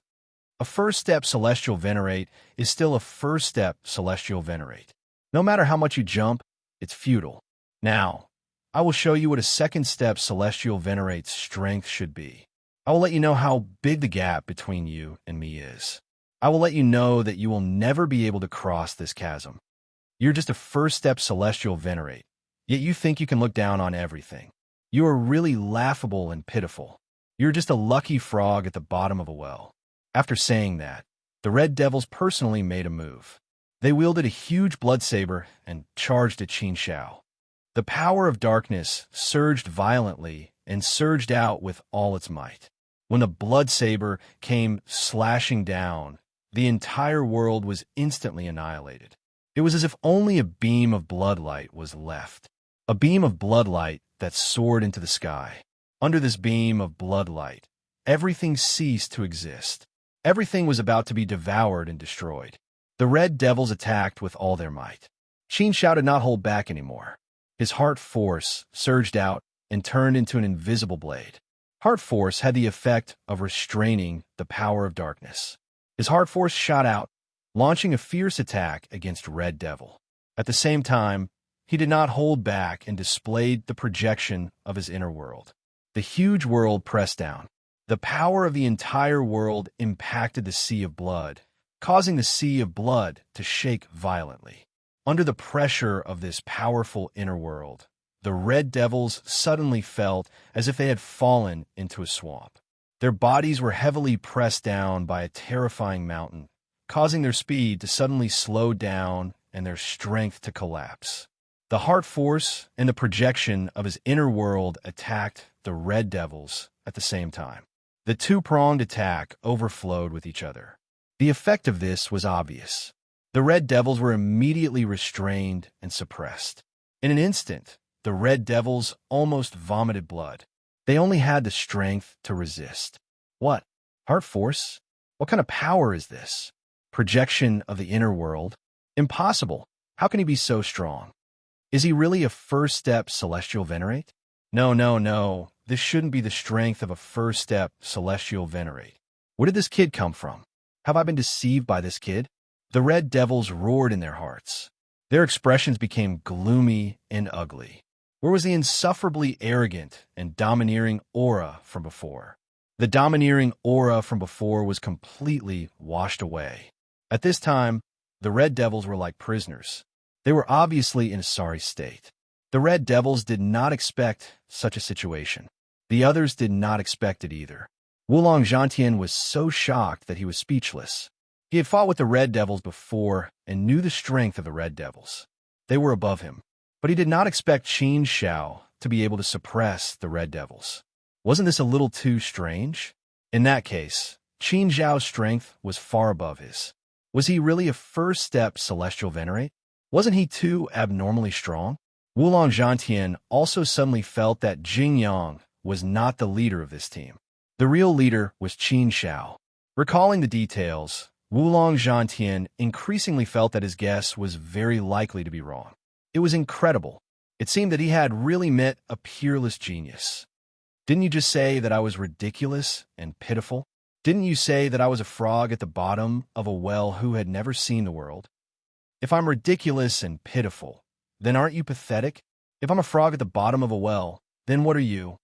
A first-step celestial venerate is still a first-step celestial venerate. No matter how much you jump, it's futile. Now, I will show you what a second-step celestial venerate's strength should be. I will let you know how big the gap between you and me is. I will let you know that you will never be able to cross this chasm. You're just a first-step celestial venerate, yet you think you can look down on everything. You are really laughable and pitiful. You're just a lucky frog at the bottom of a well. After saying that, the Red Devils personally made a move. They wielded a huge blood saber and charged at Qin Xiao. The power of darkness surged violently and surged out with all its might. When the blood saber came slashing down, the entire world was instantly annihilated. It was as if only a beam of bloodlight was left. A beam of bloodlight that soared into the sky. Under this beam of bloodlight, everything ceased to exist. Everything was about to be devoured and destroyed. The Red Devils attacked with all their might. Qin Xiao did not hold back anymore. His heart force surged out and turned into an invisible blade. Heart force had the effect of restraining the power of darkness. His heart force shot out, launching a fierce attack against Red Devil. At the same time, he did not hold back and displayed the projection of his inner world. The huge world pressed down. The power of the entire world impacted the sea of blood, causing the sea of blood to shake violently. Under the pressure of this powerful inner world, the Red Devils suddenly felt as if they had fallen into a swamp. Their bodies were heavily pressed down by a terrifying mountain, causing their speed to suddenly slow down and their strength to collapse. The heart force and the projection of his inner world attacked the Red Devils at the same time. The two-pronged attack overflowed with each other. The effect of this was obvious. The Red Devils were immediately restrained and suppressed. In an instant, the Red Devils almost vomited blood. They only had the strength to resist. What? Heart force? What kind of power is this? Projection of the inner world? Impossible. How can he be so strong? Is he really a first-step celestial venerate? No, no, no. This shouldn't be the strength of a first-step celestial venerate. Where did this kid come from? Have I been deceived by this kid? The Red Devils roared in their hearts. Their expressions became gloomy and ugly. Where was the insufferably arrogant and domineering aura from before? The domineering aura from before was completely washed away. At this time, the Red Devils were like prisoners. They were obviously in a sorry state. The Red Devils did not expect such a situation. The others did not expect it either. Wulong Zhantian was so shocked that he was speechless. He had fought with the Red Devils before and knew the strength of the Red Devils. They were above him. But he did not expect Qin Xiao to be able to suppress the Red Devils. Wasn't this a little too strange? In that case, Qin Xiao's strength was far above his. Was he really a first-step celestial venerate? Wasn't he too abnormally strong? Wulong Zhantian also suddenly felt that Jing Yang was not the leader of this team. The real leader was Qin Xiao. Recalling the details, Wulong Zhantian increasingly felt that his guess was very likely to be wrong. It was incredible. It seemed that he had really met a peerless genius. Didn't you just say that I was ridiculous and pitiful? Didn't you say that I was a frog at the bottom of a well who had never seen the world? If I'm ridiculous and pitiful, then aren't you pathetic? If I'm a frog at the bottom of a well, then what are you?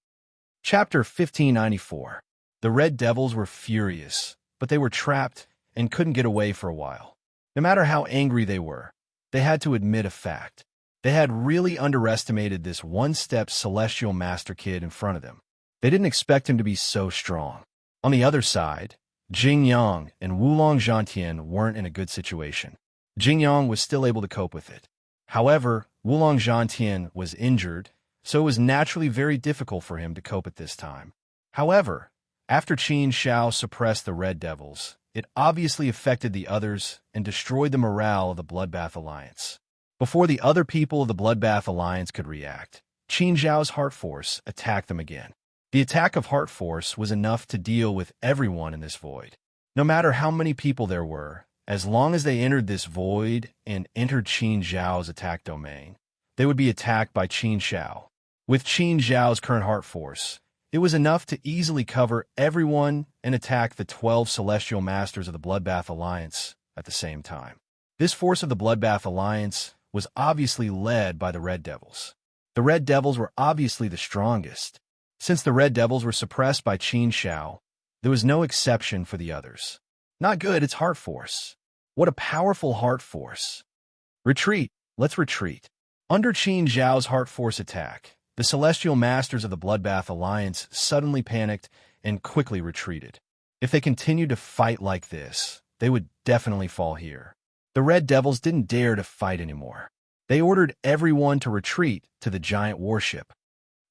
Chapter 1594. The Red Devils were furious, but they were trapped and couldn't get away for a while. No matter how angry they were, they had to admit a fact. They had really underestimated this one-step celestial master kid in front of them. They didn't expect him to be so strong. On the other side, Jing Yang and Wulong Zhantian weren't in a good situation. Jing Yang was still able to cope with it. However, Wulong Zhantian was injured, so it was naturally very difficult for him to cope at this time. However, after Qin Xiao suppressed the Red Devils, it obviously affected the others and destroyed the morale of the Bloodbath Alliance. Before the other people of the Bloodbath Alliance could react, Qin Xiao's Heart Force attacked them again. The attack of Heart Force was enough to deal with everyone in this void. No matter how many people there were, as long as they entered this void and entered Qin Xiao's attack domain, they would be attacked by Qin Xiao. With Qin Xiao's current Heart Force, it was enough to easily cover everyone and attack the 12 Celestial Masters of the Bloodbath Alliance at the same time. This force of the Bloodbath Alliance was obviously led by the Red Devils. The Red Devils were obviously the strongest. Since the Red Devils were suppressed by Qin Xiao, there was no exception for the others. Not good, it's Heart Force. What a powerful Heart Force. Retreat, let's retreat. Under Qin Xiao's Heart Force attack, the Celestial Masters of the Bloodbath Alliance suddenly panicked and quickly retreated. If they continued to fight like this, they would definitely fall here. The Red Devils didn't dare to fight anymore. They ordered everyone to retreat to the giant warship.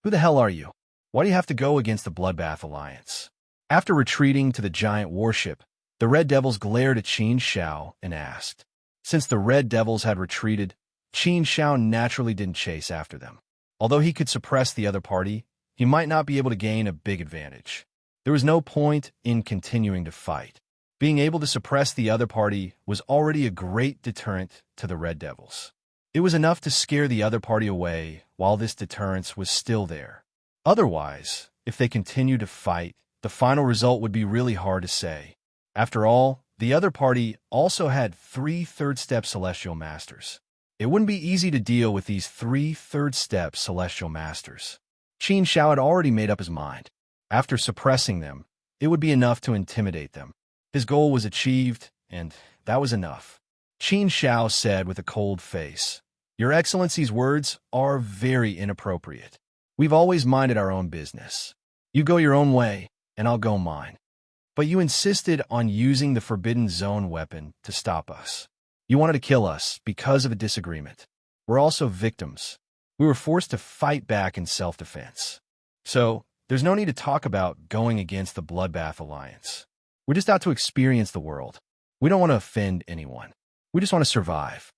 Who the hell are you? Why do you have to go against the Bloodbath Alliance? After retreating to the giant warship, the Red Devils glared at Qin Xiao and asked. Since the Red Devils had retreated, Qin Xiao naturally didn't chase after them. Although he could suppress the other party, he might not be able to gain a big advantage. There was no point in continuing to fight. Being able to suppress the other party was already a great deterrent to the Red Devils. It was enough to scare the other party away while this deterrence was still there. Otherwise, if they continued to fight, the final result would be really hard to say. After all, the other party also had 3 third-step Celestial Masters. It wouldn't be easy to deal with these 3 third-step Celestial Masters. Qin Xiao had already made up his mind. After suppressing them, it would be enough to intimidate them. His goal was achieved, and that was enough. Qin Xiao said with a cold face, "Your Excellency's words are very inappropriate. We've always minded our own business. You go your own way, and I'll go mine. But you insisted on using the Forbidden Zone weapon to stop us. You wanted to kill us because of a disagreement. We're also victims. We were forced to fight back in self-defense. So, there's no need to talk about going against the Bloodbath Alliance. We're just out to experience the world. We don't want to offend anyone. We just want to survive.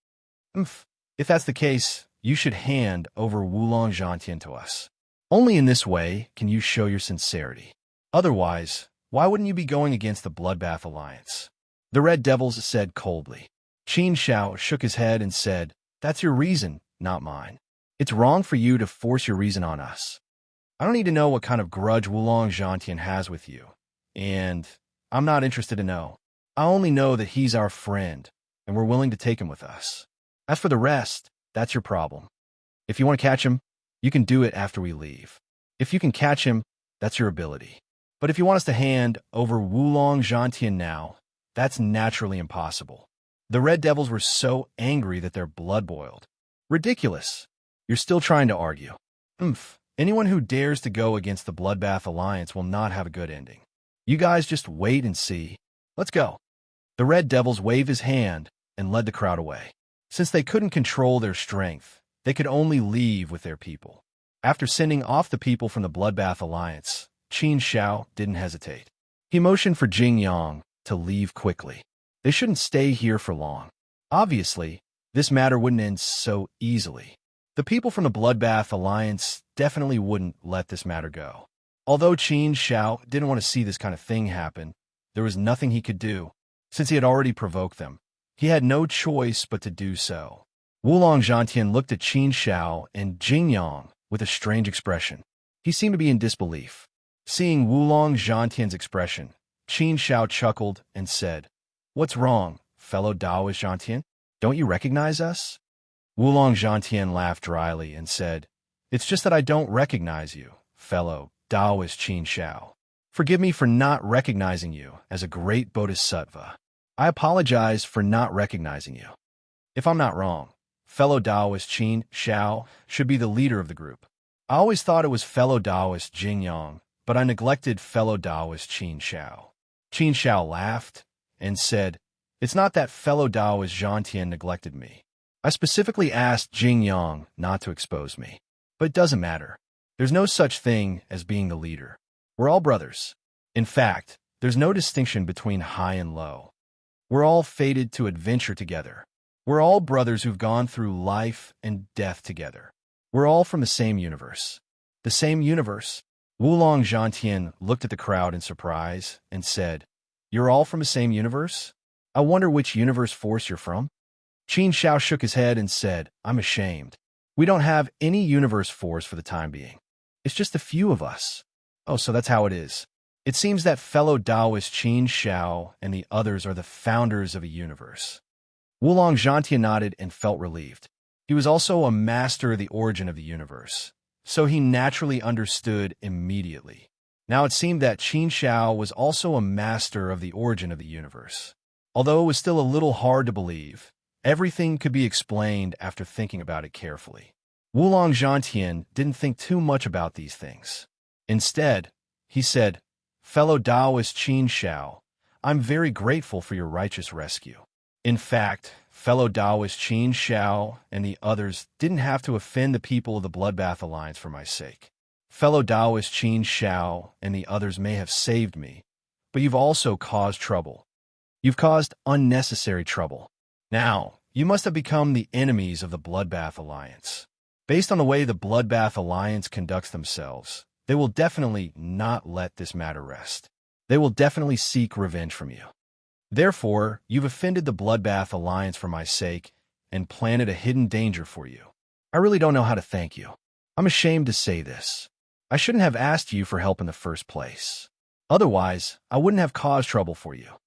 If that's the case, you should hand over Wulong Zhantian to us. Only in this way can you show your sincerity. Otherwise, why wouldn't you be going against the Bloodbath Alliance? The Red Devils said coldly. Qin Shao shook his head and said, "That's your reason, not mine. It's wrong for you to force your reason on us. I don't need to know what kind of grudge Wulong Zhantian has with you, and I'm not interested to know. I only know that he's our friend, and we're willing to take him with us. As for the rest, that's your problem. If you want to catch him, you can do it after we leave. If you can catch him, that's your ability. But if you want us to hand over Wulong Zhantian now, that's naturally impossible." The Red Devils were so angry that their blood boiled. Ridiculous. You're still trying to argue. Anyone who dares to go against the Bloodbath Alliance will not have a good ending. You guys just wait and see. Let's go. The Red Devils waved his hand and led the crowd away. Since they couldn't control their strength, they could only leave with their people. After sending off the people from the Bloodbath Alliance, Qin Shao didn't hesitate. He motioned for Jing Yang to leave quickly. They shouldn't stay here for long. Obviously, this matter wouldn't end so easily. The people from the Bloodbath Alliance definitely wouldn't let this matter go. Although Qin Shao didn't want to see this kind of thing happen, there was nothing he could do, since he had already provoked them. He had no choice but to do so. Wulong Zhantian looked at Qin Shao and Jing Yang with a strange expression. He seemed to be in disbelief. Seeing Wulong Zhantian's expression, Qin Shao chuckled and said, "What's wrong, fellow Taoist Zhantian? Don't you recognize us?" Wulong Zhantian laughed dryly and said, "It's just that I don't recognize you, fellow Taoist Qin Shao. Forgive me for not recognizing you as a great bodhisattva. I apologize for not recognizing you. If I'm not wrong, fellow Taoist Qin Shao should be the leader of the group. I always thought it was fellow Taoist Jing Yang, but I neglected fellow Taoist Qin Shao." Qin Shao laughed and said, "It's not that fellow Taoist Zhantian neglected me. I specifically asked Jing Yang not to expose me. But it doesn't matter. There's no such thing as being the leader. We're all brothers. In fact, there's no distinction between high and low. We're all fated to adventure together. We're all brothers who've gone through life and death together. We're all from the same universe." "The same universe?" Wulong Zhantian looked at the crowd in surprise and said, "You're all from the same universe? I wonder which universe force you're from?" Qin Shao shook his head and said, "I'm ashamed. We don't have any universe force for the time being. It's just a few of us." "Oh, so that's how it is. It seems that fellow Taoist Qin Shao and the others are the founders of a universe." Wulong Zhantian nodded and felt relieved. He was also a master of the origin of the universe, so he naturally understood immediately. Now it seemed that Qin Shao was also a master of the origin of the universe. Although it was still a little hard to believe, everything could be explained after thinking about it carefully. Wulong Zhantian didn't think too much about these things. Instead, he said, "Fellow Taoist Qin Shao, I'm very grateful for your righteous rescue. In fact, fellow Taoist Qin Shao and the others didn't have to offend the people of the Bloodbath Alliance for my sake. Fellow Taoist Qin Shao and the others may have saved me, but you've also caused trouble. You've caused unnecessary trouble. Now, you must have become the enemies of the Bloodbath Alliance. Based on the way the Bloodbath Alliance conducts themselves, they will definitely not let this matter rest. They will definitely seek revenge from you. Therefore, you've offended the Bloodbath Alliance for my sake and planted a hidden danger for you. I really don't know how to thank you. I'm ashamed to say this. I shouldn't have asked you for help in the first place. Otherwise, I wouldn't have caused trouble for you."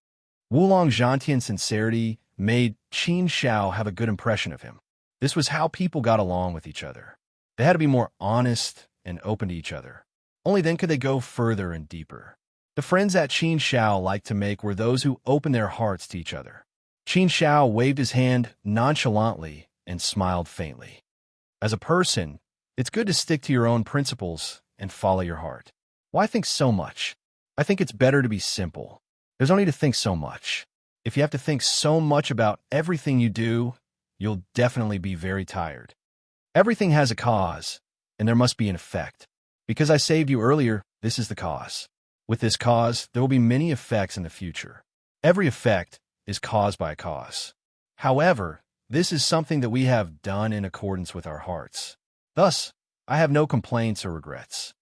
Wulong Zhantian's sincerity made Qin Shao have a good impression of him. This was how people got along with each other. They had to be more honest and open to each other. Only then could they go further and deeper. The friends that Qin Shao liked to make were those who opened their hearts to each other. Qin Shao waved his hand nonchalantly and smiled faintly. As a person, it's good to stick to your own principles and follow your heart. Why think so much? I think it's better to be simple. There's no need to think so much. If you have to think so much about everything you do, you'll definitely be very tired. Everything has a cause, and there must be an effect. Because I saved you earlier, this is the cause. With this cause, there will be many effects in the future. Every effect is caused by a cause. However, this is something that we have done in accordance with our hearts. Thus, I have no complaints or regrets.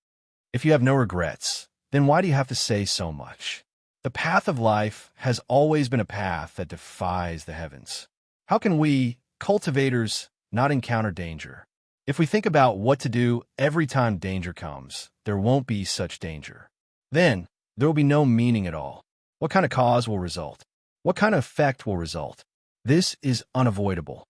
If you have no regrets, then why do you have to say so much? The path of life has always been a path that defies the heavens. How can we, cultivators, not encounter danger? If we think about what to do every time danger comes, there won't be such danger. Then, there will be no meaning at all. What kind of cause will result? What kind of effect will result? This is unavoidable.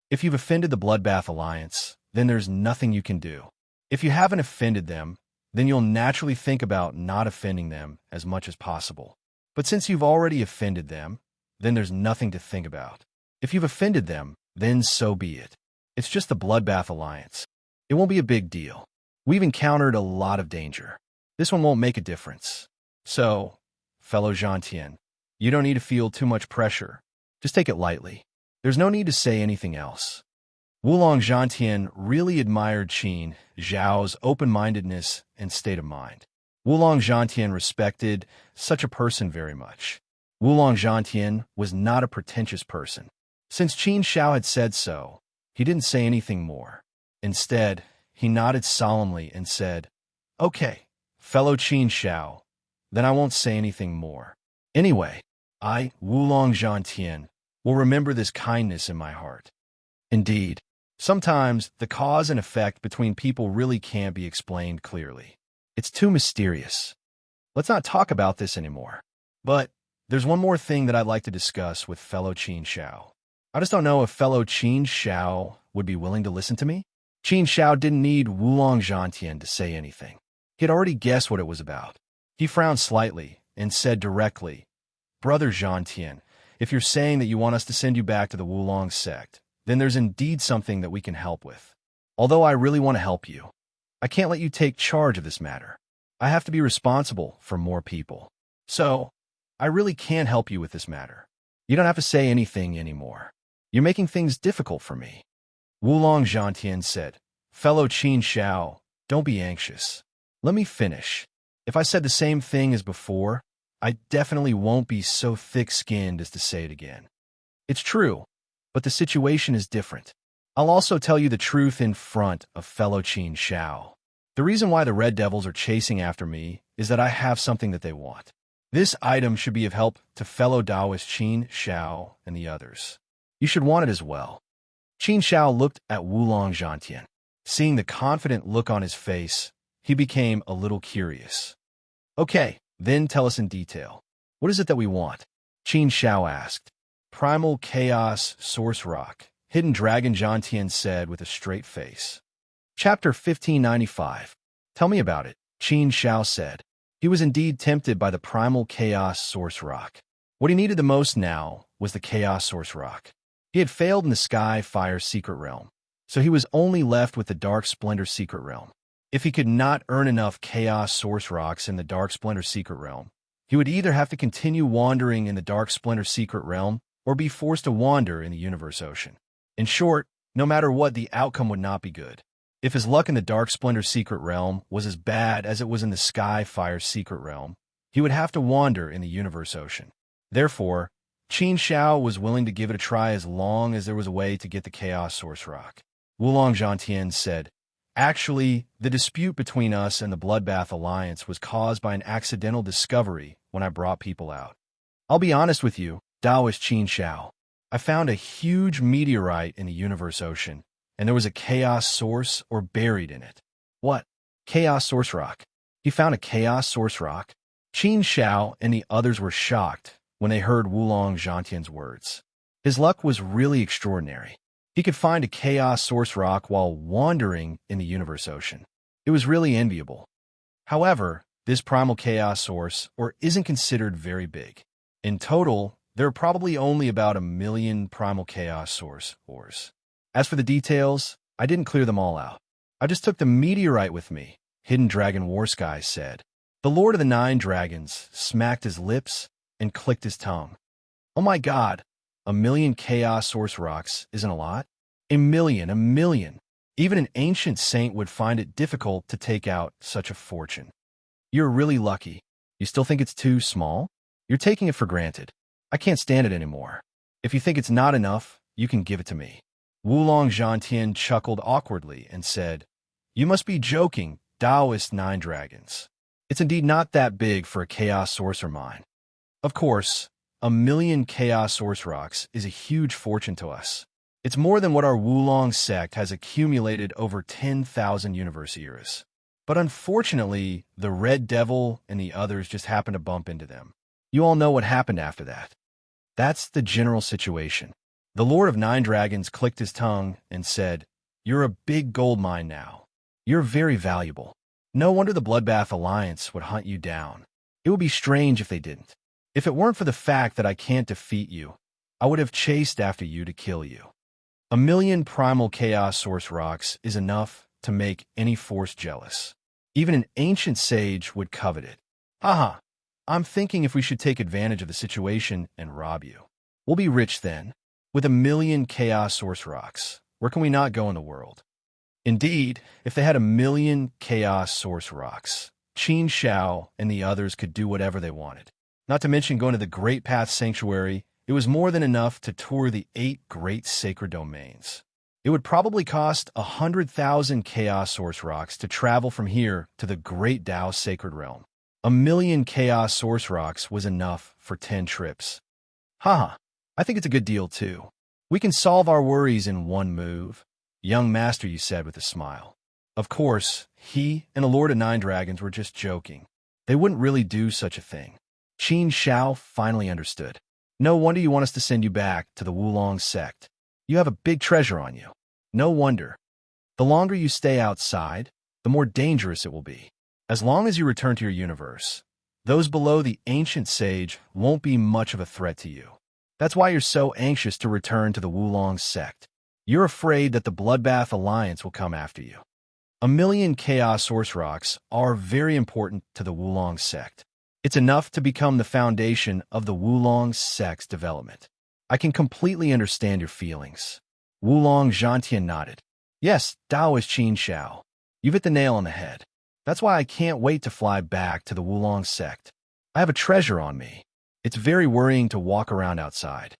If you've offended the Bloodbath Alliance, then there's nothing you can do. If you haven't offended them, then you'll naturally think about not offending them as much as possible. But since you've already offended them, then there's nothing to think about. If you've offended them, then so be it. It's just the Bloodbath Alliance. It won't be a big deal. We've encountered a lot of danger. This one won't make a difference. So, fellow Gentian, you don't need to feel too much pressure. Just take it lightly. There's no need to say anything else. Wulong Gentian really admired Qin Zhao's open-mindedness and state of mind. Wulong Gentian respected such a person very much. Wulong Gentian was not a pretentious person. Since Qin Zhao had said so, he didn't say anything more. Instead, he nodded solemnly and said, "Okay, fellow Qin Zhao, then I won't say anything more. Anyway, I, Wulong Gentian, will remember this kindness in my heart." Indeed, sometimes the cause and effect between people really can't be explained clearly. It's too mysterious. Let's not talk about this anymore. But there's one more thing that I'd like to discuss with fellow Qin Zhao. I just don't know if fellow Qin Zhao would be willing to listen to me. Qin Zhao didn't need Wulong Gentian to say anything. He had already guessed what it was about. He frowned slightly and said directly, "Brother Gentian, if you're saying that you want us to send you back to the Wulong sect, then there's indeed something that we can help with. Although I really want to help you, I can't let you take charge of this matter. I have to be responsible for more people. So, I really can't help you with this matter. You don't have to say anything anymore. You're making things difficult for me." Wulong Gentian said, "Fellow Qin Zhao, don't be anxious. Let me finish. If I said the same thing as before, I definitely won't be so thick-skinned as to say it again. It's true, but the situation is different. I'll also tell you the truth in front of fellow Qin Zhao. The reason why the Red Devils are chasing after me is that I have something that they want. This item should be of help to fellow Taoist Qin Zhao and the others. You should want it as well." Qin Zhao looked at Wulong Gentian. Seeing the confident look on his face, he became a little curious. "Okay, then tell us in detail. What is it that we want?" Qin Zhao asked. "Primal Chaos Source Rock," Hidden Dragon Gentian said with a straight face. Chapter 1595. "Tell me about it," Qin Zhao said. He was indeed tempted by the Primal Chaos Source Rock. What he needed the most now was the Chaos Source Rock. He had failed in the Sky Fire Secret Realm, so he was only left with the Dark Splendor Secret Realm. If he could not earn enough Chaos Source Rocks in the Dark Splendor Secret Realm, he would either have to continue wandering in the Dark Splendor Secret Realm or be forced to wander in the Universe Ocean. In short, no matter what, the outcome would not be good. If his luck in the Dark Splendor Secret Realm was as bad as it was in the Sky Fire Secret Realm, he would have to wander in the Universe Ocean. Therefore, Qin Zhao was willing to give it a try as long as there was a way to get the Chaos Source Rock. Wulong Gentian said, "Actually, the dispute between us and the Bloodbath Alliance was caused by an accidental discovery when I brought people out. I'll be honest with you, Taoist Qin Zhao. I found a huge meteorite in the Universe Ocean, and there was a Chaos Source or buried in it." "What? Chaos Source Rock? He found a Chaos Source Rock?" Qin Zhao and the others were shocked when they heard Wulong Gentian's words. His luck was really extraordinary. He could find a Chaos Source Rock while wandering in the Universe Ocean. It was really enviable. However, this Primal Chaos Source or isn't considered very big. In total, there are probably only about 1 million Primal Chaos Source ores. As for the details, I didn't clear them all out. I just took the meteorite with me, Hidden Dragon Warsky said. The Lord of the Nine Dragons smacked his lips and clicked his tongue. "Oh my God, 1 million Chaos Source Rocks isn't a lot? 1 million, 1 million. Even an ancient saint would find it difficult to take out such a fortune. You're really lucky. You still think it's too small? You're taking it for granted. I can't stand it anymore. If you think it's not enough, you can give it to me." Wulong Zhantian chuckled awkwardly and said, "You must be joking, Taoist Nine Dragons. It's indeed not that big for a Chaos Sorcerer mine. Of course, 1,000,000 Chaos Source Rocks is a huge fortune to us. It's more than what our Wulong sect has accumulated over 10,000 universe eras. But unfortunately, the Red Devil and the others just happened to bump into them. You all know what happened after that. That's the general situation." The Lord of Nine Dragons clicked his tongue and said, "You're a big gold mine now. You're very valuable. No wonder the Bloodbath Alliance would hunt you down. It would be strange if they didn't. If it weren't for the fact that I can't defeat you, I would have chased after you to kill you. 1,000,000 primal chaos source rocks is enough to make any force jealous. Even an ancient sage would covet it. Haha, I'm thinking if we should take advantage of the situation and rob you. We'll be rich then. With 1,000,000 chaos source rocks, where can we not go in the world?" Indeed, if they had 1,000,000 chaos source rocks, Qin Shao and the others could do whatever they wanted. Not to mention going to the Great Path Sanctuary, it was more than enough to tour the 8 great sacred domains. It would probably cost 100,000 chaos source rocks to travel from here to the Great Tao Sacred Realm. 1,000,000 chaos source rocks was enough for 10 trips. Haha, I think it's a good deal too. We can solve our worries in one move. "Young master," you said with a smile. Of course, he and the Lord of Nine Dragons were just joking. They wouldn't really do such a thing. Qin Shao finally understood. "No wonder you want us to send you back to the Wulong sect. You have a big treasure on you. No wonder. The longer you stay outside, the more dangerous it will be. As long as you return to your universe, those below the ancient sage won't be much of a threat to you. That's why you're so anxious to return to the Wulong sect. You're afraid that the Bloodbath Alliance will come after you. 1,000,000 Chaos Source Rocks are very important to the Wulong sect. It's enough to become the foundation of the Wulong sect's development. I can completely understand your feelings." Wulong Zhantian nodded. "Yes, Taoist Qin Shao. You've hit the nail on the head. That's why I can't wait to fly back to the Wulong sect. I have a treasure on me. It's very worrying to walk around outside.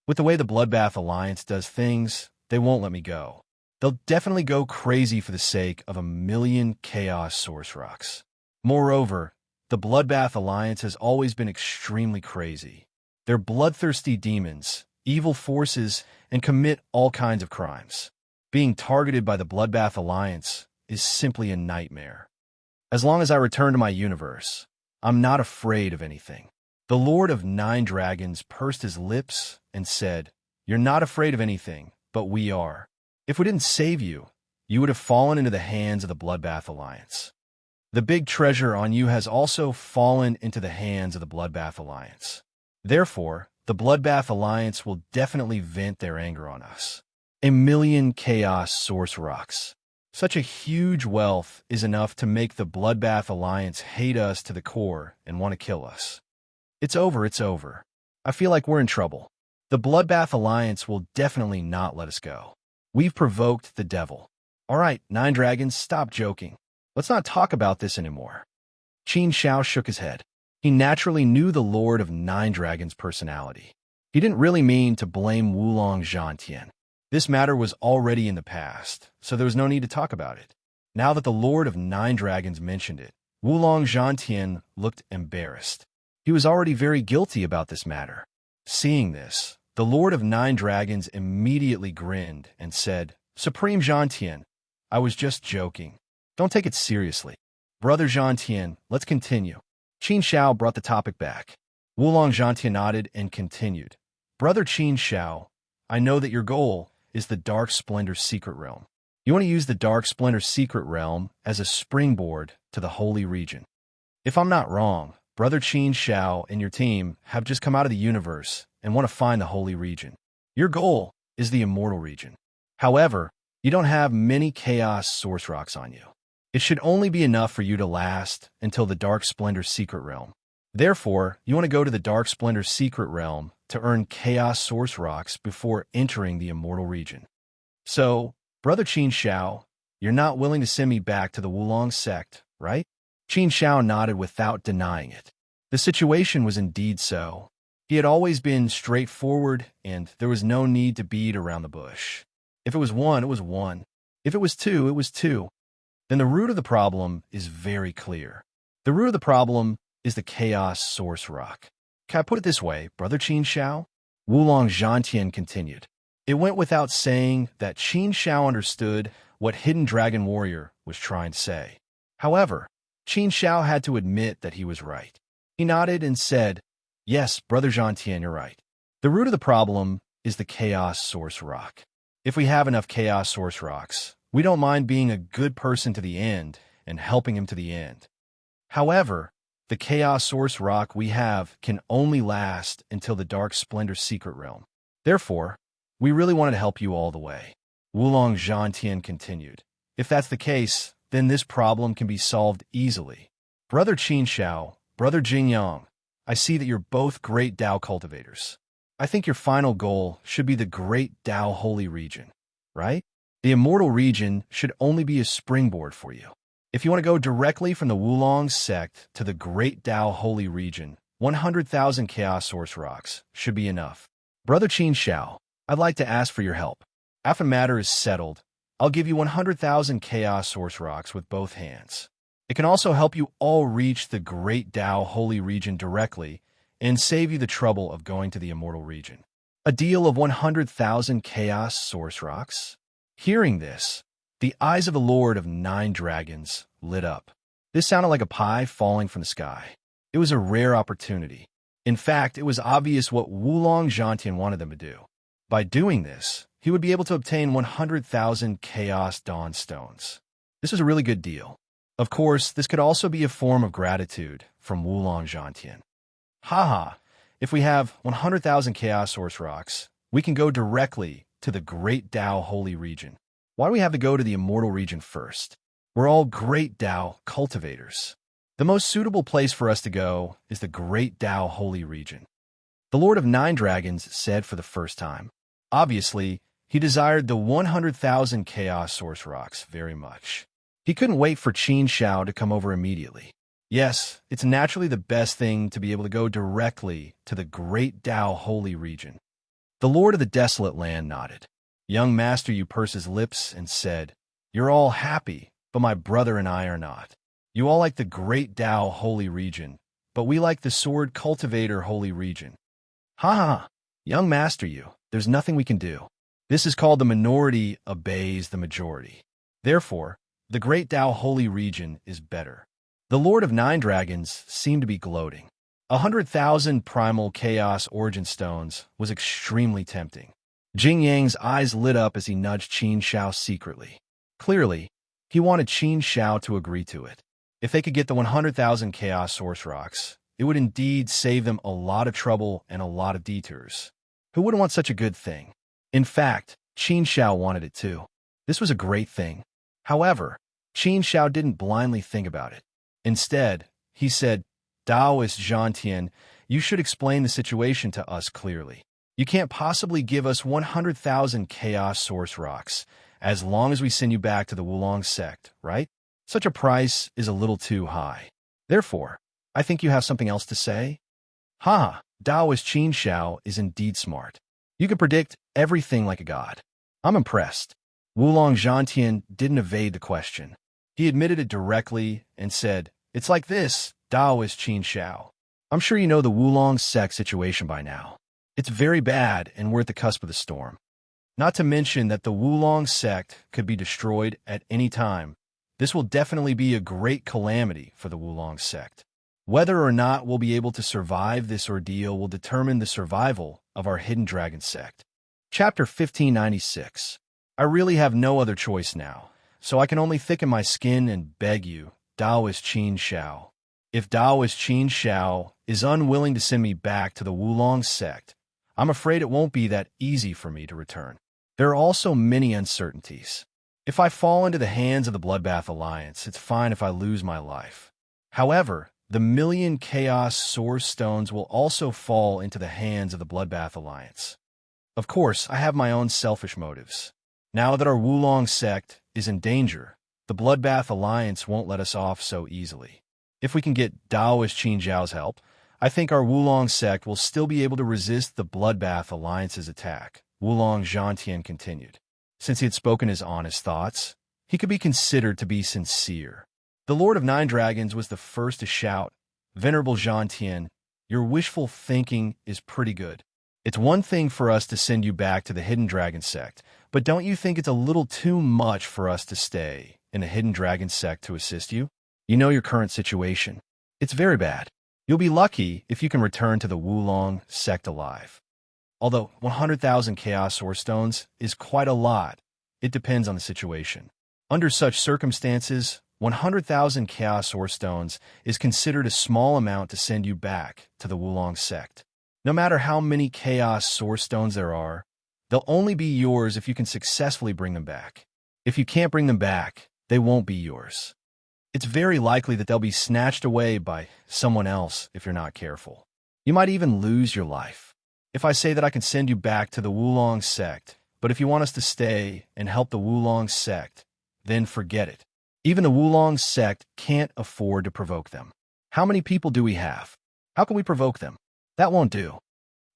With the way the Bloodbath Alliance does things, they won't let me go. They'll definitely go crazy for the sake of 1,000,000 Chaos Source Rocks. Moreover, the Bloodbath Alliance has always been extremely crazy. They're bloodthirsty demons, evil forces, and commit all kinds of crimes. Being targeted by the Bloodbath Alliance is simply a nightmare. As long as I return to my universe, I'm not afraid of anything." The Lord of Nine Dragons pursed his lips and said, "You're not afraid of anything, but we are. If we didn't save you, you would have fallen into the hands of the Bloodbath Alliance. The big treasure on you has also fallen into the hands of the Bloodbath Alliance. Therefore, the Bloodbath Alliance will definitely vent their anger on us. 1,000,000 Chaos Source Rocks. Such a huge wealth is enough to make the Bloodbath Alliance hate us to the core and want to kill us. It's over, it's over. I feel like we're in trouble. The Bloodbath Alliance will definitely not let us go. We've provoked the devil. All right, Nine Dragons, stop joking. Let's not talk about this anymore." Qin Shao shook his head. He naturally knew the Lord of Nine Dragons' personality. He didn't really mean to blame Wulong Zhantian. This matter was already in the past, so there was no need to talk about it. Now that the Lord of Nine Dragons mentioned it, Wulong Zhantian looked embarrassed. He was already very guilty about this matter. Seeing this, the Lord of Nine Dragons immediately grinned and said, "Supreme Zhantian, I was just joking. Don't take it seriously. Brother Zhantian, let's continue." Qin Shao brought the topic back. Wulong Zhantian nodded and continued. "Brother Qin Shao, I know that your goal is the Dark Splendor Secret Realm. You want to use the Dark Splendor Secret Realm as a springboard to the Holy Region. If I'm not wrong, Brother Qin Shao and your team have just come out of the universe and want to find the Holy Region. Your goal is the Immortal Region. However, you don't have many Chaos Source Rocks on you. It should only be enough for you to last until the Dark Splendor Secret Realm. Therefore, you want to go to the Dark Splendor Secret Realm to earn Chaos Source Rocks before entering the Immortal Region. So, Brother Qin Shao, you're not willing to send me back to the Wulong sect, right?" Qin Shao nodded without denying it. The situation was indeed so. He had always been straightforward, and there was no need to beat around the bush. If it was one, it was one. If it was two, it was two. Then the root of the problem is very clear. The root of the problem is the chaos source rock. Can I put it this way, Brother Qin Shao? Wulong Zhantian continued. It went without saying that Qin Shao understood what Hidden Dragon Warrior was trying to say. However, Qin Shao had to admit that he was right. He nodded and said, "Yes, Brother Zhantian, you're right. The root of the problem is the chaos source rock. If we have enough chaos source rocks, we don't mind being a good person to the end and helping him to the end. However, the chaos source rock we have can only last until the Dark Splendor Secret Realm. Therefore, we really wanted to help you all the way." Wulong Zhantian continued. "If that's the case, then this problem can be solved easily. Brother Qin Shao, Brother Jingyang, I see that you're both great Dao cultivators. I think your final goal should be the Great Dao Holy Region, right? The Immortal Region should only be a springboard for you. If you want to go directly from the Wulong sect to the Great Dao Holy Region, 100,000 Chaos Source Rocks should be enough. Brother Qin Shao, I'd like to ask for your help. After the matter is settled, I'll give you 100,000 Chaos Source Rocks with both hands. It can also help you all reach the Great Dao Holy Region directly and save you the trouble of going to the Immortal Region. A deal of 100,000 Chaos Source Rocks?" Hearing this, the eyes of the Lord of 9 Dragons lit up. This sounded like a pie falling from the sky. It was a rare opportunity. In fact, it was obvious what Wulong Zhantian wanted them to do. By doing this, he would be able to obtain 100,000 Chaos Dawn Stones. This was a really good deal. Of course, this could also be a form of gratitude from Wulong Zhantian. Haha, if we have 100,000 Chaos Source Rocks, we can go directly to the Great Dao Holy Region. Why do we have to go to the Immortal Region first? We're all Great Dao cultivators. The most suitable place for us to go is the Great Dao Holy Region. The Lord of 9 Dragons said for the first time. Obviously, he desired the 100,000 Chaos Source Rocks very much. He couldn't wait for Qin Shao to come over immediately. Yes, it's naturally the best thing to be able to go directly to the Great Dao Holy Region. The Lord of the Desolate Land nodded. Young Master Yu pursed his lips and said, "You're all happy, but my brother and I are not. You all like the Great Dao Holy Region, but we like the Sword Cultivator Holy Region." Ha ha, young Master Yu, there's nothing we can do. This is called the minority obeys the majority. Therefore, the Great Dao Holy Region is better. The Lord of 9 Dragons seemed to be gloating. 100,000 primal chaos origin stones was extremely tempting. Jing Yang's eyes lit up as he nudged Qin Shao secretly. Clearly, he wanted Qin Shao to agree to it. If they could get the 100,000 Chaos Source Rocks, it would indeed save them a lot of trouble and a lot of detours. Who wouldn't want such a good thing? In fact, Qin Shao wanted it too. This was a great thing. However, Qin Shao didn't blindly think about it. Instead, he said, "Daoist Zhantian, you should explain the situation to us clearly. You can't possibly give us 100,000 Chaos Source Rocks as long as we send you back to the Wulong sect, right? Such a price is a little too high. Therefore, I think you have something else to say?" Ha! Daoist Qin Shao is indeed smart. You can predict everything like a god. I'm impressed. Wulong Zhantian didn't evade the question. He admitted it directly and said, "It's like this, Daoist Qin Shao. I'm sure you know the Wulong sect situation by now. It's very bad and we're at the cusp of the storm. Not to mention that the Wulong sect could be destroyed at any time. This will definitely be a great calamity for the Wulong sect. Whether or not we'll be able to survive this ordeal will determine the survival of our Hidden Dragon sect." Chapter 1596. I really have no other choice now, so I can only thicken my skin and beg you, Daoist Qin Shao. If Daoist Qin Shao is unwilling to send me back to the Wulong sect, I'm afraid it won't be that easy for me to return. There are also many uncertainties. If I fall into the hands of the Bloodbath Alliance, it's fine if I lose my life. However, the 1,000,000 Chaos Source Stones will also fall into the hands of the Bloodbath Alliance. Of course, I have my own selfish motives. Now that our Wulong sect is in danger, the Bloodbath Alliance won't let us off so easily. If we can get Daoist Qin Zhao's help, I think our Wulong sect will still be able to resist the Bloodbath Alliance's attack, Wulong Zhantian continued. Since he had spoken his honest thoughts, he could be considered to be sincere. The Lord of Nine Dragons was the first to shout, Venerable Zhantian, your wishful thinking is pretty good. It's one thing for us to send you back to the Hidden Dragon sect, but don't you think it's a little too much for us to stay in the Hidden Dragon sect to assist you? You know your current situation. It's very bad. You'll be lucky if you can return to the Wulong sect alive. Although 100,000 Chaos Source Stones is quite a lot, it depends on the situation. Under such circumstances, 100,000 Chaos Source Stones is considered a small amount to send you back to the Wulong sect. No matter how many Chaos Source Stones there are, they'll only be yours if you can successfully bring them back. If you can't bring them back, they won't be yours. It's very likely that they'll be snatched away by someone else if you're not careful. You might even lose your life. If I say that I can send you back to the Wulong sect, but if you want us to stay and help the Wulong sect, then forget it. Even the Wulong sect can't afford to provoke them. How many people do we have? How can we provoke them? That won't do.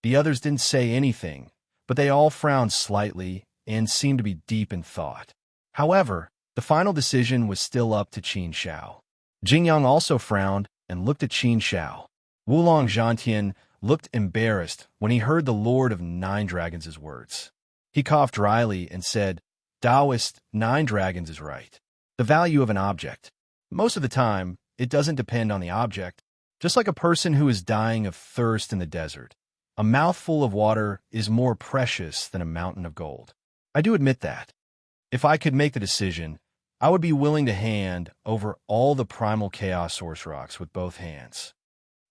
The others didn't say anything, but they all frowned slightly and seemed to be deep in thought. However, the final decision was still up to Qin Shao. Jingyang also frowned and looked at Qin Shao. Wulong Zhantian looked embarrassed when he heard the Lord of Nine Dragons' words. He coughed dryly and said, Taoist Nine Dragons is right. The value of an object. Most of the time, it doesn't depend on the object. Just like a person who is dying of thirst in the desert, a mouthful of water is more precious than a mountain of gold. I do admit that. If I could make the decision, I would be willing to hand over all the primal Chaos Source Rocks with both hands.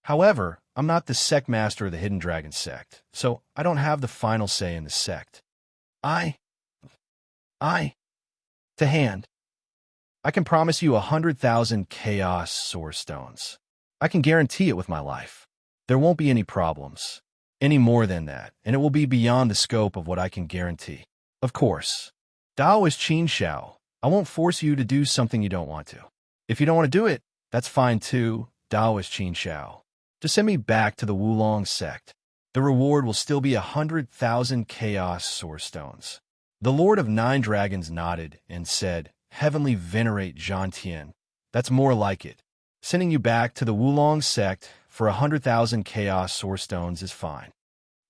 However, I'm not the sect master of the Hidden Dragon sect, so I don't have the final say in the sect. To hand. I can promise you 100,000 Chaos Source Stones. I can guarantee it with my life. There won't be any problems, any more than that, and it will be beyond the scope of what I can guarantee. Of course. Dao is Qin Shao. I won't force you to do something you don't want to. If you don't want to do it, that's fine too, Dao is Qin Shao. Just send me back to the Wulong sect. The reward will still be 100,000 Chaos Source Stones. The Lord of Nine Dragons nodded and said, Heavenly Venerate Zhantian. That's more like it. Sending you back to the Wulong sect for 100,000 Chaos Source Stones is fine.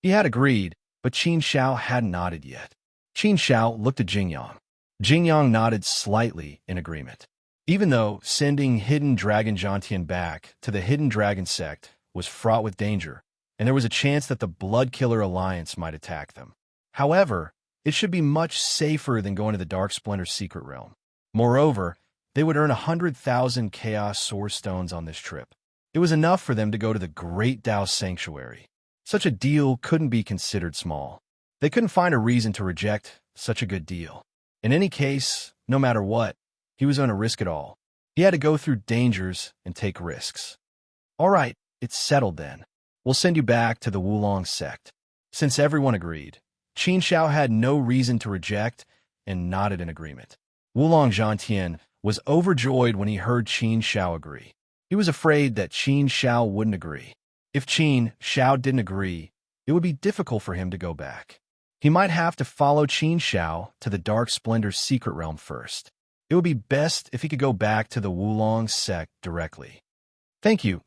He had agreed, but Qin Shao hadn't nodded yet. Qin Shao looked at Jingyang. Jingyang nodded slightly in agreement. Even though sending Hidden Dragon Zhantian back to the Hidden Dragon sect was fraught with danger, and there was a chance that the Blood Killer Alliance might attack them. However, it should be much safer than going to the Dark Splinter Secret Realm. Moreover, they would earn 100,000 Chaos Source Stones on this trip. It was enough for them to go to the Great Dao Sanctuary. Such a deal couldn't be considered small. They couldn't find a reason to reject such a good deal. In any case, no matter what, he was going to risk it all. He had to go through dangers and take risks. All right, it's settled then. We'll send you back to the Wulong sect. Since everyone agreed, Qin Shao had no reason to reject and nodded in agreement. Wulong Zhantian was overjoyed when he heard Qin Shao agree. He was afraid that Qin Shao wouldn't agree. If Qin Shao didn't agree, it would be difficult for him to go back. He might have to follow Qin Shao to the Dark Splinter Secret Realm first. It would be best if he could go back to the Wulong sect directly. Thank you,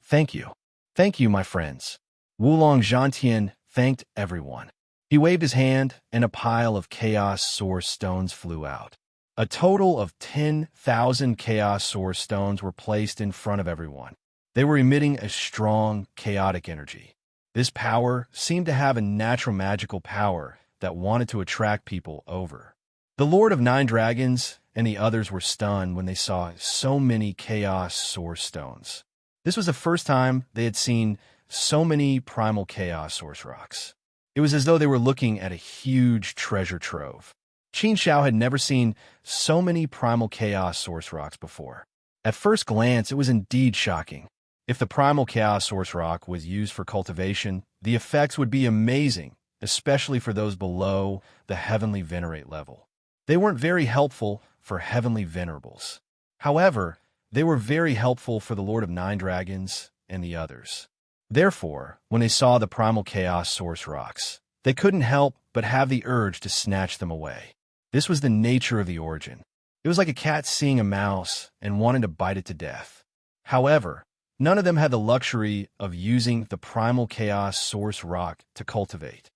my friends. Wulong Zhantian thanked everyone. He waved his hand, and a pile of Chaos Source Stones flew out. A total of 10,000 Chaos Source Stones were placed in front of everyone. They were emitting a strong, chaotic energy. This power seemed to have a natural magical power that wanted to attract people over. The Lord of Nine Dragons and the others were stunned when they saw so many Chaos Source Stones. This was the first time they had seen so many primal Chaos Source Rocks. It was as though they were looking at a huge treasure trove. Qin Shao had never seen so many primal Chaos Source Rocks before. At first glance, it was indeed shocking. If the primal Chaos Source Rock was used for cultivation, the effects would be amazing, especially for those below the Heavenly Venerate level. They weren't very helpful for Heavenly Venerables. However, they were very helpful for the Lord of Nine Dragons and the others. Therefore, when they saw the primal chaos source rocks, they couldn't help but have the urge to snatch them away. This was the nature of the origin. It was like a cat seeing a mouse and wanting to bite it to death. However, none of them had the luxury of using the primal chaos source rock to cultivate.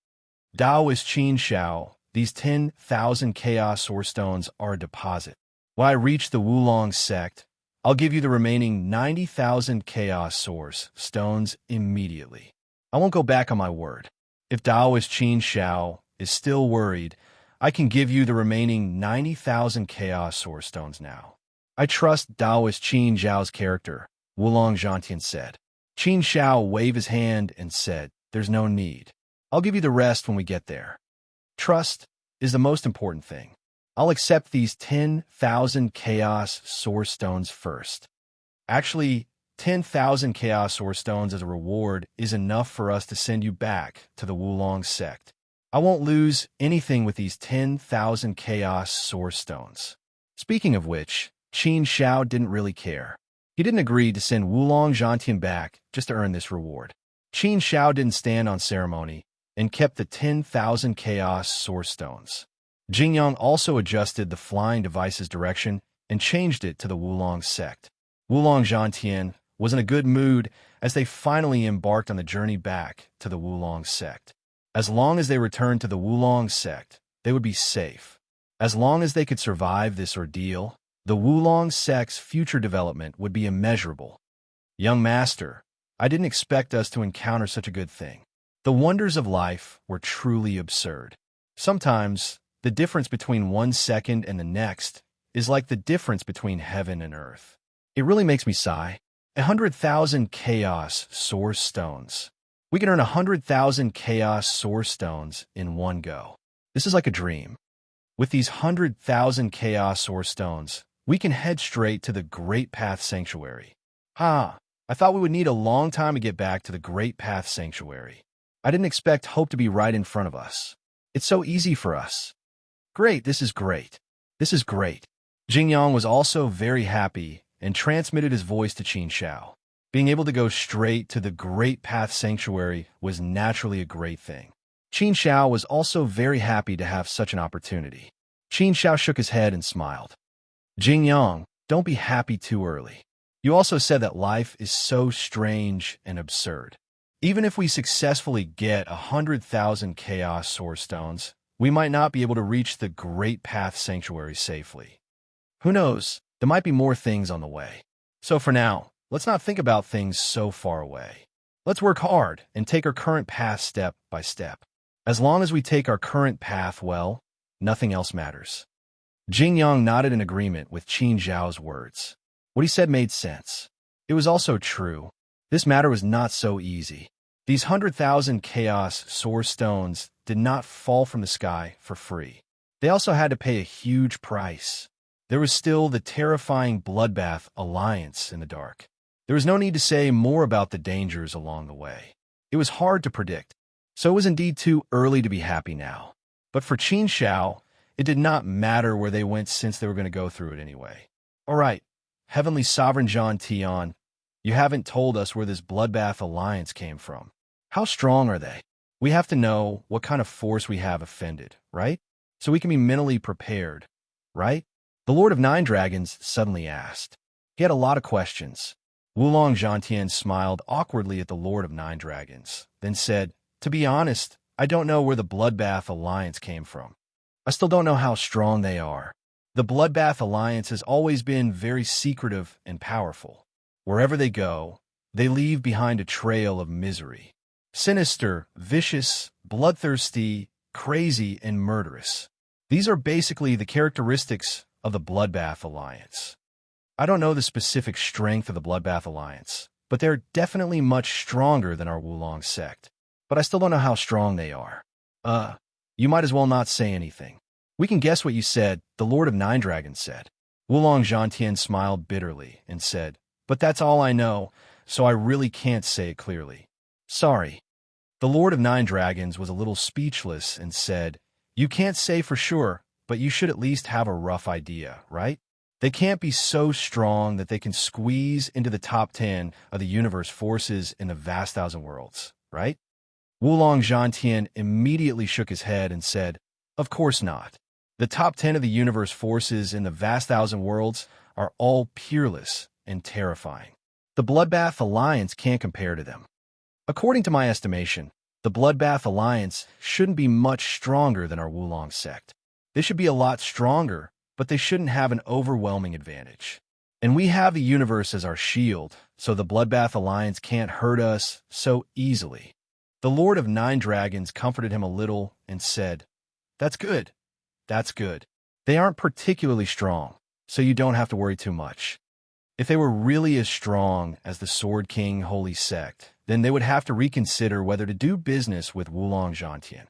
Taoist Qin Shao, these 10,000 chaos source stones are a deposit. When I reach the Wulong sect, I'll give you the remaining 90,000 chaos source stones immediately. I won't go back on my word. If Taoist Qin Shao is still worried, I can give you the remaining 90,000 chaos source stones now. I trust Taoist Qin Zhao's character, Wulong Zhantian said. Qin Shao waved his hand and said, "There's no need. I'll give you the rest when we get there. Trust is the most important thing. I'll accept these 10,000 chaos source stones first." Actually, 10,000 chaos source stones as a reward is enough for us to send you back to the Wulong sect. I won't lose anything with these 10,000 chaos source stones. Speaking of which, Qin Shao didn't really care. He didn't agree to send Wulong Zhantian back just to earn this reward. Qin Shao didn't stand on ceremony and kept the 10,000 chaos source stones. Jingyang also adjusted the flying device's direction and changed it to the Wulong sect. Wulong Zhantian was in a good mood as they finally embarked on the journey back to the Wulong sect. As long as they returned to the Wulong sect, they would be safe. As long as they could survive this ordeal, the Wulong sect's future development would be immeasurable. Young master, I didn't expect us to encounter such a good thing. The wonders of life were truly absurd. Sometimes, the difference between 1 second and the next is like the difference between heaven and earth. It really makes me sigh. 100,000 chaos source stones. We can earn 100,000 chaos source stones in one go. This is like a dream. With these 100,000 chaos source stones, we can head straight to the Great Path Sanctuary. I thought we would need a long time to get back to the Great Path Sanctuary. I didn't expect hope to be right in front of us. It's so easy for us. Great, this is great. This is great. Jingyang was also very happy and transmitted his voice to Qin Shao. Being able to go straight to the Great Path Sanctuary was naturally a great thing. Qin Shao was also very happy to have such an opportunity. Qin Shao shook his head and smiled. Jingyang, don't be happy too early. You also said that life is so strange and absurd. Even if we successfully get 100,000 chaos source stones, we might not be able to reach the Great Path Sanctuary safely. Who knows? There might be more things on the way. So for now, let's not think about things so far away. Let's work hard and take our current path step by step. As long as we take our current path well, nothing else matters. Jingyang nodded in agreement with Qin Zhao's words. What he said made sense. It was also true. This matter was not so easy. These 100,000 chaos source stones did not fall from the sky for free. They also had to pay a huge price. There was still the terrifying Bloodbath Alliance in the dark. There was no need to say more about the dangers along the way. It was hard to predict, so it was indeed too early to be happy now. But for Qin Shao, it did not matter where they went since they were going to go through it anyway. All right, Heavenly Sovereign Zhan Tian, you haven't told us where this Bloodbath Alliance came from. How strong are they? We have to know what kind of force we have offended, right? So we can be mentally prepared, right? The Lord of Nine Dragons suddenly asked. He had a lot of questions. Wulong Zhantian smiled awkwardly at the Lord of Nine Dragons, then said, "To be honest, I don't know where the Bloodbath Alliance came from. I still don't know how strong they are. The Bloodbath Alliance has always been very secretive and powerful. Wherever they go, they leave behind a trail of misery. Sinister, vicious, bloodthirsty, crazy, and murderous. These are basically the characteristics of the Bloodbath Alliance. I don't know the specific strength of the Bloodbath Alliance, but they're definitely much stronger than our Wulong sect. But I still don't know how strong they are." You might as well not say anything. We can guess what you said, the Lord of Nine Dragons said. Wulong Zhantian smiled bitterly and said, "But that's all I know, so I really can't say it clearly. Sorry." The Lord of Nine Dragons was a little speechless and said, "You can't say for sure, but you should at least have a rough idea, right? They can't be so strong that they can squeeze into the top 10 of the universe forces in the vast thousand worlds, right? Wulong Zhantian immediately shook his head and said, "Of course not. The top 10 of the universe forces in the vast thousand worlds are all peerless and terrifying. The Bloodbath Alliance can't compare to them. According to my estimation, the Bloodbath Alliance shouldn't be much stronger than our Wulong sect. They should be a lot stronger, but they shouldn't have an overwhelming advantage. And we have the universe as our shield, so the Bloodbath Alliance can't hurt us so easily." The Lord of Nine Dragons comforted him a little and said, "That's good. That's good. They aren't particularly strong, so you don't have to worry too much. If they were really as strong as the Sword King Holy Sect, then they would have to reconsider whether to do business with Wulong Zhantian."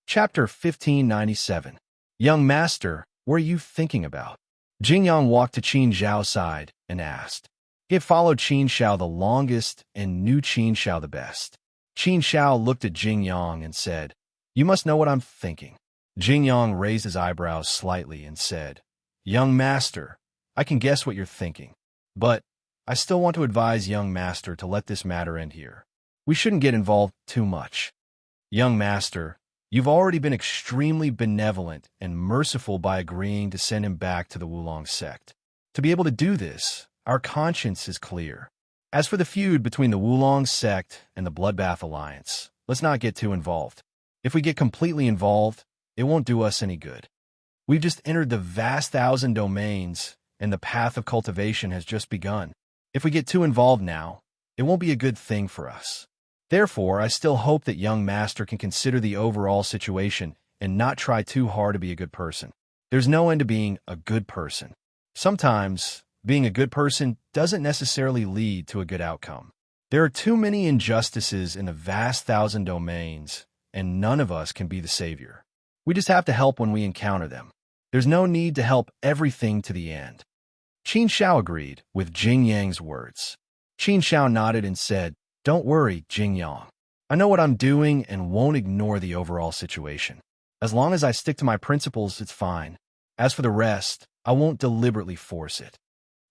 Chapter 1597. Young Master, what are you thinking about? Jingyang walked to Qin Zhao's side and asked. He had followed Qin Zhao the longest and knew Qin Zhao the best. Qin Zhao looked at Jingyang and said, "You must know what I'm thinking." Jingyang raised his eyebrows slightly and said, "Young Master, I can guess what you're thinking. But I still want to advise young master to let this matter end here. We shouldn't get involved too much. Young master, you've already been extremely benevolent and merciful by agreeing to send him back to the Wulong sect. To be able to do this, our conscience is clear. As for the feud between the Wulong sect and the Bloodbath Alliance, let's not get too involved. If we get completely involved, it won't do us any good. We've just entered the vast thousand domains, and the path of cultivation has just begun. If we get too involved now, it won't be a good thing for us. Therefore, I still hope that young master can consider the overall situation and not try too hard to be a good person. There's no end to being a good person. Sometimes, being a good person doesn't necessarily lead to a good outcome. There are too many injustices in the vast thousand domains, and none of us can be the savior. We just have to help when we encounter them. There's no need to help everything to the end." Qin Zhao agreed with Jing Yang's words. Qin Zhao nodded and said, "Don't worry, Jing Yang. I know what I'm doing and won't ignore the overall situation. As long as I stick to my principles, it's fine. As for the rest, I won't deliberately force it.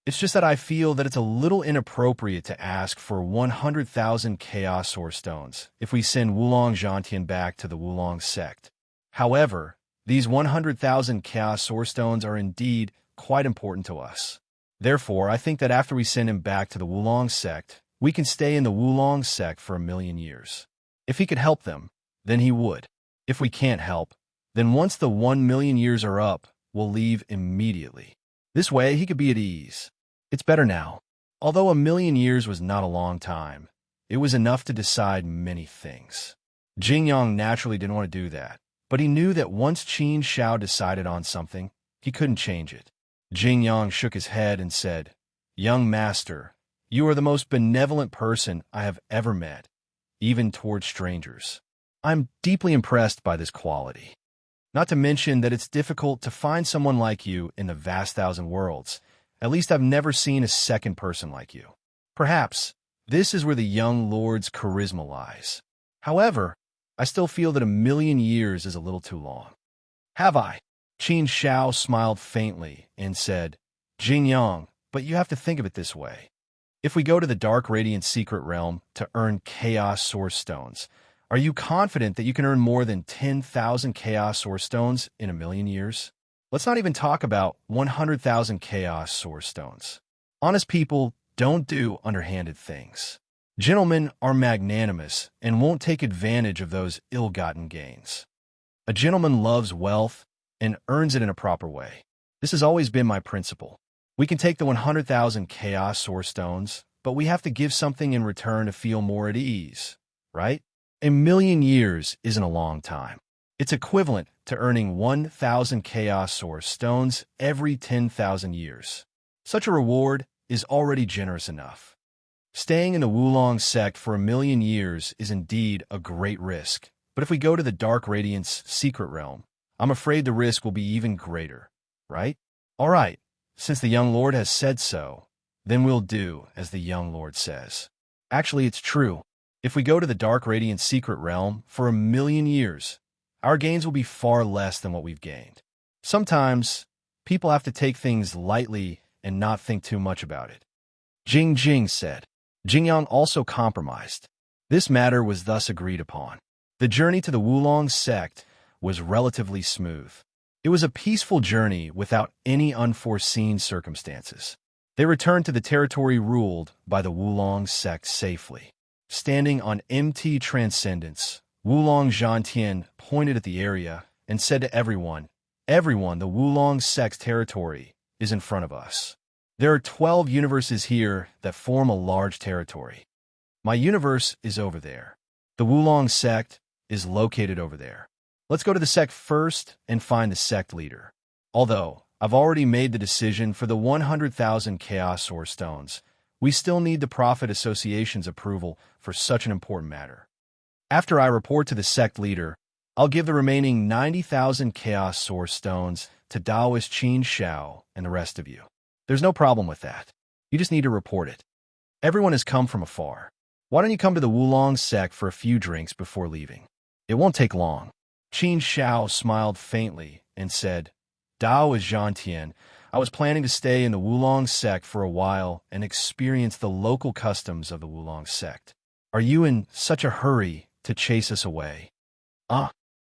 It's just that I feel that it's a little inappropriate to ask for 100,000 Chaos Source Stones if we send Wulong Zhantian back to the Wulong sect. However, these 100,000 Chaos Source Stones are indeed quite important to us. Therefore, I think that after we send him back to the Wulong sect, we can stay in the Wulong sect for 1,000,000 years. If he could help them, then he would. If we can't help, then once the 1,000,000 years are up, we'll leave immediately. This way, he could be at ease. It's better now. Although 1,000,000 years was not a long time, it was enough to decide many things. Jingyang naturally didn't want to do that, but he knew that once Qin Zhao decided on something, he couldn't change it. Jingyang shook his head and said, "Young master, you are the most benevolent person I have ever met, even toward strangers. I'm deeply impressed by this quality. Not to mention that it's difficult to find someone like you in the vast thousand worlds. At least I've never seen a second person like you. Perhaps this is where the young lord's charisma lies. However, I still feel that 1,000,000 years is a little too long." "Have I?" Qin Zhao smiled faintly and said, "Jingyang, but you have to think of it this way. If we go to the Dark Radiant Secret Realm to earn Chaos Source Stones, are you confident that you can earn more than 10,000 Chaos Source Stones in 1,000,000 years? Let's not even talk about 100,000 Chaos Source Stones. Honest people don't do underhanded things. Gentlemen are magnanimous and won't take advantage of those ill-gotten gains. A gentleman loves wealth and earns it in a proper way. This has always been my principle. We can take the 100,000 Chaos Source Stones, but we have to give something in return to feel more at ease, right? 1,000,000 years isn't a long time. It's equivalent to earning 1,000 Chaos Source Stones every 10,000 years. Such a reward is already generous enough. Staying in the Wulong sect for 1,000,000 years is indeed a great risk, but if we go to the Dark Radiance Secret Realm, I'm afraid the risk will be even greater, right? All right, since the young lord has said so, then we'll do as the young lord says. Actually, it's true. If we go to the Dark Radiant Secret Realm for 1,000,000 years, our gains will be far less than what we've gained. Sometimes, People have to take things lightly and not think too much about it. Jing Jing said. Jingyang also compromised. This matter was thus agreed upon. The journey to the Wulong sect was relatively smooth. It was a peaceful journey without any unforeseen circumstances. They returned to the territory ruled by the Wulong sect safely. Standing on empty transcendence, Wulong Zhantian pointed at the area and said to everyone, the Wulong sect's territory is in front of us. There are 12 universes here that form a large territory. My universe is over there. The Wulong sect is located over there. Let's go to the sect first and find the sect leader. Although I've already made the decision for the 100,000 Chaos Source Stones, we still need the Prophet Association's approval for such an important matter. After I report to the sect leader, I'll give the remaining 90,000 Chaos Source Stones to Taoist Qin Shao and the rest of you. There's no problem with that. You just need to report it. Everyone has come from afar. Why don't you come to the Wulong sect for a few drinks before leaving? It won't take long. Qin Shao smiled faintly and said, Dao is Zhantian. I was planning to stay in the Wulong sect for a while and experience the local customs of the Wulong sect. Are you in such a hurry to chase us away?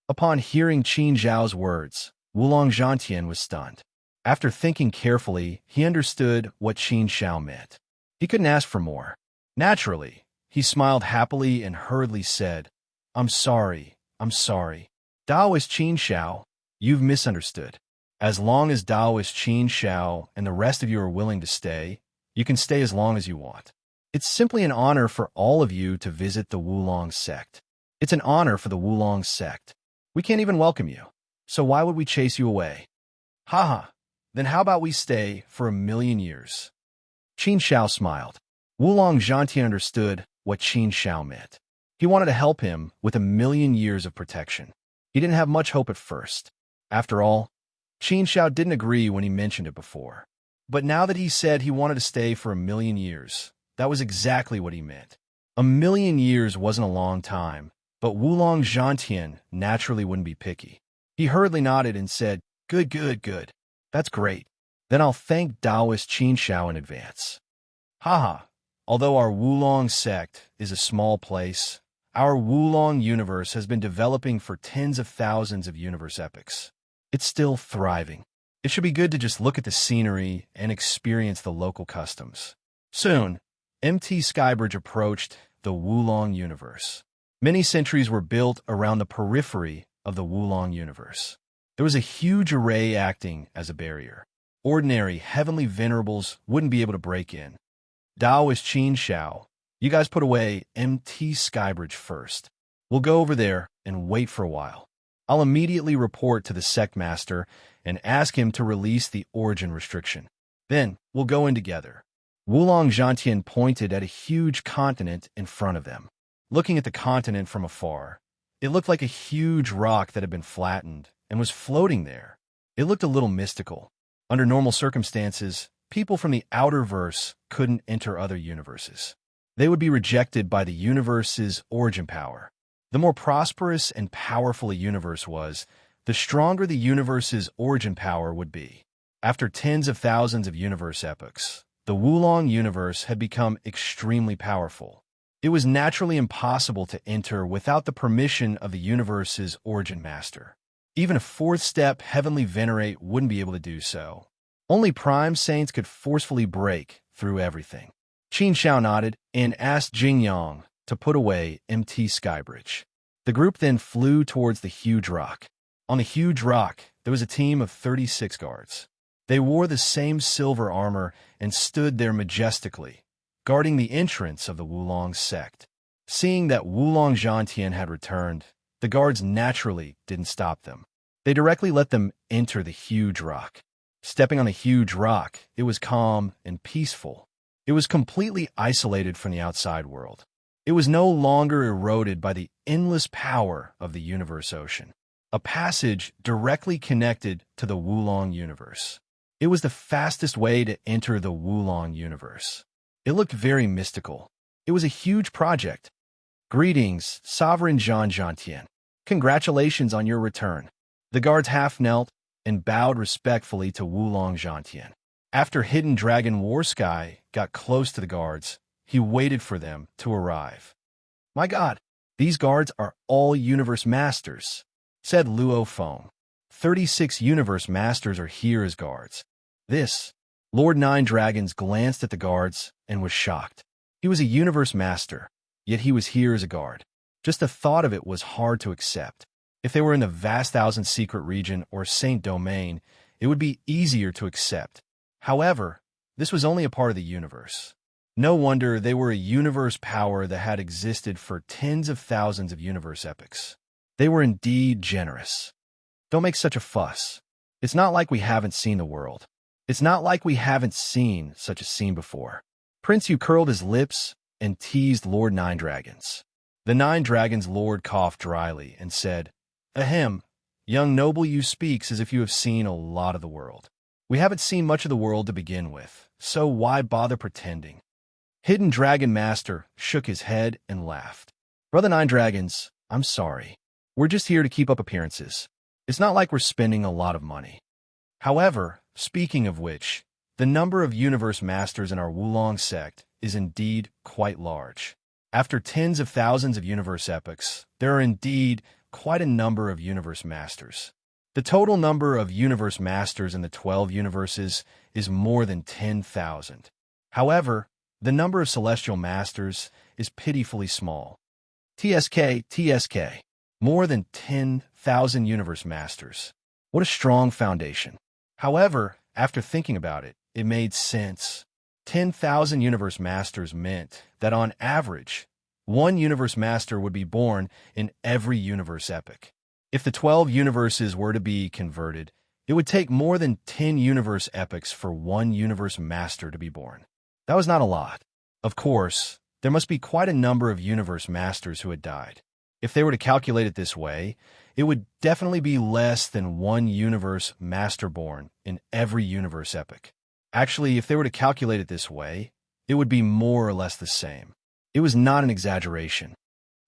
Upon hearing Qin Zhao's words, Wulong Zhantian was stunned. After thinking carefully, he understood what Qin Shao meant. He couldn't ask for more. Naturally, he smiled happily and hurriedly said, I'm sorry. Taoist Qin Shao, you've misunderstood. As long as Taoist Qin Shao and the rest of you are willing to stay, you can stay as long as you want. It's simply an honor for all of you to visit the Wulong sect. It's an honor for the Wulong sect. We can't even welcome you, so why would we chase you away? Then how about we stay for 1,000,000 years? Qin Shao smiled. Wulong Zhantian understood what Qin Shao meant. He wanted to help him with 1,000,000 years of protection. He didn't have much hope at first. After all, Qin Shao didn't agree when he mentioned it before. But now that he said he wanted to stay for 1,000,000 years, that was exactly what he meant. 1,000,000 years wasn't a long time, but Wulong Zhantian naturally wouldn't be picky. He hurriedly nodded and said, Good. That's great. Then I'll thank Taoist Qin Shao in advance. Although our Wulong sect is a small place, our Wulong universe has been developing for tens of thousands of universe epochs. It's still thriving. It should be good to just look at the scenery and experience the local customs. Soon, MT Skybridge approached the Wulong universe. Many sentries were built around the periphery of the Wulong universe. There was a huge array acting as a barrier. Ordinary heavenly venerables wouldn't be able to break in. Taoist Qin Shao, you guys put away MT Skybridge first. We'll go over there and wait for a while. I'll immediately report to the sect master and ask him to release the origin restriction. Then we'll go in together. Wulong Zhantian pointed at a huge continent in front of them. Looking at the continent from afar, it looked like a huge rock that had been flattened and was floating there. It looked a little mystical. Under normal circumstances, people from the outer verse couldn't enter other universes. They would be rejected by the universe's origin power. The more prosperous and powerful a universe was, the stronger the universe's origin power would be. After tens of thousands of universe epochs, the Wulong universe had become extremely powerful. It was naturally impossible to enter without the permission of the universe's origin master. Even a fourth-step heavenly venerate wouldn't be able to do so. Only prime saints could forcefully break through everything. Qin Shao nodded and asked Jingyang to put away MT Skybridge. The group then flew towards the huge rock. On the huge rock, there was a team of 36 guards. They wore the same silver armor and stood there majestically, guarding the entrance of the Wulong sect. Seeing that Wulong Zhantian had returned, the guards naturally didn't stop them. They directly let them enter the huge rock. Stepping on the huge rock, it was calm and peaceful. It was completely isolated from the outside world. It was no longer eroded by the endless power of the universe ocean. A passage directly connected to the Wulong universe. It was the fastest way to enter the Wulong universe. It looked very mystical. It was a huge project. Greetings, Sovereign Zhantian. Congratulations on your return. The guards half knelt and bowed respectfully to Wulong Zhantian. After Hidden Dragon Warsky got close to the guards, he waited for them to arrive. "My God, these guards are all Universe Masters," said Luo Feng. 36 Universe Masters are here as guards. This, Lord Nine Dragons glanced at the guards and was shocked. He was a Universe Master, yet he was here as a guard. Just the thought of it was hard to accept. If they were in the vast Thousand Secret region or Saint Domain, it would be easier to accept. However, this was only a part of the universe. No wonder they were a universe power that had existed for tens of thousands of universe epochs. They were indeed generous. Don't make such a fuss. It's not like we haven't seen the world. It's not like we haven't seen such a scene before. Prince Yu curled his lips and teased Lord Nine Dragons. The Nine Dragons Lord coughed dryly and said, "Ahem, young noble, you speaks as if you have seen a lot of the world. We haven't seen much of the world to begin with, so why bother pretending?" Hidden Dragon Master shook his head and laughed. "Brother Nine Dragons, I'm sorry. We're just here to keep up appearances. It's not like we're spending a lot of money. However, speaking of which, the number of Universe Masters in our Wulong sect is indeed quite large. After tens of thousands of Universe epochs, there are indeed quite a number of Universe Masters. The total number of Universe Masters in the 12 universes is more than 10,000. However, the number of Celestial Masters is pitifully small. TSK. More than 10,000 Universe Masters. What a strong foundation. However, after thinking about it, it made sense. 10,000 Universe Masters meant that on average, one Universe Master would be born in every universe epoch. If the 12 universes were to be converted, it would take more than 10 universe epochs for one Universe Master to be born. That was not a lot. Of course, there must be quite a number of Universe Masters who had died. If they were to calculate it this way, it would definitely be less than one Universe Master born in every universe epoch. Actually, if they were to calculate it this way, it would be more or less the same. It was not an exaggeration.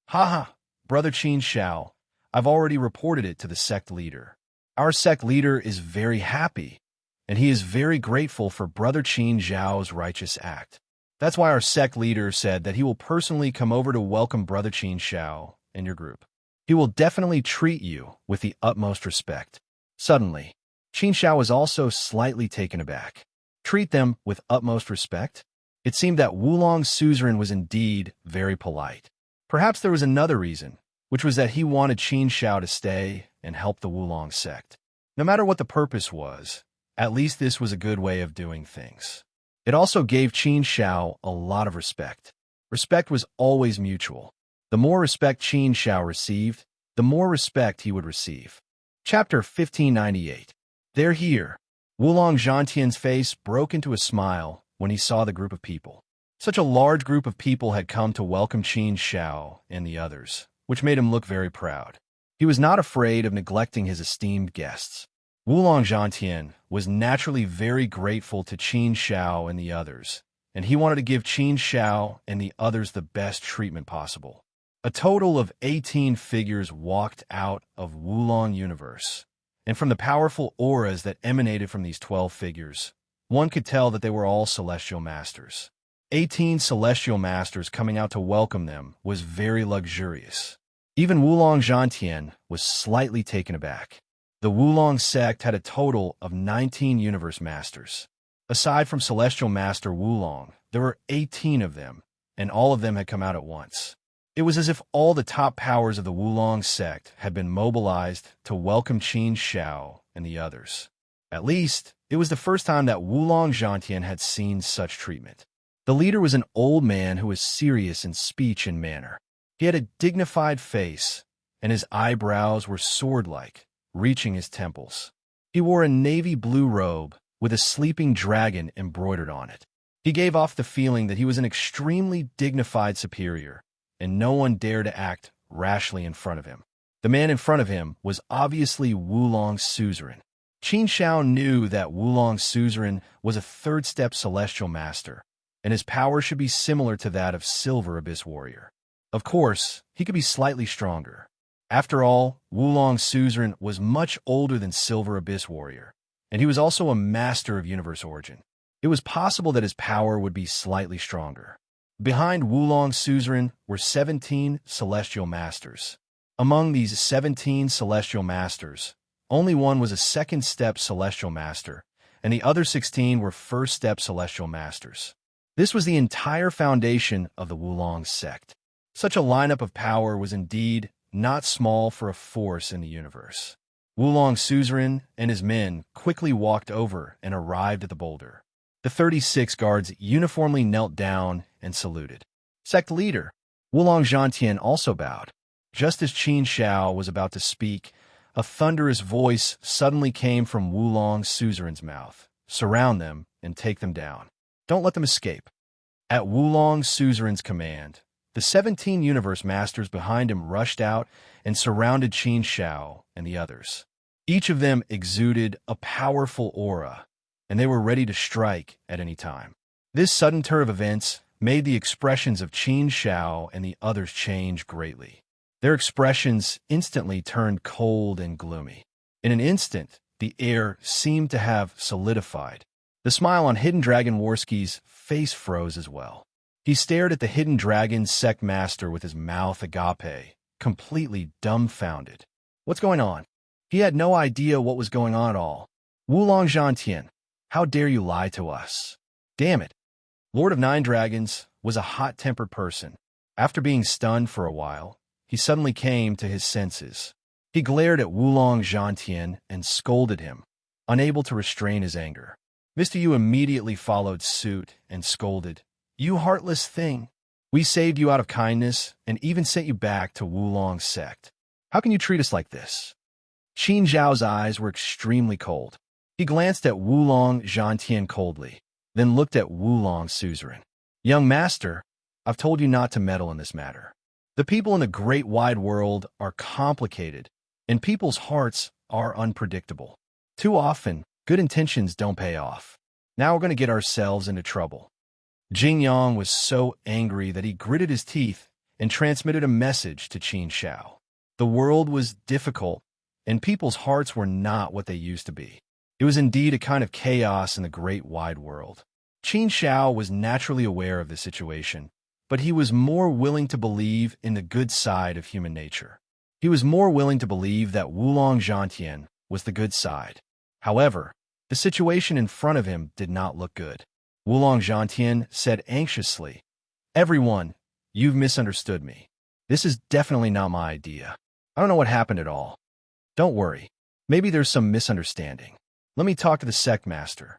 Haha, Brother Qin Shao, I've already reported it to the sect leader. Our sect leader is very happy, and he is very grateful for Brother Qin Zhao's righteous act. That's why our sect leader said that he will personally come over to welcome Brother Qin Shao and your group. He will definitely treat you with the utmost respect. Suddenly, Qin Shao was also slightly taken aback. Treat them with utmost respect? It seemed that Wulong's suzerain was indeed very polite. Perhaps there was another reason, which was that he wanted Qin Shao to stay and help the Wulong sect. No matter what the purpose was, at least this was a good way of doing things. It also gave Qin Shao a lot of respect. Respect was always mutual. The more respect Qin Shao received, the more respect he would receive. Chapter 1598. They're here. Wulong Zhantian's face broke into a smile when he saw the group of people. Such a large group of people had come to welcome Qin Shao and the others, which made him look very proud. He was not afraid of neglecting his esteemed guests. Wulong Zhantian was naturally very grateful to Qin Shao and the others, and he wanted to give Qin Shao and the others the best treatment possible. A total of 18 figures walked out of Wulong Universe, and from the powerful auras that emanated from these 12 figures, one could tell that they were all Celestial Masters. 18 Celestial Masters coming out to welcome them was very luxurious. Even Wulong Zhantian was slightly taken aback. The Wulong sect had a total of 19 Universe Masters. Aside from Celestial Master Wulong, there were 18 of them, and all of them had come out at once. It was as if all the top powers of the Wulong sect had been mobilized to welcome Qin Shao and the others. At least, it was the first time that Wulong Zhantian had seen such treatment. The leader was an old man who was serious in speech and manner. He had a dignified face, and his eyebrows were sword-like, reaching his temples. He wore a navy blue robe with a sleeping dragon embroidered on it. He gave off the feeling that he was an extremely dignified superior, and no one dared to act rashly in front of him. The man in front of him was obviously Wulong's suzerain. Qin Shao knew that Wulong's suzerain was a third-step Celestial Master, and his power should be similar to that of Silver Abyss Warrior. Of course, he could be slightly stronger. After all, Wulong Suzerain was much older than Silver Abyss Warrior, and he was also a master of universe origin. It was possible that his power would be slightly stronger. Behind Wulong Suzerain were 17 celestial masters. Among these 17 celestial masters, only one was a second-step celestial master, and the other 16 were first-step celestial masters. This was the entire foundation of the Wulong sect. Such a lineup of power was indeed not small for a force in the universe. Wulong Suzerain and his men quickly walked over and arrived at the boulder. The 36 guards uniformly knelt down and saluted. Sect leader, Wulong Zhantian also bowed. Just as Qin Shao was about to speak, a thunderous voice suddenly came from Wulong Suzerain's mouth. Surround them and take them down. Don't let them escape. At Wulong Suzerain's command, the 17 universe masters behind him rushed out and surrounded Qin Shao and the others. Each of them exuded a powerful aura, and they were ready to strike at any time. This sudden turn of events made the expressions of Qin Shao and the others change greatly. Their expressions instantly turned cold and gloomy. In an instant, the air seemed to have solidified. The smile on Hidden Dragon Warski's face froze as well. He stared at the Hidden Dragon sect master with his mouth agape, completely dumbfounded. What's going on? He had no idea what was going on at all. Wulong Zhantian, how dare you lie to us? Damn it. Lord of Nine Dragons was a hot-tempered person. After being stunned for a while, he suddenly came to his senses. He glared at Wulong Zhantian and scolded him, unable to restrain his anger. Mr. Yu immediately followed suit and scolded, "You heartless thing! We saved you out of kindness and even sent you back to Wulong's sect. How can you treat us like this?" Qin Zhao's eyes were extremely cold. He glanced at Wulong Zhantian coldly, then looked at Wulong Suzerain. "Young master, I've told you not to meddle in this matter. The people in the great wide world are complicated, and people's hearts are unpredictable. Too often, good intentions don't pay off. Now we're going to get ourselves into trouble." Jing Yang was so angry that he gritted his teeth and transmitted a message to Qin Shao. The world was difficult, and people's hearts were not what they used to be. It was indeed a kind of chaos in the great wide world. Qin Shao was naturally aware of the situation, but he was more willing to believe in the good side of human nature. He was more willing to believe that Wulong Zhantian was the good side. However, the situation in front of him did not look good. Wulong Zhantian said anxiously, "Everyone, you've misunderstood me. This is definitely not my idea. I don't know what happened at all. Don't worry. Maybe there's some misunderstanding. Let me talk to the sect master."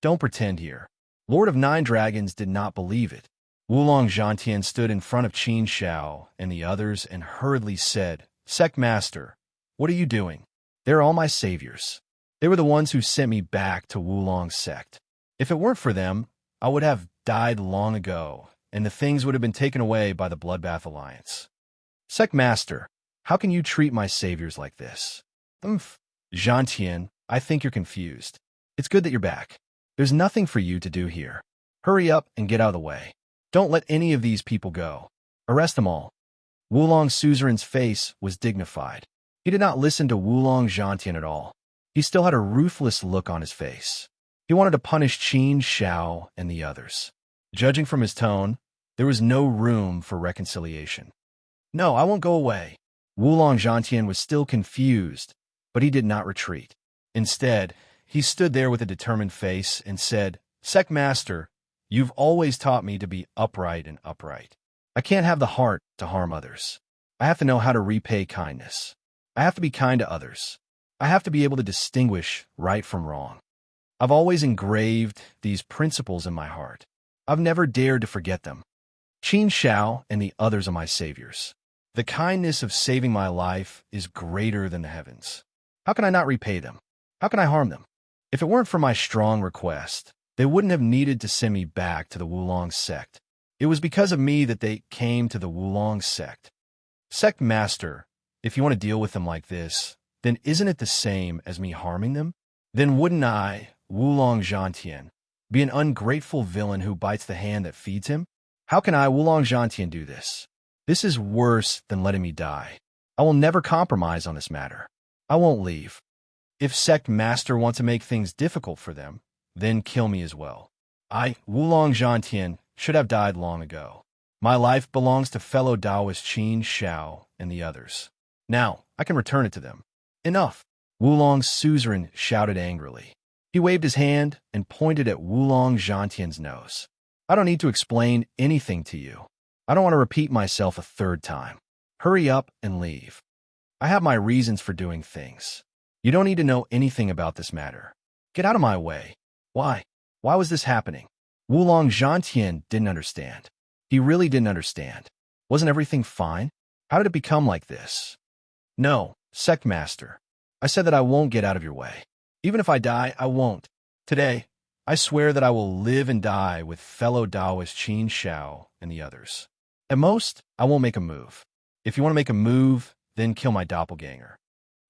Don't pretend here. Lord of Nine Dragons did not believe it. Wulong Zhantian stood in front of Qin Shao and the others and hurriedly said, "Sect master, what are you doing? They're all my saviors. They were the ones who sent me back to Wulong's sect. If it weren't for them, I would have died long ago, and the things would have been taken away by the Bloodbath Alliance. Sect master, how can you treat my saviors like this?" Zhantian, I think you're confused. It's good that you're back. There's nothing for you to do here. Hurry up and get out of the way. Don't let any of these people go. Arrest them all. Wulong Suzerain's face was dignified. He did not listen to Wulong Zhantian at all. He still had a ruthless look on his face. He wanted to punish Qin Shao and the others. Judging from his tone, there was no room for reconciliation. "No, I won't go away." Wulong Zhantian was still confused, but he did not retreat. Instead, he stood there with a determined face and said, "Sect master, you've always taught me to be upright and upright. I can't have the heart to harm others. I have to know how to repay kindness. I have to be kind to others. I have to be able to distinguish right from wrong. I've always engraved these principles in my heart. I've never dared to forget them. Qin Shao and the others are my saviors. The kindness of saving my life is greater than the heavens. How can I not repay them? How can I harm them? If it weren't for my strong request, they wouldn't have needed to send me back to the Wulong sect. It was because of me that they came to the Wulong sect. Sect master, if you want to deal with them like this, then isn't it the same as me harming them? Then wouldn't I, Wulong Zhantian, be an ungrateful villain who bites the hand that feeds him? How can I, Wulong Zhantian, do this? This is worse than letting me die. I will never compromise on this matter. I won't leave. If sect master want to make things difficult for them, then kill me as well. I, Wulong Zhantian, should have died long ago. My life belongs to fellow Taoist Qin Shao and the others. Now, I can return it to them. Enough! Wulong's suzerain shouted angrily. He waved his hand and pointed at Wulong Zhantian's nose. I don't need to explain anything to you. I don't want to repeat myself a third time. Hurry up and leave. I have my reasons for doing things. You don't need to know anything about this matter. Get out of my way. Why? Why was this happening? Wulong Zhantian didn't understand. He really didn't understand. Wasn't everything fine? How did it become like this? No, sect master. I said that I won't get out of your way. Even if I die, I won't. Today, I swear that I will live and die with fellow Taoist Qin Shao and the others. At most, I won't make a move. If you want to make a move, then kill my doppelganger.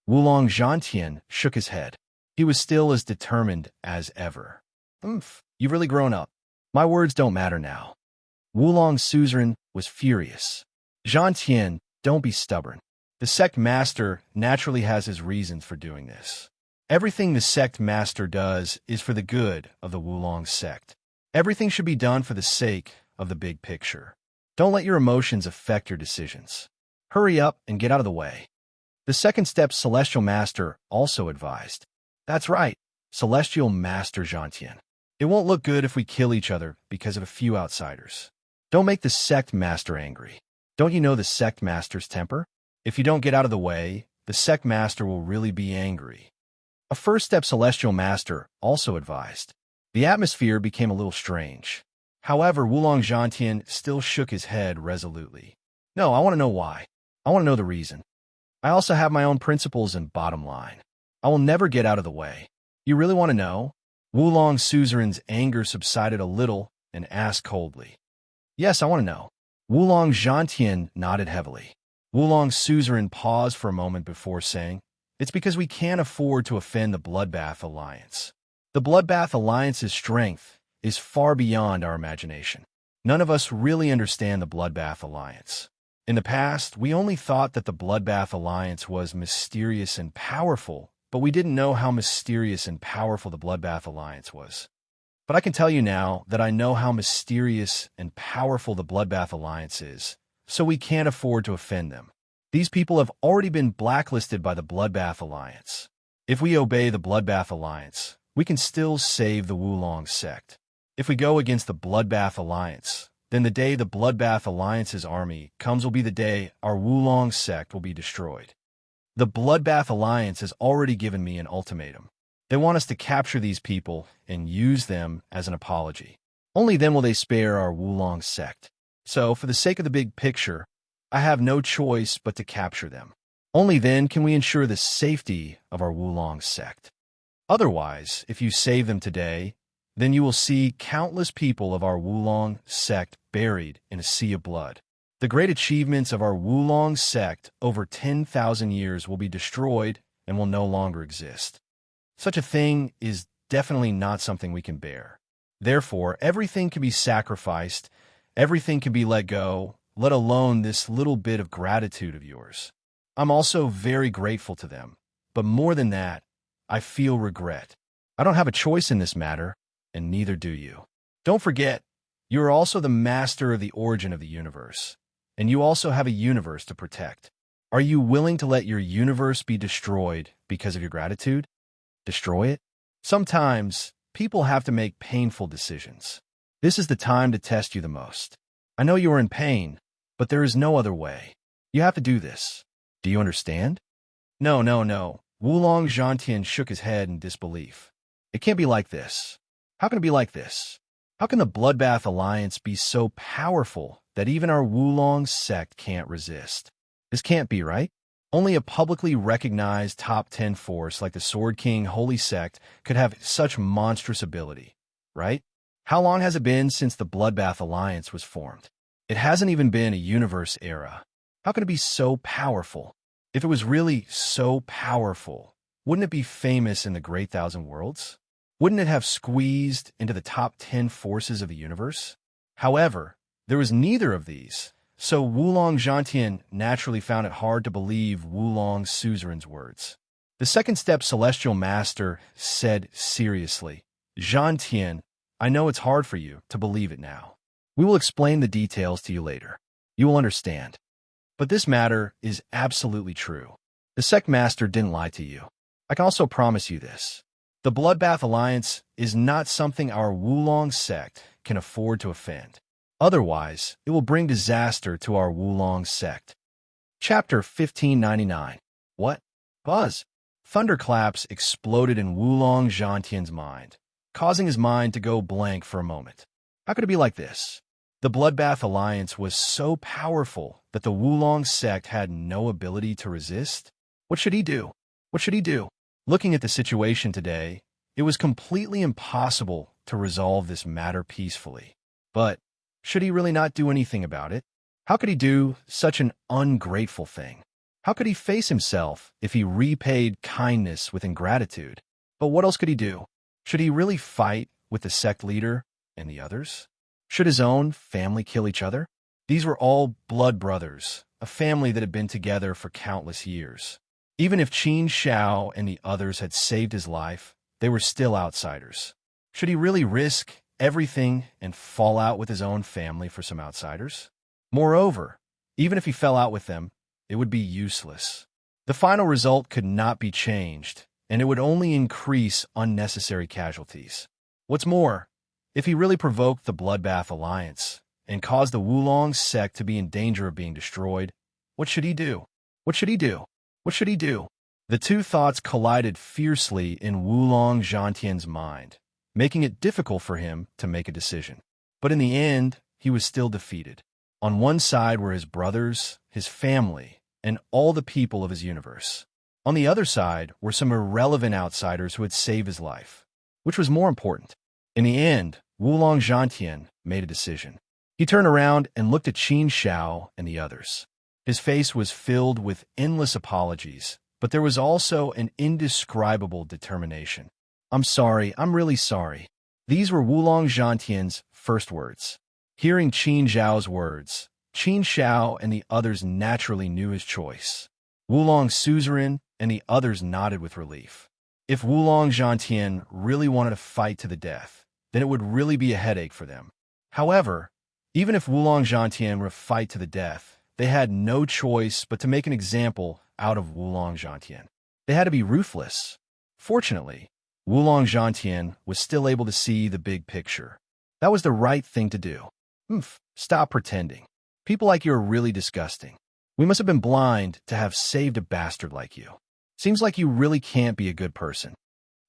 Wulong Zhantian shook his head. He was still as determined as ever. You've really grown up. My words don't matter now. Wulong's suzerain was furious. Zhantian, don't be stubborn. The sect master naturally has his reasons for doing this. Everything the sect master does is for the good of the Wulong sect. Everything should be done for the sake of the big picture. Don't let your emotions affect your decisions. Hurry up and get out of the way. The second step Celestial Master also advised. That's right, Celestial Master Zhantian. It won't look good if we kill each other because of a few outsiders. Don't make the sect master angry. Don't you know the sect master's temper? If you don't get out of the way, the sect master will really be angry. A first step Celestial Master also advised. The atmosphere became a little strange. However, Wulong Zhantian still shook his head resolutely. No, I want to know why. I want to know the reason. I also have my own principles and bottom line. I will never get out of the way. You really want to know? Wulong's suzerain's anger subsided a little and asked coldly. Yes, I want to know. Wulong Zhantian nodded heavily. Wulong's suzerain paused for a moment before saying, It's because we can't afford to offend the Bloodbath Alliance. The Bloodbath Alliance's strength is far beyond our imagination. None of us really understand the Bloodbath Alliance. In the past, we only thought that the Bloodbath Alliance was mysterious and powerful, but we didn't know how mysterious and powerful the Bloodbath Alliance was. But I can tell you now that I know how mysterious and powerful the Bloodbath Alliance is, so we can't afford to offend them. These people have already been blacklisted by the Bloodbath Alliance. If we obey the Bloodbath Alliance, we can still save the Wulong sect. If we go against the Bloodbath Alliance, then the day the Bloodbath Alliance's army comes will be the day our Wulong sect will be destroyed. The Bloodbath Alliance has already given me an ultimatum. They want us to capture these people and use them as an apology. Only then will they spare our Wulong sect. So, for the sake of the big picture, I have no choice but to capture them. Only then can we ensure the safety of our Wulong sect. Otherwise, if you save them today, then you will see countless people of our Wulong sect buried in a sea of blood. The great achievements of our Wulong sect over 10,000 years will be destroyed and will no longer exist. Such a thing is definitely not something we can bear. Therefore, everything can be sacrificed, everything can be let go, let alone this little bit of gratitude of yours. I'm also very grateful to them, but more than that, I feel regret. I don't have a choice in this matter, and neither do you. Don't forget, you are also the master of the origin of the universe, and you also have a universe to protect. Are you willing to let your universe be destroyed because of your gratitude? Destroy it? Sometimes, people have to make painful decisions. This is the time to test you the most. I know you are in pain, but there is no other way. You have to do this. Do you understand? No. Wulong Zhantian shook his head in disbelief. It can't be like this. How can it be like this? How can the Bloodbath Alliance be so powerful that even our Wulong sect can't resist? This can't be, right? Only a publicly recognized top 10 force like the Sword King Holy Sect could have such monstrous ability, right? How long has it been since the Bloodbath Alliance was formed? It hasn't even been a universe era. How can it be so powerful? If it was really so powerful, wouldn't it be famous in the Great Thousand Worlds? Wouldn't it have squeezed into the top 10 forces of the universe? However, there was neither of these, So Wulong Zhantian naturally found it hard to believe Wulong suzerain's words. The second step celestial master said seriously, Zhantian, I know it's hard for you to believe it now. We will explain the details to you later. You will understand. But this matter is absolutely true. The sect master didn't lie to you. I can also promise you this. The Bloodbath Alliance is not something our Wulong sect can afford to offend. Otherwise, it will bring disaster to our Wulong sect. Chapter 1599. What? Buzz. Thunderclaps exploded in Wulong Zhantian's mind, causing his mind to go blank for a moment. How could it be like this? The Bloodbath Alliance was so powerful that the Wulong sect had no ability to resist? What should he do? What should he do? Looking at the situation today, it was completely impossible to resolve this matter peacefully. But should he really not do anything about it? How could he do such an ungrateful thing? How could he face himself if he repaid kindness with ingratitude? But what else could he do? Should he really fight with the sect leader and the others? Should his own family kill each other? These were all blood brothers, a family that had been together for countless years. Even if Qin Shao and the others had saved his life, they were still outsiders. Should he really risk everything and fall out with his own family for some outsiders? Moreover, even if he fell out with them, it would be useless. The final result could not be changed, and it would only increase unnecessary casualties. What's more, if he really provoked the Bloodbath Alliance and caused the Wulong sect to be in danger of being destroyed, what should he do? What should he do? What should he do? The two thoughts collided fiercely in Wulong Zhantian's mind, making it difficult for him to make a decision. But in the end, he was still defeated. On one side were his brothers, his family, and all the people of his universe. On the other side were some irrelevant outsiders who had saved his life. Which was more important? In the end, Wulong Zhantian made a decision. He turned around and looked at Qin Shao and the others. His face was filled with endless apologies, but there was also an indescribable determination. I'm sorry, I'm really sorry. These were Wulong Zhantian's first words. Hearing Qin Zhao's words, Qin Shao and the others naturally knew his choice. Wulong suzerain and the others nodded with relief. If Wulong Zhantian really wanted to fight to the death, then it would really be a headache for them. However, even if Wulong Zhantian were to fight to the death, they had no choice but to make an example out of Wulong Zhantian. They had to be ruthless. Fortunately, Wulong Zhantian was still able to see the big picture. That was the right thing to do. Stop pretending. People like you are really disgusting. We must have been blind to have saved a bastard like you. Seems like you really can't be a good person.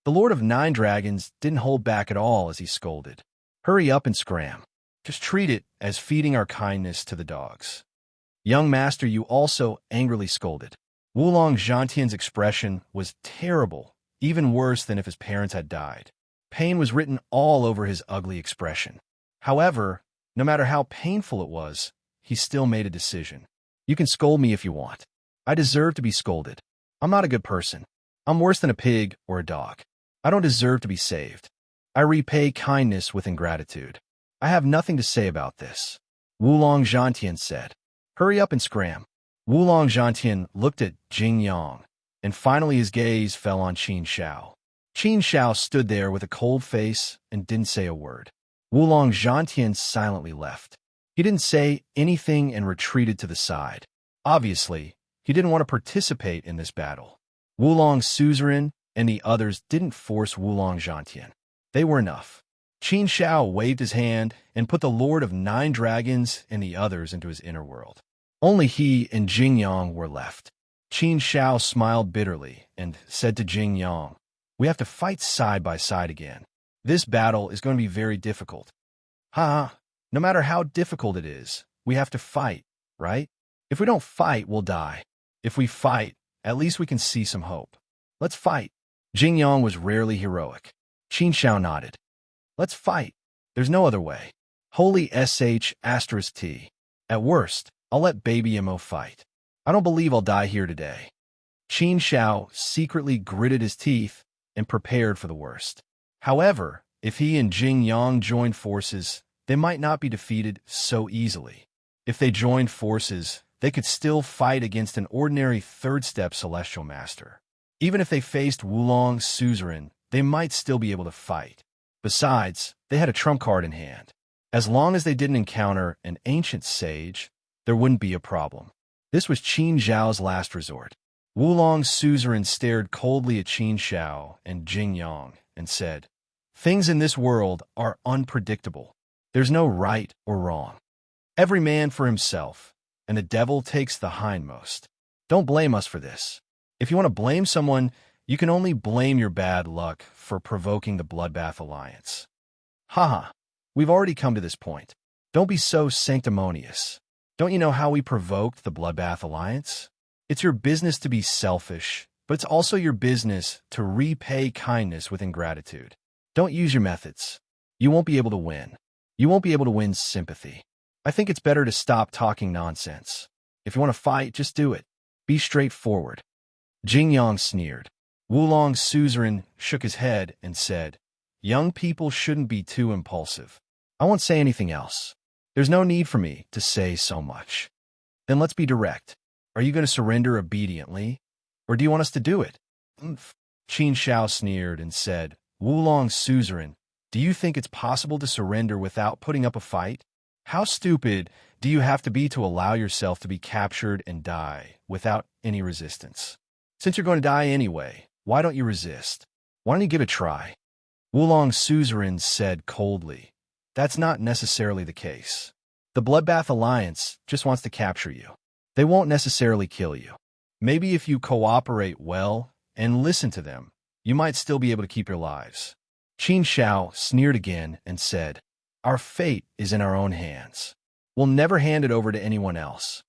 The Lord of Nine Dragons didn't hold back at all as he scolded. Hurry up and scram. Just treat it as feeding our kindness to the dogs. Young master, you also angrily scolded. Wulong Zhantian's expression was terrible, even worse than if his parents had died. Pain was written all over his ugly expression. However, no matter how painful it was, he still made a decision. You can scold me if you want. I deserve to be scolded. I'm not a good person. I'm worse than a pig or a dog. I don't deserve to be saved. I repay kindness with ingratitude. I have nothing to say about this. Wulong Zhantian said. Hurry up and scram. Wulong Zhantian looked at Jing Yang, and finally his gaze fell on Qin Shao. Qin Shao stood there with a cold face and didn't say a word. Wulong Zhantian silently left. He didn't say anything and retreated to the side. Obviously, he didn't want to participate in this battle. Wulong suzerain and the others didn't force Wulong Zhantian. They were enough. Qin Shao waved his hand and put the Lord of Nine Dragons and the others into his inner world. Only he and Jing Yang were left. Qin Shao smiled bitterly and said to Jing Yang, "We have to fight side by side again. This battle is going to be very difficult." No matter how difficult it is, we have to fight, right? If we don't fight, we'll die. If we fight, at least we can see some hope. Let's fight. Jing Yang was rarely heroic. Qin Shao nodded. Let's fight. There's no other way. Holy **T. At worst, I'll let Baby Mo fight. I don't believe I'll die here today. Qin Shao secretly gritted his teeth and prepared for the worst. However, if he and Jing Yang joined forces, they might not be defeated so easily. If they joined forces, they could still fight against an ordinary third-step celestial master. Even if they faced Wulong's suzerain, they might still be able to fight. Besides, they had a trump card in hand. As long as they didn't encounter an ancient sage, there wouldn't be a problem. This was Qin Zhao's last resort. Wulong's suzerain stared coldly at Qin Zhao and Jing Yang and said, "Things in this world are unpredictable. There's no right or wrong. Every man for himself, and the devil takes the hindmost. Don't blame us for this. If you want to blame someone, you can only blame your bad luck for provoking the Bloodbath Alliance. Haha, we've already come to this point. Don't be so sanctimonious. Don't you know how we provoked the Bloodbath Alliance? It's your business to be selfish, but it's also your business to repay kindness with ingratitude. Don't use your methods. You won't be able to win. You won't be able to win sympathy. I think it's better to stop talking nonsense. If you want to fight, just do it. Be straightforward." Jing Yang sneered. Wulong's suzerain shook his head and said, "Young people shouldn't be too impulsive. I won't say anything else. There's no need for me to say so much. Then let's be direct. Are you going to surrender obediently, or do you want us to do it?" Qin Zhao sneered and said, "Wulong's suzerain, do you think it's possible to surrender without putting up a fight? How stupid do you have to be to allow yourself to be captured and die without any resistance? Since you're going to die anyway, why don't you resist? Why don't you give it a try?" Wulong's suzerain said coldly, "That's not necessarily the case. The Bloodbath Alliance just wants to capture you. They won't necessarily kill you. Maybe if you cooperate well and listen to them, you might still be able to keep your lives." Qin Zhao sneered again and said, "Our fate is in our own hands. We'll never hand it over to anyone else.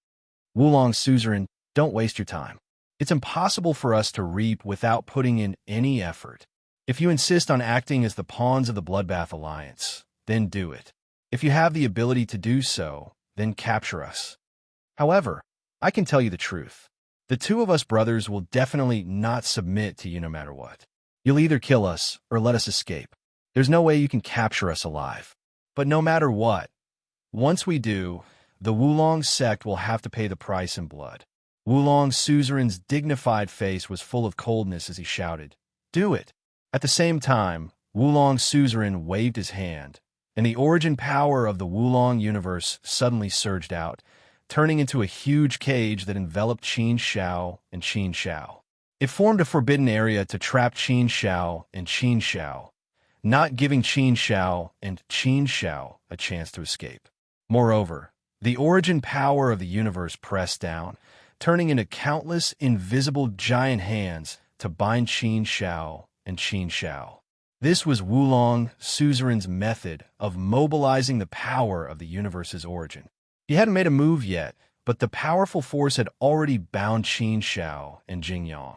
Wulong's suzerain, don't waste your time. It's impossible for us to reap without putting in any effort. If you insist on acting as the pawns of the Bloodbath Alliance, then do it. If you have the ability to do so, then capture us. However, I can tell you the truth. The two of us brothers will definitely not submit to you no matter what. You'll either kill us or let us escape. There's no way you can capture us alive. But no matter what, once we do, the Wulong sect will have to pay the price in blood." Wulong's suzerain's dignified face was full of coldness as he shouted, "Do it!" At the same time, Wulong's suzerain waved his hand, and the origin power of the Wulong universe suddenly surged out, turning into a huge cage that enveloped Qin Zhao and Qin Zhao. It formed a forbidden area to trap Qin Zhao and Qin Zhao, not giving Qin Zhao and Qin Zhao a chance to escape. Moreover, the origin power of the universe pressed down, turning into countless invisible giant hands to bind Qin Zhao and Qin Zhao. This was Wulong suzerain's method of mobilizing the power of the universe's origin. He hadn't made a move yet, but the powerful force had already bound Qin Zhao and Jing Yang,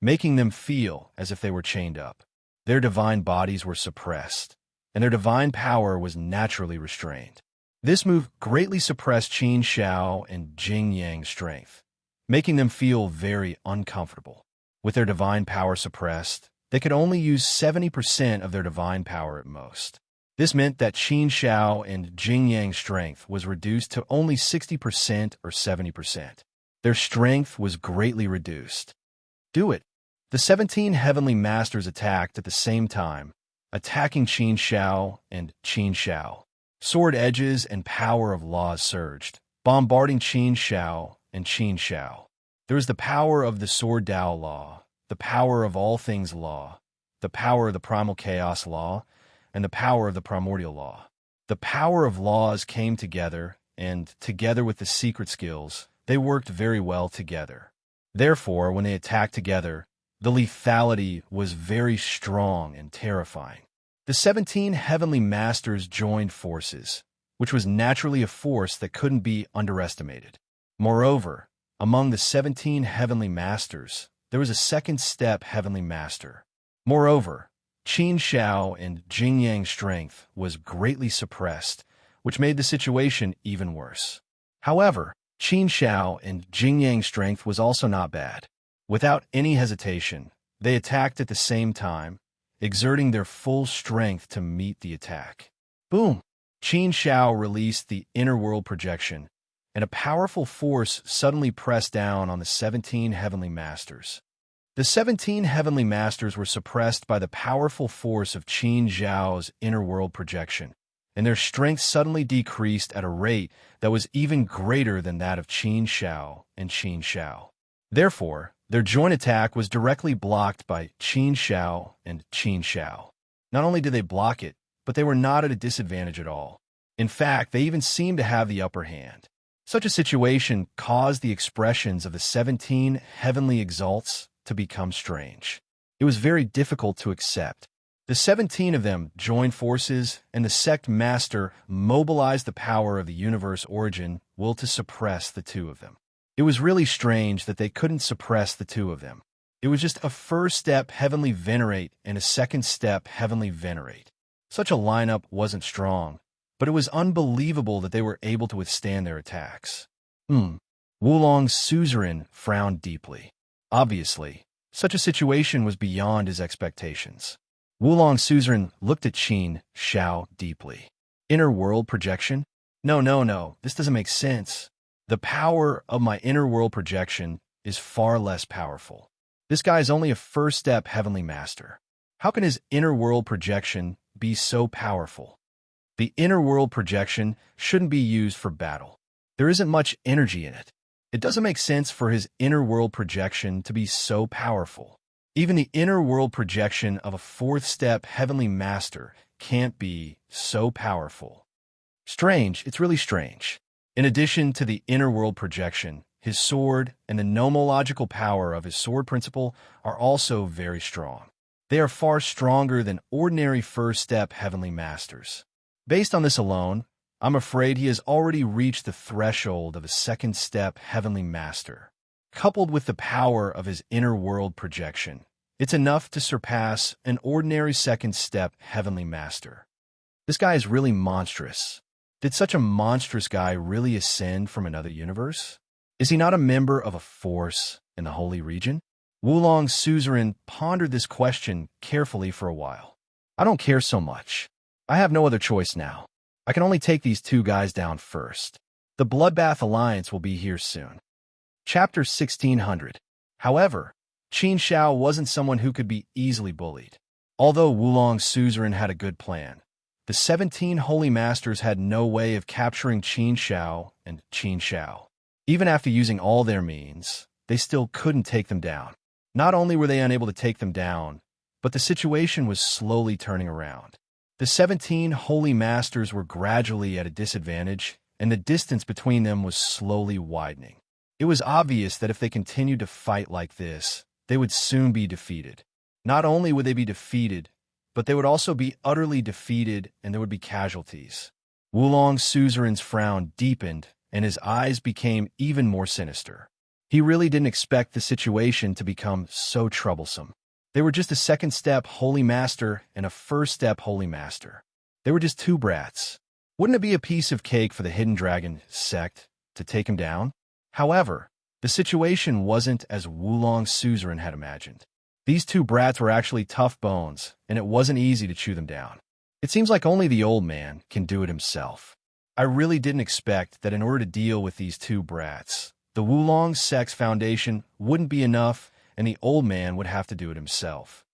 making them feel as if they were chained up. Their divine bodies were suppressed, and their divine power was naturally restrained. This move greatly suppressed Qin Zhao and Jing Yang's strength, making them feel very uncomfortable. With their divine power suppressed, they could only use 70% of their divine power at most. This meant that Qin Zhao and Jing Yang's strength was reduced to only 60% or 70%. Their strength was greatly reduced. Do it. The 17 heavenly masters attacked at the same time, attacking Qin Zhao and Qin Zhao. Sword edges and power of laws surged, bombarding Qin Zhao and Qin Zhao. There was the power of the Sword Dao Law, the power of all things law, the power of the primal chaos law, and the power of the primordial law. The power of laws came together, and, together with the secret skills, they worked very well together. Therefore, when they attacked together, the lethality was very strong and terrifying. The 17 heavenly masters joined forces, which was naturally a force that couldn't be underestimated. Moreover, among the 17 heavenly masters, there was a second-step heavenly master. Moreover, Qin Zhao and Jing Yang's strength was greatly suppressed, which made the situation even worse. However, Qin Zhao and Jing Yang's strength was also not bad. Without any hesitation, they attacked at the same time, exerting their full strength to meet the attack. Boom! Qin Zhao released the inner world projection, and a powerful force suddenly pressed down on the 17 heavenly masters. The 17 heavenly masters were suppressed by the powerful force of Qin Zhao's inner world projection, and their strength suddenly decreased at a rate that was even greater than that of Qin Shao and Qin Shao. Therefore, their joint attack was directly blocked by Qin Shao and Qin Shao. Not only did they block it, but they were not at a disadvantage at all. In fact, they even seemed to have the upper hand. Such a situation caused the expressions of the 17 heavenly exalts to become strange. It was very difficult to accept. The 17 of them joined forces, and the sect master mobilized the power of the universe origin will to suppress the two of them. It was really strange that they couldn't suppress the two of them. It was just a first step heavenly venerate and a second step heavenly venerate. Such a lineup wasn't strong, but it was unbelievable that they were able to withstand their attacks. Wulong's suzerain frowned deeply. Obviously, such a situation was beyond his expectations. Wulong's suzerain looked at Qin Shao deeply. Inner world projection? No, this doesn't make sense. The power of my inner world projection is far less powerful. This guy is only a first step heavenly master. How can his inner world projection be so powerful? The inner world projection shouldn't be used for battle. There isn't much energy in it. It doesn't make sense for his inner world projection to be so powerful. Even the inner world projection of a fourth step heavenly master can't be so powerful. Strange, it's really strange. In addition to the inner world projection, his sword and the nomological power of his sword principle are also very strong. They are far stronger than ordinary first step heavenly masters. Based on this alone, I'm afraid he has already reached the threshold of a second step heavenly master. Coupled with the power of his inner world projection, it's enough to surpass an ordinary second step heavenly master. This guy is really monstrous. Did such a monstrous guy really ascend from another universe? Is he not a member of a force in the holy region? Wulong's suzerain pondered this question carefully for a while. I don't care so much. I have no other choice now. I can only take these two guys down first. The Bloodbath Alliance will be here soon. Chapter 1600. However, Qin Shao wasn't someone who could be easily bullied. Although Wulong's suzerain had a good plan, the 17 holy masters had no way of capturing Qin Shao and Qin Shao. Even after using all their means, they still couldn't take them down. Not only were they unable to take them down, but the situation was slowly turning around. The 17 holy masters were gradually at a disadvantage, and the distance between them was slowly widening. It was obvious that if they continued to fight like this, they would soon be defeated. Not only would they be defeated, but they would also be utterly defeated and there would be casualties. Wulong's suzerain's frown deepened, and his eyes became even more sinister. He really didn't expect the situation to become so troublesome. They were just a second step holy master and a first step holy master. They were just two brats. Wouldn't it be a piece of cake for the Hidden Dragon sect to take him down? However, the situation wasn't as Wulong's suzerain had imagined. These two brats were actually tough bones, and it wasn't easy to chew them down. It seems like only the old man can do it himself. I really didn't expect that in order to deal with these two brats, the Wulong Sect's foundation wouldn't be enough and the old man would have to do it himself.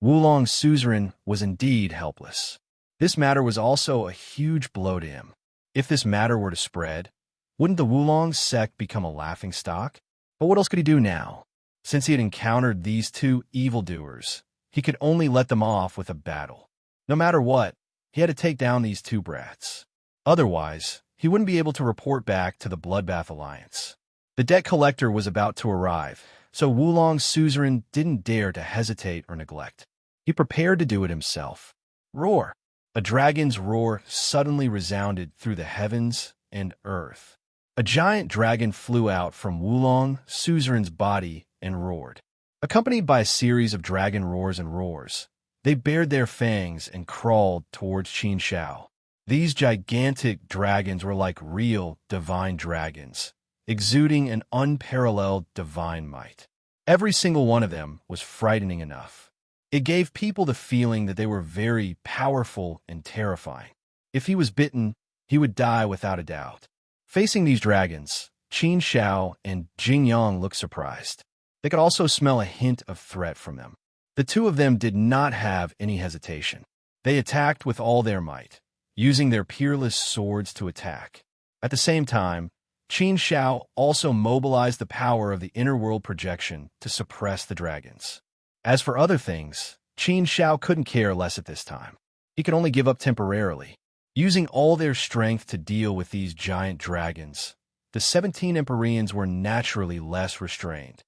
Wulong's suzerain was indeed helpless. This matter was also a huge blow to him. If this matter were to spread, wouldn't the Wulong sect become a laughingstock? But what else could he do now? Since he had encountered these two evildoers, he could only let them off with a battle. No matter what, he had to take down these two brats. Otherwise, he wouldn't be able to report back to the Bloodbath Alliance. The debt collector was about to arrive, so Wulong's suzerain didn't dare to hesitate or neglect. He prepared to do it himself. Roar! A dragon's roar suddenly resounded through the heavens and earth. A giant dragon flew out from Wulong's suzerain's body and roared. Accompanied by a series of dragon roars and roars, they bared their fangs and crawled towards Qin Shao. These gigantic dragons were like real divine dragons, exuding an unparalleled divine might. Every single one of them was frightening enough. It gave people the feeling that they were very powerful and terrifying. If he was bitten, he would die without a doubt. Facing these dragons, Qin Xiao and Jing Yang looked surprised. They could also smell a hint of threat from them. The two of them did not have any hesitation. They attacked with all their might, using their peerless swords to attack. At the same time, Qin Xiao also mobilized the power of the inner world projection to suppress the dragons. As for other things, Qin Xiao couldn't care less at this time. He could only give up temporarily. Using all their strength to deal with these giant dragons, the 17 Empyreans were naturally less restrained.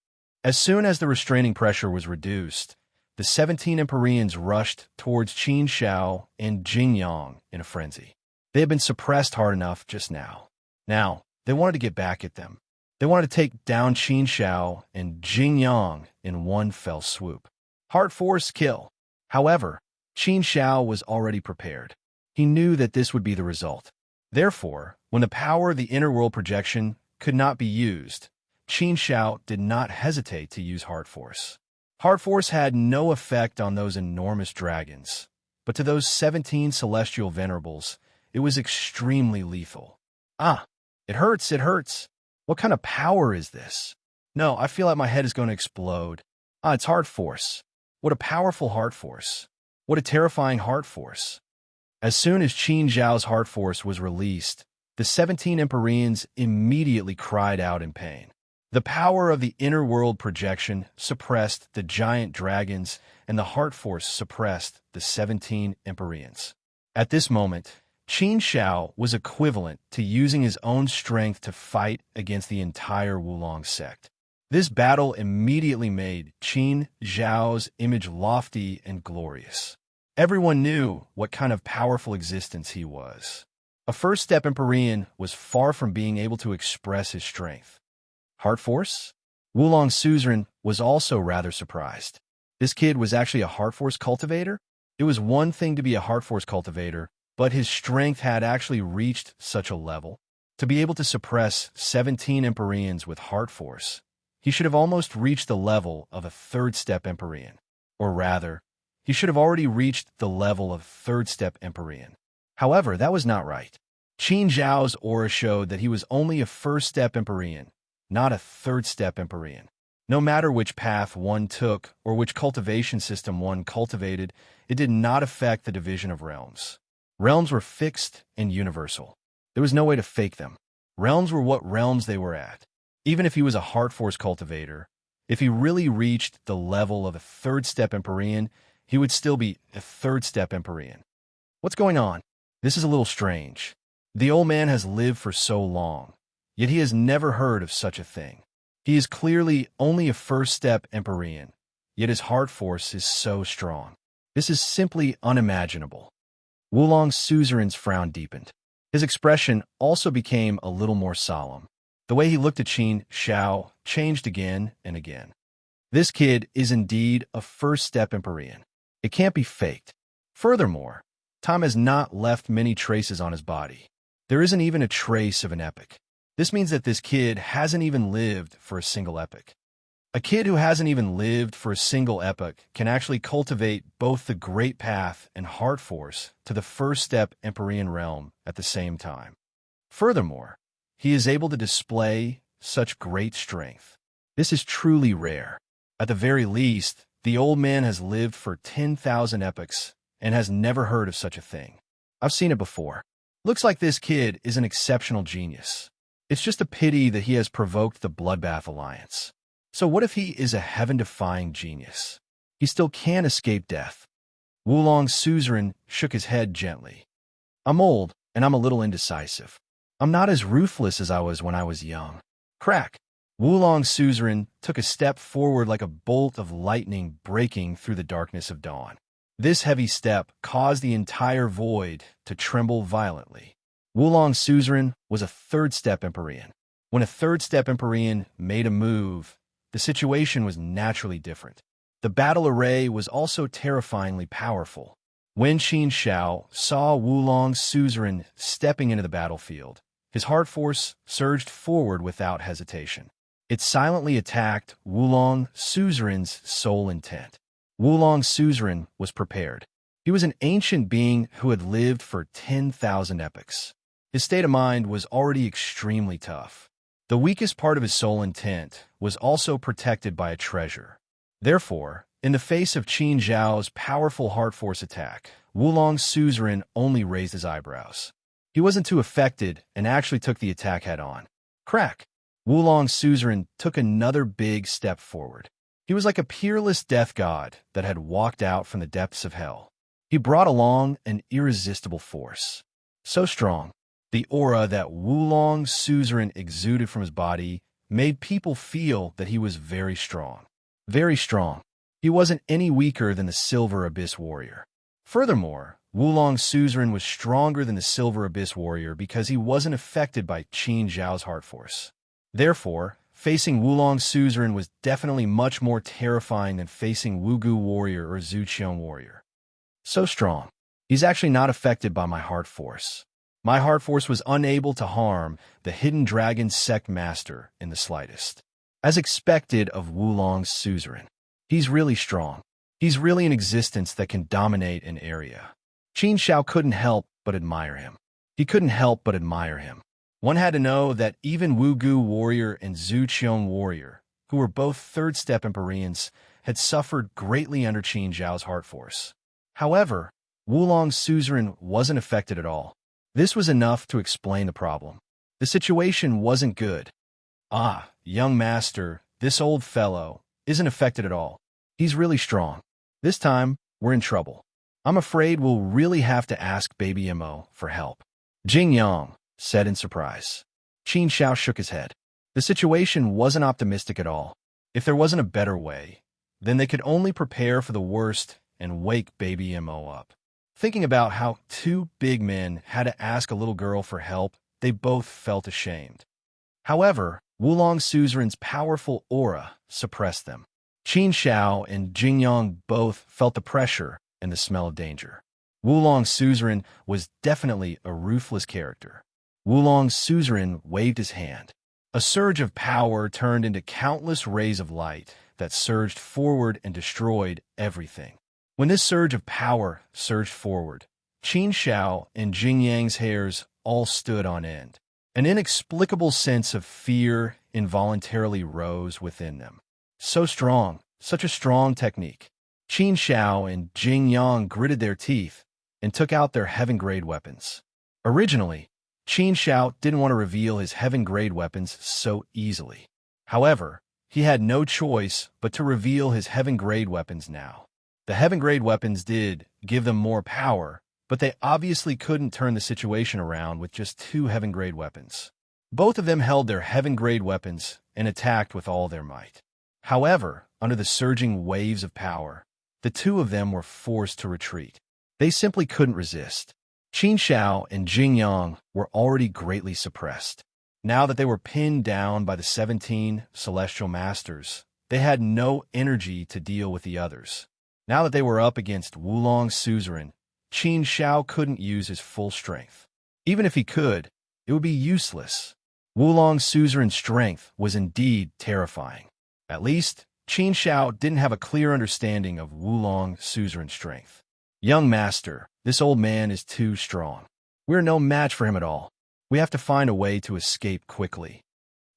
As soon as the restraining pressure was reduced, the 17 Empyreans rushed towards Qin Xiao and Jing Yang in a frenzy. They had been suppressed hard enough just now. Now, they wanted to get back at them. They wanted to take down Qin Xiao and Jing Yang in one fell swoop. Heart Force kill. However, Qin Xiao was already prepared. He knew that this would be the result. Therefore, when the power of the inner world projection could not be used, Qin Xiao did not hesitate to use Heart Force. Heart Force had no effect on those enormous dragons, but to those 17 celestial venerables, it was extremely lethal. Ah, it hurts, it hurts. What kind of power is this? No, I feel like my head is going to explode. Ah, it's Heart Force. What a powerful Heart Force. What a terrifying Heart Force. As soon as Qin Xiao's Heart Force was released, the 17 Empyreans immediately cried out in pain. The power of the inner world projection suppressed the giant dragons, and the Heart Force suppressed the 17 Empyreans. At this moment, Qin Xiao was equivalent to using his own strength to fight against the entire Wulong sect. This battle immediately made Qin Xiao's image lofty and glorious. Everyone knew what kind of powerful existence he was. A first-step Empyrean was far from being able to express his strength. Heart Force? Wulong Suzerain was also rather surprised. This kid was actually a Heart Force cultivator? It was one thing to be a Heart Force cultivator, but his strength had actually reached such a level. To be able to suppress 17 Empyreans with Heart Force, he should have almost reached the level of a third-step Empyrean. Or rather, he should have already reached the level of third-step Empyrean. However, that was not right. Qin Xiao's aura showed that he was only a first-step Empyrean, not a third-step Empyrean. No matter which path one took or which cultivation system one cultivated, it did not affect the division of realms. Realms were fixed and universal. There was no way to fake them. Realms were what realms they were at. Even if he was a Heart Force cultivator, if he really reached the level of a third-step Empyrean, he would still be a third-step Empyrean. What's going on? This is a little strange. The old man has lived for so long, yet he has never heard of such a thing. He is clearly only a first-step Empyrean, yet his Heart Force is so strong. This is simply unimaginable. Wulong Suzerain's frown deepened. His expression also became a little more solemn. The way he looked at Qin Xiao changed again and again. This kid is indeed a first-step Empyrean. It can't be faked. Furthermore, time has not left many traces on his body. There isn't even a trace of an epoch. This means that this kid hasn't even lived for a single epoch. A kid who hasn't even lived for a single epoch can actually cultivate both the Great Path and Heart Force to the first-step Empyrean realm at the same time. Furthermore, he is able to display such great strength. This is truly rare. At the very least, the old man has lived for 10,000 epochs and has never heard of such a thing. I've seen it before. Looks like this kid is an exceptional genius. It's just a pity that he has provoked the Bloodbath Alliance. So what if he is a heaven-defying genius? He still can't escape death. Wulong Suzerain shook his head gently. I'm old, and I'm a little indecisive. I'm not as ruthless as I was when I was young. Crack! Wulong Suzerain took a step forward like a bolt of lightning breaking through the darkness of dawn. This heavy step caused the entire void to tremble violently. Wulong Suzerain was a third-step Empyrean. When a third-step Empyrean made a move, the situation was naturally different. The battle array was also terrifyingly powerful. When Qin Xiao saw Wulong Suzerain stepping into the battlefield, his Heart Force surged forward without hesitation. It silently attacked Wulong Suzerain's sole intent. Wulong Suzerain was prepared. He was an ancient being who had lived for 10,000 epochs. His state of mind was already extremely tough. The weakest part of his soul intent was also protected by a treasure. Therefore, in the face of Qin Zhao's powerful heart force attack, Wulong's suzerain only raised his eyebrows. He wasn't too affected and actually took the attack head-on. Crack! Wulong's suzerain took another big step forward. He was like a peerless death god that had walked out from the depths of hell. He brought along an irresistible force. So strong, the aura that Wulong's suzerain exuded from his body made people feel that he was very strong. Very strong. He wasn't any weaker than the Silver Abyss Warrior. Furthermore, Wulong's suzerain was stronger than the Silver Abyss Warrior because he wasn't affected by Qin Zhao's heart force. Therefore, facing Wulong's suzerain was definitely much more terrifying than facing Wugu Warrior or Zuqian Warrior. So strong. He's actually not affected by my heart force. My heart force was unable to harm the Hidden Dragon Sect Master in the slightest. As expected of Wulong's suzerain. He's really strong. He's really an existence that can dominate an area. Qin Zhao couldn't help but admire him. He couldn't help but admire him. One had to know that even Wugu Warrior and Zuqian Warrior, who were both third-step Empyreans, had suffered greatly under Qin Zhao's heart force. However, Wulong's suzerain wasn't affected at all. This was enough to explain the problem. The situation wasn't good. Ah, young master, this old fellow isn't affected at all. He's really strong. This time, we're in trouble. I'm afraid we'll really have to ask Baby Mo for help. Jing Yang said in surprise. Qin Zhao shook his head. The situation wasn't optimistic at all. If there wasn't a better way, then they could only prepare for the worst and wake Baby Mo up. Thinking about how two big men had to ask a little girl for help, they both felt ashamed. However, Wulong's suzerain's powerful aura suppressed them. Qin Zhao and Jing Yang both felt the pressure and the smell of danger. Wulong's suzerain was definitely a ruthless character. Wulong's suzerain waved his hand. A surge of power turned into countless rays of light that surged forward and destroyed everything. When this surge of power surged forward, Qin Zhao and Jing Yang's hairs all stood on end. An inexplicable sense of fear involuntarily rose within them. So strong, such a strong technique. Qin Zhao and Jing Yang gritted their teeth and took out their heaven-grade weapons. Originally, Qin Zhao didn't want to reveal his heaven-grade weapons so easily. However, he had no choice but to reveal his heaven-grade weapons now. The heaven-grade weapons did give them more power, but they obviously couldn't turn the situation around with just two heaven-grade weapons. Both of them held their heaven-grade weapons and attacked with all their might. However, under the surging waves of power, the two of them were forced to retreat. They simply couldn't resist. Qin Zhao and Jing Yang were already greatly suppressed. Now that they were pinned down by the 17 celestial masters, they had no energy to deal with the others. Now that they were up against Wulong's suzerain, Qin Zhao couldn't use his full strength. Even if he could, it would be useless. Wulong's suzerain's strength was indeed terrifying. At least, Qin Zhao didn't have a clear understanding of Wulong's suzerain's strength. Young master, this old man is too strong. We're no match for him at all. We have to find a way to escape quickly.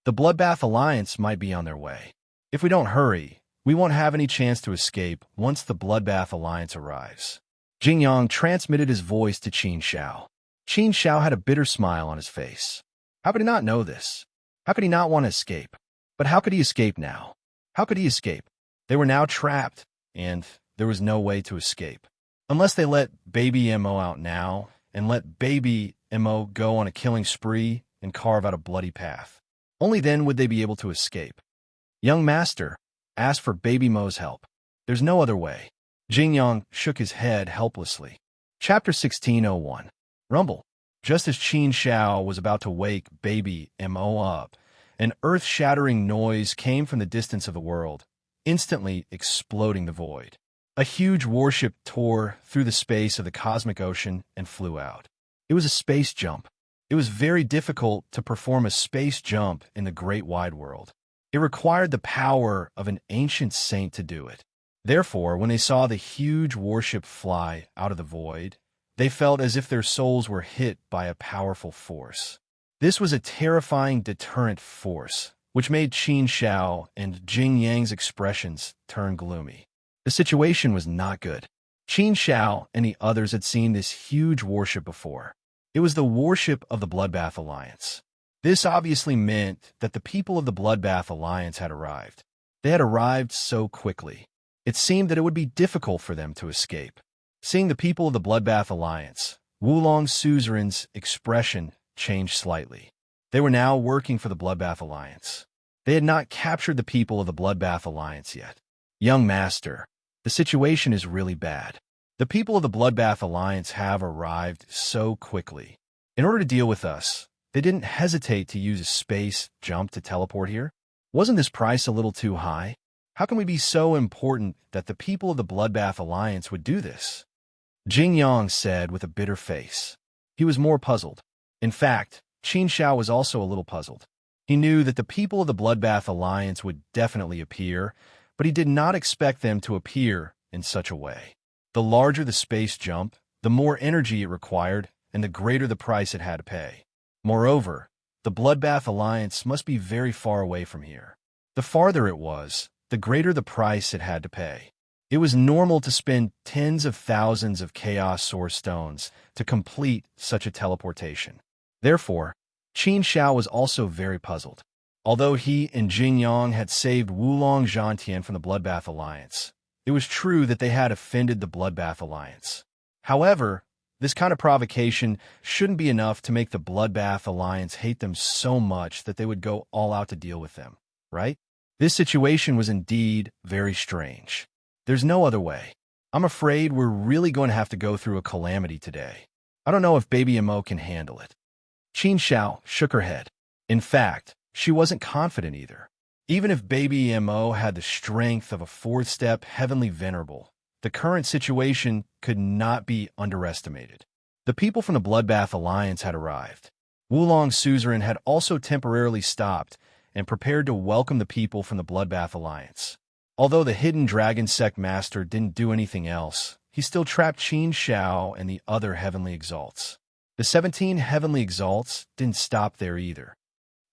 The Bloodbath Alliance might be on their way. If we don't hurry, we won't have any chance to escape once the Bloodbath Alliance arrives. Jing Yang transmitted his voice to Qin Zhao. Qin Zhao had a bitter smile on his face. How could he not know this? How could he not want to escape? But how could he escape now? How could he escape? They were now trapped, and there was no way to escape. Unless they let Baby Mo out now, and let Baby Mo go on a killing spree and carve out a bloody path. Only then would they be able to escape. Young master, ask for Baby Mo's help. There's no other way. Jing Yang shook his head helplessly. Chapter 1601. Rumble. Just as Qin Zhao was about to wake Baby Mo up, an earth-shattering noise came from the distance of the world, instantly exploding the void. A huge warship tore through the space of the cosmic ocean and flew out. It was a space jump. It was very difficult to perform a space jump in the great wide world. It required the power of an ancient saint to do it. Therefore, when they saw the huge warship fly out of the void, They felt as if their souls were hit by a powerful force. This was a terrifying deterrent force, which made Qin Shao and Jing Yang's expressions turn gloomy. The situation was not good. Qin Shao and the others had seen this huge warship before. It was the warship of the Bloodbath Alliance. This obviously meant that the people of the Bloodbath Alliance had arrived. They had arrived so quickly. It seemed that it would be difficult for them to escape. Seeing the people of the Bloodbath Alliance, Wulong's suzerain's expression changed slightly. They were now working for the Bloodbath Alliance. They had not captured the people of the Bloodbath Alliance yet. Young Master, the situation is really bad. The people of the Bloodbath Alliance have arrived so quickly. In order to deal with us, they didn't hesitate to use a space jump to teleport here. Wasn't this price a little too high? How can we be so important that the people of the Bloodbath Alliance would do this? Jing Yang said with a bitter face. He was more puzzled. In fact, Qin Shao was also a little puzzled. He knew that the people of the Bloodbath Alliance would definitely appear, but he did not expect them to appear in such a way. The larger the space jump, the more energy it required, and the greater the price it had to pay. Moreover, the Bloodbath Alliance must be very far away from here. The farther it was, the greater the price it had to pay. It was normal to spend tens of thousands of Chaos Source Stones to complete such a teleportation. Therefore, Qin Shao was also very puzzled. Although he and Jing Yang had saved Wulong Zhantian from the Bloodbath Alliance, it was true that they had offended the Bloodbath Alliance. However, this kind of provocation shouldn't be enough to make the Bloodbath Alliance hate them so much that they would go all out to deal with them, right? This situation was indeed very strange. There's no other way. I'm afraid we're really going to have to go through a calamity today. I don't know if Baby Mo can handle it. Qin Shao shook her head. In fact, she wasn't confident either. Even if Baby Mo had the strength of a fourth-step heavenly venerable, the current situation could not be underestimated. The people from the Bloodbath Alliance had arrived. Wulong's suzerain had also temporarily stopped and prepared to welcome the people from the Bloodbath Alliance. Although the Hidden Dragon Sect Master didn't do anything else, he still trapped Qin Shao and the other Heavenly Exalts. The 17 Heavenly Exalts didn't stop there either.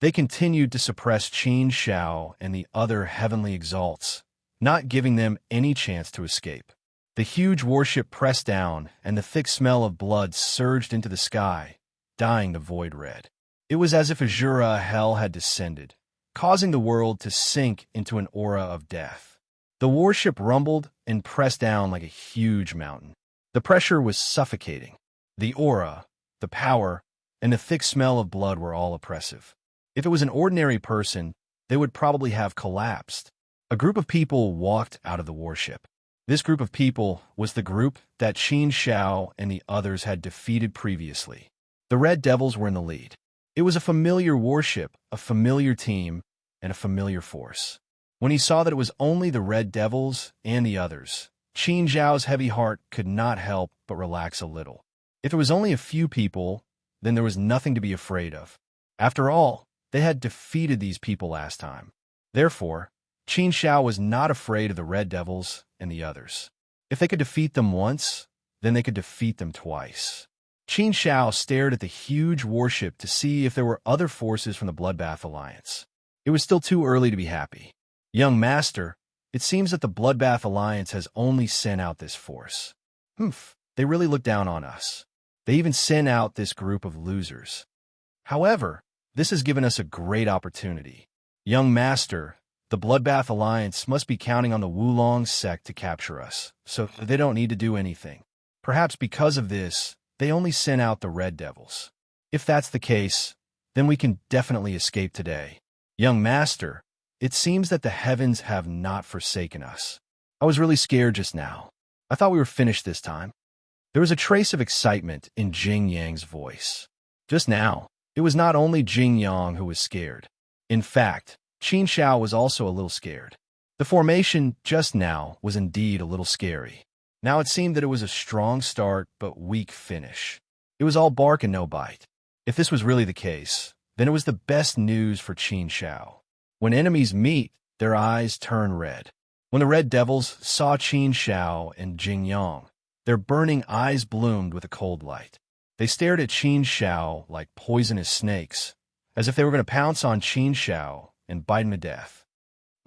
They continued to suppress Qin Shao and the other Heavenly Exalts, not giving them any chance to escape. The huge warship pressed down, and the thick smell of blood surged into the sky, dyeing the void red. It was as if Azura hell had descended, causing the world to sink into an aura of death. The warship rumbled and pressed down like a huge mountain. The pressure was suffocating. The aura, the power, and the thick smell of blood were all oppressive. If it was an ordinary person, they would probably have collapsed. A group of people walked out of the warship. This group of people was the group that Qin Shao and the others had defeated previously. The Red Devils were in the lead. It was a familiar warship, a familiar team, and a familiar force. When he saw that it was only the Red Devils and the others, Qin Zhao's heavy heart could not help but relax a little. If it was only a few people, then there was nothing to be afraid of. After all, they had defeated these people last time. Therefore, Qin Shao was not afraid of the Red Devils and the others. If they could defeat them once, then they could defeat them twice. Qin Shao stared at the huge warship to see if there were other forces from the Bloodbath Alliance. It was still too early to be happy. Young Master, it seems that the Bloodbath Alliance has only sent out this force. They really look down on us. They even sent out this group of losers. However, this has given us a great opportunity. Young Master, the Bloodbath Alliance must be counting on the Wulong sect to capture us, so they don't need to do anything. Perhaps because of this, they only sent out the Red Devils. If that's the case, then we can definitely escape today. Young Master, it seems that the heavens have not forsaken us. I was really scared just now. I thought we were finished this time. There was a trace of excitement in Jing Yang's voice. Just now, it was not only Jing Yang who was scared. In fact, Qin Shao was also a little scared. The formation just now was indeed a little scary. Now it seemed that it was a strong start but weak finish. It was all bark and no bite. If this was really the case, then it was the best news for Qin Shao. When enemies meet, their eyes turn red. When the Red Devils saw Qin Shao and Jing Yang, Their burning eyes bloomed with a cold light. They stared at Qin Shao like poisonous snakes, as if they were going to pounce on Qin Shao and bite him to death.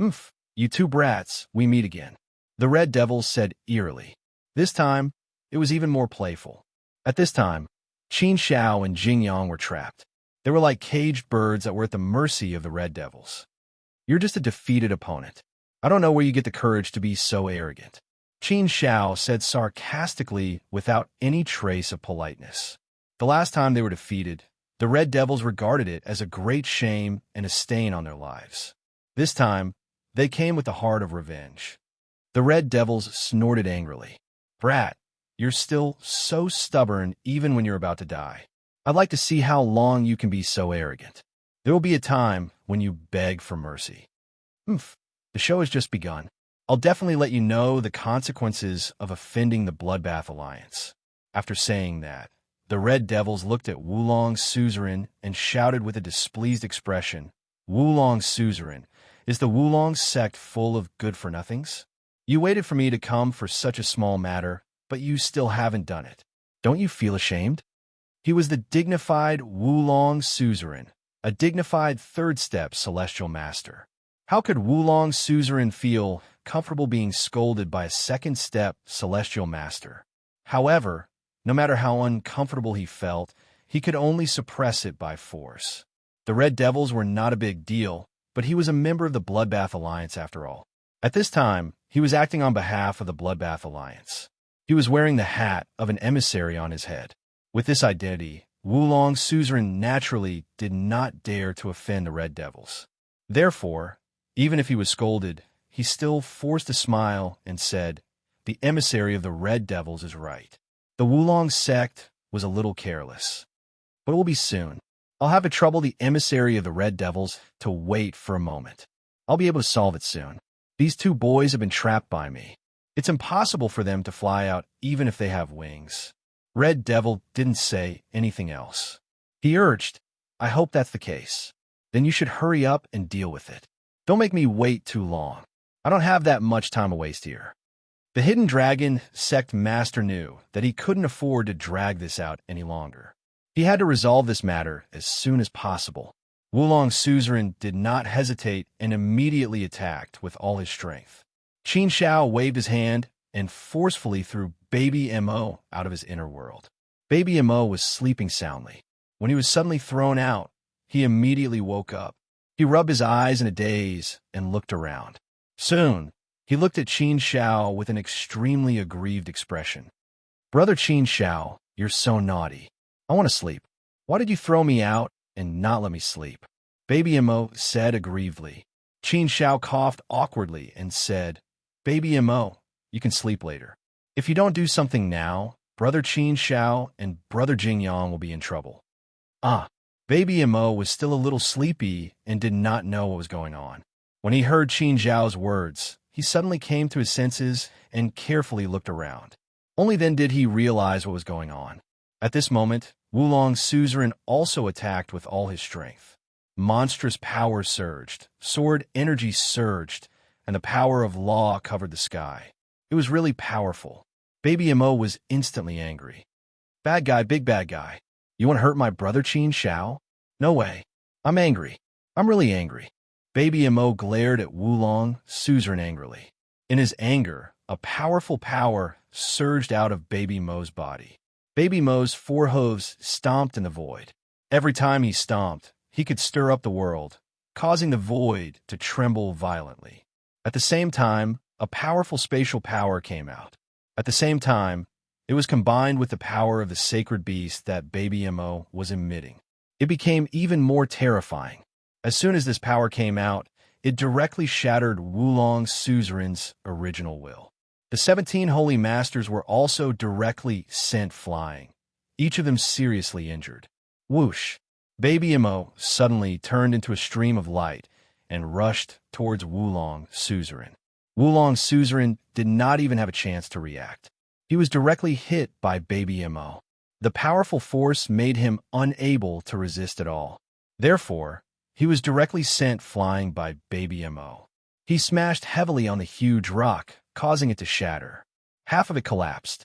"Oomph, you two brats, we meet again," the Red Devils said eerily. This time, it was even more playful. At this time, Qin Shao and Jingyang were trapped. They were like caged birds that were at the mercy of the Red Devils. "You're just a defeated opponent. I don't know where you get the courage to be so arrogant," Qin Shao said sarcastically without any trace of politeness. The last time they were defeated, the Red Devils regarded it as a great shame and a stain on their lives. This time, they came with the heart of revenge. The Red Devils snorted angrily. "Brat, you're still so stubborn even when you're about to die. I'd like to see how long you can be so arrogant. There will be a time when you beg for mercy." "Oomph, the show has just begun. I'll definitely let you know the consequences of offending the Bloodbath Alliance." After saying that, the Red Devils looked at Wulong's suzerain and shouted with a displeased expression, "Wulong's suzerain, is the Wulong sect full of good-for-nothings? You waited for me to come for such a small matter, but you still haven't done it. Don't you feel ashamed?" He was the dignified Wulong suzerain, a dignified third-step celestial master. How could Wulong suzerain feel comfortable being scolded by a second-step celestial master? However, no matter how uncomfortable he felt, he could only suppress it by force. The Red Devils were not a big deal, but he was a member of the Bloodbath Alliance after all. At this time, he was acting on behalf of the Bloodbath Alliance. He was wearing the hat of an emissary on his head. With this identity, Wulong suzerain naturally did not dare to offend the Red Devils. Therefore, even if he was scolded, he still forced a smile and said, "The emissary of the Red Devils is right. The Wulong sect was a little careless. But it will be soon. I'll have to trouble the emissary of the Red Devils to wait for a moment. I'll be able to solve it soon. These two boys have been trapped by me. It's impossible for them to fly out even if they have wings." Red Devil didn't say anything else. He urged, "I hope that's the case. Then you should hurry up and deal with it. Don't make me wait too long. I don't have that much time to waste here." The Hidden Dragon sect master knew that he couldn't afford to drag this out any longer. He had to resolve this matter as soon as possible. Wulong suzerain did not hesitate and immediately attacked with all his strength. Qin Shao waved his hand and forcefully threw Baby Mo out of his inner world. Baby Mo was sleeping soundly. When he was suddenly thrown out, he immediately woke up. He rubbed his eyes in a daze and looked around. Soon, he looked at Qin Shao with an extremely aggrieved expression. "Brother Qin Shao, you're so naughty. I want to sleep. Why did you throw me out and not let me sleep?" Baby Mo said aggrievedly. Qin Shao coughed awkwardly and said, "Baby Mo, you can sleep later. If you don't do something now, Brother Qin Shao and Brother Jingyang will be in trouble." Baby Mo was still a little sleepy and did not know what was going on. When he heard Qin Zhao's words, he suddenly came to his senses and carefully looked around. Only then did he realize what was going on. At this moment, Wulong suzerain also attacked with all his strength. Monstrous power surged, sword energy surged, and the power of law covered the sky. It was really powerful. Baby Mo was instantly angry. "Bad guy, big bad guy. You want to hurt my brother Qin Shao? No way. I'm angry. I'm really angry." Baby Mo glared at Wulong suzerain angrily. In his anger, a powerful power surged out of Baby Mo's body. Baby Mo's four hooves stomped in the void. Every time he stomped, he could stir up the world, causing the void to tremble violently. At the same time, a powerful spatial power came out. At the same time, it was combined with the power of the sacred beast that Baby Mo was emitting. It became even more terrifying. As soon as this power came out, it directly shattered Wulong suzerain's original will. The 17 holy masters were also directly sent flying, each of them seriously injured. Whoosh! Baby Mo suddenly turned into a stream of light and rushed towards Wulong suzerain. Wulong suzerain did not even have a chance to react. He was directly hit by Baby Mo. The powerful force made him unable to resist at all. Therefore, he was directly sent flying by Baby Mo. He smashed heavily on the huge rock, causing it to shatter. Half of it collapsed.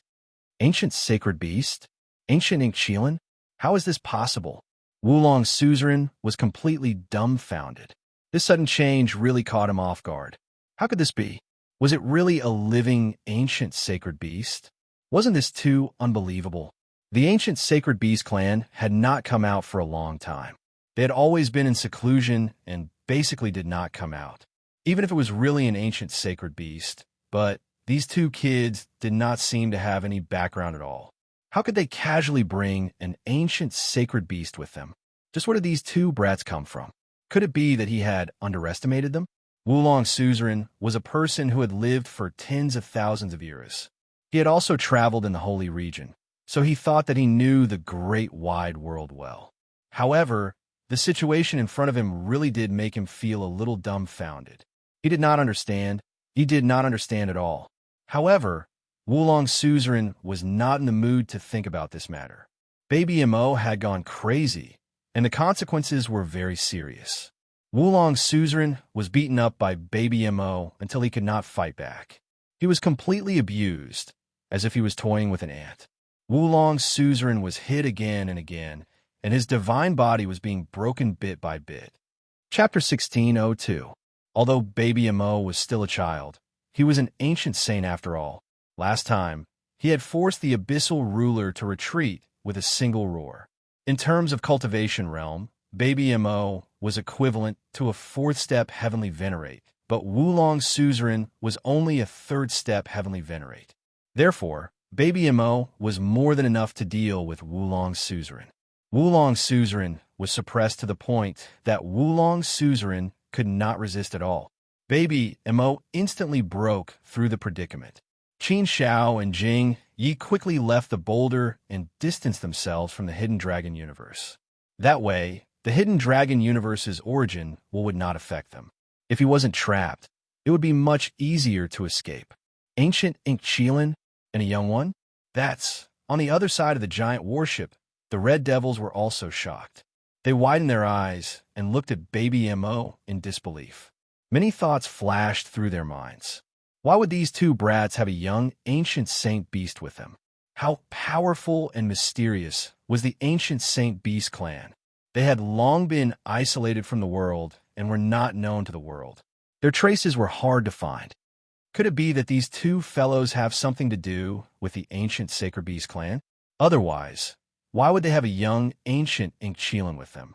Ancient sacred beast? Ancient Inkchelan? How is this possible? Wulong's suzerain was completely dumbfounded. This sudden change really caught him off guard. How could this be? Was it really a living, ancient sacred beast? Wasn't this too unbelievable? The ancient sacred beast clan had not come out for a long time. They had always been in seclusion and basically did not come out, even if it was really an ancient sacred beast. But these two kids did not seem to have any background at all. How could they casually bring an ancient sacred beast with them? Just where did these two brats come from? Could it be that he had underestimated them? Wulong's suzerain was a person who had lived for tens of thousands of years. He had also traveled in the holy region, so he thought that he knew the great wide world well. However, the situation in front of him really did make him feel a little dumbfounded. He did not understand. He did not understand at all. However, Wulong's suzerain was not in the mood to think about this matter. Baby Mo had gone crazy, and the consequences were very serious. Wulong's suzerain was beaten up by Baby Mo until he could not fight back. He was completely abused, as if he was toying with an ant. Wulong's suzerain was hit again and again, and his divine body was being broken bit by bit. Chapter 1602. Although Baby Mo was still a child, he was an ancient saint after all. Last time, he had forced the abyssal ruler to retreat with a single roar. In terms of cultivation realm, Baby Mo was equivalent to a fourth-step heavenly venerate, but Wulong's suzerain was only a third-step heavenly venerate. Therefore, Baby Mo was more than enough to deal with Wulong's suzerain. Wulong's suzerain was suppressed to the point that Wulong's suzerain could not resist at all. Baby Mo instantly broke through the predicament. Qin Xiao and Jing Yi quickly left the boulder and distanced themselves from the Hidden Dragon universe. That way, the Hidden Dragon universe's origin would not affect them. If he wasn't trapped, it would be much easier to escape. Ancient Inkchelan and a young one? That's on the other side of the giant warship. The Red Devils were also shocked. They widened their eyes and looked at Baby Mo in disbelief. Many thoughts flashed through their minds. Why would these two brats have a young, ancient saint beast with them? How powerful and mysterious was the ancient Saint Beast clan? They had long been isolated from the world and were not known to the world. Their traces were hard to find. Could it be that these two fellows have something to do with the ancient Sacred Beast clan? Otherwise, why would they have a young, ancient Inkchelan with them?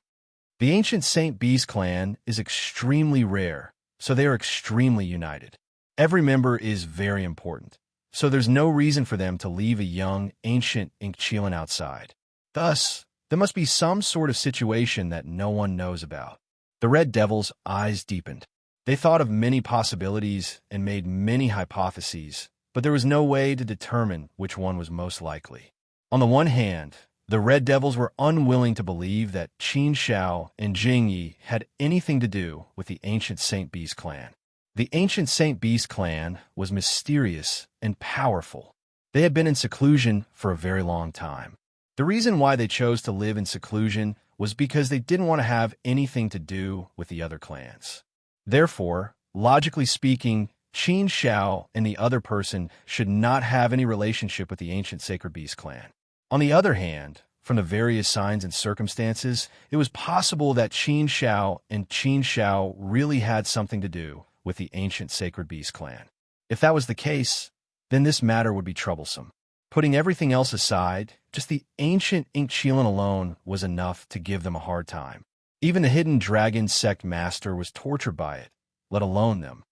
The ancient Saint Beast clan is extremely rare, so they are extremely united. Every member is very important, so there's no reason for them to leave a young, ancient Inkchelan outside. Thus, there must be some sort of situation that no one knows about. The Red Devil's eyes deepened. They thought of many possibilities and made many hypotheses, but there was no way to determine which one was most likely. On the one hand, the Red Devils were unwilling to believe that Qin Xiao and Jing Yi had anything to do with the ancient Saint Beast clan. The ancient Saint Beast clan was mysterious and powerful. They had been in seclusion for a very long time. The reason why they chose to live in seclusion was because they didn't want to have anything to do with the other clans. Therefore, logically speaking, Qin Xiao and the other person should not have any relationship with the ancient Sacred Beast clan. On the other hand, from the various signs and circumstances, it was possible that Qin Xiao and Qin Xiao really had something to do with the ancient Sacred Beast clan. If that was the case, then this matter would be troublesome. Putting everything else aside, just the ancient Inkchelan alone was enough to give them a hard time. Even the Hidden Dragon sect master was tortured by it, let alone them.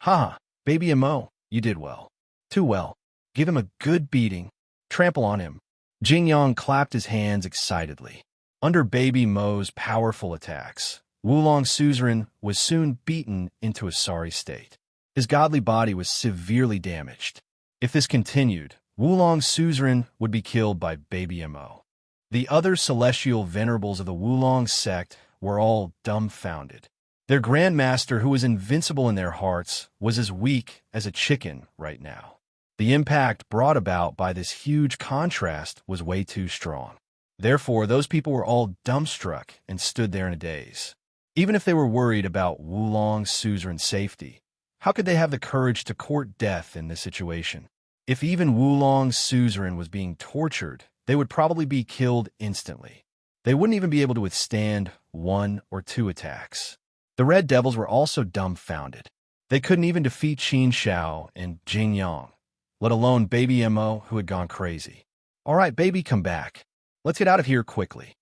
Ha! Baby Mo, you did well. Too well. Give him a good beating. Trample on him. Jing Yang clapped his hands excitedly. Under Baby Mo's powerful attacks, Wulong's suzerain was soon beaten into a sorry state. His godly body was severely damaged. If this continued, Wulong's suzerain would be killed by Baby Mo. The other celestial venerables of the Wulong sect were all dumbfounded. Their Grand Master, who was invincible in their hearts, was as weak as a chicken right now. The impact brought about by this huge contrast was way too strong. Therefore, those people were all dumbstruck and stood there in a daze. Even if they were worried about Wulong's suzerain's safety, how could they have the courage to court death in this situation? If even Wulong's suzerain was being tortured, they would probably be killed instantly. They wouldn't even be able to withstand 1 or 2 attacks. The Red Devils were also dumbfounded. They couldn't even defeat Qin Shao and Jing Yang, let alone Baby Mo, who had gone crazy. "All right, baby, come back. Let's get out of here quickly."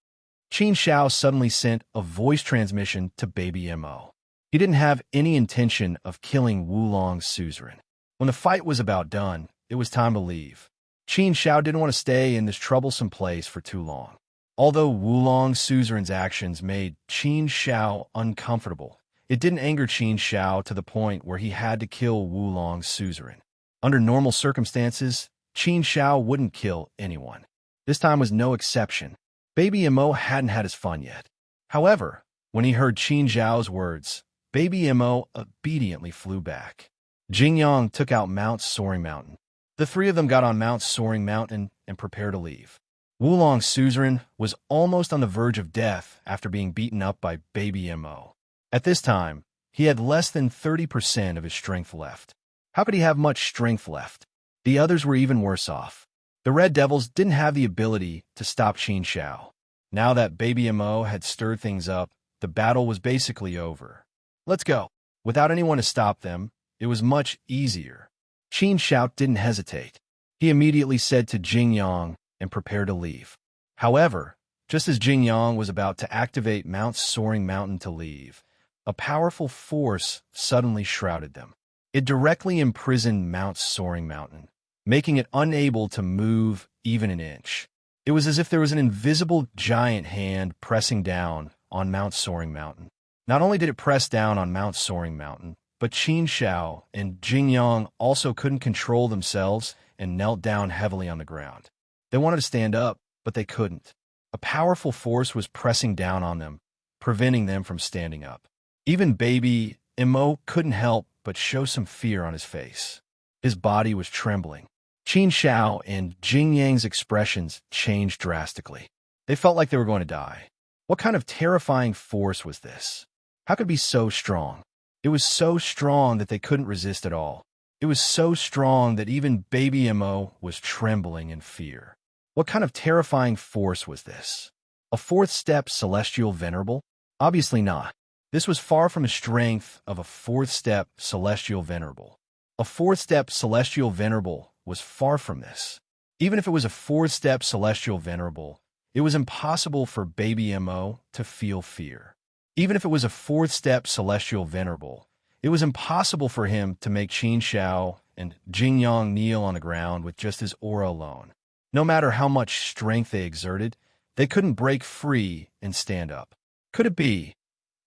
Qin Shao suddenly sent a voice transmission to Baby Mo. He didn't have any intention of killing Wulong's suzerain. When the fight was about done, it was time to leave. Qin Shao didn't want to stay in this troublesome place for too long. Although Wulong's suzerain's actions made Qin Shao uncomfortable, it didn't anger Qin Shao to the point where he had to kill Wulong's suzerain. Under normal circumstances, Qin Shao wouldn't kill anyone. This time was no exception. Baby Mo hadn't had his fun yet. However, when he heard Qin Zhao's words, Baby Mo obediently flew back. Jing Yang took out Mount Soaring Mountain. The three of them got on Mount Soaring Mountain and prepared to leave. Wulong's suzerain was almost on the verge of death after being beaten up by Baby Mo. At this time, he had less than 30% of his strength left. How could he have much strength left? The others were even worse off. The Red Devils didn't have the ability to stop Qin Shao. Now that Baby Mo had stirred things up, the battle was basically over. "Let's go." Without anyone to stop them, it was much easier. Qin Shao didn't hesitate. He immediately said to Jing Yang and prepared to leave. However, just as Jing Yang was about to activate Mount Soaring Mountain to leave, a powerful force suddenly shrouded them. It directly imprisoned Mount Soaring Mountain, making it unable to move even an inch. It was as if there was an invisible giant hand pressing down on Mount Soaring Mountain. Not only did it press down on Mount Soaring Mountain, but Qin Shao and Jing Yang also couldn't control themselves and knelt down heavily on the ground. They wanted to stand up, but they couldn't. A powerful force was pressing down on them, preventing them from standing up. Even Baby Mo couldn't help but show some fear on his face. His body was trembling. Qin Shao and Jing Yang's expressions changed drastically. They felt like they were going to die. What kind of terrifying force was this? How could it be so strong? It was so strong that they couldn't resist at all. It was so strong that even Baby Mo was trembling in fear. What kind of terrifying force was this? A fourth-step celestial venerable? Obviously not. This was far from the strength of a fourth-step celestial venerable. A fourth-step celestial venerable was far from this. Even if it was a fourth-step celestial venerable, it was impossible for Baby Mo to feel fear. Even if it was a fourth-step celestial venerable, it was impossible for him to make Qin Shao and Jing Yang kneel on the ground with just his aura alone. No matter how much strength they exerted, they couldn't break free and stand up. Could it be?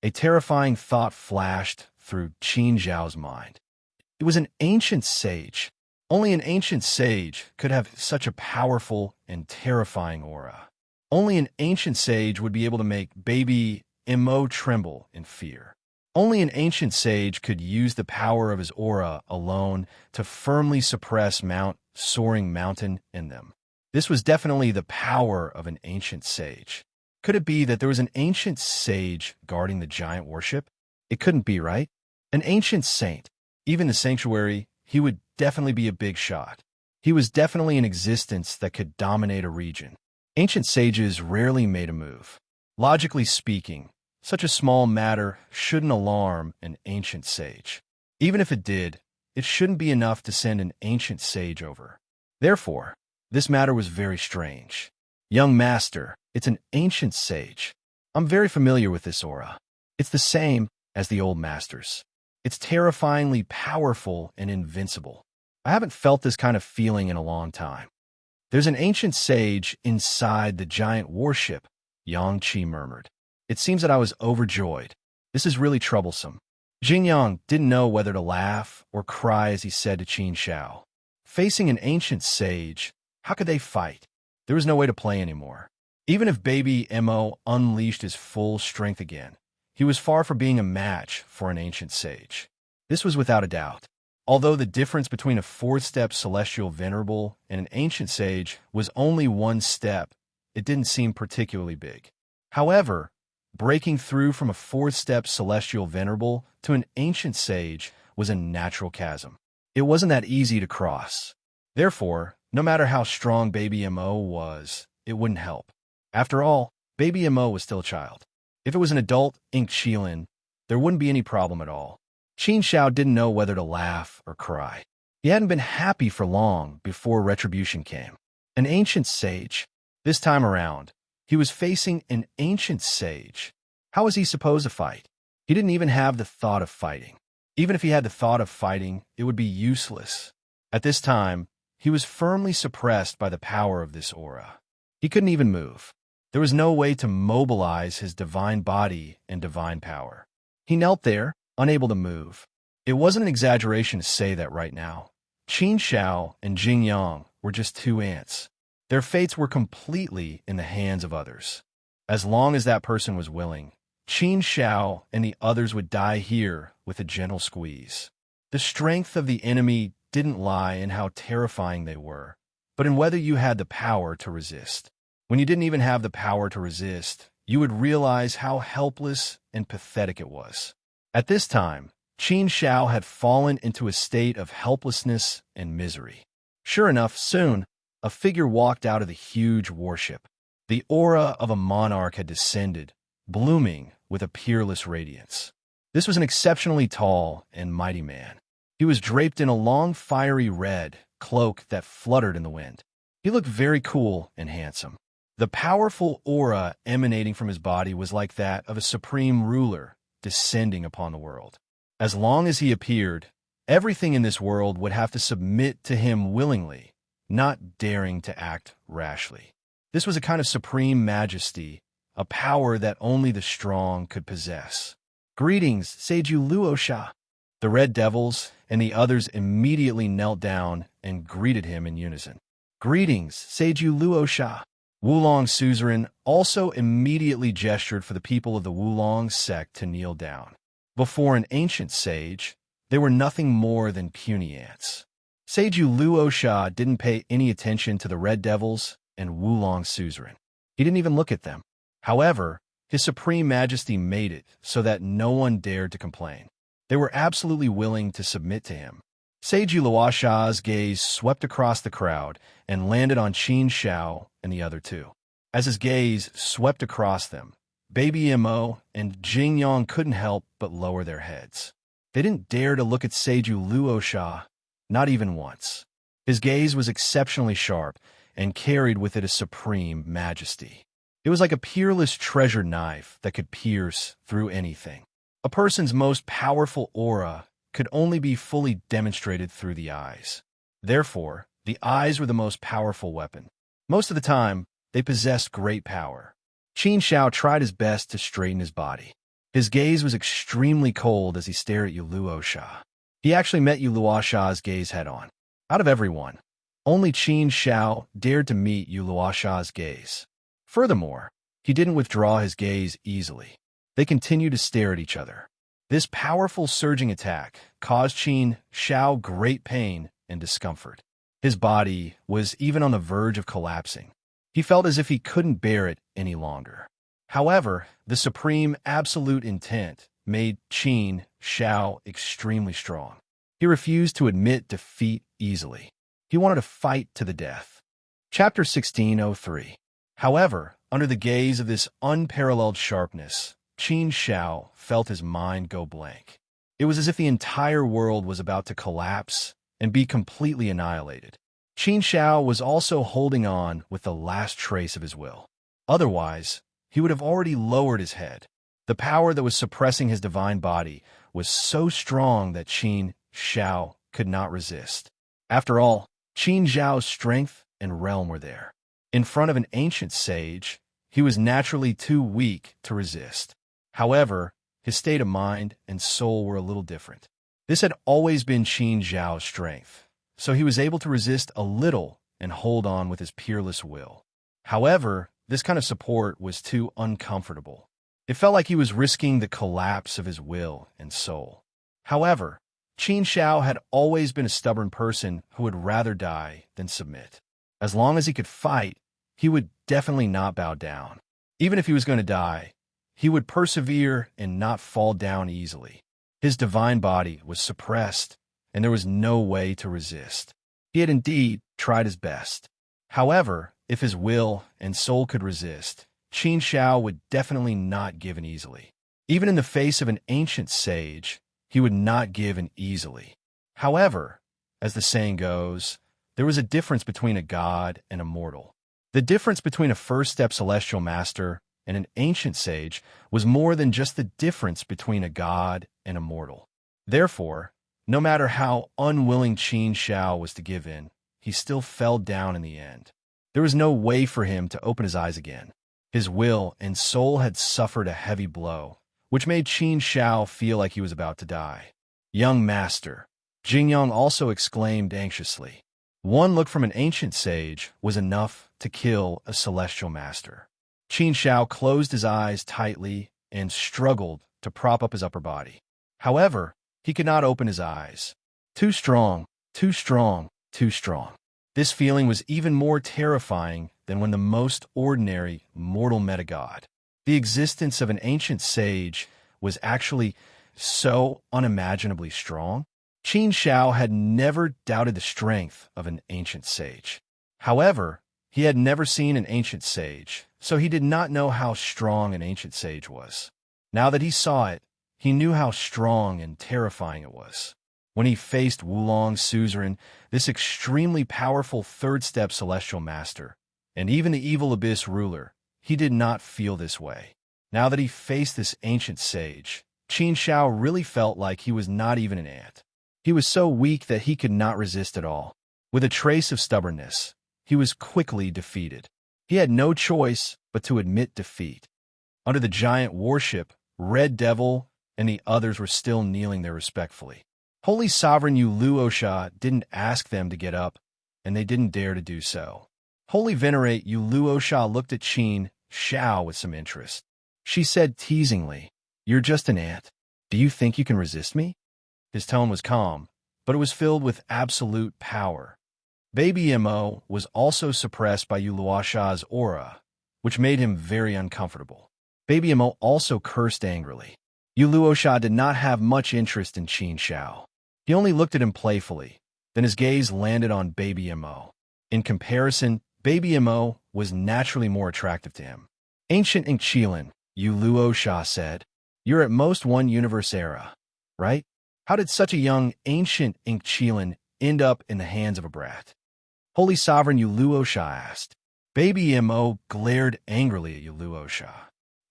A terrifying thought flashed through Qin Zhao's mind. It was an ancient sage. Only an ancient sage could have such a powerful and terrifying aura. Only an ancient sage would be able to make Baby Mo tremble in fear. Only an ancient sage could use the power of his aura alone to firmly suppress Mount Soaring Mountain in them. This was definitely the power of an ancient sage. Could it be that there was an ancient sage guarding the giant warship? It couldn't be, right? An ancient saint. Even the sanctuary, he would definitely be a big shot. He was definitely an existence that could dominate a region. Ancient sages rarely made a move. Logically speaking, such a small matter shouldn't alarm an ancient sage. Even if it did, it shouldn't be enough to send an ancient sage over. Therefore, this matter was very strange. Young master, it's an ancient sage. I'm very familiar with this aura. It's the same as the old masters. It's terrifyingly powerful and invincible. I haven't felt this kind of feeling in a long time. There's an ancient sage inside the giant warship, Yang Qi murmured. It seems that I was overjoyed. This is really troublesome. Jing Yang didn't know whether to laugh or cry as he said to Qin Shao, "Facing an ancient sage, how could they fight?" There was no way to play anymore. Even if Baby Mo unleashed his full strength again, he was far from being a match for an ancient sage. This was without a doubt. Although the difference between a fourth-step celestial venerable and an ancient sage was only one step, it didn't seem particularly big. However, breaking through from a fourth-step celestial venerable to an ancient sage was a natural chasm. It wasn't that easy to cross. Therefore, no matter how strong baby Mo was, it wouldn't help. After all, baby Mo was still a child. If it was an adult Ink Qilin, there wouldn't be any problem at all. Qin Shao didn't know whether to laugh or cry. He hadn't been happy for long before retribution came. An ancient sage. This time around, he was facing an ancient sage. How was he supposed to fight? He didn't even have the thought of fighting. Even if he had the thought of fighting, it would be useless. At this time, he was firmly suppressed by the power of this aura. He couldn't even move. There was no way to mobilize his divine body and divine power. He knelt there, unable to move. It wasn't an exaggeration to say that right now. Qin Shao and Jing Yang were just two ants. Their fates were completely in the hands of others. As long as that person was willing, Qin Shao and the others would die here with a gentle squeeze. The strength of the enemy didn't lie in how terrifying they were, but in whether you had the power to resist. When you didn't even have the power to resist, you would realize how helpless and pathetic it was. At this time, Qin Shao had fallen into a state of helplessness and misery. Sure enough, soon, a figure walked out of the huge warship. The aura of a monarch had descended, blooming with a peerless radiance. This was an exceptionally tall and mighty man. He was draped in a long fiery red cloak that fluttered in the wind. He looked very cool and handsome. The powerful aura emanating from his body was like that of a supreme ruler descending upon the world. As long as he appeared, everything in this world would have to submit to him willingly, not daring to act rashly. This was a kind of supreme majesty, a power that only the strong could possess. "Greetings, Seiju Luosha." The Red Devils and the others immediately knelt down and greeted him in unison. "Greetings, Seiju Luosha." Wulong suzerain also immediately gestured for the people of the Wulong sect to kneel down. Before an ancient sage, they were nothing more than puny ants. Seiju Luosha didn't pay any attention to the Red Devils and Wulong suzerain. He didn't even look at them. However, his supreme majesty made it so that no one dared to complain. They were absolutely willing to submit to him. Seiju Luosha's gaze swept across the crowd and landed on Qin Shao and the other two. As his gaze swept across them, Baby Mo and Jing Yang couldn't help but lower their heads. They didn't dare to look at Seiju Luosha, not even once. His gaze was exceptionally sharp and carried with it a supreme majesty. It was like a peerless treasure knife that could pierce through anything. A person's most powerful aura could only be fully demonstrated through the eyes. Therefore, the eyes were the most powerful weapon. Most of the time, they possessed great power. Qin Shao tried his best to straighten his body. His gaze was extremely cold as he stared at Yu Luosha. He actually met Yu Luosha's gaze head-on. Out of everyone, only Qin Shao dared to meet Yu Luosha's gaze. Furthermore, he didn't withdraw his gaze easily. They continued to stare at each other. This powerful surging attack caused Qin Shao great pain and discomfort. His body was even on the verge of collapsing. He felt as if he couldn't bear it any longer. However, the supreme absolute intent made Qin Shao extremely strong. He refused to admit defeat easily. He wanted to fight to the death. Chapter 1603. However, under the gaze of this unparalleled sharpness, Qin Shao felt his mind go blank. It was as if the entire world was about to collapse and be completely annihilated. Qin Shao was also holding on with the last trace of his will. Otherwise, he would have already lowered his head. The power that was suppressing his divine body was so strong that Qin Shao could not resist. After all, Qin Zhao's strength and realm were there. In front of an ancient sage, he was naturally too weak to resist. However, his state of mind and soul were a little different. This had always been Qin Zhao's strength, so he was able to resist a little and hold on with his peerless will. However, this kind of support was too uncomfortable. It felt like he was risking the collapse of his will and soul. However, Qin Shao had always been a stubborn person who would rather die than submit. As long as he could fight, he would definitely not bow down. Even if he was going to die, he would persevere and not fall down easily. His divine body was suppressed, and there was no way to resist. He had indeed tried his best. However, if his will and soul could resist, Qin Shao would definitely not give in easily. Even in the face of an ancient sage, he would not give in easily. However, as the saying goes, there was a difference between a god and a mortal. The difference between a first-step celestial master and an ancient sage was more than just the difference between a god and a mortal. Therefore, no matter how unwilling Qin Shao was to give in, he still fell down in the end. There was no way for him to open his eyes again. His will and soul had suffered a heavy blow, which made Qin Shao feel like he was about to die. "Young master," Jingyang also exclaimed anxiously. One look from an ancient sage was enough to kill a celestial master. Qin Shao closed his eyes tightly and struggled to prop up his upper body. However, he could not open his eyes. Too strong, too strong, too strong. This feeling was even more terrifying than when the most ordinary mortal met a god. The existence of an ancient sage was actually so unimaginably strong. Qin Shao had never doubted the strength of an ancient sage. However, he had never seen an ancient sage, so he did not know how strong an ancient sage was. Now that he saw it, he knew how strong and terrifying it was. When he faced Wulong Suzerain, this extremely powerful third-step celestial master, and even the evil abyss ruler, he did not feel this way. Now that he faced this ancient sage, Qin Shao really felt like he was not even an ant. He was so weak that he could not resist at all. With a trace of stubbornness, he was quickly defeated. He had no choice but to admit defeat. Under the giant warship, Red Devil and the others were still kneeling there respectfully. Holy Sovereign Yu Luosha didn't ask them to get up, and they didn't dare to do so. Holy Venerate Yu Luosha looked at Qin Shao with some interest. She said teasingly, "You're just an ant. Do you think you can resist me?" His tone was calm, but it was filled with absolute power. Baby Mo was also suppressed by Yu Luosha's aura, which made him very uncomfortable. Baby Mo also cursed angrily. Yu Luosha did not have much interest in Qin Shao. He only looked at him playfully, then his gaze landed on Baby Mo. In comparison, Baby Mo was naturally more attractive to him. "Ancient Inchilin," Yu Luosha said, "you're at most one universe era, right? How did such a young, ancient Inchilin end up in the hands of a brat?" Holy Sovereign Yu Luosha asked. Baby Mo glared angrily at Yu Luosha.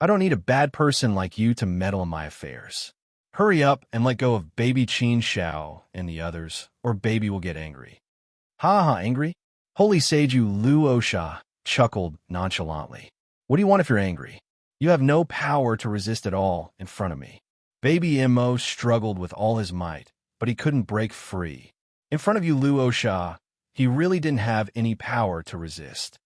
"I don't need a bad person like you to meddle in my affairs. Hurry up and let go of Baby Qin Shao and the others, or Baby will get angry." "Ha ha, angry?" Holy Sage Yu Luosha chuckled nonchalantly. "What do you want if you're angry? You have no power to resist at all in front of me." Baby Mo struggled with all his might, but he couldn't break free. In front of Yu Luosha, he really didn't have any power to resist.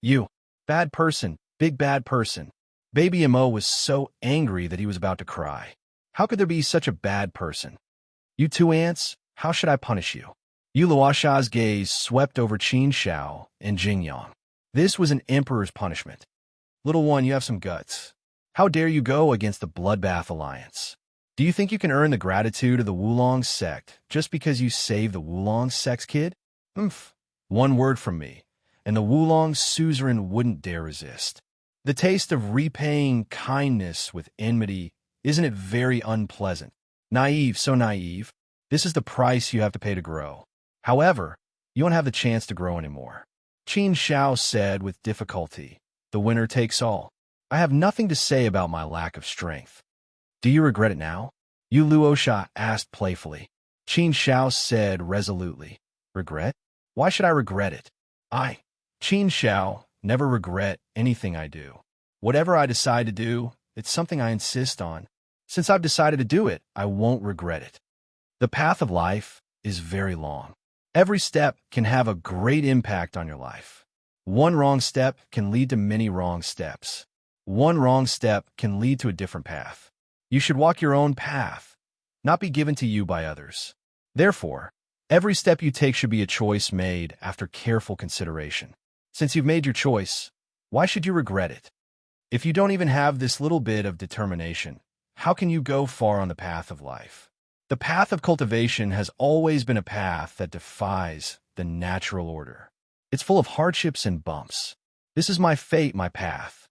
"You, bad person, big bad person." Baby Mo was so angry that he was about to cry. How could there be such a bad person? "You two ants, how should I punish you?" Yu Luosha's gaze swept over Qin Shao and Jingyang. This was an emperor's punishment. "Little one, you have some guts. How dare you go against the Bloodbath Alliance? Do you think you can earn the gratitude of the Wulong sect just because you saved the Wulong sect's kid? One word from me, and the Wulong suzerain wouldn't dare resist. The taste of repaying kindness with enmity, isn't it very unpleasant? Naive, so naive. This is the price you have to pay to grow. However, you don't have the chance to grow anymore." Qin Shao said with difficulty, "The winner takes all. I have nothing to say about my lack of strength." "Do you regret it now?" Yu Luosha asked playfully. Qin Shao said resolutely, "Regret? Why should I regret it? Qin Shao, never regret anything I do. Whatever I decide to do, it's something I insist on. Since I've decided to do it, I won't regret it. The path of life is very long. Every step can have a great impact on your life. One wrong step can lead to many wrong steps. One wrong step can lead to a different path. You should walk your own path, not be given to you by others. Therefore, every step you take should be a choice made after careful consideration. Since you've made your choice, why should you regret it? If you don't even have this little bit of determination, how can you go far on the path of life? The path of cultivation has always been a path that defies the natural order. It's full of hardships and bumps. This is my fate, my path.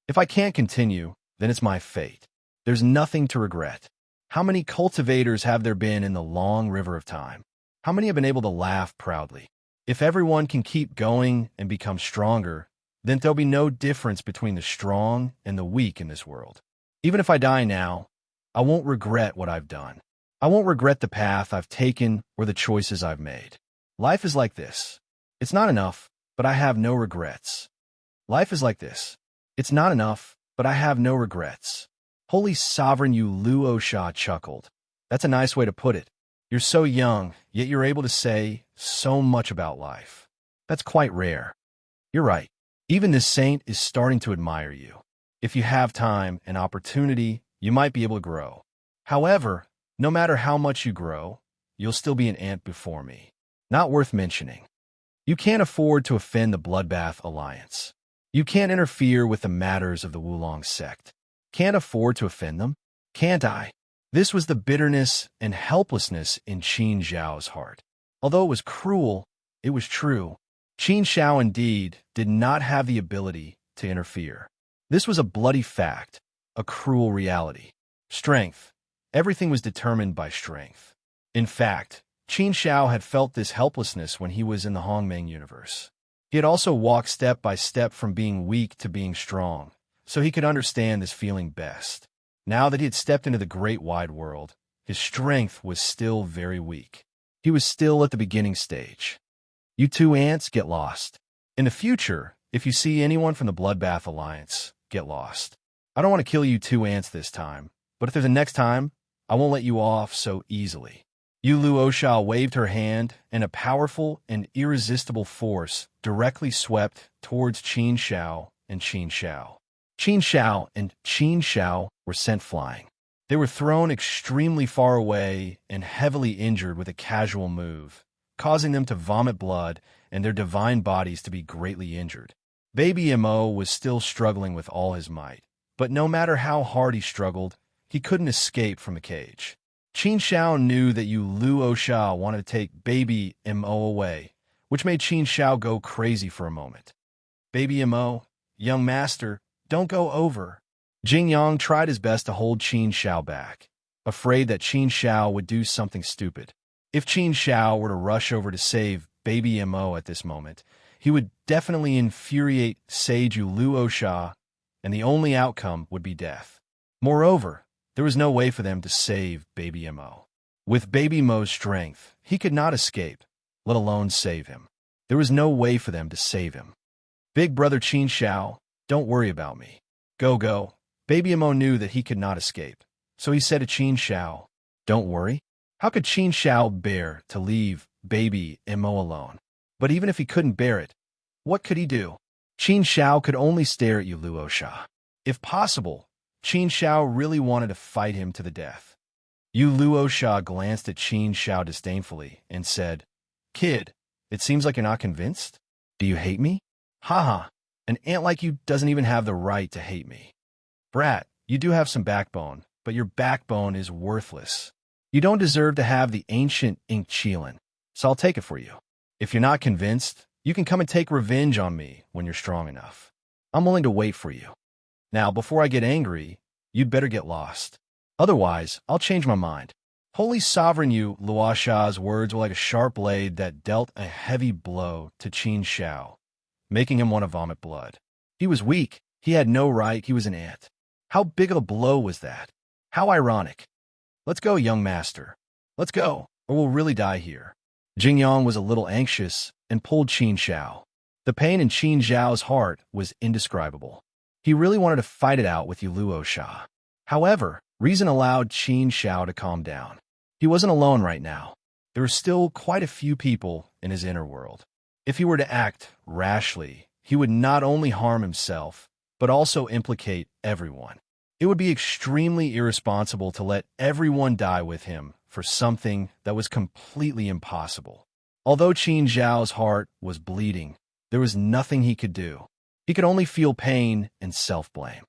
If I can't continue, then it's my fate. There's nothing to regret. How many cultivators have there been in the long river of time? How many have been able to laugh proudly? If everyone can keep going and become stronger, then there'll be no difference between the strong and the weak in this world. Even if I die now, I won't regret what I've done. I won't regret the path I've taken or the choices I've made. Life is like this. It's not enough, but I have no regrets. Life is like this. It's not enough, but I have no regrets. Holy Sovereign, you Luosha chuckled. That's a nice way to put it. You're so young, yet you're able to say so much about life. That's quite rare. You're right. Even this saint is starting to admire you. If you have time and opportunity, you might be able to grow. However, no matter how much you grow, you'll still be an ant before me. Not worth mentioning. You can't afford to offend the Bloodbath Alliance. You can't interfere with the matters of the Wulong sect. Can't afford to offend them? Can't I? This was the bitterness and helplessness in Qin Zhao's heart. Although it was cruel, it was true. Qin Zhao indeed did not have the ability to interfere. This was a bloody fact, a cruel reality. Strength. Everything was determined by strength. In fact, Qin Zhao had felt this helplessness when he was in the Hongmeng universe. He had also walked step by step from being weak to being strong, so he could understand this feeling best. Now that he had stepped into the great wide world, his strength was still very weak. He was still at the beginning stage. You two ants, get lost. In the future, if you see anyone from the Bloodbath Alliance, get lost. I don't want to kill you two ants this time, but if there's a next time, I won't let you off so easily. Yu Luosha waved her hand, and a powerful and irresistible force directly swept towards Qin Zhao and Qin Zhao. Qin Zhao and Qin Zhao were sent flying. They were thrown extremely far away and heavily injured with a casual move, causing them to vomit blood and their divine bodies to be greatly injured. Baby Mo was still struggling with all his might, but no matter how hard he struggled, he couldn't escape from the cage. Qin Zhao knew that Yu Luosha wanted to take Baby Mo away, which made Qin Zhao go crazy for a moment. Baby Mo, young master, don't go over. Jing Yang tried his best to hold Qin Zhao back, afraid that Qin Zhao would do something stupid. If Qin Zhao were to rush over to save Baby Mo at this moment, he would definitely infuriate Sage Yu Luosha, and the only outcome would be death. Moreover, there was no way for them to save Baby Mo. With Baby Mo's strength, he could not escape, let alone save him. There was no way for them to save him. Big brother Qin Zhao, don't worry about me. Go, go. Baby Mo knew that he could not escape, so he said to Qin Zhao, don't worry. How could Qin Zhao bear to leave Baby Mo alone? But even if he couldn't bear it, what could he do? Qin Zhao could only stare at Yu Luosha. If possible, Qin Zhao really wanted to fight him to the death. Yu Luosha glanced at Qin Zhao disdainfully and said, Kid, it seems like you're not convinced. Do you hate me? Haha, an ant like you doesn't even have the right to hate me. Brat, you do have some backbone, but your backbone is worthless. You don't deserve to have the ancient ink Qilin, so I'll take it for you. If you're not convinced, you can come and take revenge on me when you're strong enough. I'm willing to wait for you. Now, before I get angry, you'd better get lost. Otherwise, I'll change my mind. Holy Sovereign Yu Luosha's words were like a sharp blade that dealt a heavy blow to Qin Zhao, making him want to vomit blood. He was weak. He had no right. He was an ant. How big of a blow was that? How ironic. Let's go, young master. Let's go, or we'll really die here. Jing Yang was a little anxious and pulled Qin Zhao. The pain in Qin Zhao's heart was indescribable. He really wanted to fight it out with Yu Luosha. However, reason allowed Qin Zhao to calm down. He wasn't alone right now. There were still quite a few people in his inner world. If he were to act rashly, he would not only harm himself, but also implicate everyone. It would be extremely irresponsible to let everyone die with him for something that was completely impossible. Although Qin Zhao's heart was bleeding, there was nothing he could do. He could only feel pain and self-blame.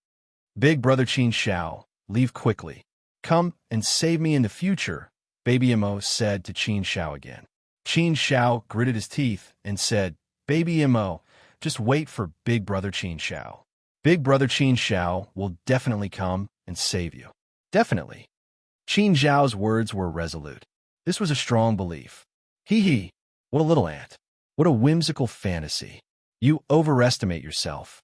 Big brother Qin Zhao, leave quickly. Come and save me in the future, Baby Mo said to Qin Shao again. Qin Shao gritted his teeth and said, Baby Mo, just wait for Big Brother Qin Shao. Big Brother Qin Shao will definitely come and save you. Definitely. Qin Zhao's words were resolute. This was a strong belief. Hee, what a little ant. What a whimsical fantasy. You overestimate yourself.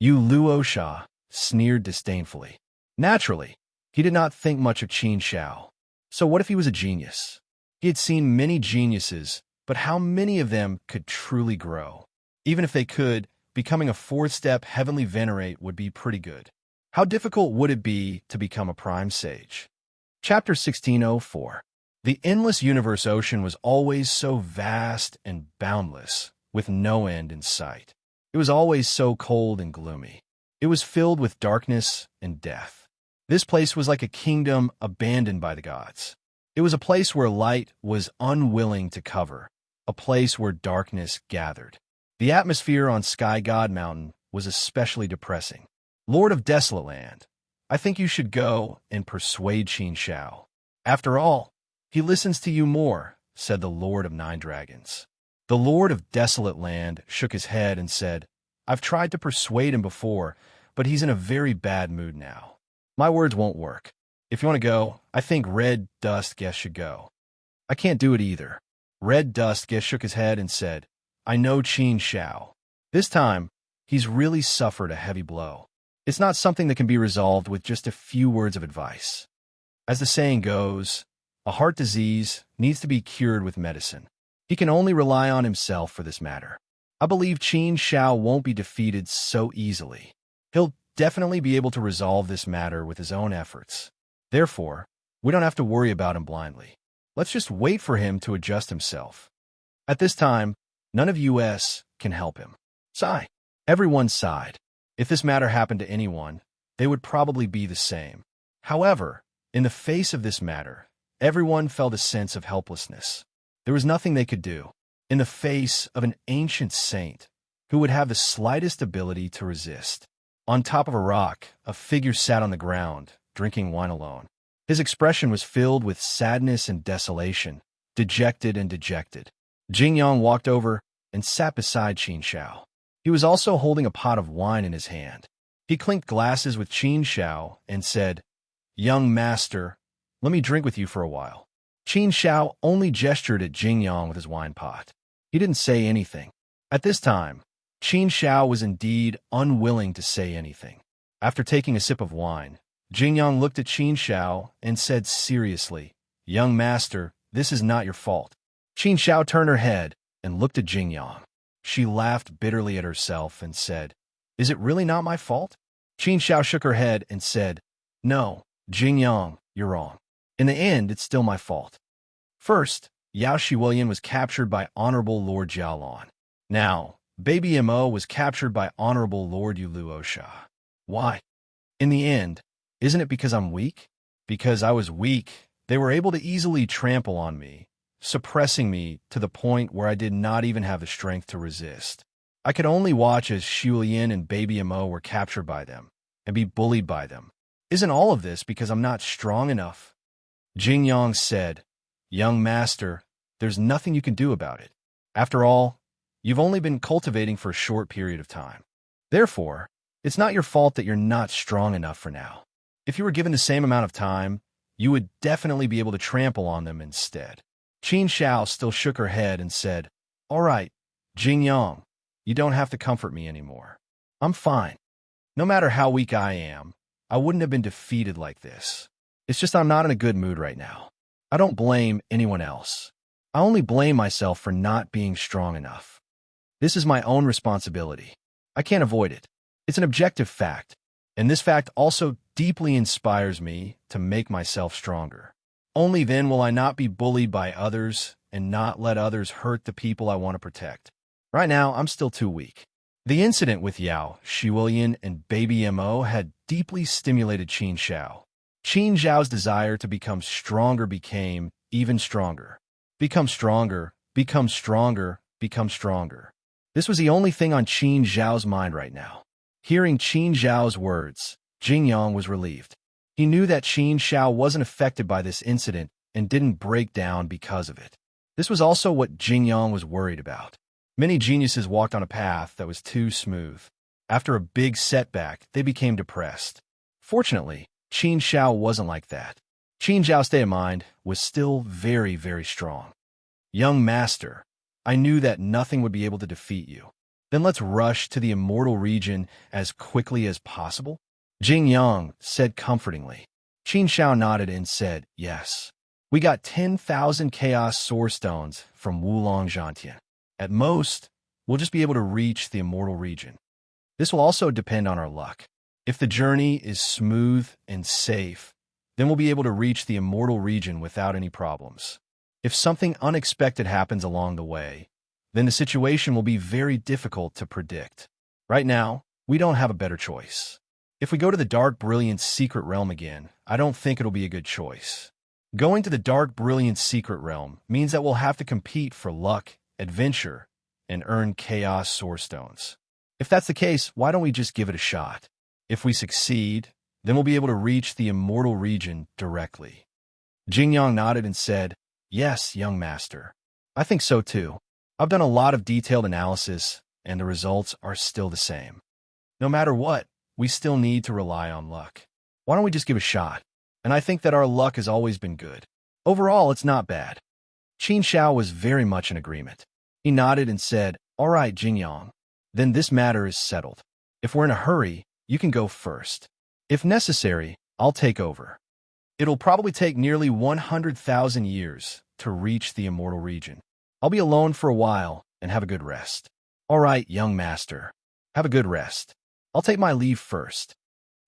You Luo Sha, sneered disdainfully. Naturally, he did not think much of Qin Shao. So what if he was a genius? He had seen many geniuses, but how many of them could truly grow? Even if they could, becoming a fourth-step heavenly venerate would be pretty good. How difficult would it be to become a prime sage? Chapter 1604. The endless universe ocean was always so vast and boundless, with no end in sight. It was always so cold and gloomy. It was filled with darkness and death. This place was like a kingdom abandoned by the gods. It was a place where light was unwilling to cover, a place where darkness gathered. The atmosphere on Sky God Mountain was especially depressing. Lord of Desolate Land, I think you should go and persuade Qin Shao. After all, he listens to you more, said the Lord of Nine Dragons. The Lord of Desolate Land shook his head and said, I've tried to persuade him before, but he's in a very bad mood now. My words won't work. If you want to go, I think Red Dust Guest should go. I can't do it either. Red Dust Guest shook his head and said, I know Qin Shao. This time, he's really suffered a heavy blow. It's not something that can be resolved with just a few words of advice. As the saying goes, a heart disease needs to be cured with medicine. He can only rely on himself for this matter. I believe Qin Shao won't be defeated so easily. He'll definitely be able to resolve this matter with his own efforts. Therefore, we don't have to worry about him blindly. Let's just wait for him to adjust himself. At this time, none of us can help him. Sigh. Everyone sighed. If this matter happened to anyone, they would probably be the same. However, in the face of this matter, everyone felt a sense of helplessness. There was nothing they could do. In the face of an ancient saint who would have the slightest ability to resist. On top of a rock, a figure sat on the ground, drinking wine alone. His expression was filled with sadness and desolation, dejected and dejected. Jingyang walked over and sat beside Qin Shao. He was also holding a pot of wine in his hand. He clinked glasses with Qin Shao and said, Young master, let me drink with you for a while. Qin Shao only gestured at Jingyang with his wine pot. He didn't say anything. At this time, Qin Shao was indeed unwilling to say anything. After taking a sip of wine, Jingyang looked at Qin Shao and said seriously, Young master, this is not your fault. Qin Shao turned her head and looked at Jingyang. She laughed bitterly at herself and said, Is it really not my fault? Qin Shao shook her head and said, No, Jingyang, you're wrong. In the end, it's still my fault. First, Yao Shiwilian was captured by Honorable Lord Jiaolon. Now, Baby Mo was captured by Honorable Lord Yuluosha. Why? In the end, isn't it because I'm weak? Because I was weak, they were able to easily trample on me, suppressing me to the point where I did not even have the strength to resist. I could only watch as Shiwilian and Baby Mo were captured by them and be bullied by them. Isn't all of this because I'm not strong enough? Jingyang said, Young master, there's nothing you can do about it. After all, you've only been cultivating for a short period of time. Therefore, it's not your fault that you're not strong enough for now. If you were given the same amount of time, you would definitely be able to trample on them instead. Qin Shao still shook her head and said, All right, Jingyang, you don't have to comfort me anymore. I'm fine. No matter how weak I am, I wouldn't have been defeated like this. It's just I'm not in a good mood right now. I don't blame anyone else. I only blame myself for not being strong enough. This is my own responsibility. I can't avoid it. It's an objective fact, and this fact also deeply inspires me to make myself stronger. Only then will I not be bullied by others and not let others hurt the people I want to protect. Right now, I'm still too weak. The incident with Yao, Shiwilian, and Baby Mo had deeply stimulated Qin Shao. Qin Zhao's desire to become stronger became even stronger. Become stronger, become stronger, become stronger. This was the only thing on Qin Zhao's mind right now. Hearing Qin Zhao's words, Jingyang was relieved. He knew that Qin Shao wasn't affected by this incident and didn't break down because of it. This was also what Jing Yang was worried about. Many geniuses walked on a path that was too smooth. After a big setback, they became depressed. Fortunately, Qin Xiao wasn't like that. Qin Xiao's state of mind was still very, very strong. Young master, I knew that nothing would be able to defeat you. Then let's rush to the immortal region as quickly as possible. Jing Yang said comfortingly. Qin Xiao nodded and said, yes. We got 10,000 chaos source stones from Wulong Zhantian. At most, we'll just be able to reach the immortal region. This will also depend on our luck. If the journey is smooth and safe, then we'll be able to reach the immortal region without any problems. If something unexpected happens along the way, then the situation will be very difficult to predict. Right now, we don't have a better choice. If we go to the Dark Brilliant Secret Realm again, I don't think it'll be a good choice. Going to the Dark Brilliant Secret Realm means that we'll have to compete for luck, adventure, and earn Chaos Source Stones. If that's the case, why don't we just give it a shot? If we succeed, then we'll be able to reach the immortal region directly. Jing Yang nodded and said, yes, young master. I think so too. I've done a lot of detailed analysis, and the results are still the same. No matter what, we still need to rely on luck. Why don't we just give it a shot? And I think that our luck has always been good. Overall, it's not bad. Qin Xiao was very much in agreement. He nodded and said, all right, Jing Yang. Then this matter is settled. If we're in a hurry, you can go first. If necessary, I'll take over. It'll probably take nearly 100,000 years to reach the immortal region. I'll be alone for a while and have a good rest. All right, young master. Have a good rest. I'll take my leave first.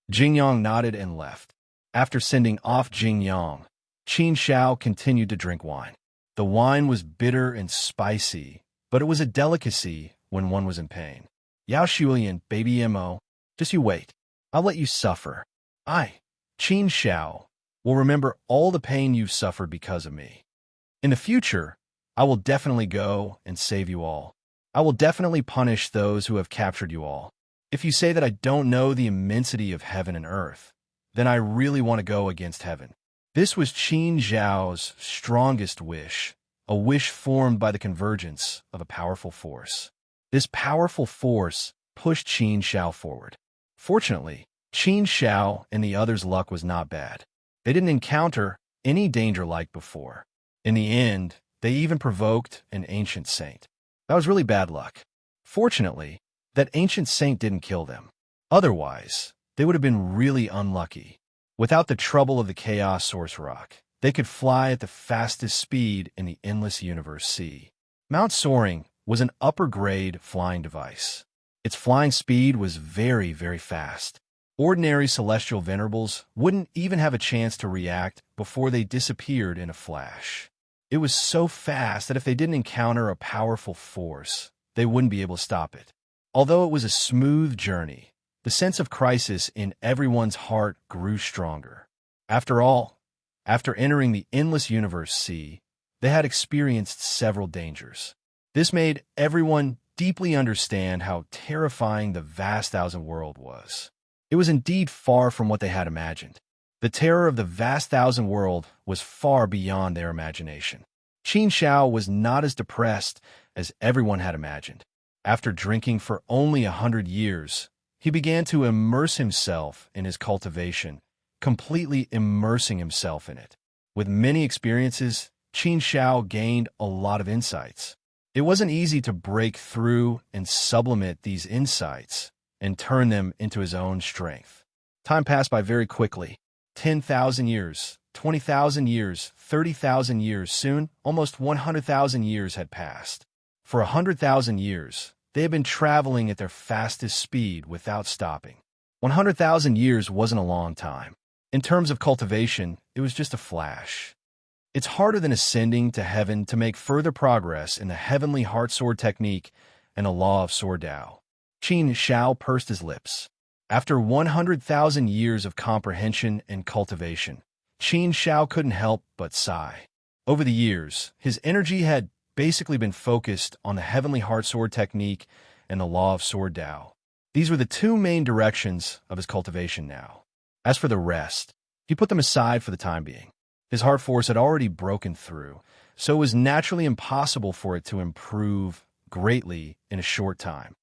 Jing Yang nodded and left. After sending off Jing Yang, Qin Xiao continued to drink wine. The wine was bitter and spicy, but it was a delicacy when one was in pain. Yao Shulian, baby Mo, just you wait. I'll let you suffer. I, Qin Xiao, will remember all the pain you've suffered because of me. In the future, I will definitely go and save you all. I will definitely punish those who have captured you all. If you say that I don't know the immensity of heaven and earth, then I really want to go against heaven. This was Qin Xiao's strongest wish, a wish formed by the convergence of a powerful force. This powerful force pushed Qin Xiao forward. Fortunately, Qin Xiao and the others' luck was not bad. They didn't encounter any danger like before. In the end, they even provoked an ancient saint. That was really bad luck. Fortunately, that ancient saint didn't kill them. Otherwise, they would have been really unlucky. Without the trouble of the Chaos Source Rock, they could fly at the fastest speed in the endless universe sea. Mount Soaring was an upper-grade flying device. Its flying speed was very, very fast. Ordinary celestial venerables wouldn't even have a chance to react before they disappeared in a flash. It was so fast that if they didn't encounter a powerful force, they wouldn't be able to stop it. Although it was a smooth journey, the sense of crisis in everyone's heart grew stronger. After all, after entering the endless universe sea, they had experienced several dangers. This made everyone deeply understand how terrifying the vast thousand world was. It was indeed far from what they had imagined. The terror of the vast thousand world was far beyond their imagination. Qin Xiao was not as depressed as everyone had imagined. After drinking for only 100 years, he began to immerse himself in his cultivation, completely immersing himself in it. With many experiences, Qin Xiao gained a lot of insights. It wasn't easy to break through and sublimate these insights and turn them into his own strength. Time passed by very quickly. 10,000 years, 20,000 years, 30,000 years, soon almost 100,000 years had passed. For 100,000 years, they had been traveling at their fastest speed without stopping. 100,000 years wasn't a long time. In terms of cultivation, it was just a flash. It's harder than ascending to heaven to make further progress in the heavenly heart sword technique and the law of sword Tao. Qin Xiao pursed his lips. After 100,000 years of comprehension and cultivation, Qin Xiao couldn't help but sigh. Over the years, his energy had basically been focused on the heavenly heart sword technique and the law of sword Tao. These were the two main directions of his cultivation now. As for the rest, he put them aside for the time being. His heart force had already broken through, so it was naturally impossible for it to improve greatly in a short time.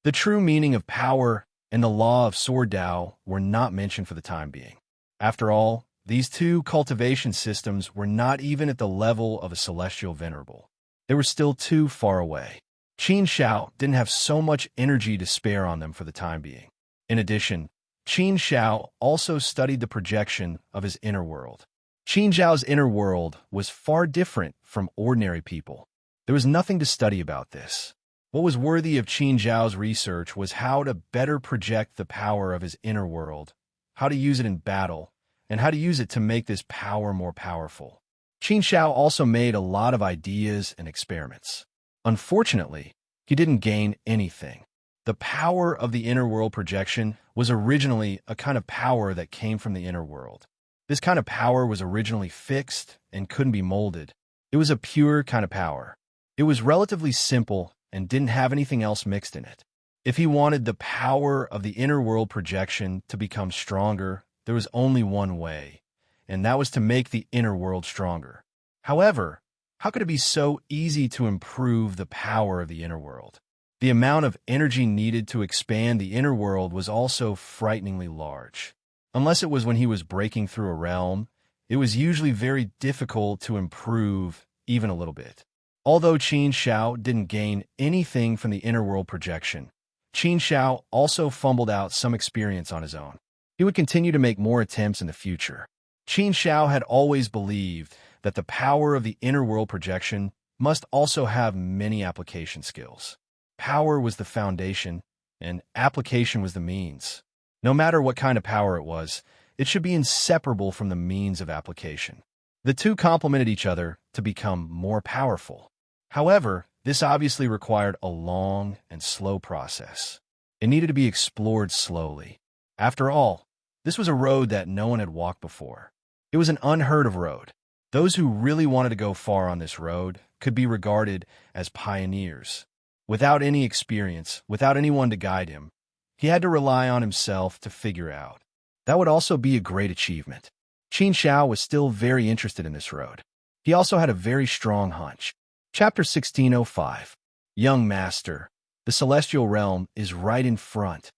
The true meaning of power and the law of sword Tao were not mentioned for the time being. After all, these two cultivation systems were not even at the level of a celestial venerable. They were still too far away. Qin Shao didn't have so much energy to spare on them for the time being. In addition, Qin Shao also studied the projection of his inner world. Qin Zhao's inner world was far different from ordinary people. There was nothing to study about this. What was worthy of Qin Zhao's research was how to better project the power of his inner world, how to use it in battle, and how to use it to make this power more powerful. Qin Shao also made a lot of ideas and experiments. Unfortunately, he didn't gain anything. The power of the inner world projection was originally a kind of power that came from the inner world. This kind of power was originally fixed and couldn't be molded. It was a pure kind of power. It was relatively simple and didn't have anything else mixed in it. If he wanted the power of the inner world projection to become stronger, there was only one way, and that was to make the inner world stronger. However, how could it be so easy to improve the power of the inner world? The amount of energy needed to expand the inner world was also frighteningly large. Unless it was when he was breaking through a realm, it was usually very difficult to improve even a little bit. Although Qin Shao didn't gain anything from the inner world projection, Qin Shao also fumbled out some experience on his own. He would continue to make more attempts in the future. Qin Shao had always believed that the power of the inner world projection must also have many application skills. Power was the foundation, and application was the means. No matter what kind of power it was, it should be inseparable from the means of application. The two complemented each other to become more powerful. However, this obviously required a long and slow process. It needed to be explored slowly. After all, this was a road that no one had walked before. It was an unheard of road. Those who really wanted to go far on this road could be regarded as pioneers. Without any experience, without anyone to guide him, he had to rely on himself to figure out. That would also be a great achievement. Qin Shao was still very interested in this road. He also had a very strong hunch. Chapter 1605. Young Master, the celestial realm is right in front.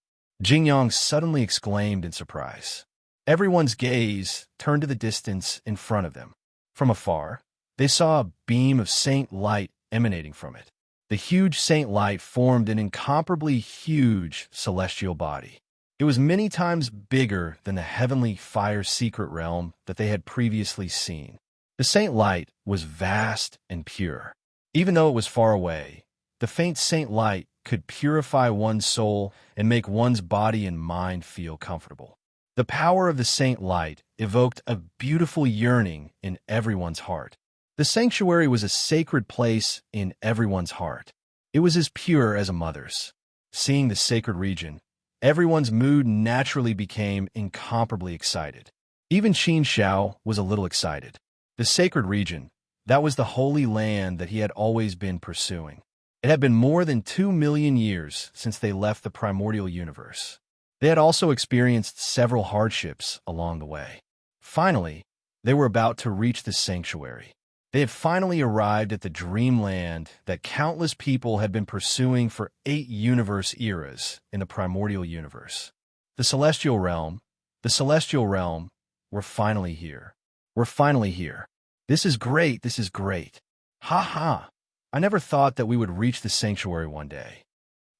Jingyang suddenly exclaimed in surprise. Everyone's gaze turned to the distance in front of them. From afar, they saw a beam of saint light emanating from it. The huge saint light formed an incomparably huge celestial body. It was many times bigger than the heavenly fire secret realm that they had previously seen. The saint light was vast and pure. Even though it was far away, the faint saint light could purify one's soul and make one's body and mind feel comfortable. The power of the saint light evoked a beautiful yearning in everyone's heart. The sanctuary was a sacred place in everyone's heart. It was as pure as a mother's. Seeing the sacred region, everyone's mood naturally became incomparably excited. Even Qin Shao was a little excited. The sacred region, that was the holy land that he had always been pursuing. It had been more than 2 million years since they left the primordial universe. They had also experienced several hardships along the way. Finally, they were about to reach the sanctuary. They had finally arrived at the dreamland that countless people had been pursuing for 8 universe eras in the primordial universe. The celestial realm, we're finally here. We're finally here. This is great, this is great. Ha ha! I never thought that we would reach the sanctuary one day.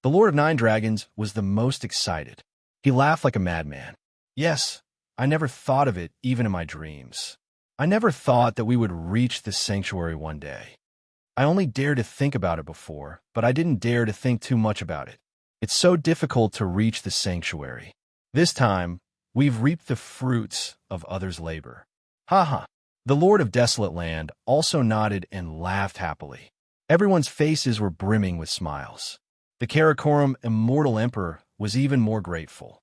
The Lord of Nine Dragons was the most excited. He laughed like a madman. Yes, I never thought of it even in my dreams. I never thought that we would reach this sanctuary one day. I only dared to think about it before, but I didn't dare to think too much about it. It's so difficult to reach the sanctuary. This time, we've reaped the fruits of others' labor. Ha ha! The Lord of Desolate Land also nodded and laughed happily. Everyone's faces were brimming with smiles. The Karakoram Immortal Emperor was even more grateful.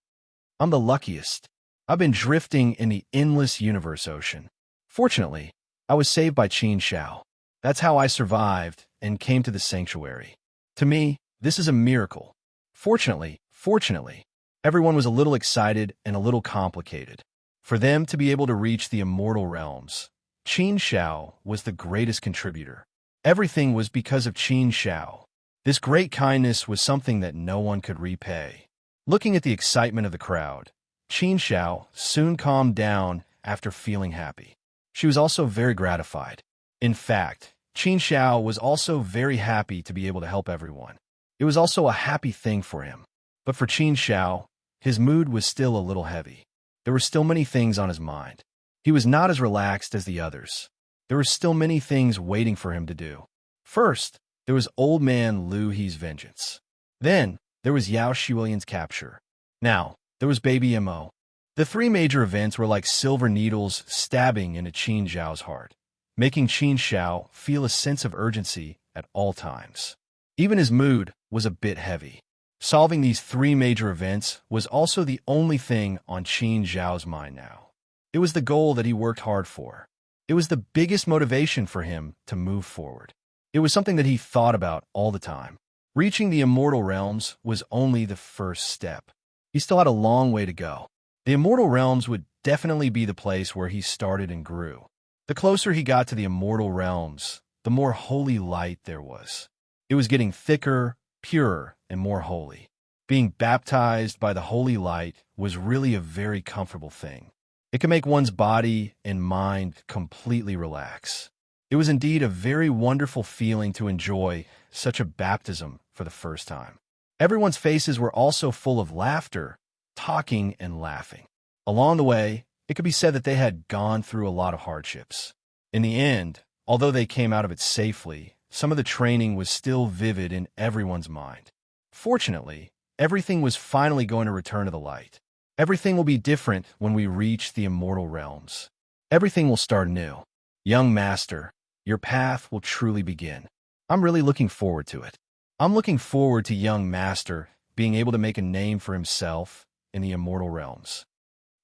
I'm the luckiest. I've been drifting in the endless universe ocean. Fortunately, I was saved by Qin Shao. That's how I survived and came to the sanctuary. To me, this is a miracle. Fortunately, everyone was a little excited and a little complicated. For them to be able to reach the immortal realms, Qin Shao was the greatest contributor. Everything was because of Qin Shao. This great kindness was something that no one could repay. Looking at the excitement of the crowd, Qin Shao soon calmed down after feeling happy. She was also very gratified. In fact, Qin Shao was also very happy to be able to help everyone. It was also a happy thing for him. But for Qin Shao, his mood was still a little heavy. There were still many things on his mind. He was not as relaxed as the others. There were still many things waiting for him to do. First, there was Old Man Lu He's vengeance. Then, there was Yao Shuilian's capture. Now, there was Baby Mo. The three major events were like silver needles stabbing into Qin Zhao's heart, making Qin Shao feel a sense of urgency at all times. Even his mood was a bit heavy. Solving these three major events was also the only thing on Qin Zhao's mind now. It was the goal that he worked hard for. It was the biggest motivation for him to move forward. It was something that he thought about all the time. Reaching the immortal realms was only the first step. He still had a long way to go. The immortal realms would definitely be the place where he started and grew. The closer he got to the immortal realms, the more holy light there was. It was getting thicker, purer, and more holy. Being baptized by the holy light was really a very comfortable thing. It can make one's body and mind completely relax. It was indeed a very wonderful feeling to enjoy such a baptism for the first time. Everyone's faces were also full of laughter, talking and laughing. Along the way, it could be said that they had gone through a lot of hardships. In the end, although they came out of it safely, some of the training was still vivid in everyone's mind. Fortunately, everything was finally going to return to the light. Everything will be different when we reach the immortal realms. Everything will start anew. Young master, your path will truly begin. I'm really looking forward to it. I'm looking forward to young master being able to make a name for himself in the immortal realms.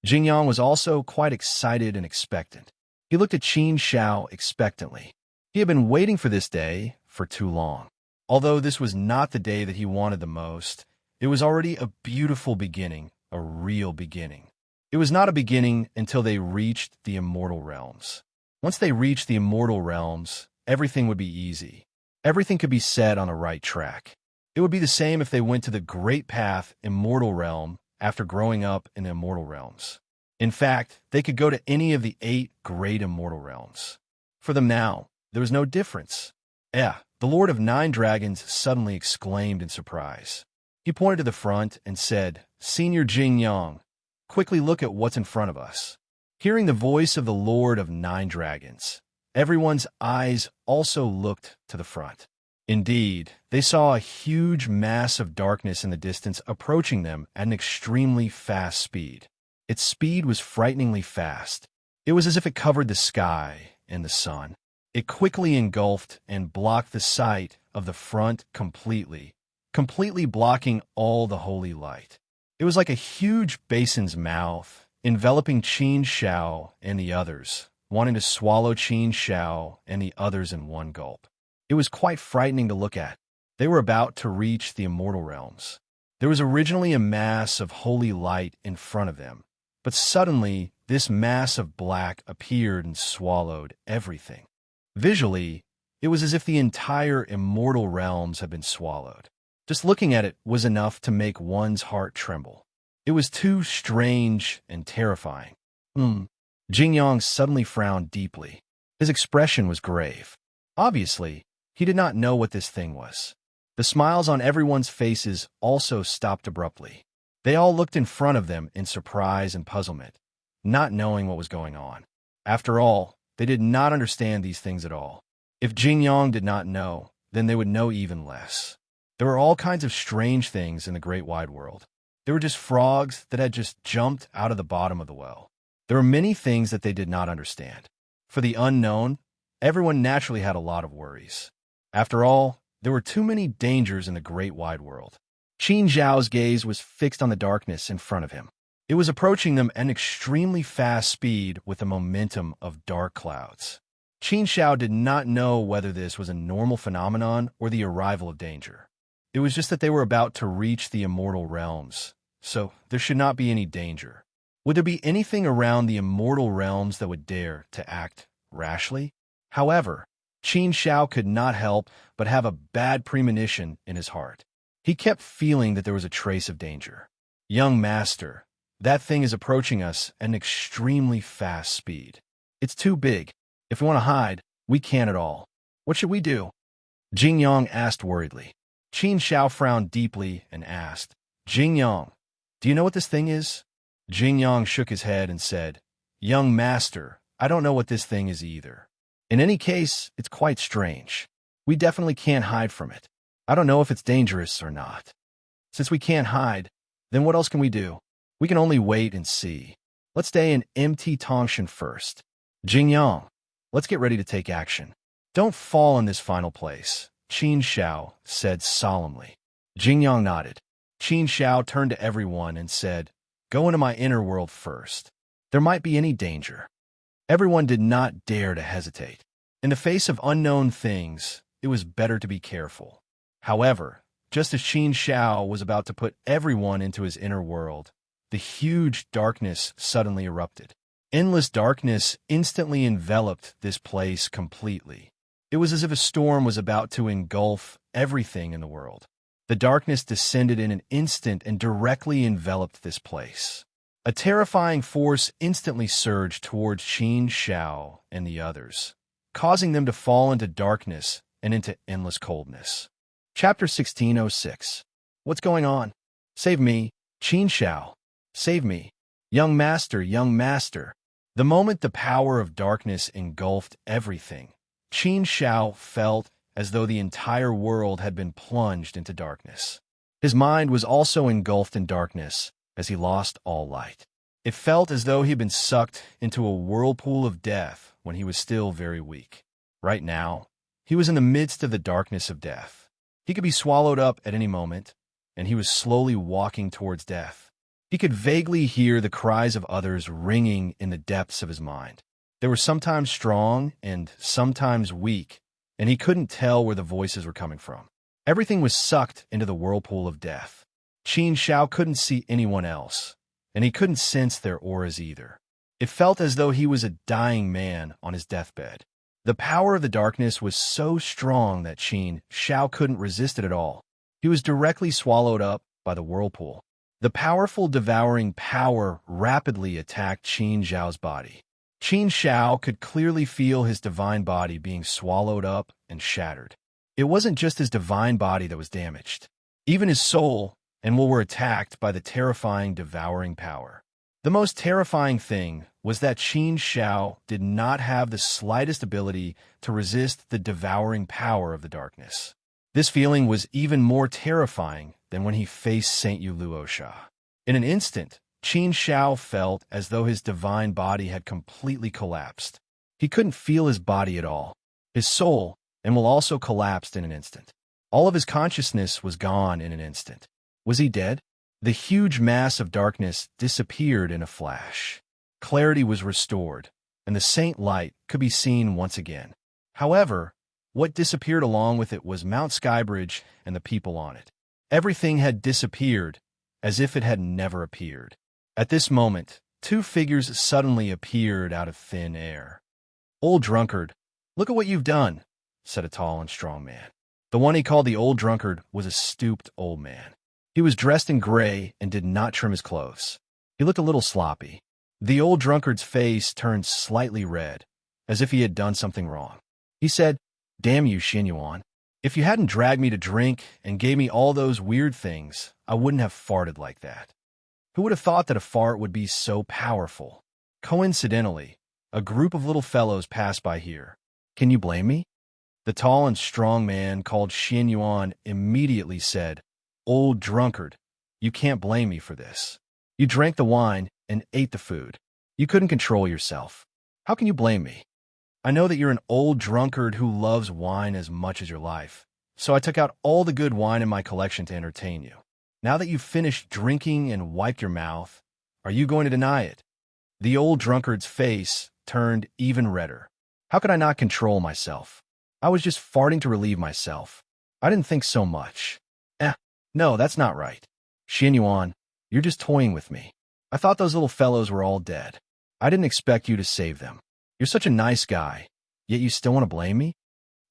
Jingyang was also quite excited and expectant. He looked at Qin Shao expectantly. He had been waiting for this day for too long. Although this was not the day that he wanted the most, it was already a beautiful beginning, a real beginning. It was not a beginning until they reached the immortal realms. Once they reached the immortal realms, everything would be easy. Everything could be set on the right track. It would be the same if they went to the great path immortal realm after growing up in the immortal realms. In fact, they could go to any of the 8 great immortal realms. For them now, there was no difference. The Lord of 9 Dragons suddenly exclaimed in surprise. He pointed to the front and said, "Senior Jingyang, quickly look at what's in front of us." Hearing the voice of the Lord of 9 Dragons, everyone's eyes also looked to the front. Indeed, they saw a huge mass of darkness in the distance approaching them at an extremely fast speed. Its speed was frighteningly fast. It was as if it covered the sky and the sun. It quickly engulfed and blocked the sight of the front completely blocking all the holy light. It was like a huge basin's mouth, enveloping Qin Shao and the others, wanting to swallow Qin Shao and the others in one gulp. It was quite frightening to look at. They were about to reach the immortal realms. There was originally a mass of holy light in front of them, but suddenly this mass of black appeared and swallowed everything. Visually, it was as if the entire immortal realms had been swallowed. Just looking at it was enough to make one's heart tremble. It was too strange and terrifying. Jingyang suddenly frowned deeply. His expression was grave. Obviously, he did not know what this thing was. The smiles on everyone's faces also stopped abruptly. They all looked in front of them in surprise and puzzlement, not knowing what was going on. After all, they did not understand these things at all. If Jingyang did not know, then they would know even less. There were all kinds of strange things in the great wide world. There were just frogs that had just jumped out of the bottom of the well. There were many things that they did not understand. For the unknown, everyone naturally had a lot of worries. After all, there were too many dangers in the great wide world. Qin Zhao's gaze was fixed on the darkness in front of him. It was approaching them at an extremely fast speed with the momentum of dark clouds. Qin Zhao did not know whether this was a normal phenomenon or the arrival of danger. It was just that they were about to reach the immortal realms, so there should not be any danger. Would there be anything around the immortal realms that would dare to act rashly. However, Qin Shao could not help but have a bad premonition in his heart. He kept feeling that there was a trace of danger. Young master, that thing is approaching us at an extremely fast speed. It's too big. If we want to hide, we can't at all. What should we do? Jing Yang asked worriedly. Qin Shao frowned deeply and asked, Jing Yang, do you know what this thing is? Jing Yang shook his head and said, Young master, I don't know what this thing is either. In any case, it's quite strange. We definitely can't hide from it. I don't know if it's dangerous or not. Since we can't hide, then what else can we do? We can only wait and see. Let's stay in MT Tongshan first. Jing Yang, let's get ready to take action. Don't fall in this final place, Qin Shao said solemnly. Jing Yang nodded. Qin Shao turned to everyone and said, Go into my inner world first. There might be any danger. Everyone did not dare to hesitate. In the face of unknown things, it was better to be careful. However, just as Qin Shao was about to put everyone into his inner world, the huge darkness suddenly erupted. Endless darkness instantly enveloped this place completely. It was as if a storm was about to engulf everything in the world. The darkness descended in an instant and directly enveloped this place. A terrifying force instantly surged towards Qin Shao and the others, causing them to fall into darkness and into endless coldness. Chapter 1606. What's going on? Save me, Qin Shao. Save me. Young master, young master. The moment the power of darkness engulfed everything, Qin Shao felt as though the entire world had been plunged into darkness. His mind was also engulfed in darkness as he lost all light. It felt as though he had been sucked into a whirlpool of death when he was still very weak. Right now, he was in the midst of the darkness of death. He could be swallowed up at any moment, and he was slowly walking towards death. He could vaguely hear the cries of others ringing in the depths of his mind. They were sometimes strong and sometimes weak, and he couldn't tell where the voices were coming from. Everything was sucked into the whirlpool of death. Qin Shao couldn't see anyone else, and he couldn't sense their auras either. It felt as though he was a dying man on his deathbed. The power of the darkness was so strong that Qin Shao couldn't resist it at all. He was directly swallowed up by the whirlpool. The powerful devouring power rapidly attacked Qin Shao's body. Qin Shao could clearly feel his divine body being swallowed up and shattered. It wasn't just his divine body that was damaged. Even his soul and will were attacked by the terrifying devouring power. The most terrifying thing was that Qin Shao did not have the slightest ability to resist the devouring power of the darkness. This feeling was even more terrifying than when he faced Saint Yuluosha. In an instant, Qin Shao felt as though his divine body had completely collapsed. He couldn't feel his body at all. His soul and will also collapsed in an instant. All of his consciousness was gone in an instant. Was he dead? The huge mass of darkness disappeared in a flash. Clarity was restored, and the saint light could be seen once again. However, what disappeared along with it was Mount Skybridge and the people on it. Everything had disappeared, as if it had never appeared. At this moment, two figures suddenly appeared out of thin air. Old drunkard, look at what you've done, said a tall and strong man. The one he called the old drunkard was a stooped old man. He was dressed in gray and did not trim his clothes. He looked a little sloppy. The old drunkard's face turned slightly red, as if he had done something wrong. He said, Damn you, Xinyuan. If you hadn't dragged me to drink and gave me all those weird things, I wouldn't have farted like that. Who would have thought that a fart would be so powerful? Coincidentally, a group of little fellows passed by here. Can you blame me? The tall and strong man called Xinyuan immediately said, Old drunkard, you can't blame me for this. You drank the wine and ate the food. You couldn't control yourself. How can you blame me? I know that you're an old drunkard who loves wine as much as your life, so I took out all the good wine in my collection to entertain you. Now that you've finished drinking and wiped your mouth, are you going to deny it? The old drunkard's face turned even redder. How could I not control myself? I was just farting to relieve myself. I didn't think so much. No, that's not right. Xinyuan, you're just toying with me. I thought those little fellows were all dead. I didn't expect you to save them. You're such a nice guy, yet you still want to blame me?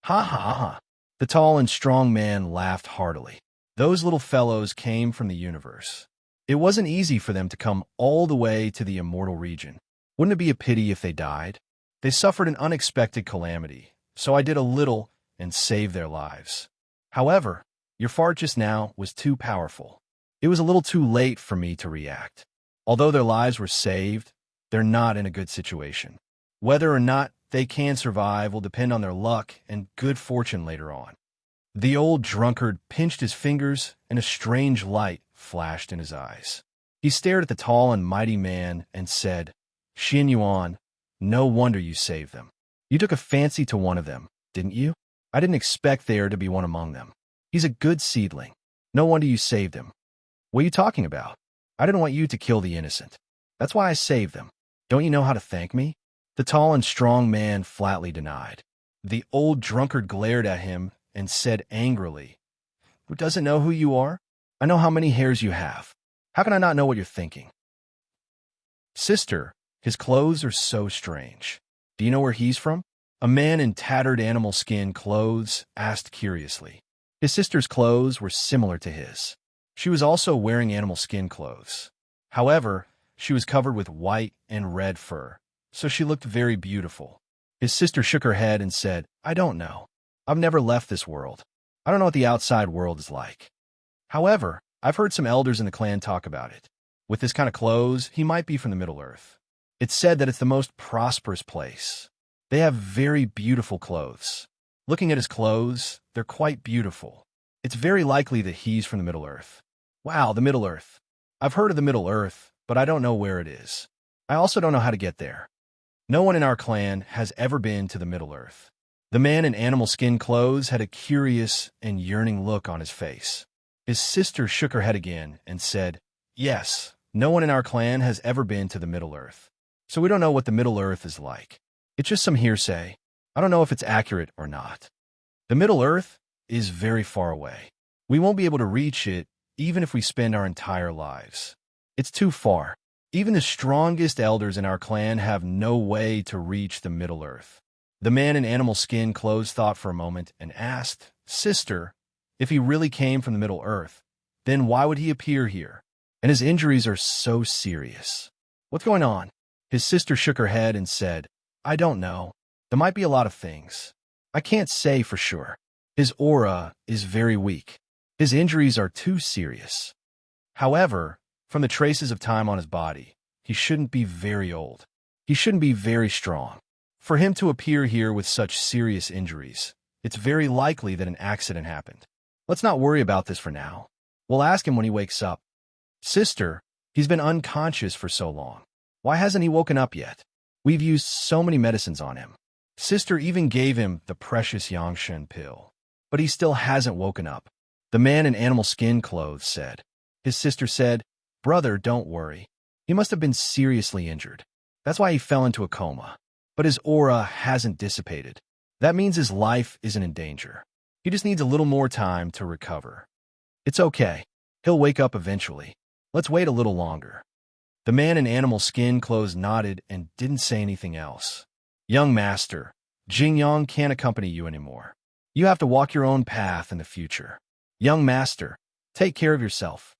Ha ha ha. The tall and strong man laughed heartily. Those little fellows came from the universe. It wasn't easy for them to come all the way to the immortal region. Wouldn't it be a pity if they died? They suffered an unexpected calamity, so I did a little and saved their lives. However, your fart just now was too powerful. It was a little too late for me to react. Although their lives were saved, they're not in a good situation. Whether or not they can survive will depend on their luck and good fortune later on. The old drunkard pinched his fingers, and a strange light flashed in his eyes. He stared at the tall and mighty man and said, Xin Yuan, no wonder you saved them. You took a fancy to one of them, didn't you? I didn't expect there to be one among them. He's a good seedling. No wonder you saved him. What are you talking about? I didn't want you to kill the innocent. That's why I saved them. Don't you know how to thank me? The tall and strong man flatly denied. The old drunkard glared at him and said angrily, Who doesn't know who you are? I know how many hairs you have. How can I not know what you're thinking? Sister, his clothes are so strange. Do you know where he's from? A man in tattered animal skin clothes asked curiously. His sister's clothes were similar to his. She was also wearing animal skin clothes. However, she was covered with white and red fur, so she looked very beautiful. His sister shook her head and said, I don't know. I've never left this world. I don't know what the outside world is like. However, I've heard some elders in the clan talk about it. With this kind of clothes, he might be from the Middle-earth. It's said that it's the most prosperous place. They have very beautiful clothes. Looking at his clothes, they're quite beautiful. It's very likely that he's from the Middle-earth. Wow, the Middle-earth. I've heard of the Middle-earth, but I don't know where it is. I also don't know how to get there. No one in our clan has ever been to the Middle-earth. The man in animal skin clothes had a curious and yearning look on his face. His sister shook her head again and said, Yes, no one in our clan has ever been to the Middle-earth, so we don't know what the Middle-earth is like. It's just some hearsay. I don't know if it's accurate or not. The Middle-earth is very far away. We won't be able to reach it even if we spend our entire lives. It's too far. Even the strongest elders in our clan have no way to reach the Middle-earth. The man in animal skin clothes thought for a moment and asked, Sister, if he really came from the Middle-earth, then why would he appear here? And his injuries are so serious. What's going on? His sister shook her head and said, I don't know. There might be a lot of things. I can't say for sure. His aura is very weak. His injuries are too serious. However, from the traces of time on his body, he shouldn't be very old. He shouldn't be very strong. For him to appear here with such serious injuries, it's very likely that an accident happened. Let's not worry about this for now. We'll ask him when he wakes up. Sister, he's been unconscious for so long. Why hasn't he woken up yet? We've used so many medicines on him. Sister even gave him the precious Yangshen pill. But he still hasn't woken up. The man in animal skin clothes said. His sister said, Brother, don't worry. He must have been seriously injured. That's why he fell into a coma. But his aura hasn't dissipated. That means his life isn't in danger. He just needs a little more time to recover. It's okay. He'll wake up eventually. Let's wait a little longer. The man in animal skin clothes nodded and didn't say anything else. Young master, Jingyang can't accompany you anymore. You have to walk your own path in the future. Young master, take care of yourself.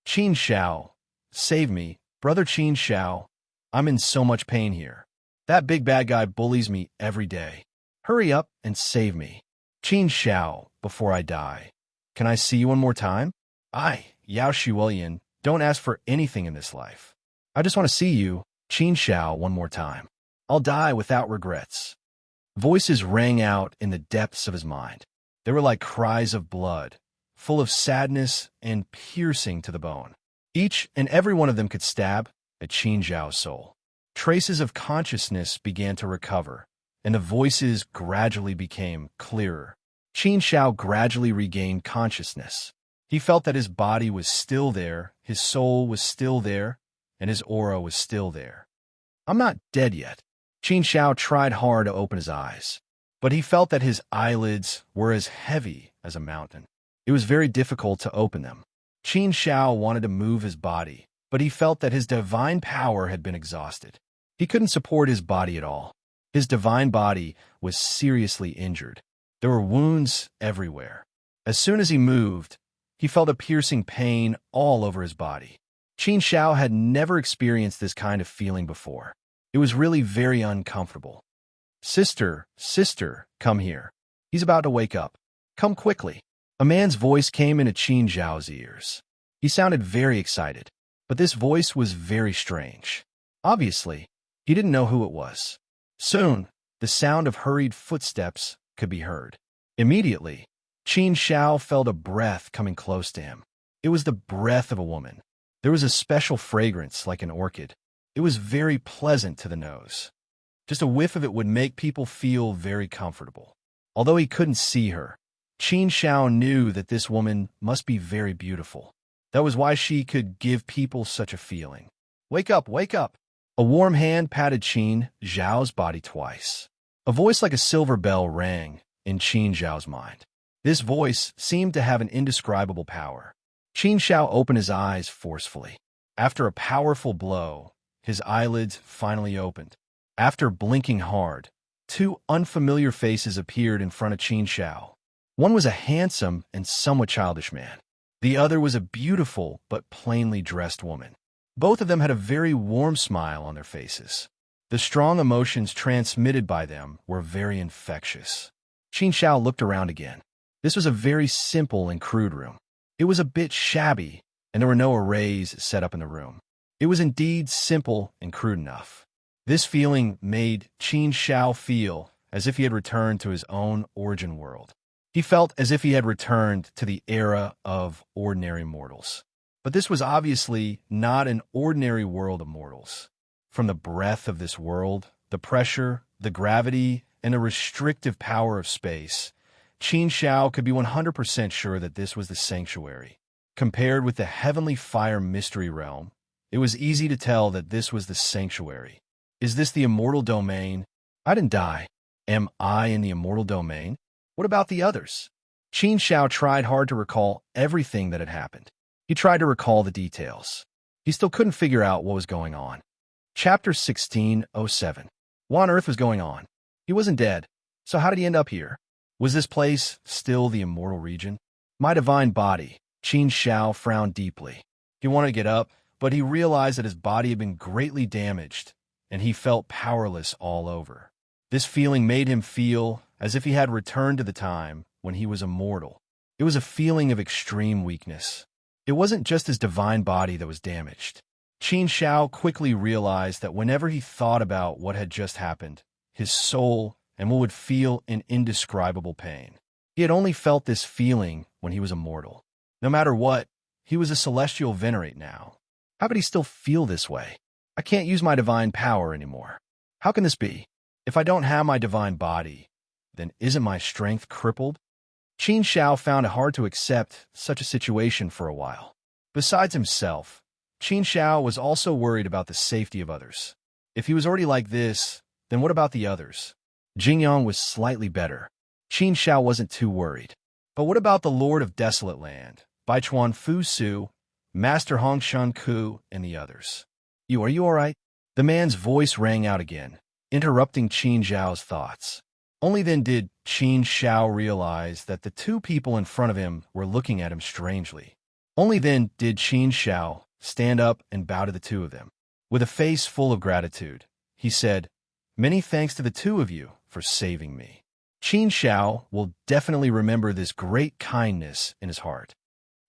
Qin Shao, save me, brother Qin Shao. I'm in so much pain here. That big bad guy bullies me every day. Hurry up and save me. Qin Shao, before I die. Can I see you one more time? Yao Shuoyan, don't ask for anything in this life. I just want to see you, Qin Shao, one more time. I'll die without regrets. Voices rang out in the depths of his mind. They were like cries of blood, full of sadness and piercing to the bone. Each and every one of them could stab at Qin Zhao's soul. Traces of consciousness began to recover, and the voices gradually became clearer. Qin Shao gradually regained consciousness. He felt that his body was still there, his soul was still there, and his aura was still there. I'm not dead yet. Qin Shao tried hard to open his eyes, but he felt that his eyelids were as heavy as a mountain. It was very difficult to open them. Qin Shao wanted to move his body, but he felt that his divine power had been exhausted. He couldn't support his body at all. His divine body was seriously injured. There were wounds everywhere. As soon as he moved, he felt a piercing pain all over his body. Qin Shao had never experienced this kind of feeling before. It was really very uncomfortable. Sister, sister, come here. He's about to wake up. Come quickly. A man's voice came into Qin Zhao's ears. He sounded very excited, but this voice was very strange. Obviously, he didn't know who it was. Soon, the sound of hurried footsteps could be heard. Immediately, Qin Shao felt a breath coming close to him. It was the breath of a woman. There was a special fragrance like an orchid. It was very pleasant to the nose. Just a whiff of it would make people feel very comfortable. Although he couldn't see her, Qin Shao knew that this woman must be very beautiful. That was why she could give people such a feeling. Wake up, wake up! A warm hand patted Qin Zhao's body twice. A voice like a silver bell rang in Qin Zhao's mind. This voice seemed to have an indescribable power. Qin Shao opened his eyes forcefully. After a powerful blow, his eyelids finally opened. After blinking hard, two unfamiliar faces appeared in front of Qin Shao. One was a handsome and somewhat childish man. The other was a beautiful but plainly dressed woman. Both of them had a very warm smile on their faces. The strong emotions transmitted by them were very infectious. Qin Shao looked around again. This was a very simple and crude room. It was a bit shabby, and there were no arrays set up in the room. It was indeed simple and crude enough. This feeling made Qin Shao feel as if he had returned to his own origin world. He felt as if he had returned to the era of ordinary mortals. But this was obviously not an ordinary world of mortals. From the breadth of this world, the pressure, the gravity, and the restrictive power of space, Qin Shao could be 100% sure that this was the sanctuary. Compared with the heavenly fire mystery realm, it was easy to tell that this was the sanctuary. Is this the immortal domain? I didn't die. Am I in the immortal domain? What about the others? Qin Shao tried hard to recall everything that had happened. He tried to recall the details. He still couldn't figure out what was going on. Chapter 16:07. What on earth was going on? He wasn't dead. So how did he end up here? Was this place still the immortal region? My divine body. Qin Shao frowned deeply. He wanted to get up, but he realized that his body had been greatly damaged, and he felt powerless all over. This feeling made him feel as if he had returned to the time when he was immortal. It was a feeling of extreme weakness. It wasn't just his divine body that was damaged. Qin Shao quickly realized that whenever he thought about what had just happened, his soul and what would feel an indescribable pain. He had only felt this feeling when he was immortal. No matter what, he was a celestial venerate now. How could he still feel this way? I can't use my divine power anymore. How can this be? If I don't have my divine body, then isn't my strength crippled? Qin Shao found it hard to accept such a situation for a while. Besides himself, Qin Shao was also worried about the safety of others. If he was already like this, then what about the others? Jingyang was slightly better. Qin Shao wasn't too worried. But what about the Lord of Desolate Land, Baichuan Fu Su, Master Hong Shun Ku, and the others? Are you all right? The man's voice rang out again, interrupting Qin Zhao's thoughts. Only then did Qin Shao realize that the two people in front of him were looking at him strangely. Only then did Qin Shao stand up and bow to the two of them. With a face full of gratitude, he said, "Many thanks to the two of you for saving me." Qin Shao will definitely remember this great kindness in his heart.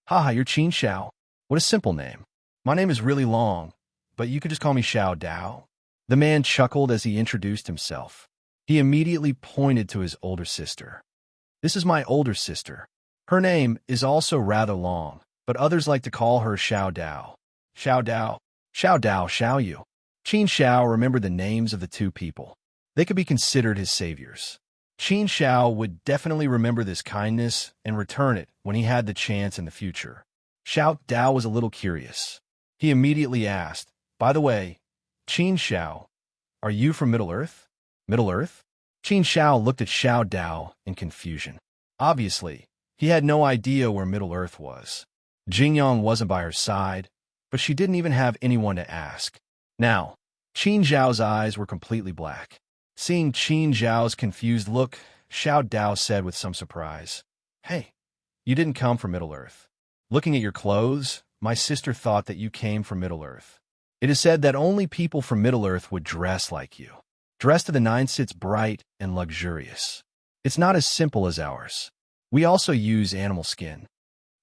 Haha, you're Qin Shao. What a simple name. My name is really long, but you could just call me Xiao Dao. The man chuckled as he introduced himself. He immediately pointed to his older sister. This is my older sister. Her name is also rather long, but others like to call her Xiao Dao. Xiao Dao, Xiao Dao, Xiao Yu. Qin Shao remembered the names of the two people. They could be considered his saviors. Qin Shao would definitely remember this kindness and return it when he had the chance in the future. Xiao Dao was a little curious. He immediately asked, "By the way, Qin Shao, are you from Middle Earth?" Middle Earth? Qin Shao looked at Xiao Dao in confusion. Obviously, he had no idea where Middle Earth was. Jingyang wasn't by her side, but she didn't even have anyone to ask. Now, Qin Zhao's eyes were completely black. Seeing Qin Zhao's confused look, Xiao Dao said with some surprise, "Hey, you didn't come from Middle-earth. Looking at your clothes, my sister thought that you came from Middle-earth. It is said that only people from Middle-earth would dress like you. Dress to the nines sits bright and luxurious. It's not as simple as ours. We also use animal skin.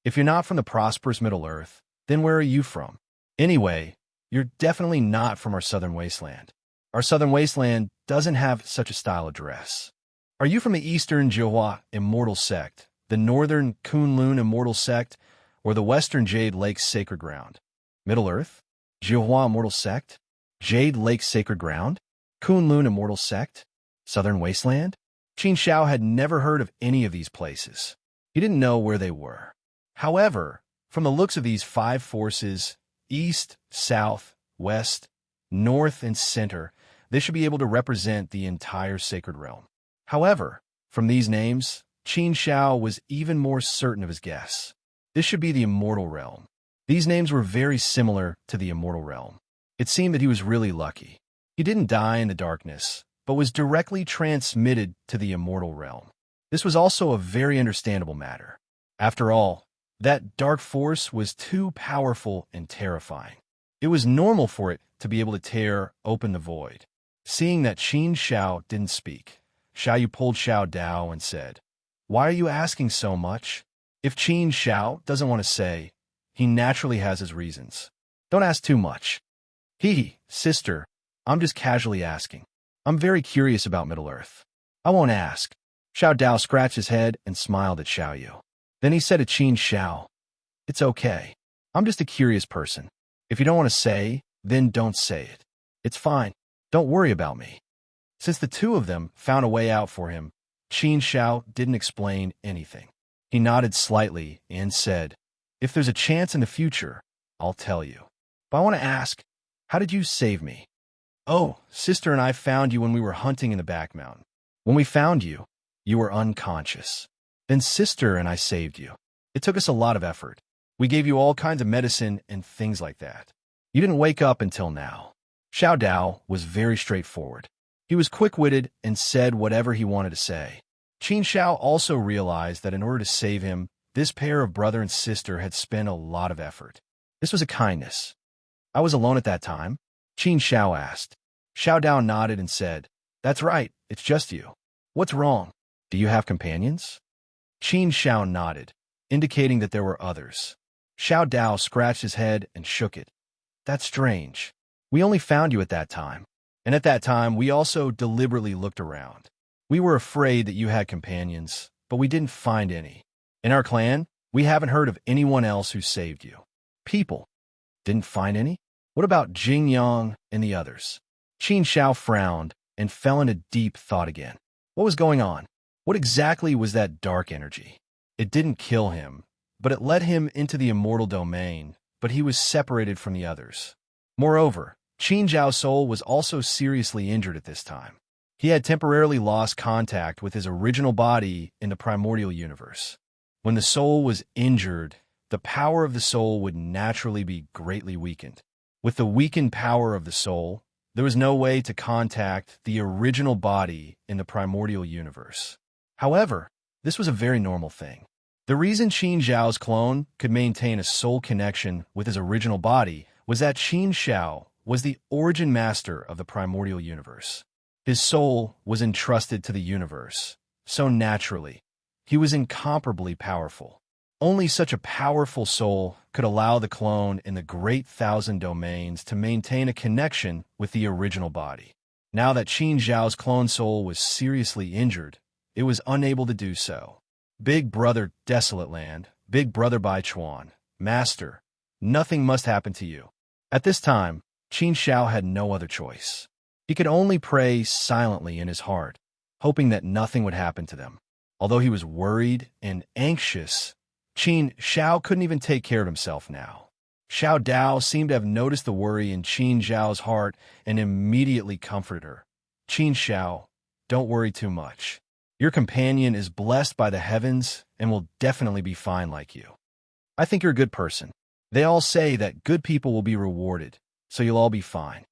If you're not from the prosperous Middle-earth, then where are you from? Anyway, you're definitely not from our southern wasteland. Our southern wasteland doesn't have such a style of dress. Are you from the eastern Jiahua immortal sect, the northern Kunlun immortal sect, or the western Jade Lake sacred ground? Middle-earth? Jiahua immortal sect? Jade Lake sacred ground? Kunlun immortal sect? Southern wasteland?" Qin Shao had never heard of any of these places. He didn't know where they were. However, from the looks of these five forces, east, south, west, north, and center, they should be able to represent the entire sacred realm. However, from these names, Qin Shao was even more certain of his guess. This should be the immortal realm. These names were very similar to the immortal realm. It seemed that he was really lucky. He didn't die in the darkness, but was directly transmitted to the immortal realm. This was also a very understandable matter. After all, that dark force was too powerful and terrifying. It was normal for it to be able to tear open the void. Seeing that Qin Shao didn't speak, Xiao Yu pulled Xiao Dao and said, "Why are you asking so much? If Qin Shao doesn't want to say, he naturally has his reasons. Don't ask too much." "Hee, sister, I'm just casually asking. I'm very curious about Middle-earth. I won't ask." Xiao Dao scratched his head and smiled at Xiao Yu. Then he said to Qin Shao, "It's okay. I'm just a curious person. If you don't want to say, then don't say it. It's fine. Don't worry about me." Since the two of them found a way out for him, Qin Shao didn't explain anything. He nodded slightly and said, "If there's a chance in the future, I'll tell you. But I want to ask, how did you save me?" "Oh, sister and I found you when we were hunting in the back mountain. When we found you, you were unconscious. Then sister and I saved you. It took us a lot of effort. We gave you all kinds of medicine and things like that. You didn't wake up until now." Xiao Dao was very straightforward. He was quick-witted and said whatever he wanted to say. Qin Shao also realized that in order to save him, this pair of brother and sister had spent a lot of effort. This was a kindness. "I was alone at that time?" Qin Shao asked. Xiao Dao nodded and said, "That's right, it's just you. What's wrong? Do you have companions?" Qin Shao nodded, indicating that there were others. Xiao Dao scratched his head and shook it. "That's strange. We only found you at that time. And at that time, we also deliberately looked around. We were afraid that you had companions, but we didn't find any. In our clan, we haven't heard of anyone else who saved you." "People? Didn't find any? What about Jing Yang and the others?" Qin Shao frowned and fell into deep thought again. What was going on? What exactly was that dark energy? It didn't kill him, but it led him into the immortal domain, but he was separated from the others. Moreover, Qin Zhao's soul was also seriously injured at this time. He had temporarily lost contact with his original body in the primordial universe. When the soul was injured, the power of the soul would naturally be greatly weakened. With the weakened power of the soul, there was no way to contact the original body in the primordial universe. However, this was a very normal thing. The reason Qin Zhao's clone could maintain a soul connection with his original body was that Qin Shao was the origin master of the primordial universe. His soul was entrusted to the universe, so naturally, he was incomparably powerful. Only such a powerful soul could allow the clone in the great thousand domains to maintain a connection with the original body. Now that Qin Zhao's clone soul was seriously injured, it was unable to do so. "Big Brother Desolate Land, Big Brother Bai Chuan, Master, nothing must happen to you." At this time, Qin Shao had no other choice. He could only pray silently in his heart, hoping that nothing would happen to them. Although he was worried and anxious, Qin Shao couldn't even take care of himself now. Xiao Dao seemed to have noticed the worry in Qin Zhao's heart and immediately comforted her. "Qin Shao, don't worry too much. Your companion is blessed by the heavens and will definitely be fine like you. I think you're a good person. They all say that good people will be rewarded, so you'll all be fine."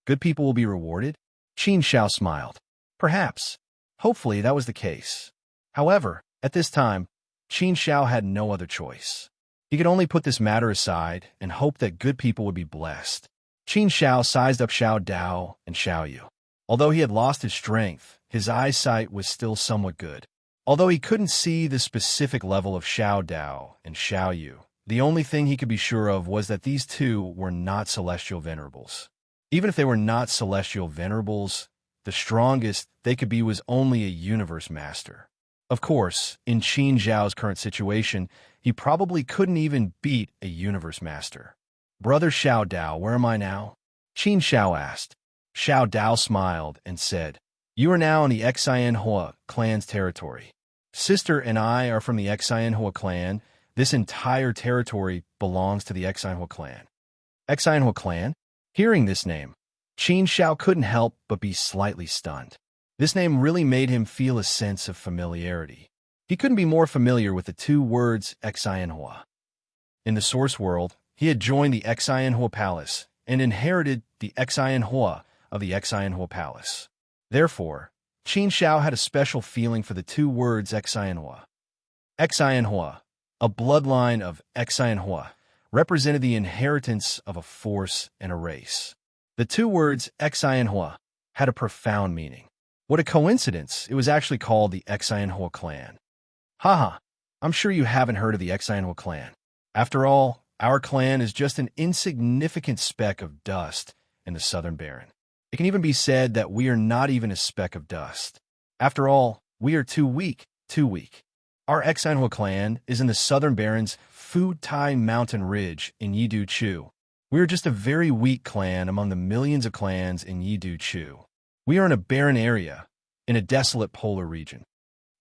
"Good people will be rewarded?" Qin Shao smiled. Perhaps. Hopefully that was the case. However, at this time, Qin Xiao had no other choice. He could only put this matter aside and hope that good people would be blessed. Qin Xiao sized up Xiao Dao and Xiao Yu. Although he had lost his strength, his eyesight was still somewhat good. Although he couldn't see the specific level of Xiao Dao and Xiao Yu, the only thing he could be sure of was that these two were not celestial venerables. Even if they were not celestial venerables, the strongest they could be was only a universe master. Of course, in Qin Zhao's current situation, he probably couldn't even beat a universe master. Brother Xiao Dao, where am I now? Qin Xiao asked. Xiao Dao smiled and said, You are now in the Xianhua clan's territory. Sister and I are from the Xianhua clan. This entire territory belongs to the Xianhua clan. Xianhua clan? Hearing this name, Qin Xiao couldn't help but be slightly stunned. This name really made him feel a sense of familiarity. He couldn't be more familiar with the two words Xianhua. In the Source World, he had joined the Xianhua Palace and inherited the Xianhua of the Xianhua Palace. Therefore, Qin Xiao had a special feeling for the two words Xianhua. Xianhua, a bloodline of Xianhua, represented the inheritance of a force and a race. The two words Xianhua had a profound meaning. What a coincidence, it was actually called the Xianhua clan. Haha, I'm sure you haven't heard of the Xianhua clan. After all, our clan is just an insignificant speck of dust in the Southern Baron. It can even be said that we are not even a speck of dust. After all, we are too weak. Our Xianhua clan is in the Southern Baron's Futai Mountain Ridge in Yidu Chu. We are just a very weak clan among the millions of clans in Yidu Chu. We are in a barren area, in a desolate polar region.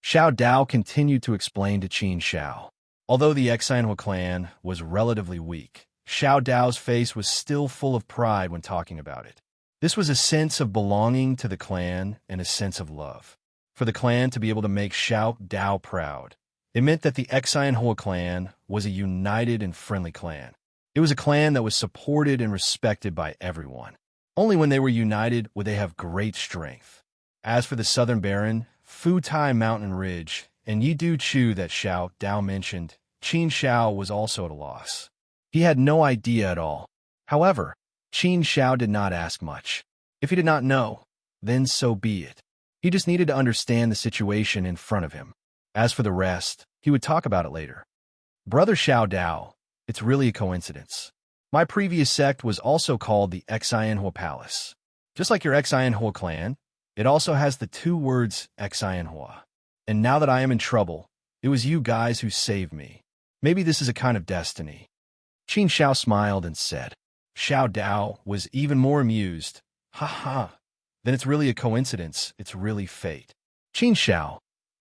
Xiao Dao continued to explain to Qin Xiao. Although the Xianhua clan was relatively weak, Xiao Dao's face was still full of pride when talking about it. This was a sense of belonging to the clan and a sense of love. For the clan to be able to make Xiao Dao proud, it meant that the Xianhua clan was a united and friendly clan. It was a clan that was supported and respected by everyone. Only when they were united would they have great strength. As for the Southern Baron, Futai Mountain Ridge, and Yidu Chu that Xiao Dao mentioned, Qin Xiao was also at a loss. He had no idea at all. However, Qin Xiao did not ask much. If he did not know, then so be it. He just needed to understand the situation in front of him. As for the rest, he would talk about it later. Brother Xiao Dao, it's really a coincidence. My previous sect was also called the Xianhua Palace. Just like your Xianhua clan, it also has the two words Xianhua. And now that I am in trouble, it was you guys who saved me. Maybe this is a kind of destiny. Qin Xiao smiled and said. Xiao Dao was even more amused. Ha ha. Then it's really a coincidence. It's really fate. Qin Xiao,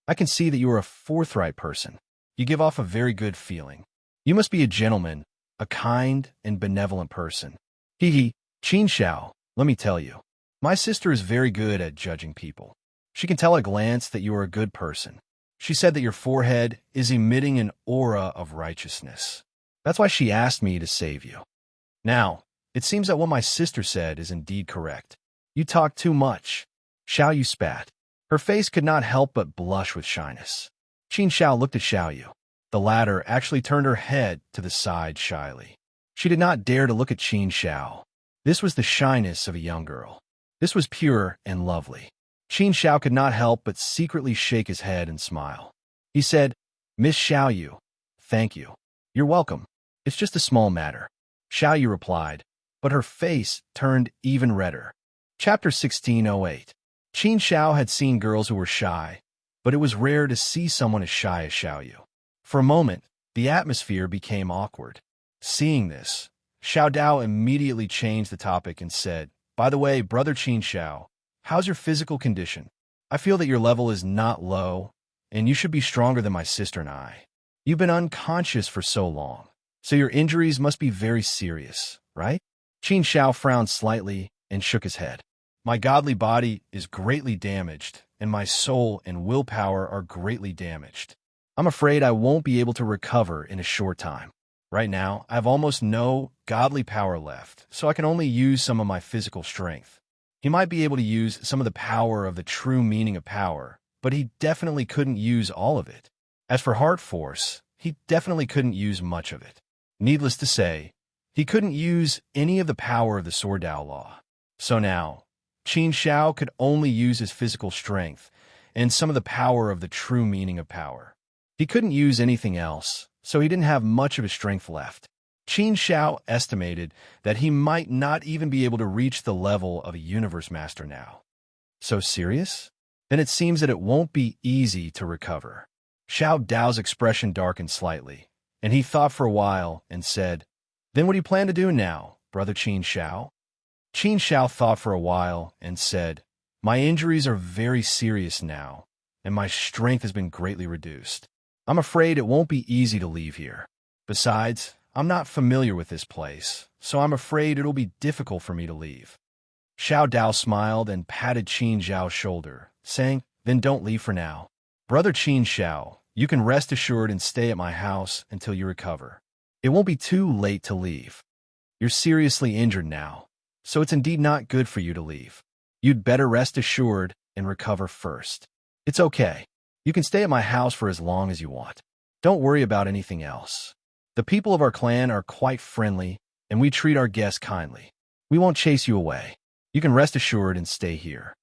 I can see that you are a forthright person. You give off a very good feeling. You must be a gentleman, a kind and benevolent person. Qin Xiao, let me tell you. My sister is very good at judging people. She can tell at a glance that you are a good person. She said that your forehead is emitting an aura of righteousness. That's why she asked me to save you. Now, it seems that what my sister said is indeed correct. You talk too much. Xiao Yu spat. Her face could not help but blush with shyness. Qin Xiao looked at Xiao Yu. The latter actually turned her head to the side shyly. She did not dare to look at Qin Xiao. This was the shyness of a young girl. This was pure and lovely. Qin Xiao could not help but secretly shake his head and smile. He said, Miss Xiao Yu, thank you. You're welcome. It's just a small matter. Xiao Yu replied, but her face turned even redder. Chapter 1608. Qin Xiao had seen girls who were shy, but it was rare to see someone as shy as Xiao Yu. For a moment, the atmosphere became awkward. Seeing this, Xiao Dao immediately changed the topic and said, By the way, Brother Qin Xiao, how's your physical condition? I feel that your level is not low, and you should be stronger than my sister and I. You've been unconscious for so long, so your injuries must be very serious, right? Qin Xiao frowned slightly and shook his head. My godly body is greatly damaged, and my soul and willpower are greatly damaged. I'm afraid I won't be able to recover in a short time. Right now, I have almost no godly power left, so I can only use some of my physical strength. He might be able to use some of the power of the true meaning of power, but he definitely couldn't use all of it. As for heart force, he definitely couldn't use much of it. Needless to say, he couldn't use any of the power of the Sword Dao Law. So now, Qin Shao could only use his physical strength and some of the power of the true meaning of power. He couldn't use anything else, so he didn't have much of his strength left. Qin Shao estimated that he might not even be able to reach the level of a universe master now. So serious? Then it seems that it won't be easy to recover. Xiao Dao's expression darkened slightly, and he thought for a while and said, "Then what do you plan to do now, Brother Qin Shao?" Qin Shao thought for a while and said, "My injuries are very serious now, and my strength has been greatly reduced. I'm afraid it won't be easy to leave here. Besides, I'm not familiar with this place, so I'm afraid it'll be difficult for me to leave." Xiao Dao smiled and patted Qin Zhao's shoulder, saying, "Then don't leave for now. Brother Qin Shao, you can rest assured and stay at my house until you recover. It won't be too late to leave. You're seriously injured now, so it's indeed not good for you to leave. You'd better rest assured and recover first. It's okay. You can stay at my house for as long as you want. Don't worry about anything else. The people of our clan are quite friendly, and we treat our guests kindly. We won't chase you away. You can rest assured and stay here.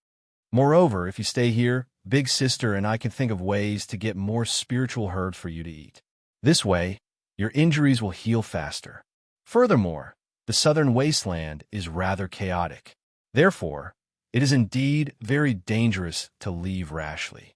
Moreover, if you stay here, Big Sister and I can think of ways to get more spiritual herbs for you to eat. This way, your injuries will heal faster. Furthermore, the southern wasteland is rather chaotic. Therefore, it is indeed very dangerous to leave rashly.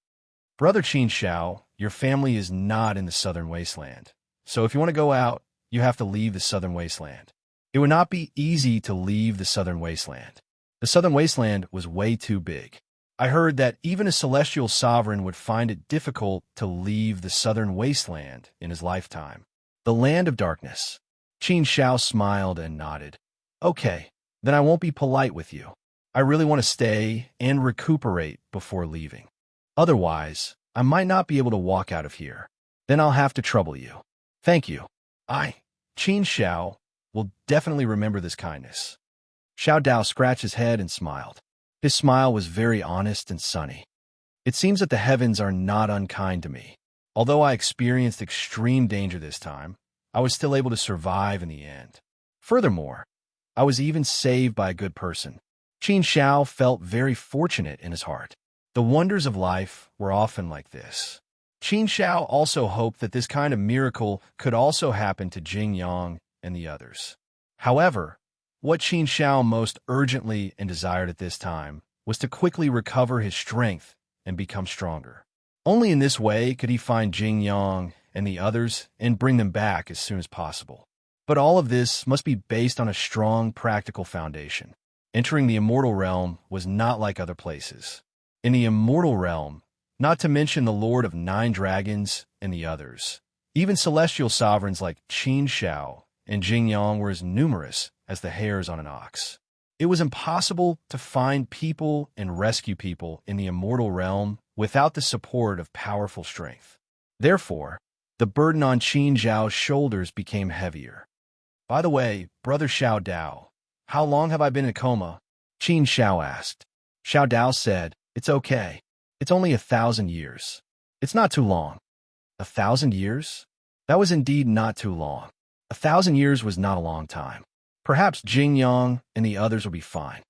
Brother Qin Shao, your family is not in the southern wasteland. So if you want to go out, you have to leave the southern wasteland. It would not be easy to leave the southern wasteland. The southern wasteland was way too big. I heard that even a celestial sovereign would find it difficult to leave the southern wasteland in his lifetime. The land of darkness. Qin Shao smiled and nodded. Okay, then I won't be polite with you. I really want to stay and recuperate before leaving. Otherwise, I might not be able to walk out of here. Then I'll have to trouble you. Thank you. Qin Shao, will definitely remember this kindness. Xiao Dao scratched his head and smiled. His smile was very honest and sunny. It seems that the heavens are not unkind to me. Although I experienced extreme danger this time, I was still able to survive in the end. Furthermore, I was even saved by a good person. Qin Shao felt very fortunate in his heart. The wonders of life were often like this. Qin Shao also hoped that this kind of miracle could also happen to Jing Yang and the others. However, what Qin Shao most urgently and desired at this time was to quickly recover his strength and become stronger. Only in this way could he find Jing Yang and the others and bring them back as soon as possible. But all of this must be based on a strong practical foundation. Entering the immortal realm was not like other places. In the immortal realm, not to mention the Lord of 9 Dragons and the others, even celestial sovereigns like Qin Shao and Jing Yang were as numerous as the hairs on an ox. It was impossible to find people and rescue people in the immortal realm without the support of powerful strength. Therefore, the burden on Qin Zhao's shoulders became heavier. By the way, Brother Xiao Dao, how long have I been in a coma? Qin Shao asked. Xiao Dao said, "It's okay. It's only 1,000 years. It's not too long." 1,000 years? That was indeed not too long. 1,000 years was not a long time. Perhaps Jing Yang and the others will be fine.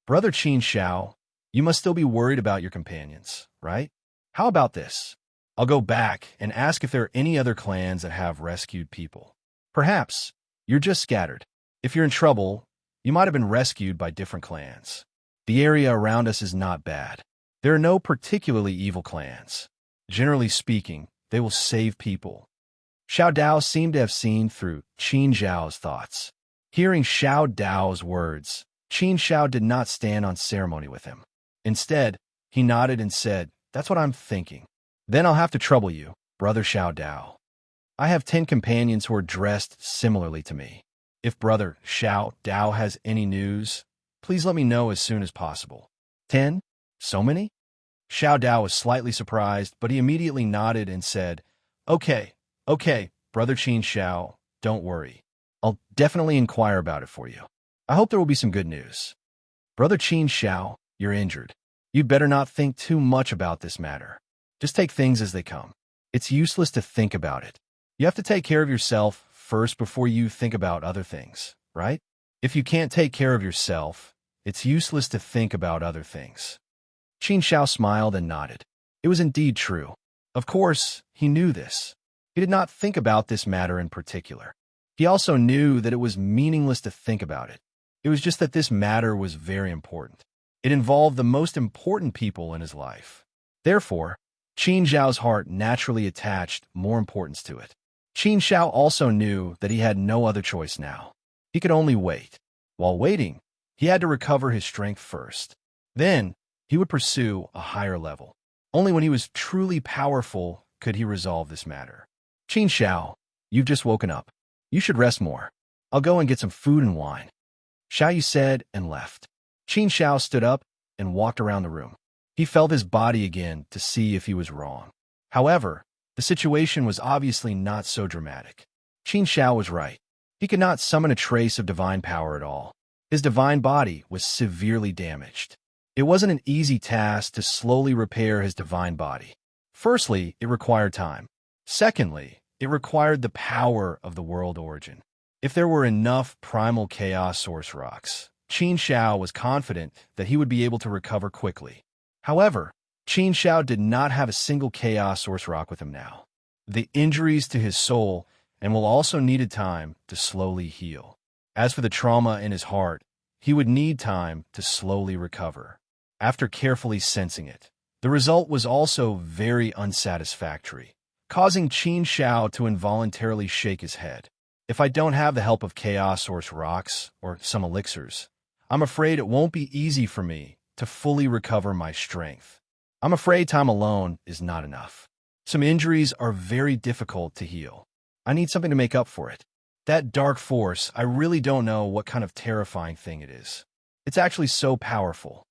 Brother Qin Shao, you must still be worried about your companions, right? How about this? I'll go back and ask if there are any other clans that have rescued people. Perhaps you're just scattered. If you're in trouble, you might have been rescued by different clans. The area around us is not bad. There are no particularly evil clans. Generally speaking, they will save people. Xiao Dao seemed to have seen through Qin Zhao's thoughts. Hearing Xiao Dao's words, Qin Shao did not stand on ceremony with him. Instead, he nodded and said, "That's what I'm thinking. Then I'll have to trouble you, Brother Xiao Dao. I have 10 companions who are dressed similarly to me. If Brother Xiao Dao has any news, please let me know as soon as possible." 10? So many? Xiao Dao was slightly surprised, but he immediately nodded and said, Okay, Brother Qin Shao, don't worry. I'll definitely inquire about it for you. I hope there will be some good news. "Brother Qin Xiao, you're injured. You'd better not think too much about this matter. Just take things as they come. It's useless to think about it. You have to take care of yourself first before you think about other things, right? If you can't take care of yourself, it's useless to think about other things." Qin Xiao smiled and nodded. It was indeed true. Of course, he knew this. He did not think about this matter in particular. He also knew that it was meaningless to think about it. It was just that this matter was very important. It involved the most important people in his life. Therefore, Qin Xiao's heart naturally attached more importance to it. Qin Xiao also knew that he had no other choice now. He could only wait. While waiting, he had to recover his strength first. Then, he would pursue a higher level. Only when he was truly powerful could he resolve this matter. "Qin Xiao, you've just woken up. You should rest more. I'll go and get some food and wine." Xiao Yu said and left. Qin Xiao stood up and walked around the room. He felt his body again to see if he was wrong. However, the situation was obviously not so dramatic. Qin Xiao was right. He could not summon a trace of divine power at all. His divine body was severely damaged. It wasn't an easy task to slowly repair his divine body. Firstly, it required time. Secondly, it required the power of the world origin. If there were enough primal chaos source rocks, Qin Xiao was confident that he would be able to recover quickly. However, Qin Xiao did not have a single chaos source rock with him now. The injuries to his soul and will also needed time to slowly heal. As for the trauma in his heart, he would need time to slowly recover. After carefully sensing it, the result was also very unsatisfactory, causing Qin Xiao to involuntarily shake his head. "If I don't have the help of chaos source rocks or some elixirs, I'm afraid it won't be easy for me to fully recover my strength. I'm afraid time alone is not enough. Some injuries are very difficult to heal. I need something to make up for it. That dark force, I really don't know what kind of terrifying thing it is. It's actually so powerful.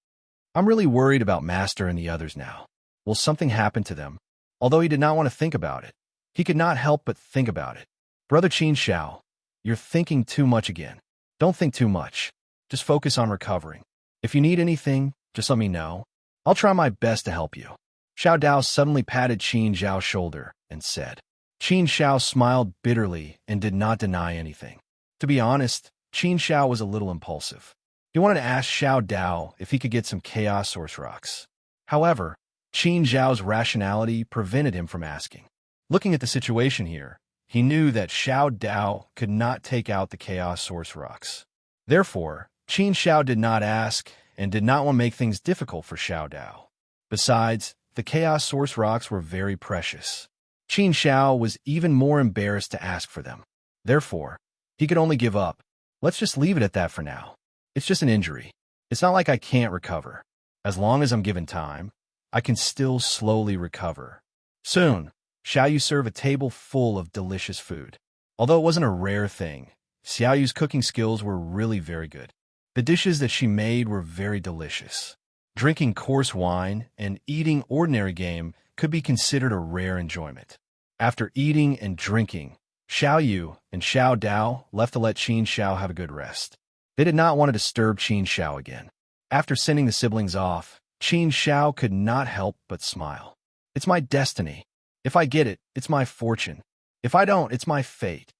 I'm really worried about Master and the others now. Will something happen to them?" Although he did not want to think about it, he could not help but think about it. "Brother Qin Xiao, you're thinking too much again. Don't think too much. Just focus on recovering. If you need anything, just let me know. I'll try my best to help you." Xiao Dao suddenly patted Qin Xiao's shoulder and said. Qin Xiao smiled bitterly and did not deny anything. To be honest, Qin Xiao was a little impulsive. He wanted to ask Xiao Dao if he could get some chaos source rocks. However, Qin Xiao's rationality prevented him from asking. Looking at the situation here, he knew that Xiao Dao could not take out the chaos source rocks. Therefore, Qin Xiao did not ask and did not want to make things difficult for Xiao Dao. Besides, the chaos source rocks were very precious. Qin Xiao was even more embarrassed to ask for them. Therefore, he could only give up. "Let's just leave it at that for now. It's just an injury. It's not like I can't recover. As long as I'm given time, I can still slowly recover." Soon, Xiao Yu served a table full of delicious food. Although it wasn't a rare thing, Xiao Yu's cooking skills were really very good. The dishes that she made were very delicious. Drinking coarse wine and eating ordinary game could be considered a rare enjoyment. After eating and drinking, Xiao Yu and Xiao Dao left to let Qin Xiao have a good rest. They did not want to disturb Qin Xiao again. After sending the siblings off, Qin Xiao could not help but smile. "It's my destiny. If I get it, it's my fortune. If I don't, it's my fate.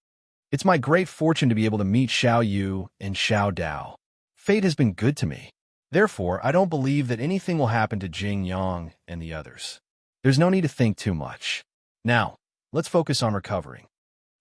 It's my great fortune to be able to meet Xiao Yu and Xiao Dao. Fate has been good to me. Therefore, I don't believe that anything will happen to Jing Yang and the others. There's no need to think too much. Now, let's focus on recovering."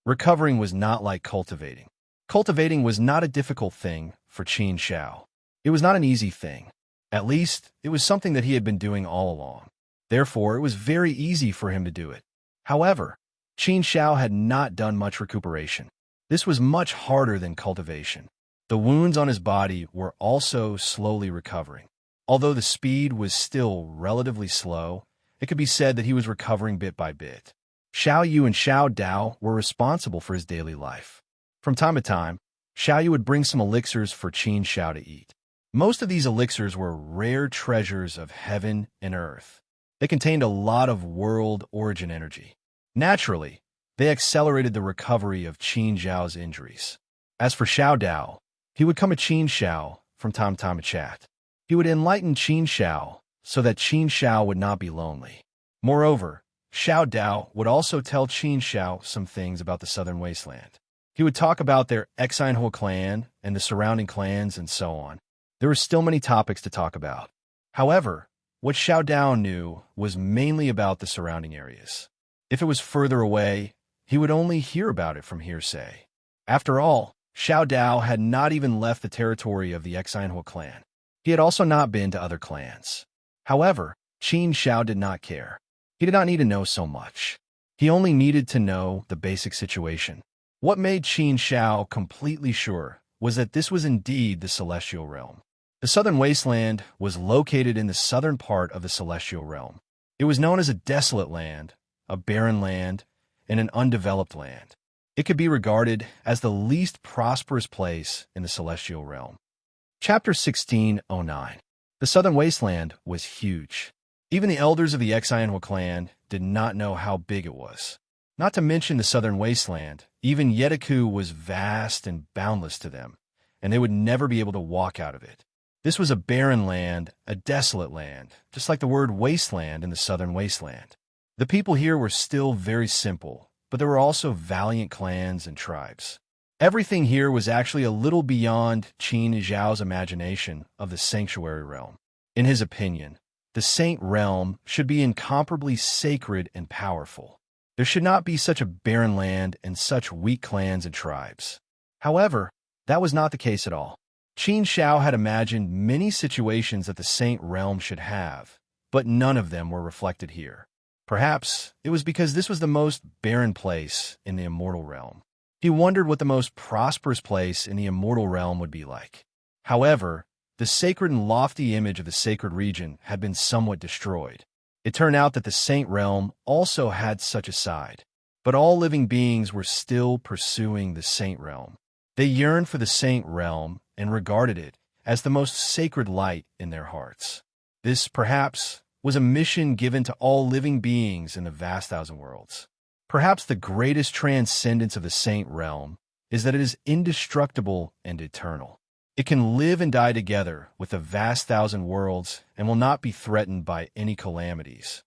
Recovering was not like cultivating. Cultivating was not a difficult thing for Qin Xiao. It was not an easy thing. At least, it was something that he had been doing all along. Therefore, it was very easy for him to do it. However, Qin Xiao had not done much recuperation. This was much harder than cultivation. The wounds on his body were also slowly recovering. Although the speed was still relatively slow, it could be said that he was recovering bit by bit. Xiao Yu and Xiao Dao were responsible for his daily life. From time to time, Xiao Yu would bring some elixirs for Qin Xiao to eat. Most of these elixirs were rare treasures of heaven and earth. They contained a lot of world origin energy. Naturally, they accelerated the recovery of Qin Xiao's injuries. As for Xiao Dao, he would come to Qin Xiao from time to time to chat. He would enlighten Qin Shao so that Qin Shao would not be lonely. Moreover, Xiao Dao would also tell Qin Shao some things about the southern wasteland. He would talk about their Exinhua clan and the surrounding clans and so on. There were still many topics to talk about. However, what Xiao Dao knew was mainly about the surrounding areas. If it was further away, he would only hear about it from hearsay. After all, Xiao Dao had not even left the territory of the Exinhua clan. He had also not been to other clans. However, Qin Shao did not care. He did not need to know so much. He only needed to know the basic situation. What made Qin Shao completely sure was that this was indeed the Celestial Realm. The Southern Wasteland was located in the southern part of the Celestial Realm. It was known as a desolate land, a barren land, and an undeveloped land. It could be regarded as the least prosperous place in the Celestial Realm. Chapter 1609. The Southern Wasteland was huge. Even the elders of the Exinhua clan did not know how big it was. Not to mention the Southern Wasteland, even Yetaku was vast and boundless to them, and they would never be able to walk out of it. This was a barren land, a desolate land, just like the word wasteland in the Southern Wasteland. The people here were still very simple, but there were also valiant clans and tribes. Everything here was actually a little beyond Qin Zhao's imagination of the Sanctuary Realm. In his opinion, the Saint Realm should be incomparably sacred and powerful. There should not be such a barren land and such weak clans and tribes. However, that was not the case at all. Qin Shao had imagined many situations that the Saint Realm should have, but none of them were reflected here. Perhaps it was because this was the most barren place in the Immortal Realm. He wondered what the most prosperous place in the Immortal Realm would be like. However, the sacred and lofty image of the sacred region had been somewhat destroyed. It turned out that the Saint Realm also had such a side, but all living beings were still pursuing the Saint Realm. They yearned for the Saint Realm and regarded it as the most sacred light in their hearts. This, perhaps, was a mission given to all living beings in the vast thousand worlds. Perhaps the greatest transcendence of the Saint Realm is that it is indestructible and eternal. It can live and die together with the vast thousand worlds and will not be threatened by any calamities.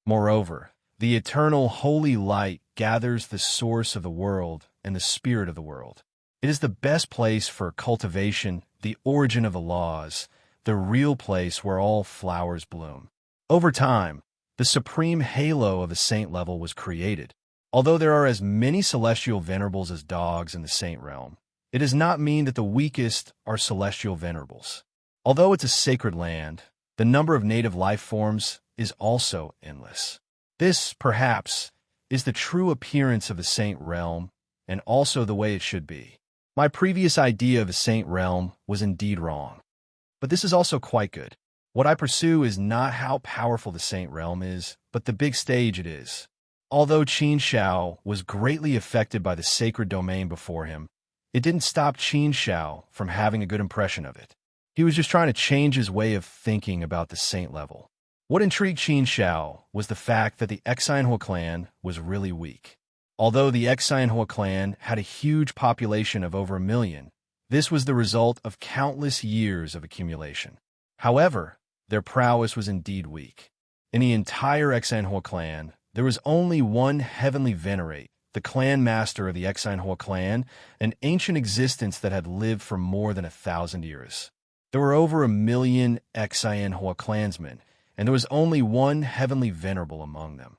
Moreover, the eternal holy light gathers the source of the world and the spirit of the world. It is the best place for cultivation, the origin of the laws, the real place where all flowers bloom. Over time, the supreme halo of the saint level was created. Although there are as many celestial venerables as dogs in the saint realm, it does not mean that the weakest are celestial venerables. Although it's a sacred land, the number of native life forms is also endless. This, perhaps, is the true appearance of the saint realm and also the way it should be. My previous idea of a saint realm was indeed wrong, but this is also quite good. What I pursue is not how powerful the saint realm is, but the big stage it is. Although Qin Shao was greatly affected by the sacred domain before him, it didn't stop Qin Shao from having a good impression of it. He was just trying to change his way of thinking about the saint level. What intrigued Qin Shao was the fact that the Exinhua clan was really weak. Although the Exinhua clan had a huge population of over 1 million, this was the result of countless years of accumulation. However, their prowess was indeed weak. In the entire Exinhua clan, there was only one heavenly venerate, the clan master of the Exinhua clan, an ancient existence that had lived for more than 1,000 years. There were over 1 million Exinhua clansmen, and there was only one heavenly venerable among them.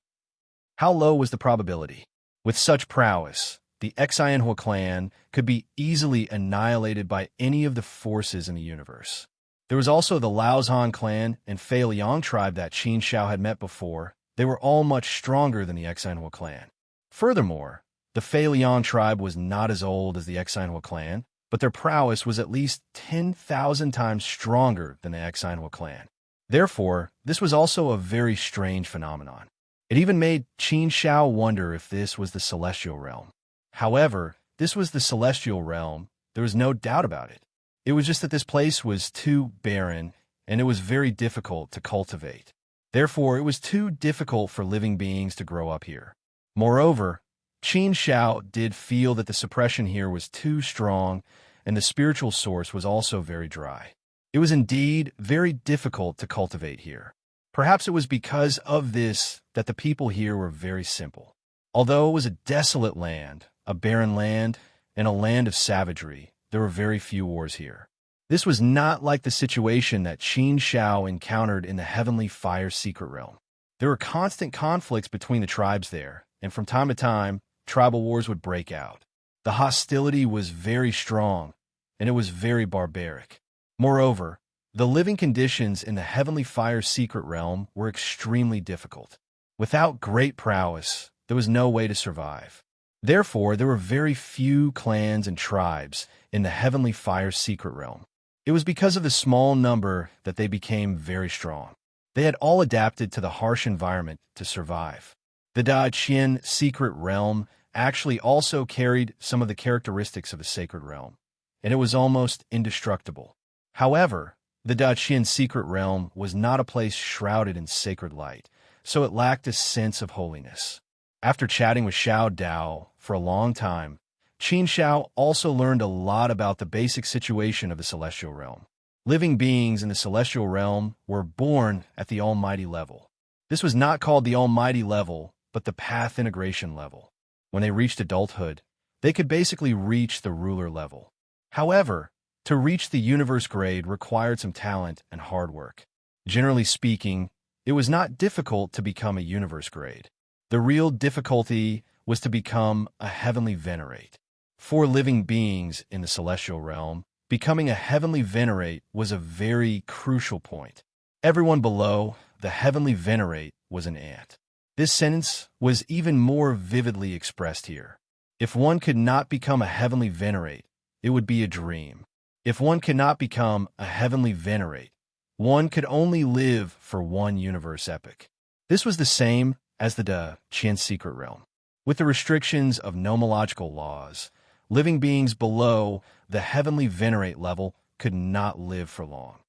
How low was the probability? With such prowess, the Exinhua clan could be easily annihilated by any of the forces in the universe. There was also the Laozhan clan and Fei Liang tribe that Qin Shao had met before. They were all much stronger than the Exinhua clan. Furthermore, the Fei Liang tribe was not as old as the Exinhua clan, but their prowess was at least 10,000 times stronger than the Exinhua clan. Therefore, this was also a very strange phenomenon. It even made Qin Shao wonder if this was the celestial realm. However, this was the celestial realm. There was no doubt about it. It was just that this place was too barren, and it was very difficult to cultivate. Therefore, it was too difficult for living beings to grow up here. Moreover, Qin Shao did feel that the suppression here was too strong, and the spiritual source was also very dry. It was indeed very difficult to cultivate here. Perhaps it was because of this that the people here were very simple. Although it was a desolate land, a barren land, and a land of savagery, there were very few wars here. This was not like the situation that Qin Shao encountered in the Heavenly Fire Secret Realm. There were constant conflicts between the tribes there, and from time to time, tribal wars would break out. The hostility was very strong, and it was very barbaric. Moreover, the living conditions in the Heavenly Fire Secret Realm were extremely difficult. Without great prowess, there was no way to survive. Therefore, there were very few clans and tribes in the Heavenly Fire Secret Realm. It was because of the small number that they became very strong. They had all adapted to the harsh environment to survive. The Da-Qian Secret Realm actually also carried some of the characteristics of the Sacred Realm, and it was almost indestructible. However, the Da-Qian Secret Realm was not a place shrouded in sacred light, so it lacked a sense of holiness. After chatting with Xiao Dao for a long time, Qin Shao also learned a lot about the basic situation of the Celestial Realm. Living beings in the Celestial Realm were born at the Almighty level. This was not called the Almighty level, but the Path Integration level. When they reached adulthood, they could basically reach the Ruler level. However, to reach the Universe grade required some talent and hard work. Generally speaking, it was not difficult to become a Universe grade. The real difficulty was to become a Heavenly Venerate. For living beings in the Celestial Realm, becoming a Heavenly Venerate was a very crucial point. Everyone below the Heavenly Venerate was an ant. This sentence was even more vividly expressed here. If one could not become a Heavenly Venerate, it would be a dream. If one cannot become a Heavenly Venerate, one could only live for one universe epoch. This was the same as the Da-Qian Secret Realm. With the restrictions of nomological laws, living beings below the Heavenly Venerate level could not live for long.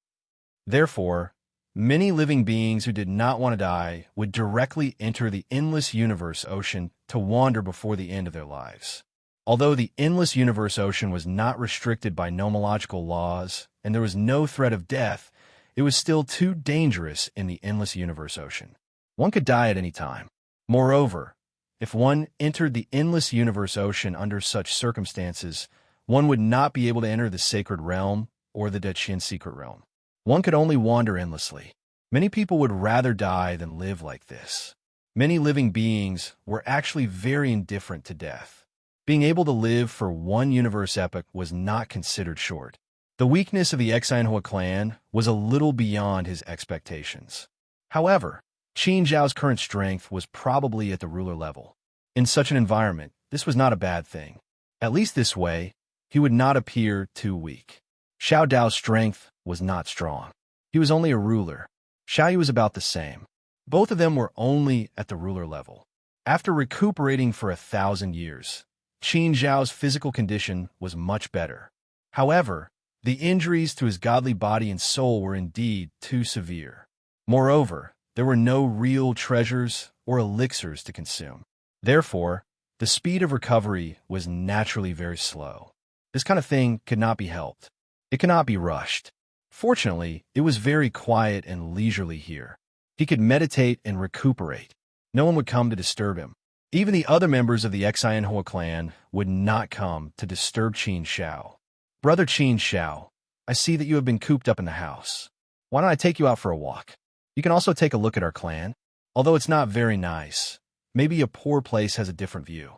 Therefore, many living beings who did not want to die would directly enter the endless universe ocean to wander before the end of their lives. Although the endless universe ocean was not restricted by nomological laws and there was no threat of death, it was still too dangerous in the endless universe ocean. One could die at any time. Moreover, if one entered the endless universe ocean under such circumstances, one would not be able to enter the Sacred Realm or the Da-Qian Secret Realm. One could only wander endlessly. Many people would rather die than live like this. Many living beings were actually very indifferent to death. Being able to live for one universe epoch was not considered short. The weakness of the Exinhua clan was a little beyond his expectations. However, Qin Zhao's current strength was probably at the ruler level. In such an environment, this was not a bad thing. At least this way, he would not appear too weak. Xiao Dao's strength was not strong. He was only a ruler. Xiaoyu was about the same. Both of them were only at the ruler level. After recuperating for 1,000 years, Qin Zhao's physical condition was much better. However, the injuries to his godly body and soul were indeed too severe. Moreover, there were no real treasures or elixirs to consume. Therefore, the speed of recovery was naturally very slow. This kind of thing could not be helped. It cannot be rushed. Fortunately, it was very quiet and leisurely here. He could meditate and recuperate. No one would come to disturb him. Even the other members of the Exinhua clan would not come to disturb Qin Shao. Brother Qin Shao, I see that you have been cooped up in the house. Why don't I take you out for a walk? You can also take a look at our clan. Although it's not very nice, maybe a poor place has a different view.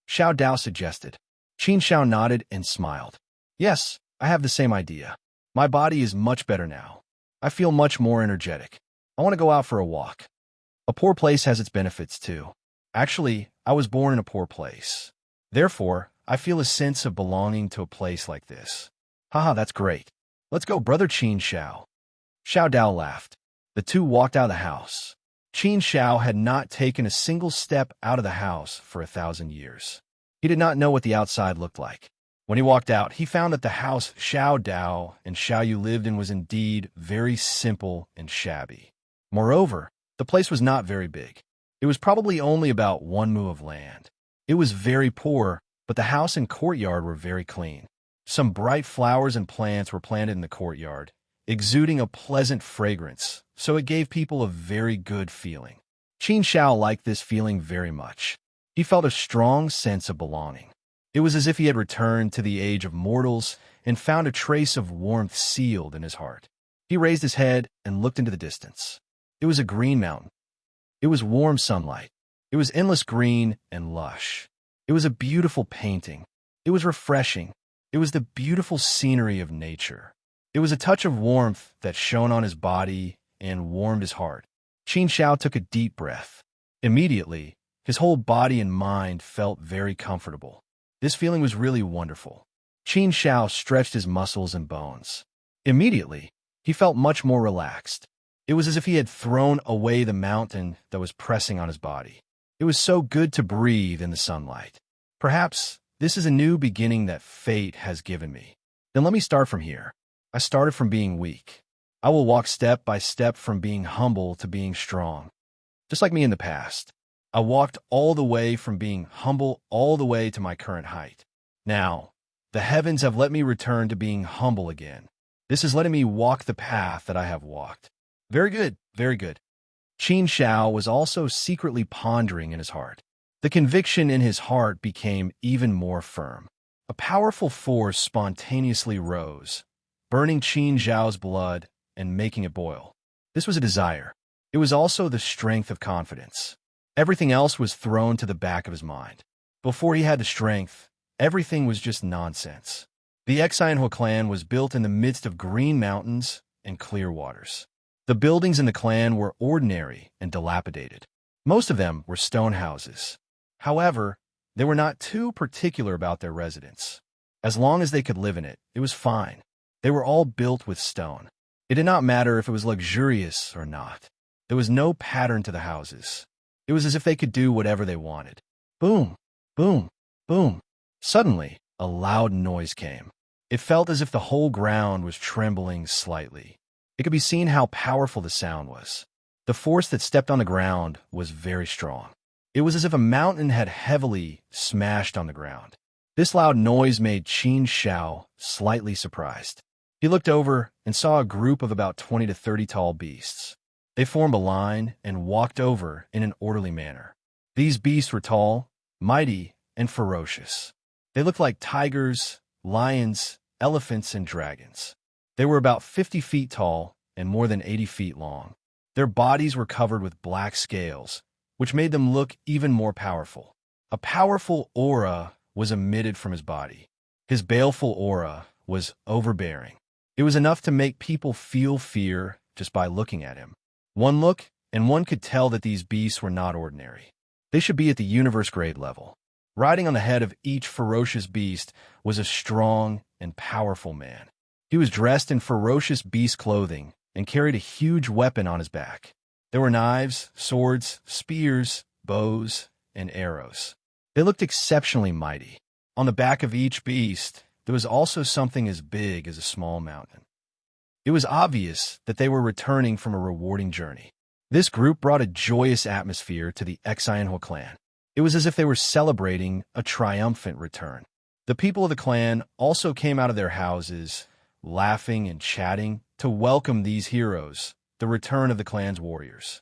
Xiao Dao suggested. Qin Shao nodded and smiled. Yes, I have the same idea. My body is much better now. I feel much more energetic. I want to go out for a walk. A poor place has its benefits too. Actually, I was born in a poor place. Therefore, I feel a sense of belonging to a place like this. Haha, that's great. Let's go, Brother Qin Shao. Xiao Dao laughed. The two walked out of the house. Qin Shao had not taken a single step out of the house for 1,000 years. He did not know what the outside looked like. When he walked out, he found that the house Xiao Dao and Xiao Yu lived in was indeed very simple and shabby. Moreover, the place was not very big. It was probably only about 1 mu of land. It was very poor, but the house and courtyard were very clean. Some bright flowers and plants were planted in the courtyard, exuding a pleasant fragrance, so it gave people a very good feeling. Qin Shao liked this feeling very much. He felt a strong sense of belonging. It was as if he had returned to the age of mortals and found a trace of warmth sealed in his heart. He raised his head and looked into the distance. It was a green mountain. It was warm sunlight. It was endless green and lush. It was a beautiful painting. It was refreshing. It was the beautiful scenery of nature. It was a touch of warmth that shone on his body and warmed his heart. Qin Shao took a deep breath. Immediately, his whole body and mind felt very comfortable. This feeling was really wonderful. Qin Shao stretched his muscles and bones. Immediately, he felt much more relaxed. It was as if he had thrown away the mountain that was pressing on his body. It was so good to breathe in the sunlight. Perhaps this is a new beginning that fate has given me. Then let me start from here. I started from being weak. I will walk step by step from being humble to being strong. Just like me in the past. I walked all the way from being humble all the way to my current height. Now, the heavens have let me return to being humble again. This is letting me walk the path that I have walked. Very good, very good. Qin Shao was also secretly pondering in his heart. The conviction in his heart became even more firm. A powerful force spontaneously rose, burning Qin Zhao's blood and making it boil. This was a desire. It was also the strength of confidence. Everything else was thrown to the back of his mind. Before he had the strength, everything was just nonsense. The Exionhua clan was built in the midst of green mountains and clear waters. The buildings in the clan were ordinary and dilapidated. Most of them were stone houses. However, they were not too particular about their residence. As long as they could live in it, it was fine. They were all built with stone. It did not matter if it was luxurious or not. There was no pattern to the houses. It was as if they could do whatever they wanted. Boom, boom, boom. Suddenly, a loud noise came. It felt as if the whole ground was trembling slightly. It could be seen how powerful the sound was. The force that stepped on the ground was very strong. It was as if a mountain had heavily smashed on the ground. This loud noise made Qin Shao slightly surprised. He looked over and saw a group of about 20 to 30 tall beasts. They formed a line and walked over in an orderly manner. These beasts were tall, mighty, and ferocious. They looked like tigers, lions, elephants, and dragons. They were about 50 feet tall and more than 80 feet long. Their bodies were covered with black scales, which made them look even more powerful. A powerful aura was emitted from his body. His baleful aura was overbearing. It was enough to make people feel fear just by looking at him. One look, and one could tell that these beasts were not ordinary. They should be at the universe grade level. Riding on the head of each ferocious beast was a strong and powerful man. He was dressed in ferocious beast clothing and carried a huge weapon on his back. There were knives, swords, spears, bows, and arrows. They looked exceptionally mighty. On the back of each beast, there was also something as big as a small mountain. It was obvious that they were returning from a rewarding journey. This group brought a joyous atmosphere to the Exionhua clan. It was as if they were celebrating a triumphant return. The people of the clan also came out of their houses, laughing and chatting, to welcome these heroes, the return of the clan's warriors.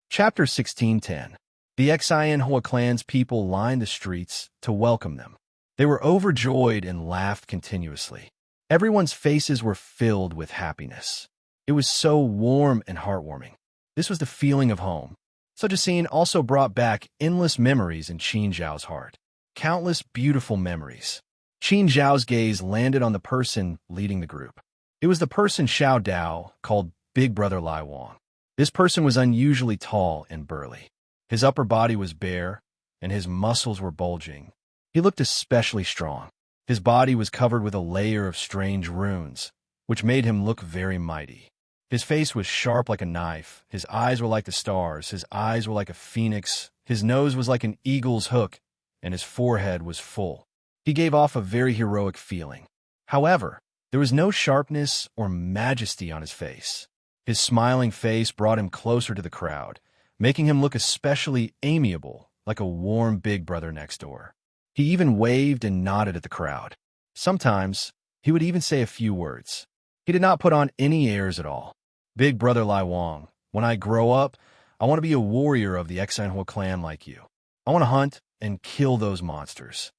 Chapter 16:10. The Exionhua clan's people lined the streets to welcome them. They were overjoyed and laughed continuously. Everyone's faces were filled with happiness. It was so warm and heartwarming. This was the feeling of home. Such a scene also brought back endless memories in Qin Zhao's heart. Countless beautiful memories. Qin Zhao's gaze landed on the person leading the group. It was the person Xiao Dao called Big Brother Lai Wang. This person was unusually tall and burly. His upper body was bare, and his muscles were bulging. He looked especially strong. His body was covered with a layer of strange runes, which made him look very mighty. His face was sharp like a knife, his eyes were like the stars, his eyes were like a phoenix, his nose was like an eagle's hook, and his forehead was full. He gave off a very heroic feeling. However, there was no sharpness or majesty on his face. His smiling face brought him closer to the crowd, making him look especially amiable, like a warm big brother next door. He even waved and nodded at the crowd. Sometimes, he would even say a few words. He did not put on any airs at all. Big brother Lai Wang, when I grow up, I want to be a warrior of the Exinhua clan like you. I want to hunt and kill those monsters.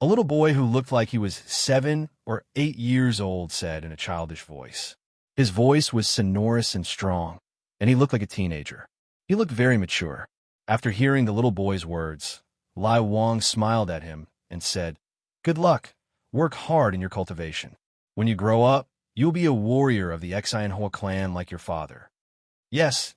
A little boy who looked like he was 7 or 8 years old said in a childish voice. His voice was sonorous and strong, and he looked like a teenager. He looked very mature. After hearing the little boy's words, Lai Wang smiled at him and said, "Good luck. Work hard in your cultivation. When you grow up, you'll be a warrior of the Exinhua clan like your father." Yes,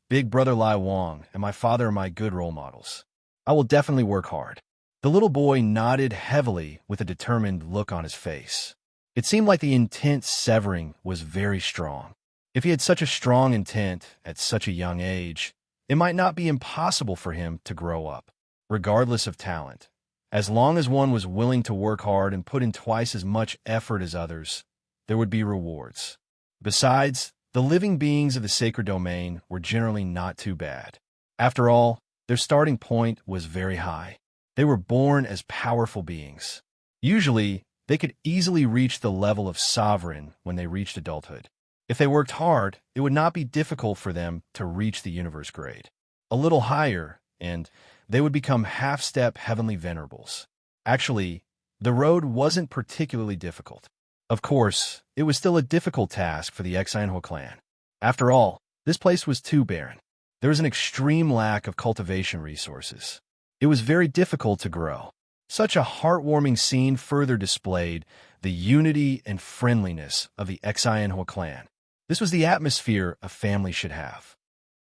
big brother Lai Wang and my father are my good role models. I will definitely work hard. The little boy nodded heavily with a determined look on his face. It seemed like the intent severing was very strong. If he had such a strong intent at such a young age, it might not be impossible for him to grow up, regardless of talent. As long as one was willing to work hard and put in twice as much effort as others, there would be rewards. Besides, the living beings of the sacred domain were generally not too bad. After all, their starting point was very high. They were born as powerful beings. Usually, they could easily reach the level of sovereign when they reached adulthood. If they worked hard, it would not be difficult for them to reach the universe grade. A little higher, and they would become half-step heavenly venerables. Actually, the road wasn't particularly difficult. Of course, it was still a difficult task for the Exinhua clan. After all, this place was too barren. There was an extreme lack of cultivation resources. It was very difficult to grow. Such a heartwarming scene further displayed the unity and friendliness of the Exinhua clan. This was the atmosphere a family should have.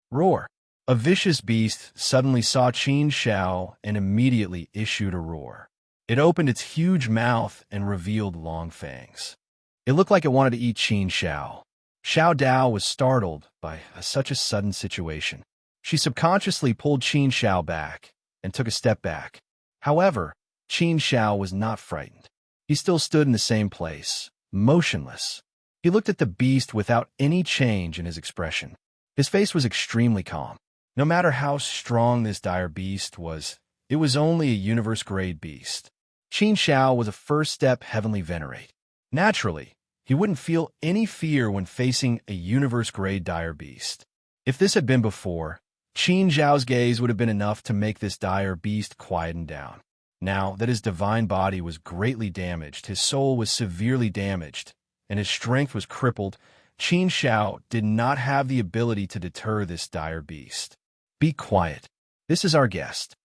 Roar. A vicious beast suddenly saw Qin Shao and immediately issued a roar. It opened its huge mouth and revealed long fangs. It looked like it wanted to eat Qin Shao. Xiao Dao was startled by such a sudden situation. She subconsciously pulled Qin Shao back and took a step back. However, Qin Shao was not frightened. He still stood in the same place, motionless. He looked at the beast without any change in his expression. His face was extremely calm. No matter how strong this dire beast was, it was only a universe-grade beast. Qin Shao was a first-step heavenly venerate. Naturally, he wouldn't feel any fear when facing a universe-grade dire beast. If this had been before, Qin Zhao's gaze would have been enough to make this dire beast quieten down. Now that his divine body was greatly damaged, his soul was severely damaged, and his strength was crippled, Qin Shao did not have the ability to deter this dire beast. "Be quiet. This is our guest."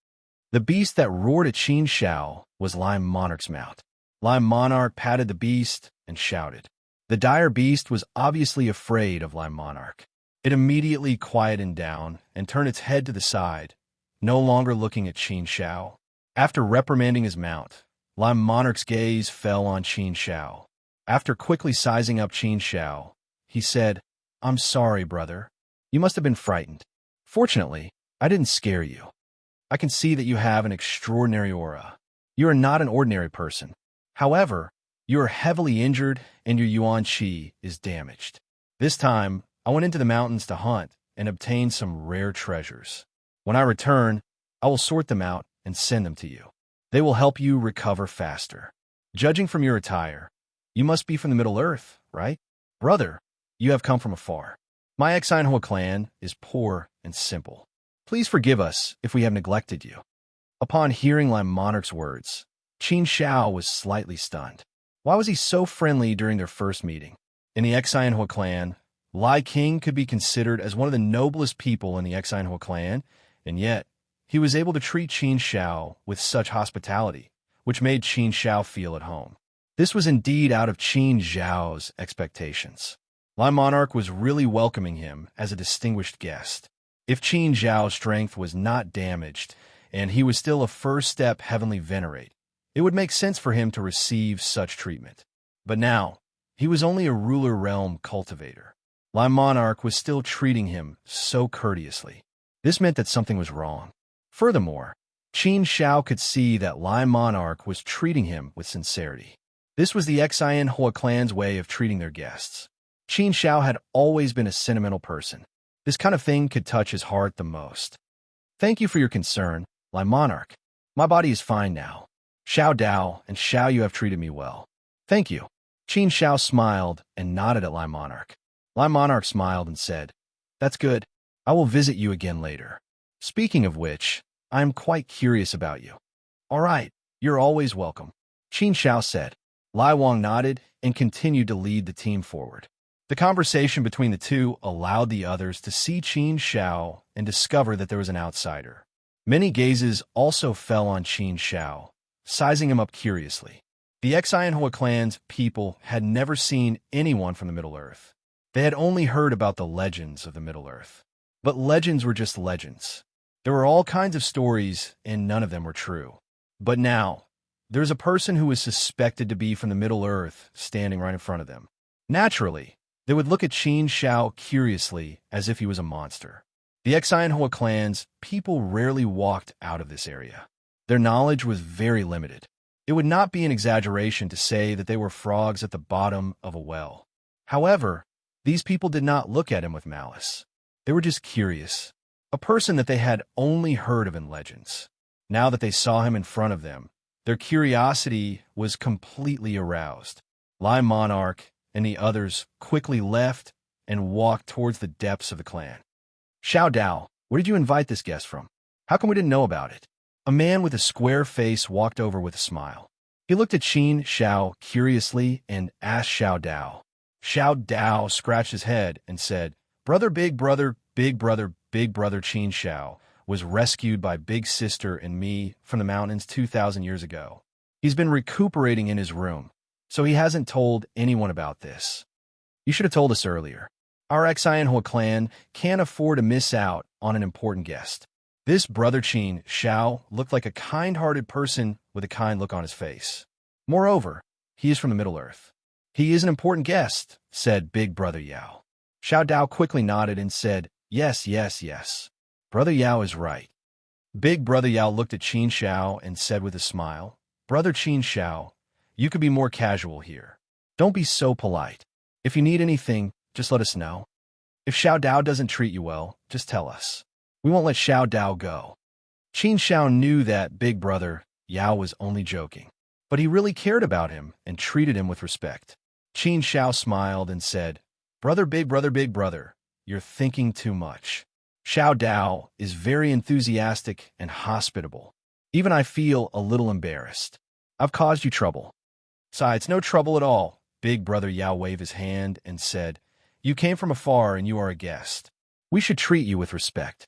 The beast that roared at Qin Shao was Lime Monarch's mount. Lime Monarch patted the beast and shouted. The dire beast was obviously afraid of Lime Monarch. It immediately quieted down and turned its head to the side, no longer looking at Qin Shao. After reprimanding his mount, Lime Monarch's gaze fell on Qin Shao. After quickly sizing up Qin Shao, he said, "I'm sorry, brother. You must have been frightened. Fortunately, I didn't scare you. I can see that you have an extraordinary aura. You are not an ordinary person. However, you are heavily injured and your Yuan Qi is damaged. This time, I went into the mountains to hunt and obtain some rare treasures. When I return, I will sort them out and send them to you. They will help you recover faster. Judging from your attire, you must be from the Middle Earth, right? Brother, you have come from afar. My Exinhua clan is poor and simple. Please forgive us if we have neglected you." Upon hearing Lime Monarch's words, Qin Shao was slightly stunned. Why was he so friendly during their first meeting? In the Exinhua clan, Lai King could be considered as one of the noblest people in the Exinhua clan, and yet he was able to treat Qin Shao with such hospitality, which made Qin Shao feel at home. This was indeed out of Qin Zhao's expectations. Lai Monarch was really welcoming him as a distinguished guest. If Qin Zhao's strength was not damaged, and he was still a first-step heavenly venerate, it would make sense for him to receive such treatment. But now, he was only a ruler realm cultivator. Lai Monarch was still treating him so courteously. This meant that something was wrong. Furthermore, Qin Shao could see that Lai Monarch was treating him with sincerity. This was the Exinhua clan's way of treating their guests. Qin Shao had always been a sentimental person. This kind of thing could touch his heart the most. "Thank you for your concern, Lai Monarch. My body is fine now. Xiao Dao and Xiao, you have treated me well. Thank you." Qin Shao smiled and nodded at Lai Monarch. Lai Monarch smiled and said, "That's good. I will visit you again later. Speaking of which, I am quite curious about you." "All right, you're always welcome," Qin Shao said. Lai Wang nodded and continued to lead the team forward. The conversation between the two allowed the others to see Qin Shao and discover that there was an outsider. Many gazes also fell on Qin Shao, sizing him up curiously. The Xianhua clan's people had never seen anyone from the Middle-earth. They had only heard about the legends of the Middle-earth. But legends were just legends. There were all kinds of stories, and none of them were true. But now, there's a person who is suspected to be from the Middle-earth standing right in front of them. Naturally, they would look at Qin Shao curiously as if he was a monster. The Xianhua clan's people rarely walked out of this area. Their knowledge was very limited. It would not be an exaggeration to say that they were frogs at the bottom of a well. However, these people did not look at him with malice. They were just curious, a person that they had only heard of in legends. Now that they saw him in front of them, their curiosity was completely aroused. Lai Monarch and the others quickly left and walked towards the depths of the clan. "Xiao Dao, where did you invite this guest from? How come we didn't know about it?" A man with a square face walked over with a smile. He looked at Qin Shao curiously and asked Xiao Dao. Xiao Dao scratched his head and said, Big brother Qin Shao was rescued by Big Sister and me from the mountains 2,000 years ago. He's been recuperating in his room, so he hasn't told anyone about this. You should have told us earlier. Our Xianhua clan can't afford to miss out on an important guest." This brother Qin Shao looked like a kind-hearted person with a kind look on his face. Moreover, he is from the Middle-earth. "He is an important guest," said Big Brother Yao. Xiao Dao quickly nodded and said, Yes. Brother Yao is right." Big Brother Yao looked at Qin Shao and said with a smile, "Brother Qin Shao, you could be more casual here. Don't be so polite. If you need anything, just let us know. If Xiao Dao doesn't treat you well, just tell us. We won't let Xiao Dao go." Qin Shao knew that Big Brother Yao was only joking, but he really cared about him and treated him with respect. Qin Shao smiled and said, Big brother, you're thinking too much. Xiao Dao is very enthusiastic and hospitable. Even I feel a little embarrassed. I've caused you trouble." "It's no trouble at all." Big Brother Yao waved his hand and said, "You came from afar and you are a guest. We should treat you with respect.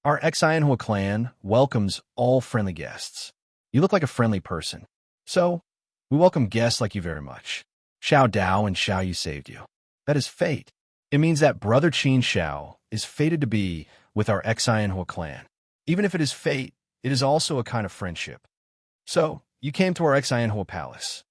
Our Xianhua clan welcomes all friendly guests. You look like a friendly person. So, we welcome guests like you very much. Xiao Dao and Xiao Yu saved you. That is fate. It means that Brother Qin Shao is fated to be with our Xianhua clan. Even if it is fate, it is also a kind of friendship. So, you came to our Xianhua palace.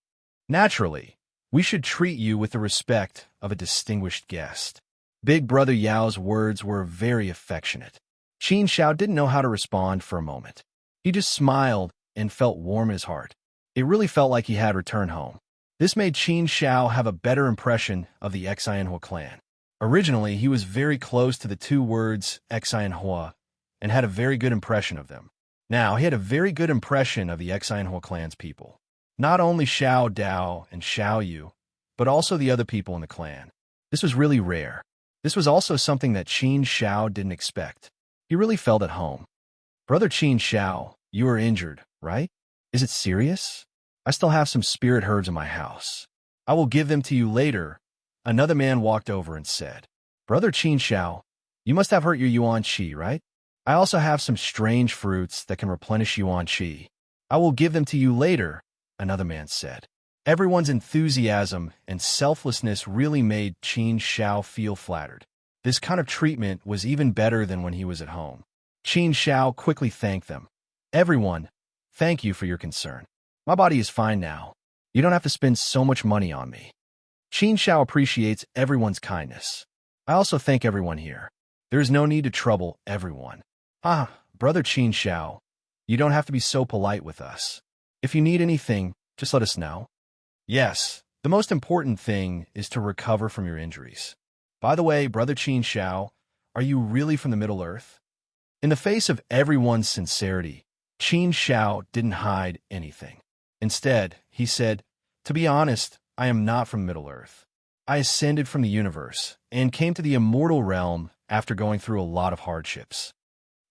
Naturally, we should treat you with the respect of a distinguished guest." Big Brother Yao's words were very affectionate. Qin Shao didn't know how to respond for a moment. He just smiled and felt warm in his heart. It really felt like he had returned home. This made Qin Shao have a better impression of the Xianhua clan. Originally, he was very close to the two words Xianhua and had a very good impression of them. Now, he had a very good impression of the Xianhua clan's people. Not only Xiao Dao and Xiao Yu, but also the other people in the clan. This was really rare. This was also something that Qin Shao didn't expect. He really felt at home. "Brother Qin Shao, you are injured, right? Is it serious? I still have some spirit herbs in my house. I will give them to you later." Another man walked over and said, "Brother Qin Shao, you must have hurt your Yuan Qi, right? I also have some strange fruits that can replenish Yuan Qi. I will give them to you later," another man said. Everyone's enthusiasm and selflessness really made Qin Shao feel flattered. This kind of treatment was even better than when he was at home. Qin Shao quickly thanked them. "Everyone, thank you for your concern. My body is fine now. You don't have to spend so much money on me." Qin Shao appreciates everyone's kindness. "I also thank everyone here. There is no need to trouble everyone. Brother Qin Shao, you don't have to be so polite with us. If you need anything, just let us know." "Yes, the most important thing is to recover from your injuries. By the way, Brother Qin Shao, are you really from the Middle-earth?" In the face of everyone's sincerity, Qin Shao didn't hide anything. Instead, he said, "To be honest, I am not from Middle-earth. I ascended from the universe and came to the immortal realm after going through a lot of hardships."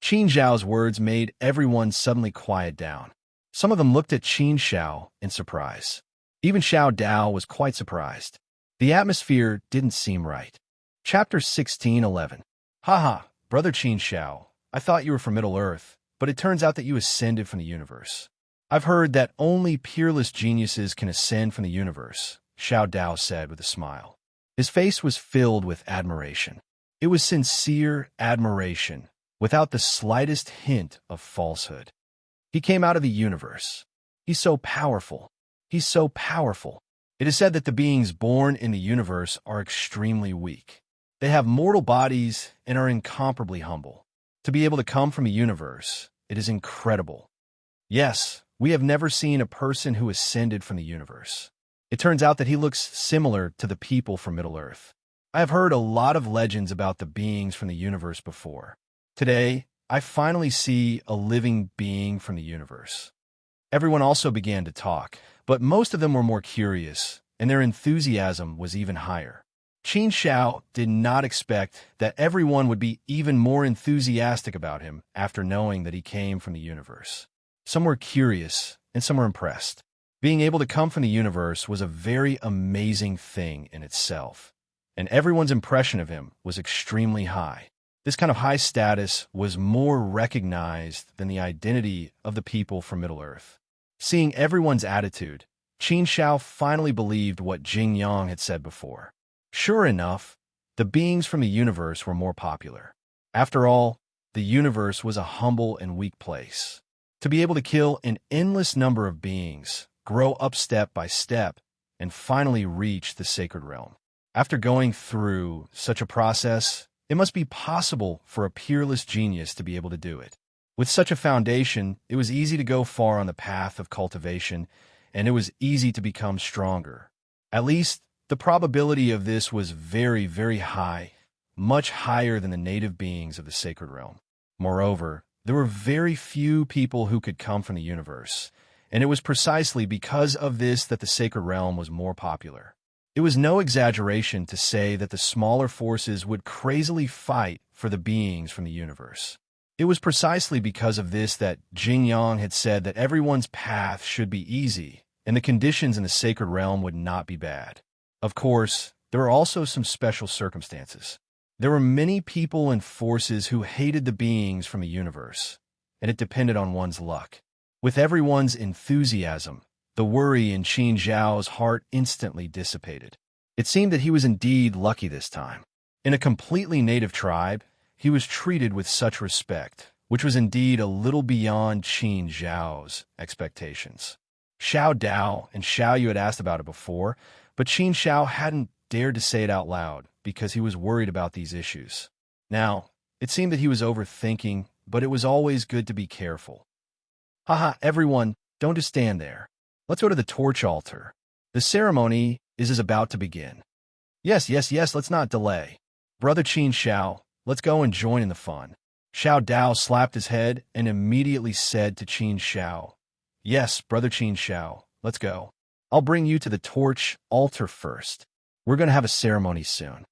Qin Zhao's words made everyone suddenly quiet down. Some of them looked at Qin Zhao in surprise. Even Xiao Dao was quite surprised. The atmosphere didn't seem right. Chapter 16:11. Haha, brother Qin Zhao, I thought you were from Middle-earth, but it turns out that you ascended from the universe. I've heard that only peerless geniuses can ascend from the universe, Xiao Dao said with a smile. His face was filled with admiration. It was sincere admiration, without the slightest hint of falsehood. He came out of the universe. He's so powerful. He's so powerful. It is said that the beings born in the universe are extremely weak. They have mortal bodies and are incomparably humble. To be able to come from a universe, it is incredible. Yes, we have never seen a person who ascended from the universe. It turns out that he looks similar to the people from Middle-earth. I have heard a lot of legends about the beings from the universe before. Today, I finally see a living being from the universe. Everyone also began to talk, but most of them were more curious, and their enthusiasm was even higher. Qin Zhao did not expect that everyone would be even more enthusiastic about him after knowing that he came from the universe. Some were curious, and some were impressed. Being able to come from the universe was a very amazing thing in itself, and everyone's impression of him was extremely high. This kind of high status was more recognized than the identity of the people from Middle-earth. Seeing everyone's attitude, Qin Zhao finally believed what Jing Yang had said before. Sure enough, the beings from the universe were more popular. After all, the universe was a humble and weak place. To be able to kill an endless number of beings, grow up step by step, and finally reach the sacred realm. After going through such a process, it must be possible for a peerless genius to be able to do it. With such a foundation, it was easy to go far on the path of cultivation, and it was easy to become stronger. At least, the probability of this was very, very high, much higher than the native beings of the sacred realm. Moreover, there were very few people who could come from the universe, and it was precisely because of this that the sacred realm was more popular. It was no exaggeration to say that the smaller forces would crazily fight for the beings from the universe. It was precisely because of this that Jing Yang had said that everyone's path should be easy, and the conditions in the sacred realm would not be bad. Of course, there are also some special circumstances. There were many people and forces who hated the beings from the universe, and it depended on one's luck. With everyone's enthusiasm, the worry in Qin Zhao's heart instantly dissipated. It seemed that he was indeed lucky this time. In a completely native tribe, he was treated with such respect, which was indeed a little beyond Qin Zhao's expectations. Xiao Dao and Xiao Yu had asked about it before, but Qin Zhao hadn't dared to say it out loud because he was worried about these issues. Now, it seemed that he was overthinking, but it was always good to be careful. Haha, everyone, don't just stand there. Let's go to the torch altar. The ceremony is about to begin. Yes, let's not delay. Brother Qin Zhao, let's go and join in the fun. Xiao Dao slapped his head and immediately said to Qin Zhao, Yes, brother Qin Zhao, let's go. I'll bring you to the torch altar first. We're going to have a ceremony soon.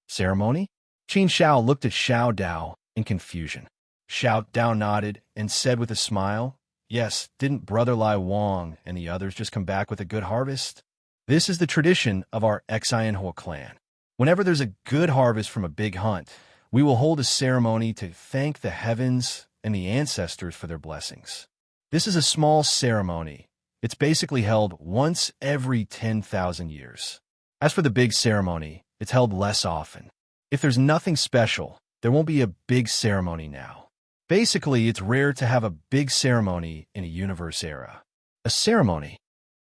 Ceremony? Qin Zhao looked at Xiao Dao in confusion. Xiao Dao nodded and said with a smile, Yes, didn't Brother Lai Wang and the others just come back with a good harvest? This is the tradition of our Xianhua clan. Whenever there's a good harvest from a big hunt, we will hold a ceremony to thank the heavens and the ancestors for their blessings. This is a small ceremony. It's basically held once every 10,000 years. As for the big ceremony, it's held less often. If there's nothing special, there won't be a big ceremony now. Basically, it's rare to have a big ceremony in a universe era. A ceremony?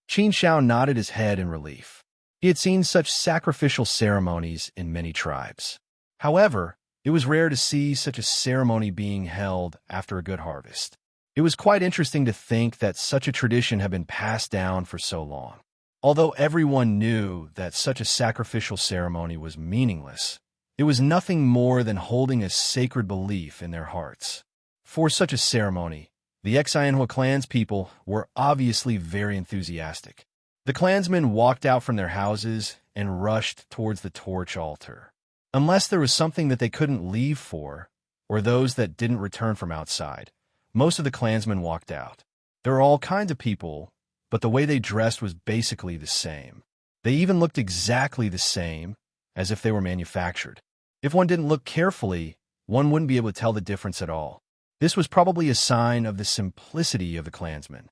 Qin Zhao nodded his head in relief. He had seen such sacrificial ceremonies in many tribes. However, it was rare to see such a ceremony being held after a good harvest. It was quite interesting to think that such a tradition had been passed down for so long. Although everyone knew that such a sacrificial ceremony was meaningless, it was nothing more than holding a sacred belief in their hearts. For such a ceremony, the Xianhua clan's people were obviously very enthusiastic. The clansmen walked out from their houses and rushed towards the torch altar. Unless there was something that they couldn't leave for, or those that didn't return from outside, most of the clansmen walked out. There were all kinds of people, but the way they dressed was basically the same. They even looked exactly the same, as if they were manufactured. If one didn't look carefully, one wouldn't be able to tell the difference at all. This was probably a sign of the simplicity of the clansmen.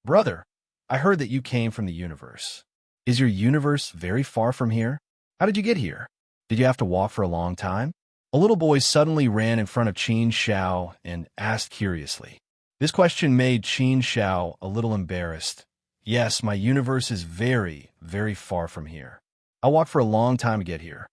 Brother, I heard that you came from the universe. Is your universe very far from here? How did you get here? Did you have to walk for a long time? A little boy suddenly ran in front of Qin Shao and asked curiously. This question made Qin Shao a little embarrassed. Yes, my universe is very, very far from here. I walked for a long time to get here.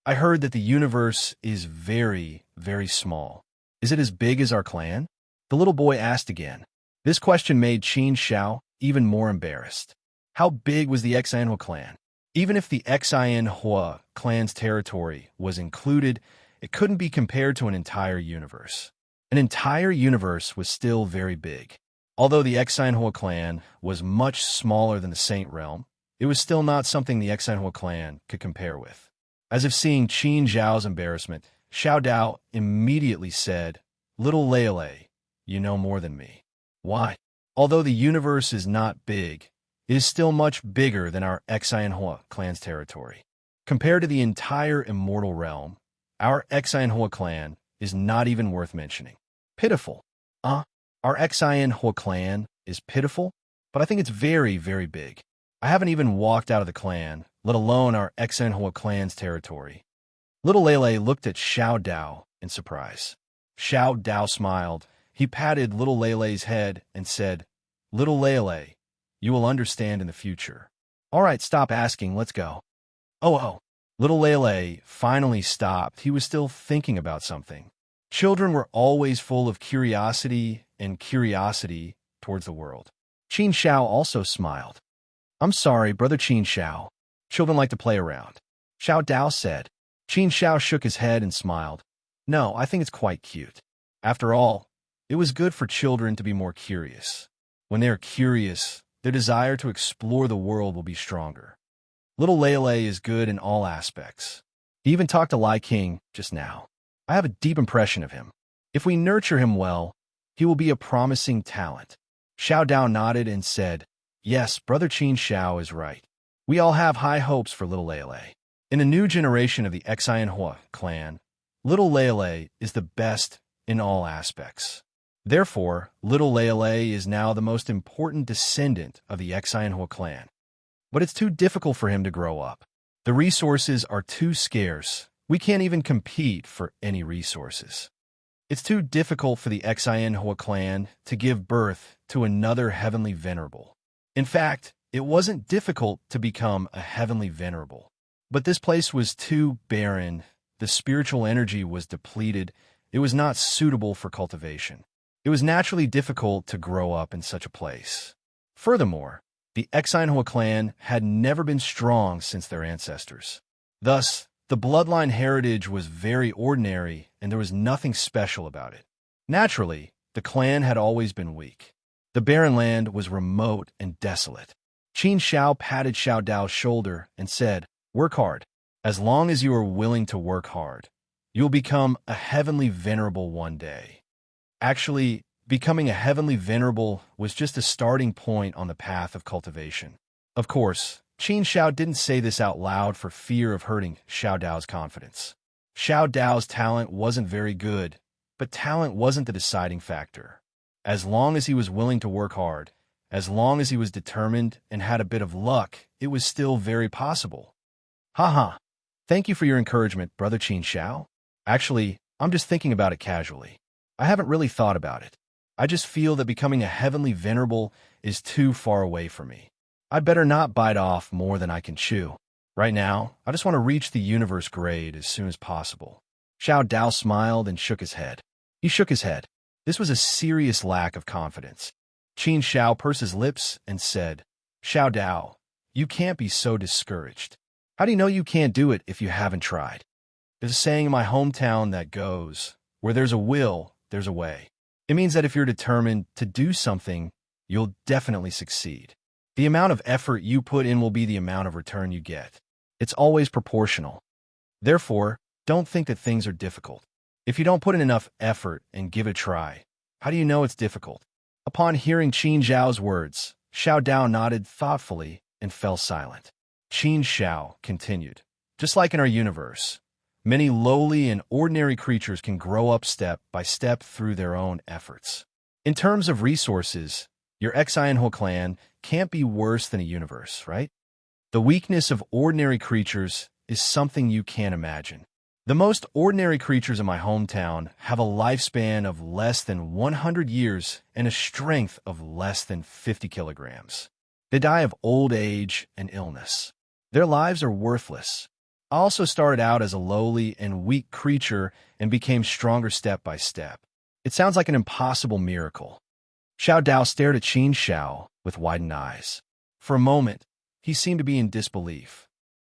I heard that the universe is very, very small. Is it as big as our clan? The little boy asked again. This question made Qin Shao even more embarrassed. How big was the Xianhua clan? Even if the Xianhua clan's territory was included, it couldn't be compared to an entire universe. An entire universe was still very big. Although the Xianhua clan was much smaller than the Saint Realm, it was still not something the Xianhua clan could compare with. As if seeing Qin Zhao's embarrassment, Xiao Dao immediately said, Little Lele, you know more than me. Why? Although the universe is not big, it is still much bigger than our Xianhua clan's territory. Compared to the entire immortal realm, our Xianhua clan is not even worth mentioning. Pitiful. Our Xianhua clan is pitiful, but I think it's very, very big. I haven't even walked out of the clan, let alone our Xianhua clan's territory. Little Lele looked at Xiao Dao in surprise. Xiao Dao smiled. He patted Little Lele's head and said, Little Lele, you will understand in the future. All right, stop asking, let's go. Oh. Little Lele finally stopped. He was still thinking about something. Children were always full of curiosity and curiosity towards the world. Qin Shao also smiled. I'm sorry, Brother Qin Shao. Children like to play around. Xiao Dao said. Qin Shao shook his head and smiled. No, I think it's quite cute. After all, it was good for children to be more curious. When they are curious, their desire to explore the world will be stronger. Little Lele is good in all aspects. He even talked to Lai King just now. I have a deep impression of him. If we nurture him well, he will be a promising talent. Xiao Dao nodded and said, Yes, Brother Qin Shao is right. We all have high hopes for Little Lele. In the new generation of the Xianhua clan, Little Lele is the best in all aspects. Therefore, Little Lele is now the most important descendant of the Xianhua clan. But it's too difficult for him to grow up. The resources are too scarce. We can't even compete for any resources. It's too difficult for the Xianhua clan to give birth to another heavenly venerable. In fact, it wasn't difficult to become a heavenly venerable. But this place was too barren. The spiritual energy was depleted. It was not suitable for cultivation. It was naturally difficult to grow up in such a place. Furthermore, the Xianhua clan had never been strong since their ancestors. Thus, the bloodline heritage was very ordinary, and there was nothing special about it. Naturally, the clan had always been weak. The barren land was remote and desolate. Qin Shao patted Xiao Dao's shoulder and said, Work hard. As long as you are willing to work hard, you will become a heavenly venerable one day. Actually, becoming a heavenly venerable was just a starting point on the path of cultivation. Of course, Qin Shao didn't say this out loud for fear of hurting Xiao Dao's confidence. Xiao Dao's talent wasn't very good, but talent wasn't the deciding factor. As long as he was willing to work hard, as long as he was determined and had a bit of luck, it was still very possible. Haha. Thank you for your encouragement, Brother Qin Shao. Actually, I'm just thinking about it casually. I haven't really thought about it. I just feel that becoming a heavenly venerable is too far away for me. I'd better not bite off more than I can chew. Right now, I just want to reach the universe grade as soon as possible. Xiao Dao smiled and shook his head. He shook his head. This was a serious lack of confidence. Qin Shao pursed his lips and said, Xiao Dao, you can't be so discouraged. How do you know you can't do it if you haven't tried? There's a saying in my hometown that goes, where there's a will, there's a way. It means that if you're determined to do something, you'll definitely succeed. The amount of effort you put in will be the amount of return you get. It's always proportional. Therefore, don't think that things are difficult. If you don't put in enough effort and give it a try, how do you know it's difficult? Upon hearing Qin Zhao's words, Xiao Dao nodded thoughtfully and fell silent. Qin Zhao continued, just like in our universe, many lowly and ordinary creatures can grow up step by step through their own efforts. In terms of resources, your Xianhua clan can't be worse than a universe, right? The weakness of ordinary creatures is something you can't imagine. The most ordinary creatures in my hometown have a lifespan of less than 100 years and a strength of less than 50 kilograms. They die of old age and illness. Their lives are worthless. I also started out as a lowly and weak creature and became stronger step by step. It sounds like an impossible miracle. Xiao Dao stared at Qin Zhao with widened eyes. For a moment, he seemed to be in disbelief.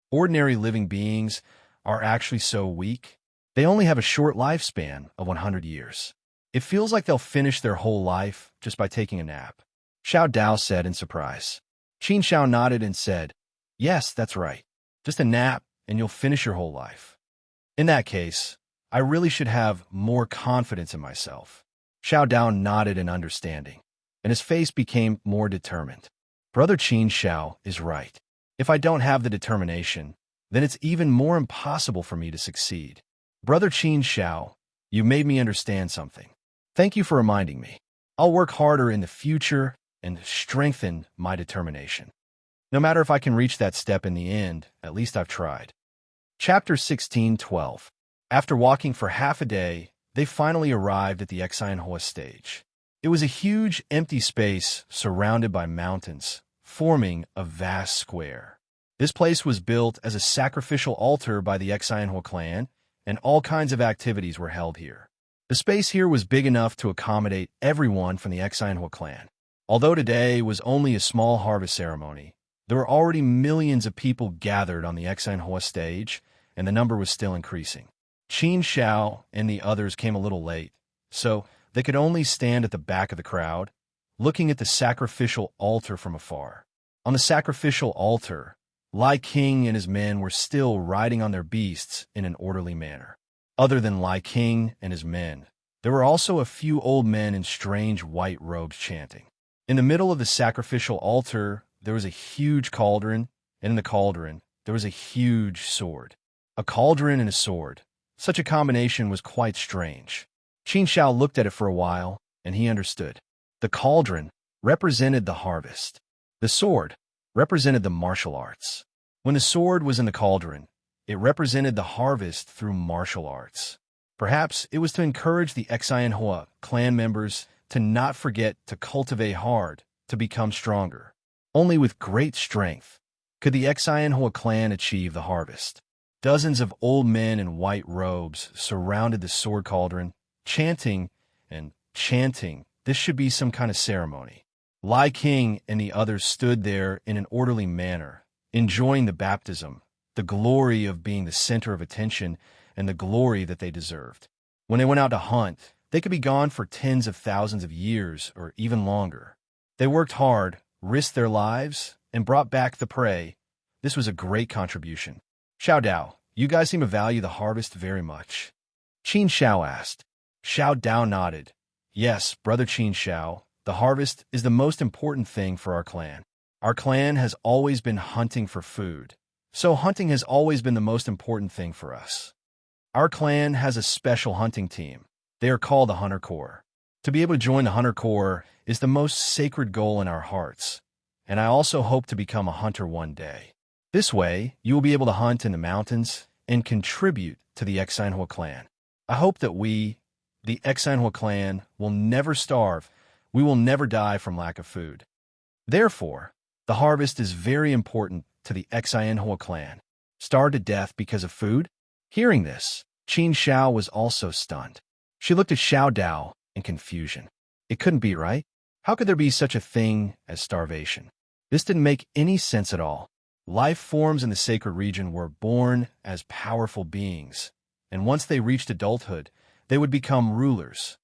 Ordinary living beings are actually so weak? They only have a short lifespan of 100 years. It feels like they'll finish their whole life just by taking a nap. Xiao Dao said in surprise. Qin Zhao nodded and said, yes, that's right. Just a nap and you'll finish your whole life. In that case, I really should have more confidence in myself. Xiao Dao nodded in understanding, and his face became more determined. Brother Qin Zhao is right. If I don't have the determination, then it's even more impossible for me to succeed. Brother Qin Zhao, you made me understand something. Thank you for reminding me. I'll work harder in the future and strengthen my determination. No matter if I can reach that step in the end, at least I've tried. Chapter 16:12. After walking for half a day, they finally arrived at the Xianhua stage. It was a huge, empty space surrounded by mountains, forming a vast square. This place was built as a sacrificial altar by the Xianhua clan, and all kinds of activities were held here. The space here was big enough to accommodate everyone from the Xianhua clan. Although today was only a small harvest ceremony, there were already millions of people gathered on the Xianhua stage, and the number was still increasing. Qin Zhao and the others came a little late, so they could only stand at the back of the crowd, looking at the sacrificial altar from afar. On the sacrificial altar, Lai King and his men were still riding on their beasts in an orderly manner. Other than Lai King and his men, there were also a few old men in strange white robes chanting. In the middle of the sacrificial altar, there was a huge cauldron, and in the cauldron, there was a huge sword. A cauldron and a sword. Such a combination was quite strange. Qin Zhao looked at it for a while, and he understood. The cauldron represented the harvest. The sword represented the martial arts. When the sword was in the cauldron, it represented the harvest through martial arts. Perhaps it was to encourage the Xianhua clan members to not forget to cultivate hard to become stronger. Only with great strength could the Xianhua clan achieve the harvest. Dozens of old men in white robes surrounded the sword cauldron, chanting and chanting. This should be some kind of ceremony. Lai King and the others stood there in an orderly manner, enjoying the baptism, the glory of being the center of attention, and the glory that they deserved. When they went out to hunt, they could be gone for tens of thousands of years or even longer. They worked hard, risked their lives, and brought back the prey. This was a great contribution. Xiao Dao, you guys seem to value the harvest very much. Qin Zhao asked. Xiao Dao nodded. Yes, Brother Qin Zhao, the harvest is the most important thing for our clan. Our clan has always been hunting for food, so hunting has always been the most important thing for us. Our clan has a special hunting team. They are called the Hunter Corps. To be able to join the Hunter Corps is the most sacred goal in our hearts, and I also hope to become a hunter one day. This way, you will be able to hunt in the mountains and contribute to the Xianhua clan. I hope that we, the Xianhua clan, will never starve. We will never die from lack of food. Therefore, the harvest is very important to the Xianhua clan. Starved to death because of food? Hearing this, Qin Zhao was also stunned. She looked at Xiao Dao in confusion. It couldn't be right. How could there be such a thing as starvation? This didn't make any sense at all. Life forms in the sacred region were born as powerful beings, and once they reached adulthood, they would become rulers.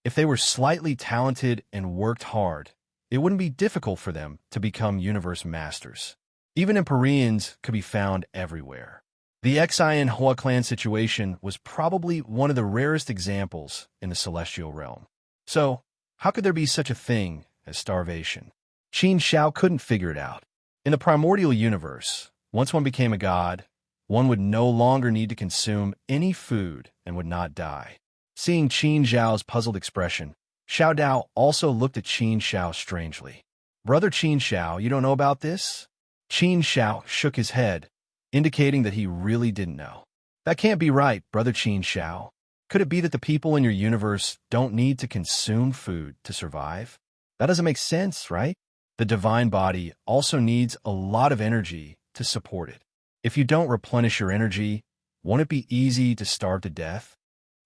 If they were slightly talented and worked hard, it wouldn't be difficult for them to become universe masters. Even Empyreans could be found everywhere. The Xian Hua clan situation was probably one of the rarest examples in the celestial realm. So, how could there be such a thing as starvation? Qin Shao couldn't figure it out. In the primordial universe, once one became a god, one would no longer need to consume any food and would not die. Seeing Qin Zhao's puzzled expression, Xiao Dao also looked at Qin Shao strangely. "Brother Qin Shao, you don't know about this?" Qin Shao shook his head, indicating that he really didn't know. "That can't be right, Brother Qin Shao. Could it be that the people in your universe don't need to consume food to survive? That doesn't make sense, right? The divine body also needs a lot of energy to support it. If you don't replenish your energy, won't it be easy to starve to death?"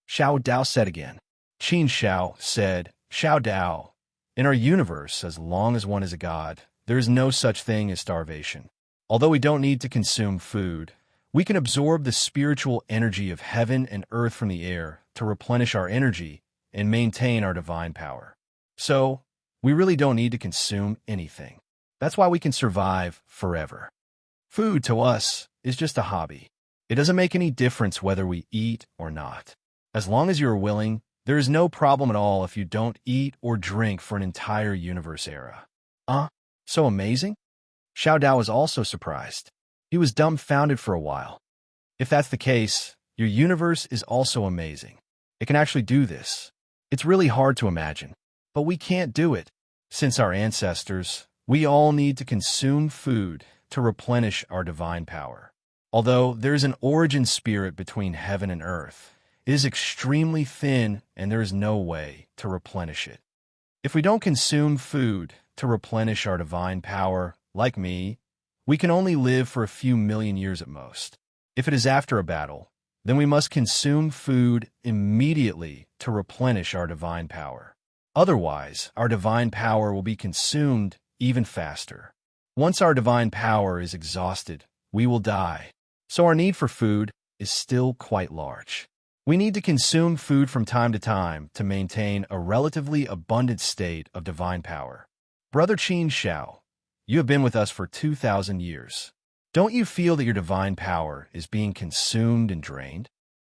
Xiao Dao said again. Qin Shao said, "Xiao Dao, in our universe, as long as one is a god, there is no such thing as starvation. Although we don't need to consume food, we can absorb the spiritual energy of heaven and earth from the air to replenish our energy and maintain our divine power. So, we really don't need to consume anything. That's why we can survive forever. Food, to us, is just a hobby. It doesn't make any difference whether we eat or not. As long as you are willing, there is no problem at all if you don't eat or drink for an entire universe era." So amazing? Xiao Dao was also surprised. He was dumbfounded for a while. If that's the case, your universe is also amazing. It can actually do this. It's really hard to imagine, but we can't do it. Since our ancestors, we all need to consume food to replenish our divine power. Although there is an origin spirit between heaven and earth, it is extremely thin and there is no way to replenish it. If we don't consume food to replenish our divine power, like me, we can only live for a few million years at most. If it is after a battle, then we must consume food immediately to replenish our divine power. Otherwise, our divine power will be consumed even faster. Once our divine power is exhausted, we will die. So our need for food is still quite large. We need to consume food from time to maintain a relatively abundant state of divine power. Brother Qin Shao, you have been with us for 2,000 years. Don't you feel that your divine power is being consumed and drained?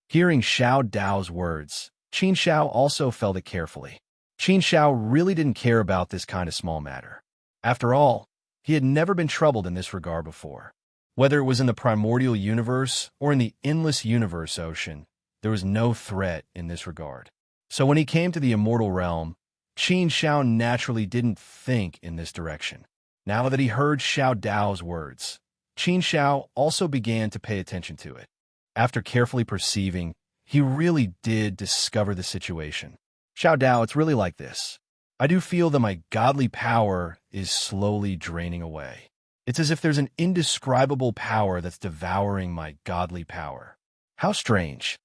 Hearing Xiao Dao's words, Qin Shao also felt it carefully. Qin Shao really didn't care about this kind of small matter. After all, he had never been troubled in this regard before. Whether it was in the primordial universe or in the endless universe ocean, there was no threat in this regard. So when he came to the immortal realm, Qin Shao naturally didn't think in this direction. Now that he heard Xiao Dao's words, Qin Shao also began to pay attention to it. After carefully perceiving, he really did discover the situation. "Xiao Dao, it's really like this. I do feel that my godly power is slowly draining away. It's as if there's an indescribable power that's devouring my godly power." How strange.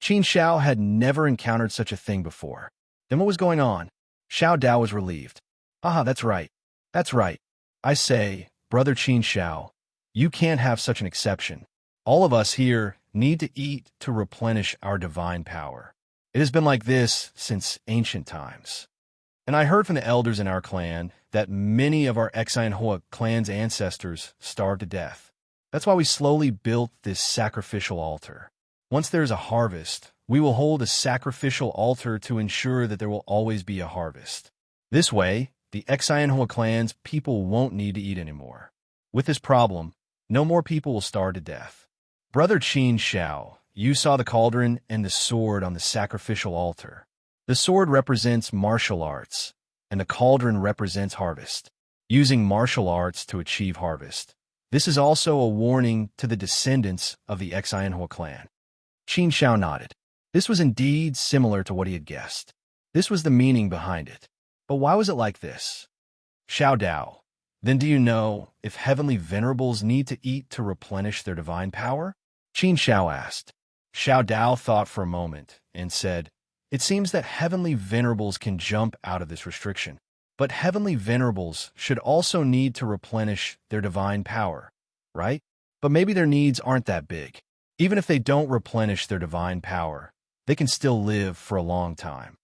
Qin Shao had never encountered such a thing before. Then what was going on? Xiao Dao was relieved. That's right. That's right. I say, Brother Qin Shao, you can't have such an exception. All of us here need to eat to replenish our divine power. It has been like this since ancient times. And I heard from the elders in our clan that many of our Xian Hua clan's ancestors starved to death. That's why we slowly built this sacrificial altar. Once there is a harvest, we will hold a sacrificial altar to ensure that there will always be a harvest. This way, the Xian Hua clan's people won't need to eat anymore. With this problem, no more people will starve to death. Brother Qin Shao, you saw the cauldron and the sword on the sacrificial altar. The sword represents martial arts, and the cauldron represents harvest. Using martial arts to achieve harvest. This is also a warning to the descendants of the Xian Hua clan. Qin Shao nodded. This was indeed similar to what he had guessed. This was the meaning behind it. But why was it like this? Xiao Dao, then do you know if heavenly venerables need to eat to replenish their divine power? Qin Shao asked. Xiao Dao thought for a moment and said, it seems that heavenly venerables can jump out of this restriction. But heavenly venerables should also need to replenish their divine power, right? But maybe their needs aren't that big. Even if they don't replenish their divine power, they can still live for a long time.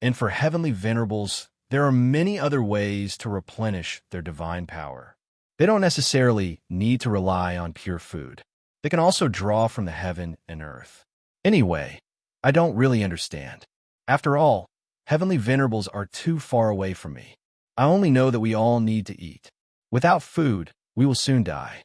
And for heavenly venerables, there are many other ways to replenish their divine power. They don't necessarily need to rely on pure food. They can also draw from the heaven and earth. Anyway, I don't really understand. After all, heavenly venerables are too far away from me. I only know that we all need to eat. Without food, we will soon die.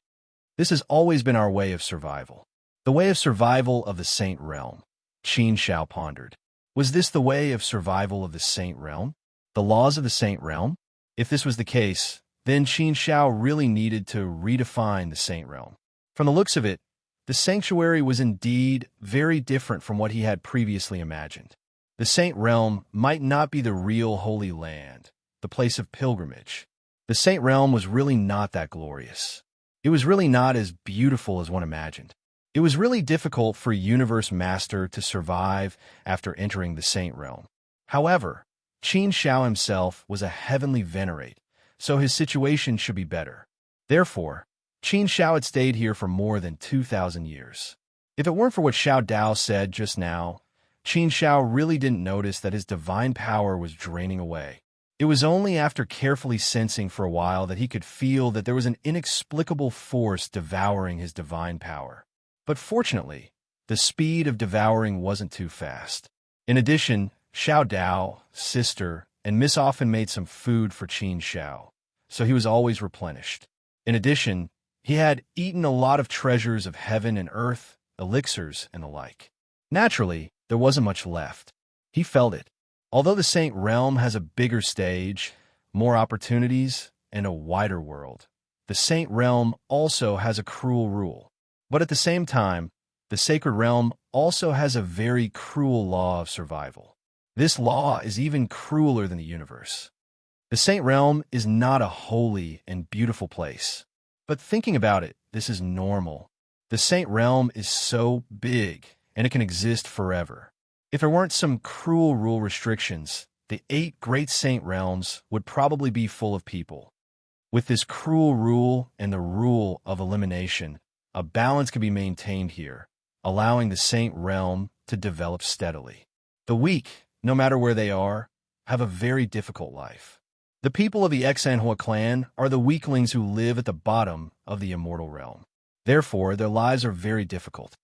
This has always been our way of survival. The way of survival of the Saint Realm. Qin Shao pondered. Was this the way of survival of the Saint Realm? The laws of the Saint Realm? If this was the case, then Qin Shao really needed to redefine the Saint Realm. From the looks of it, the sanctuary was indeed very different from what he had previously imagined. The Saint Realm might not be the real Holy Land, the place of pilgrimage. The Saint Realm was really not that glorious. It was really not as beautiful as one imagined. It was really difficult for a universe master to survive after entering the Saint Realm. However, Qin Shao himself was a heavenly venerate, so his situation should be better. Therefore, Qin Shao had stayed here for more than 2,000 years. If it weren't for what Xiao Dao said just now, Qin Shao really didn't notice that his divine power was draining away. It was only after carefully sensing for a while that he could feel that there was an inexplicable force devouring his divine power. But fortunately, the speed of devouring wasn't too fast. In addition, Xiao Dao, sister, and Miss often made some food for Qin Shao, so he was always replenished. In addition, he had eaten a lot of treasures of heaven and earth, elixirs, and the like. Naturally, there wasn't much left. He felt it. Although the Saint Realm has a bigger stage, more opportunities, and a wider world, the Saint Realm also has a cruel rule. But at the same time, the Sacred Realm also has a very cruel law of survival. This law is even crueler than the universe. The Saint Realm is not a holy and beautiful place. But thinking about it, this is normal. The Saint Realm is so big, and it can exist forever. If there weren't some cruel rule restrictions, the 8 great Saint Realms would probably be full of people. With this cruel rule and the rule of elimination, a balance can be maintained here, allowing the Saint Realm to develop steadily. The weak, no matter where they are, have a very difficult life. The people of the Exanhua clan are the weaklings who live at the bottom of the immortal realm. Therefore, their lives are very difficult.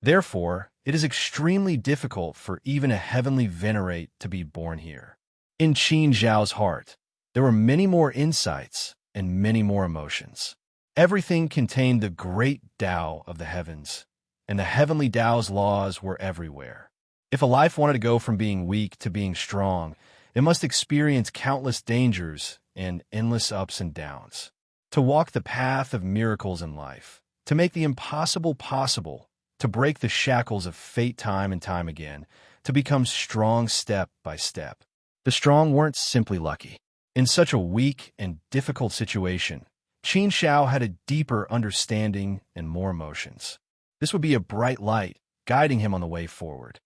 Therefore, it is extremely difficult for even a heavenly venerate to be born here. In Qin Zhao's heart, there were many more insights and many more emotions. Everything contained the great Tao of the heavens, and the heavenly Tao's laws were everywhere. If a life wanted to go from being weak to being strong, it must experience countless dangers and endless ups and downs. To walk the path of miracles in life, to make the impossible possible, to break the shackles of fate time and time again, to become strong step by step. The strong weren't simply lucky. In such a weak and difficult situation, Qin Shao had a deeper understanding and more emotions. This would be a bright light, guiding him on the way forward.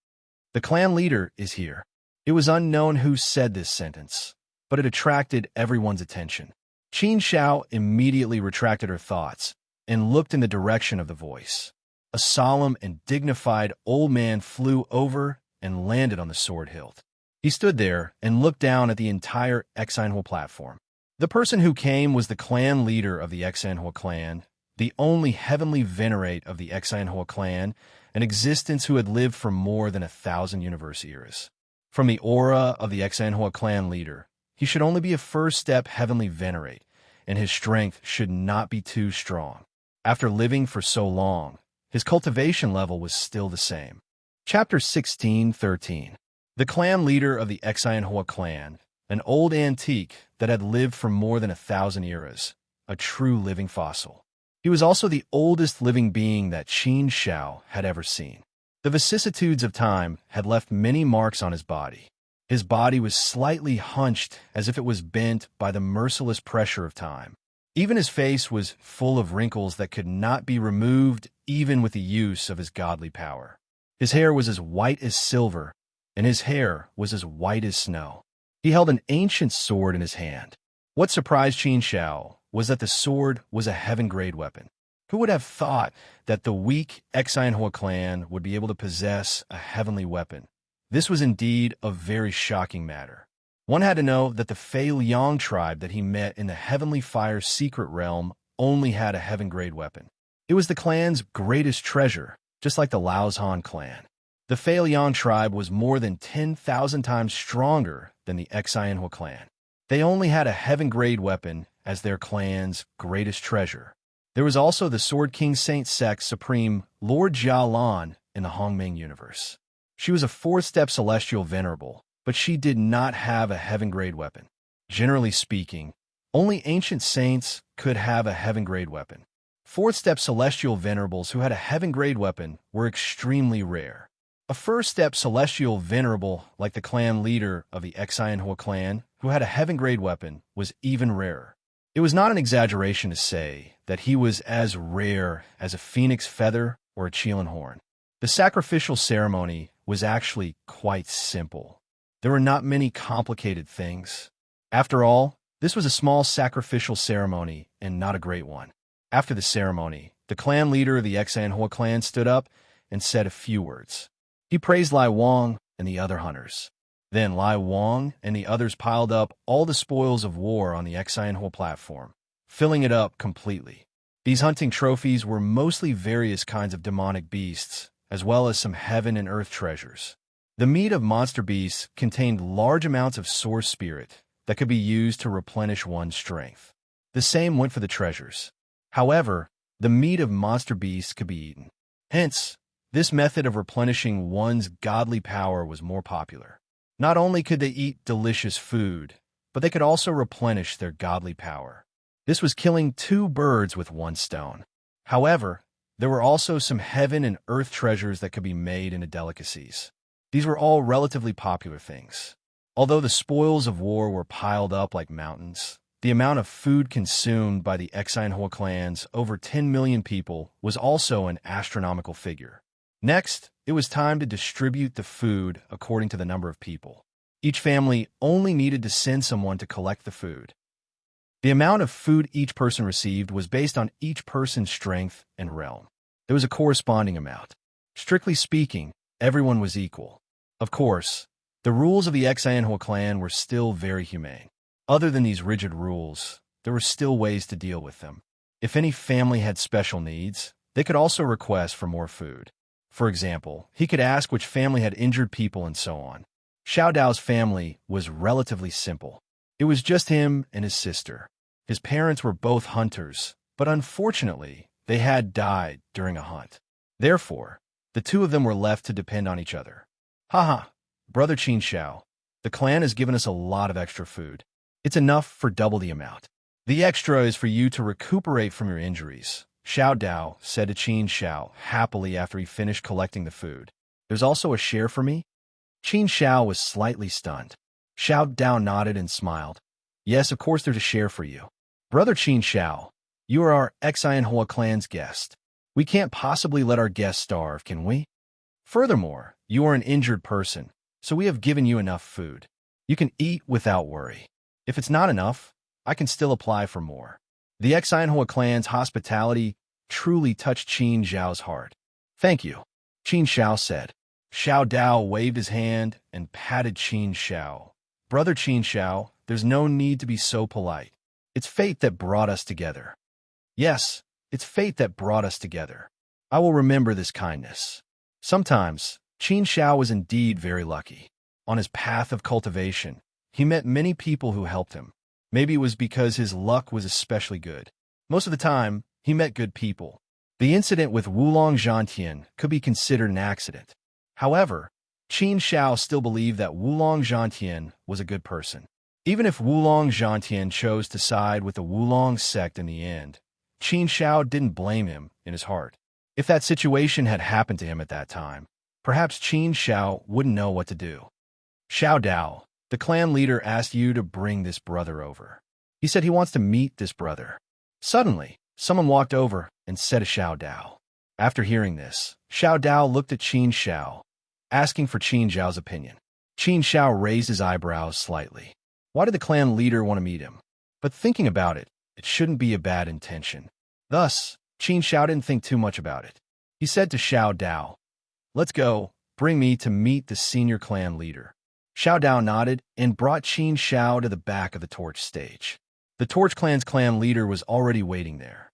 The clan leader is here. It was unknown who said this sentence, but it attracted everyone's attention. Qin Shao immediately retracted her thoughts and looked in the direction of the voice. A solemn and dignified old man flew over and landed on the sword hilt. He stood there and looked down at the entire Exanhua platform. The person who came was the clan leader of the Exanhua clan, the only heavenly venerate of the Exanhua clan, an existence who had lived for more than 1,000 universe eras. From the aura of the Exanhua clan leader, he should only be a first-step heavenly venerate, and his strength should not be too strong. After living for so long, his cultivation level was still the same. Chapter 16:13. The clan leader of the Exanhua clan, an old antique that had lived for more than 1,000 eras, a true living fossil. He was also the oldest living being that Qin Shao had ever seen. The vicissitudes of time had left many marks on his body. His body was slightly hunched as if it was bent by the merciless pressure of time. Even his face was full of wrinkles that could not be removed even with the use of his godly power. His hair was as white as silver, and his hair was as white as snow. He held an ancient sword in his hand. What surprised Qin Shao was that the sword was a heaven-grade weapon. Who would have thought that the weak Exanhua clan would be able to possess a heavenly weapon? This was indeed a very shocking matter. One had to know that the Fei Liang tribe that he met in the Heavenly Fire's secret realm only had a heaven-grade weapon. It was the clan's greatest treasure, just like the Laozhan clan. The Fei Liang tribe was more than 10,000 times stronger than the Xianhua clan. They only had a heaven-grade weapon as their clan's greatest treasure. There was also the Sword King Saint Sect Supreme Lord Jia Lan in the Hongming universe. She was a fourth-step celestial venerable, but she did not have a heaven-grade weapon. Generally speaking, only ancient saints could have a heaven-grade weapon. Fourth-step celestial venerables who had a heaven-grade weapon were extremely rare. A first-step celestial venerable, like the clan leader of the Xianhua clan, who had a heaven-grade weapon, was even rarer. It was not an exaggeration to say that he was as rare as a phoenix feather or a Qilin horn. The sacrificial ceremony was actually quite simple. There were not many complicated things. After all, this was a small sacrificial ceremony and not a great one. After the ceremony, the clan leader of the Xianhua clan stood up and said a few words. He praised Lai Wang and the other hunters. Then Lai Wang and the others piled up all the spoils of war on the Xianhua platform, filling it up completely. These hunting trophies were mostly various kinds of demonic beasts, as well as some heaven and earth treasures. The meat of monster beasts contained large amounts of source spirit that could be used to replenish one's strength. The same went for the treasures. However, the meat of monster beasts could be eaten. Hence, this method of replenishing one's godly power was more popular. Not only could they eat delicious food, but they could also replenish their godly power. This was killing two birds with one stone. However, there were also some heaven and earth treasures that could be made into delicacies. These were all relatively popular things. Although the spoils of war were piled up like mountains, the amount of food consumed by the Xianhua clan's over 10 million people was also an astronomical figure. Next, it was time to distribute the food according to the number of people. Each family only needed to send someone to collect the food. The amount of food each person received was based on each person's strength and realm. There was a corresponding amount. Strictly speaking, everyone was equal. Of course, the rules of the Xianhua clan were still very humane. Other than these rigid rules, there were still ways to deal with them. If any family had special needs, they could also request for more food. For example, he could ask which family had injured people and so on. Xiao Dao's family was relatively simple. It was just him and his sister. His parents were both hunters, but unfortunately, they had died during a hunt. Therefore, the two of them were left to depend on each other. Haha, Brother Qin Xiao, the clan has given us a lot of extra food. It's enough for double the amount. The extra is for you to recuperate from your injuries, Xiao Dao said to Qin Xiao happily after he finished collecting the food. There's also a share for me? Qin Xiao was slightly stunned. Xiao Dao nodded and smiled. Yes, of course there's a share for you. Brother Qin Xiao, you are our Xianhua clan's guest. We can't possibly let our guest starve, can we? Furthermore, you are an injured person, so we have given you enough food. You can eat without worry. If it's not enough, I can still apply for more. The Xianhua clan's hospitality truly touched Qin Xiao's heart. Thank you, Qin Xiao said. Xiao Dao waved his hand and patted Qin Xiao. Brother Qin Xiao, there's no need to be so polite. It's fate that brought us together. Yes, it's fate that brought us together. I will remember this kindness. Sometimes, Qin Xiao was indeed very lucky. On his path of cultivation, he met many people who helped him. Maybe it was because his luck was especially good. Most of the time, he met good people. The incident with Wulong Zhantian could be considered an accident. However, Qin Xiao still believed that Wulong Zhantian was a good person. Even if Wulong Zhantian chose to side with the Wulong sect in the end, Qin Xiao didn't blame him in his heart. If that situation had happened to him at that time, perhaps Qin Xiao wouldn't know what to do. Xiao Dao, the clan leader, asked you to bring this brother over. He said he wants to meet this brother. Suddenly, someone walked over and said to Xiao Dao. After hearing this, Xiao Dao looked at Qin Xiao, asking for Qin Xiao's opinion. Qin Xiao raised his eyebrows slightly. Why did the clan leader want to meet him? But thinking about it, it shouldn't be a bad intention. Thus, Qin Xiao didn't think too much about it. He said to Xiao Dao, "Let's go, bring me to meet the senior clan leader." Xiao Dao nodded and brought Qin Xiao to the back of the Torch stage. The Torch Clan's clan leader was already waiting there.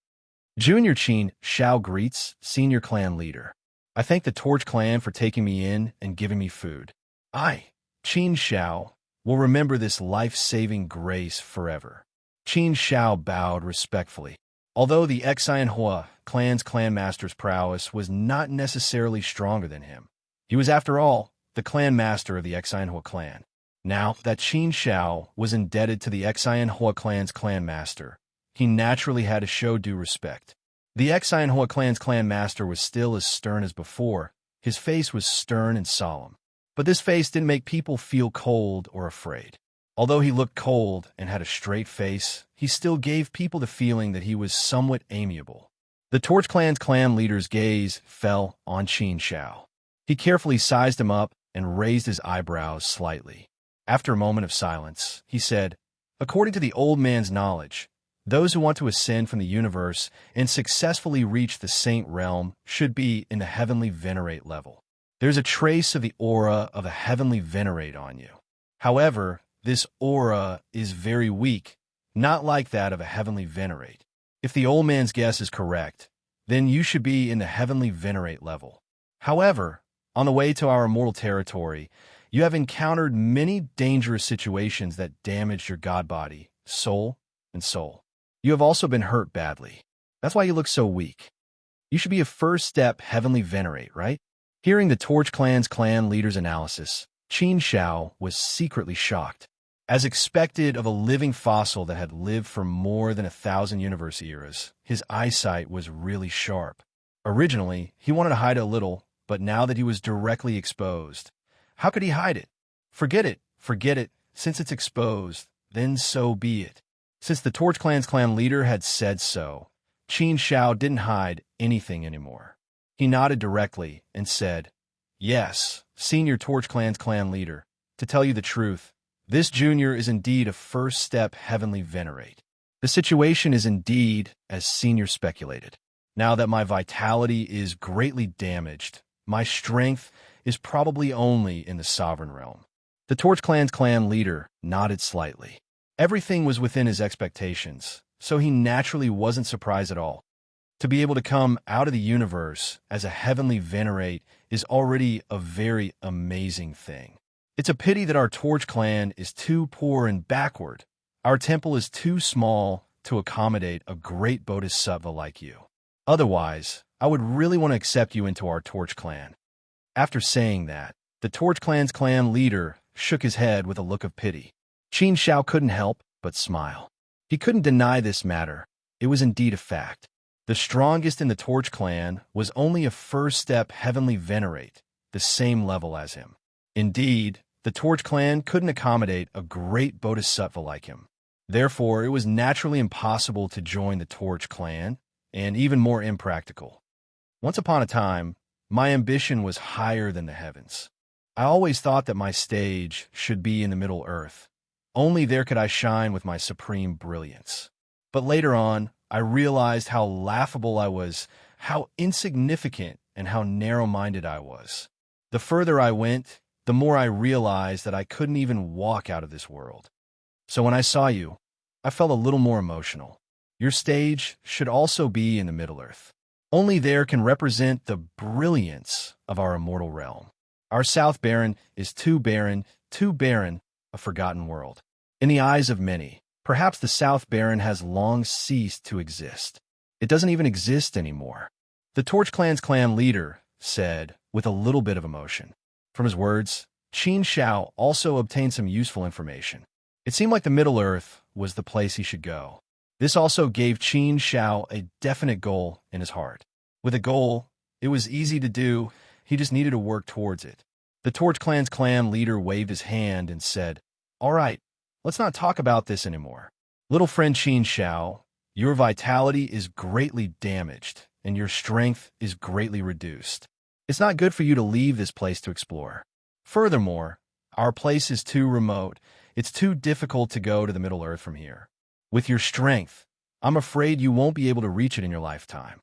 Junior Qin Xiao greets Senior Clan Leader. I thank the Torch Clan for taking me in and giving me food. I, Qin Xiao, will remember this life-saving grace forever. Qin Xiao bowed respectfully. Although the Xianhua clan's clan master's prowess was not necessarily stronger than him, he was, after all, the clan master of the Xianhua clan. Now that Qin Xiao was indebted to the Xianhua clan's clan master, he naturally had to show due respect. The Xianhua clan's clan master was still as stern as before. His face was stern and solemn. But this face didn't make people feel cold or afraid. Although he looked cold and had a straight face, he still gave people the feeling that he was somewhat amiable. The Torch Clan's clan leader's gaze fell on Qin Xiao. He carefully sized him up and raised his eyebrows slightly. After a moment of silence, he said, "According to the old man's knowledge, those who want to ascend from the universe and successfully reach the Saint Realm should be in the Heavenly Venerate level. There's a trace of the aura of a Heavenly Venerate on you. However, this aura is very weak, not like that of a Heavenly Venerate. If the old man's guess is correct, then you should be in the Heavenly Venerate level. However, on the way to our immortal territory, you have encountered many dangerous situations that damaged your god body, soul, and soul. You have also been hurt badly. That's why you look so weak. You should be a first step Heavenly Venerate, right?" Hearing the Torch Clan's clan leader's analysis, Qin Xiao was secretly shocked. As expected of a living fossil that had lived for more than 1,000 universe eras, his eyesight was really sharp. Originally, he wanted to hide it a little, but now that he was directly exposed, how could he hide it? Forget it. Since it's exposed, then so be it. Since the Torch Clan's clan leader had said so, Qin Xiao didn't hide anything anymore. He nodded directly and said, "Yes, Senior Torch Clan's clan leader. To tell you the truth, this junior is indeed a first step Heavenly Venerate. The situation is indeed as Senior speculated. Now that my vitality is greatly damaged, my strength is probably only in the Sovereign Realm." The Torch Clan's clan leader nodded slightly. Everything was within his expectations, so he naturally wasn't surprised at all. To be able to come out of the universe as a Heavenly Venerate is already a very amazing thing. It's a pity that our Torch Clan is too poor and backward. Our temple is too small to accommodate a great bodhisattva like you. Otherwise, I would really want to accept you into our Torch Clan." After saying that, the Torch Clan's clan leader shook his head with a look of pity. Qin Xiao couldn't help but smile. He couldn't deny this matter. It was indeed a fact. The strongest in the Torch Clan was only a first step Heavenly Venerate, the same level as him. Indeed, the Torch Clan couldn't accommodate a great bodhisattva like him. Therefore, it was naturally impossible to join the Torch Clan, and even more impractical. Once upon a time, my ambition was higher than the heavens. I always thought that my stage should be in the Middle Earth. Only there could I shine with my supreme brilliance. But later on, I realized how laughable I was, how insignificant, and how narrow-minded I was. The further I went, the more I realized that I couldn't even walk out of this world. So when I saw you, I felt a little more emotional. Your stage should also be in the Middle-earth. Only there can represent the brilliance of our immortal realm. Our South Baron is too barren, a forgotten world. In the eyes of many, perhaps the South Baron has long ceased to exist. It doesn't even exist anymore. The Torch Clan's clan leader said with a little bit of emotion. From his words, Qin Xiao also obtained some useful information. It seemed like the Middle-earth was the place he should go. This also gave Qin Xiao a definite goal in his heart. With a goal, it was easy to do, he just needed to work towards it. The Torch Clan's clan leader waved his hand and said, "All right, let's not talk about this anymore. Little friend Qin Xiao, your vitality is greatly damaged, and your strength is greatly reduced. It's not good for you to leave this place to explore. Furthermore, our place is too remote. It's too difficult to go to the Middle-earth from here. With your strength, I'm afraid you won't be able to reach it in your lifetime.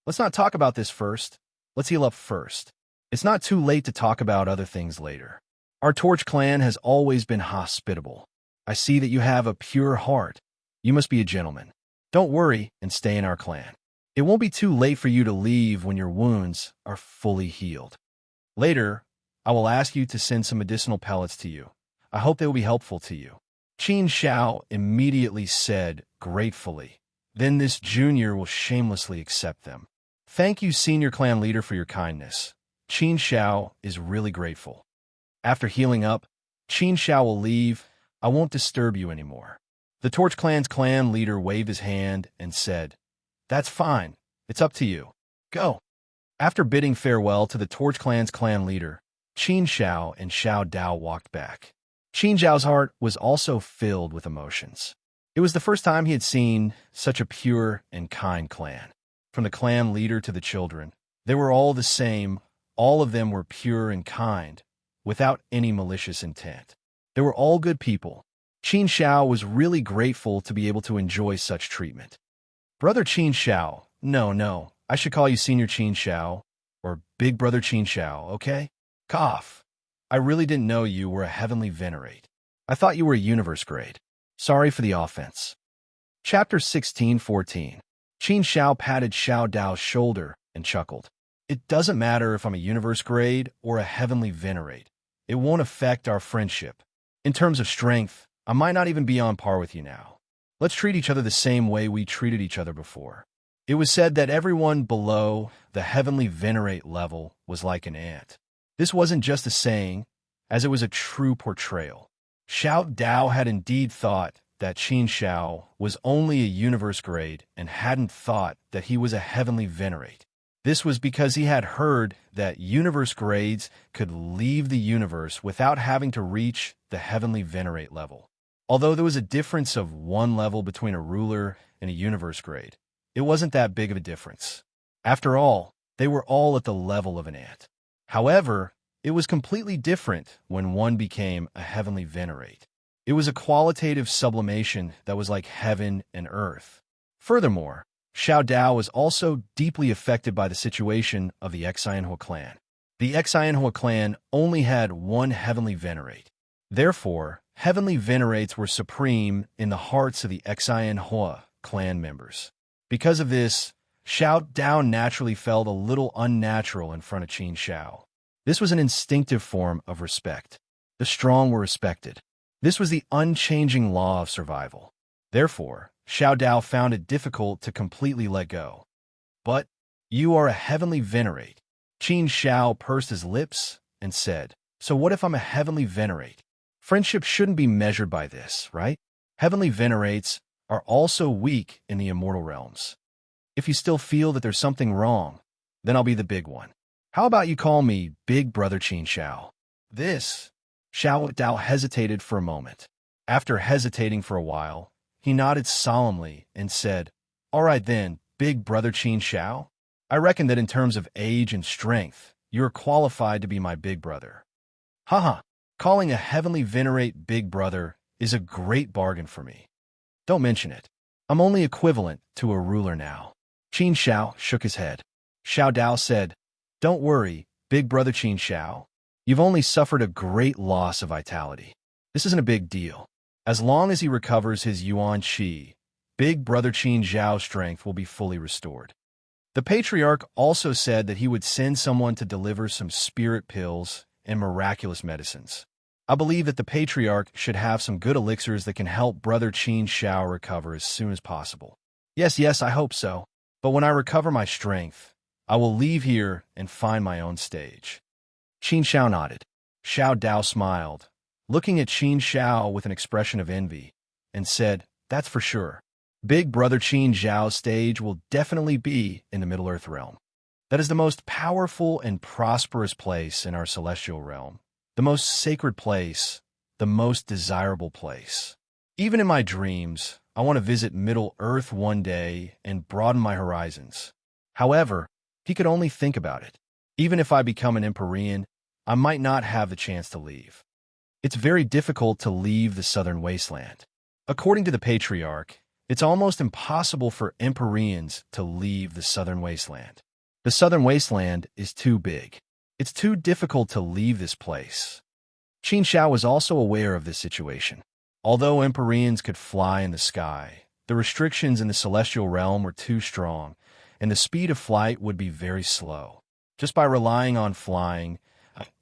Let's not talk about this first. Let's heal up first. It's not too late to talk about other things later." Our Torch clan has always been hospitable. I see that you have a pure heart. You must be a gentleman. Don't worry and stay in our clan. It won't be too late for you to leave when your wounds are fully healed. Later, I will ask you to send some medicinal pellets to you. I hope they will be helpful to you. Qin Shao immediately said gratefully. Then this junior will shamelessly accept them. Thank you, senior clan leader, for your kindness. Qin Shao is really grateful. After healing up, Qin Shao will leave. I won't disturb you anymore. The Torch clan's clan leader waved his hand and said, That's fine. It's up to you. Go. After bidding farewell to the Torch clan's clan leader, Qin Shao and Xiao Dao walked back. Qin Zhao's heart was also filled with emotions. It was the first time he had seen such a pure and kind clan. From the clan leader to the children, they were all the same. All of them were pure and kind, without any malicious intent. They were all good people. Qin Shao was really grateful to be able to enjoy such treatment. Brother Qin Shao, no, I should call you Senior Qin Shao, or Big Brother Qin Shao, okay? Cough. I really didn't know you were a heavenly venerate. I thought you were a universe grade. Sorry for the offense. Chapter 16:14. Qin Shao patted Xiao Dao's shoulder and chuckled. It doesn't matter if I'm a universe grade or a heavenly venerate. It won't affect our friendship. In terms of strength, I might not even be on par with you now. Let's treat each other the same way we treated each other before. It was said that everyone below the heavenly venerate level was like an ant. This wasn't just a saying, as it was a true portrayal. Xiao Dao had indeed thought that Qin Shao was only a universe grade and hadn't thought that he was a heavenly venerate. This was because he had heard that universe grades could leave the universe without having to reach the heavenly venerate level. Although there was a difference of one level between a ruler and a universe grade, it wasn't that big of a difference. After all, they were all at the level of an ant. However, it was completely different when one became a heavenly venerate. It was a qualitative sublimation that was like heaven and earth. Furthermore, Xiao Dao was also deeply affected by the situation of the Xianhua clan. The Xianhua clan only had one heavenly venerate. Therefore, heavenly venerates were supreme in the hearts of the Xianhua clan members. Because of this, Xiao Dao naturally felt a little unnatural in front of Qin Shao. This was an instinctive form of respect. The strong were respected. This was the unchanging law of survival. Therefore, Xiao Dao found it difficult to completely let go. But you are a heavenly venerate. Qin Shao pursed his lips and said, So what if I'm a heavenly venerate? Friendship shouldn't be measured by this, right? Heavenly venerates are also weak in the immortal realms. If you still feel that there's something wrong, then I'll be the big one. How about you call me Big Brother Qin Shao? Xiao Dao hesitated for a moment. After hesitating for a while, he nodded solemnly and said, All right then, Big Brother Qin Shao. I reckon that in terms of age and strength, you're qualified to be my big brother. Haha, calling a heavenly venerate big brother is a great bargain for me. Don't mention it. I'm only equivalent to a ruler now. Qin Shao shook his head. Xiao Dao said, Don't worry, Big Brother Qin Shao. You've only suffered a great loss of vitality. This isn't a big deal. As long as he recovers his Yuan Qi, Big Brother Qin Zhao's strength will be fully restored. The patriarch also said that he would send someone to deliver some spirit pills and miraculous medicines. I believe that the patriarch should have some good elixirs that can help Brother Qin Shao recover as soon as possible. Yes, I hope so. But when I recover my strength, I will leave here and find my own stage. Qin Shao nodded. Xiao Dao smiled, looking at Qin Shao with an expression of envy, and said, That's for sure. Big Brother Qin Zhao's stage will definitely be in the Middle-earth realm. That is the most powerful and prosperous place in our celestial realm, the most sacred place, the most desirable place. Even in my dreams, I want to visit Middle-earth one day and broaden my horizons. However, he could only think about it. Even if I become an Empyrean, I might not have the chance to leave. It's very difficult to leave the southern wasteland. According to the patriarch, it's almost impossible for Empyreans to leave the southern wasteland. The southern wasteland is too big. It's too difficult to leave this place. Qin Shao was also aware of this situation. Although Empyreans could fly in the sky, the restrictions in the celestial realm were too strong, and the speed of flight would be very slow. Just by relying on flying,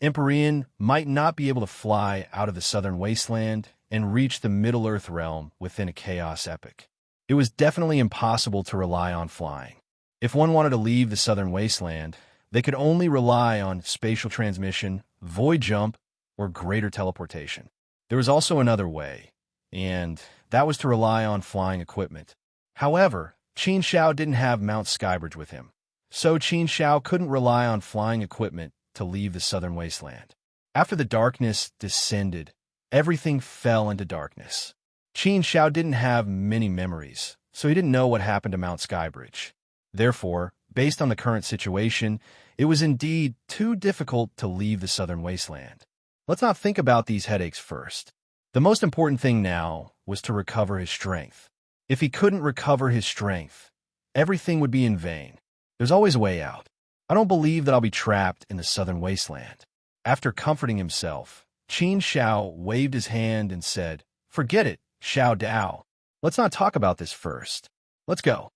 Empyrean might not be able to fly out of the southern wasteland and reach the Middle-earth realm within a chaos epoch. It was definitely impossible to rely on flying. If one wanted to leave the southern wasteland, they could only rely on spatial transmission, void jump, or greater teleportation. There was also another way, and that was to rely on flying equipment. However, Qin Shao didn't have Mount Skybridge with him, so Qin Shao couldn't rely on flying equipment to leave the southern wasteland. After the darkness descended, everything fell into darkness. Qin Shao didn't have many memories, so he didn't know what happened to Mount Skybridge. Therefore, based on the current situation, it was indeed too difficult to leave the southern wasteland. Let's not think about these headaches first. The most important thing now was to recover his strength. If he couldn't recover his strength, everything would be in vain. There's always a way out. I don't believe that I'll be trapped in the southern wasteland. After comforting himself, Qin Shao waved his hand and said, "Forget it, Xiao Dao. Let's not talk about this first. Let's go."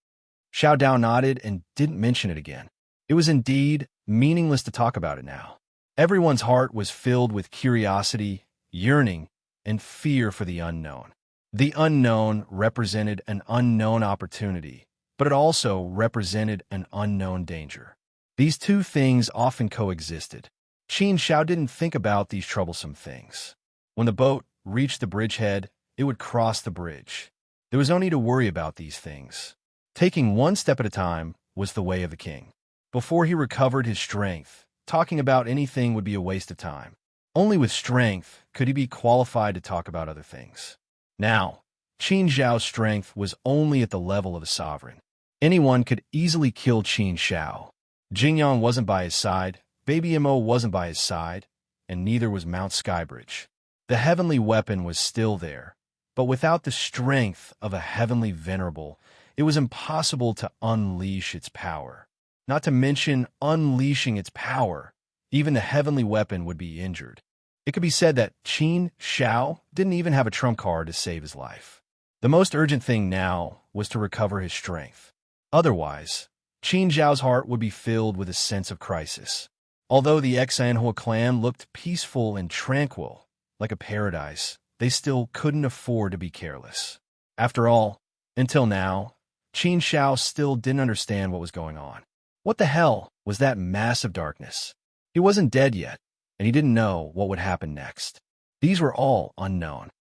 Xiao Dao nodded and didn't mention it again. It was indeed meaningless to talk about it now. Everyone's heart was filled with curiosity, yearning, and fear for the unknown. The unknown represented an unknown opportunity, but it also represented an unknown danger. These two things often coexisted. Qin Shao didn't think about these troublesome things. When the boat reached the bridgehead, it would cross the bridge. There was no need to worry about these things. Taking one step at a time was the way of the king. Before he recovered his strength, talking about anything would be a waste of time. Only with strength could he be qualified to talk about other things. Now, Qin Zhao's strength was only at the level of a sovereign. Anyone could easily kill Qin Shao. Jingyang wasn't by his side, Baby Mo wasn't by his side, and neither was Mount Skybridge. The heavenly weapon was still there, but without the strength of a heavenly venerable, it was impossible to unleash its power. Not to mention unleashing its power, even the heavenly weapon would be injured. It could be said that Qin Shao didn't even have a trump card to save his life. The most urgent thing now was to recover his strength. Otherwise, Qin Zhao's heart would be filled with a sense of crisis. Although the Exanhua clan looked peaceful and tranquil, like a paradise, they still couldn't afford to be careless. After all, until now, Qin Shao still didn't understand what was going on. What the hell was that mass of darkness? He wasn't dead yet, and he didn't know what would happen next. These were all unknown.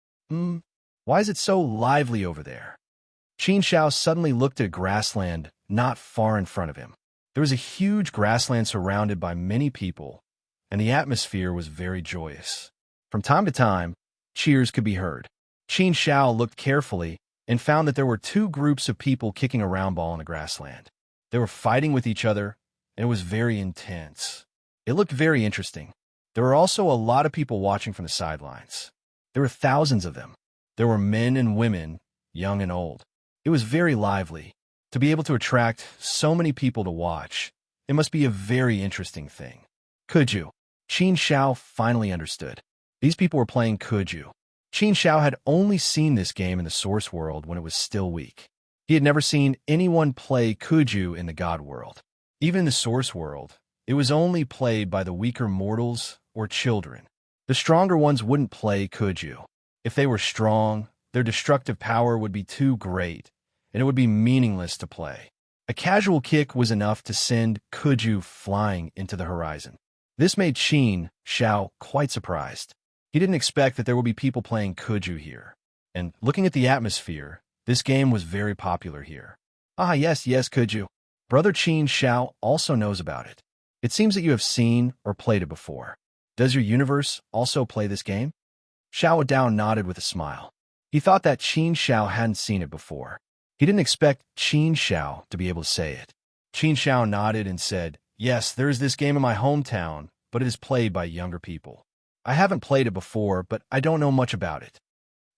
Why is it so lively over there? Qin Shao suddenly looked at a grassland not far in front of him. There was a huge grassland surrounded by many people, and the atmosphere was very joyous. From time to time, cheers could be heard. Qin Shao looked carefully and found that there were two groups of people kicking a round ball in the grassland. They were fighting with each other, and it was very intense. It looked very interesting. There were also a lot of people watching from the sidelines. There were thousands of them. There were men and women, young and old. It was very lively. To be able to attract so many people to watch, it must be a very interesting thing. Kuju. Qin Shao finally understood. These people were playing Kuju. Qin Shao had only seen this game in the source world when it was still weak. He had never seen anyone play Kuju in the God world. Even in the source world, it was only played by the weaker mortals or children. The stronger ones wouldn't play Kuju. If they were strong, their destructive power would be too great, and it would be meaningless to play. A casual kick was enough to send Kuju flying into the horizon. This made Qin Shao quite surprised. He didn't expect that there would be people playing Kuju here. And looking at the atmosphere, this game was very popular here. Ah, yes, Kuju. Brother Qin Shao also knows about it. It seems that you have seen or played it before. Does your universe also play this game? Xiao Dao nodded with a smile. He thought that Qin Shao hadn't seen it before. He didn't expect Qin Shao to be able to say it. Qin Shao nodded and said, "Yes, there is this game in my hometown, but it is played by younger people. I haven't played it before, but I don't know much about it.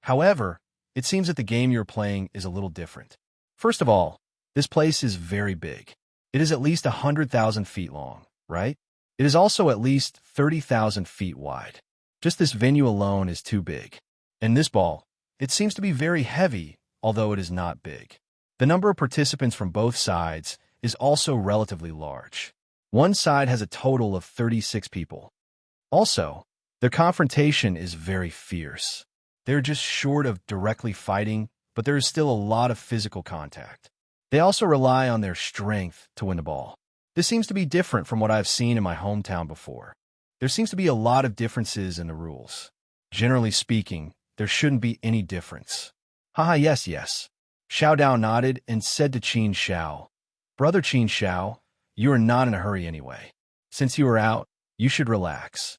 However, it seems that the game you're playing is a little different. First of all, this place is very big. It is at least 100,000 feet long, right? It is also at least 30,000 feet wide. Just this venue alone is too big. And this ball, it seems to be very heavy, although it is not big. The number of participants from both sides is also relatively large. One side has a total of 36 people. Also, their confrontation is very fierce. They're just short of directly fighting, but there is still a lot of physical contact. They also rely on their strength to win the ball. This seems to be different from what I've seen in my hometown before. There seems to be a lot of differences in the rules. Generally speaking, there shouldn't be any difference. Haha, yes, yes. Xiao Dao nodded and said to Qin Xiao, Brother Qin Xiao, you are not in a hurry anyway. Since you are out, you should relax.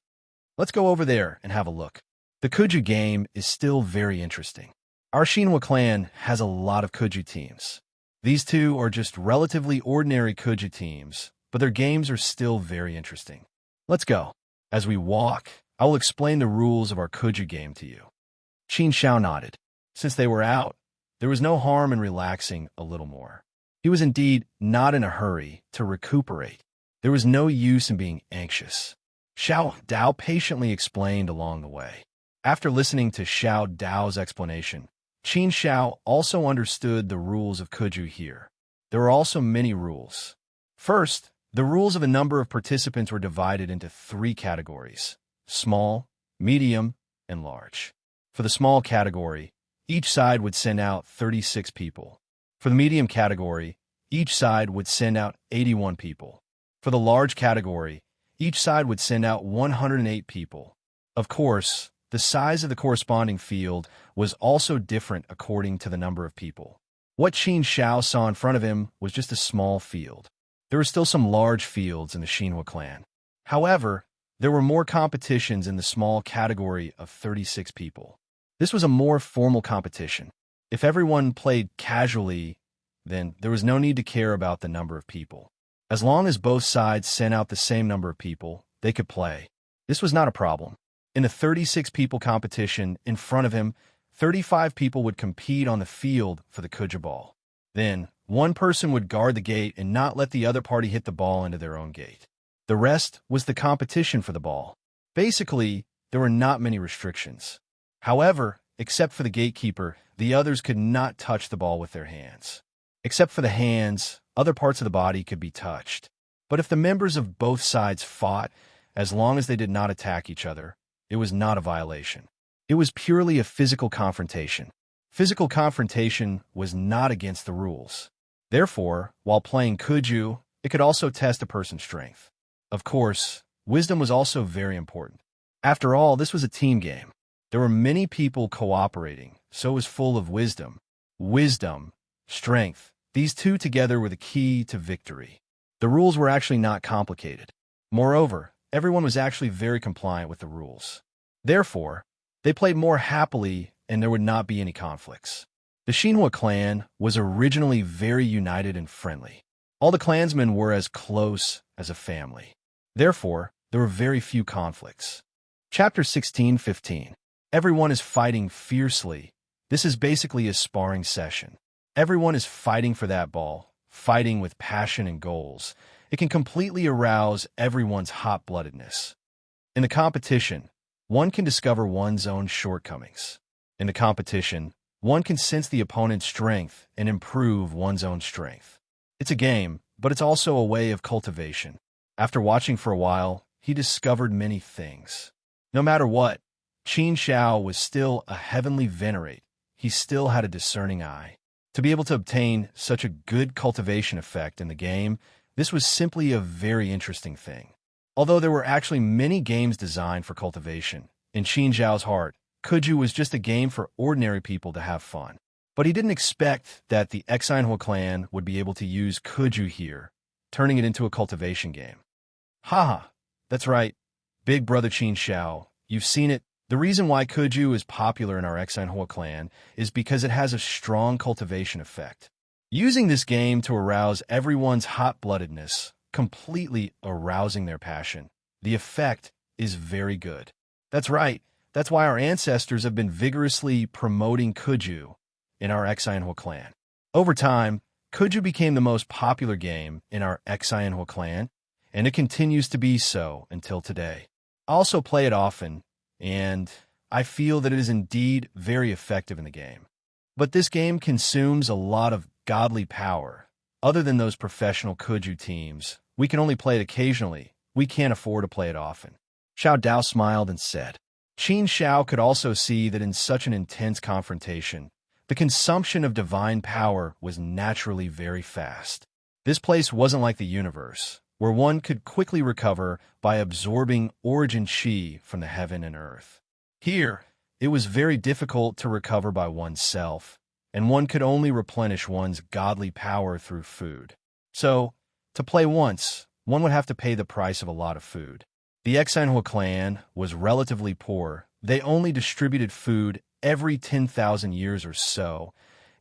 Let's go over there and have a look. The Kuju game is still very interesting. Our Xinhua clan has a lot of Kuju teams. These two are just relatively ordinary Kuju teams, but their games are still very interesting. Let's go. As we walk, I will explain the rules of our Kuju game to you. Qin Xiao nodded. Since they were out, there was no harm in relaxing a little more. He was indeed not in a hurry to recuperate. There was no use in being anxious. Xiao Dao patiently explained along the way. After listening to Xiao Dao's explanation, Qin Xiao also understood the rules of Kuju here. There were also many rules. First, the rules of a number of participants were divided into 3 categories: small, medium, and large. For the small category, each side would send out 36 people. For the medium category, each side would send out 81 people. For the large category, each side would send out 108 people. Of course, the size of the corresponding field was also different according to the number of people. What Qin Xiao saw in front of him was just a small field. There were still some large fields in the Xinhua clan. However, there were more competitions in the small category of 36 people. This was a more formal competition. If everyone played casually, then there was no need to care about the number of people. As long as both sides sent out the same number of people, they could play. This was not a problem. In a 36-people competition, in front of him, 35 people would compete on the field for the Kuju ball. Then, one person would guard the gate and not let the other party hit the ball into their own gate. The rest was the competition for the ball. Basically, there were not many restrictions. However, except for the gatekeeper, the others could not touch the ball with their hands. Except for the hands, other parts of the body could be touched. But if the members of both sides fought, as long as they did not attack each other, it was not a violation. It was purely a physical confrontation. Physical confrontation was not against the rules. Therefore, while playing Kuju, it could also test a person's strength. Of course, wisdom was also very important. After all, this was a team game. There were many people cooperating, so it was full of wisdom. Wisdom, strength, these two together were the key to victory. The rules were actually not complicated. Moreover, everyone was actually very compliant with the rules. Therefore, they played more happily and there would not be any conflicts. The Xinhua clan was originally very united and friendly. All the clansmen were as close as a family. Therefore, there were very few conflicts. Chapter 16:15. Everyone is fighting fiercely. This is basically a sparring session. Everyone is fighting for that ball, fighting with passion and goals. It can completely arouse everyone's hot-bloodedness. In the competition, one can discover one's own shortcomings. In the competition, one can sense the opponent's strength and improve one's own strength. It's a game, but it's also a way of cultivation. After watching for a while, he discovered many things. No matter what, Qin Xiao was still a heavenly venerate. He still had a discerning eye. To be able to obtain such a good cultivation effect in the game, this was simply a very interesting thing. Although there were actually many games designed for cultivation, in Qin Xiao's heart, Kuju was just a game for ordinary people to have fun. But he didn't expect that the Xinhua clan would be able to use Kuju here, turning it into a cultivation game. Haha, that's right, big brother Qin Xiao, you've seen it. The reason why Kuju is popular in our Xinhua clan is because it has a strong cultivation effect. Using this game to arouse everyone's hot-bloodedness, completely arousing their passion, the effect is very good. That's right, that's why our ancestors have been vigorously promoting Kuju in our Xinhua clan. Over time, Kuju became the most popular game in our Xinhua clan, and it continues to be so until today. I also play it often, and I feel that it is indeed very effective in the game. But this game consumes a lot of godly power. Other than those professional Kuju teams, we can only play it occasionally. We can't afford to play it often. Xiao Dao smiled and said. Qin Xiao could also see that in such an intense confrontation, the consumption of divine power was naturally very fast. This place wasn't like the universe, where one could quickly recover by absorbing origin chi from the heaven and earth. Here, it was very difficult to recover by oneself, and one could only replenish one's godly power through food. So, to play once, one would have to pay the price of a lot of food. The Exanhua clan was relatively poor. They only distributed food every 10,000 years or so,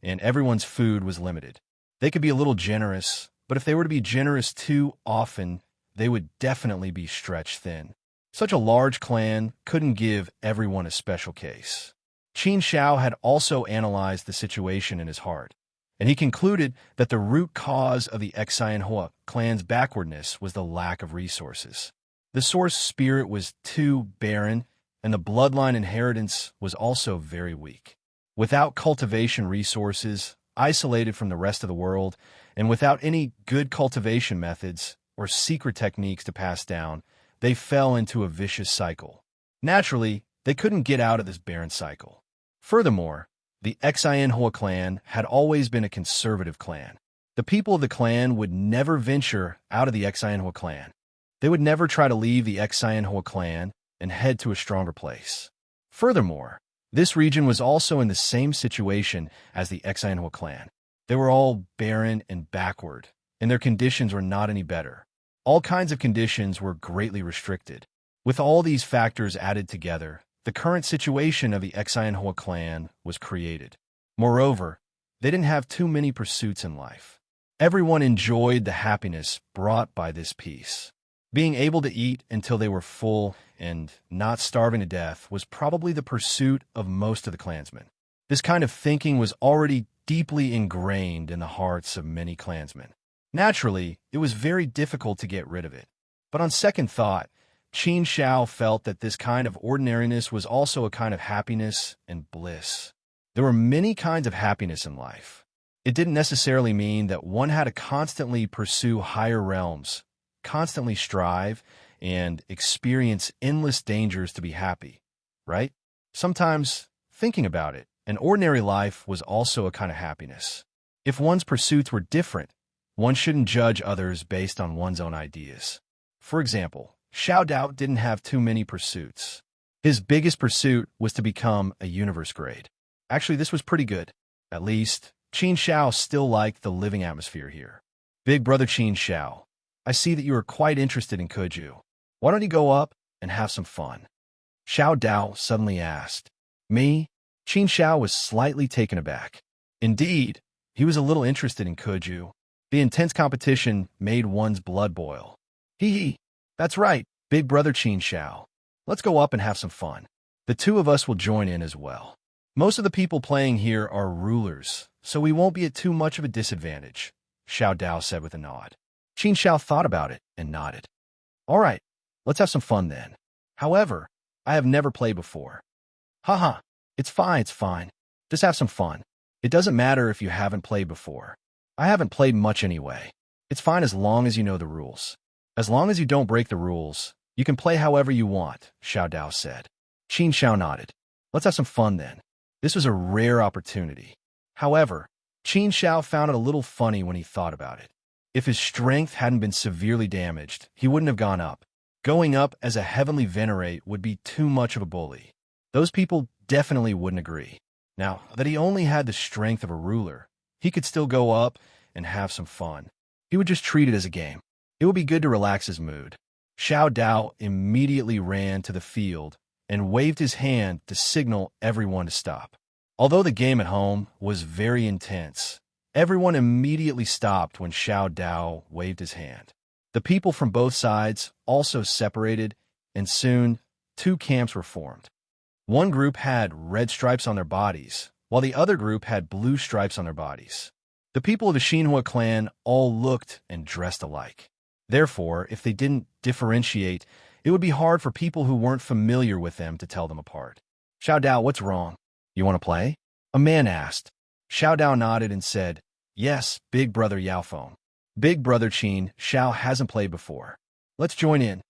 and everyone's food was limited. They could be a little generous, but if they were to be generous too often, they would definitely be stretched thin. Such a large clan couldn't give everyone a special case. Qin Xiao had also analyzed the situation in his heart, and he concluded that the root cause of the Exanhua clan's backwardness was the lack of resources. The source spirit was too barren, and the bloodline inheritance was also very weak. Without cultivation resources, isolated from the rest of the world, and without any good cultivation methods or secret techniques to pass down, they fell into a vicious cycle. Naturally, they couldn't get out of this barren cycle. Furthermore, the Exanhua clan had always been a conservative clan. The people of the clan would never venture out of the Exanhua clan. They would never try to leave the Exanhua clan and head to a stronger place. Furthermore, this region was also in the same situation as the Exanhua clan. They were all barren and backward, and their conditions were not any better. All kinds of conditions were greatly restricted. With all these factors added together, the current situation of the Exanhua clan was created. Moreover, they didn't have too many pursuits in life. Everyone enjoyed the happiness brought by this peace. Being able to eat until they were full and not starving to death was probably the pursuit of most of the clansmen. This kind of thinking was already deeply ingrained in the hearts of many clansmen. Naturally, it was very difficult to get rid of it. But on second thought, Qin Xiao felt that this kind of ordinariness was also a kind of happiness and bliss. There were many kinds of happiness in life. It didn't necessarily mean that one had to constantly pursue higher realms, constantly strive, and experience endless dangers to be happy, right? Sometimes, thinking about it, an ordinary life was also a kind of happiness. If one's pursuits were different, one shouldn't judge others based on one's own ideas. For example, Xiao Dao didn't have too many pursuits. His biggest pursuit was to become a universe grade. Actually, this was pretty good. At least, Qin Xiao still liked the living atmosphere here. Big brother Qin Xiao, I see that you are quite interested in Kuju. Why don't you go up and have some fun? Xiao Dao suddenly asked. Me? Qin Xiao was slightly taken aback. Indeed, he was a little interested in Kuju. The intense competition made one's blood boil. Hee, that's right, big brother Qin Xiao. Let's go up and have some fun. The two of us will join in as well. Most of the people playing here are rulers, so we won't be at too much of a disadvantage, Xiao Dao said with a nod. Qin Xiao thought about it and nodded. All right, let's have some fun then. However, I have never played before. Haha, it's fine. Just have some fun. It doesn't matter if you haven't played before. I haven't played much anyway. It's fine as long as you know the rules. As long as you don't break the rules, you can play however you want, Xiao Dao said. Qin Xiao nodded. Let's have some fun then. This was a rare opportunity. However, Qin Xiao found it a little funny when he thought about it. If his strength hadn't been severely damaged, he wouldn't have gone up. Going up as a heavenly venerate would be too much of a bully. Those people definitely wouldn't agree. Now that he only had the strength of a ruler, he could still go up and have some fun. He would just treat it as a game. It would be good to relax his mood. Xiao Dao immediately ran to the field and waved his hand to signal everyone to stop. Although the game at home was very intense, everyone immediately stopped when Xiao Dao waved his hand. The people from both sides also separated, and soon 2 camps were formed. One group had red stripes on their bodies, while the other group had blue stripes on their bodies. The people of the Xinhua clan all looked and dressed alike. Therefore, if they didn't differentiate It would be hard for people who weren't familiar with them to tell them apart. Xiao Dao, what's wrong? You want to play? A man asked. Xiao Dao nodded and said, yes, big brother Yao Feng. Big brother Qin Xiao hasn't played before. Let's join in.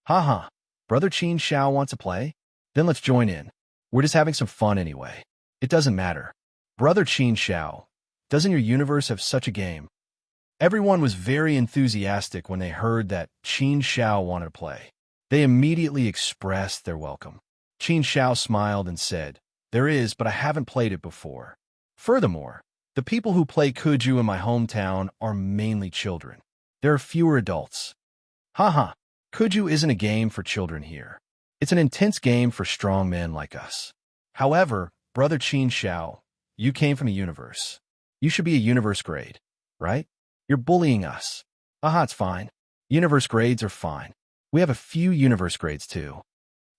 Haha, brother Qin Xiao wants to play? Then let's join in. We're just having some fun anyway. It doesn't matter. Brother Qin Xiao, doesn't your universe have such a game? Everyone was very enthusiastic when they heard that Qin Xiao wanted to play. They immediately expressed their welcome. Qin Xiao smiled and said, there is, but I haven't played it before. Furthermore, the people who play Kuju in my hometown are mainly children. There are fewer adults. Haha, Kuju isn't a game for children here. It's an intense game for strong men like us. However, brother Qin Xiao, you came from the universe. You should be a universe grade, right? You're bullying us. Haha, it's fine. Universe grades are fine. We have a few universe grades too.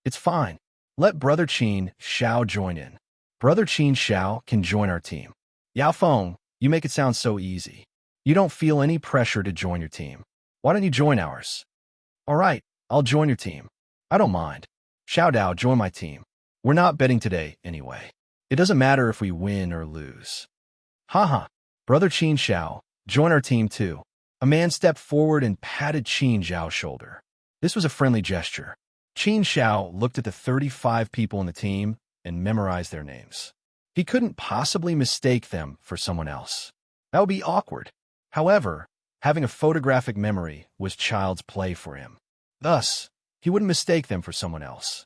It's fine. Let brother Qin Xiao join in. Brother Qin Xiao can join our team. Yao Feng, you make it sound so easy. You don't feel any pressure to join your team. Why don't you join ours? All right, I'll join your team. I don't mind. Xiao Dao, join my team. We're not betting today anyway. It doesn't matter if we win or lose. Haha, brother Qin Xiao, join our team too. A man stepped forward and patted Qin Xiao's shoulder. This was a friendly gesture. Qin Xiao looked at the 35 people in the team and memorized their names. He couldn't possibly mistake them for someone else. That would be awkward. However, having a photographic memory was child's play for him. Thus, he wouldn't mistake them for someone else.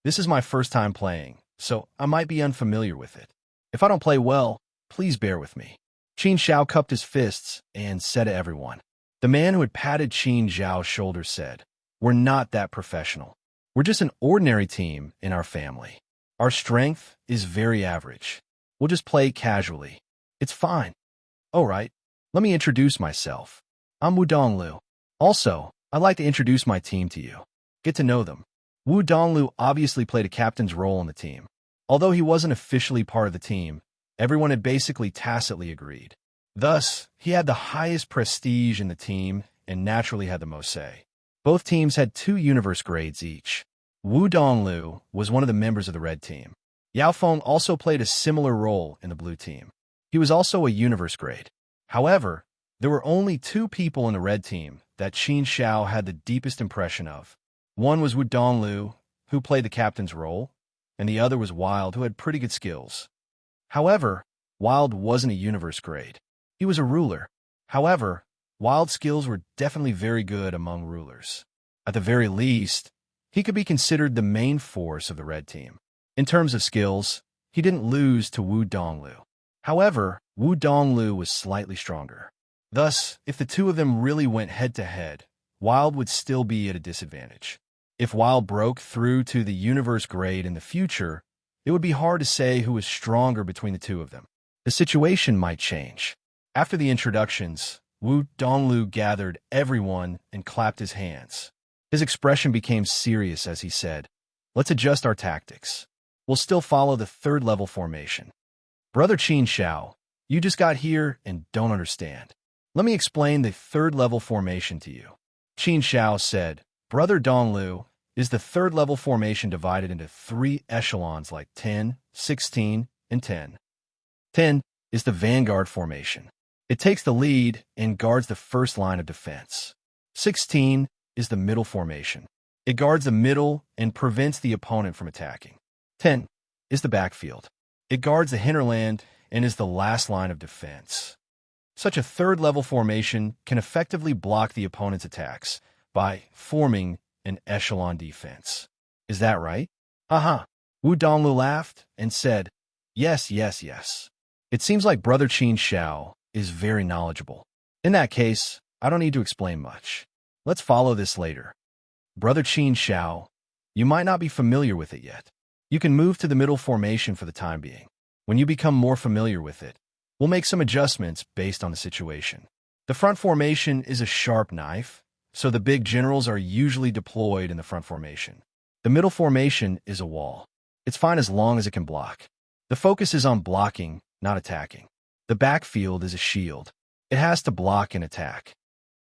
This is my first time playing, so I might be unfamiliar with it. If I don't play well, please bear with me. Qin Xiao cupped his fists and said to everyone. The man who had patted Qin Xiao's shoulder said, we're not that professional. We're just an ordinary team in our family. Our strength is very average. We'll just play casually. It's fine. All right, let me introduce myself. I'm Wu Donglu. Also, I'd like to introduce my team to you. Get to know them. Wu Donglu obviously played a captain's role in the team. Although he wasn't officially part of the team, everyone had basically tacitly agreed. Thus, he had the highest prestige in the team and naturally had the most say. Both teams had 2 universe grades each. Wu Donglu was one of the members of the red team. Yao Feng also played a similar role in the blue team. He was also a universe grade. However, there were only 2 people in the red team that Qin Xiao had the deepest impression of. One was Wu Donglu, who played the captain's role, and the other was Wild, who had pretty good skills. However, Wild wasn't a universe grade. He was a ruler. However, Wild's skills were definitely very good among rulers. At the very least, he could be considered the main force of the red team. In terms of skills, he didn't lose to Wu Donglu. However, Wu Donglu was slightly stronger. Thus, if the 2 of them really went head-to-head, Wild would still be at a disadvantage. If Wild broke through to the universe grade in the future, it would be hard to say who was stronger between the 2 of them. The situation might change. After the introductions, Wu Donglu gathered everyone and clapped his hands. His expression became serious as he said, let's adjust our tactics. We'll still follow the 3rd level formation. Brother Qin Xiao, you just got here and don't understand. Let me explain the 3rd level formation to you. Qin Xiao said, Brother Donglu, is the 3rd level formation divided into 3 echelons like 10, 16, and 10. 10 is the vanguard formation. It takes the lead and guards the first line of defense. 16 is the middle formation. It guards the middle and prevents the opponent from attacking. 10 is the backfield. It guards the hinterland and is the last line of defense. Such a 3rd level formation can effectively block the opponent's attacks by forming an echelon defense. Is that right? Haha. Wu Donglu laughed and said, yes, yes, yes. It seems like Brother Qin Xiao is very knowledgeable. In that case, I don't need to explain much. Let's follow this later. Brother Qin Xiao, you might not be familiar with it yet. You can move to the middle formation for the time being. When you become more familiar with it, we'll make some adjustments based on the situation. The front formation is a sharp knife, so the big generals are usually deployed in the front formation. The middle formation is a wall. It's fine as long as it can block. The focus is on blocking, not attacking. The backfield is a shield. It has to block and attack.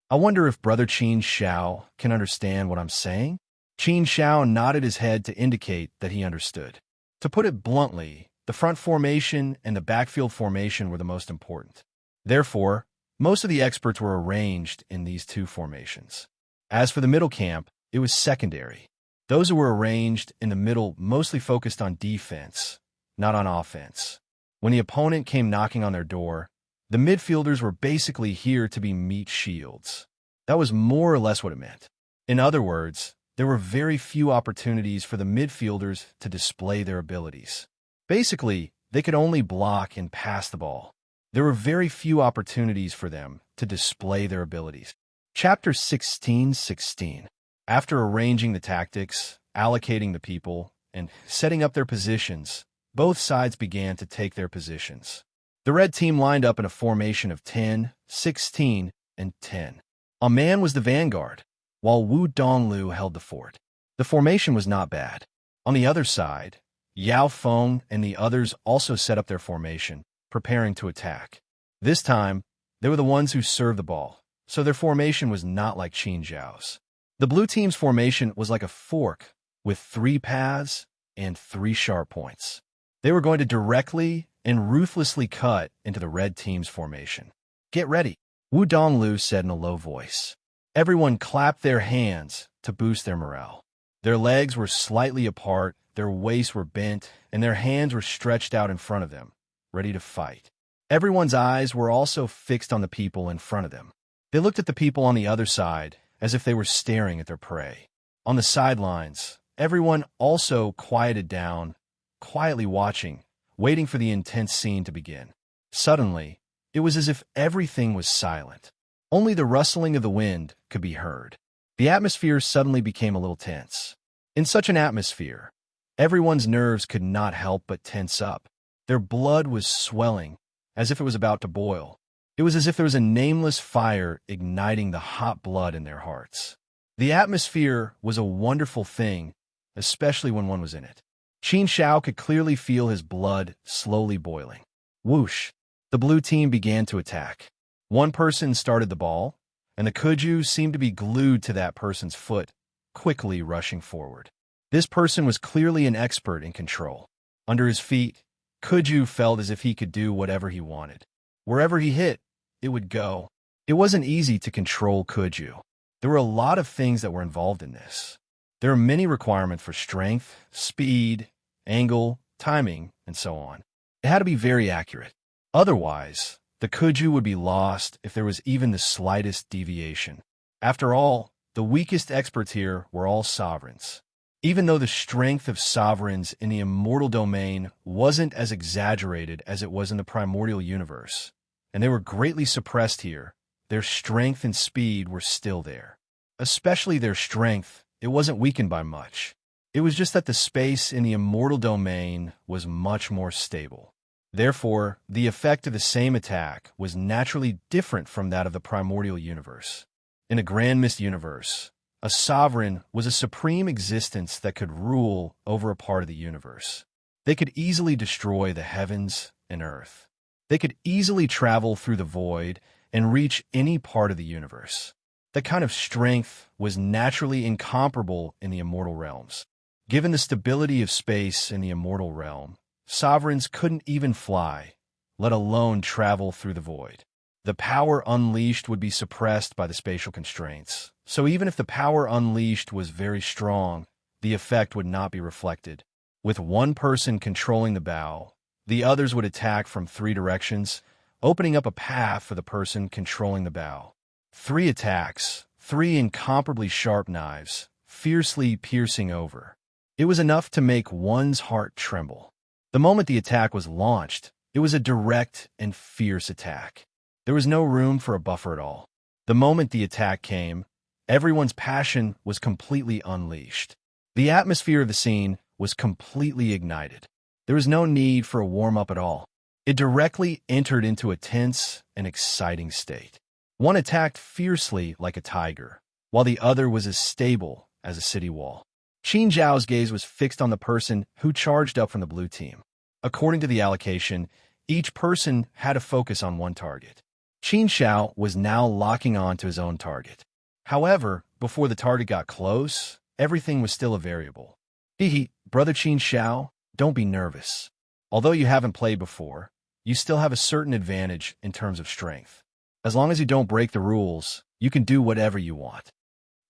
I wonder if Brother Qin Xiao can understand what I'm saying? Qin Shao nodded his head to indicate that he understood. To put it bluntly, the front formation and the backfield formation were the most important. Therefore, most of the experts were arranged in these two formations. As for the middle camp, it was secondary. Those who were arranged in the middle mostly focused on defense, not on offense. When the opponent came knocking on their door, the midfielders were basically here to be meat shields. That was more or less what it meant. In other words, there were very few opportunities for the midfielders to display their abilities. Basically, they could only block and pass the ball. There were very few opportunities for them to display their abilities. Chapter 16:16. After arranging the tactics, allocating the people, and setting up their positions, both sides began to take their positions. The red team lined up in a formation of 10, 16, and 10. A man was the vanguard, while Wu Donglu held the fort. The formation was not bad. On the other side, Yao Feng and the others also set up their formation, preparing to attack. This time, they were the ones who served the ball, so their formation was not like Qin Zhao's. The blue team's formation was like a fork with 3 paths and 3 sharp points. They were going to directly and ruthlessly cut into the red team's formation. "Get ready," Wu Donglu said in a low voice. Everyone clapped their hands to boost their morale. Their legs were slightly apart, their waists were bent, and their hands were stretched out in front of them, ready to fight. Everyone's eyes were also fixed on the people in front of them. They looked at the people on the other side as if they were staring at their prey. On the sidelines, everyone also quieted down, quietly watching, waiting for the intense scene to begin. Suddenly, it was as if everything was silent. Only the rustling of the wind could be heard. The atmosphere suddenly became a little tense. In such an atmosphere, everyone's nerves could not help but tense up. Their blood was swelling, as if it was about to boil. It was as if there was a nameless fire igniting the hot blood in their hearts. The atmosphere was a wonderful thing, especially when one was in it. Qin Shao could clearly feel his blood slowly boiling. Whoosh! The blue team began to attack. One person started the ball, and the Kuju seemed to be glued to that person's foot, quickly rushing forward. This person was clearly an expert in control. Under his feet, Kuju felt as if he could do whatever he wanted. Wherever he hit, it would go. It wasn't easy to control Kuju. There were a lot of things that were involved in this. There are many requirements for strength, speed, angle, timing, and so on. It had to be very accurate. Otherwise, the Kuju would be lost if there was even the slightest deviation. After all, the weakest experts here were all sovereigns. Even though the strength of sovereigns in the immortal domain wasn't as exaggerated as it was in the primordial universe, and they were greatly suppressed here, their strength and speed were still there. Especially their strength, it wasn't weakened by much. It was just that the space in the immortal domain was much more stable. Therefore, the effect of the same attack was naturally different from that of the primordial universe. In a grand mist universe, a sovereign was a supreme existence that could rule over a part of the universe. They could easily destroy the heavens and earth. They could easily travel through the void and reach any part of the universe. That kind of strength was naturally incomparable in the immortal realms. Given the stability of space in the immortal realm, sovereigns couldn't even fly, let alone travel through the void. The power unleashed would be suppressed by the spatial constraints. So even if the power unleashed was very strong, the effect would not be reflected. With one person controlling the bow, the others would attack from 3 directions, opening up a path for the person controlling the bow. 3 attacks, 3 incomparably sharp knives, fiercely piercing over. It was enough to make one's heart tremble. The moment the attack was launched, it was a direct and fierce attack. There was no room for a buffer at all. The moment the attack came, everyone's passion was completely unleashed. The atmosphere of the scene was completely ignited. There was no need for a warm-up at all. It directly entered into a tense and exciting state. One attacked fiercely like a tiger, while the other was as stable as a city wall. Qin Zhao's gaze was fixed on the person who charged up from the blue team. According to the allocation, each person had to focus on one target. Qin Zhao was now locking on to his own target. However, before the target got close, everything was still a variable. Hee brother Qin Xiao, don't be nervous. Although you haven't played before, you still have a certain advantage in terms of strength. As long as you don't break the rules, you can do whatever you want.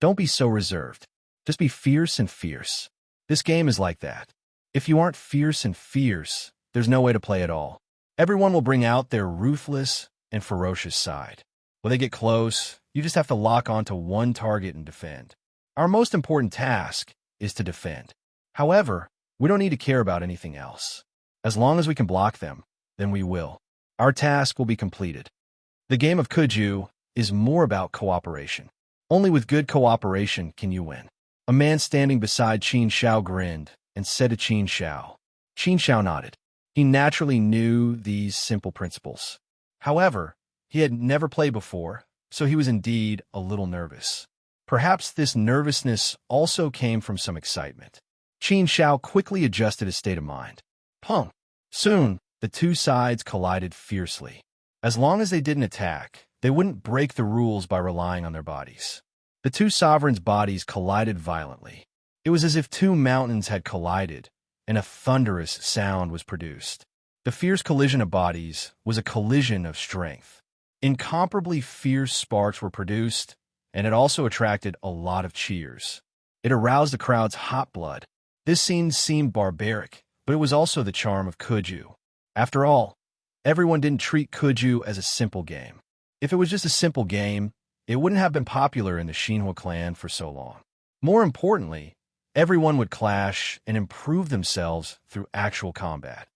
Don't be so reserved. Just be fierce and fierce. This game is like that. If you aren't fierce and fierce, there's no way to play at all. Everyone will bring out their ruthless and ferocious side. When they get close, you just have to lock onto one target and defend. Our most important task is to defend. However, we don't need to care about anything else. As long as we can block them, then we will. Our task will be completed. The game of Kuju is more about cooperation. Only with good cooperation can you win. A man standing beside Qin Xiao grinned and said to Qin Xiao. Qin Xiao nodded. He naturally knew these simple principles. However, he had never played before, so he was indeed a little nervous. Perhaps this nervousness also came from some excitement. Qin Xiao quickly adjusted his state of mind. Pum! Soon, the two sides collided fiercely. As long as they didn't attack, they wouldn't break the rules by relying on their bodies. The two sovereigns' bodies collided violently. It was as if two mountains had collided, and a thunderous sound was produced. The fierce collision of bodies was a collision of strength. Incomparably fierce sparks were produced, and it also attracted a lot of cheers. It aroused the crowd's hot blood. This scene seemed barbaric, but it was also the charm of Kuju. After all, everyone didn't treat Kuju as a simple game. If it was just a simple game, it wouldn't have been popular in the Xinhua clan for so long. More importantly, everyone would clash and improve themselves through actual combat.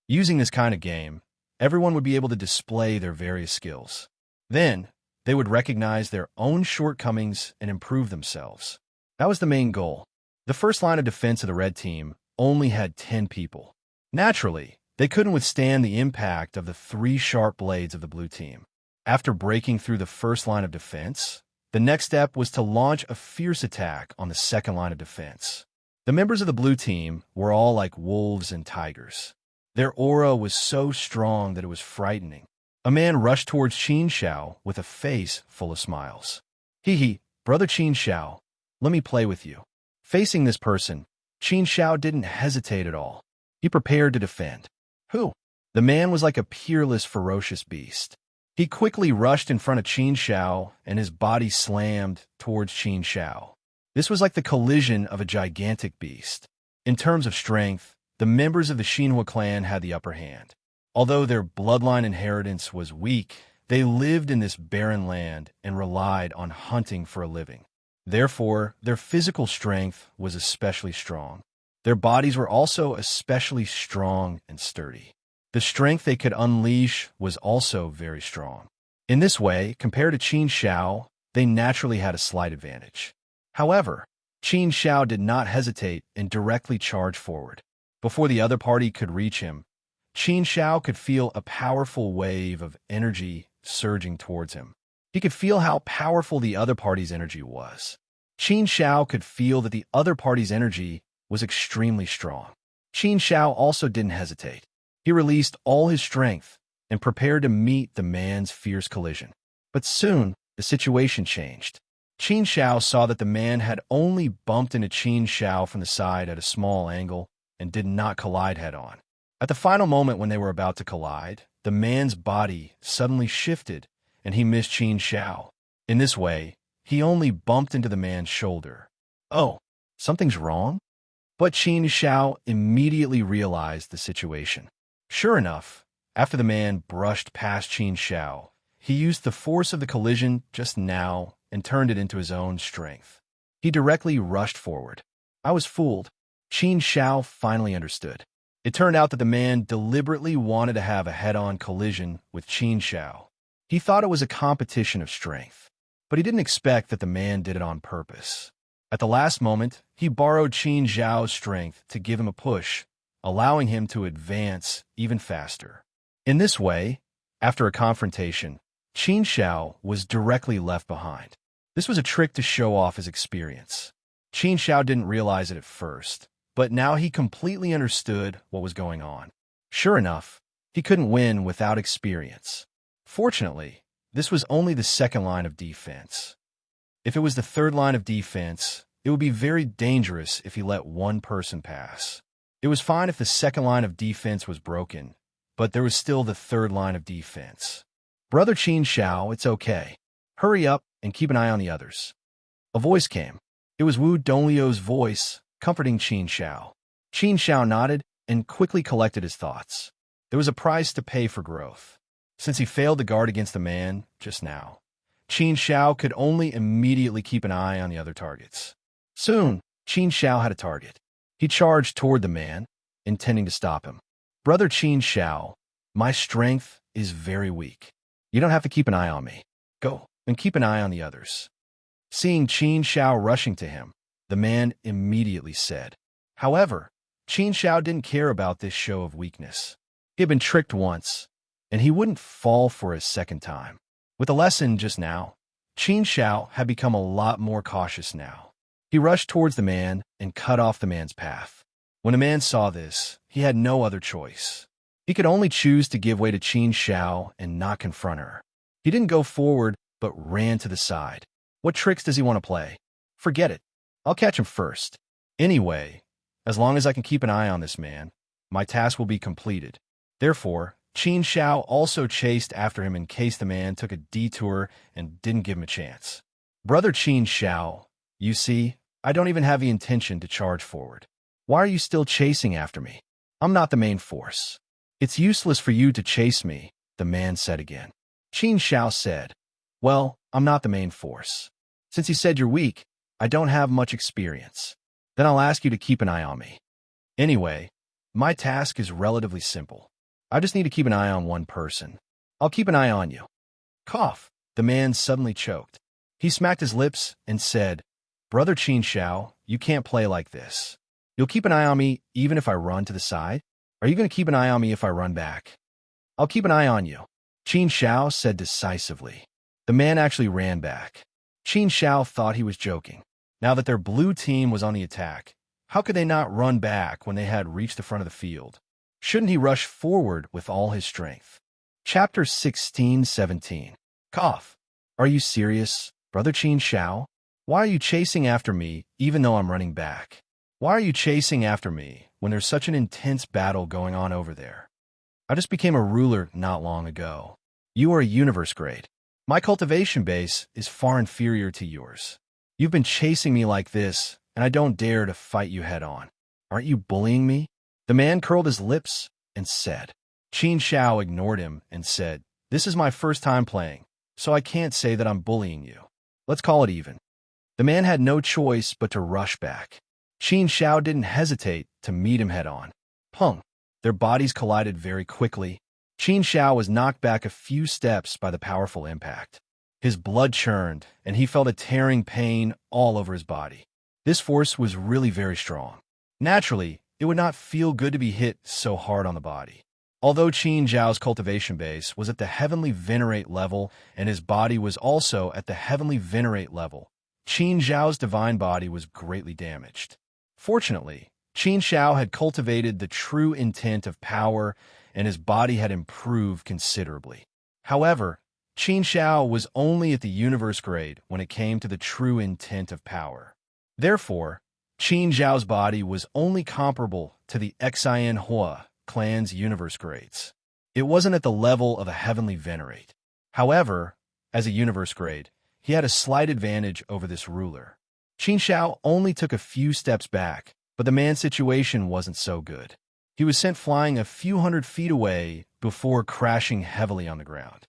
Using this kind of game, everyone would be able to display their various skills. Then, they would recognize their own shortcomings and improve themselves. That was the main goal. The first line of defense of the red team only had 10 people. Naturally, they couldn't withstand the impact of the 3 sharp blades of the blue team. After breaking through the first line of defense, the next step was to launch a fierce attack on the second line of defense. The members of the blue team were all like wolves and tigers. Their aura was so strong that it was frightening. A man rushed towards Qin Xiao with a face full of smiles. Brother Qin Xiao, let me play with you. Facing this person, Qin Xiao didn't hesitate at all. He prepared to defend. Who? The man was like a peerless, ferocious beast. He quickly rushed in front of Qin Xiao, and his body slammed towards Qin Xiao. This was like the collision of a gigantic beast. In terms of strength, the members of the Xinhua clan had the upper hand. Although their bloodline inheritance was weak, they lived in this barren land and relied on hunting for a living. Therefore, their physical strength was especially strong. Their bodies were also especially strong and sturdy. The strength they could unleash was also very strong. In this way, compared to Qin Xiao, they naturally had a slight advantage. However, Qin Xiao did not hesitate and directly charged forward. Before the other party could reach him, Qin Xiao could feel a powerful wave of energy surging towards him. He could feel how powerful the other party's energy was. Qin Xiao could feel that the other party's energy was extremely strong. Qin Xiao also didn't hesitate. He released all his strength and prepared to meet the man's fierce collision. But soon, the situation changed. Qin Xiao saw that the man had only bumped into Qin Xiao from the side at a small angle and did not collide head-on. At the final moment when they were about to collide, the man's body suddenly shifted and he missed Qin Xiao. In this way, he only bumped into the man's shoulder. Oh, something's wrong? But Qin Xiao immediately realized the situation. Sure enough, after the man brushed past Qin Xiao, he used the force of the collision just now and turned it into his own strength. He directly rushed forward. I was fooled. Qin Xiao finally understood. It turned out that the man deliberately wanted to have a head-on collision with Qin Xiao. He thought it was a competition of strength, but he didn't expect that the man did it on purpose. At the last moment, he borrowed Qin Xiao's strength to give him a push, allowing him to advance even faster. In this way, after a confrontation, Qin Xiao was directly left behind. This was a trick to show off his experience. Qin Xiao didn't realize it at first, but now he completely understood what was going on. Sure enough, he couldn't win without experience. Fortunately, this was only the second line of defense. If it was the third line of defense, it would be very dangerous if he let one person pass. It was fine if the second line of defense was broken, but there was still the third line of defense. Brother Qin Shao, it's okay. Hurry up and keep an eye on the others. A voice came. It was Wu Donglio's voice, comforting Qin Shao. Qin Shao nodded and quickly collected his thoughts. There was a price to pay for growth. Since he failed to guard against the man just now, Qin Shao could only immediately keep an eye on the other targets. Soon, Qin Shao had a target. He charged toward the man, intending to stop him. Brother Qin Shao, my strength is very weak. You don't have to keep an eye on me. Go and keep an eye on the others. Seeing Qin Shao rushing to him, the man immediately said. However, Qin Shao didn't care about this show of weakness. He had been tricked once, and he wouldn't fall for a second time. With the lesson just now, Qin Shao had become a lot more cautious now. He rushed towards the man and cut off the man's path. When the man saw this, he had no other choice. He could only choose to give way to Qin Shao and not confront her. He didn't go forward, but ran to the side. What tricks does he want to play? Forget it. I'll catch him first. Anyway, as long as I can keep an eye on this man, my task will be completed. Therefore, Qin Shao also chased after him in case the man took a detour and didn't give him a chance. Brother Qin Shao, you see, I don't even have the intention to charge forward. Why are you still chasing after me? I'm not the main force. It's useless for you to chase me, the man said again. Qin Shao said, well, I'm not the main force. Since you said you're weak, I don't have much experience. Then I'll ask you to keep an eye on me. Anyway, my task is relatively simple. I just need to keep an eye on one person. I'll keep an eye on you. Cough. The man suddenly choked. He smacked his lips and said, Brother Qin Shao, you can't play like this. You'll keep an eye on me even if I run to the side? Are you going to keep an eye on me if I run back? I'll keep an eye on you, Qin Shao said decisively. The man actually ran back. Qin Shao thought he was joking. Now that their blue team was on the attack, how could they not run back when they had reached the front of the field? Shouldn't he rush forward with all his strength? Chapter 16-17. Cough. Are you serious, Brother Qin Shao? Why are you chasing after me even though I'm running back? Why are you chasing after me when there's such an intense battle going on over there? I just became a ruler not long ago. You are a universe grade. My cultivation base is far inferior to yours. You've been chasing me like this, and I don't dare to fight you head on. Aren't you bullying me? The man curled his lips and said. Qin Shao ignored him and said, This is my first time playing, so I can't say that I'm bullying you. Let's call it even. The man had no choice but to rush back. Qin Shao didn't hesitate to meet him head on. Pung! Their bodies collided very quickly. Qin Shao was knocked back a few steps by the powerful impact. His blood churned, and he felt a tearing pain all over his body. This force was really very strong. Naturally, it would not feel good to be hit so hard on the body. Although Qin Zhao's cultivation base was at the heavenly venerate level and his body was also at the heavenly venerate level, Qin Zhao's divine body was greatly damaged. Fortunately, Qin Shao had cultivated the true intent of power and his body had improved considerably. However, Qin Shao was only at the universe grade when it came to the true intent of power. Therefore, Qin Zhao's body was only comparable to the Xian Hua clan's universe grades. It wasn't at the level of a heavenly venerate. However, as a universe grade, he had a slight advantage over this ruler. Qin Shao only took a few steps back, but the man's situation wasn't so good. He was sent flying a few hundred feet away before crashing heavily on the ground.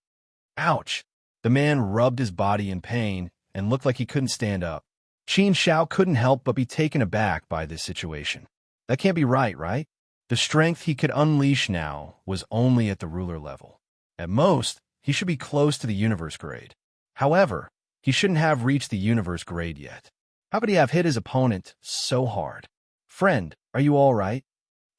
Ouch! The man rubbed his body in pain and looked like he couldn't stand up. Qin Shao couldn't help but be taken aback by this situation. That can't be right? The strength he could unleash now was only at the ruler level. At most, he should be close to the universe grade. However, he shouldn't have reached the universe grade yet. How could he have hit his opponent so hard? Friend, are you all right?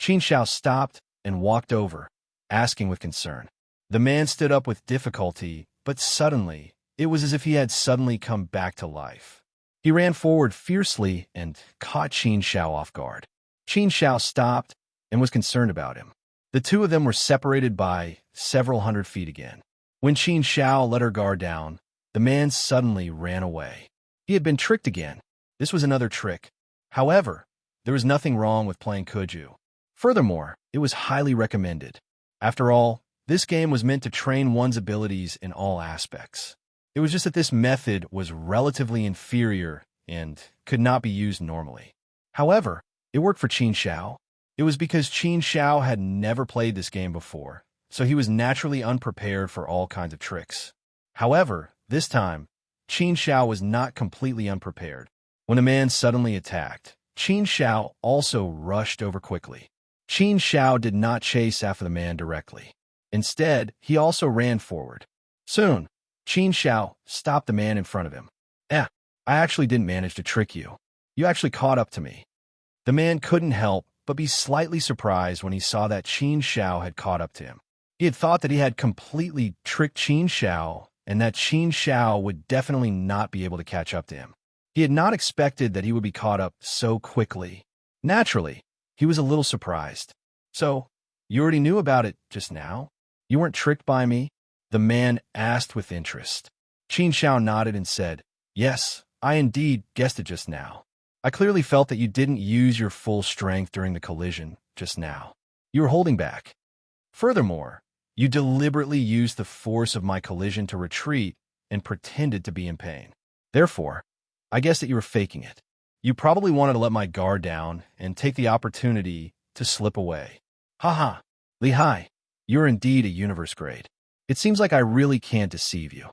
Qin Shao stopped and walked over, asking with concern. The man stood up with difficulty, but suddenly, it was as if he had suddenly come back to life. He ran forward fiercely and caught Qin Shao off guard. Qin Shao stopped and was concerned about him. The two of them were separated by several hundred feet again. When Qin Shao let her guard down, the man suddenly ran away. He had been tricked again. This was another trick. However, there was nothing wrong with playing Kuju. Furthermore, it was highly recommended. After all, this game was meant to train one's abilities in all aspects. It was just that this method was relatively inferior and could not be used normally. However, it worked for Qin Xiao. It was because Qin Xiao had never played this game before, so he was naturally unprepared for all kinds of tricks. However, this time, Qin Xiao was not completely unprepared. When a man suddenly attacked, Qin Xiao also rushed over quickly. Qin Xiao did not chase after the man directly. Instead, he also ran forward. Soon, Qin Xiao stopped the man in front of him. I actually didn't manage to trick you. You actually caught up to me. The man couldn't help but be slightly surprised when he saw that Qin Xiao had caught up to him. He had thought that he had completely tricked Qin Xiao and that Qin Xiao would definitely not be able to catch up to him. He had not expected that he would be caught up so quickly. Naturally, he was a little surprised. So, you already knew about it just now? You weren't tricked by me? The man asked with interest. Qin Xiao nodded and said, Yes, I indeed guessed it just now. I clearly felt that you didn't use your full strength during the collision just now. You were holding back. Furthermore, you deliberately used the force of my collision to retreat and pretended to be in pain. Therefore, I guessed that you were faking it. You probably wanted to let my guard down and take the opportunity to slip away. Haha, Li Hai, you're indeed a universe grade. It seems like I really can't deceive you.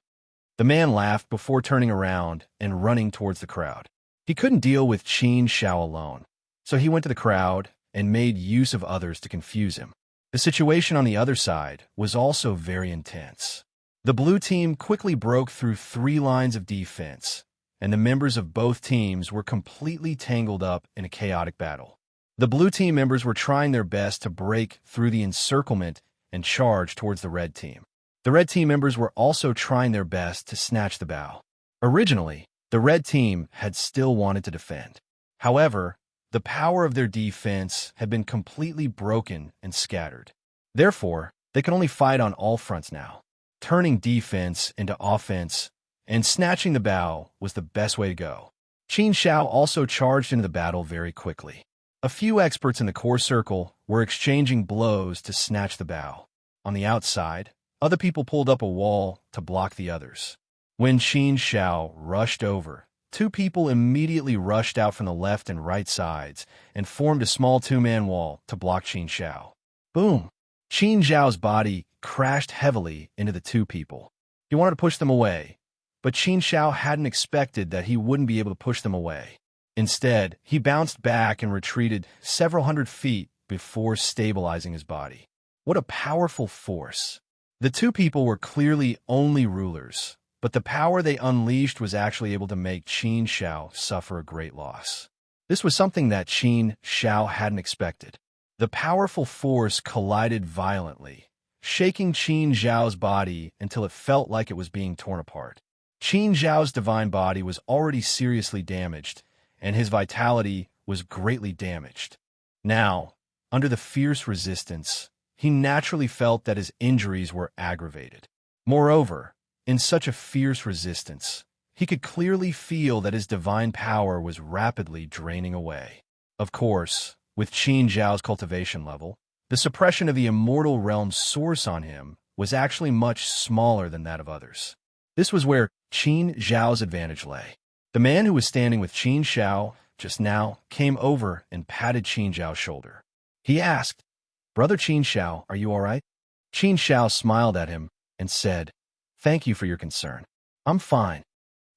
The man laughed before turning around and running towards the crowd. He couldn't deal with Qin Xiao alone, so he went to the crowd and made use of others to confuse him. The situation on the other side was also very intense. The blue team quickly broke through 3 lines of defense, and the members of both teams were completely tangled up in a chaotic battle. The blue team members were trying their best to break through the encirclement and charge towards the red team. The red team members were also trying their best to snatch the bow. Originally, the red team had still wanted to defend. However, the power of their defense had been completely broken and scattered. Therefore, they could only fight on all fronts now. Turning defense into offense and snatching the bow was the best way to go. Qin Xiao also charged into the battle very quickly. A few experts in the core circle were exchanging blows to snatch the bow. On the outside, other people pulled up a wall to block the others. When Qin Xiao rushed over, 2 people immediately rushed out from the left and right sides and formed a small 2-man wall to block Qin Xiao. Boom! Qin Xiao's body crashed heavily into the 2 people. He wanted to push them away, but Qin Xiao hadn't expected that he wouldn't be able to push them away. Instead, he bounced back and retreated several hundred feet before stabilizing his body. What a powerful force! The 2 people were clearly only rulers, but the power they unleashed was actually able to make Qin Xiao suffer a great loss. This was something that Qin Xiao hadn't expected. The powerful force collided violently, shaking Qin Xiao's body until it felt like it was being torn apart. Qin Xiao's divine body was already seriously damaged, and his vitality was greatly damaged. Now, under the fierce resistance, he naturally felt that his injuries were aggravated. Moreover, in such a fierce resistance, he could clearly feel that his divine power was rapidly draining away. Of course, with Qin Xiao's cultivation level, the suppression of the immortal realm's source on him was actually much smaller than that of others. This was where Qin Xiao's advantage lay. The man who was standing with Qin Xiao just now came over and patted Qin Xiao's shoulder. He asked, "Brother Qin Xiao, are you all right?" Qin Xiao smiled at him and said, "Thank you for your concern. I'm fine."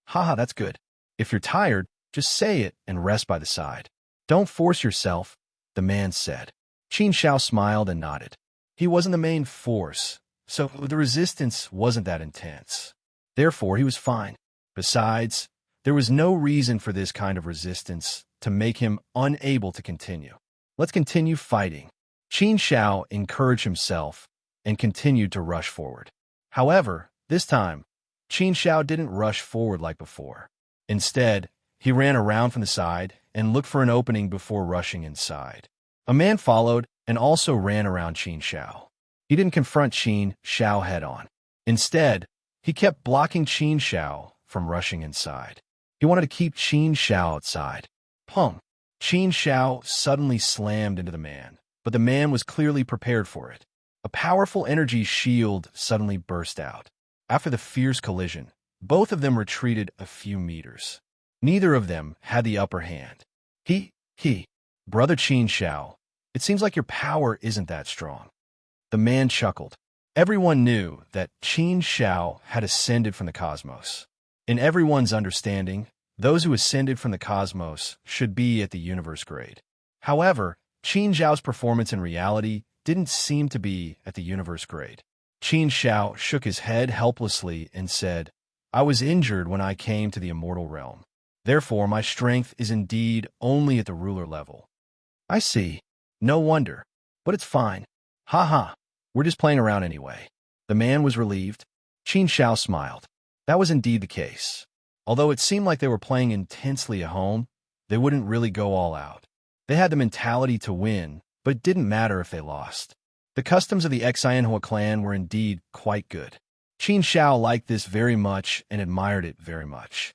"Haha, that's good. If you're tired, just say it and rest by the side. Don't force yourself," the man said. Qin Xiao smiled and nodded. He wasn't the main force, so the resistance wasn't that intense. Therefore, he was fine. Besides, there was no reason for this kind of resistance to make him unable to continue. Let's continue fighting. Qin Xiao encouraged himself and continued to rush forward. However, this time, Qin Xiao didn't rush forward like before. Instead, he ran around from the side and looked for an opening before rushing inside. A man followed and also ran around Qin Xiao. He didn't confront Qin Xiao head-on. Instead, he kept blocking Qin Xiao from rushing inside. He He wanted to keep Qin Shao outside. Pum! Qin Shao suddenly slammed into the man, but the man was clearly prepared for it. A powerful energy shield suddenly burst out. After the fierce collision, both of them retreated a few meters. Neither of them had the upper hand. Brother Qin Shao, it seems like your power isn't that strong. The man chuckled. Everyone knew that Qin Shao had ascended from the cosmos. In everyone's understanding, those who ascended from the cosmos should be at the universe grade. However, Qin Shao's performance in reality didn't seem to be at the universe grade. Qin Shao shook his head helplessly and said, I was injured when I came to the immortal realm. Therefore, my strength is indeed only at the ruler level. I see. No wonder. But it's fine. Ha. We're just playing around anyway. The man was relieved. Qin Shao smiled. That was indeed the case. Although it seemed like they were playing intensely at home, they wouldn't really go all out. They had the mentality to win, but it didn't matter if they lost. The customs of the Xianhua clan were indeed quite good. Qin Shao liked this very much and admired it very much.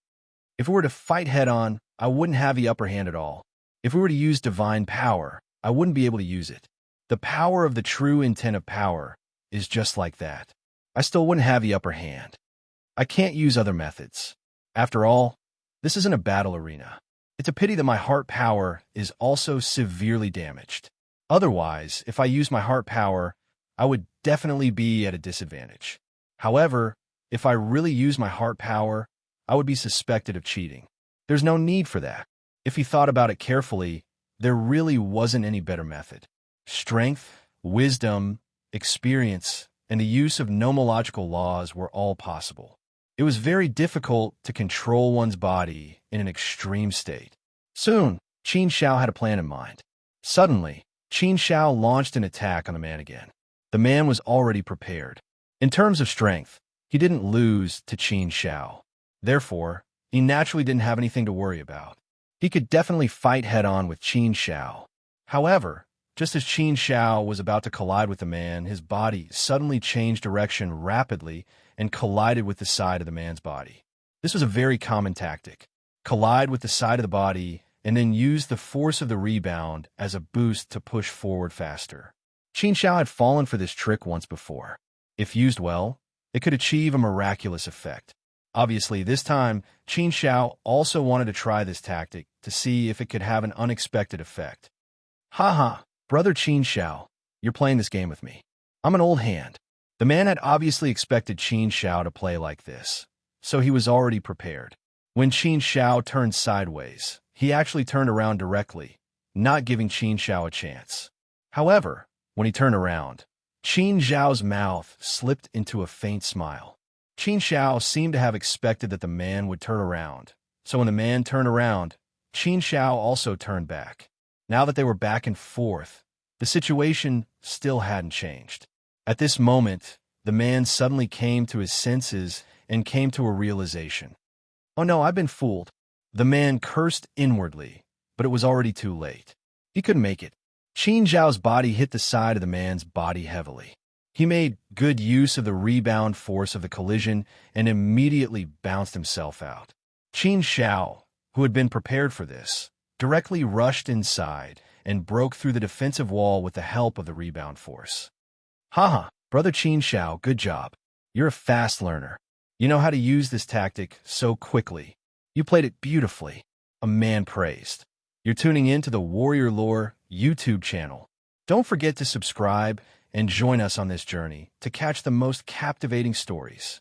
If we were to fight head-on, I wouldn't have the upper hand at all. If we were to use divine power, I wouldn't be able to use it. The power of the true intent of power is just like that. I still wouldn't have the upper hand. I can't use other methods. After all, this isn't a battle arena. It's a pity that my heart power is also severely damaged. Otherwise, if I use my heart power, I would definitely be at a disadvantage. However, if I really use my heart power, I would be suspected of cheating. There's no need for that. If he thought about it carefully, there really wasn't any better method. Strength, wisdom, experience, and the use of nomological laws were all possible. It was very difficult to control one's body in an extreme state. Soon, Qin Shao had a plan in mind. Suddenly, Qin Shao launched an attack on the man again. The man was already prepared. In terms of strength, he didn't lose to Qin Shao. Therefore, he naturally didn't have anything to worry about. He could definitely fight head-on with Qin Shao. However, just as Qin Shao was about to collide with the man, his body suddenly changed direction rapidly and collided with the side of the man's body. This was a very common tactic. Collide with the side of the body and then use the force of the rebound as a boost to push forward faster. Qin Shao had fallen for this trick once before. If used well, it could achieve a miraculous effect. Obviously, this time, Qin Shao also wanted to try this tactic to see if it could have an unexpected effect. Ha, brother Qin Shao, you're playing this game with me. I'm an old hand. The man had obviously expected Qin Shao to play like this, so he was already prepared. When Qin Shao turned sideways, he actually turned around directly, not giving Qin Shao a chance. However, when he turned around, Qin Shao's mouth slipped into a faint smile. Qin Shao seemed to have expected that the man would turn around, so when the man turned around, Qin Shao also turned back. Now that they were back and forth, the situation still hadn't changed. At this moment, the man suddenly came to his senses and came to a realization. Oh no, I've been fooled. The man cursed inwardly, but it was already too late. He couldn't make it. Qin Shao's body hit the side of the man's body heavily. He made good use of the rebound force of the collision and immediately bounced himself out. Qin Shao, who had been prepared for this, directly rushed inside and broke through the defensive wall with the help of the rebound force. Haha, brother Qin Shao, good job. You're a fast learner. You know how to use this tactic so quickly. You played it beautifully. A man praised. You're tuning in to the Warrior Lore YouTube channel. Don't forget to subscribe and join us on this journey to catch the most captivating stories.